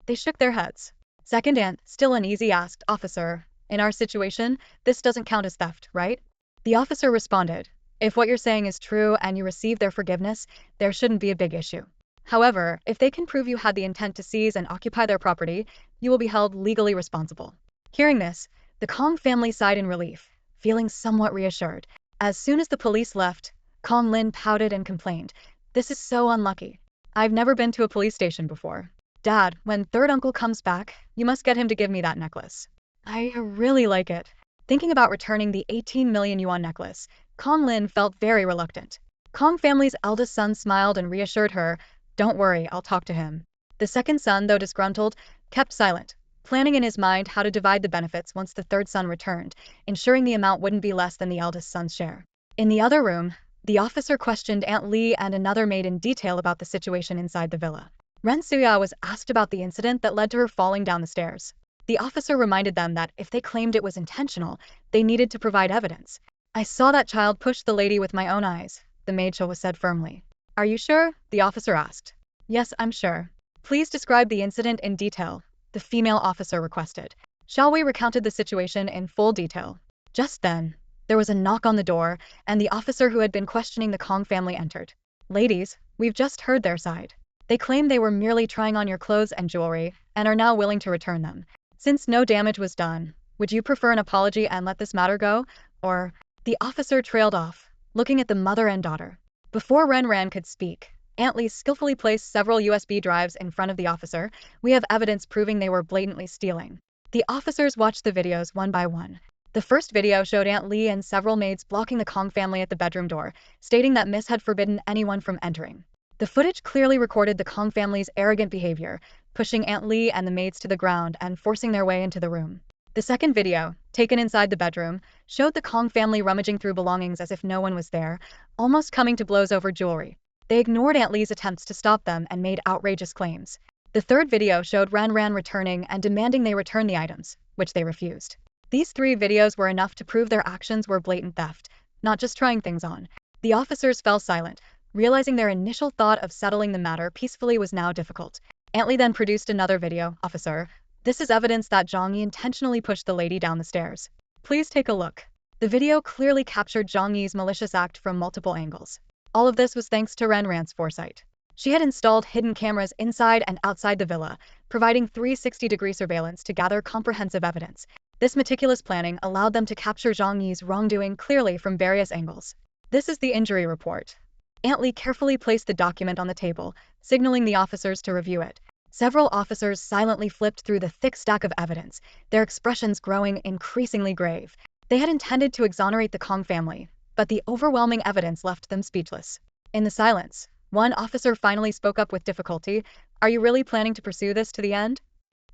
S1: They shook their heads. Second aunt, still uneasy, asked, Officer, in our situation, this doesn't count as theft, right? The officer responded, if what you're saying is true and you receive their forgiveness, there shouldn't be a big issue. However, if they can prove you had the intent to seize and occupy their property, you will be held legally responsible. Hearing this, the Kong family sighed in relief, feeling somewhat reassured. As soon as the police left, Kong Lin pouted and complained, this is so unlucky. I've never been to a police station before. Dad, when third uncle comes back, you must get him to give me that necklace. I really like it. Thinking about returning the 18 million yuan necklace, Kong Lin felt very reluctant. Kong family's eldest son smiled and reassured her, don't worry, I'll talk to him. The second son, though disgruntled, kept silent, planning in his mind how to divide the benefits once the third son returned, ensuring the amount wouldn't be less than the eldest son's share. In the other room, the officer questioned Aunt Li and another maid in detail about the situation inside the villa. Ren Suya was asked about the incident that led to her falling down the stairs. The officer reminded them that if they claimed it was intentional, they needed to provide evidence. I saw that child push the lady with my own eyes, the maid said firmly. Are you sure? The officer asked. Yes, I'm sure. Please describe the incident in detail, the female officer requested. Xiaowei recounted the situation in full detail. Just then, there was a knock on the door, and the officer who had been questioning the Kong family entered. Ladies, we've just heard their side. They claim they were merely trying on your clothes and jewelry, and are now willing to return them. Since no damage was done, would you prefer an apology and let this matter go? Or, the officer trailed off, looking at the mother and daughter. Before Ren could speak, Aunt Lee skillfully placed several USB drives in front of the officer. We have evidence proving they were blatantly stealing. The officers watched the videos one by one. The first video showed Aunt Lee and several maids blocking the Kong family at the bedroom door, stating that Miss had forbidden anyone from entering. The footage clearly recorded the Kong family's arrogant behavior, pushing Aunt Lee and the maids to the ground and forcing their way into the room. The second video, taken inside the bedroom, showed the Kong family rummaging through belongings as if no one was there, almost coming to blows over jewelry. They ignored Aunt Lee's attempts to stop them and made outrageous claims. The third video showed Ren returning and demanding they return the items, which they refused. These 3 videos were enough to prove their actions were blatant theft, not just trying things on. The officers fell silent, realizing their initial thought of settling the matter peacefully was now difficult. Aunt Lee then produced another video. Officer, this is evidence that Zhang Yi intentionally pushed the lady down the stairs. Please take a look. The video clearly captured Zhang Yi's malicious act from multiple angles. All of this was thanks to Ren's foresight. She had installed hidden cameras inside and outside the villa, providing 360-degree surveillance to gather comprehensive evidence. This meticulous planning allowed them to capture Zhang Yi's wrongdoing clearly from various angles. This is the injury report. Aunt Lee carefully placed the document on the table, signaling the officers to review it. Several officers silently flipped through the thick stack of evidence, their expressions growing increasingly grave. They had intended to exonerate the Kong family, but the overwhelming evidence left them speechless. In the silence, one officer finally spoke up with difficulty. Are you really planning to pursue this to the end?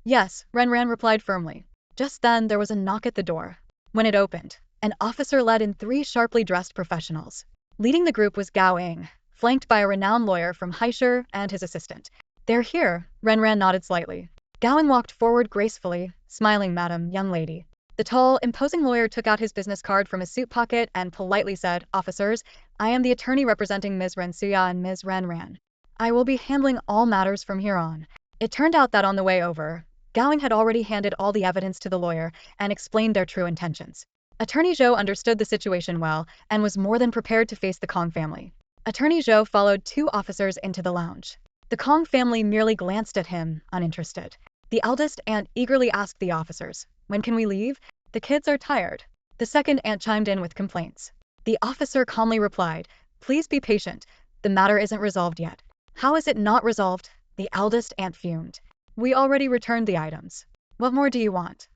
S1: Yes, Ren replied firmly. Just then, there was a knock at the door. When it opened, an officer led in 3 sharply dressed professionals. Leading the group was Gao Ying, flanked by a renowned lawyer from Haisher and his assistant. They're here, Ren nodded slightly. Gao Ying walked forward gracefully, smiling, Madam, young lady. The tall, imposing lawyer took out his business card from his suit pocket and politely said, Officers, I am the attorney representing Ms. Ren Suya and Ms. Ren. I will be handling all matters from here on. It turned out that on the way over, Gao Ying had already handed all the evidence to the lawyer and explained their true intentions. Attorney Zhou understood the situation well and was more than prepared to face the Kong family. Attorney Zhou followed 2 officers into the lounge. The Kong family merely glanced at him, uninterested. The eldest aunt eagerly asked the officers, When can we leave? The kids are tired. The second aunt chimed in with complaints. The officer calmly replied, Please be patient. The matter isn't resolved yet. How is it not resolved? The eldest aunt fumed. We already returned the items. What more do you want?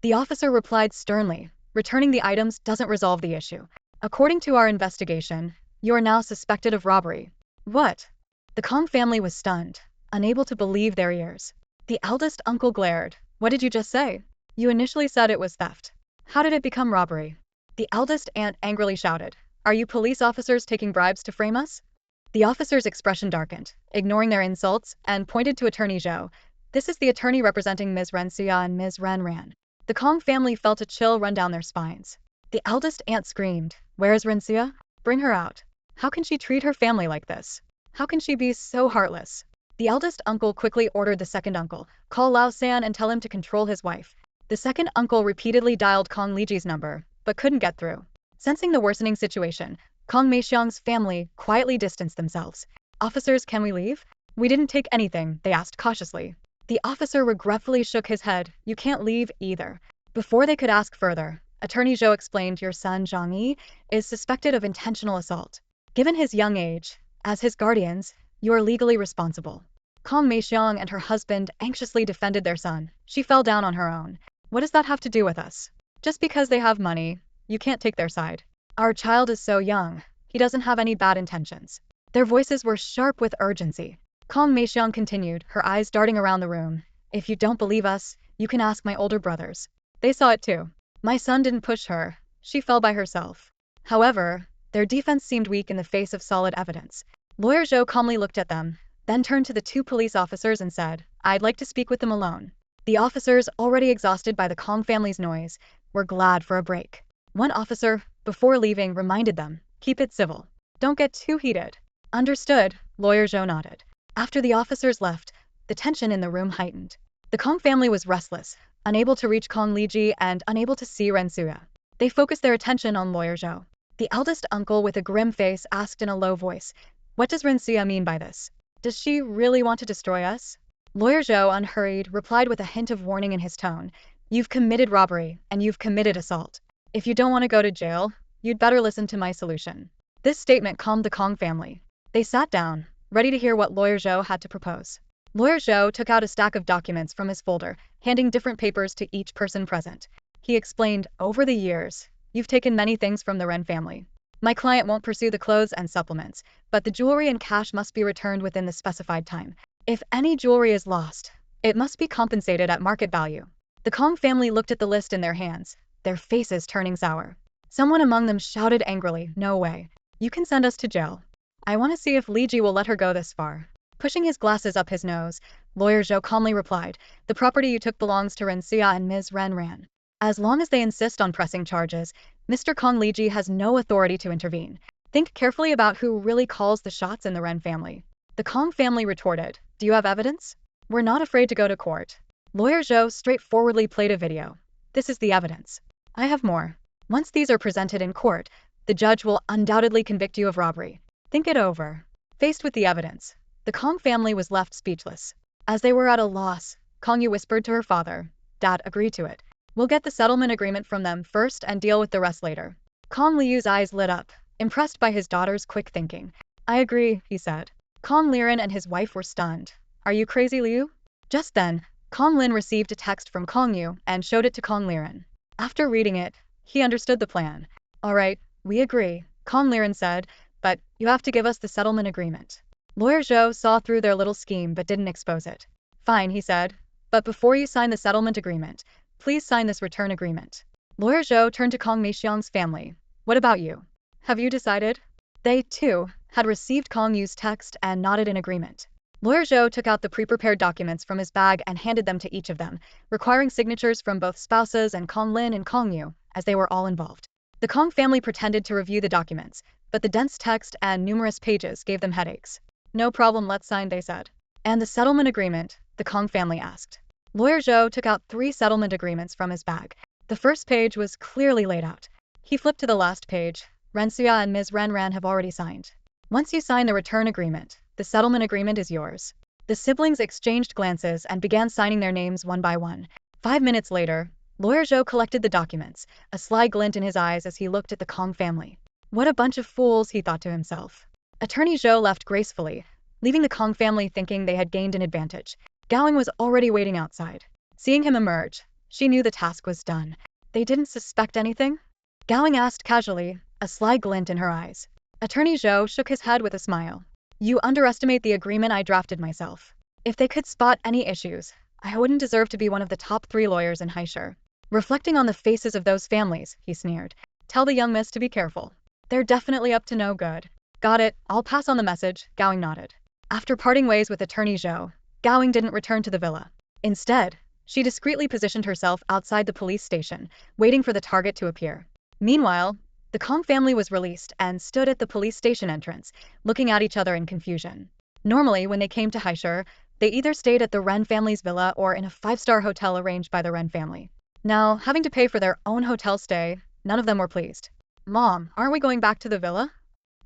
S1: The officer replied sternly, Returning the items doesn't resolve the issue. According to our investigation, you are now suspected of robbery. What? The Kong family was stunned, unable to believe their ears. The eldest uncle glared. What did you just say? You initially said it was theft. How did it become robbery? The eldest aunt angrily shouted. Are you police officers taking bribes to frame us? The officer's expression darkened, ignoring their insults, and pointed to Attorney Zhou. This is the attorney representing Ms. Ren Suya and Ms. Ren. The Kong family felt a chill run down their spines. The eldest aunt screamed, Where is Ren Suya? Bring her out. How can she treat her family like this? How can she be so heartless? The eldest uncle quickly ordered the second uncle, Call Lao San and tell him to control his wife. The second uncle repeatedly dialed Kong Liji's number, but couldn't get through. Sensing the worsening situation, Kong Meixiang's family quietly distanced themselves. Officers, can we leave? We didn't take anything, they asked cautiously. The officer regretfully shook his head. You can't leave either. Before they could ask further, Attorney Zhou explained your son Zhang Yi is suspected of intentional assault. Given his young age, as his guardians, you are legally responsible. Kong Meixiang and her husband anxiously defended their son. She fell down on her own. What does that have to do with us? Just because they have money, you can't take their side. Our child is so young. He doesn't have any bad intentions. Their voices were sharp with urgency. Kong Meixiang continued, her eyes darting around the room. If you don't believe us, you can ask my older brothers. They saw it too. My son didn't push her. She fell by herself. However, their defense seemed weak in the face of solid evidence. Lawyer Zhou calmly looked at them. then turned to the two police officers and said, "I'd like to speak with them alone." The officers, already exhausted by the Kong family's noise, were glad for a break. One officer, before leaving, reminded them, "Keep it civil. Don't get too heated." "Understood," Lawyer Zhou nodded. After the officers left, the tension in the room heightened. The Kong family was restless, unable to reach Kong Liji and unable to see Rensuya. They focused their attention on Lawyer Zhou. The eldest uncle with a grim face asked in a low voice, "What does Rensuya mean by this? Does she really want to destroy us?" Lawyer Zhou, unhurried, replied with a hint of warning in his tone, "You've committed robbery, and you've committed assault. If you don't want to go to jail, you'd better listen to my solution." This statement calmed the Kong family. They sat down, ready to hear what Lawyer Zhou had to propose. Lawyer Zhou took out a stack of documents from his folder, handing different papers to each person present. He explained, "Over the years, you've taken many things from the Ren family. My client won't pursue the clothes and supplements, but the jewelry and cash must be returned within the specified time. If any jewelry is lost, it must be compensated at market value." The Kong family looked at the list in their hands, their faces turning sour. Someone among them shouted angrily, "No way. You can send us to jail. I want to see if Liji will let her go this far." Pushing his glasses up his nose, Lawyer Zhou calmly replied, "The property you took belongs to Rensuya and Ms. Ran. As long as they insist on pressing charges, Mr. Kong Liji has no authority to intervene. Think carefully about who really calls the shots in the Ren family." The Kong family retorted, "Do you have evidence?" "We're not afraid to go to court." Lawyer Zhou straightforwardly played a video. "This is the evidence. I have more. Once these are presented in court, the judge will undoubtedly convict you of robbery. Think it over." Faced with the evidence, the Kong family was left speechless. As they were at a loss, Kong Yu whispered to her father, "Dad, agree to it. We'll get the settlement agreement from them first and deal with the rest later." Kong Liu's eyes lit up, impressed by his daughter's quick thinking. "I agree," he said. Kong Liren and his wife were stunned. "Are you crazy, Liu?" Just then, Kong Lin received a text from Kong Yu and showed it to Kong Liren. After reading it, he understood the plan. "All right, we agree," Kong Liren said, "but you have to give us the settlement agreement." Lawyer Zhou saw through their little scheme but didn't expose it. "Fine," he said, "but before you sign the settlement agreement, please sign this return agreement." Lawyer Zhou turned to Kong Meixiang's family. "What about you? Have you decided?" They, too, had received Kong Yu's text and nodded in agreement. Lawyer Zhou took out the pre-prepared documents from his bag and handed them to each of them, requiring signatures from both spouses and Kong Lin and Kong Yu, as they were all involved. The Kong family pretended to review the documents, but the dense text and numerous pages gave them headaches. "No problem, let's sign," they said. "And the settlement agreement?" the Kong family asked. Lawyer Zhou took out 3 settlement agreements from his bag. The first page was clearly laid out. He flipped to the last page. "Rensuya and Ms. Ran have already signed. Once you sign the return agreement, the settlement agreement is yours." The siblings exchanged glances and began signing their names one by one. 5 minutes later, Lawyer Zhou collected the documents, a sly glint in his eyes as he looked at the Kong family. "What a bunch of fools," he thought to himself. Attorney Zhou left gracefully, leaving the Kong family thinking they had gained an advantage. Gowing was already waiting outside. Seeing him emerge, she knew the task was done. "They didn't suspect anything?" Gowing asked casually, a sly glint in her eyes. Attorney Zhou shook his head with a smile. "You underestimate the agreement I drafted myself. If they could spot any issues, I wouldn't deserve to be one of the top 3 lawyers in Haishur." Reflecting on the faces of those families, he sneered. "Tell the young miss to be careful. They're definitely up to no good." "Got it, I'll pass on the message," Gowing nodded. After parting ways with Attorney Zhou, Gowing didn't return to the villa. Instead, she discreetly positioned herself outside the police station, waiting for the target to appear. Meanwhile, the Kong family was released and stood at the police station entrance, looking at each other in confusion. Normally, when they came to Haishur, they either stayed at the Ren family's villa or in a 5-star hotel arranged by the Ren family. Now, having to pay for their own hotel stay, none of them were pleased. "Mom, aren't we going back to the villa?"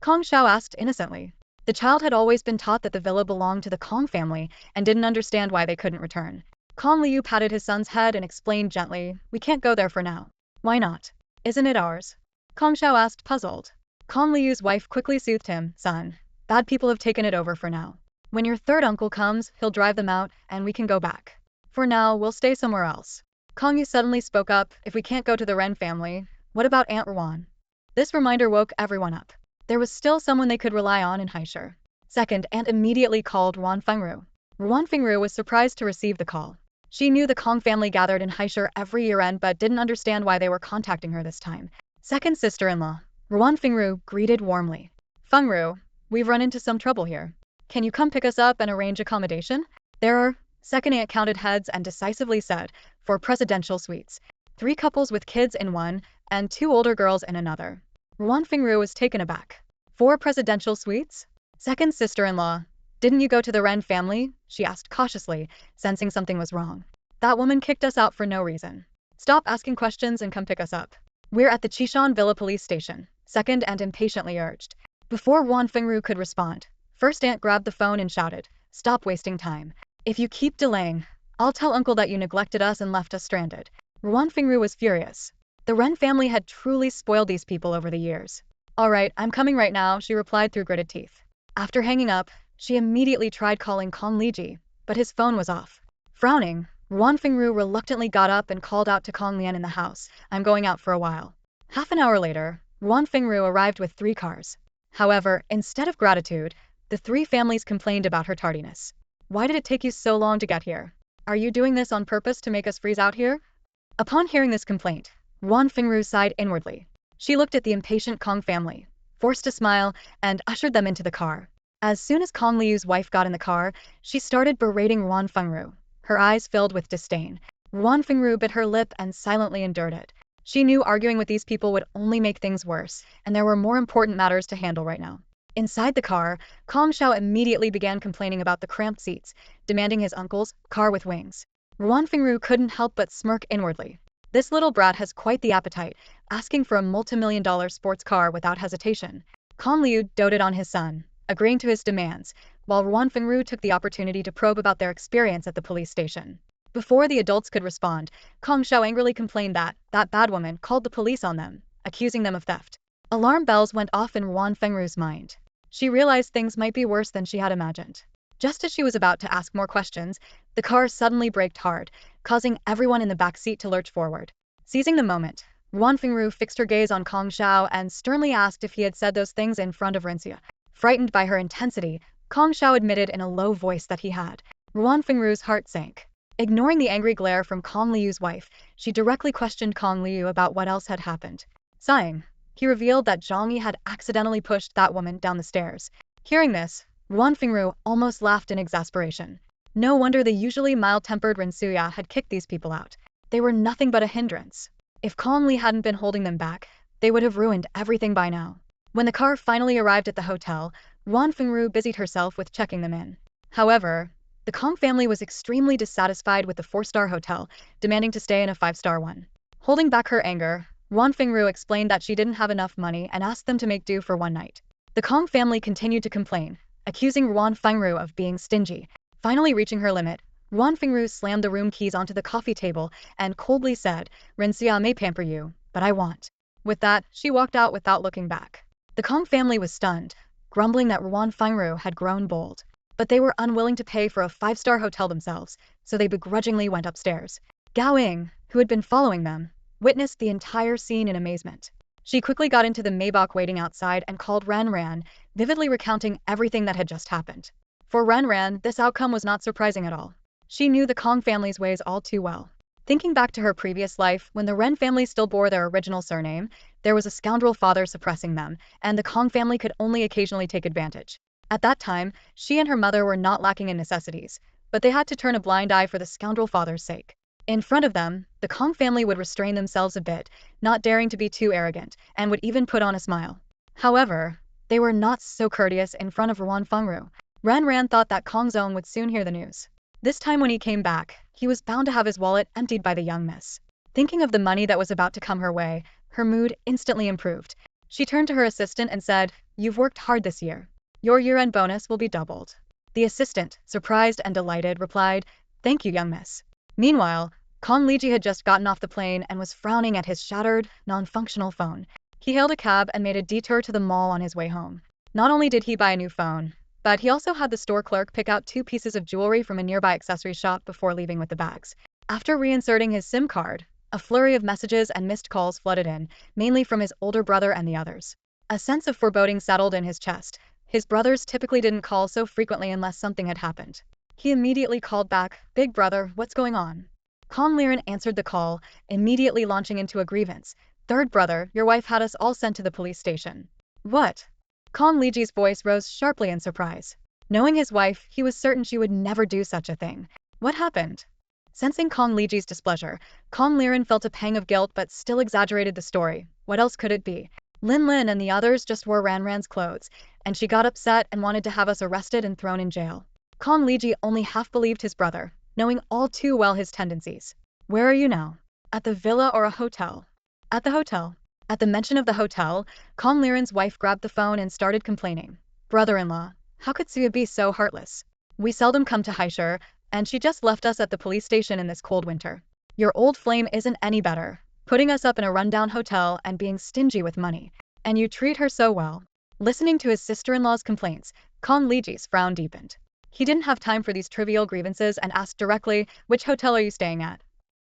S1: Kong Xiao asked innocently. The child had always been taught that the villa belonged to the Kong family and didn't understand why they couldn't return. Kong Liu patted his son's head and explained gently, "We can't go there for now." "Why not? Isn't it ours?" Kong Xiao asked, puzzled. Kong Liu's wife quickly soothed him, "Son, bad people have taken it over for now. When your third uncle comes, he'll drive them out, and we can go back. For now, we'll stay somewhere else." Kong Yu suddenly spoke up, "If we can't go to the Ren family, what about Aunt Ruan?" This reminder woke everyone up. There was still someone they could rely on in Haishur. Second, Aunt immediately called Ruan Fengru. Ruan Fengru was surprised to receive the call. She knew the Kong family gathered in Haishur every year-end but didn't understand why they were contacting her this time. Second sister-in-law, Ruan Fengru, greeted warmly. "Fengru, we've run into some trouble here." Can you come pick us up and arrange accommodation? There are, second aunt counted heads and decisively said, for presidential suites. 3 couples with kids in one, and 2 older girls in another. Ruan Fingru was taken aback. 4 presidential suites? Second sister-in-law. Didn't you go to the Ren family? She asked cautiously, sensing something was wrong. That woman kicked us out for no reason. Stop asking questions and come pick us up. We're at the Chishan Villa police station, second aunt impatiently urged. Before Ruan Fingru could respond, first aunt grabbed the phone and shouted, stop wasting time. If you keep delaying, I'll tell uncle that you neglected us and left us stranded. Ruan Fingru was furious. The Ren family had truly spoiled these people over the years. All right, I'm coming right now, she replied through gritted teeth. After hanging up, she immediately tried calling Kong Liji, but his phone was off. Frowning, Ruan Fingru reluctantly got up and called out to Kong Lian in the house, I'm going out for a while. Half an hour later, Ruan Fingru arrived with 3 cars. However, instead of gratitude, the 3 families complained about her tardiness. Why did it take you so long to get here? Are you doing this on purpose to make us freeze out here? Upon hearing this complaint, Ruan Fingru sighed inwardly. She looked at the impatient Kong family, forced a smile, and ushered them into the car. As soon as Kong Liu's wife got in the car, she started berating Ruan Fingru. Her eyes filled with disdain. Ruan Fingru bit her lip and silently endured it. She knew arguing with these people would only make things worse, and there were more important matters to handle right now. Inside the car, Kong Xiao immediately began complaining about the cramped seats, demanding his uncle's car with wings. Ruan Fingru couldn't help but smirk inwardly. This little brat has quite the appetite, asking for a multi-million-dollar sports car without hesitation. Kong Liu doted on his son, agreeing to his demands, while Ruan Fingru took the opportunity to probe about their experience at the police station. Before the adults could respond, Kong Xiao angrily complained that bad woman called the police on them, accusing them of theft. Alarm bells went off in Ruan Fingru's mind. She realized things might be worse than she had imagined. Just as she was about to ask more questions, the car suddenly braked hard, causing everyone in the back seat to lurch forward. Seizing the moment, Ruan Fingru fixed her gaze on Kong Xiao and sternly asked if he had said those things in front of Rinxia. Frightened by her intensity, Kong Xiao admitted in a low voice that he had. Ruan Fingru's heart sank. Ignoring the angry glare from Kong Liu's wife, she directly questioned Kong Liu about what else had happened. Sighing, he revealed that Zhang Yi had accidentally pushed that woman down the stairs. Hearing this, Ruan Fingru almost laughed in exasperation. No wonder the usually mild-tempered Rinsuya had kicked these people out. They were nothing but a hindrance. If Kong Li hadn't been holding them back, they would have ruined everything by now. When the car finally arrived at the hotel, Ruan Fingru busied herself with checking them in. However, the Kong family was extremely dissatisfied with the 4-star hotel, demanding to stay in a 5-star one. Holding back her anger, Ruan Fingru explained that she didn't have enough money and asked them to make do for one night. The Kong family continued to complain, accusing Ruan Fingru of being stingy. Finally reaching her limit, Ruan Fingru slammed the room keys onto the coffee table and coldly said, Rinxia may pamper you, but I want. With that, she walked out without looking back. The Kong family was stunned, grumbling that Ruan Fingru had grown bold. But they were unwilling to pay for a 5-star hotel themselves, so they begrudgingly went upstairs. Gao Ying, who had been following them, witnessed the entire scene in amazement. She quickly got into the Maybach waiting outside and called Ran Ran, vividly recounting everything that had just happened. For Ran Ran, this outcome was not surprising at all. She knew the Kong family's ways all too well. Thinking back to her previous life, when the Ren family still bore their original surname, there was a scoundrel father suppressing them, and the Kong family could only occasionally take advantage. At that time, she and her mother were not lacking in necessities, but they had to turn a blind eye for the scoundrel father's sake. In front of them, the Kong family would restrain themselves a bit, not daring to be too arrogant, and would even put on a smile. However, they were not so courteous in front of Ruan Fingru. Ran Ran thought that Kong Zong would soon hear the news. This time when he came back, he was bound to have his wallet emptied by the young miss. Thinking of the money that was about to come her way, her mood instantly improved. She turned to her assistant and said, You've worked hard this year. Your year-end bonus will be doubled. The assistant, surprised and delighted, replied, Thank you, young miss. Meanwhile, Kong Liji had just gotten off the plane and was frowning at his shattered, non-functional phone. He hailed a cab and made a detour to the mall on his way home. Not only did he buy a new phone, but he also had the store clerk pick out 2 pieces of jewelry from a nearby accessory shop before leaving with the bags. After reinserting his SIM card, a flurry of messages and missed calls flooded in, mainly from his older brother and the others. A sense of foreboding settled in his chest. His brothers typically didn't call so frequently unless something had happened. He immediately called back, Big brother, what's going on? Kong Liren answered the call, immediately launching into a grievance. Third brother, your wife had us all sent to the police station. What? Kong Liji's voice rose sharply in surprise. Knowing his wife, he was certain she would never do such a thing. What happened? Sensing Kong Liji's displeasure, Kong Liren felt a pang of guilt but still exaggerated the story. What else could it be? Lin Lin and the others just wore Ran Ran's clothes, and she got upset and wanted to have us arrested and thrown in jail. Kong Liji only half believed his brother, knowing all too well his tendencies. Where are you now? At the villa or a hotel? At the hotel. At the mention of the hotel, Kong Liren's wife grabbed the phone and started complaining. Brother-in-law, how could Suya be so heartless? We seldom come to Haishur, and she just left us at the police station in this cold winter. Your old flame isn't any better, putting us up in a rundown hotel and being stingy with money. And you treat her so well. Listening to his sister-in-law's complaints, Kong Liji's frown deepened. He didn't have time for these trivial grievances and asked directly, which hotel are you staying at?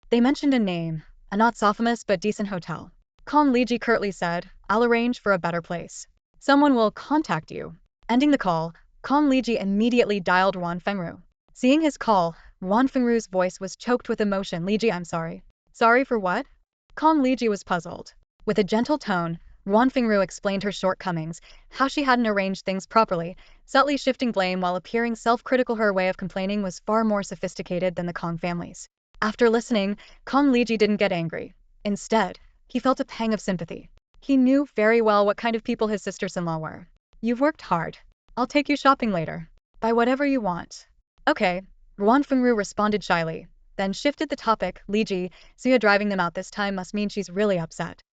S1: They mentioned a name, a not so famous but decent hotel. Kong Liji curtly said, I'll arrange for a better place. Someone will contact you. Ending the call, Kong Liji immediately dialed Wan Fengru. Seeing his call, Wan Fengru's voice was choked with emotion. Liji, I'm sorry. Sorry for what? Kong Liji was puzzled. With a gentle tone, Wan Fengru explained her shortcomings, how she hadn't arranged things properly, subtly shifting blame while appearing self-critical. Her way of complaining was far more sophisticated than the Kong family's. After listening, Kong Liji didn't get angry. Instead, he felt a pang of sympathy. He knew very well what kind of people his sisters-in-law were. You've worked hard. I'll take you shopping later. Buy whatever you want. Okay, Wan Fengru responded shyly, then shifted the topic. Liji, Suya driving them out this time must mean she's really upset.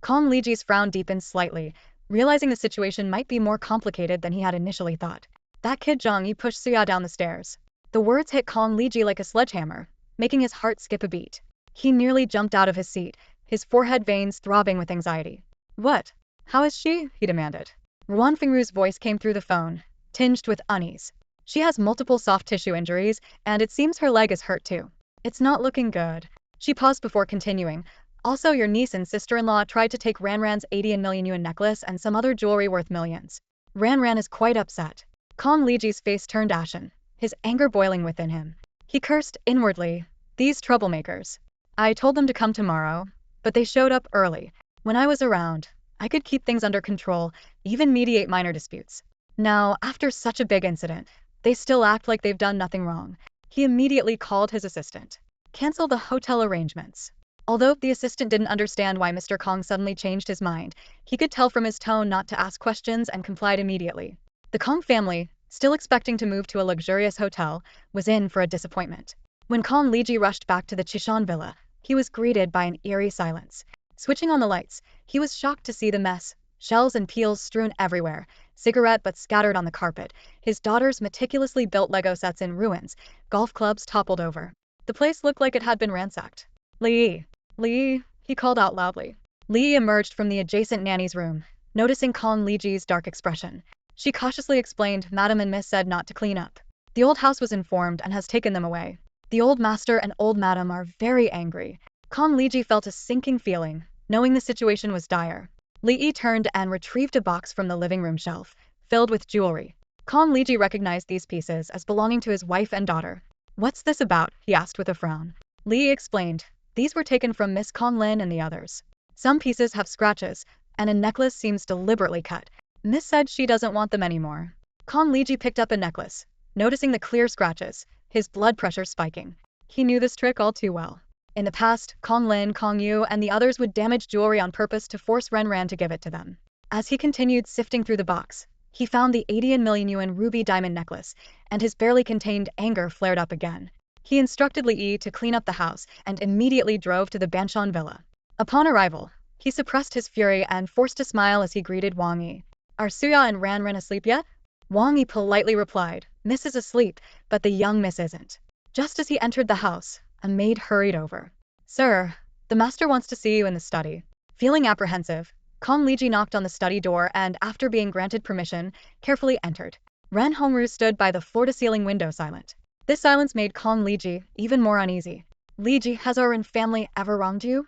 S1: Kong Liji's frown deepened slightly, realizing the situation might be more complicated than he had initially thought. That kid Zhang Yi pushed Suya down the stairs. The words hit Kong Liji like a sledgehammer, making his heart skip a beat. He nearly jumped out of his seat, his forehead veins throbbing with anxiety. What? How is she? He demanded. Wan Fengru's voice came through the phone, tinged with unease. She has multiple soft tissue injuries, and it seems her leg is hurt too. It's not looking good. She paused before continuing. Also, your niece and sister-in-law tried to take Ran Ran's 80 million yuan necklace and some other jewelry worth millions. Ran Ran is quite upset. Kong Liji's face turned ashen, his anger boiling within him. He cursed inwardly. These troublemakers. I told them to come tomorrow, but they showed up early. When I was around, I could keep things under control, even mediate minor disputes. Now, after such a big incident, they still act like they've done nothing wrong. He immediately called his assistant. Cancel the hotel arrangements. Although the assistant didn't understand why Mr. Kong suddenly changed his mind, he could tell from his tone not to ask questions and complied immediately. The Kong family, still expecting to move to a luxurious hotel, was in for a disappointment. When Kong Liji rushed back to the Chishan villa, he was greeted by an eerie silence. Switching on the lights, he was shocked to see the mess, shells and peels strewn everywhere, cigarette butts scattered on the carpet, his daughter's meticulously built Lego sets in ruins, golf clubs toppled over. The place looked like it had been ransacked. Li, he called out loudly. Li emerged from the adjacent nanny's room, noticing Kong Liji's dark expression. She cautiously explained, Madam and Miss said not to clean up. The old house was informed and has taken them away. The old master and old madam are very angry. Kong Liji felt a sinking feeling, knowing the situation was dire. Li turned and retrieved a box from the living room shelf, filled with jewelry. Kong Liji recognized these pieces as belonging to his wife and daughter. What's this about? He asked with a frown. Li explained. These were taken from Miss Kong Lin and the others. Some pieces have scratches, and a necklace seems deliberately cut. Miss said she doesn't want them anymore. Kong Liji picked up a necklace, noticing the clear scratches, his blood pressure spiking. He knew this trick all too well. In the past, Kong Lin, Kong Yu, and the others would damage jewelry on purpose to force Ren Ran to give it to them. As he continued sifting through the box, he found the 80 million yuan ruby diamond necklace, and his barely contained anger flared up again. He instructed Li to clean up the house and immediately drove to the Banshan villa. Upon arrival, he suppressed his fury and forced a smile as he greeted Wang Yi. Are Suya and Ran Ran asleep yet? Wang Yi politely replied, Miss is asleep, but the young miss isn't. Just as he entered the house, a maid hurried over. Sir, the master wants to see you in the study. Feeling apprehensive, Kong Liji knocked on the study door and, after being granted permission, carefully entered. Ren Hongru stood by the floor-to-ceiling window silent. This silence made Kong Liji even more uneasy. Liji, has our Ren family ever wronged you?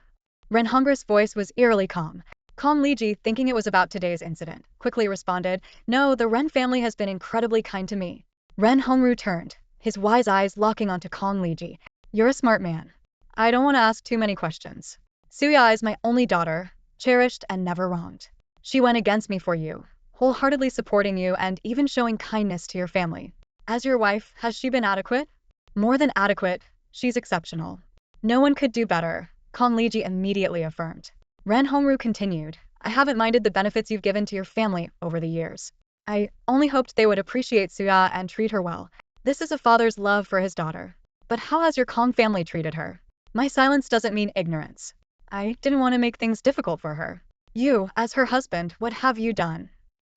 S1: Ren Hongru's voice was eerily calm. Kong Liji, thinking it was about today's incident, quickly responded, No, the Ren family has been incredibly kind to me. Ren Hongru turned, his wise eyes locking onto Kong Liji. You're a smart man. I don't want to ask too many questions. Suya is my only daughter, cherished and never wronged. She went against me for you, wholeheartedly supporting you and even showing kindness to your family. As your wife, has she been adequate? More than adequate, she's exceptional. No one could do better, Konliji immediately affirmed. Ren Hongru continued, I haven't minded the benefits you've given to your family over the years. I only hoped they would appreciate Suya and treat her well. This is a father's love for his daughter. But how has your Kong family treated her? My silence doesn't mean ignorance. I didn't want to make things difficult for her. You, as her husband, what have you done?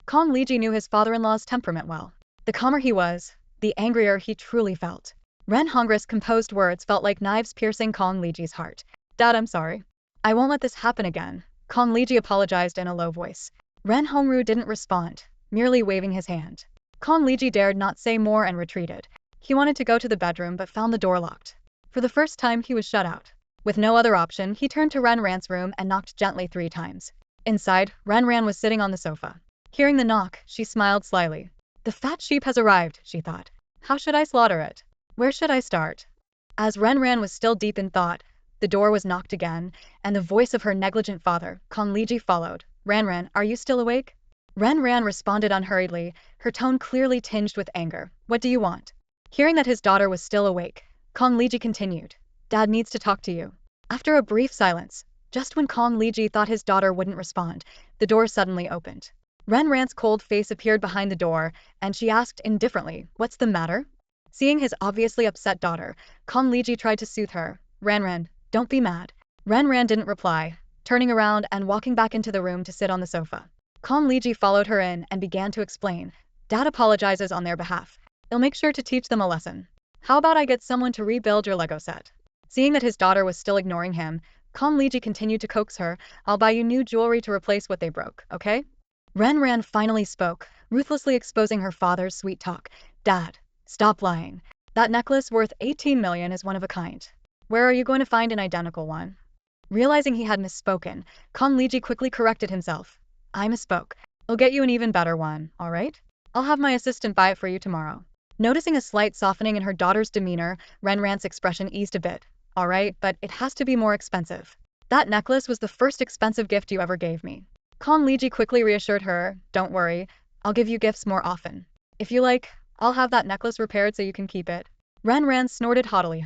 S1: Kong Liji knew his father-in-law's temperament well. The calmer he was, the angrier he truly felt. Ren Hongru's composed words felt like knives piercing Kong Liji's heart. Dad, I'm sorry. I won't let this happen again. Kong Liji apologized in a low voice. Ren Hongru didn't respond, merely waving his hand. Kong Liji dared not say more and retreated. He wanted to go to the bedroom but found the door locked. For the first time he was shut out. With no other option, he turned to Ren Ran's room and knocked gently 3 times. Inside, Ren Ran was sitting on the sofa. Hearing the knock, she smiled slyly. The fat sheep has arrived, she thought. How should I slaughter it? Where should I start? As Ren Ran was still deep in thought, the door was knocked again, and the voice of her negligent father, Kong Liji, followed. Ran Ran, are you still awake? Ren Ran responded unhurriedly, her tone clearly tinged with anger. What do you want? Hearing that his daughter was still awake, Kong Liji continued. Dad needs to talk to you. After a brief silence, just when Kong Liji thought his daughter wouldn't respond, the door suddenly opened. Ren Ran's cold face appeared behind the door, and she asked indifferently, what's the matter? Seeing his obviously upset daughter, Kong Liji tried to soothe her. Ren Ran, don't be mad. Ren Ran didn't reply, turning around and walking back into the room to sit on the sofa. Kong Liji followed her in and began to explain. Dad apologizes on their behalf. He'll make sure to teach them a lesson. How about I get someone to rebuild your Lego set? Seeing that his daughter was still ignoring him, Kong Liji continued to coax her. I'll buy you new jewelry to replace what they broke, okay? Ren Ran finally spoke, ruthlessly exposing her father's sweet talk. Dad, stop lying. That necklace worth 18 million is one of a kind. Where are you going to find an identical one? Realizing he had misspoken, Kong Liji quickly corrected himself. I misspoke. I'll get you an even better one, alright? I'll have my assistant buy it for you tomorrow. Noticing a slight softening in her daughter's demeanor, Ren Ran's expression eased a bit. Alright, but it has to be more expensive. That necklace was the first expensive gift you ever gave me. Kong Liji quickly reassured her, don't worry, I'll give you gifts more often. If you like, I'll have that necklace repaired so you can keep it. Ren Ran snorted haughtily.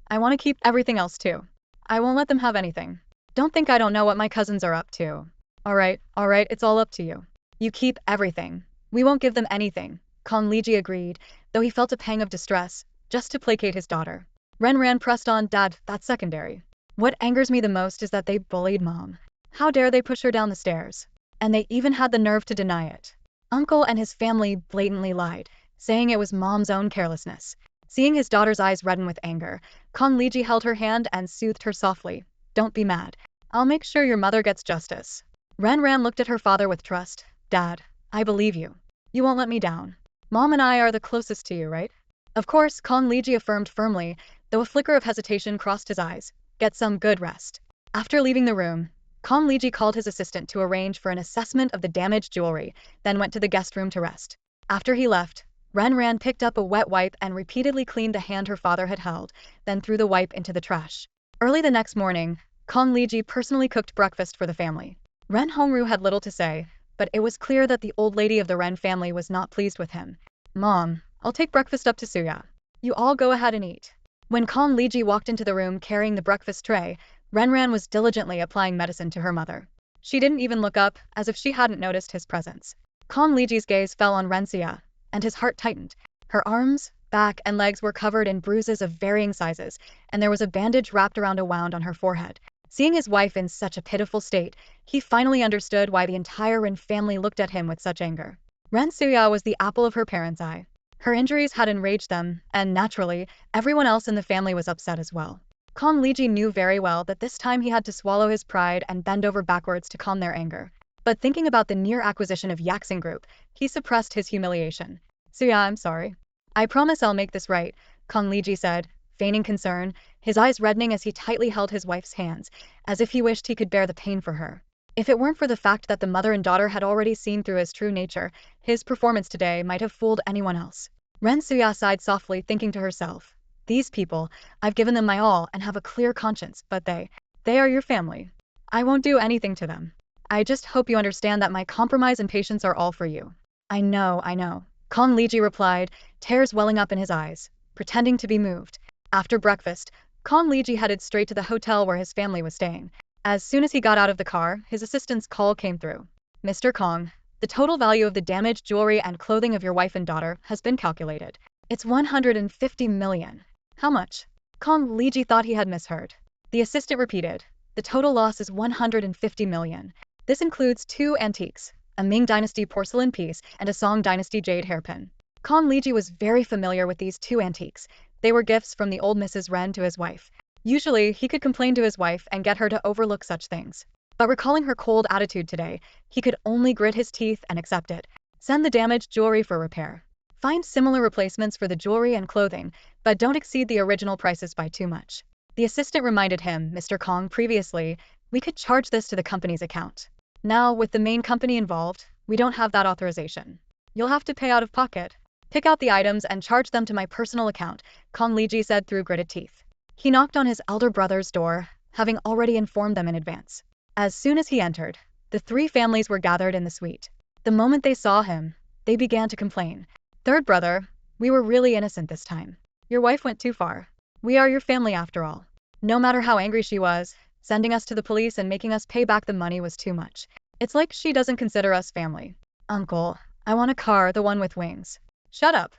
S1: I want to keep everything else too. I won't let them have anything. Don't think I don't know what my cousins are up to. Alright, it's all up to you. You keep everything. We won't give them anything. Kong Liji agreed, though he felt a pang of distress, just to placate his daughter. Ren Ran pressed on, Dad, that's secondary. What angers me the most is that they bullied Mom. How dare they push her down the stairs? And they even had the nerve to deny it. Uncle and his family blatantly lied, saying it was Mom's own carelessness. Seeing his daughter's eyes redden with anger, Kong Liji held her hand and soothed her softly. Don't be mad. I'll make sure your mother gets justice. Ren Ran looked at her father with trust. Dad, I believe you. You won't let me down. Mom and I are the closest to you, right? Of course, Kong Liji affirmed firmly, though a flicker of hesitation crossed his eyes. Get some good rest. After leaving the room, Kong Liji called his assistant to arrange for an assessment of the damaged jewelry, then went to the guest room to rest. After he left, Ren Ran picked up a wet wipe and repeatedly cleaned the hand her father had held, then threw the wipe into the trash. Early the next morning, Kong Liji personally cooked breakfast for the family. Ren Hongru had little to say, but it was clear that the old lady of the Ren family was not pleased with him. Mom, I'll take breakfast up to Suya. You all go ahead and eat. When Kong Liji walked into the room carrying the breakfast tray, Ren Ran was diligently applying medicine to her mother. She didn't even look up, as if she hadn't noticed his presence. Kong Liji's gaze fell on Ren Suya, and his heart tightened. Her arms, back, and legs were covered in bruises of varying sizes, and there was a bandage wrapped around a wound on her forehead. Seeing his wife in such a pitiful state, he finally understood why the entire Ren family looked at him with such anger. Ren Suya was the apple of her parents' eye. Her injuries had enraged them, and naturally, everyone else in the family was upset as well. Kong Liji knew very well that this time he had to swallow his pride and bend over backwards to calm their anger. But thinking about the near acquisition of Yaxing Group, he suppressed his humiliation. Suya, I'm sorry. I promise I'll make this right, Kong Liji said, feigning concern, his eyes reddening as he tightly held his wife's hands, as if he wished he could bear the pain for her. If it weren't for the fact that the mother and daughter had already seen through his true nature, his performance today might have fooled anyone else. Ren Suya sighed softly, thinking to herself, these people, I've given them my all and have a clear conscience, but they are your family. I won't do anything to them. I just hope you understand that my compromise and patience are all for you. I know, I know. Kong Liji replied, tears welling up in his eyes, pretending to be moved. After breakfast, Kong Liji headed straight to the hotel where his family was staying. As soon as he got out of the car, his assistant's call came through. Mr. Kong, the total value of the damaged jewelry and clothing of your wife and daughter has been calculated. It's 150 million. How much? Kong Liji thought he had misheard. The assistant repeated, the total loss is 150 million. This includes 2 antiques, a Ming Dynasty porcelain piece and a Song Dynasty jade hairpin. Kong Liji was very familiar with these 2 antiques. They were gifts from the old Mrs. Ren to his wife. Usually, he could complain to his wife and get her to overlook such things. But recalling her cold attitude today, he could only grit his teeth and accept it. Send the damaged jewelry for repair. Find similar replacements for the jewelry and clothing, but don't exceed the original prices by too much. The assistant reminded him, Mr. Kong, previously, we could charge this to the company's account. Now, with the main company involved, we don't have that authorization. You'll have to pay out of pocket. Pick out the items and charge them to my personal account, Kong Liji said through gritted teeth. He knocked on his elder brother's door, having already informed them in advance. As soon as he entered, the 3 families were gathered in the suite. The moment they saw him, they began to complain. Third brother, we were really innocent this time. Your wife went too far. We are your family after all. No matter how angry she was, sending us to the police and making us pay back the money was too much. It's like she doesn't consider us family. Uncle, I want a car, the one with wings. Shut up.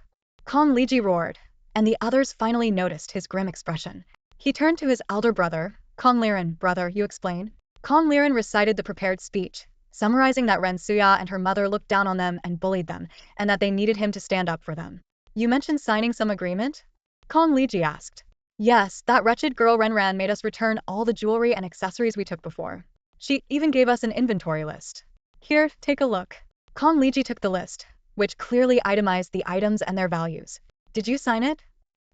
S1: Kong Liji roared, and the others finally noticed his grim expression. He turned to his elder brother, Kong Liren, brother, you explain? Kong Liren recited the prepared speech, summarizing that Ren Suya and her mother looked down on them and bullied them, and that they needed him to stand up for them. You mentioned signing some agreement? Kong Liji asked. Yes, that wretched girl Ren made us return all the jewelry and accessories we took before. She even gave us an inventory list. Here, take a look. Kong Liji took the list, which clearly itemized the items and their values. Did you sign it?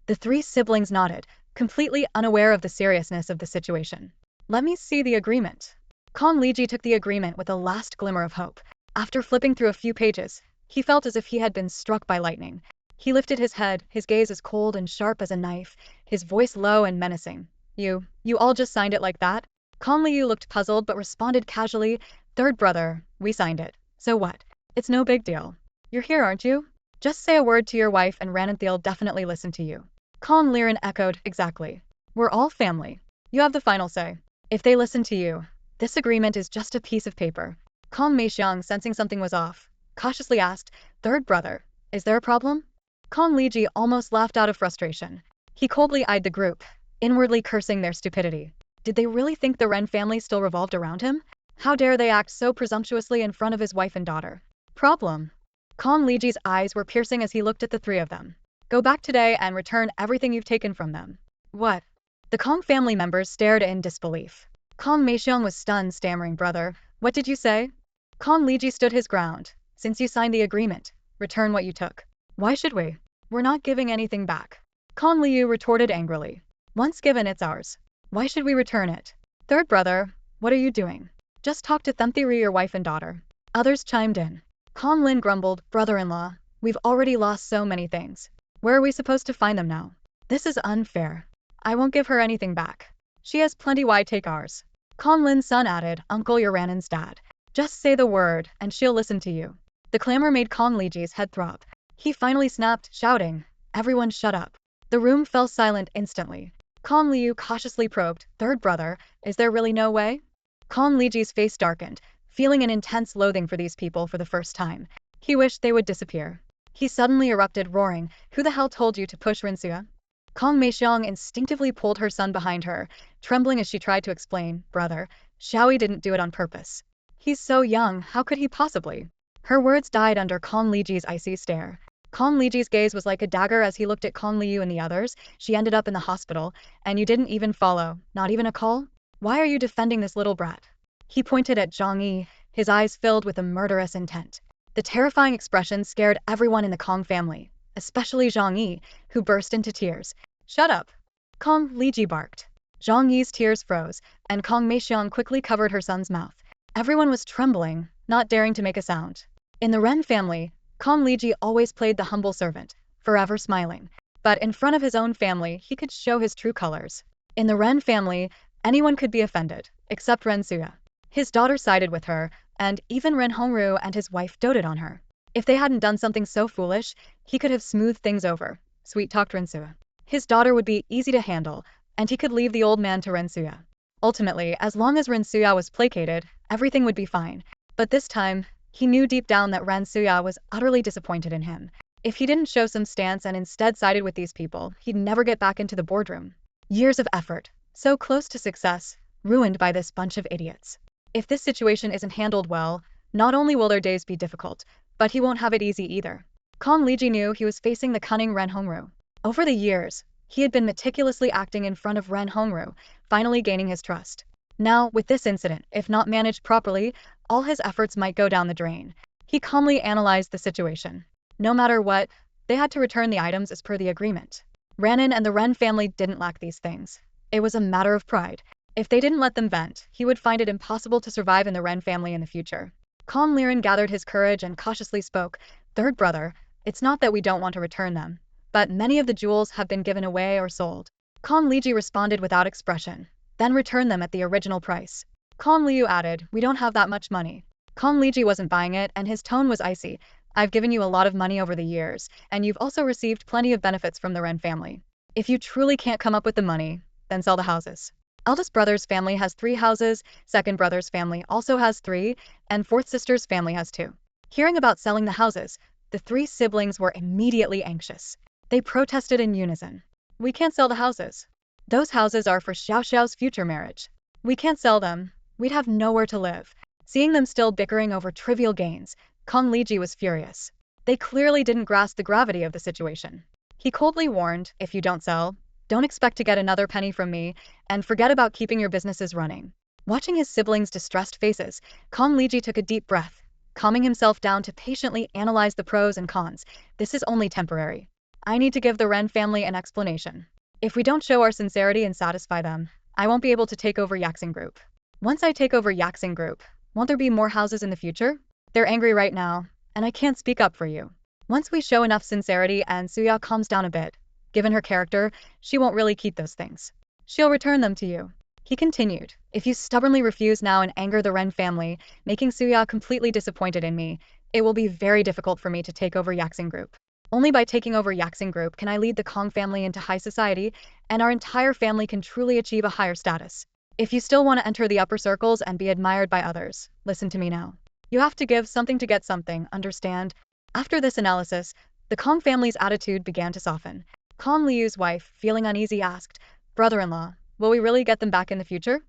S1: The 3 siblings nodded, completely unaware of the seriousness of the situation. Let me see the agreement. Kong Liji took the agreement with a last glimmer of hope. After flipping through a few pages, he felt as if he had been struck by lightning. He lifted his head, his gaze as cold and sharp as a knife, his voice low and menacing. You all just signed it like that? Kong Liu looked puzzled but responded casually, third brother, we signed it. So what? It's no big deal. You're here, aren't you? Just say a word to your wife and Rananthe'll definitely listen to you. Kong Liren echoed, exactly. We're all family. You have the final say. If they listen to you, this agreement is just a piece of paper. Kong Meixiang, sensing something was off, cautiously asked, third brother, is there a problem? Kong Liji almost laughed out of frustration. He coldly eyed the group, inwardly cursing their stupidity. Did they really think the Ren family still revolved around him? How dare they act so presumptuously in front of his wife and daughter? Problem. Kong Liji's eyes were piercing as he looked at the 3 of them. Go back today and return everything you've taken from them. What? The Kong family members stared in disbelief. Kong Meixiang was stunned, stammering, brother, what did you say? Kong Liji stood his ground. Since you signed the agreement, return what you took. Why should we? We're not giving anything back. Kong Liu retorted angrily. Once given, it's ours. Why should we return it? Third brother, what are you doing? Just talk to Themthiri, your wife and daughter. Others chimed in. Kong Lin grumbled, brother-in-law, we've already lost so many things. Where are we supposed to find them now? This is unfair. I won't give her anything back. She has plenty, why take ours? Kong Lin's son added, Uncle, you're Ranan's dad. Just say the word, and she'll listen to you. The clamor made Kong Liji's head throb. He finally snapped, shouting, everyone shut up. The room fell silent instantly. Kong Liu cautiously probed, third brother, is there really no way? Kong Liji's face darkened, feeling an intense loathing for these people for the first time. He wished they would disappear. He suddenly erupted, roaring, who the hell told you to push Rinsuya? Kong Meixiang instinctively pulled her son behind her, trembling as she tried to explain, brother, Xiaoyi didn't do it on purpose. He's so young, how could he possibly? Her words died under Kong Liji's icy stare. Kong Liji's gaze was like a dagger as he looked at Kong Liu and the others. She ended up in the hospital, and you didn't even follow, not even a call? Why are you defending this little brat? He pointed at Zhang Yi, his eyes filled with a murderous intent. The terrifying expression scared everyone in the Kong family, especially Zhang Yi, who burst into tears. Shut up! Kong Liji barked. Zhang Yi's tears froze, and Kong Meixiang quickly covered her son's mouth. Everyone was trembling, not daring to make a sound. In the Ren family, Kong Liji always played the humble servant, forever smiling. But in front of his own family, he could show his true colors. In the Ren family, anyone could be offended, except Ren Suya. His daughter sided with her, and even Ren Hongru and his wife doted on her. If they hadn't done something so foolish, he could have smoothed things over, sweet-talked Rensuya. His daughter would be easy to handle, and he could leave the old man to Rensuya. Ultimately, as long as Rensuya was placated, everything would be fine. But this time, he knew deep down that Rensuya was utterly disappointed in him. If he didn't show some stance and instead sided with these people, he'd never get back into the boardroom. Years of effort, so close to success, ruined by this bunch of idiots. If this situation isn't handled well, not only will their days be difficult, but he won't have it easy either. Kong Liji knew he was facing the cunning Ren Hongru. Over the years, he had been meticulously acting in front of Ren Hongru, finally gaining his trust. Now, with this incident, if not managed properly, all his efforts might go down the drain. He calmly analyzed the situation. No matter what, they had to return the items as per the agreement. Ranin and the Ren family didn't lack these things. It was a matter of pride. If they didn't let them vent, he would find it impossible to survive in the Ren family in the future. Kong Liren gathered his courage and cautiously spoke, "Third brother, it's not that we don't want to return them, but many of the jewels have been given away or sold." Kong Liji responded without expression, "Then return them at the original price." Kong Liu added, "We don't have that much money." Kong Liji wasn't buying it, and his tone was icy. "I've given you a lot of money over the years, and you've also received plenty of benefits from the Ren family. If you truly can't come up with the money, then sell the houses." Eldest brother's family has 3 houses, second brother's family also has 3, and fourth sister's family has 2. Hearing about selling the houses, the 3 siblings were immediately anxious. They protested in unison. "We can't sell the houses. Those houses are for Xiao Xiao's future marriage. We can't sell them. We'd have nowhere to live." Seeing them still bickering over trivial gains, Kong Liji was furious. They clearly didn't grasp the gravity of the situation. He coldly warned, "If you don't sell, don't expect to get another penny from me, and forget about keeping your businesses running." Watching his siblings' distressed faces, Kong Liji took a deep breath, calming himself down to patiently analyze the pros and cons. "This is only temporary. I need to give the Ren family an explanation. If we don't show our sincerity and satisfy them, I won't be able to take over Yaxing Group. Once I take over Yaxing Group, won't there be more houses in the future? They're angry right now, and I can't speak up for you. Once we show enough sincerity and Suya calms down a bit, given her character, she won't really keep those things. She'll return them to you." He continued, "If you stubbornly refuse now and anger the Ren family, making Suya completely disappointed in me, it will be very difficult for me to take over Yaxing Group. Only by taking over Yaxing Group can I lead the Kong family into high society, and our entire family can truly achieve a higher status. If you still want to enter the upper circles and be admired by others, listen to me now. You have to give something to get something, understand?" After this analysis, the Kong family's attitude began to soften. Kong Liu's wife, feeling uneasy, asked, "Brother-in-law, will we really get them back in the future?"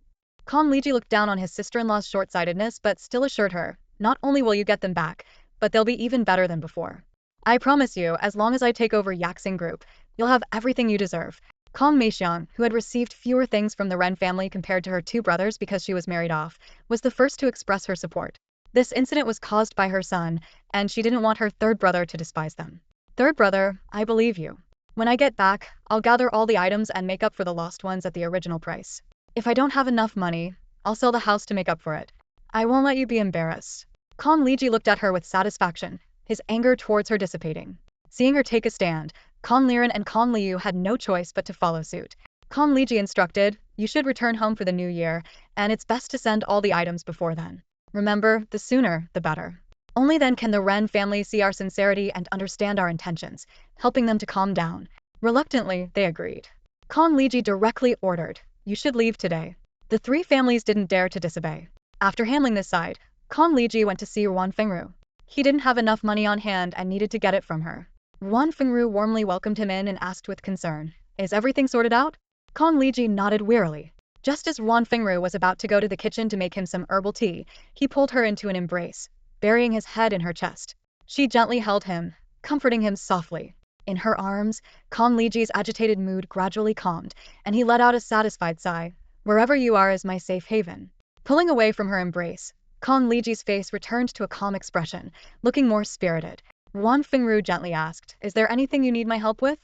S1: Kong Liji looked down on his sister-in-law's short-sightedness but still assured her, "Not only will you get them back, but they'll be even better than before. I promise you, as long as I take over Yaxing Group, you'll have everything you deserve." Kong Meixiang, who had received fewer things from the Ren family compared to her 2 brothers because she was married off, was the first to express her support. This incident was caused by her son, and she didn't want her third brother to despise them. "Third brother, I believe you. When I get back, I'll gather all the items and make up for the lost ones at the original price. If I don't have enough money, I'll sell the house to make up for it. I won't let you be embarrassed." Kong Liji looked at her with satisfaction, his anger towards her dissipating. Seeing her take a stand, Kong Liren and Kong Liu had no choice but to follow suit. Kong Liji instructed, "You should return home for the new year, and it's best to send all the items before then. Remember, the sooner, the better. Only then can the Ren family see our sincerity and understand our intentions," helping them to calm down. Reluctantly, they agreed. Kong Liji directly ordered, "You should leave today." The 3 families didn't dare to disobey. After handling this side, Kong Liji went to see Ruan Fengru. He didn't have enough money on hand and needed to get it from her. Ruan Fengru warmly welcomed him in and asked with concern, "Is everything sorted out?" Kong Liji nodded wearily. Just as Ruan Fengru was about to go to the kitchen to make him some herbal tea, he pulled her into an embrace, burying his head in her chest. She gently held him, comforting him softly. In her arms, Kong Liji's agitated mood gradually calmed, and he let out a satisfied sigh. "Wherever you are is my safe haven." Pulling away from her embrace, Kong Liji's face returned to a calm expression, looking more spirited. Ruan Fengru gently asked, "Is there anything you need my help with?"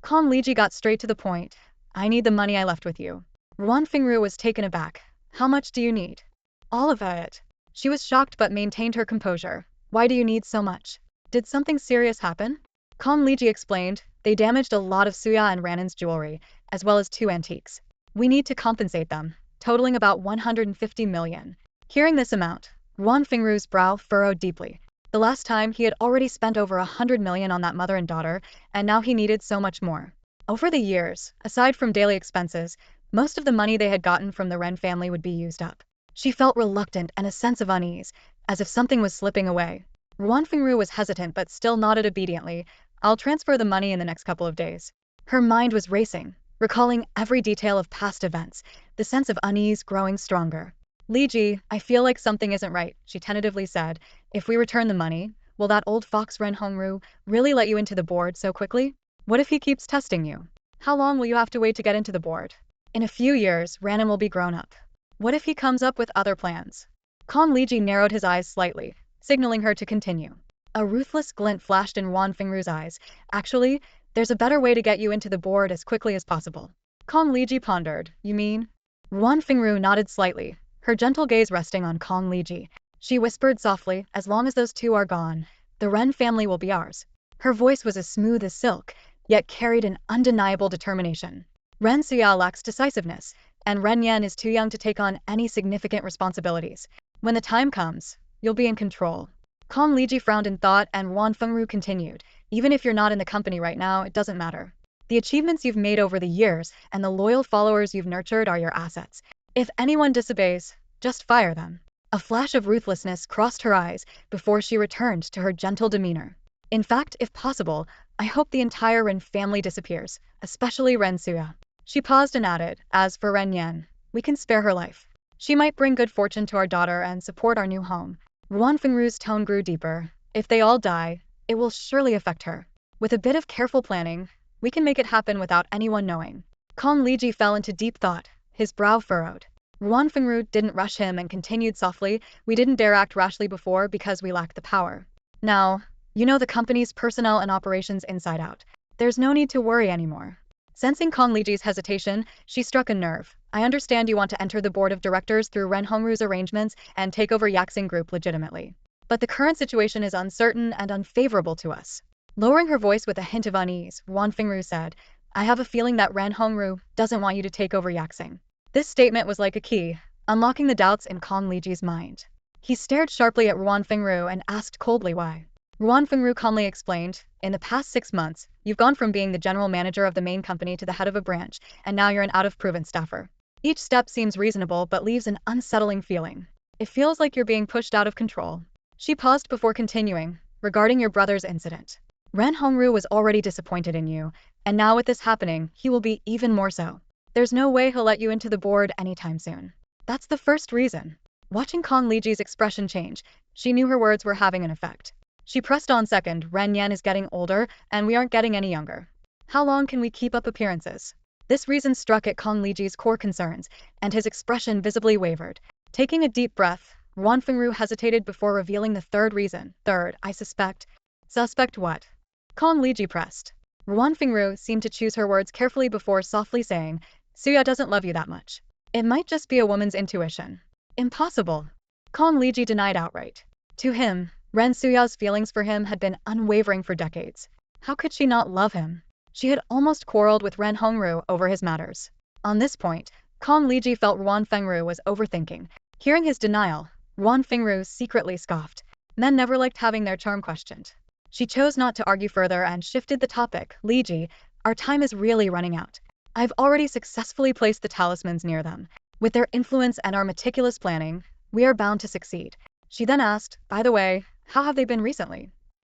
S1: Kong Liji got straight to the point. "I need the money I left with you." Ruan Fengru was taken aback. "How much do you need?" "All of it." She was shocked but maintained her composure. "Why do you need so much? Did something serious happen?" Kong Liji explained, "They damaged a lot of Suya and Ranin's jewelry, as well as 2 antiques. We need to compensate them, totaling about 150 million. Hearing this amount, Ruan Fingru's brow furrowed deeply. The last time he had already spent over 100 million on that mother and daughter, and now he needed so much more. Over the years, aside from daily expenses, most of the money they had gotten from the Ren family would be used up. She felt reluctant and a sense of unease, as if something was slipping away. Ruan Fingru was hesitant but still nodded obediently. I'll transfer the money in the next couple of days. Her mind was racing, recalling every detail of past events, the sense of unease growing stronger. Li Ji, I feel like something isn't right, she tentatively said. If we return the money, will that old fox Ren Hongru really let you into the board so quickly? What if he keeps testing you? How long will you have to wait to get into the board? In a few years, Ranan will be grown up. What if he comes up with other plans? Kong Liji narrowed his eyes slightly, signaling her to continue. A ruthless glint flashed in Ruan Fingru's eyes. Actually, there's a better way to get you into the board as quickly as possible. Kong Liji pondered. You mean? Ruan Fingru nodded slightly, her gentle gaze resting on Kong Liji. She whispered softly, as long as those two are gone, the Ren family will be ours. Her voice was as smooth as silk, yet carried an undeniable determination. Ren Suya lacks decisiveness, and Ren Yan is too young to take on any significant responsibilities. When the time comes, you'll be in control. Kong Liji frowned in thought and Ruan Fengru continued. Even if you're not in the company right now, it doesn't matter. The achievements you've made over the years and the loyal followers you've nurtured are your assets. If anyone disobeys, just fire them. A flash of ruthlessness crossed her eyes before she returned to her gentle demeanor. In fact, if possible, I hope the entire Ren family disappears, especially Ren Suya. She paused and added, as for Ren Yan, we can spare her life. She might bring good fortune to our daughter and support our new home. Ruan Fengru's tone grew deeper. If they all die, it will surely affect her. With a bit of careful planning, we can make it happen without anyone knowing. Kong Liji fell into deep thought, his brow furrowed. Ruan Fengru didn't rush him and continued softly, we didn't dare act rashly before because we lacked the power. Now, you know the company's personnel and operations inside out. There's no need to worry anymore. Sensing Kong Liji's hesitation, she struck a nerve. I understand you want to enter the board of directors through Ren Hongru's arrangements and take over Yaxing Group legitimately. But the current situation is uncertain and unfavorable to us. Lowering her voice with a hint of unease, Ruan Fengru said, I have a feeling that Ren Hongru doesn't want you to take over Yaxing. This statement was like a key, unlocking the doubts in Kong Liji's mind. He stared sharply at Ruan Fengru and asked coldly why. Ruan Fengru calmly explained, in the past 6 months, you've gone from being the general manager of the main company to the head of a branch, and now you're an out-of-proven staffer. Each step seems reasonable but leaves an unsettling feeling. It feels like you're being pushed out of control. She paused before continuing, regarding your brother's incident. Ren Hongru was already disappointed in you, and now with this happening, he will be even more so. There's no way he'll let you into the board anytime soon. That's the first reason. Watching Kong Liji's expression change, she knew her words were having an effect. She pressed on second, Ren Yan is getting older, and we aren't getting any younger. How long can we keep up appearances? This reason struck at Kong Liji's core concerns, and his expression visibly wavered. Taking a deep breath, Ruan Fengru hesitated before revealing the third reason. Third, I suspect. Suspect what? Kong Liji pressed. Ruan Fengru seemed to choose her words carefully before softly saying, Suya doesn't love you that much. It might just be a woman's intuition. Impossible. Kong Liji denied outright. To him, Ren Suya's feelings for him had been unwavering for decades. How could she not love him? She had almost quarreled with Ren Hongru over his matters. On this point, Kong Liji felt Ruan Fengru was overthinking. Hearing his denial, Ruan Fengru secretly scoffed. Men never liked having their charm questioned. She chose not to argue further and shifted the topic. Liji, our time is really running out. I've already successfully placed the talismans near them. With their influence and our meticulous planning, we are bound to succeed. She then asked, by the way, how have they been recently?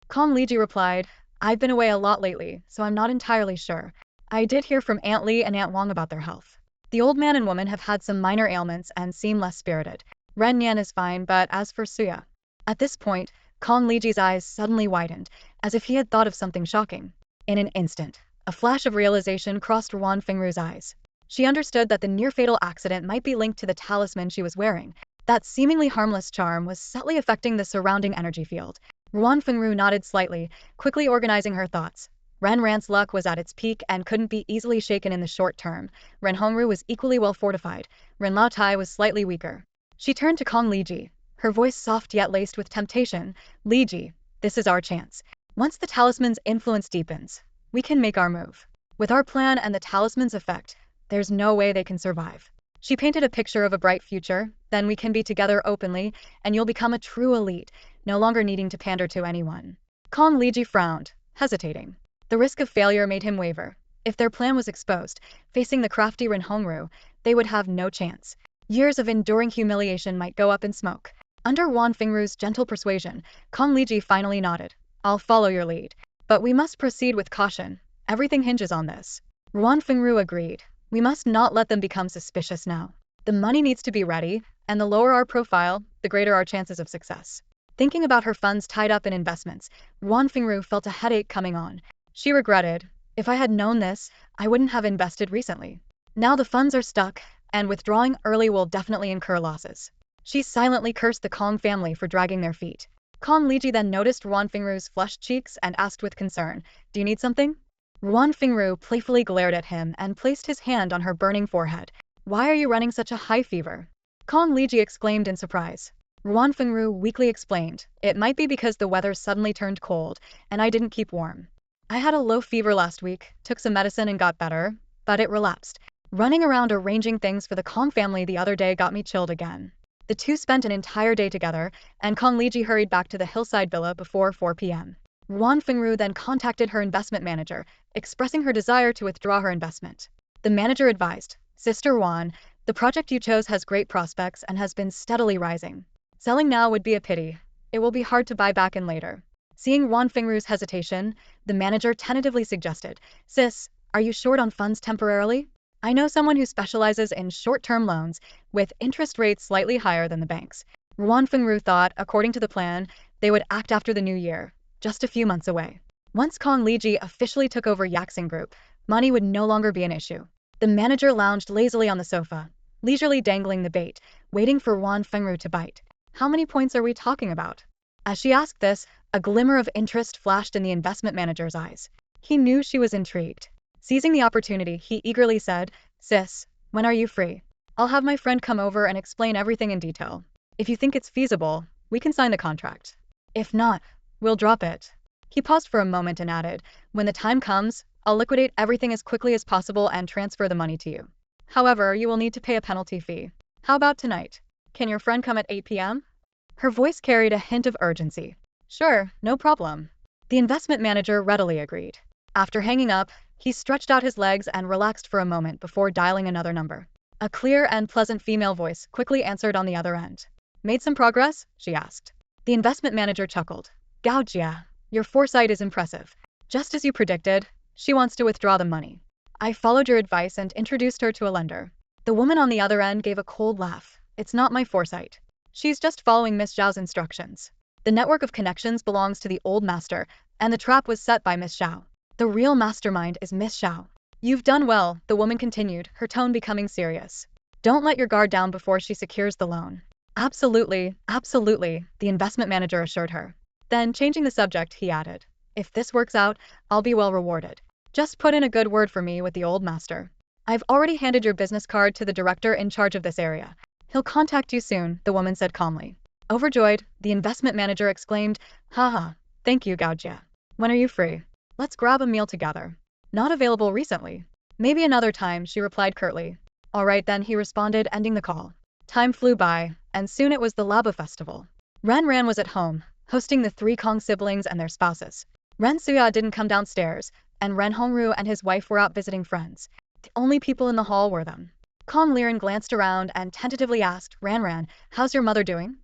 S1: Kong Liji replied, I've been away a lot lately, so I'm not entirely sure. I did hear from Aunt Li and Aunt Wang about their health. The old man and woman have had some minor ailments and seem less spirited. Ren Yan is fine, but as for Suya. At this point, Kong Liji's eyes suddenly widened, as if he had thought of something shocking. In an instant, a flash of realization crossed Ruan Fengru's eyes. She understood that the near-fatal accident might be linked to the talisman she was wearing. That seemingly harmless charm was subtly affecting the surrounding energy field. Ruan Fengru nodded slightly, quickly organizing her thoughts. Ren Rant's luck was at its peak and couldn't be easily shaken in the short term. Ren Hongru was equally well fortified. Ren Lao Tai was slightly weaker. She turned to Kong Liji, her voice soft yet laced with temptation. Liji, this is our chance. Once the talisman's influence deepens, we can make our move. With our plan and the talisman's effect, there's no way they can survive. She painted a picture of a bright future, Then we can be together openly, and you'll become a true elite, no longer needing to pander to anyone. Kong Liji frowned, hesitating. The risk of failure made him waver. If their plan was exposed, facing the crafty Ren Hongru, they would have no chance. Years of enduring humiliation might go up in smoke. Under Wan Fingru's gentle persuasion, Kong Liji finally nodded. I'll follow your lead. But we must proceed with caution. Everything hinges on this. Wan Fingru agreed. We must not let them become suspicious now. The money needs to be ready, and the lower our profile, the greater our chances of success. Thinking about her funds tied up in investments, Wan Fingru felt a headache coming on. She regretted, if I had known this, I wouldn't have invested recently. Now the funds are stuck, and withdrawing early will definitely incur losses. She silently cursed the Kong family for dragging their feet. Kong Liji then noticed Wan Fingru's flushed cheeks and asked with concern, do you need something? Wan Fingru playfully glared at him and placed his hand on her burning forehead. Why are you running such a high fever? Kong Liji exclaimed in surprise. Wan Fingru weakly explained, it might be because the weather suddenly turned cold, and I didn't keep warm. I had a low fever last week, took some medicine and got better, but it relapsed. Running around arranging things for the Kong family the other day got me chilled again. The two spent an entire day together, and Kong Liji hurried back to the hillside villa before 4 p.m. Wan Fingru then contacted her investment manager, expressing her desire to withdraw her investment. The manager advised, Sister Wan, the project you chose has great prospects and has been steadily rising. Selling now would be a pity. It will be hard to buy back in later. Seeing Wan Fingru's hesitation, the manager tentatively suggested, Sis, are you short on funds temporarily? I know someone who specializes in short-term loans, with interest rates slightly higher than the banks. Wan Fingru thought, according to the plan, they would act after the new year, just a few months away. Once Kong Liji officially took over Yaxing Group, money would no longer be an issue. The manager lounged lazily on the sofa, leisurely dangling the bait, waiting for Wan Fingru to bite. How many points are we talking about? As she asked this, a glimmer of interest flashed in the investment manager's eyes. He knew she was intrigued. Seizing the opportunity, he eagerly said, Sis, when are you free? I'll have my friend come over and explain everything in detail. If you think it's feasible, we can sign the contract. If not, we'll drop it. He paused for a moment and added, when the time comes, I'll liquidate everything as quickly as possible and transfer the money to you. However, you will need to pay a penalty fee. How about tonight? Can your friend come at 8 p.m.? Her voice carried a hint of urgency. Sure, no problem. The investment manager readily agreed. After hanging up, he stretched out his legs and relaxed for a moment before dialing another number. A clear and pleasant female voice quickly answered on the other end. Made some progress? She asked. The investment manager chuckled. Gao Jia, your foresight is impressive. Just as you predicted, she wants to withdraw the money. I followed your advice and introduced her to a lender. The woman on the other end gave a cold laugh. It's not my foresight. She's just following Miss Zhao's instructions. The network of connections belongs to the old master, and the trap was set by Miss Zhao. The real mastermind is Miss Zhao. You've done well, the woman continued, her tone becoming serious. Don't let your guard down before she secures the loan. Absolutely, absolutely, the investment manager assured her. Then, changing the subject, he added, if this works out, I'll be well rewarded. Just put in a good word for me with the old master. I've already handed your business card to the director in charge of this area. He'll contact you soon, the woman said calmly. Overjoyed, the investment manager exclaimed, haha, thank you, Gao Jia. When are you free? Let's grab a meal together. Not available recently. Maybe another time, she replied curtly. All right then, he responded, ending the call. Time flew by, and soon it was the Laba Festival. Ren Ran was at home, hosting the 3 Kong siblings and their spouses. Ren Suya didn't come downstairs, and Ren Hongru and his wife were out visiting friends. The only people in the hall were them. Kong Liren glanced around and tentatively asked, Ran Ran, how's your mother doing?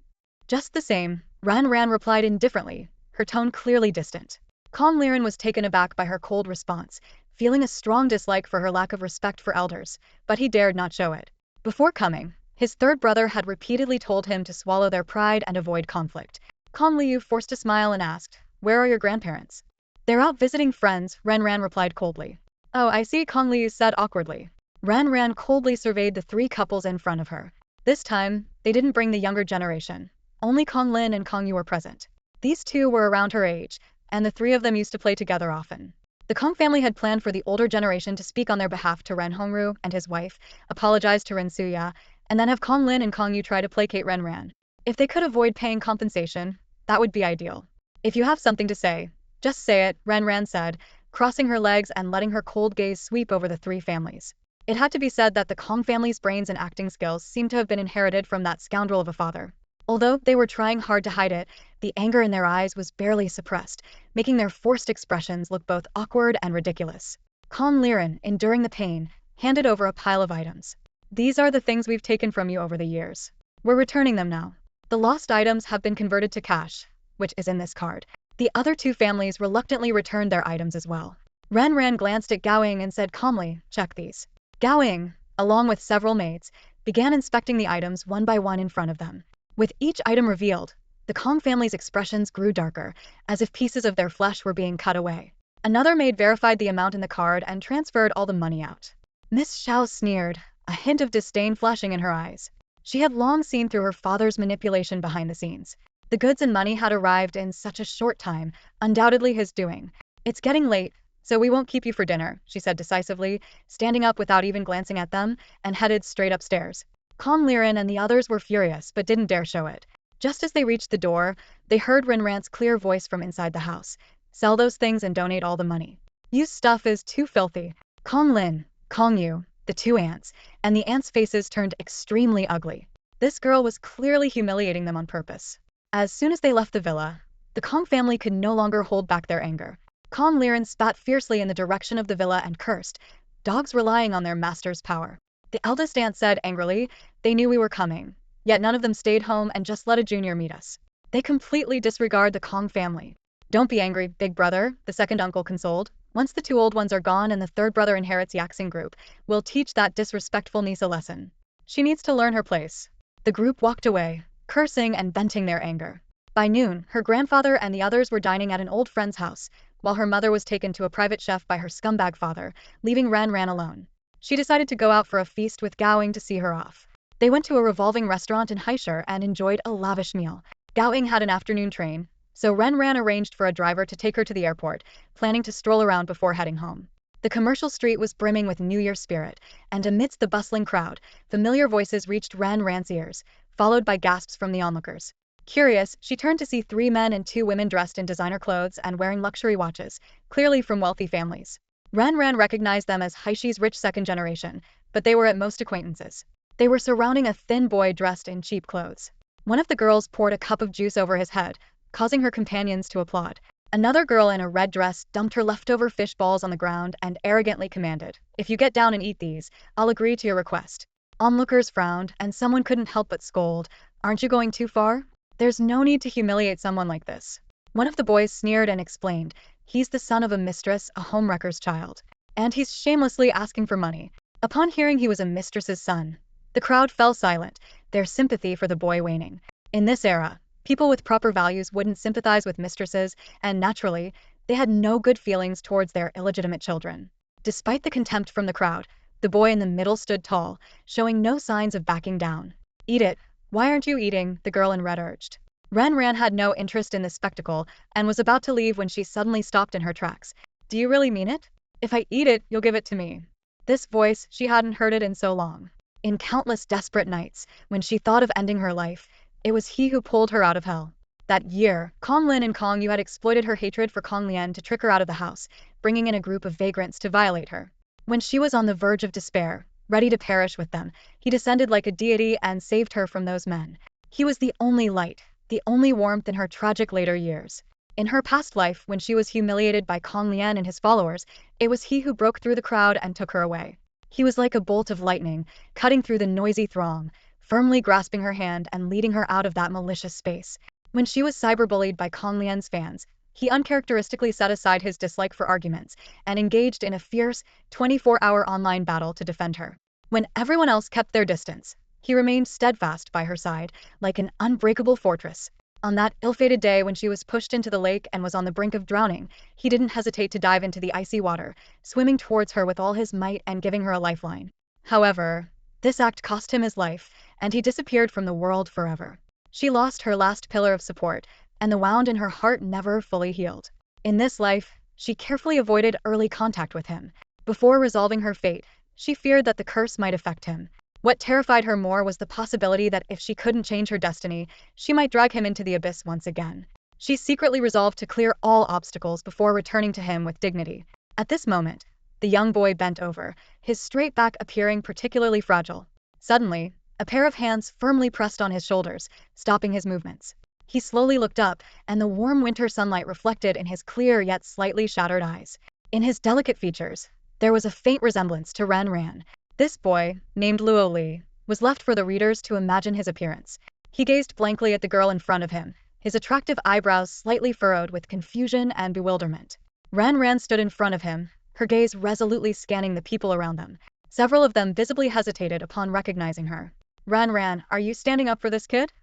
S1: Just the same, Ran Ran replied indifferently, her tone clearly distant. Kong Liren was taken aback by her cold response, feeling a strong dislike for her lack of respect for elders, but he dared not show it. Before coming, his third brother had repeatedly told him to swallow their pride and avoid conflict. Kong Liu forced a smile and asked, where are your grandparents? They're out visiting friends, Ren Ran replied coldly. Oh, I see, Kong Liu said awkwardly. Ren Ran coldly surveyed the 3 couples in front of her. This time, they didn't bring the younger generation. Only Kong Lin and Kong Yu were present. These 2 were around her age, and the 3 of them used to play together often. The Kong family had planned for the older generation to speak on their behalf to Ren Hongru and his wife, apologize to Ren Suya, and then have Kong Lin and Kong Yu try to placate Ren Ran. If they could avoid paying compensation, that would be ideal. If you have something to say, just say it, Ren Ran said, crossing her legs and letting her cold gaze sweep over the 3 families. It had to be said that the Kong family's brains and acting skills seemed to have been inherited from that scoundrel of a father. Although they were trying hard to hide it, the anger in their eyes was barely suppressed, making their forced expressions look both awkward and ridiculous. Kong Liren, enduring the pain, handed over a pile of items. These are the things we've taken from you over the years. We're returning them now. The lost items have been converted to cash, which is in this card. The other two families reluctantly returned their items as well. Ran glanced at Gaoing and said calmly, check these. Gaoing, along with several maids, began inspecting the items one by one in front of them. With each item revealed, the Kong family's expressions grew darker, as if pieces of their flesh were being cut away. Another maid verified the amount in the card and transferred all the money out. Miss Xiao sneered, a hint of disdain flashing in her eyes. She had long seen through her father's manipulation behind the scenes. The goods and money had arrived in such a short time, undoubtedly his doing. It's getting late, so we won't keep you for dinner, she said decisively, standing up without even glancing at them, and headed straight upstairs. Kong Liren and the others were furious but didn't dare show it. Just as they reached the door, they heard Rinran's clear voice from inside the house. Sell those things and donate all the money. Used stuff is too filthy. Kong Lin, Kong Yu, the two aunts, and the aunts' faces turned extremely ugly. This girl was clearly humiliating them on purpose. As soon as they left the villa, the Kong family could no longer hold back their anger. Kong Liren spat fiercely in the direction of the villa and cursed, dogs relying on their master's power. The eldest aunt said angrily, they knew we were coming, yet none of them stayed home and just let a junior meet us. They completely disregard the Kong family. Don't be angry, big brother, the second uncle consoled. Once the two old ones are gone and the third brother inherits Yaxing group, we'll teach that disrespectful niece a lesson. She needs to learn her place. The group walked away, cursing and venting their anger. By noon, her grandfather and the others were dining at an old friend's house, while her mother was taken to a private chef by her scumbag father, leaving Ran alone. She decided to go out for a feast with Gaoing to see her off. They went to a revolving restaurant in Haishur and enjoyed a lavish meal. Gaoing had an afternoon train, so Ran arranged for a driver to take her to the airport, planning to stroll around before heading home. The commercial street was brimming with New Year spirit, and amidst the bustling crowd, familiar voices reached Ran's ears, followed by gasps from the onlookers. Curious, she turned to see 3 men and 2 women dressed in designer clothes and wearing luxury watches, clearly from wealthy families. Ran recognized them as Haishi's rich second generation, but they were at most acquaintances. They were surrounding a thin boy dressed in cheap clothes. One of the girls poured a cup of juice over his head, causing her companions to applaud. Another girl in a red dress dumped her leftover fish balls on the ground and arrogantly commanded, if you get down and eat these, I'll agree to your request. Onlookers frowned, and someone couldn't help but scold, aren't you going too far? There's no need to humiliate someone like this. One of the boys sneered and explained, he's the son of a mistress, a homewrecker's child. And he's shamelessly asking for money. Upon hearing he was a mistress's son, the crowd fell silent, their sympathy for the boy waning. In this era, people with proper values wouldn't sympathize with mistresses, and naturally, they had no good feelings towards their illegitimate children. Despite the contempt from the crowd, the boy in the middle stood tall, showing no signs of backing down. Eat it. Why aren't you eating? The girl in red urged. Ran had no interest in this spectacle and was about to leave when she suddenly stopped in her tracks. Do you really mean it? If I eat it, you'll give it to me. This voice, she hadn't heard it in so long. In countless desperate nights, when she thought of ending her life, it was he who pulled her out of hell. That year, Kong Lin and Kong Yu had exploited her hatred for Kong Lian to trick her out of the house, bringing in a group of vagrants to violate her. When she was on the verge of despair, ready to perish with them, he descended like a deity and saved her from those men. He was the only light, the only warmth in her tragic later years. In her past life, when she was humiliated by Kong Lian and his followers, it was he who broke through the crowd and took her away. He was like a bolt of lightning, cutting through the noisy throng, firmly grasping her hand and leading her out of that malicious space. When she was cyberbullied by Kong Lian's fans, he uncharacteristically set aside his dislike for arguments and engaged in a fierce, 24-hour online battle to defend her. When everyone else kept their distance, he remained steadfast by her side, like an unbreakable fortress. On that ill-fated day when she was pushed into the lake and was on the brink of drowning, he didn't hesitate to dive into the icy water, swimming towards her with all his might and giving her a lifeline. However, this act cost him his life, and he disappeared from the world forever. She lost her last pillar of support, and the wound in her heart never fully healed. In this life, she carefully avoided early contact with him. Before resolving her fate, she feared that the curse might affect him. What terrified her more was the possibility that if she couldn't change her destiny, she might drag him into the abyss once again. She secretly resolved to clear all obstacles before returning to him with dignity. At this moment, The young boy bent over, his straight back appearing particularly fragile. Suddenly, a pair of hands firmly pressed on his shoulders, stopping his movements. He slowly looked up, and the warm winter sunlight reflected in his clear yet slightly shattered eyes. In his delicate features, there was a faint resemblance to Ran Ran. This boy, named Luo Li, was left for the readers to imagine his appearance. He gazed blankly at the girl in front of him, his attractive eyebrows slightly furrowed with confusion and bewilderment. Ran Ran stood in front of him, her gaze resolutely scanning the people around them. Several of them visibly hesitated upon recognizing her. Ran Ran, are you standing up for this kid?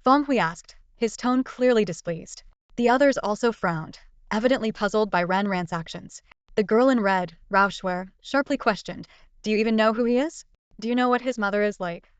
S1: Feng Hui asked, his tone clearly displeased. The others also frowned, evidently puzzled by Ran Ran's actions. The girl in red, Rao Shuer, sharply questioned, do you even know who he is? Do you know what his mother is like?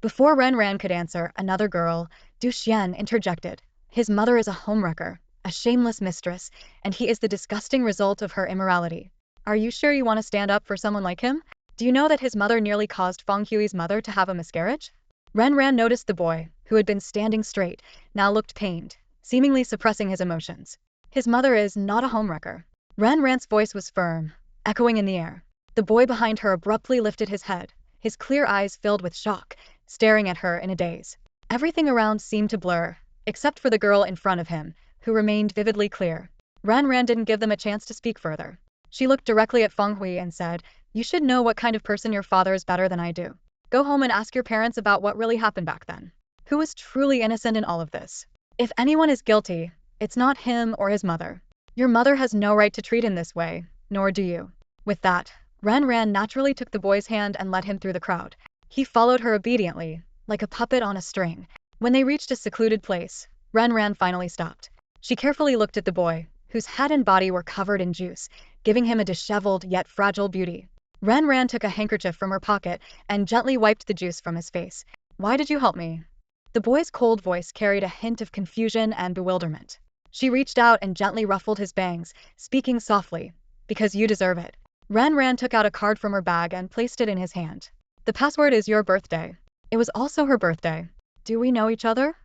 S1: Before Ran Ran could answer, another girl, Du Xian, interjected. His mother is a homewrecker, a shameless mistress, and he is the disgusting result of her immorality. Are you sure you want to stand up for someone like him? Do you know that his mother nearly caused Feng Hui's mother to have a miscarriage? Ran Ran noticed the boy, who had been standing straight, now looked pained, seemingly suppressing his emotions. His mother is not a homewrecker. Ran Ran's voice was firm, echoing in the air. The boy behind her abruptly lifted his head, his clear eyes filled with shock, staring at her in a daze. Everything around seemed to blur, except for the girl in front of him, who remained vividly clear. Ran Ran didn't give them a chance to speak further. She looked directly at Feng Hui and said, you should know what kind of person your father is better than I do. Go home and ask your parents about what really happened back then. Who was truly innocent in all of this? If anyone is guilty, it's not him or his mother. Your mother has no right to treat him this way, nor do you. With that, Ran Ran naturally took the boy's hand and led him through the crowd. He followed her obediently, like a puppet on a string. When they reached a secluded place, Ran Ran finally stopped. She carefully looked at the boy, whose head and body were covered in juice, giving him a disheveled yet fragile beauty. Ran Ran took a handkerchief from her pocket and gently wiped the juice from his face. Why did you help me? The boy's cold voice carried a hint of confusion and bewilderment. She reached out and gently ruffled his bangs, speaking softly, because you deserve it. Ran Ran took out a card from her bag and placed it in his hand. The password is your birthday. It was also her birthday. Do we know each other?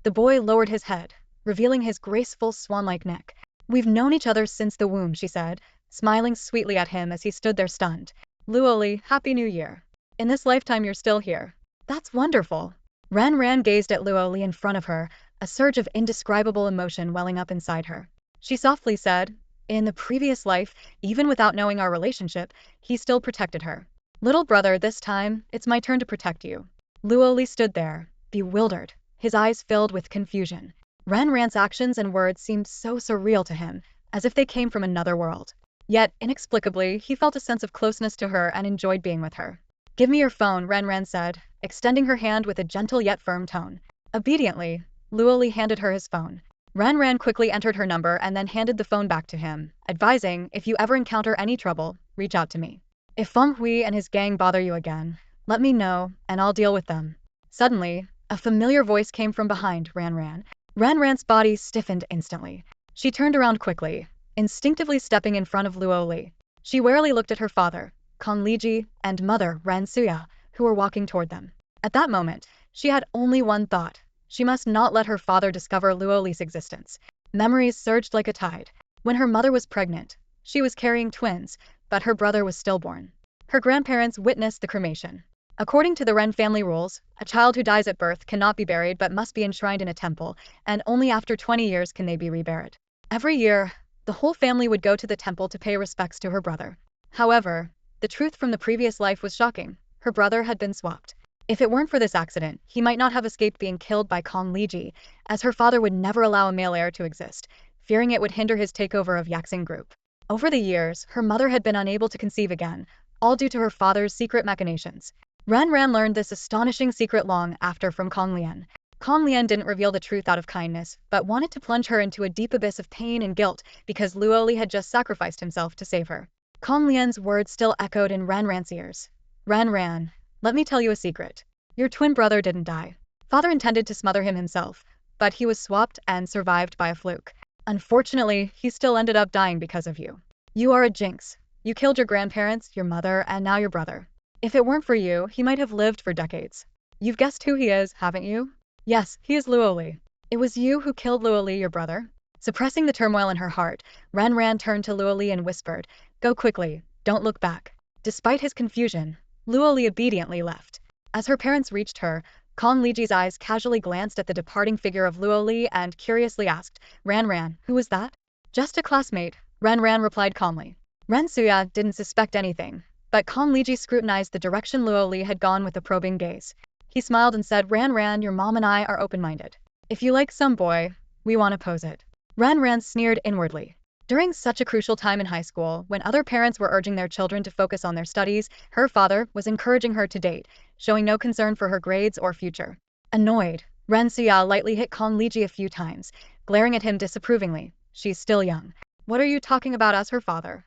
S1: The boy lowered his head, revealing his graceful swan-like neck. We've known each other since the womb, she said, smiling sweetly at him as he stood there stunned. Luoli, Happy New Year. In this lifetime you're still here. That's wonderful. Ran Ran gazed at Luoli in front of her, a surge of indescribable emotion welling up inside her. She softly said, in the previous life, even without knowing our relationship, he still protected her. Little brother, this time, it's my turn to protect you. Luoli stood there, bewildered, his eyes filled with confusion. Ran Ran's actions and words seemed so surreal to him, as if they came from another world. Yet, inexplicably, he felt a sense of closeness to her and enjoyed being with her. Give me your phone, Ran Ran said, extending her hand with a gentle yet firm tone. Obediently, Luoli handed her his phone. Ran Ran quickly entered her number and then handed the phone back to him, advising, if you ever encounter any trouble, reach out to me. If Feng Hui and his gang bother you again, let me know, and I'll deal with them. Suddenly, a familiar voice came from behind Ran Ran. Ran Ran's body stiffened instantly. She turned around quickly, instinctively stepping in front of Luoli. She warily looked at her father, Kong Liji, and mother, Ran Suya, who were walking toward them. At that moment, she had only one thought. She must not let her father discover Luoli's existence. Memories surged like a tide. When her mother was pregnant, she was carrying twins, but her brother was stillborn. Her grandparents witnessed the cremation. According to the Ren family rules, a child who dies at birth cannot be buried but must be enshrined in a temple, and only after 20 years can they be reburied. Every year, the whole family would go to the temple to pay respects to her brother. However, the truth from the previous life was shocking. Her brother had been swapped. If it weren't for this accident, he might not have escaped being killed by Kong Liji, as her father would never allow a male heir to exist, fearing it would hinder his takeover of Yaxing Group. Over the years, her mother had been unable to conceive again, all due to her father's secret machinations. Ran Ran learned this astonishing secret long after from Kong Lian. Kong Lian didn't reveal the truth out of kindness, but wanted to plunge her into a deep abyss of pain and guilt because Luoli had just sacrificed himself to save her. Kong Lian's words still echoed in Ran Ran's ears. Ran Ran, let me tell you a secret. Your twin brother didn't die. Father intended to smother him himself, but he was swapped and survived by a fluke. Unfortunately, he still ended up dying because of you. You are a jinx. You killed your grandparents, your mother, and now your brother. If it weren't for you, he might have lived for decades. You've guessed who he is, haven't you? Yes, he is Luoli. It was you who killed Luoli, your brother? Suppressing the turmoil in her heart, Ran Ran turned to Luoli and whispered, Go quickly, Don't look back. Despite his confusion, Luoli obediently left. As her parents reached her, Kong Liji's eyes casually glanced at the departing figure of Luoli and curiously asked, Ran, who was that? Just a classmate, Ran replied calmly. Ren Suya didn't suspect anything, but Kong Liji scrutinized the direction Luoli had gone with a probing gaze. He smiled and said, Ran, your mom and I are open-minded. If you like some boy, we want to pose it. Ran sneered inwardly. During such a crucial time in high school, when other parents were urging their children to focus on their studies, her father was encouraging her to date, showing no concern for her grades or future. Annoyed, Ren Suya lightly hit Kong Liji a few times, glaring at him disapprovingly. She's still young. What are you talking about as her father?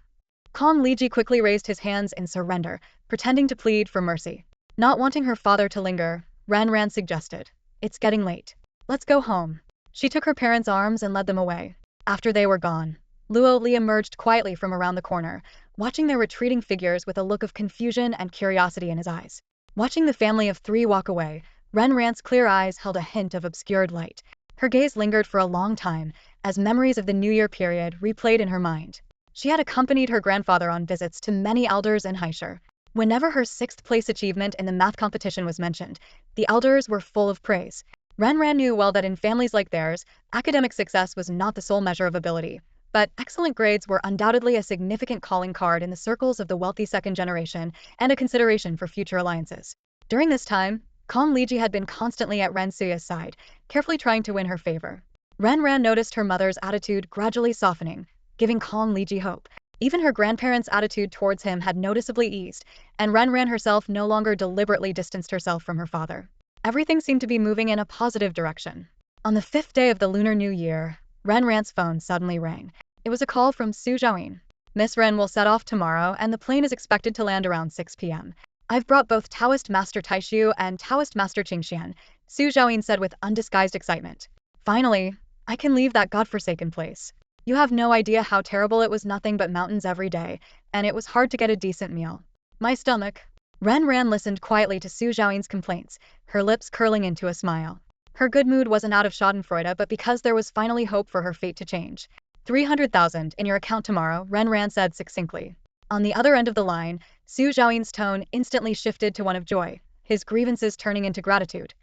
S1: Kong Liji quickly raised his hands in surrender, pretending to plead for mercy. Not wanting her father to linger, Ran suggested, It's getting late. Let's go home. She took her parents' arms and led them away. After they were gone, Luo Li emerged quietly from around the corner, watching their retreating figures with a look of confusion and curiosity in his eyes. Watching the family of three walk away, Ran's clear eyes held a hint of obscured light. Her gaze lingered for a long time, as memories of the New Year period replayed in her mind. She had accompanied her grandfather on visits to many elders in Haishur. Whenever her sixth-place achievement in the math competition was mentioned, the elders were full of praise. Ran knew well that in families like theirs, academic success was not the sole measure of ability. But excellent grades were undoubtedly a significant calling card in the circles of the wealthy second generation and a consideration for future alliances. During this time, Kong Liji had been constantly at Ren Suya's side, carefully trying to win her favor. Ran noticed her mother's attitude gradually softening, giving Kong Liji hope. Even her grandparents' attitude towards him had noticeably eased, and Ran herself no longer deliberately distanced herself from her father. Everything seemed to be moving in a positive direction. On the 5th day of the Lunar New Year, Ran's phone suddenly rang. It was a call from Su Zhaoyin. Miss Ren will set off tomorrow and the plane is expected to land around 6 p.m. I've brought both Taoist Master Taishu and Taoist Master Qingxian, Su Zhaoyin said with undisguised excitement. Finally, I can leave that godforsaken place. You have no idea how terrible it was, nothing but mountains every day, and it was hard to get a decent meal. My stomach. Ran listened quietly to Su Zhaoyin's complaints, her lips curling into a smile. Her good mood wasn't out of schadenfreude but because there was finally hope for her fate to change. 300,000 in your account tomorrow, Ran said succinctly. On the other end of the line, Su Zhaoyin's tone instantly shifted to one of joy, his grievances turning into gratitude.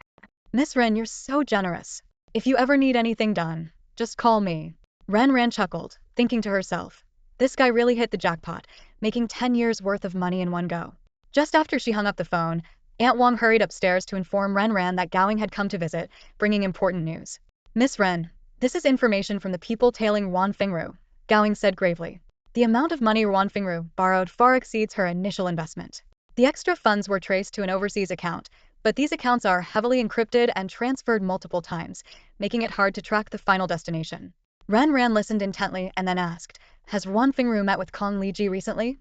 S1: Miss Ren, you're so generous. If you ever need anything done, just call me. Ran chuckled, thinking to herself, this guy really hit the jackpot, making 10 years worth of money in one go. Just after she hung up the phone, Aunt Wang hurried upstairs to inform Ran that Gowing had come to visit, bringing important news. Miss Ren, this is information from the people tailing Wan Fengru, Gowing said gravely. The amount of money Wan Fengru borrowed far exceeds her initial investment. The extra funds were traced to an overseas account, but these accounts are heavily encrypted and transferred multiple times, making it hard to track the final destination. Ran listened intently and then asked, has Wan Fengru met with Kong Liji recently?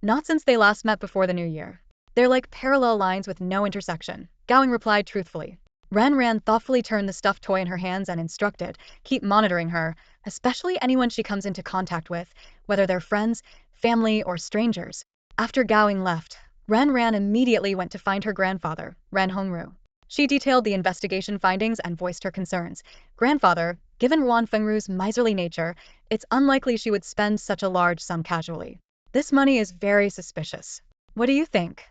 S1: Not since they last met before the New Year. They're like parallel lines with no intersection, Gowing replied truthfully. Ran thoughtfully turned the stuffed toy in her hands and instructed, keep monitoring her, especially anyone she comes into contact with, whether they're friends, family, or strangers. After Gowing left, Ran immediately went to find her grandfather, Ren Hongru. She detailed the investigation findings and voiced her concerns. Grandfather, given Wan Fengru's miserly nature, it's unlikely she would spend such a large sum casually. This money is very suspicious. What do you think?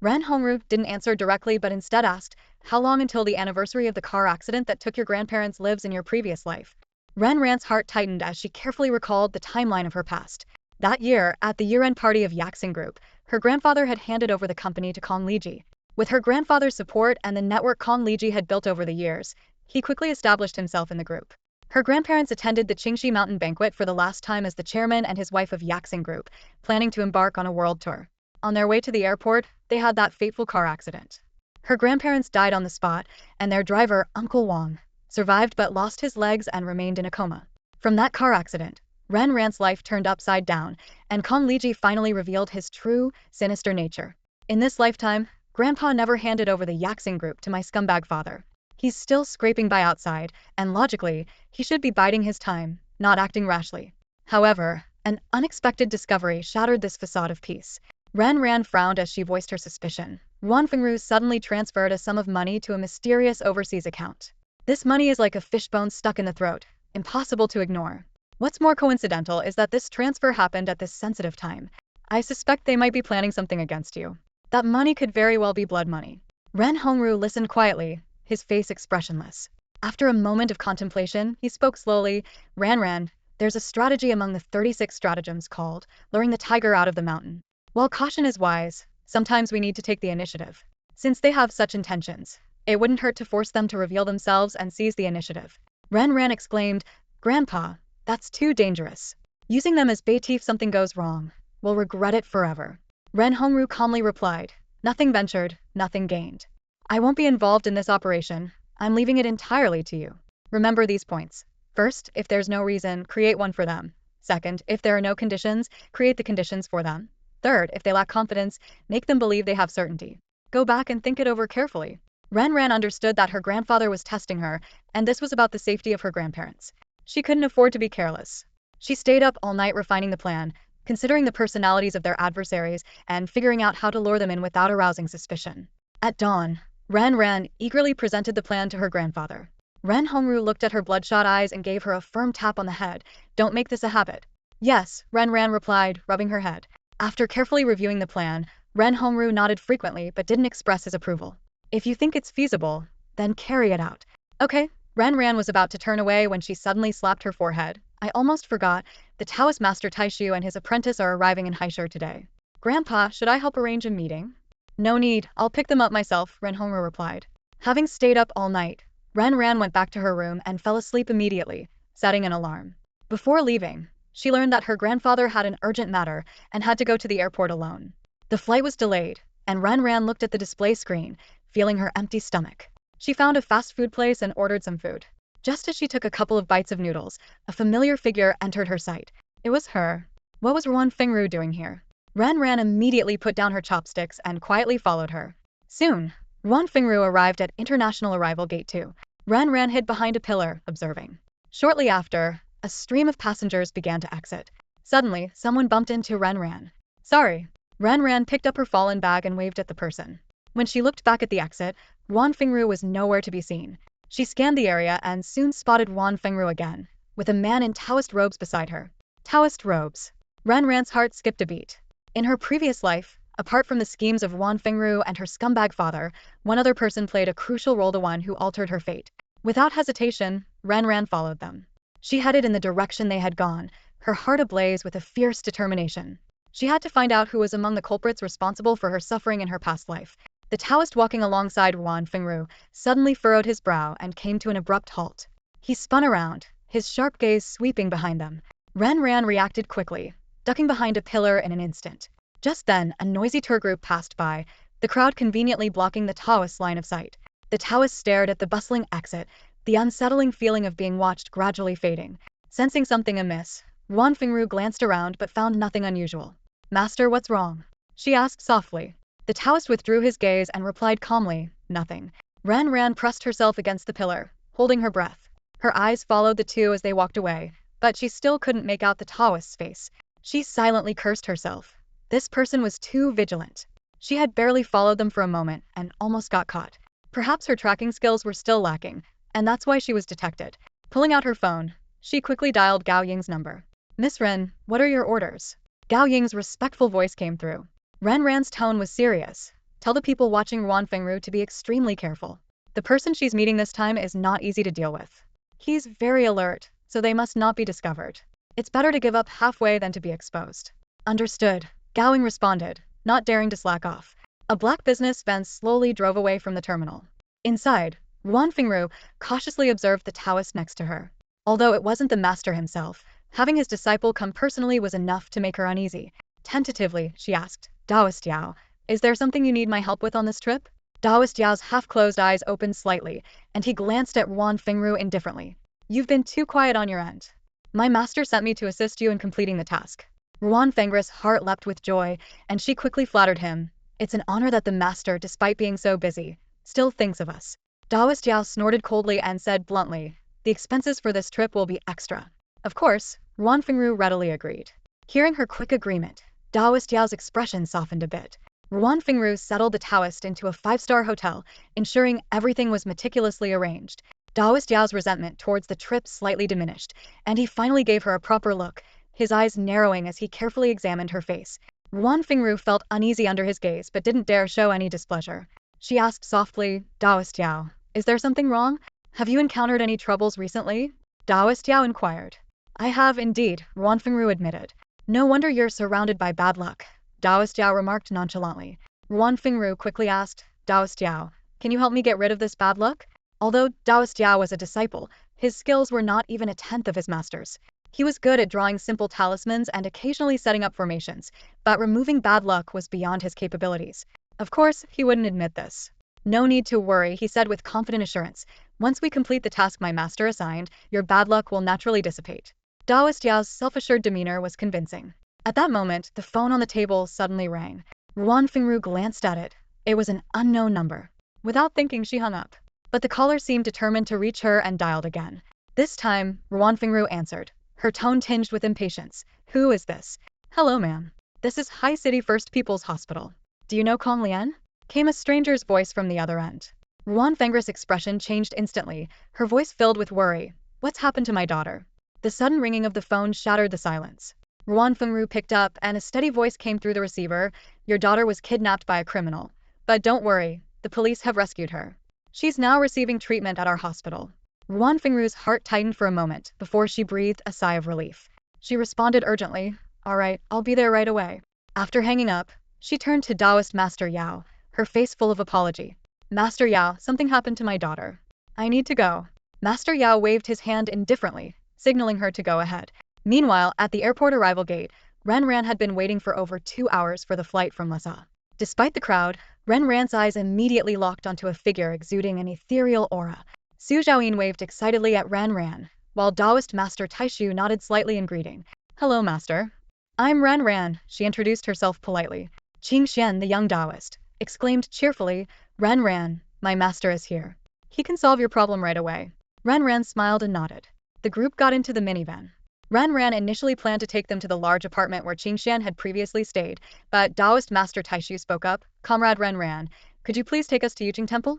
S1: Ren Hongru didn't answer directly but instead asked, how long until the anniversary of the car accident that took your grandparents' lives in your previous life? Ran's heart tightened as she carefully recalled the timeline of her past. That year, at the year-end party of Yaxing Group, her grandfather had handed over the company to Kong Liji. With her grandfather's support and the network Kong Liji had built over the years, he quickly established himself in the group. Her grandparents attended the Qingxi Mountain banquet for the last time as the chairman and his wife of Yaxing Group, planning to embark on a world tour. On their way to the airport, they had that fateful car accident. Her grandparents died on the spot, and their driver, Uncle Wang, survived but lost his legs and remained in a coma. From that car accident, Ran's life turned upside down, and Kong Liji finally revealed his true, sinister nature. In this lifetime, Grandpa never handed over the Yaxing Group to my scumbag father. He's still scraping by outside, and logically, he should be biding his time, not acting rashly. However, an unexpected discovery shattered this facade of peace. Ran frowned as she voiced her suspicion. Wan Fengru suddenly transferred a sum of money to a mysterious overseas account. This money is like a fishbone stuck in the throat, impossible to ignore. What's more coincidental is that this transfer happened at this sensitive time. I suspect they might be planning something against you. That money could very well be blood money. Ren Hongru listened quietly, his face expressionless. After a moment of contemplation, he spoke slowly. Ran, there's a strategy among the 36 stratagems called luring the tiger out of the mountain. While caution is wise, sometimes we need to take the initiative. Since they have such intentions, it wouldn't hurt to force them to reveal themselves and seize the initiative. Ran exclaimed, Grandpa, that's too dangerous. Using them as bait if something goes wrong, we'll regret it forever. Ren Hongru calmly replied, nothing ventured, nothing gained. I won't be involved in this operation. I'm leaving it entirely to you. Remember these points. First, if there's no reason, create one for them. Second, if there are no conditions, create the conditions for them. Third, if they lack confidence, make them believe they have certainty. Go back and think it over carefully. Ran understood that her grandfather was testing her, and this was about the safety of her grandparents. She couldn't afford to be careless. She stayed up all night refining the plan, considering the personalities of their adversaries and figuring out how to lure them in without arousing suspicion. At dawn, Ran eagerly presented the plan to her grandfather. Ren Hongru looked at her bloodshot eyes and gave her a firm tap on the head. Don't make this a habit. Yes, Ran replied, rubbing her head. After carefully reviewing the plan, Ren Hongru nodded frequently but didn't express his approval. If you think it's feasible, then carry it out. Okay. Ran was about to turn away when she suddenly slapped her forehead. I almost forgot, the Taoist master Taishu and his apprentice are arriving in Haishur today. Grandpa, should I help arrange a meeting? No need, I'll pick them up myself, Ren Hongru replied. Having stayed up all night, Ran went back to her room and fell asleep immediately, setting an alarm. Before leaving, she learned that her grandfather had an urgent matter and had to go to the airport alone. The flight was delayed, and Ran looked at the display screen, feeling her empty stomach. She found a fast food place and ordered some food. Just as she took a couple of bites of noodles, a familiar figure entered her sight. It was her. What was Ruan Fengru doing here? Ran immediately put down her chopsticks and quietly followed her. Soon, Ruan Fengru arrived at International Arrival Gate 2. Ran hid behind a pillar, observing. Shortly after, a stream of passengers began to exit. Suddenly, someone bumped into Ran. Sorry. Ran picked up her fallen bag and waved at the person. When she looked back at the exit, Ruan Fengru was nowhere to be seen. She scanned the area and soon spotted Ruan Fengru again, with a man in Taoist robes beside her. Taoist robes. Ran's heart skipped a beat. In her previous life, apart from the schemes of Ruan Fengru and her scumbag father, one other person played a crucial role, the one who altered her fate. Without hesitation, Ran followed them. She headed in the direction they had gone, her heart ablaze with a fierce determination. She had to find out who was among the culprits responsible for her suffering in her past life. The Taoist walking alongside Ruan Fengru suddenly furrowed his brow and came to an abrupt halt. He spun around, his sharp gaze sweeping behind them. Ran reacted quickly, ducking behind a pillar in an instant. Just then, a noisy tour group passed by, the crowd conveniently blocking the Taoist's line of sight. The Taoist stared at the bustling exit, the unsettling feeling of being watched gradually fading. Sensing something amiss, Ruan Fengru glanced around but found nothing unusual. Master, what's wrong? She asked softly. The Taoist withdrew his gaze and replied calmly, nothing. Ran pressed herself against the pillar, holding her breath. Her eyes followed the two as they walked away, but she still couldn't make out the Taoist's face. She silently cursed herself. This person was too vigilant. She had barely followed them for a moment and almost got caught. Perhaps her tracking skills were still lacking, and that's why she was detected. Pulling out her phone, she quickly dialed Gao Ying's number. Miss Ren, what are your orders? Gao Ying's respectful voice came through. Ran's tone was serious. Tell the people watching Ruan Fengru to be extremely careful. The person she's meeting this time is not easy to deal with. He's very alert, so they must not be discovered. It's better to give up halfway than to be exposed. Understood, Gao Ying responded, not daring to slack off. A black business van slowly drove away from the terminal. Inside, Ruan Fengru cautiously observed the Taoist next to her. Although it wasn't the master himself, having his disciple come personally was enough to make her uneasy. Tentatively, she asked, Daoist Yao, is there something you need my help with on this trip? Daoist Yao's half-closed eyes opened slightly, and he glanced at Ruan Fengru indifferently. You've been too quiet on your end. My master sent me to assist you in completing the task. Ruan Fengru's heart leapt with joy, and she quickly flattered him. It's an honor that the master, despite being so busy, still thinks of us. Daoist Yao snorted coldly and said bluntly, the expenses for this trip will be extra. Of course, Ruan Fengru readily agreed. Hearing her quick agreement, Daoist Yao's expression softened a bit. Ruan Fengru settled the Taoist into a 5-star hotel, ensuring everything was meticulously arranged. Daoist Yao's resentment towards the trip slightly diminished, and he finally gave her a proper look, his eyes narrowing as he carefully examined her face. Ruan Fingru felt uneasy under his gaze but didn't dare show any displeasure. She asked softly, Daoist Yao, is there something wrong? Have you encountered any troubles recently? Daoist Yao inquired. I have indeed, Ruan Fingru admitted. No wonder you're surrounded by bad luck, Daoist Yao remarked nonchalantly. Ruan Fingru quickly asked, Daoist Yao, can you help me get rid of this bad luck? Although Daoist Yao was a disciple, his skills were not even a tenth of his master's. He was good at drawing simple talismans and occasionally setting up formations, but removing bad luck was beyond his capabilities. Of course, he wouldn't admit this. No need to worry, he said with confident assurance. Once we complete the task my master assigned, your bad luck will naturally dissipate. Daoist Yao's self-assured demeanor was convincing. At that moment, the phone on the table suddenly rang. Ruan Fingru glanced at it. It was an unknown number. Without thinking, she hung up. But the caller seemed determined to reach her and dialed again. This time, Ruan Fingru answered, her tone tinged with impatience. Who is this? Hello, ma'am. This is High City First People's Hospital. Do you know Kong Lian? Came a stranger's voice from the other end. Ruan Fengru's expression changed instantly, her voice filled with worry. What's happened to my daughter? The sudden ringing of the phone shattered the silence. Ruan Fengru picked up, and a steady voice came through the receiver. Your daughter was kidnapped by a criminal. But don't worry, the police have rescued her. She's now receiving treatment at our hospital. Ruan Fengru's heart tightened for a moment before she breathed a sigh of relief. She responded urgently, all right, I'll be there right away. After hanging up, she turned to Daoist Master Yao, her face full of apology. Master Yao, something happened to my daughter. I need to go. Master Yao waved his hand indifferently, signaling her to go ahead. Meanwhile, at the airport arrival gate, Ren Ran had been waiting for over 2 hours for the flight from Lhasa. Despite the crowd, Ren Ran's eyes immediately locked onto a figure exuding an ethereal aura. Su Zhaoyin waved excitedly at Ren Ran, while Daoist Master Taishu nodded slightly in greeting. Hello, Master. I'm Ren Ran, she introduced herself politely. Qing Xian, the young Daoist, exclaimed cheerfully, Ren Ran, my master is here. He can solve your problem right away. Ren Ran smiled and nodded. The group got into the minivan. Ren Ran initially planned to take them to the large apartment where Qing Xian had previously stayed, but Daoist Master Taishu spoke up, Comrade Ren Ran, could you please take us to Yuqing Temple?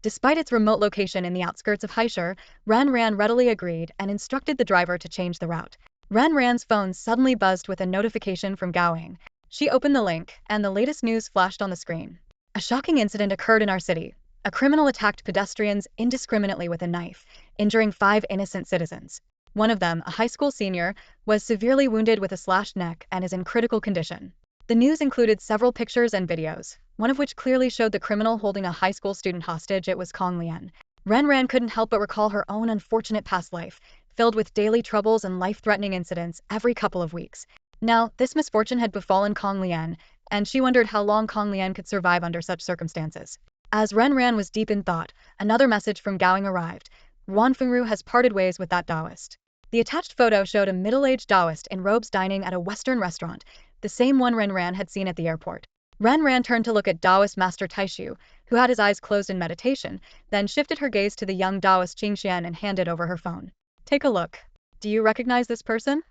S1: Despite its remote location in the outskirts of Haishur, Ren Ran readily agreed and instructed the driver to change the route. Ren Ran's phone suddenly buzzed with a notification from Gaoing. She opened the link, and the latest news flashed on the screen. A shocking incident occurred in our city. A criminal attacked pedestrians indiscriminately with a knife, injuring 5 innocent citizens. One of them, a high school senior, was severely wounded with a slashed neck and is in critical condition. The news included several pictures and videos, one of which clearly showed the criminal holding a high school student hostage. It was Kong Lian. Ren Ran couldn't help but recall her own unfortunate past life, filled with daily troubles and life-threatening incidents every couple of weeks. Now, this misfortune had befallen Kong Lian, and she wondered how long Kong Lian could survive under such circumstances. As Ren Ran was deep in thought, another message from Gaoing arrived. Ruan Fengru has parted ways with that Daoist. The attached photo showed a middle-aged Daoist in robes dining at a Western restaurant, the same one Ren Ran had seen at the airport. Ren Ran turned to look at Daoist Master Taishu, who had his eyes closed in meditation, then shifted her gaze to the young Daoist Qing Xian and handed over her phone. Take a look. Do you recognize this person?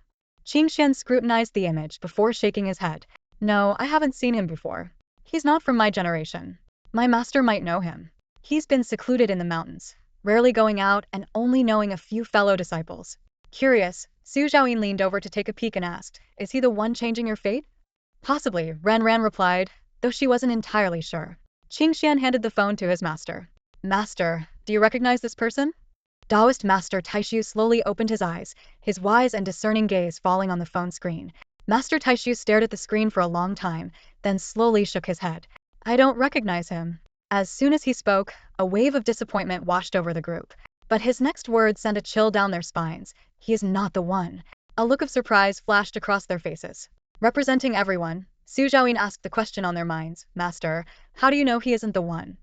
S1: Qing Xian scrutinized the image before shaking his head. No, I haven't seen him before. He's not from my generation. My master might know him. He's been secluded in the mountains, rarely going out and only knowing a few fellow disciples. Curious, Su Zhaoyin leaned over to take a peek and asked, is he the one changing your fate? Possibly, Ren Ran replied, though she wasn't entirely sure. Qing Xian handed the phone to his master. Master, do you recognize this person? Daoist Master Taishu slowly opened his eyes, his wise and discerning gaze falling on the phone screen. Master Taishu stared at the screen for a long time, then slowly shook his head. I don't recognize him. As soon as he spoke, a wave of disappointment washed over the group. But his next words sent a chill down their spines. He is not the one. A look of surprise flashed across their faces. Representing everyone, Su Zhaoyin asked the question on their minds, Master, how do you know he isn't the one?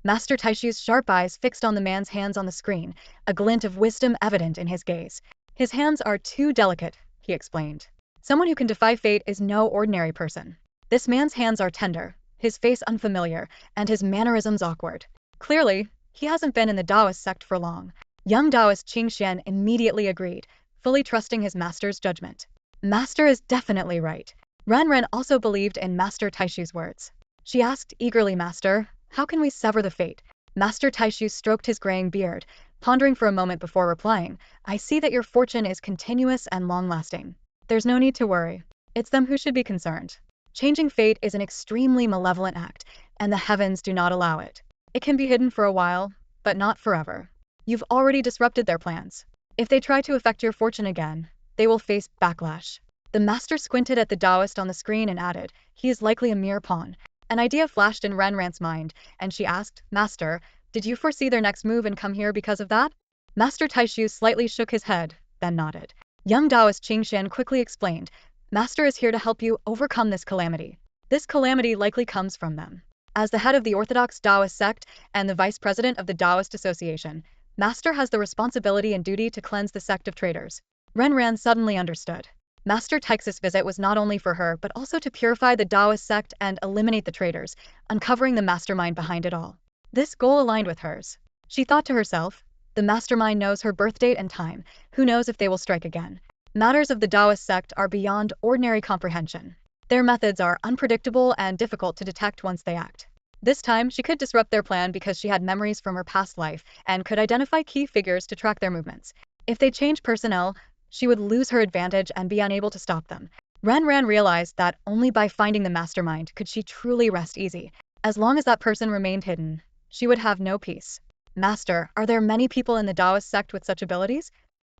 S1: Master Taishu's sharp eyes fixed on the man's hands on the screen, a glint of wisdom evident in his gaze. His hands are too delicate, he explained. Someone who can defy fate is no ordinary person. This man's hands are tender, his face unfamiliar, and his mannerisms awkward. Clearly, he hasn't been in the Daoist sect for long. Young Daoist Qing Xian immediately agreed, fully trusting his master's judgment. Master is definitely right. Ren Ren also believed in Master Taishu's words. She asked eagerly, Master, how can we sever the fate? Master Taishu stroked his graying beard, pondering for a moment before replying, I see that your fortune is continuous and long-lasting. There's no need to worry. It's them who should be concerned. Changing fate is an extremely malevolent act, and the heavens do not allow it. It can be hidden for a while, but not forever. You've already disrupted their plans. If they try to affect your fortune again, they will face backlash. The master squinted at the Daoist on the screen and added, he is likely a mere pawn. An idea flashed in Renran's mind, and she asked, Master, did you foresee their next move and come here because of that? Master Taishu slightly shook his head, then nodded. Young Daoist Qingshan quickly explained, Master is here to help you overcome this calamity. This calamity likely comes from them. As the head of the Orthodox Daoist sect and the vice president of the Daoist Association, Master has the responsibility and duty to cleanse the sect of traitors. Renran suddenly understood. Master Taix's visit was not only for her but also to purify the Daoist sect and eliminate the traitors, uncovering the mastermind behind it all. This goal aligned with hers. She thought to herself, the mastermind knows her birth date and time, who knows if they will strike again. Matters of the Daoist sect are beyond ordinary comprehension. Their methods are unpredictable and difficult to detect once they act. This time, she could disrupt their plan because she had memories from her past life and could identify key figures to track their movements. If they changed personnel, she would lose her advantage and be unable to stop them. Renran realized that only by finding the mastermind could she truly rest easy. As long as that person remained hidden, she would have no peace. Master, are there many people in the Daoist sect with such abilities?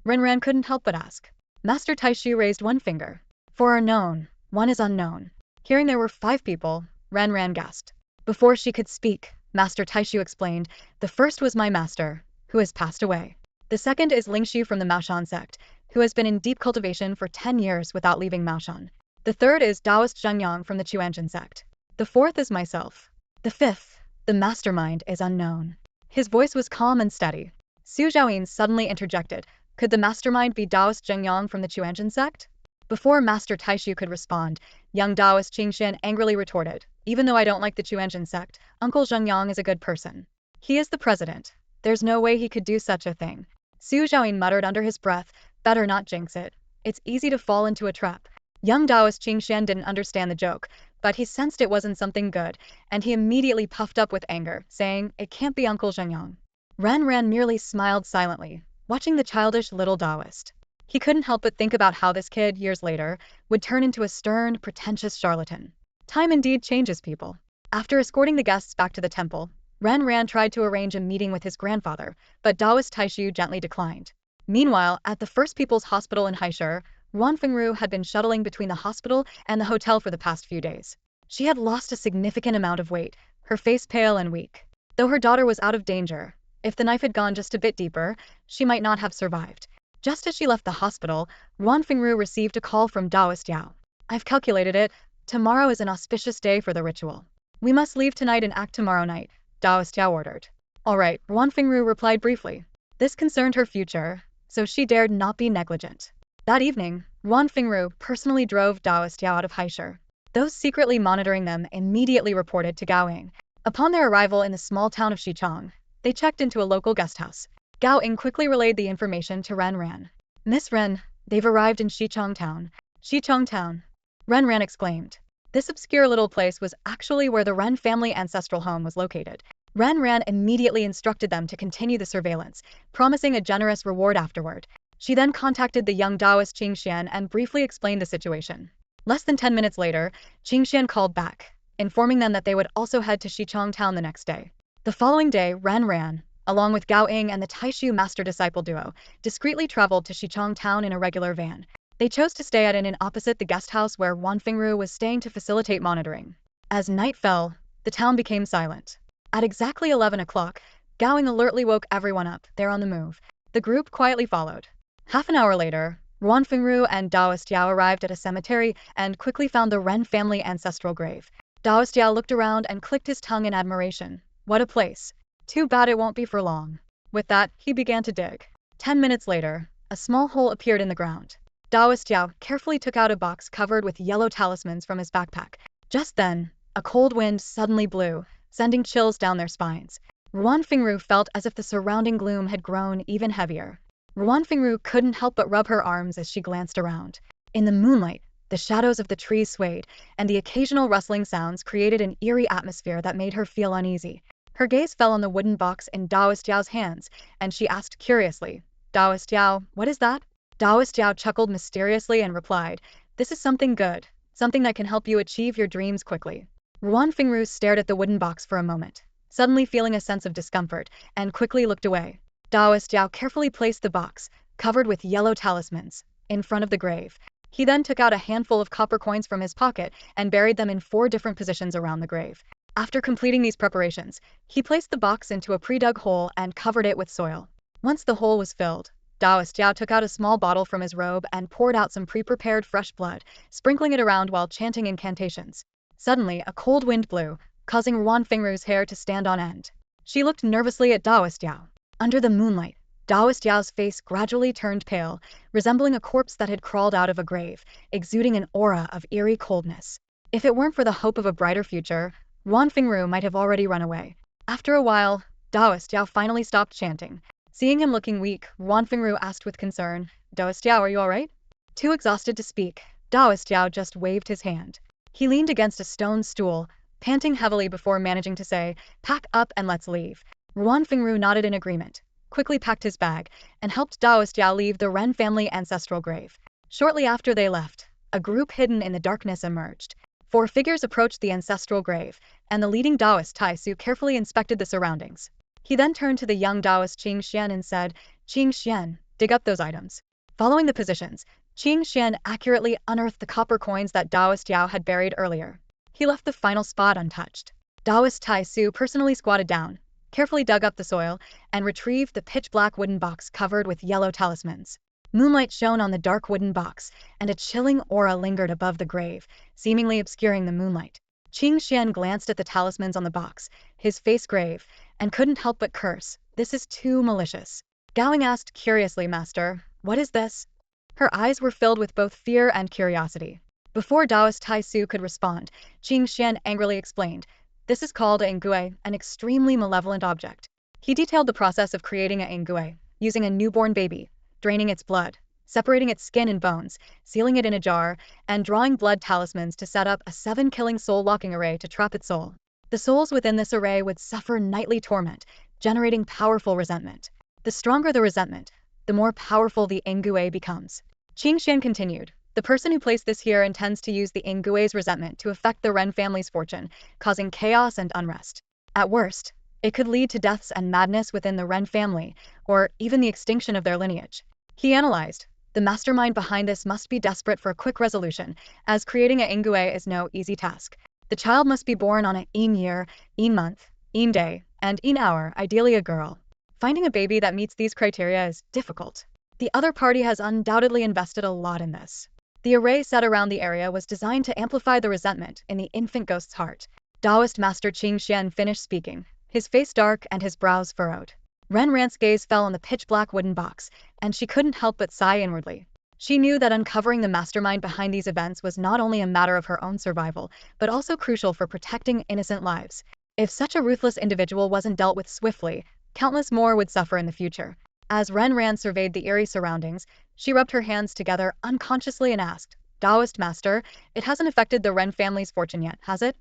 S1: Renran couldn't help but ask. Master Taishu raised one finger. 4 are known, 1 is unknown. Hearing there were 5 people, Renran gasped. Before she could speak, Master Taishu explained, the first was my master, who has passed away. The second is Lingshu from the Maoshan sect, who has been in deep cultivation for 10 years without leaving Maoshan. The third is Daoist Zhengyang from the Chuanshan sect. The fourth is myself. The fifth, the mastermind, is unknown. His voice was calm and steady. Su Zhaoyin suddenly interjected, could the mastermind be Daoist Zhengyang from the Chuanshan sect? Before Master Taishu could respond, young Daoist Qingshan angrily retorted, even though I don't like the Chuanshan sect, Uncle Zhengyang is a good person. He is the president. There's no way he could do such a thing. Su Zhaoyin muttered under his breath, better not jinx it. It's easy to fall into a trap. Young Daoist Qingshan didn't understand the joke, but he sensed it wasn't something good, and he immediately puffed up with anger, saying, it can't be Uncle Zhengyang. Renran merely smiled silently, watching the childish little Daoist. He couldn't help but think about how this kid, years later, would turn into a stern, pretentious charlatan. Time indeed changes people. After escorting the guests back to the temple, Renran tried to arrange a meeting with his grandfather, but Daoist Taishu gently declined. Meanwhile, at the First People's Hospital in Haishur, Ruan Fengru had been shuttling between the hospital and the hotel for the past few days. She had lost a significant amount of weight, her face pale and weak. Though her daughter was out of danger, if the knife had gone just a bit deeper, she might not have survived. Just as she left the hospital, Ruan Fengru received a call from Daoist Yao. I've calculated it. Tomorrow is an auspicious day for the ritual. We must leave tonight and act tomorrow night, Daoist Yao ordered. All right, Ruan Fengru replied briefly. This concerned her future, so she dared not be negligent. That evening, Ruan Fengru personally drove Daoist Yao out of Haishur. Those secretly monitoring them immediately reported to Gao Ying. Upon their arrival in the small town of Xichang, they checked into a local guest house. Gao Ying quickly relayed the information to Renran. Miss Ren, they've arrived in Xichang town. Xichang town. Renran exclaimed. This obscure little place was actually where the Ren family ancestral home was located. Renran immediately instructed them to continue the surveillance, promising a generous reward afterward. She then contacted the young Daoist Qingshan and briefly explained the situation. Less than 10 minutes later, Qingshan called back, informing them that they would also head to Xichang town the next day. The following day, Renran, along with Gao Ying and the Taishu master-disciple duo, discreetly traveled to Xichang town in a regular van. They chose to stay at an inn opposite the guest house where Ruan Fengru was staying to facilitate monitoring. As night fell, the town became silent. At exactly 11 o'clock, Gao Ying alertly woke everyone up, there on the move. The group quietly followed. Half an hour later, Ruan Fengru and Daoist Yao arrived at a cemetery and quickly found the Ren family ancestral grave. Daoist Yao looked around and clicked his tongue in admiration. What a place. Too bad it won't be for long. With that, he began to dig. 10 minutes later, a small hole appeared in the ground. Daoist Yao carefully took out a box covered with yellow talismans from his backpack. Just then, a cold wind suddenly blew, sending chills down their spines. Ruan Fengru felt as if the surrounding gloom had grown even heavier. Ruan Fengru couldn't help but rub her arms as she glanced around. In the moonlight, the shadows of the trees swayed, and the occasional rustling sounds created an eerie atmosphere that made her feel uneasy. Her gaze fell on the wooden box in Daoist Yao's hands, and she asked curiously, Daoist Yao, what is that? Daoist Yao chuckled mysteriously and replied, this is something good, something that can help you achieve your dreams quickly. Ruan Fingru stared at the wooden box for a moment, suddenly feeling a sense of discomfort, and quickly looked away. Daoist Yao carefully placed the box, covered with yellow talismans, in front of the grave. He then took out a handful of copper coins from his pocket and buried them in 4 different positions around the grave. After completing these preparations, he placed the box into a pre-dug hole and covered it with soil. Once the hole was filled, Daoist Yao took out a small bottle from his robe and poured out some pre-prepared fresh blood, sprinkling it around while chanting incantations. Suddenly, a cold wind blew, causing Ruan Fingru's hair to stand on end. She looked nervously at Daoist Yao. Under the moonlight, Daoist Yao's face gradually turned pale, resembling a corpse that had crawled out of a grave, exuding an aura of eerie coldness. If it weren't for the hope of a brighter future, Ruan Fingru might have already run away. After a while, Daoist Yao finally stopped chanting. Seeing him looking weak, Ruan Fingru asked with concern, "Daoist Yao, are you alright?" Too exhausted to speak, Daoist Yao just waved his hand. He leaned against a stone stool, panting heavily before managing to say, "Pack up and let's leave." Ruan Fingru nodded in agreement, quickly packed his bag, and helped Daoist Yao leave the Ren family ancestral grave. Shortly after they left, a group hidden in the darkness emerged. 4 figures approached the ancestral grave, and the leading Daoist Tai Su carefully inspected the surroundings. He then turned to the young Daoist Qing Xian and said, "Qing Xian, dig up those items." Following the positions, Qing Xian accurately unearthed the copper coins that Daoist Yao had buried earlier. He left the final spot untouched. Daoist Tai Su personally squatted down, carefully dug up the soil, and retrieved the pitch-black wooden box covered with yellow talismans. Moonlight shone on the dark wooden box, and a chilling aura lingered above the grave, seemingly obscuring the moonlight. Qing Xian glanced at the talismans on the box, his face grave, and couldn't help but curse. "This is too malicious." Gowing asked curiously, "Master, what is this?" Her eyes were filled with both fear and curiosity. Before Daoist Tai Su could respond, Qing Xian angrily explained, "This is called a ngui, an extremely malevolent object." He detailed the process of creating a ngui, using a newborn baby, draining its blood, separating its skin and bones, sealing it in a jar, and drawing blood talismans to set up a 7-killing soul locking array to trap its soul. The souls within this array would suffer nightly torment, generating powerful resentment. The stronger the resentment, the more powerful the ngui becomes. Qing Xian continued, "The person who placed this here intends to use the ngui's resentment to affect the Ren family's fortune, causing chaos and unrest. At worst, it could lead to deaths and madness within the Ren family, or even the extinction of their lineage." He analyzed, "The mastermind behind this must be desperate for a quick resolution, as creating a ngui is no easy task. The child must be born on a een year, een month, een day, and een hour, ideally a girl. Finding a baby that meets these criteria is difficult. The other party has undoubtedly invested a lot in this." The array set around the area was designed to amplify the resentment in the infant ghost's heart. Daoist Master Qing Xian finished speaking, his face dark and his brows furrowed. Ren Ran's gaze fell on the pitch-black wooden box, and she couldn't help but sigh inwardly. She knew that uncovering the mastermind behind these events was not only a matter of her own survival, but also crucial for protecting innocent lives. If such a ruthless individual wasn't dealt with swiftly, countless more would suffer in the future. As Ren Ran surveyed the eerie surroundings, she rubbed her hands together unconsciously and asked, "Daoist Master, it hasn't affected the Ren family's fortune yet, has it?"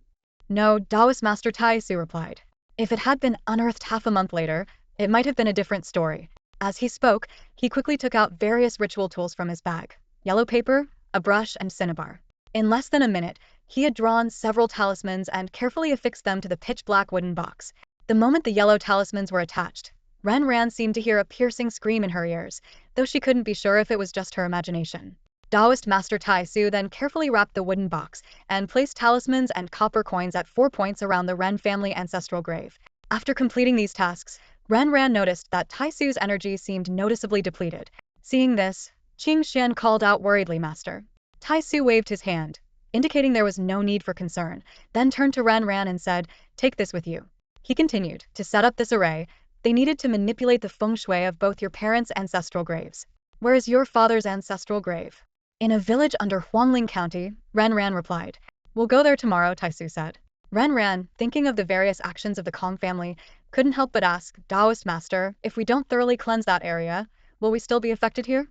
S1: "No," Daoist Master Tai Su replied. "If it had been unearthed half a month later, it might have been a different story." As he spoke, he quickly took out various ritual tools from his bag, yellow paper, a brush, and cinnabar. In less than a minute, he had drawn several talismans and carefully affixed them to the pitch-black wooden box. The moment the yellow talismans were attached, Ren Ran seemed to hear a piercing scream in her ears, though she couldn't be sure if it was just her imagination. Daoist Master Tai Su then carefully wrapped the wooden box and placed talismans and copper coins at 4 points around the Ren family ancestral grave. After completing these tasks, Ren Ran noticed that Tai Su's energy seemed noticeably depleted. Seeing this, Qing Xian called out worriedly, "Master." Tai Su waved his hand, indicating there was no need for concern, then turned to Ren Ran and said, "Take this with you." He continued, "To set up this array, they needed to manipulate the feng shui of both your parents' ancestral graves." "Where is your father's ancestral grave?" "In a village under Huangling County," Ren Ran replied. "We'll go there tomorrow," Tai Su said. Ren Ran, thinking of the various actions of the Kong family, couldn't help but ask, "Daoist Master, if we don't thoroughly cleanse that area, will we still be affected here?"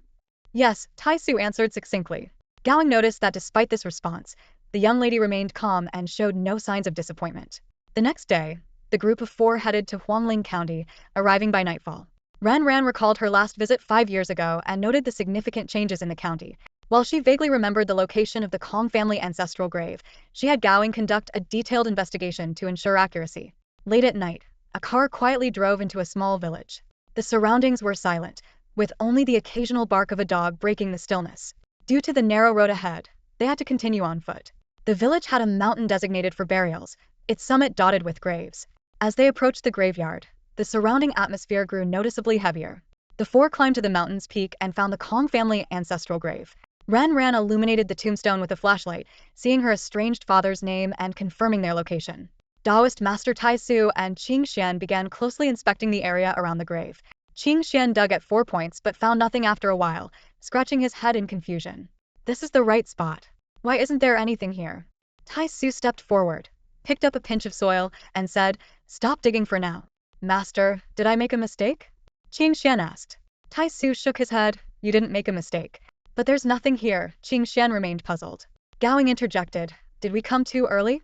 S1: "Yes," Tai Su answered succinctly. Gowing noticed that despite this response, the young lady remained calm and showed no signs of disappointment. The next day, the group of 4 headed to Huangling County, arriving by nightfall. Ren Ran recalled her last visit 5 years ago and noted the significant changes in the county. While she vaguely remembered the location of the Kong family ancestral grave, she had Gowing conduct a detailed investigation to ensure accuracy. Late at night, a car quietly drove into a small village. The surroundings were silent, with only the occasional bark of a dog breaking the stillness. Due to the narrow road ahead, they had to continue on foot. The village had a mountain designated for burials, its summit dotted with graves. As they approached the graveyard, the surrounding atmosphere grew noticeably heavier. The four climbed to the mountain's peak and found the Kong family ancestral grave. Ren illuminated the tombstone with a flashlight, seeing her estranged father's name and confirming their location. Daoist Master Tai Su and Qing Xian began closely inspecting the area around the grave. Qing Xian dug at 4 points but found nothing after a while, scratching his head in confusion. This is the right spot. Why isn't there anything here? Tai Su stepped forward, picked up a pinch of soil, and said, "Stop digging for now." "Master, did I make a mistake?" Qing Xian asked. Tai Su shook his head. "You didn't make a mistake. But there's nothing here." Qing Xian remained puzzled. Gowing interjected, "Did we come too early?"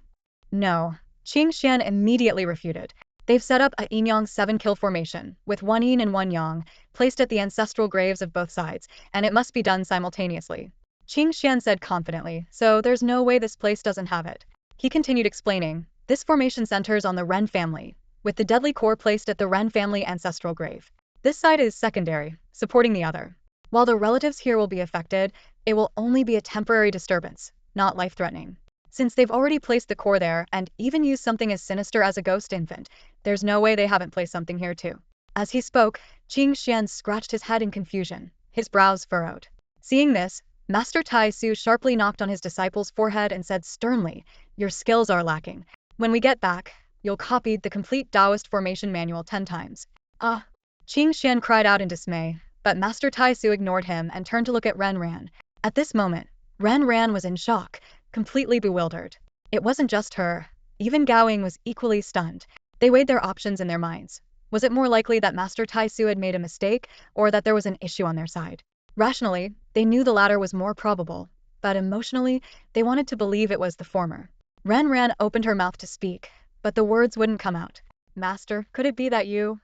S1: "No." Qing Xian immediately refuted. "They've set up a yin-yang 7-kill formation, with 1 yin and 1 yang, placed at the ancestral graves of both sides, and it must be done simultaneously." Qing Xian said confidently, "So there's no way this place doesn't have it." He continued explaining, "This formation centers on the Ren family, with the deadly core placed at the Ren family ancestral grave. This side is secondary, supporting the other. While the relatives here will be affected, it will only be a temporary disturbance, not life-threatening. Since they've already placed the core there and even used something as sinister as a ghost infant, there's no way they haven't placed something here too." As he spoke, Qing Xian scratched his head in confusion, his brows furrowed. Seeing this, Master Tai Su sharply knocked on his disciple's forehead and said sternly, "Your skills are lacking. When we get back, you'll copy the complete Daoist formation manual 10 times. "Ah!" Qing Xian cried out in dismay, but Master Tai Su ignored him and turned to look at Ren. At this moment, Ren was in shock, completely bewildered. It wasn't just her. Even Gowing was equally stunned. They weighed their options in their minds. Was it more likely that Master Tai Su had made a mistake, or that there was an issue on their side? Rationally, they knew the latter was more probable, but emotionally, they wanted to believe it was the former. Ren opened her mouth to speak, but the words wouldn't come out. "Master, could it be that you—"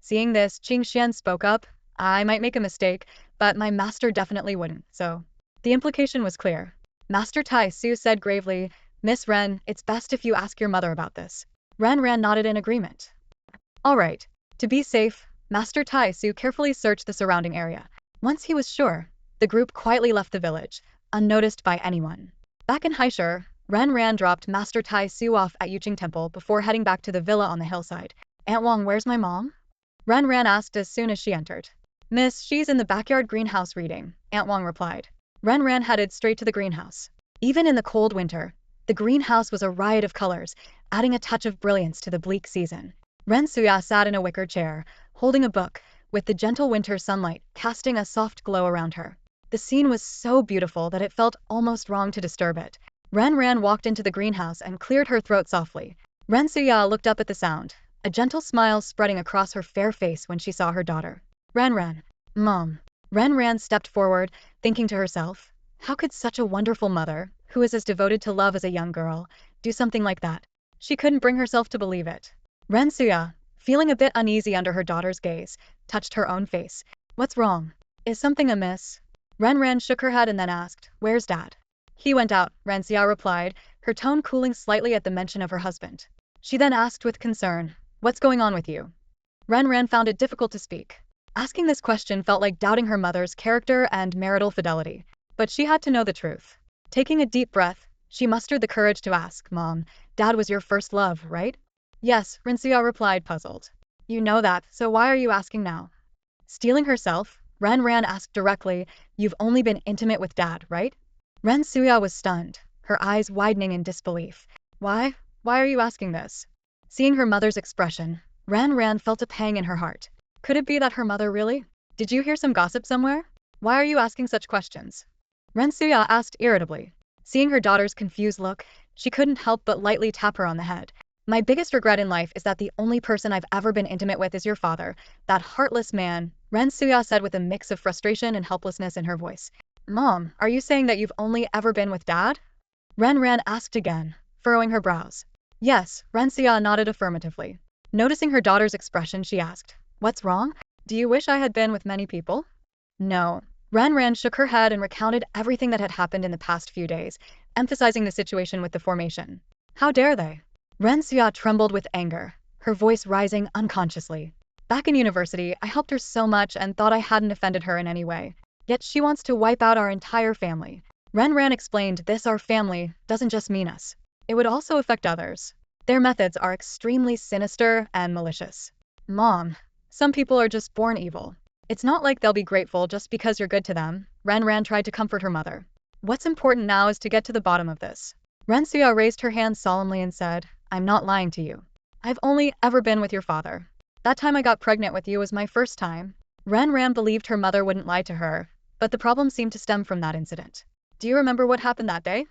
S1: Seeing this, Qing Xian spoke up. "I might make a mistake, but my master definitely wouldn't, so." The implication was clear. Master Tai Su said gravely, "Miss Ren, it's best if you ask your mother about this." Ren nodded in agreement. "All right." To be safe, Master Tai Su carefully searched the surrounding area. Once he was sure, the group quietly left the village, unnoticed by anyone. Back in Haishur, Ren dropped Master Tai Su off at Yuqing Temple before heading back to the villa on the hillside. "Aunt Wang, where's my mom?" Ren asked as soon as she entered. "Miss, she's in the backyard greenhouse reading," Aunt Wang replied. Ren headed straight to the greenhouse. Even in the cold winter, the greenhouse was a riot of colors, adding a touch of brilliance to the bleak season. Ren Suya sat in a wicker chair, holding a book, with the gentle winter sunlight casting a soft glow around her. The scene was so beautiful that it felt almost wrong to disturb it. Ren walked into the greenhouse and cleared her throat softly. Ren Suya looked up at the sound, a gentle smile spreading across her fair face when she saw her daughter. Ren. "Mom." Ren stepped forward, thinking to herself, how could such a wonderful mother, who is as devoted to love as a young girl, do something like that? She couldn't bring herself to believe it. Ren Suya, feeling a bit uneasy under her daughter's gaze, touched her own face. "What's wrong? Is something amiss?" Ren shook her head and then asked, "Where's Dad?" "He went out," Ren Suya replied, her tone cooling slightly at the mention of her husband. She then asked with concern, "What's going on with you?" Ren found it difficult to speak. Asking this question felt like doubting her mother's character and marital fidelity. But she had to know the truth. Taking a deep breath, she mustered the courage to ask, "Mom, Dad was your first love, right?" "Yes," Ren Suya replied, puzzled. "You know that, so why are you asking now?" Steeling herself, Ren asked directly, "You've only been intimate with Dad, right?" Ren Suya was stunned, her eyes widening in disbelief. Why are you asking this?" Seeing her mother's expression, Ren felt a pang in her heart. Could it be that her mother really? "Did you hear some gossip somewhere? Why are you asking such questions?" Ren Suya asked irritably. Seeing her daughter's confused look, she couldn't help but lightly tap her on the head. "My biggest regret in life is that the only person I've ever been intimate with is your father, that heartless man," Ren Suya said with a mix of frustration and helplessness in her voice. "Mom, are you saying that you've only ever been with Dad?" Ren asked again, furrowing her brows. "Yes," Ren Suya nodded affirmatively. Noticing her daughter's expression, she asked, "What's wrong? Do you wish I had been with many people?" "No." Ran Ran shook her head and recounted everything that had happened in the past few days, emphasizing the situation with the formation. How dare they? Ren Xia trembled with anger, her voice rising unconsciously. Back in university, I helped her so much and thought I hadn't offended her in any way. Yet she wants to wipe out our entire family. Ren Ran explained this our family doesn't just mean us. It would also affect others. Their methods are extremely sinister and malicious. Mom, some people are just born evil. It's not like they'll be grateful just because you're good to them. Ren Ran tried to comfort her mother. What's important now is to get to the bottom of this. Ren Xia raised her hand solemnly and said, I'm not lying to you. I've only ever been with your father. That time I got pregnant with you was my first time. Ren Ran believed her mother wouldn't lie to her, but the problem seemed to stem from that incident. Do you remember what happened that day?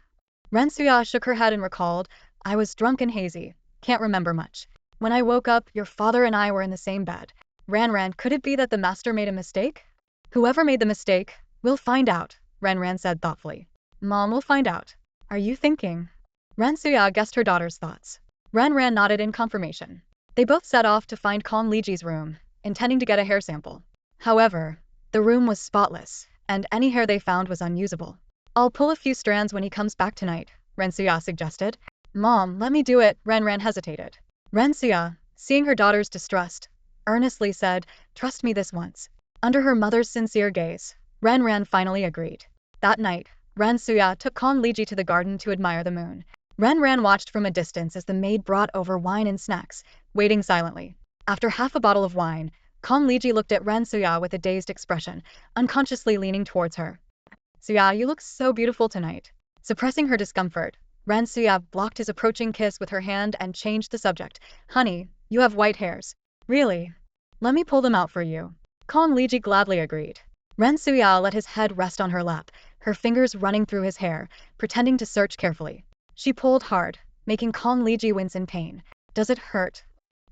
S1: Ren Xia shook her head and recalled, I was drunk and hazy. Can't remember much. When I woke up, your father and I were in the same bed. Ran Ran, could it be that the master made a mistake? Whoever made the mistake, we'll find out, Ran Ran said thoughtfully. Mom, we'll find out. Are you thinking? Ren Xia guessed her daughter's thoughts. Ran Ran nodded in confirmation. They both set off to find Kong Liji's room, intending to get a hair sample. However, the room was spotless, and any hair they found was unusable. I'll pull a few strands when he comes back tonight, Ren Xia suggested. Mom, let me do it, Ran Ran hesitated. Ren Xia, seeing her daughter's distrust, earnestly said, trust me this once. Under her mother's sincere gaze, Ren Ran finally agreed. That night, Ren Xia took Kong Liji to the garden to admire the moon. Ren Ran watched from a distance as the maid brought over wine and snacks, waiting silently. After half a bottle of wine, Kong Liji looked at Ren Xia with a dazed expression, unconsciously leaning towards her. Xia, you look so beautiful tonight. Suppressing her discomfort, Ren Xia blocked his approaching kiss with her hand and changed the subject. Honey, you have white hairs. Really? Let me pull them out for you. Kong Liji gladly agreed. Ren Xia let his head rest on her lap, her fingers running through his hair, pretending to search carefully. She pulled hard, making Kong Liji wince in pain. Does it hurt?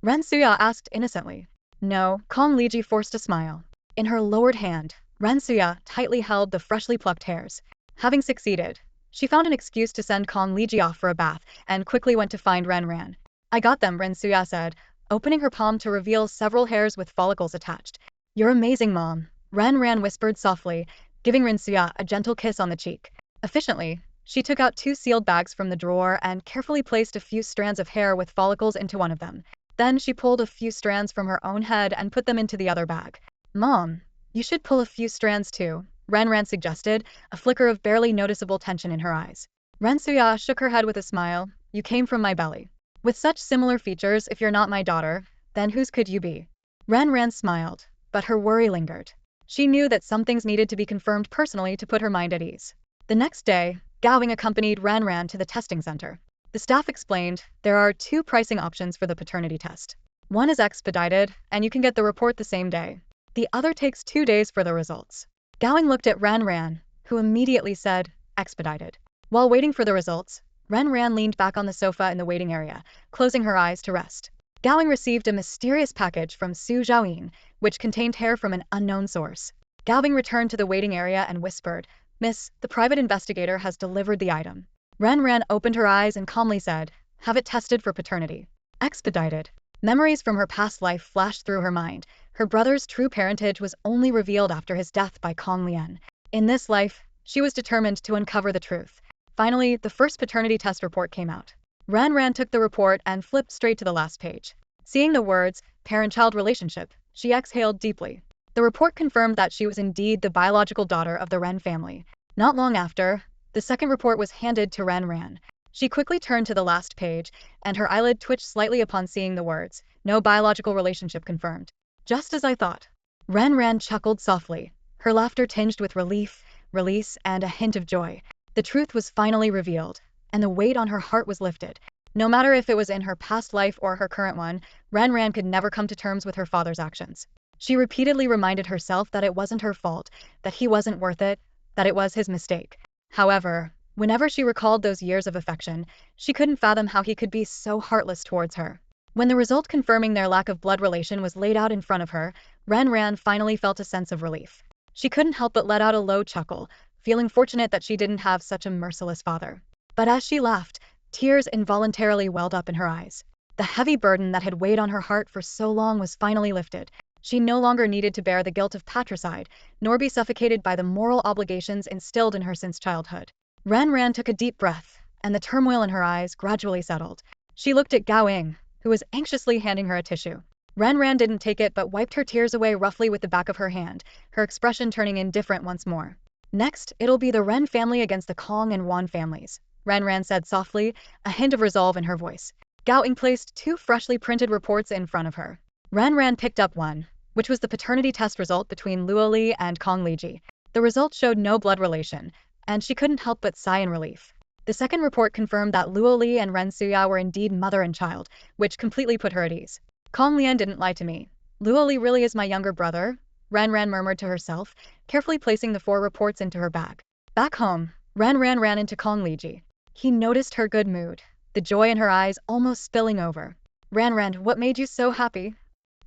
S1: Ren Xia asked innocently. No, Kong Liji forced a smile. In her lowered hand, Ren Xia tightly held the freshly plucked hairs. Having succeeded, she found an excuse to send Kong Liji off for a bath and quickly went to find Ren Ran. I got them, Ren Xia said, opening her palm to reveal several hairs with follicles attached. You're amazing, Mom, Ren Ran whispered softly, giving Ren Xia a gentle kiss on the cheek. Efficiently, she took out 2 sealed bags from the drawer and carefully placed a few strands of hair with follicles into one of them. Then she pulled a few strands from her own head and put them into the other bag. Mom, you should pull a few strands too, Ren Ran suggested, a flicker of barely noticeable tension in her eyes. Ren Xia shook her head with a smile. You came from my belly. With such similar features, if you're not my daughter, then whose could you be? Ren Ran smiled, but her worry lingered. She knew that some things needed to be confirmed personally to put her mind at ease. The next day, Gowing accompanied Ran Ran to the testing center. The staff explained, there are 2 pricing options for the paternity test. One is expedited, and you can get the report the same day. The other takes 2 days for the results. Gowing looked at Ran Ran, who immediately said, expedited. While waiting for the results, Ran Ran leaned back on the sofa in the waiting area, closing her eyes to rest. Gowing received a mysterious package from Su Zhaoyin, which contained hair from an unknown source. Gowing returned to the waiting area and whispered, Miss, the private investigator has delivered the item. Ran Ran opened her eyes and calmly said, have it tested for paternity. Expedited. Memories from her past life flashed through her mind. Her brother's true parentage was only revealed after his death by Kong Lian. In this life, she was determined to uncover the truth. Finally, the first paternity test report came out. Ran Ran took the report and flipped straight to the last page. Seeing the words, parent-child relationship, she exhaled deeply. The report confirmed that she was indeed the biological daughter of the Ren family. Not long after, the second report was handed to Ran Ran. She quickly turned to the last page, and her eyelid twitched slightly upon seeing the words, no biological relationship confirmed. Just as I thought. Ran Ran chuckled softly, her laughter tinged with relief, release, and a hint of joy. The truth was finally revealed, and the weight on her heart was lifted. No matter if it was in her past life or her current one, Ran Ran could never come to terms with her father's actions. She repeatedly reminded herself that it wasn't her fault, that he wasn't worth it, that it was his mistake. However, whenever she recalled those years of affection, she couldn't fathom how he could be so heartless towards her. When the result confirming their lack of blood relation was laid out in front of her, Ran Ran finally felt a sense of relief. She couldn't help but let out a low chuckle, feeling fortunate that she didn't have such a merciless father. But as she laughed, tears involuntarily welled up in her eyes. The heavy burden that had weighed on her heart for so long was finally lifted. She no longer needed to bear the guilt of patricide, nor be suffocated by the moral obligations instilled in her since childhood. Ran Ran took a deep breath, and the turmoil in her eyes gradually settled. She looked at Gao Ying, who was anxiously handing her a tissue. Ran Ran didn't take it but wiped her tears away roughly with the back of her hand, her expression turning indifferent once more. Next, it'll be the Ren family against the Kong and Wan families, Ran Ran said softly, a hint of resolve in her voice. Gao Ying placed 2 freshly printed reports in front of her. Ran Ran picked up one, which was the paternity test result between Luo Li and Kong Liji. The result showed no blood relation, and she couldn't help but sigh in relief. The second report confirmed that Luo Li and Ren Suya were indeed mother and child, which completely put her at ease. Kong Lian didn't lie to me. Luo Li really is my younger brother, Ran Ran murmured to herself, carefully placing the 4 reports into her bag. Back home, Ran Ran ran into Kong Liji. He noticed her good mood, the joy in her eyes almost spilling over. Ran Ran, what made you so happy?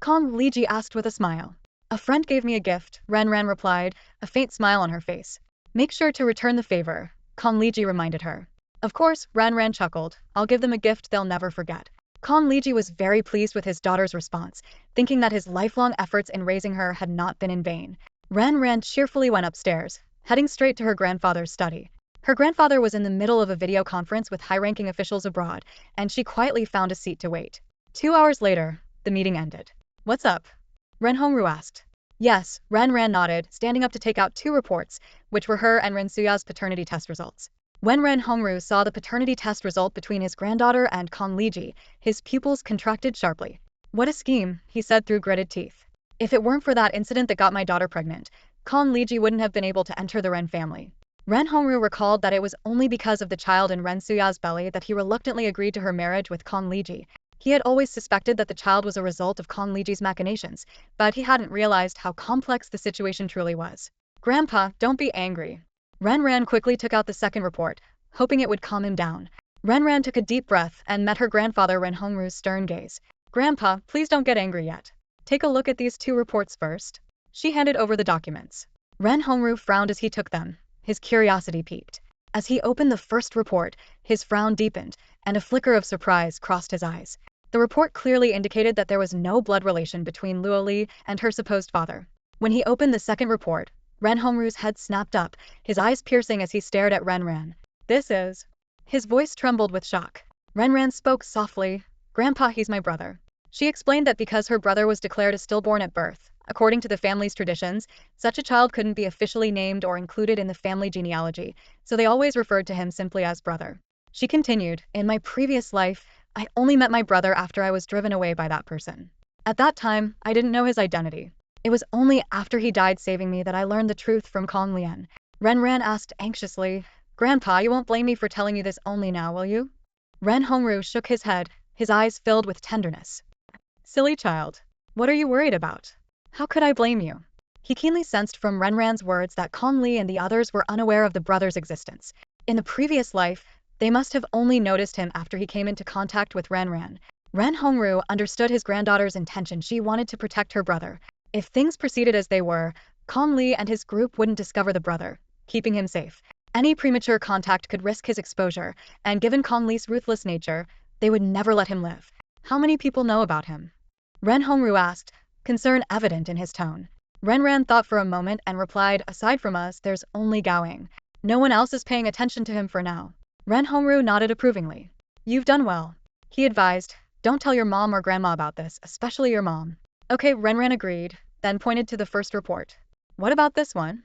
S1: Kong Liji asked with a smile. A friend gave me a gift, Ran Ran replied, a faint smile on her face. Make sure to return the favor, Kong Liji reminded her. Of course, Ran Ran chuckled. I'll give them a gift they'll never forget. Kong Liji was very pleased with his daughter's response, thinking that his lifelong efforts in raising her had not been in vain. Ran Ran cheerfully went upstairs, heading straight to her grandfather's study. Her grandfather was in the middle of a video conference with high-ranking officials abroad, and she quietly found a seat to wait. 2 hours later, the meeting ended. What's up? Ren Hongru asked. Yes, Ran Ran nodded, standing up to take out 2 reports, which were her and Ren Suya's paternity test results. When Ren Hongru saw the paternity test result between his granddaughter and Kong Liji, his pupils contracted sharply. What a scheme, he said through gritted teeth. If it weren't for that incident that got my daughter pregnant, Kong Liji wouldn't have been able to enter the Ren family. Ren Hongru recalled that it was only because of the child in Ren Suya's belly that he reluctantly agreed to her marriage with Kong Liji. He had always suspected that the child was a result of Kong Liji's machinations, but he hadn't realized how complex the situation truly was. Grandpa, don't be angry. Ren Ran quickly took out the second report, hoping it would calm him down. Ren Ran took a deep breath and met her grandfather Ren Hongru's stern gaze. Grandpa, please don't get angry yet. Take a look at these 2 reports first. She handed over the documents. Ren Hongru frowned as he took them. His curiosity piqued. As he opened the first report, his frown deepened, and a flicker of surprise crossed his eyes. The report clearly indicated that there was no blood relation between Luo Li and her supposed father. When he opened the second report, Ren Hongru's head snapped up, his eyes piercing as he stared at Ren Ran. This is... His voice trembled with shock. Ren Ran spoke softly. Grandpa, he's my brother. She explained that because her brother was declared a stillborn at birth, according to the family's traditions, such a child couldn't be officially named or included in the family genealogy, so they always referred to him simply as brother. She continued, in my previous life, I only met my brother after I was driven away by that person. At that time, I didn't know his identity. It was only after he died saving me that I learned the truth from Kong Lian. Ren Ran asked anxiously, Grandpa, you won't blame me for telling you this only now, will you? Ren Hongru shook his head, his eyes filled with tenderness. Silly child. What are you worried about? How could I blame you? He keenly sensed from Ren Ran's words that Kong Li and the others were unaware of the brother's existence. In the previous life, they must have only noticed him after he came into contact with Ren Ran. Ren Hongru understood his granddaughter's intention. She wanted to protect her brother. If things proceeded as they were, Kong Li and his group wouldn't discover the brother, keeping him safe. Any premature contact could risk his exposure, and given Kong Li's ruthless nature, they would never let him live. How many people know about him? Ren Hongru asked, concern evident in his tone. Ren Ran thought for a moment and replied, aside from us, there's only Gao Ying. No one else is paying attention to him for now. Ren Hongru nodded approvingly. You've done well. He advised, don't tell your mom or grandma about this, especially your mom. Okay, Ren Ran agreed, then pointed to the first report. What about this one?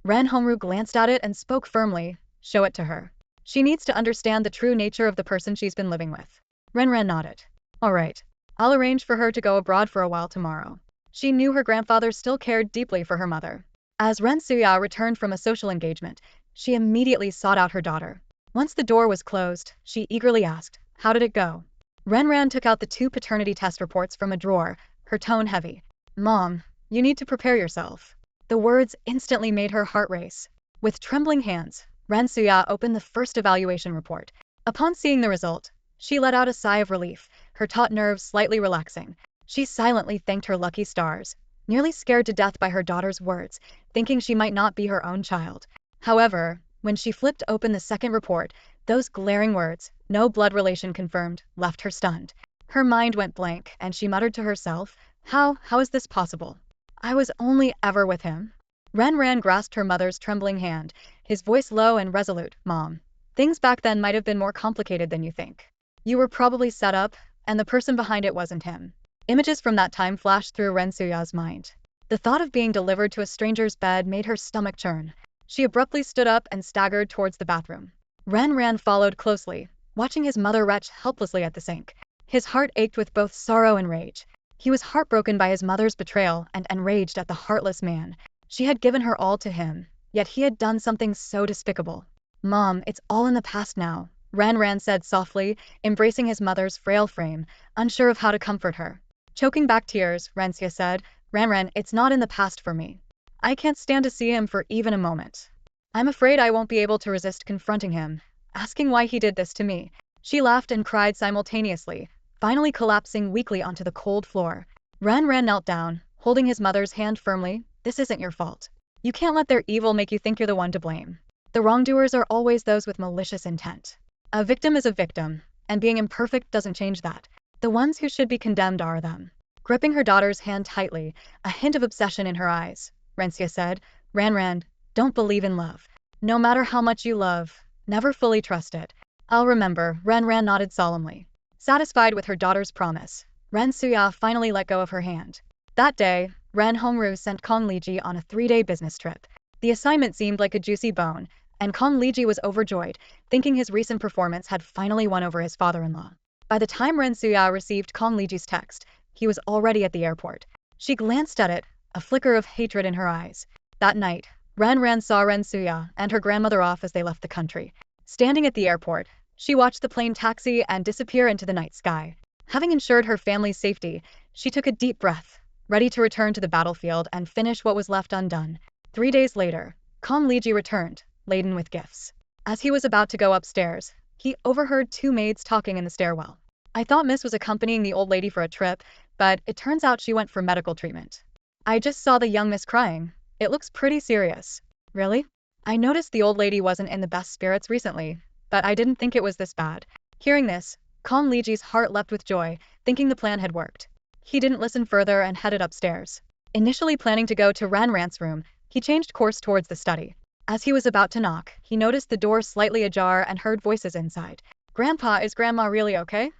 S1: Ren Hongru glanced at it and spoke firmly, show it to her. She needs to understand the true nature of the person she's been living with. Ren Ran nodded. All right. I'll arrange for her to go abroad for a while tomorrow. She knew her grandfather still cared deeply for her mother. As Ren Suya returned from a social engagement, she immediately sought out her daughter. Once the door was closed, she eagerly asked, how did it go? Ren Ran took out the 2 paternity test reports from a drawer, her tone heavy. Mom, you need to prepare yourself. The words instantly made her heart race. With trembling hands, Ren Suya opened the first evaluation report. Upon seeing the result, she let out a sigh of relief, her taut nerves slightly relaxing. She silently thanked her lucky stars, nearly scared to death by her daughter's words, thinking she might not be her own child. However, when she flipped open the second report, those glaring words, no blood relation confirmed, left her stunned. Her mind went blank, and she muttered to herself, How is this possible? I was only ever with him. Ren grasped her mother's trembling hand, his voice low and resolute. Mom, things back then might have been more complicated than you think. You were probably set up, and the person behind it wasn't him. Images from that time flashed through Ren Suya's mind. The thought of being delivered to a stranger's bed made her stomach churn. She abruptly stood up and staggered towards the bathroom. Ren followed closely, watching his mother retch helplessly at the sink. His heart ached with both sorrow and rage. He was heartbroken by his mother's betrayal and enraged at the heartless man. She had given her all to him, yet he had done something so despicable. Mom, it's all in the past now, Ren said softly, embracing his mother's frail frame, unsure of how to comfort her. Choking back tears, Rensia said, Ren, it's not in the past for me. I can't stand to see him for even a moment. I'm afraid I won't be able to resist confronting him, asking why he did this to me. She laughed and cried simultaneously, finally collapsing weakly onto the cold floor. Ren knelt down, holding his mother's hand firmly. This isn't your fault. You can't let their evil make you think you're the one to blame. The wrongdoers are always those with malicious intent. A victim is a victim, and being imperfect doesn't change that. The ones who should be condemned are them. Gripping her daughter's hand tightly, a hint of obsession in her eyes, Rensia said, Ren, don't believe in love. No matter how much you love, never fully trust it. I'll remember, Ren nodded solemnly. Satisfied with her daughter's promise, Ren Suya finally let go of her hand. That day, Ren Hongru sent Kong Liji on a 3-day business trip. The assignment seemed like a juicy bone, and Kong Liji was overjoyed, thinking his recent performance had finally won over his father-in-law. By the time Ren Suya received Kong Liji's text, he was already at the airport. She glanced at it, a flicker of hatred in her eyes. That night, Ren saw Ren Suya and her grandmother off as they left the country. Standing at the airport, she watched the plane taxi and disappear into the night sky. Having ensured her family's safety, she took a deep breath, ready to return to the battlefield and finish what was left undone. 3 days later, Kong Liji returned, laden with gifts. As he was about to go upstairs, he overheard 2 maids talking in the stairwell. I thought Miss was accompanying the old lady for a trip, but it turns out she went for medical treatment. I just saw the young miss crying. It looks pretty serious. Really? I noticed the old lady wasn't in the best spirits recently, but I didn't think it was this bad. Hearing this, Kong Liji's heart leapt with joy, thinking the plan had worked. He didn't listen further and headed upstairs. Initially planning to go to Ran's room, he changed course towards the study. As he was about to knock, he noticed the door slightly ajar and heard voices inside. Grandpa, is Grandma really okay?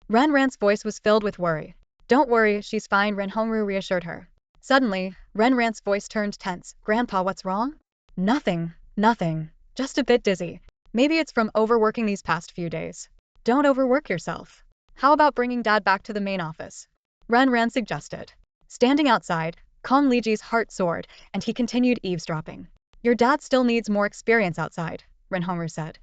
S1: Ran's voice was filled with worry. Don't worry, she's fine, Ren Hongru reassured her. Suddenly, Ran's voice turned tense. Grandpa, what's wrong? Nothing. Just a bit dizzy. Maybe it's from overworking these past few days. Don't overwork yourself. How about bringing Dad back to the main office? Ren suggested. Standing outside, Kong Liji's heart soared, and he continued eavesdropping. Your dad still needs more experience outside, Ren Hongru said.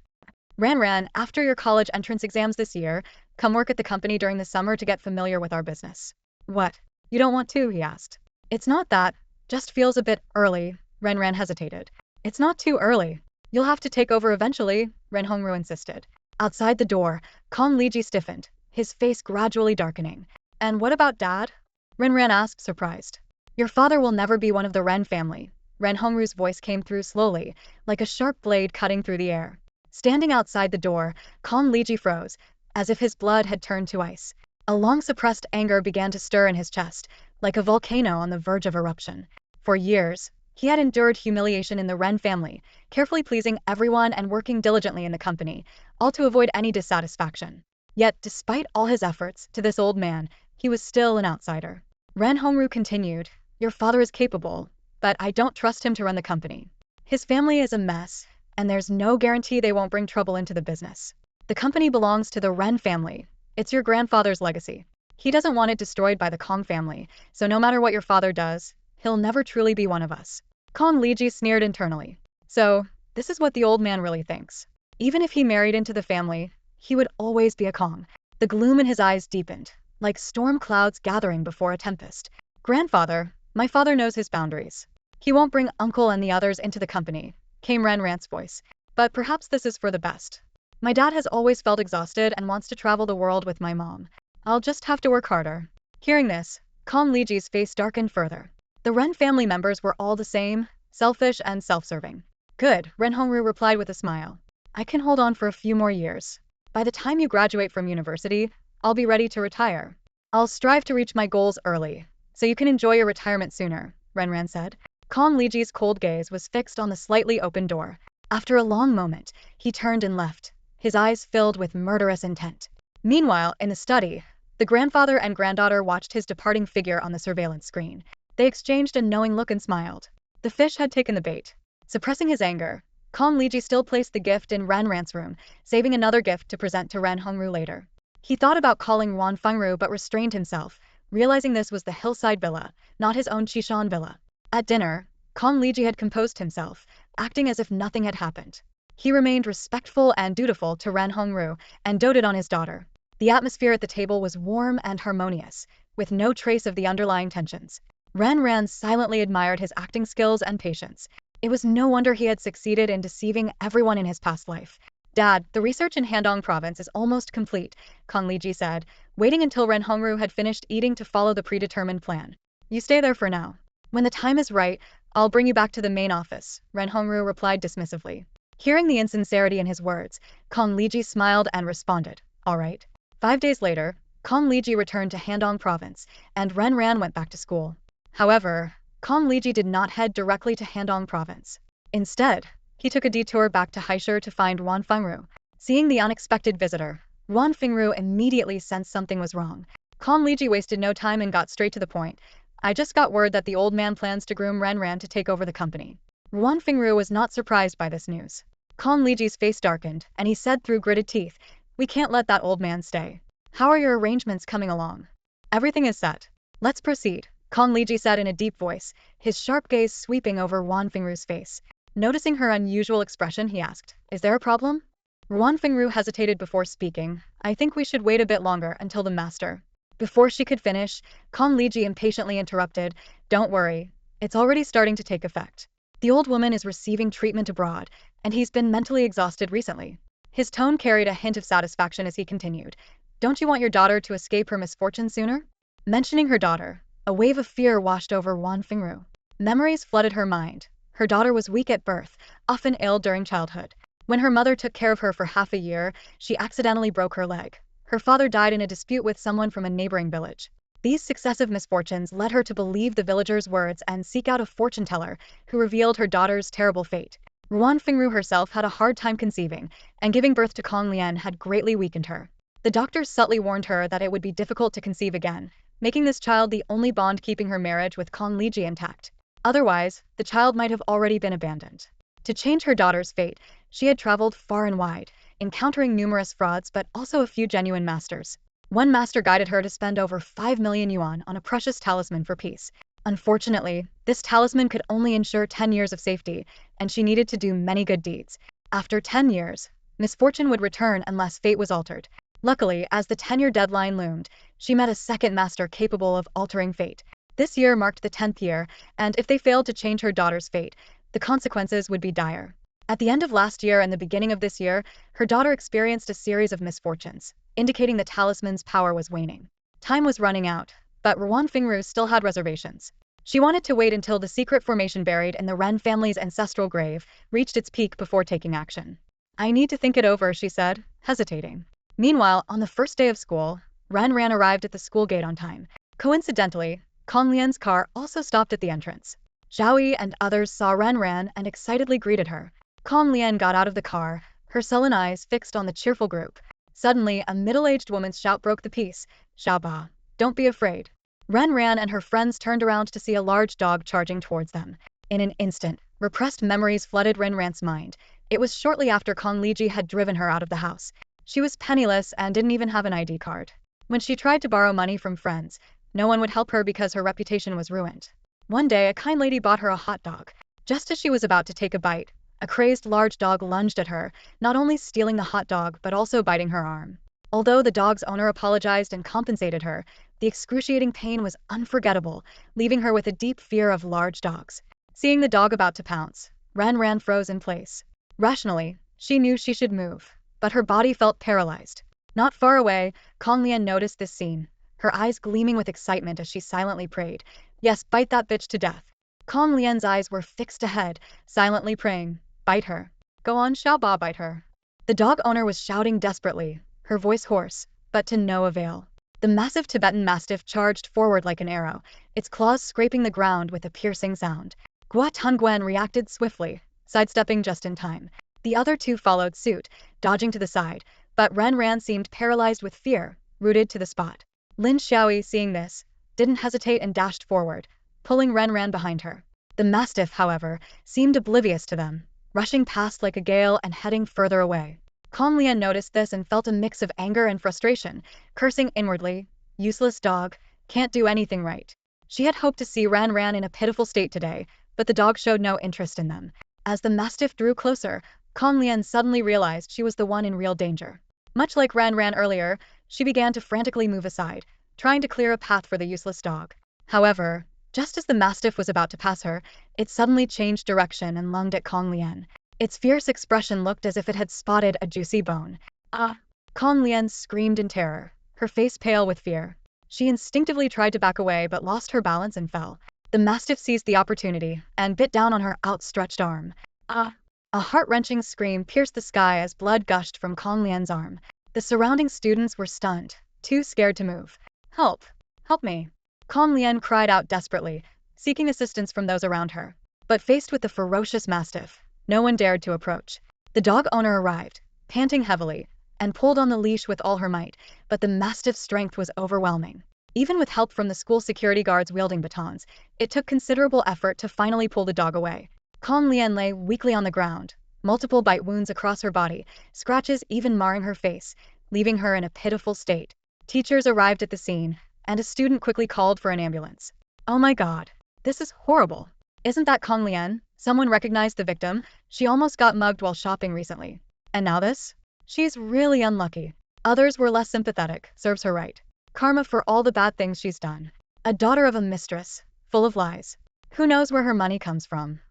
S1: Ran, after your college entrance exams this year, come work at the company during the summer to get familiar with our business. What? You don't want to? He asked. It's not that. Just feels a bit early, Ren hesitated. It's not too early. You'll have to take over eventually, Ren Hongru insisted. Outside the door, Kong Liji stiffened, his face gradually darkening. And what about Dad? Ren asked, surprised. Your father will never be one of the Ren family. Ren Hongru's voice came through slowly, like a sharp blade cutting through the air. Standing outside the door, Kong Liji froze, as if his blood had turned to ice. A long-suppressed anger began to stir in his chest, like a volcano on the verge of eruption. For years, he had endured humiliation in the Ren family, carefully pleasing everyone and working diligently in the company, all to avoid any dissatisfaction. Yet, despite all his efforts, to this old man, he was still an outsider. Ren Hongru continued, Your father is capable, but I don't trust him to run the company. His family is a mess, and there's no guarantee they won't bring trouble into the business. The company belongs to the Ren family. It's your grandfather's legacy. He doesn't want it destroyed by the Kong family, so no matter what your father does, he'll never truly be one of us. Kong Liji sneered internally. So, this is what the old man really thinks. Even if he married into the family, he would always be a Kong. The gloom in his eyes deepened, like storm clouds gathering before a tempest. Grandfather, my father knows his boundaries. He won't bring Uncle and the others into the company, came Ran's voice. But perhaps this is for the best. My dad has always felt exhausted and wants to travel the world with my mom. I'll just have to work harder. Hearing this, Kong Liji's face darkened further. The Ren family members were all the same, selfish and self-serving. Good, Ren Hongru replied with a smile. I can hold on for a few more years. By the time you graduate from university, I'll be ready to retire. I'll strive to reach my goals early, so you can enjoy your retirement sooner, Renran said. Kong Liji's cold gaze was fixed on the slightly open door. After a long moment, he turned and left, his eyes filled with murderous intent. Meanwhile, in the study, the grandfather and granddaughter watched his departing figure on the surveillance screen. They exchanged a knowing look and smiled. The fish had taken the bait. Suppressing his anger, Kong Liji still placed the gift in Ranran's room, saving another gift to present to Ran Hongru later. He thought about calling Wan Fengru but restrained himself, realizing this was the hillside villa, not his own Qishan villa. At dinner, Kong Liji had composed himself, acting as if nothing had happened. He remained respectful and dutiful to Ran Hongru and doted on his daughter. The atmosphere at the table was warm and harmonious, with no trace of the underlying tensions. Ran silently admired his acting skills and patience. It was no wonder he had succeeded in deceiving everyone in his past life. Dad, the research in Handong province is almost complete, Kong Liji said, waiting until Ren Hongru had finished eating to follow the predetermined plan. You stay there for now. When the time is right, I'll bring you back to the main office, Ren Hongru replied dismissively. Hearing the insincerity in his words, Kong Liji smiled and responded, all right. 5 days later, Kong Liji returned to Handong province, and Ren Ran went back to school. However, Kong Liji did not head directly to Handong province. Instead, he took a detour back to Haisher to find Wan Fengru. Seeing the unexpected visitor, Wan Fengru immediately sensed something was wrong. Kong Liji wasted no time and got straight to the point. I just got word that the old man plans to groom Ren Ran to take over the company. Wan Fengru was not surprised by this news. Kong Liji's face darkened, and he said through gritted teeth, we can't let that old man stay. How are your arrangements coming along? Everything is set. Let's proceed, Kong Liji said in a deep voice, his sharp gaze sweeping over Wan Fengru's face. Noticing her unusual expression, he asked, is there a problem? Wan Fengru hesitated before speaking. I think we should wait a bit longer until the master. Before she could finish, Kong Liji impatiently interrupted, don't worry, it's already starting to take effect. The old woman is receiving treatment abroad, and he's been mentally exhausted recently. His tone carried a hint of satisfaction as he continued. Don't you want your daughter to escape her misfortune sooner? Mentioning her daughter, a wave of fear washed over Wan Fengru. Memories flooded her mind. Her daughter was weak at birth, often ill during childhood. When her mother took care of her for half a year, she accidentally broke her leg. Her father died in a dispute with someone from a neighboring village. These successive misfortunes led her to believe the villagers' words and seek out a fortune teller who revealed her daughter's terrible fate. Wan Fengru herself had a hard time conceiving, and giving birth to Kong Lian had greatly weakened her. The doctors subtly warned her that it would be difficult to conceive again, making this child the only bond keeping her marriage with Kong Liji intact. Otherwise, the child might have already been abandoned. To change her daughter's fate, she had traveled far and wide, encountering numerous frauds but also a few genuine masters. One master guided her to spend over 5 million yuan on a precious talisman for peace. Unfortunately, this talisman could only ensure 10 years of safety, and she needed to do many good deeds. After 10 years, misfortune would return unless fate was altered. Luckily, as the 10-year deadline loomed, she met a second master capable of altering fate. This year marked the 10th year, and if they failed to change her daughter's fate, the consequences would be dire. At the end of last year and the beginning of this year, her daughter experienced a series of misfortunes, indicating the talisman's power was waning. Time was running out, but Wan Fengru still had reservations. She wanted to wait until the secret formation buried in the Ren family's ancestral grave reached its peak before taking action. I need to think it over, she said, hesitating. Meanwhile, on the first day of school, Ren Ran arrived at the school gate on time. Coincidentally, Kong Lian's car also stopped at the entrance. Zhao Yi and others saw Ren Ran and excitedly greeted her. Kong Lian got out of the car, her sullen eyes fixed on the cheerful group. Suddenly, a middle-aged woman's shout broke the peace. Xiaoba, don't be afraid. Ren Ran and her friends turned around to see a large dog charging towards them. In an instant, repressed memories flooded Ren Ran's mind. It was shortly after Kong Liji had driven her out of the house. She was penniless and didn't even have an ID card. When she tried to borrow money from friends, no one would help her because her reputation was ruined. One day, a kind lady bought her a hot dog. Just as she was about to take a bite, a crazed large dog lunged at her, not only stealing the hot dog but also biting her arm. Although the dog's owner apologized and compensated her, the excruciating pain was unforgettable, leaving her with a deep fear of large dogs. Seeing the dog about to pounce, Ren Ran froze in place. Rationally, she knew she should move, but her body felt paralyzed. Not far away, Kong Lian noticed this scene, her eyes gleaming with excitement as she silently prayed, yes, bite that bitch to death. Kong Lian's eyes were fixed ahead, silently praying, bite her. Go on, Xiaoba, bite her. The dog owner was shouting desperately, her voice hoarse, but to no avail. The massive Tibetan Mastiff charged forward like an arrow, its claws scraping the ground with a piercing sound. Gua Tunguen reacted swiftly, sidestepping just in time. The other two followed suit, dodging to the side, but Ren Ran seemed paralyzed with fear, rooted to the spot. Lin Xiaoyi, seeing this, didn't hesitate and dashed forward, pulling Ren Ran behind her. The Mastiff, however, seemed oblivious to them, rushing past like a gale and heading further away. Kong Lian noticed this and felt a mix of anger and frustration, cursing inwardly, "Useless dog, can't do anything right." She had hoped to see Ran Ran in a pitiful state today, but the dog showed no interest in them. As the Mastiff drew closer, Kong Lian suddenly realized she was the one in real danger. Much like Ran Ran earlier, she began to frantically move aside, trying to clear a path for the useless dog. However, just as the Mastiff was about to pass her, it suddenly changed direction and lunged at Kong Lian. Its fierce expression looked as if it had spotted a juicy bone. "Ah!" Kong Lian screamed in terror, her face pale with fear. She instinctively tried to back away but lost her balance and fell. The Mastiff seized the opportunity and bit down on her outstretched arm. "Ah!" A heart-wrenching scream pierced the sky as blood gushed from Kong Lian's arm. The surrounding students were stunned, too scared to move. "Help! Help me!" Kong Lian cried out desperately, seeking assistance from those around her. But faced with the ferocious Mastiff, no one dared to approach. The dog owner arrived, panting heavily, and pulled on the leash with all her might, but the Mastiff's strength was overwhelming. Even with help from the school security guards wielding batons, it took considerable effort to finally pull the dog away. Kong Lian lay weakly on the ground, multiple bite wounds across her body, scratches even marring her face, leaving her in a pitiful state. Teachers arrived at the scene, and a student quickly called for an ambulance. "Oh my god, this is horrible. Isn't that Kong Lian?" Someone recognized the victim. "She almost got mugged while shopping recently. And now this? She's really unlucky." Others were less sympathetic. "Serves her right. Karma for all the bad things she's done. A daughter of a mistress, full of lies. Who knows where her money comes from?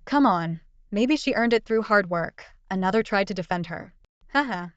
S1: Come on, maybe she earned it through hard work." Another tried to defend her. "Haha."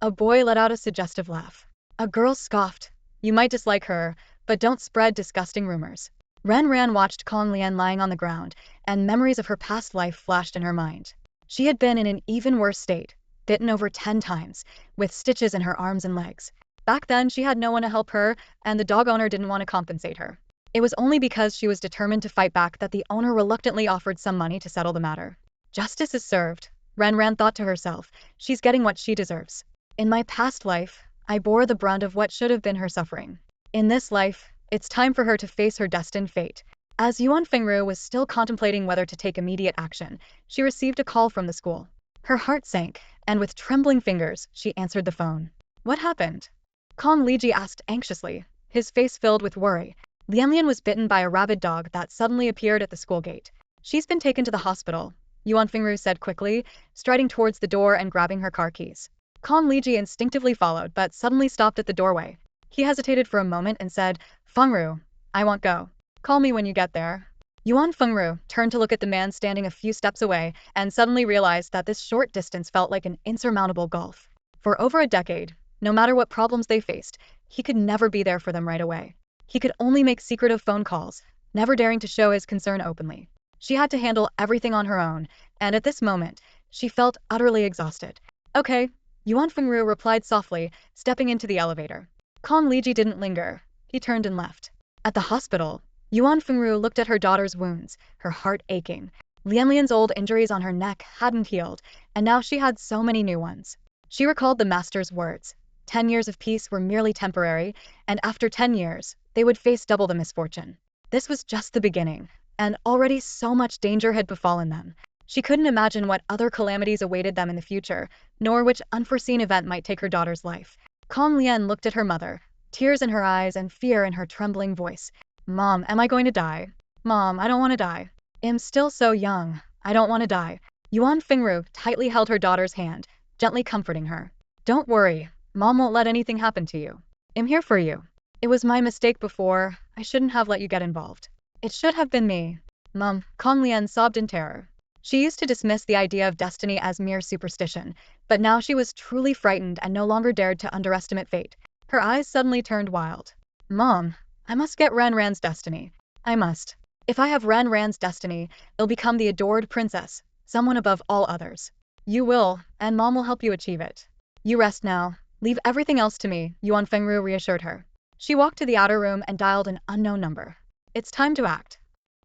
S1: A boy let out a suggestive laugh. A girl scoffed. "You might dislike her, but don't spread disgusting rumors." Ren Ran watched Kong Lian lying on the ground, and memories of her past life flashed in her mind. She had been in an even worse state, bitten over 10 times, with stitches in her arms and legs. Back then she had no one to help her, and the dog owner didn't want to compensate her. It was only because she was determined to fight back that the owner reluctantly offered some money to settle the matter. Justice is served, Ren Ran thought to herself. She's getting what she deserves. In my past life, I bore the brunt of what should have been her suffering. In this life, it's time for her to face her destined fate. As Yuan Fengru was still contemplating whether to take immediate action, she received a call from the school. Her heart sank, and with trembling fingers, she answered the phone. "What happened?" Kong Liji asked anxiously, his face filled with worry. Lianlian was bitten by a rabid dog that suddenly appeared at the school gate. "She's been taken to the hospital," Yuan Fengru said quickly, striding towards the door and grabbing her car keys. Kong Liji instinctively followed but suddenly stopped at the doorway. He hesitated for a moment and said, "Fengru, I won't go. Call me when you get there." Yuan Fengru turned to look at the man standing a few steps away and suddenly realized that this short distance felt like an insurmountable gulf. For over a decade, no matter what problems they faced, he could never be there for them right away. He could only make secretive phone calls, never daring to show his concern openly. She had to handle everything on her own, and at this moment, she felt utterly exhausted. "Okay," Yuan Fengru replied softly, stepping into the elevator. Kong Liji didn't linger. He turned and left. At the hospital, Yuan Fengru looked at her daughter's wounds, her heart aching. Lianlian's old injuries on her neck hadn't healed, and now she had so many new ones. She recalled the master's words. 10 years of peace were merely temporary, and after 10 years, they would face double the misfortune. This was just the beginning, and already so much danger had befallen them. She couldn't imagine what other calamities awaited them in the future, nor which unforeseen event might take her daughter's life. Kong Lian looked at her mother, tears in her eyes and fear in her trembling voice. "Mom, am I going to die? Mom, I don't want to die. I'm still so young. I don't want to die." Yuan Fengru tightly held her daughter's hand, gently comforting her. "Don't worry. Mom won't let anything happen to you. I'm here for you. It was my mistake before. I shouldn't have let you get involved. It should have been me." "Mom," Kong Lian sobbed in terror. She used to dismiss the idea of destiny as mere superstition, but now she was truly frightened and no longer dared to underestimate fate. Her eyes suddenly turned wild. "Mom, I must get Ran Ran's destiny. I must. If I have Ran Ran's destiny, it'll become the adored princess, someone above all others." "You will, and Mom will help you achieve it. You rest now. Leave everything else to me," Yuan Fengru reassured her. She walked to the outer room and dialed an unknown number. It's time to act.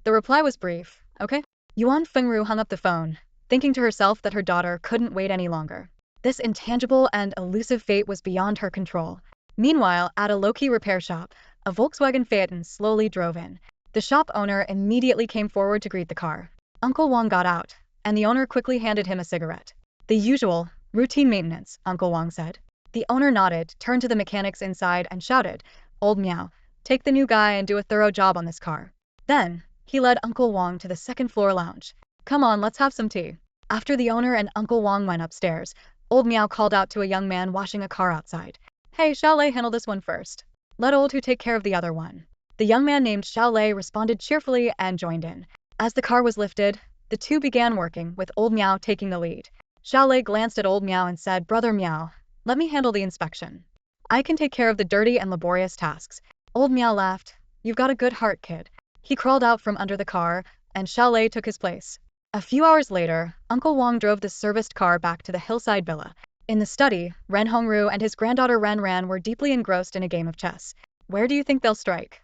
S1: The reply was brief. Okay. Yuan Fengru hung up the phone, thinking to herself that her daughter couldn't wait any longer. This intangible and elusive fate was beyond her control. Meanwhile, at a low-key repair shop, a Volkswagen Phaeton slowly drove in. The shop owner immediately came forward to greet the car. Uncle Wang got out, and the owner quickly handed him a cigarette. The usual, routine maintenance, Uncle Wang said. The owner nodded, turned to the mechanics inside, and shouted, Old Meow, take the new guy and do a thorough job on this car. Then, he led Uncle Wang to the second-floor lounge. Come on, let's have some tea. After the owner and Uncle Wang went upstairs, Old Meow called out to a young man washing a car outside. Hey, Xiaolei, handle this one first. Let Old Hu take care of the other one. The young man named Xiaolei responded cheerfully and joined in. As the car was lifted, the two began working, with Old Meow taking the lead. Xiaolei glanced at Old Meow and said, Brother Meow, let me handle the inspection. I can take care of the dirty and laborious tasks. Old Meow laughed. You've got a good heart, kid. He crawled out from under the car, and Xiaolei took his place. A few hours later, Uncle Wang drove the serviced car back to the hillside villa. In the study, Ren Hongru and his granddaughter Ren Ran were deeply engrossed in a game of chess. Where do you think they'll strike?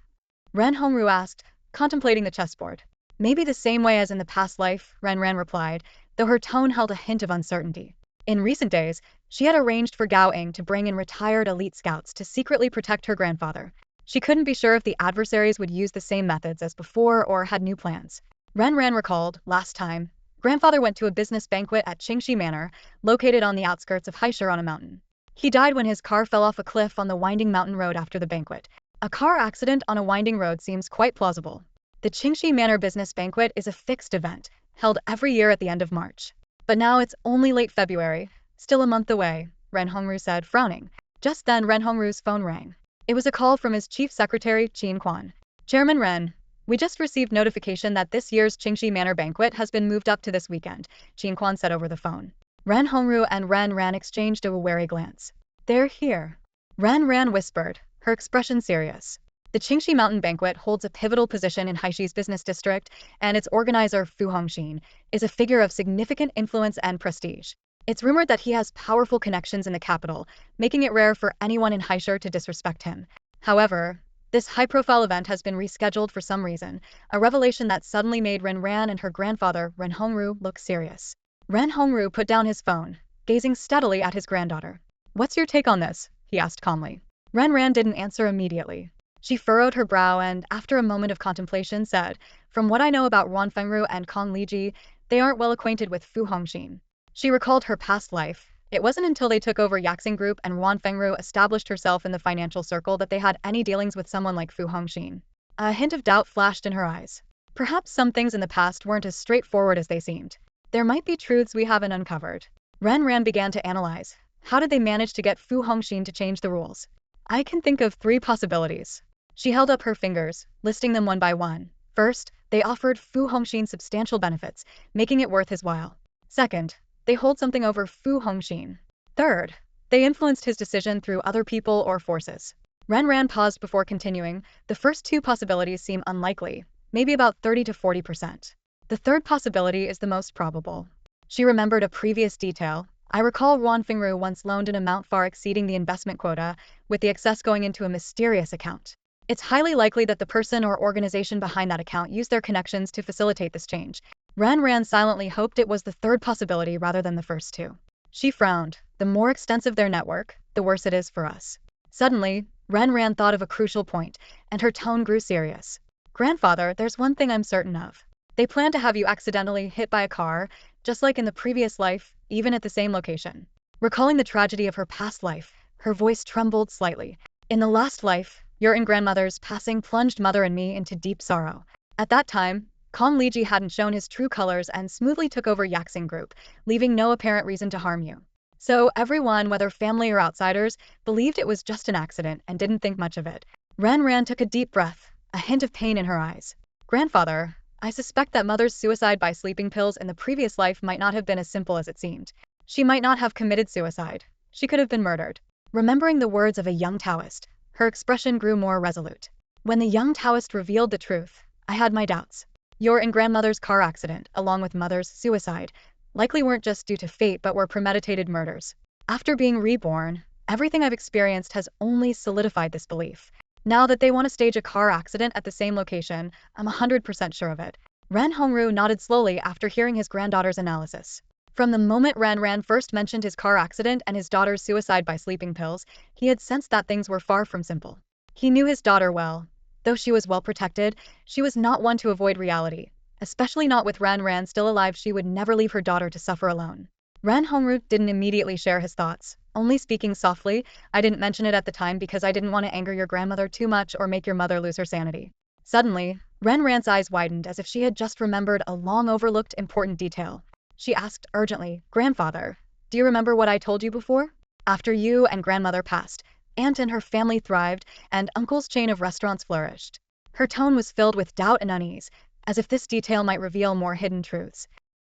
S1: Ren Hongru asked, contemplating the chessboard. Maybe the same way as in the past life, Ren Ran replied, though her tone held a hint of uncertainty. In recent days, she had arranged for Gao Ing to bring in retired elite scouts to secretly protect her grandfather. She couldn't be sure if the adversaries would use the same methods as before or had new plans. Ren Ran recalled, last time, grandfather went to a business banquet at Qingxi Manor, located on the outskirts of Haishur on a mountain. He died when his car fell off a cliff on the winding mountain road after the banquet. A car accident on a winding road seems quite plausible. The Qingxi Manor business banquet is a fixed event, held every year at the end of March. But now it's only late February, still a month away, Ren Hongru said, frowning. Just then Ren Hongru's phone rang. It was a call from his chief secretary, Qin Quan. Chairman Ren, we just received notification that this year's Qingxi Manor banquet has been moved up to this weekend, Qin Quan said over the phone. Ren Hongru and Ren Ran exchanged a wary glance. They're here. Ren Ran whispered, her expression serious. The Qingxi Mountain Banquet holds a pivotal position in Haishi's business district, and its organizer, Fu Hongxin, is a figure of significant influence and prestige. It's rumored that he has powerful connections in the capital, making it rare for anyone in Haishur to disrespect him. However, this high-profile event has been rescheduled for some reason, a revelation that suddenly made Ren Ran and her grandfather, Ren Hongru, look serious. Ren Hongru put down his phone, gazing steadily at his granddaughter. What's your take on this? He asked calmly. Ren Ran didn't answer immediately. She furrowed her brow and, after a moment of contemplation, said, From what I know about Yuan Fengru and Kong Liji, they aren't well acquainted with Fu Hongxin. She recalled her past life. It wasn't until they took over Yaxing Group and Yuan Fengru established herself in the financial circle that they had any dealings with someone like Fu Hongxin. A hint of doubt flashed in her eyes. Perhaps some things in the past weren't as straightforward as they seemed. There might be truths we haven't uncovered. Ren Ran began to analyze. How did they manage to get Fu Hongxin to change the rules? I can think of 3 possibilities. She held up her fingers, listing them one by one. First, they offered Fu Hongxin substantial benefits, making it worth his while. Second, they hold something over Fu Hongxin. Third, they influenced his decision through other people or forces. Ren Ran paused before continuing. The first 2 possibilities seem unlikely, maybe about 30 to 40%. The third possibility is the most probable. She remembered a previous detail. I recall Yuan Fengru once loaned an amount far exceeding the investment quota, with the excess going into a mysterious account. It's highly likely that the person or organization behind that account used their connections to facilitate this change. Ren Ran silently hoped it was the third possibility rather than the first 2. She frowned. The more extensive their network, the worse it is for us. Suddenly, Ren Ran thought of a crucial point, and her tone grew serious. Grandfather, there's one thing I'm certain of. They plan to have you accidentally hit by a car, just like in the previous life, even at the same location. Recalling the tragedy of her past life, her voice trembled slightly. In the last life, your and grandmother's passing plunged mother and me into deep sorrow. At that time, Kong Liji hadn't shown his true colors and smoothly took over Yaxing Group, leaving no apparent reason to harm you. So everyone, whether family or outsiders, believed it was just an accident and didn't think much of it. Ren Ran took a deep breath, a hint of pain in her eyes. Grandfather, I suspect that mother's suicide by sleeping pills in the previous life might not have been as simple as it seemed. She might not have committed suicide. She could have been murdered. Remembering the words of a young Daoist, her expression grew more resolute. When the young Daoist revealed the truth, I had my doubts. Your and grandmother's car accident, along with mother's suicide, likely weren't just due to fate but were premeditated murders. After being reborn, everything I've experienced has only solidified this belief. Now that they want to stage a car accident at the same location, I'm 100% sure of it. Ren Hongru nodded slowly after hearing his granddaughter's analysis. From the moment Ran first mentioned his car accident and his daughter's suicide by sleeping pills, he had sensed that things were far from simple. He knew his daughter well. Though she was well protected, she was not one to avoid reality. Especially not with Ran still alive. She would never leave her daughter to suffer alone. Ran Hongru didn't immediately share his thoughts, only speaking softly. I didn't mention it at the time because I didn't want to anger your grandmother too much or make your mother lose her sanity. Suddenly, Ran's eyes widened as if she had just remembered a long overlooked important detail. She asked urgently, "Grandfather, do you remember what I told you before? After you and grandmother passed, Aunt and her family thrived, and Uncle's chain of restaurants flourished." Her tone was filled with doubt and unease, as if this detail might reveal more hidden truths.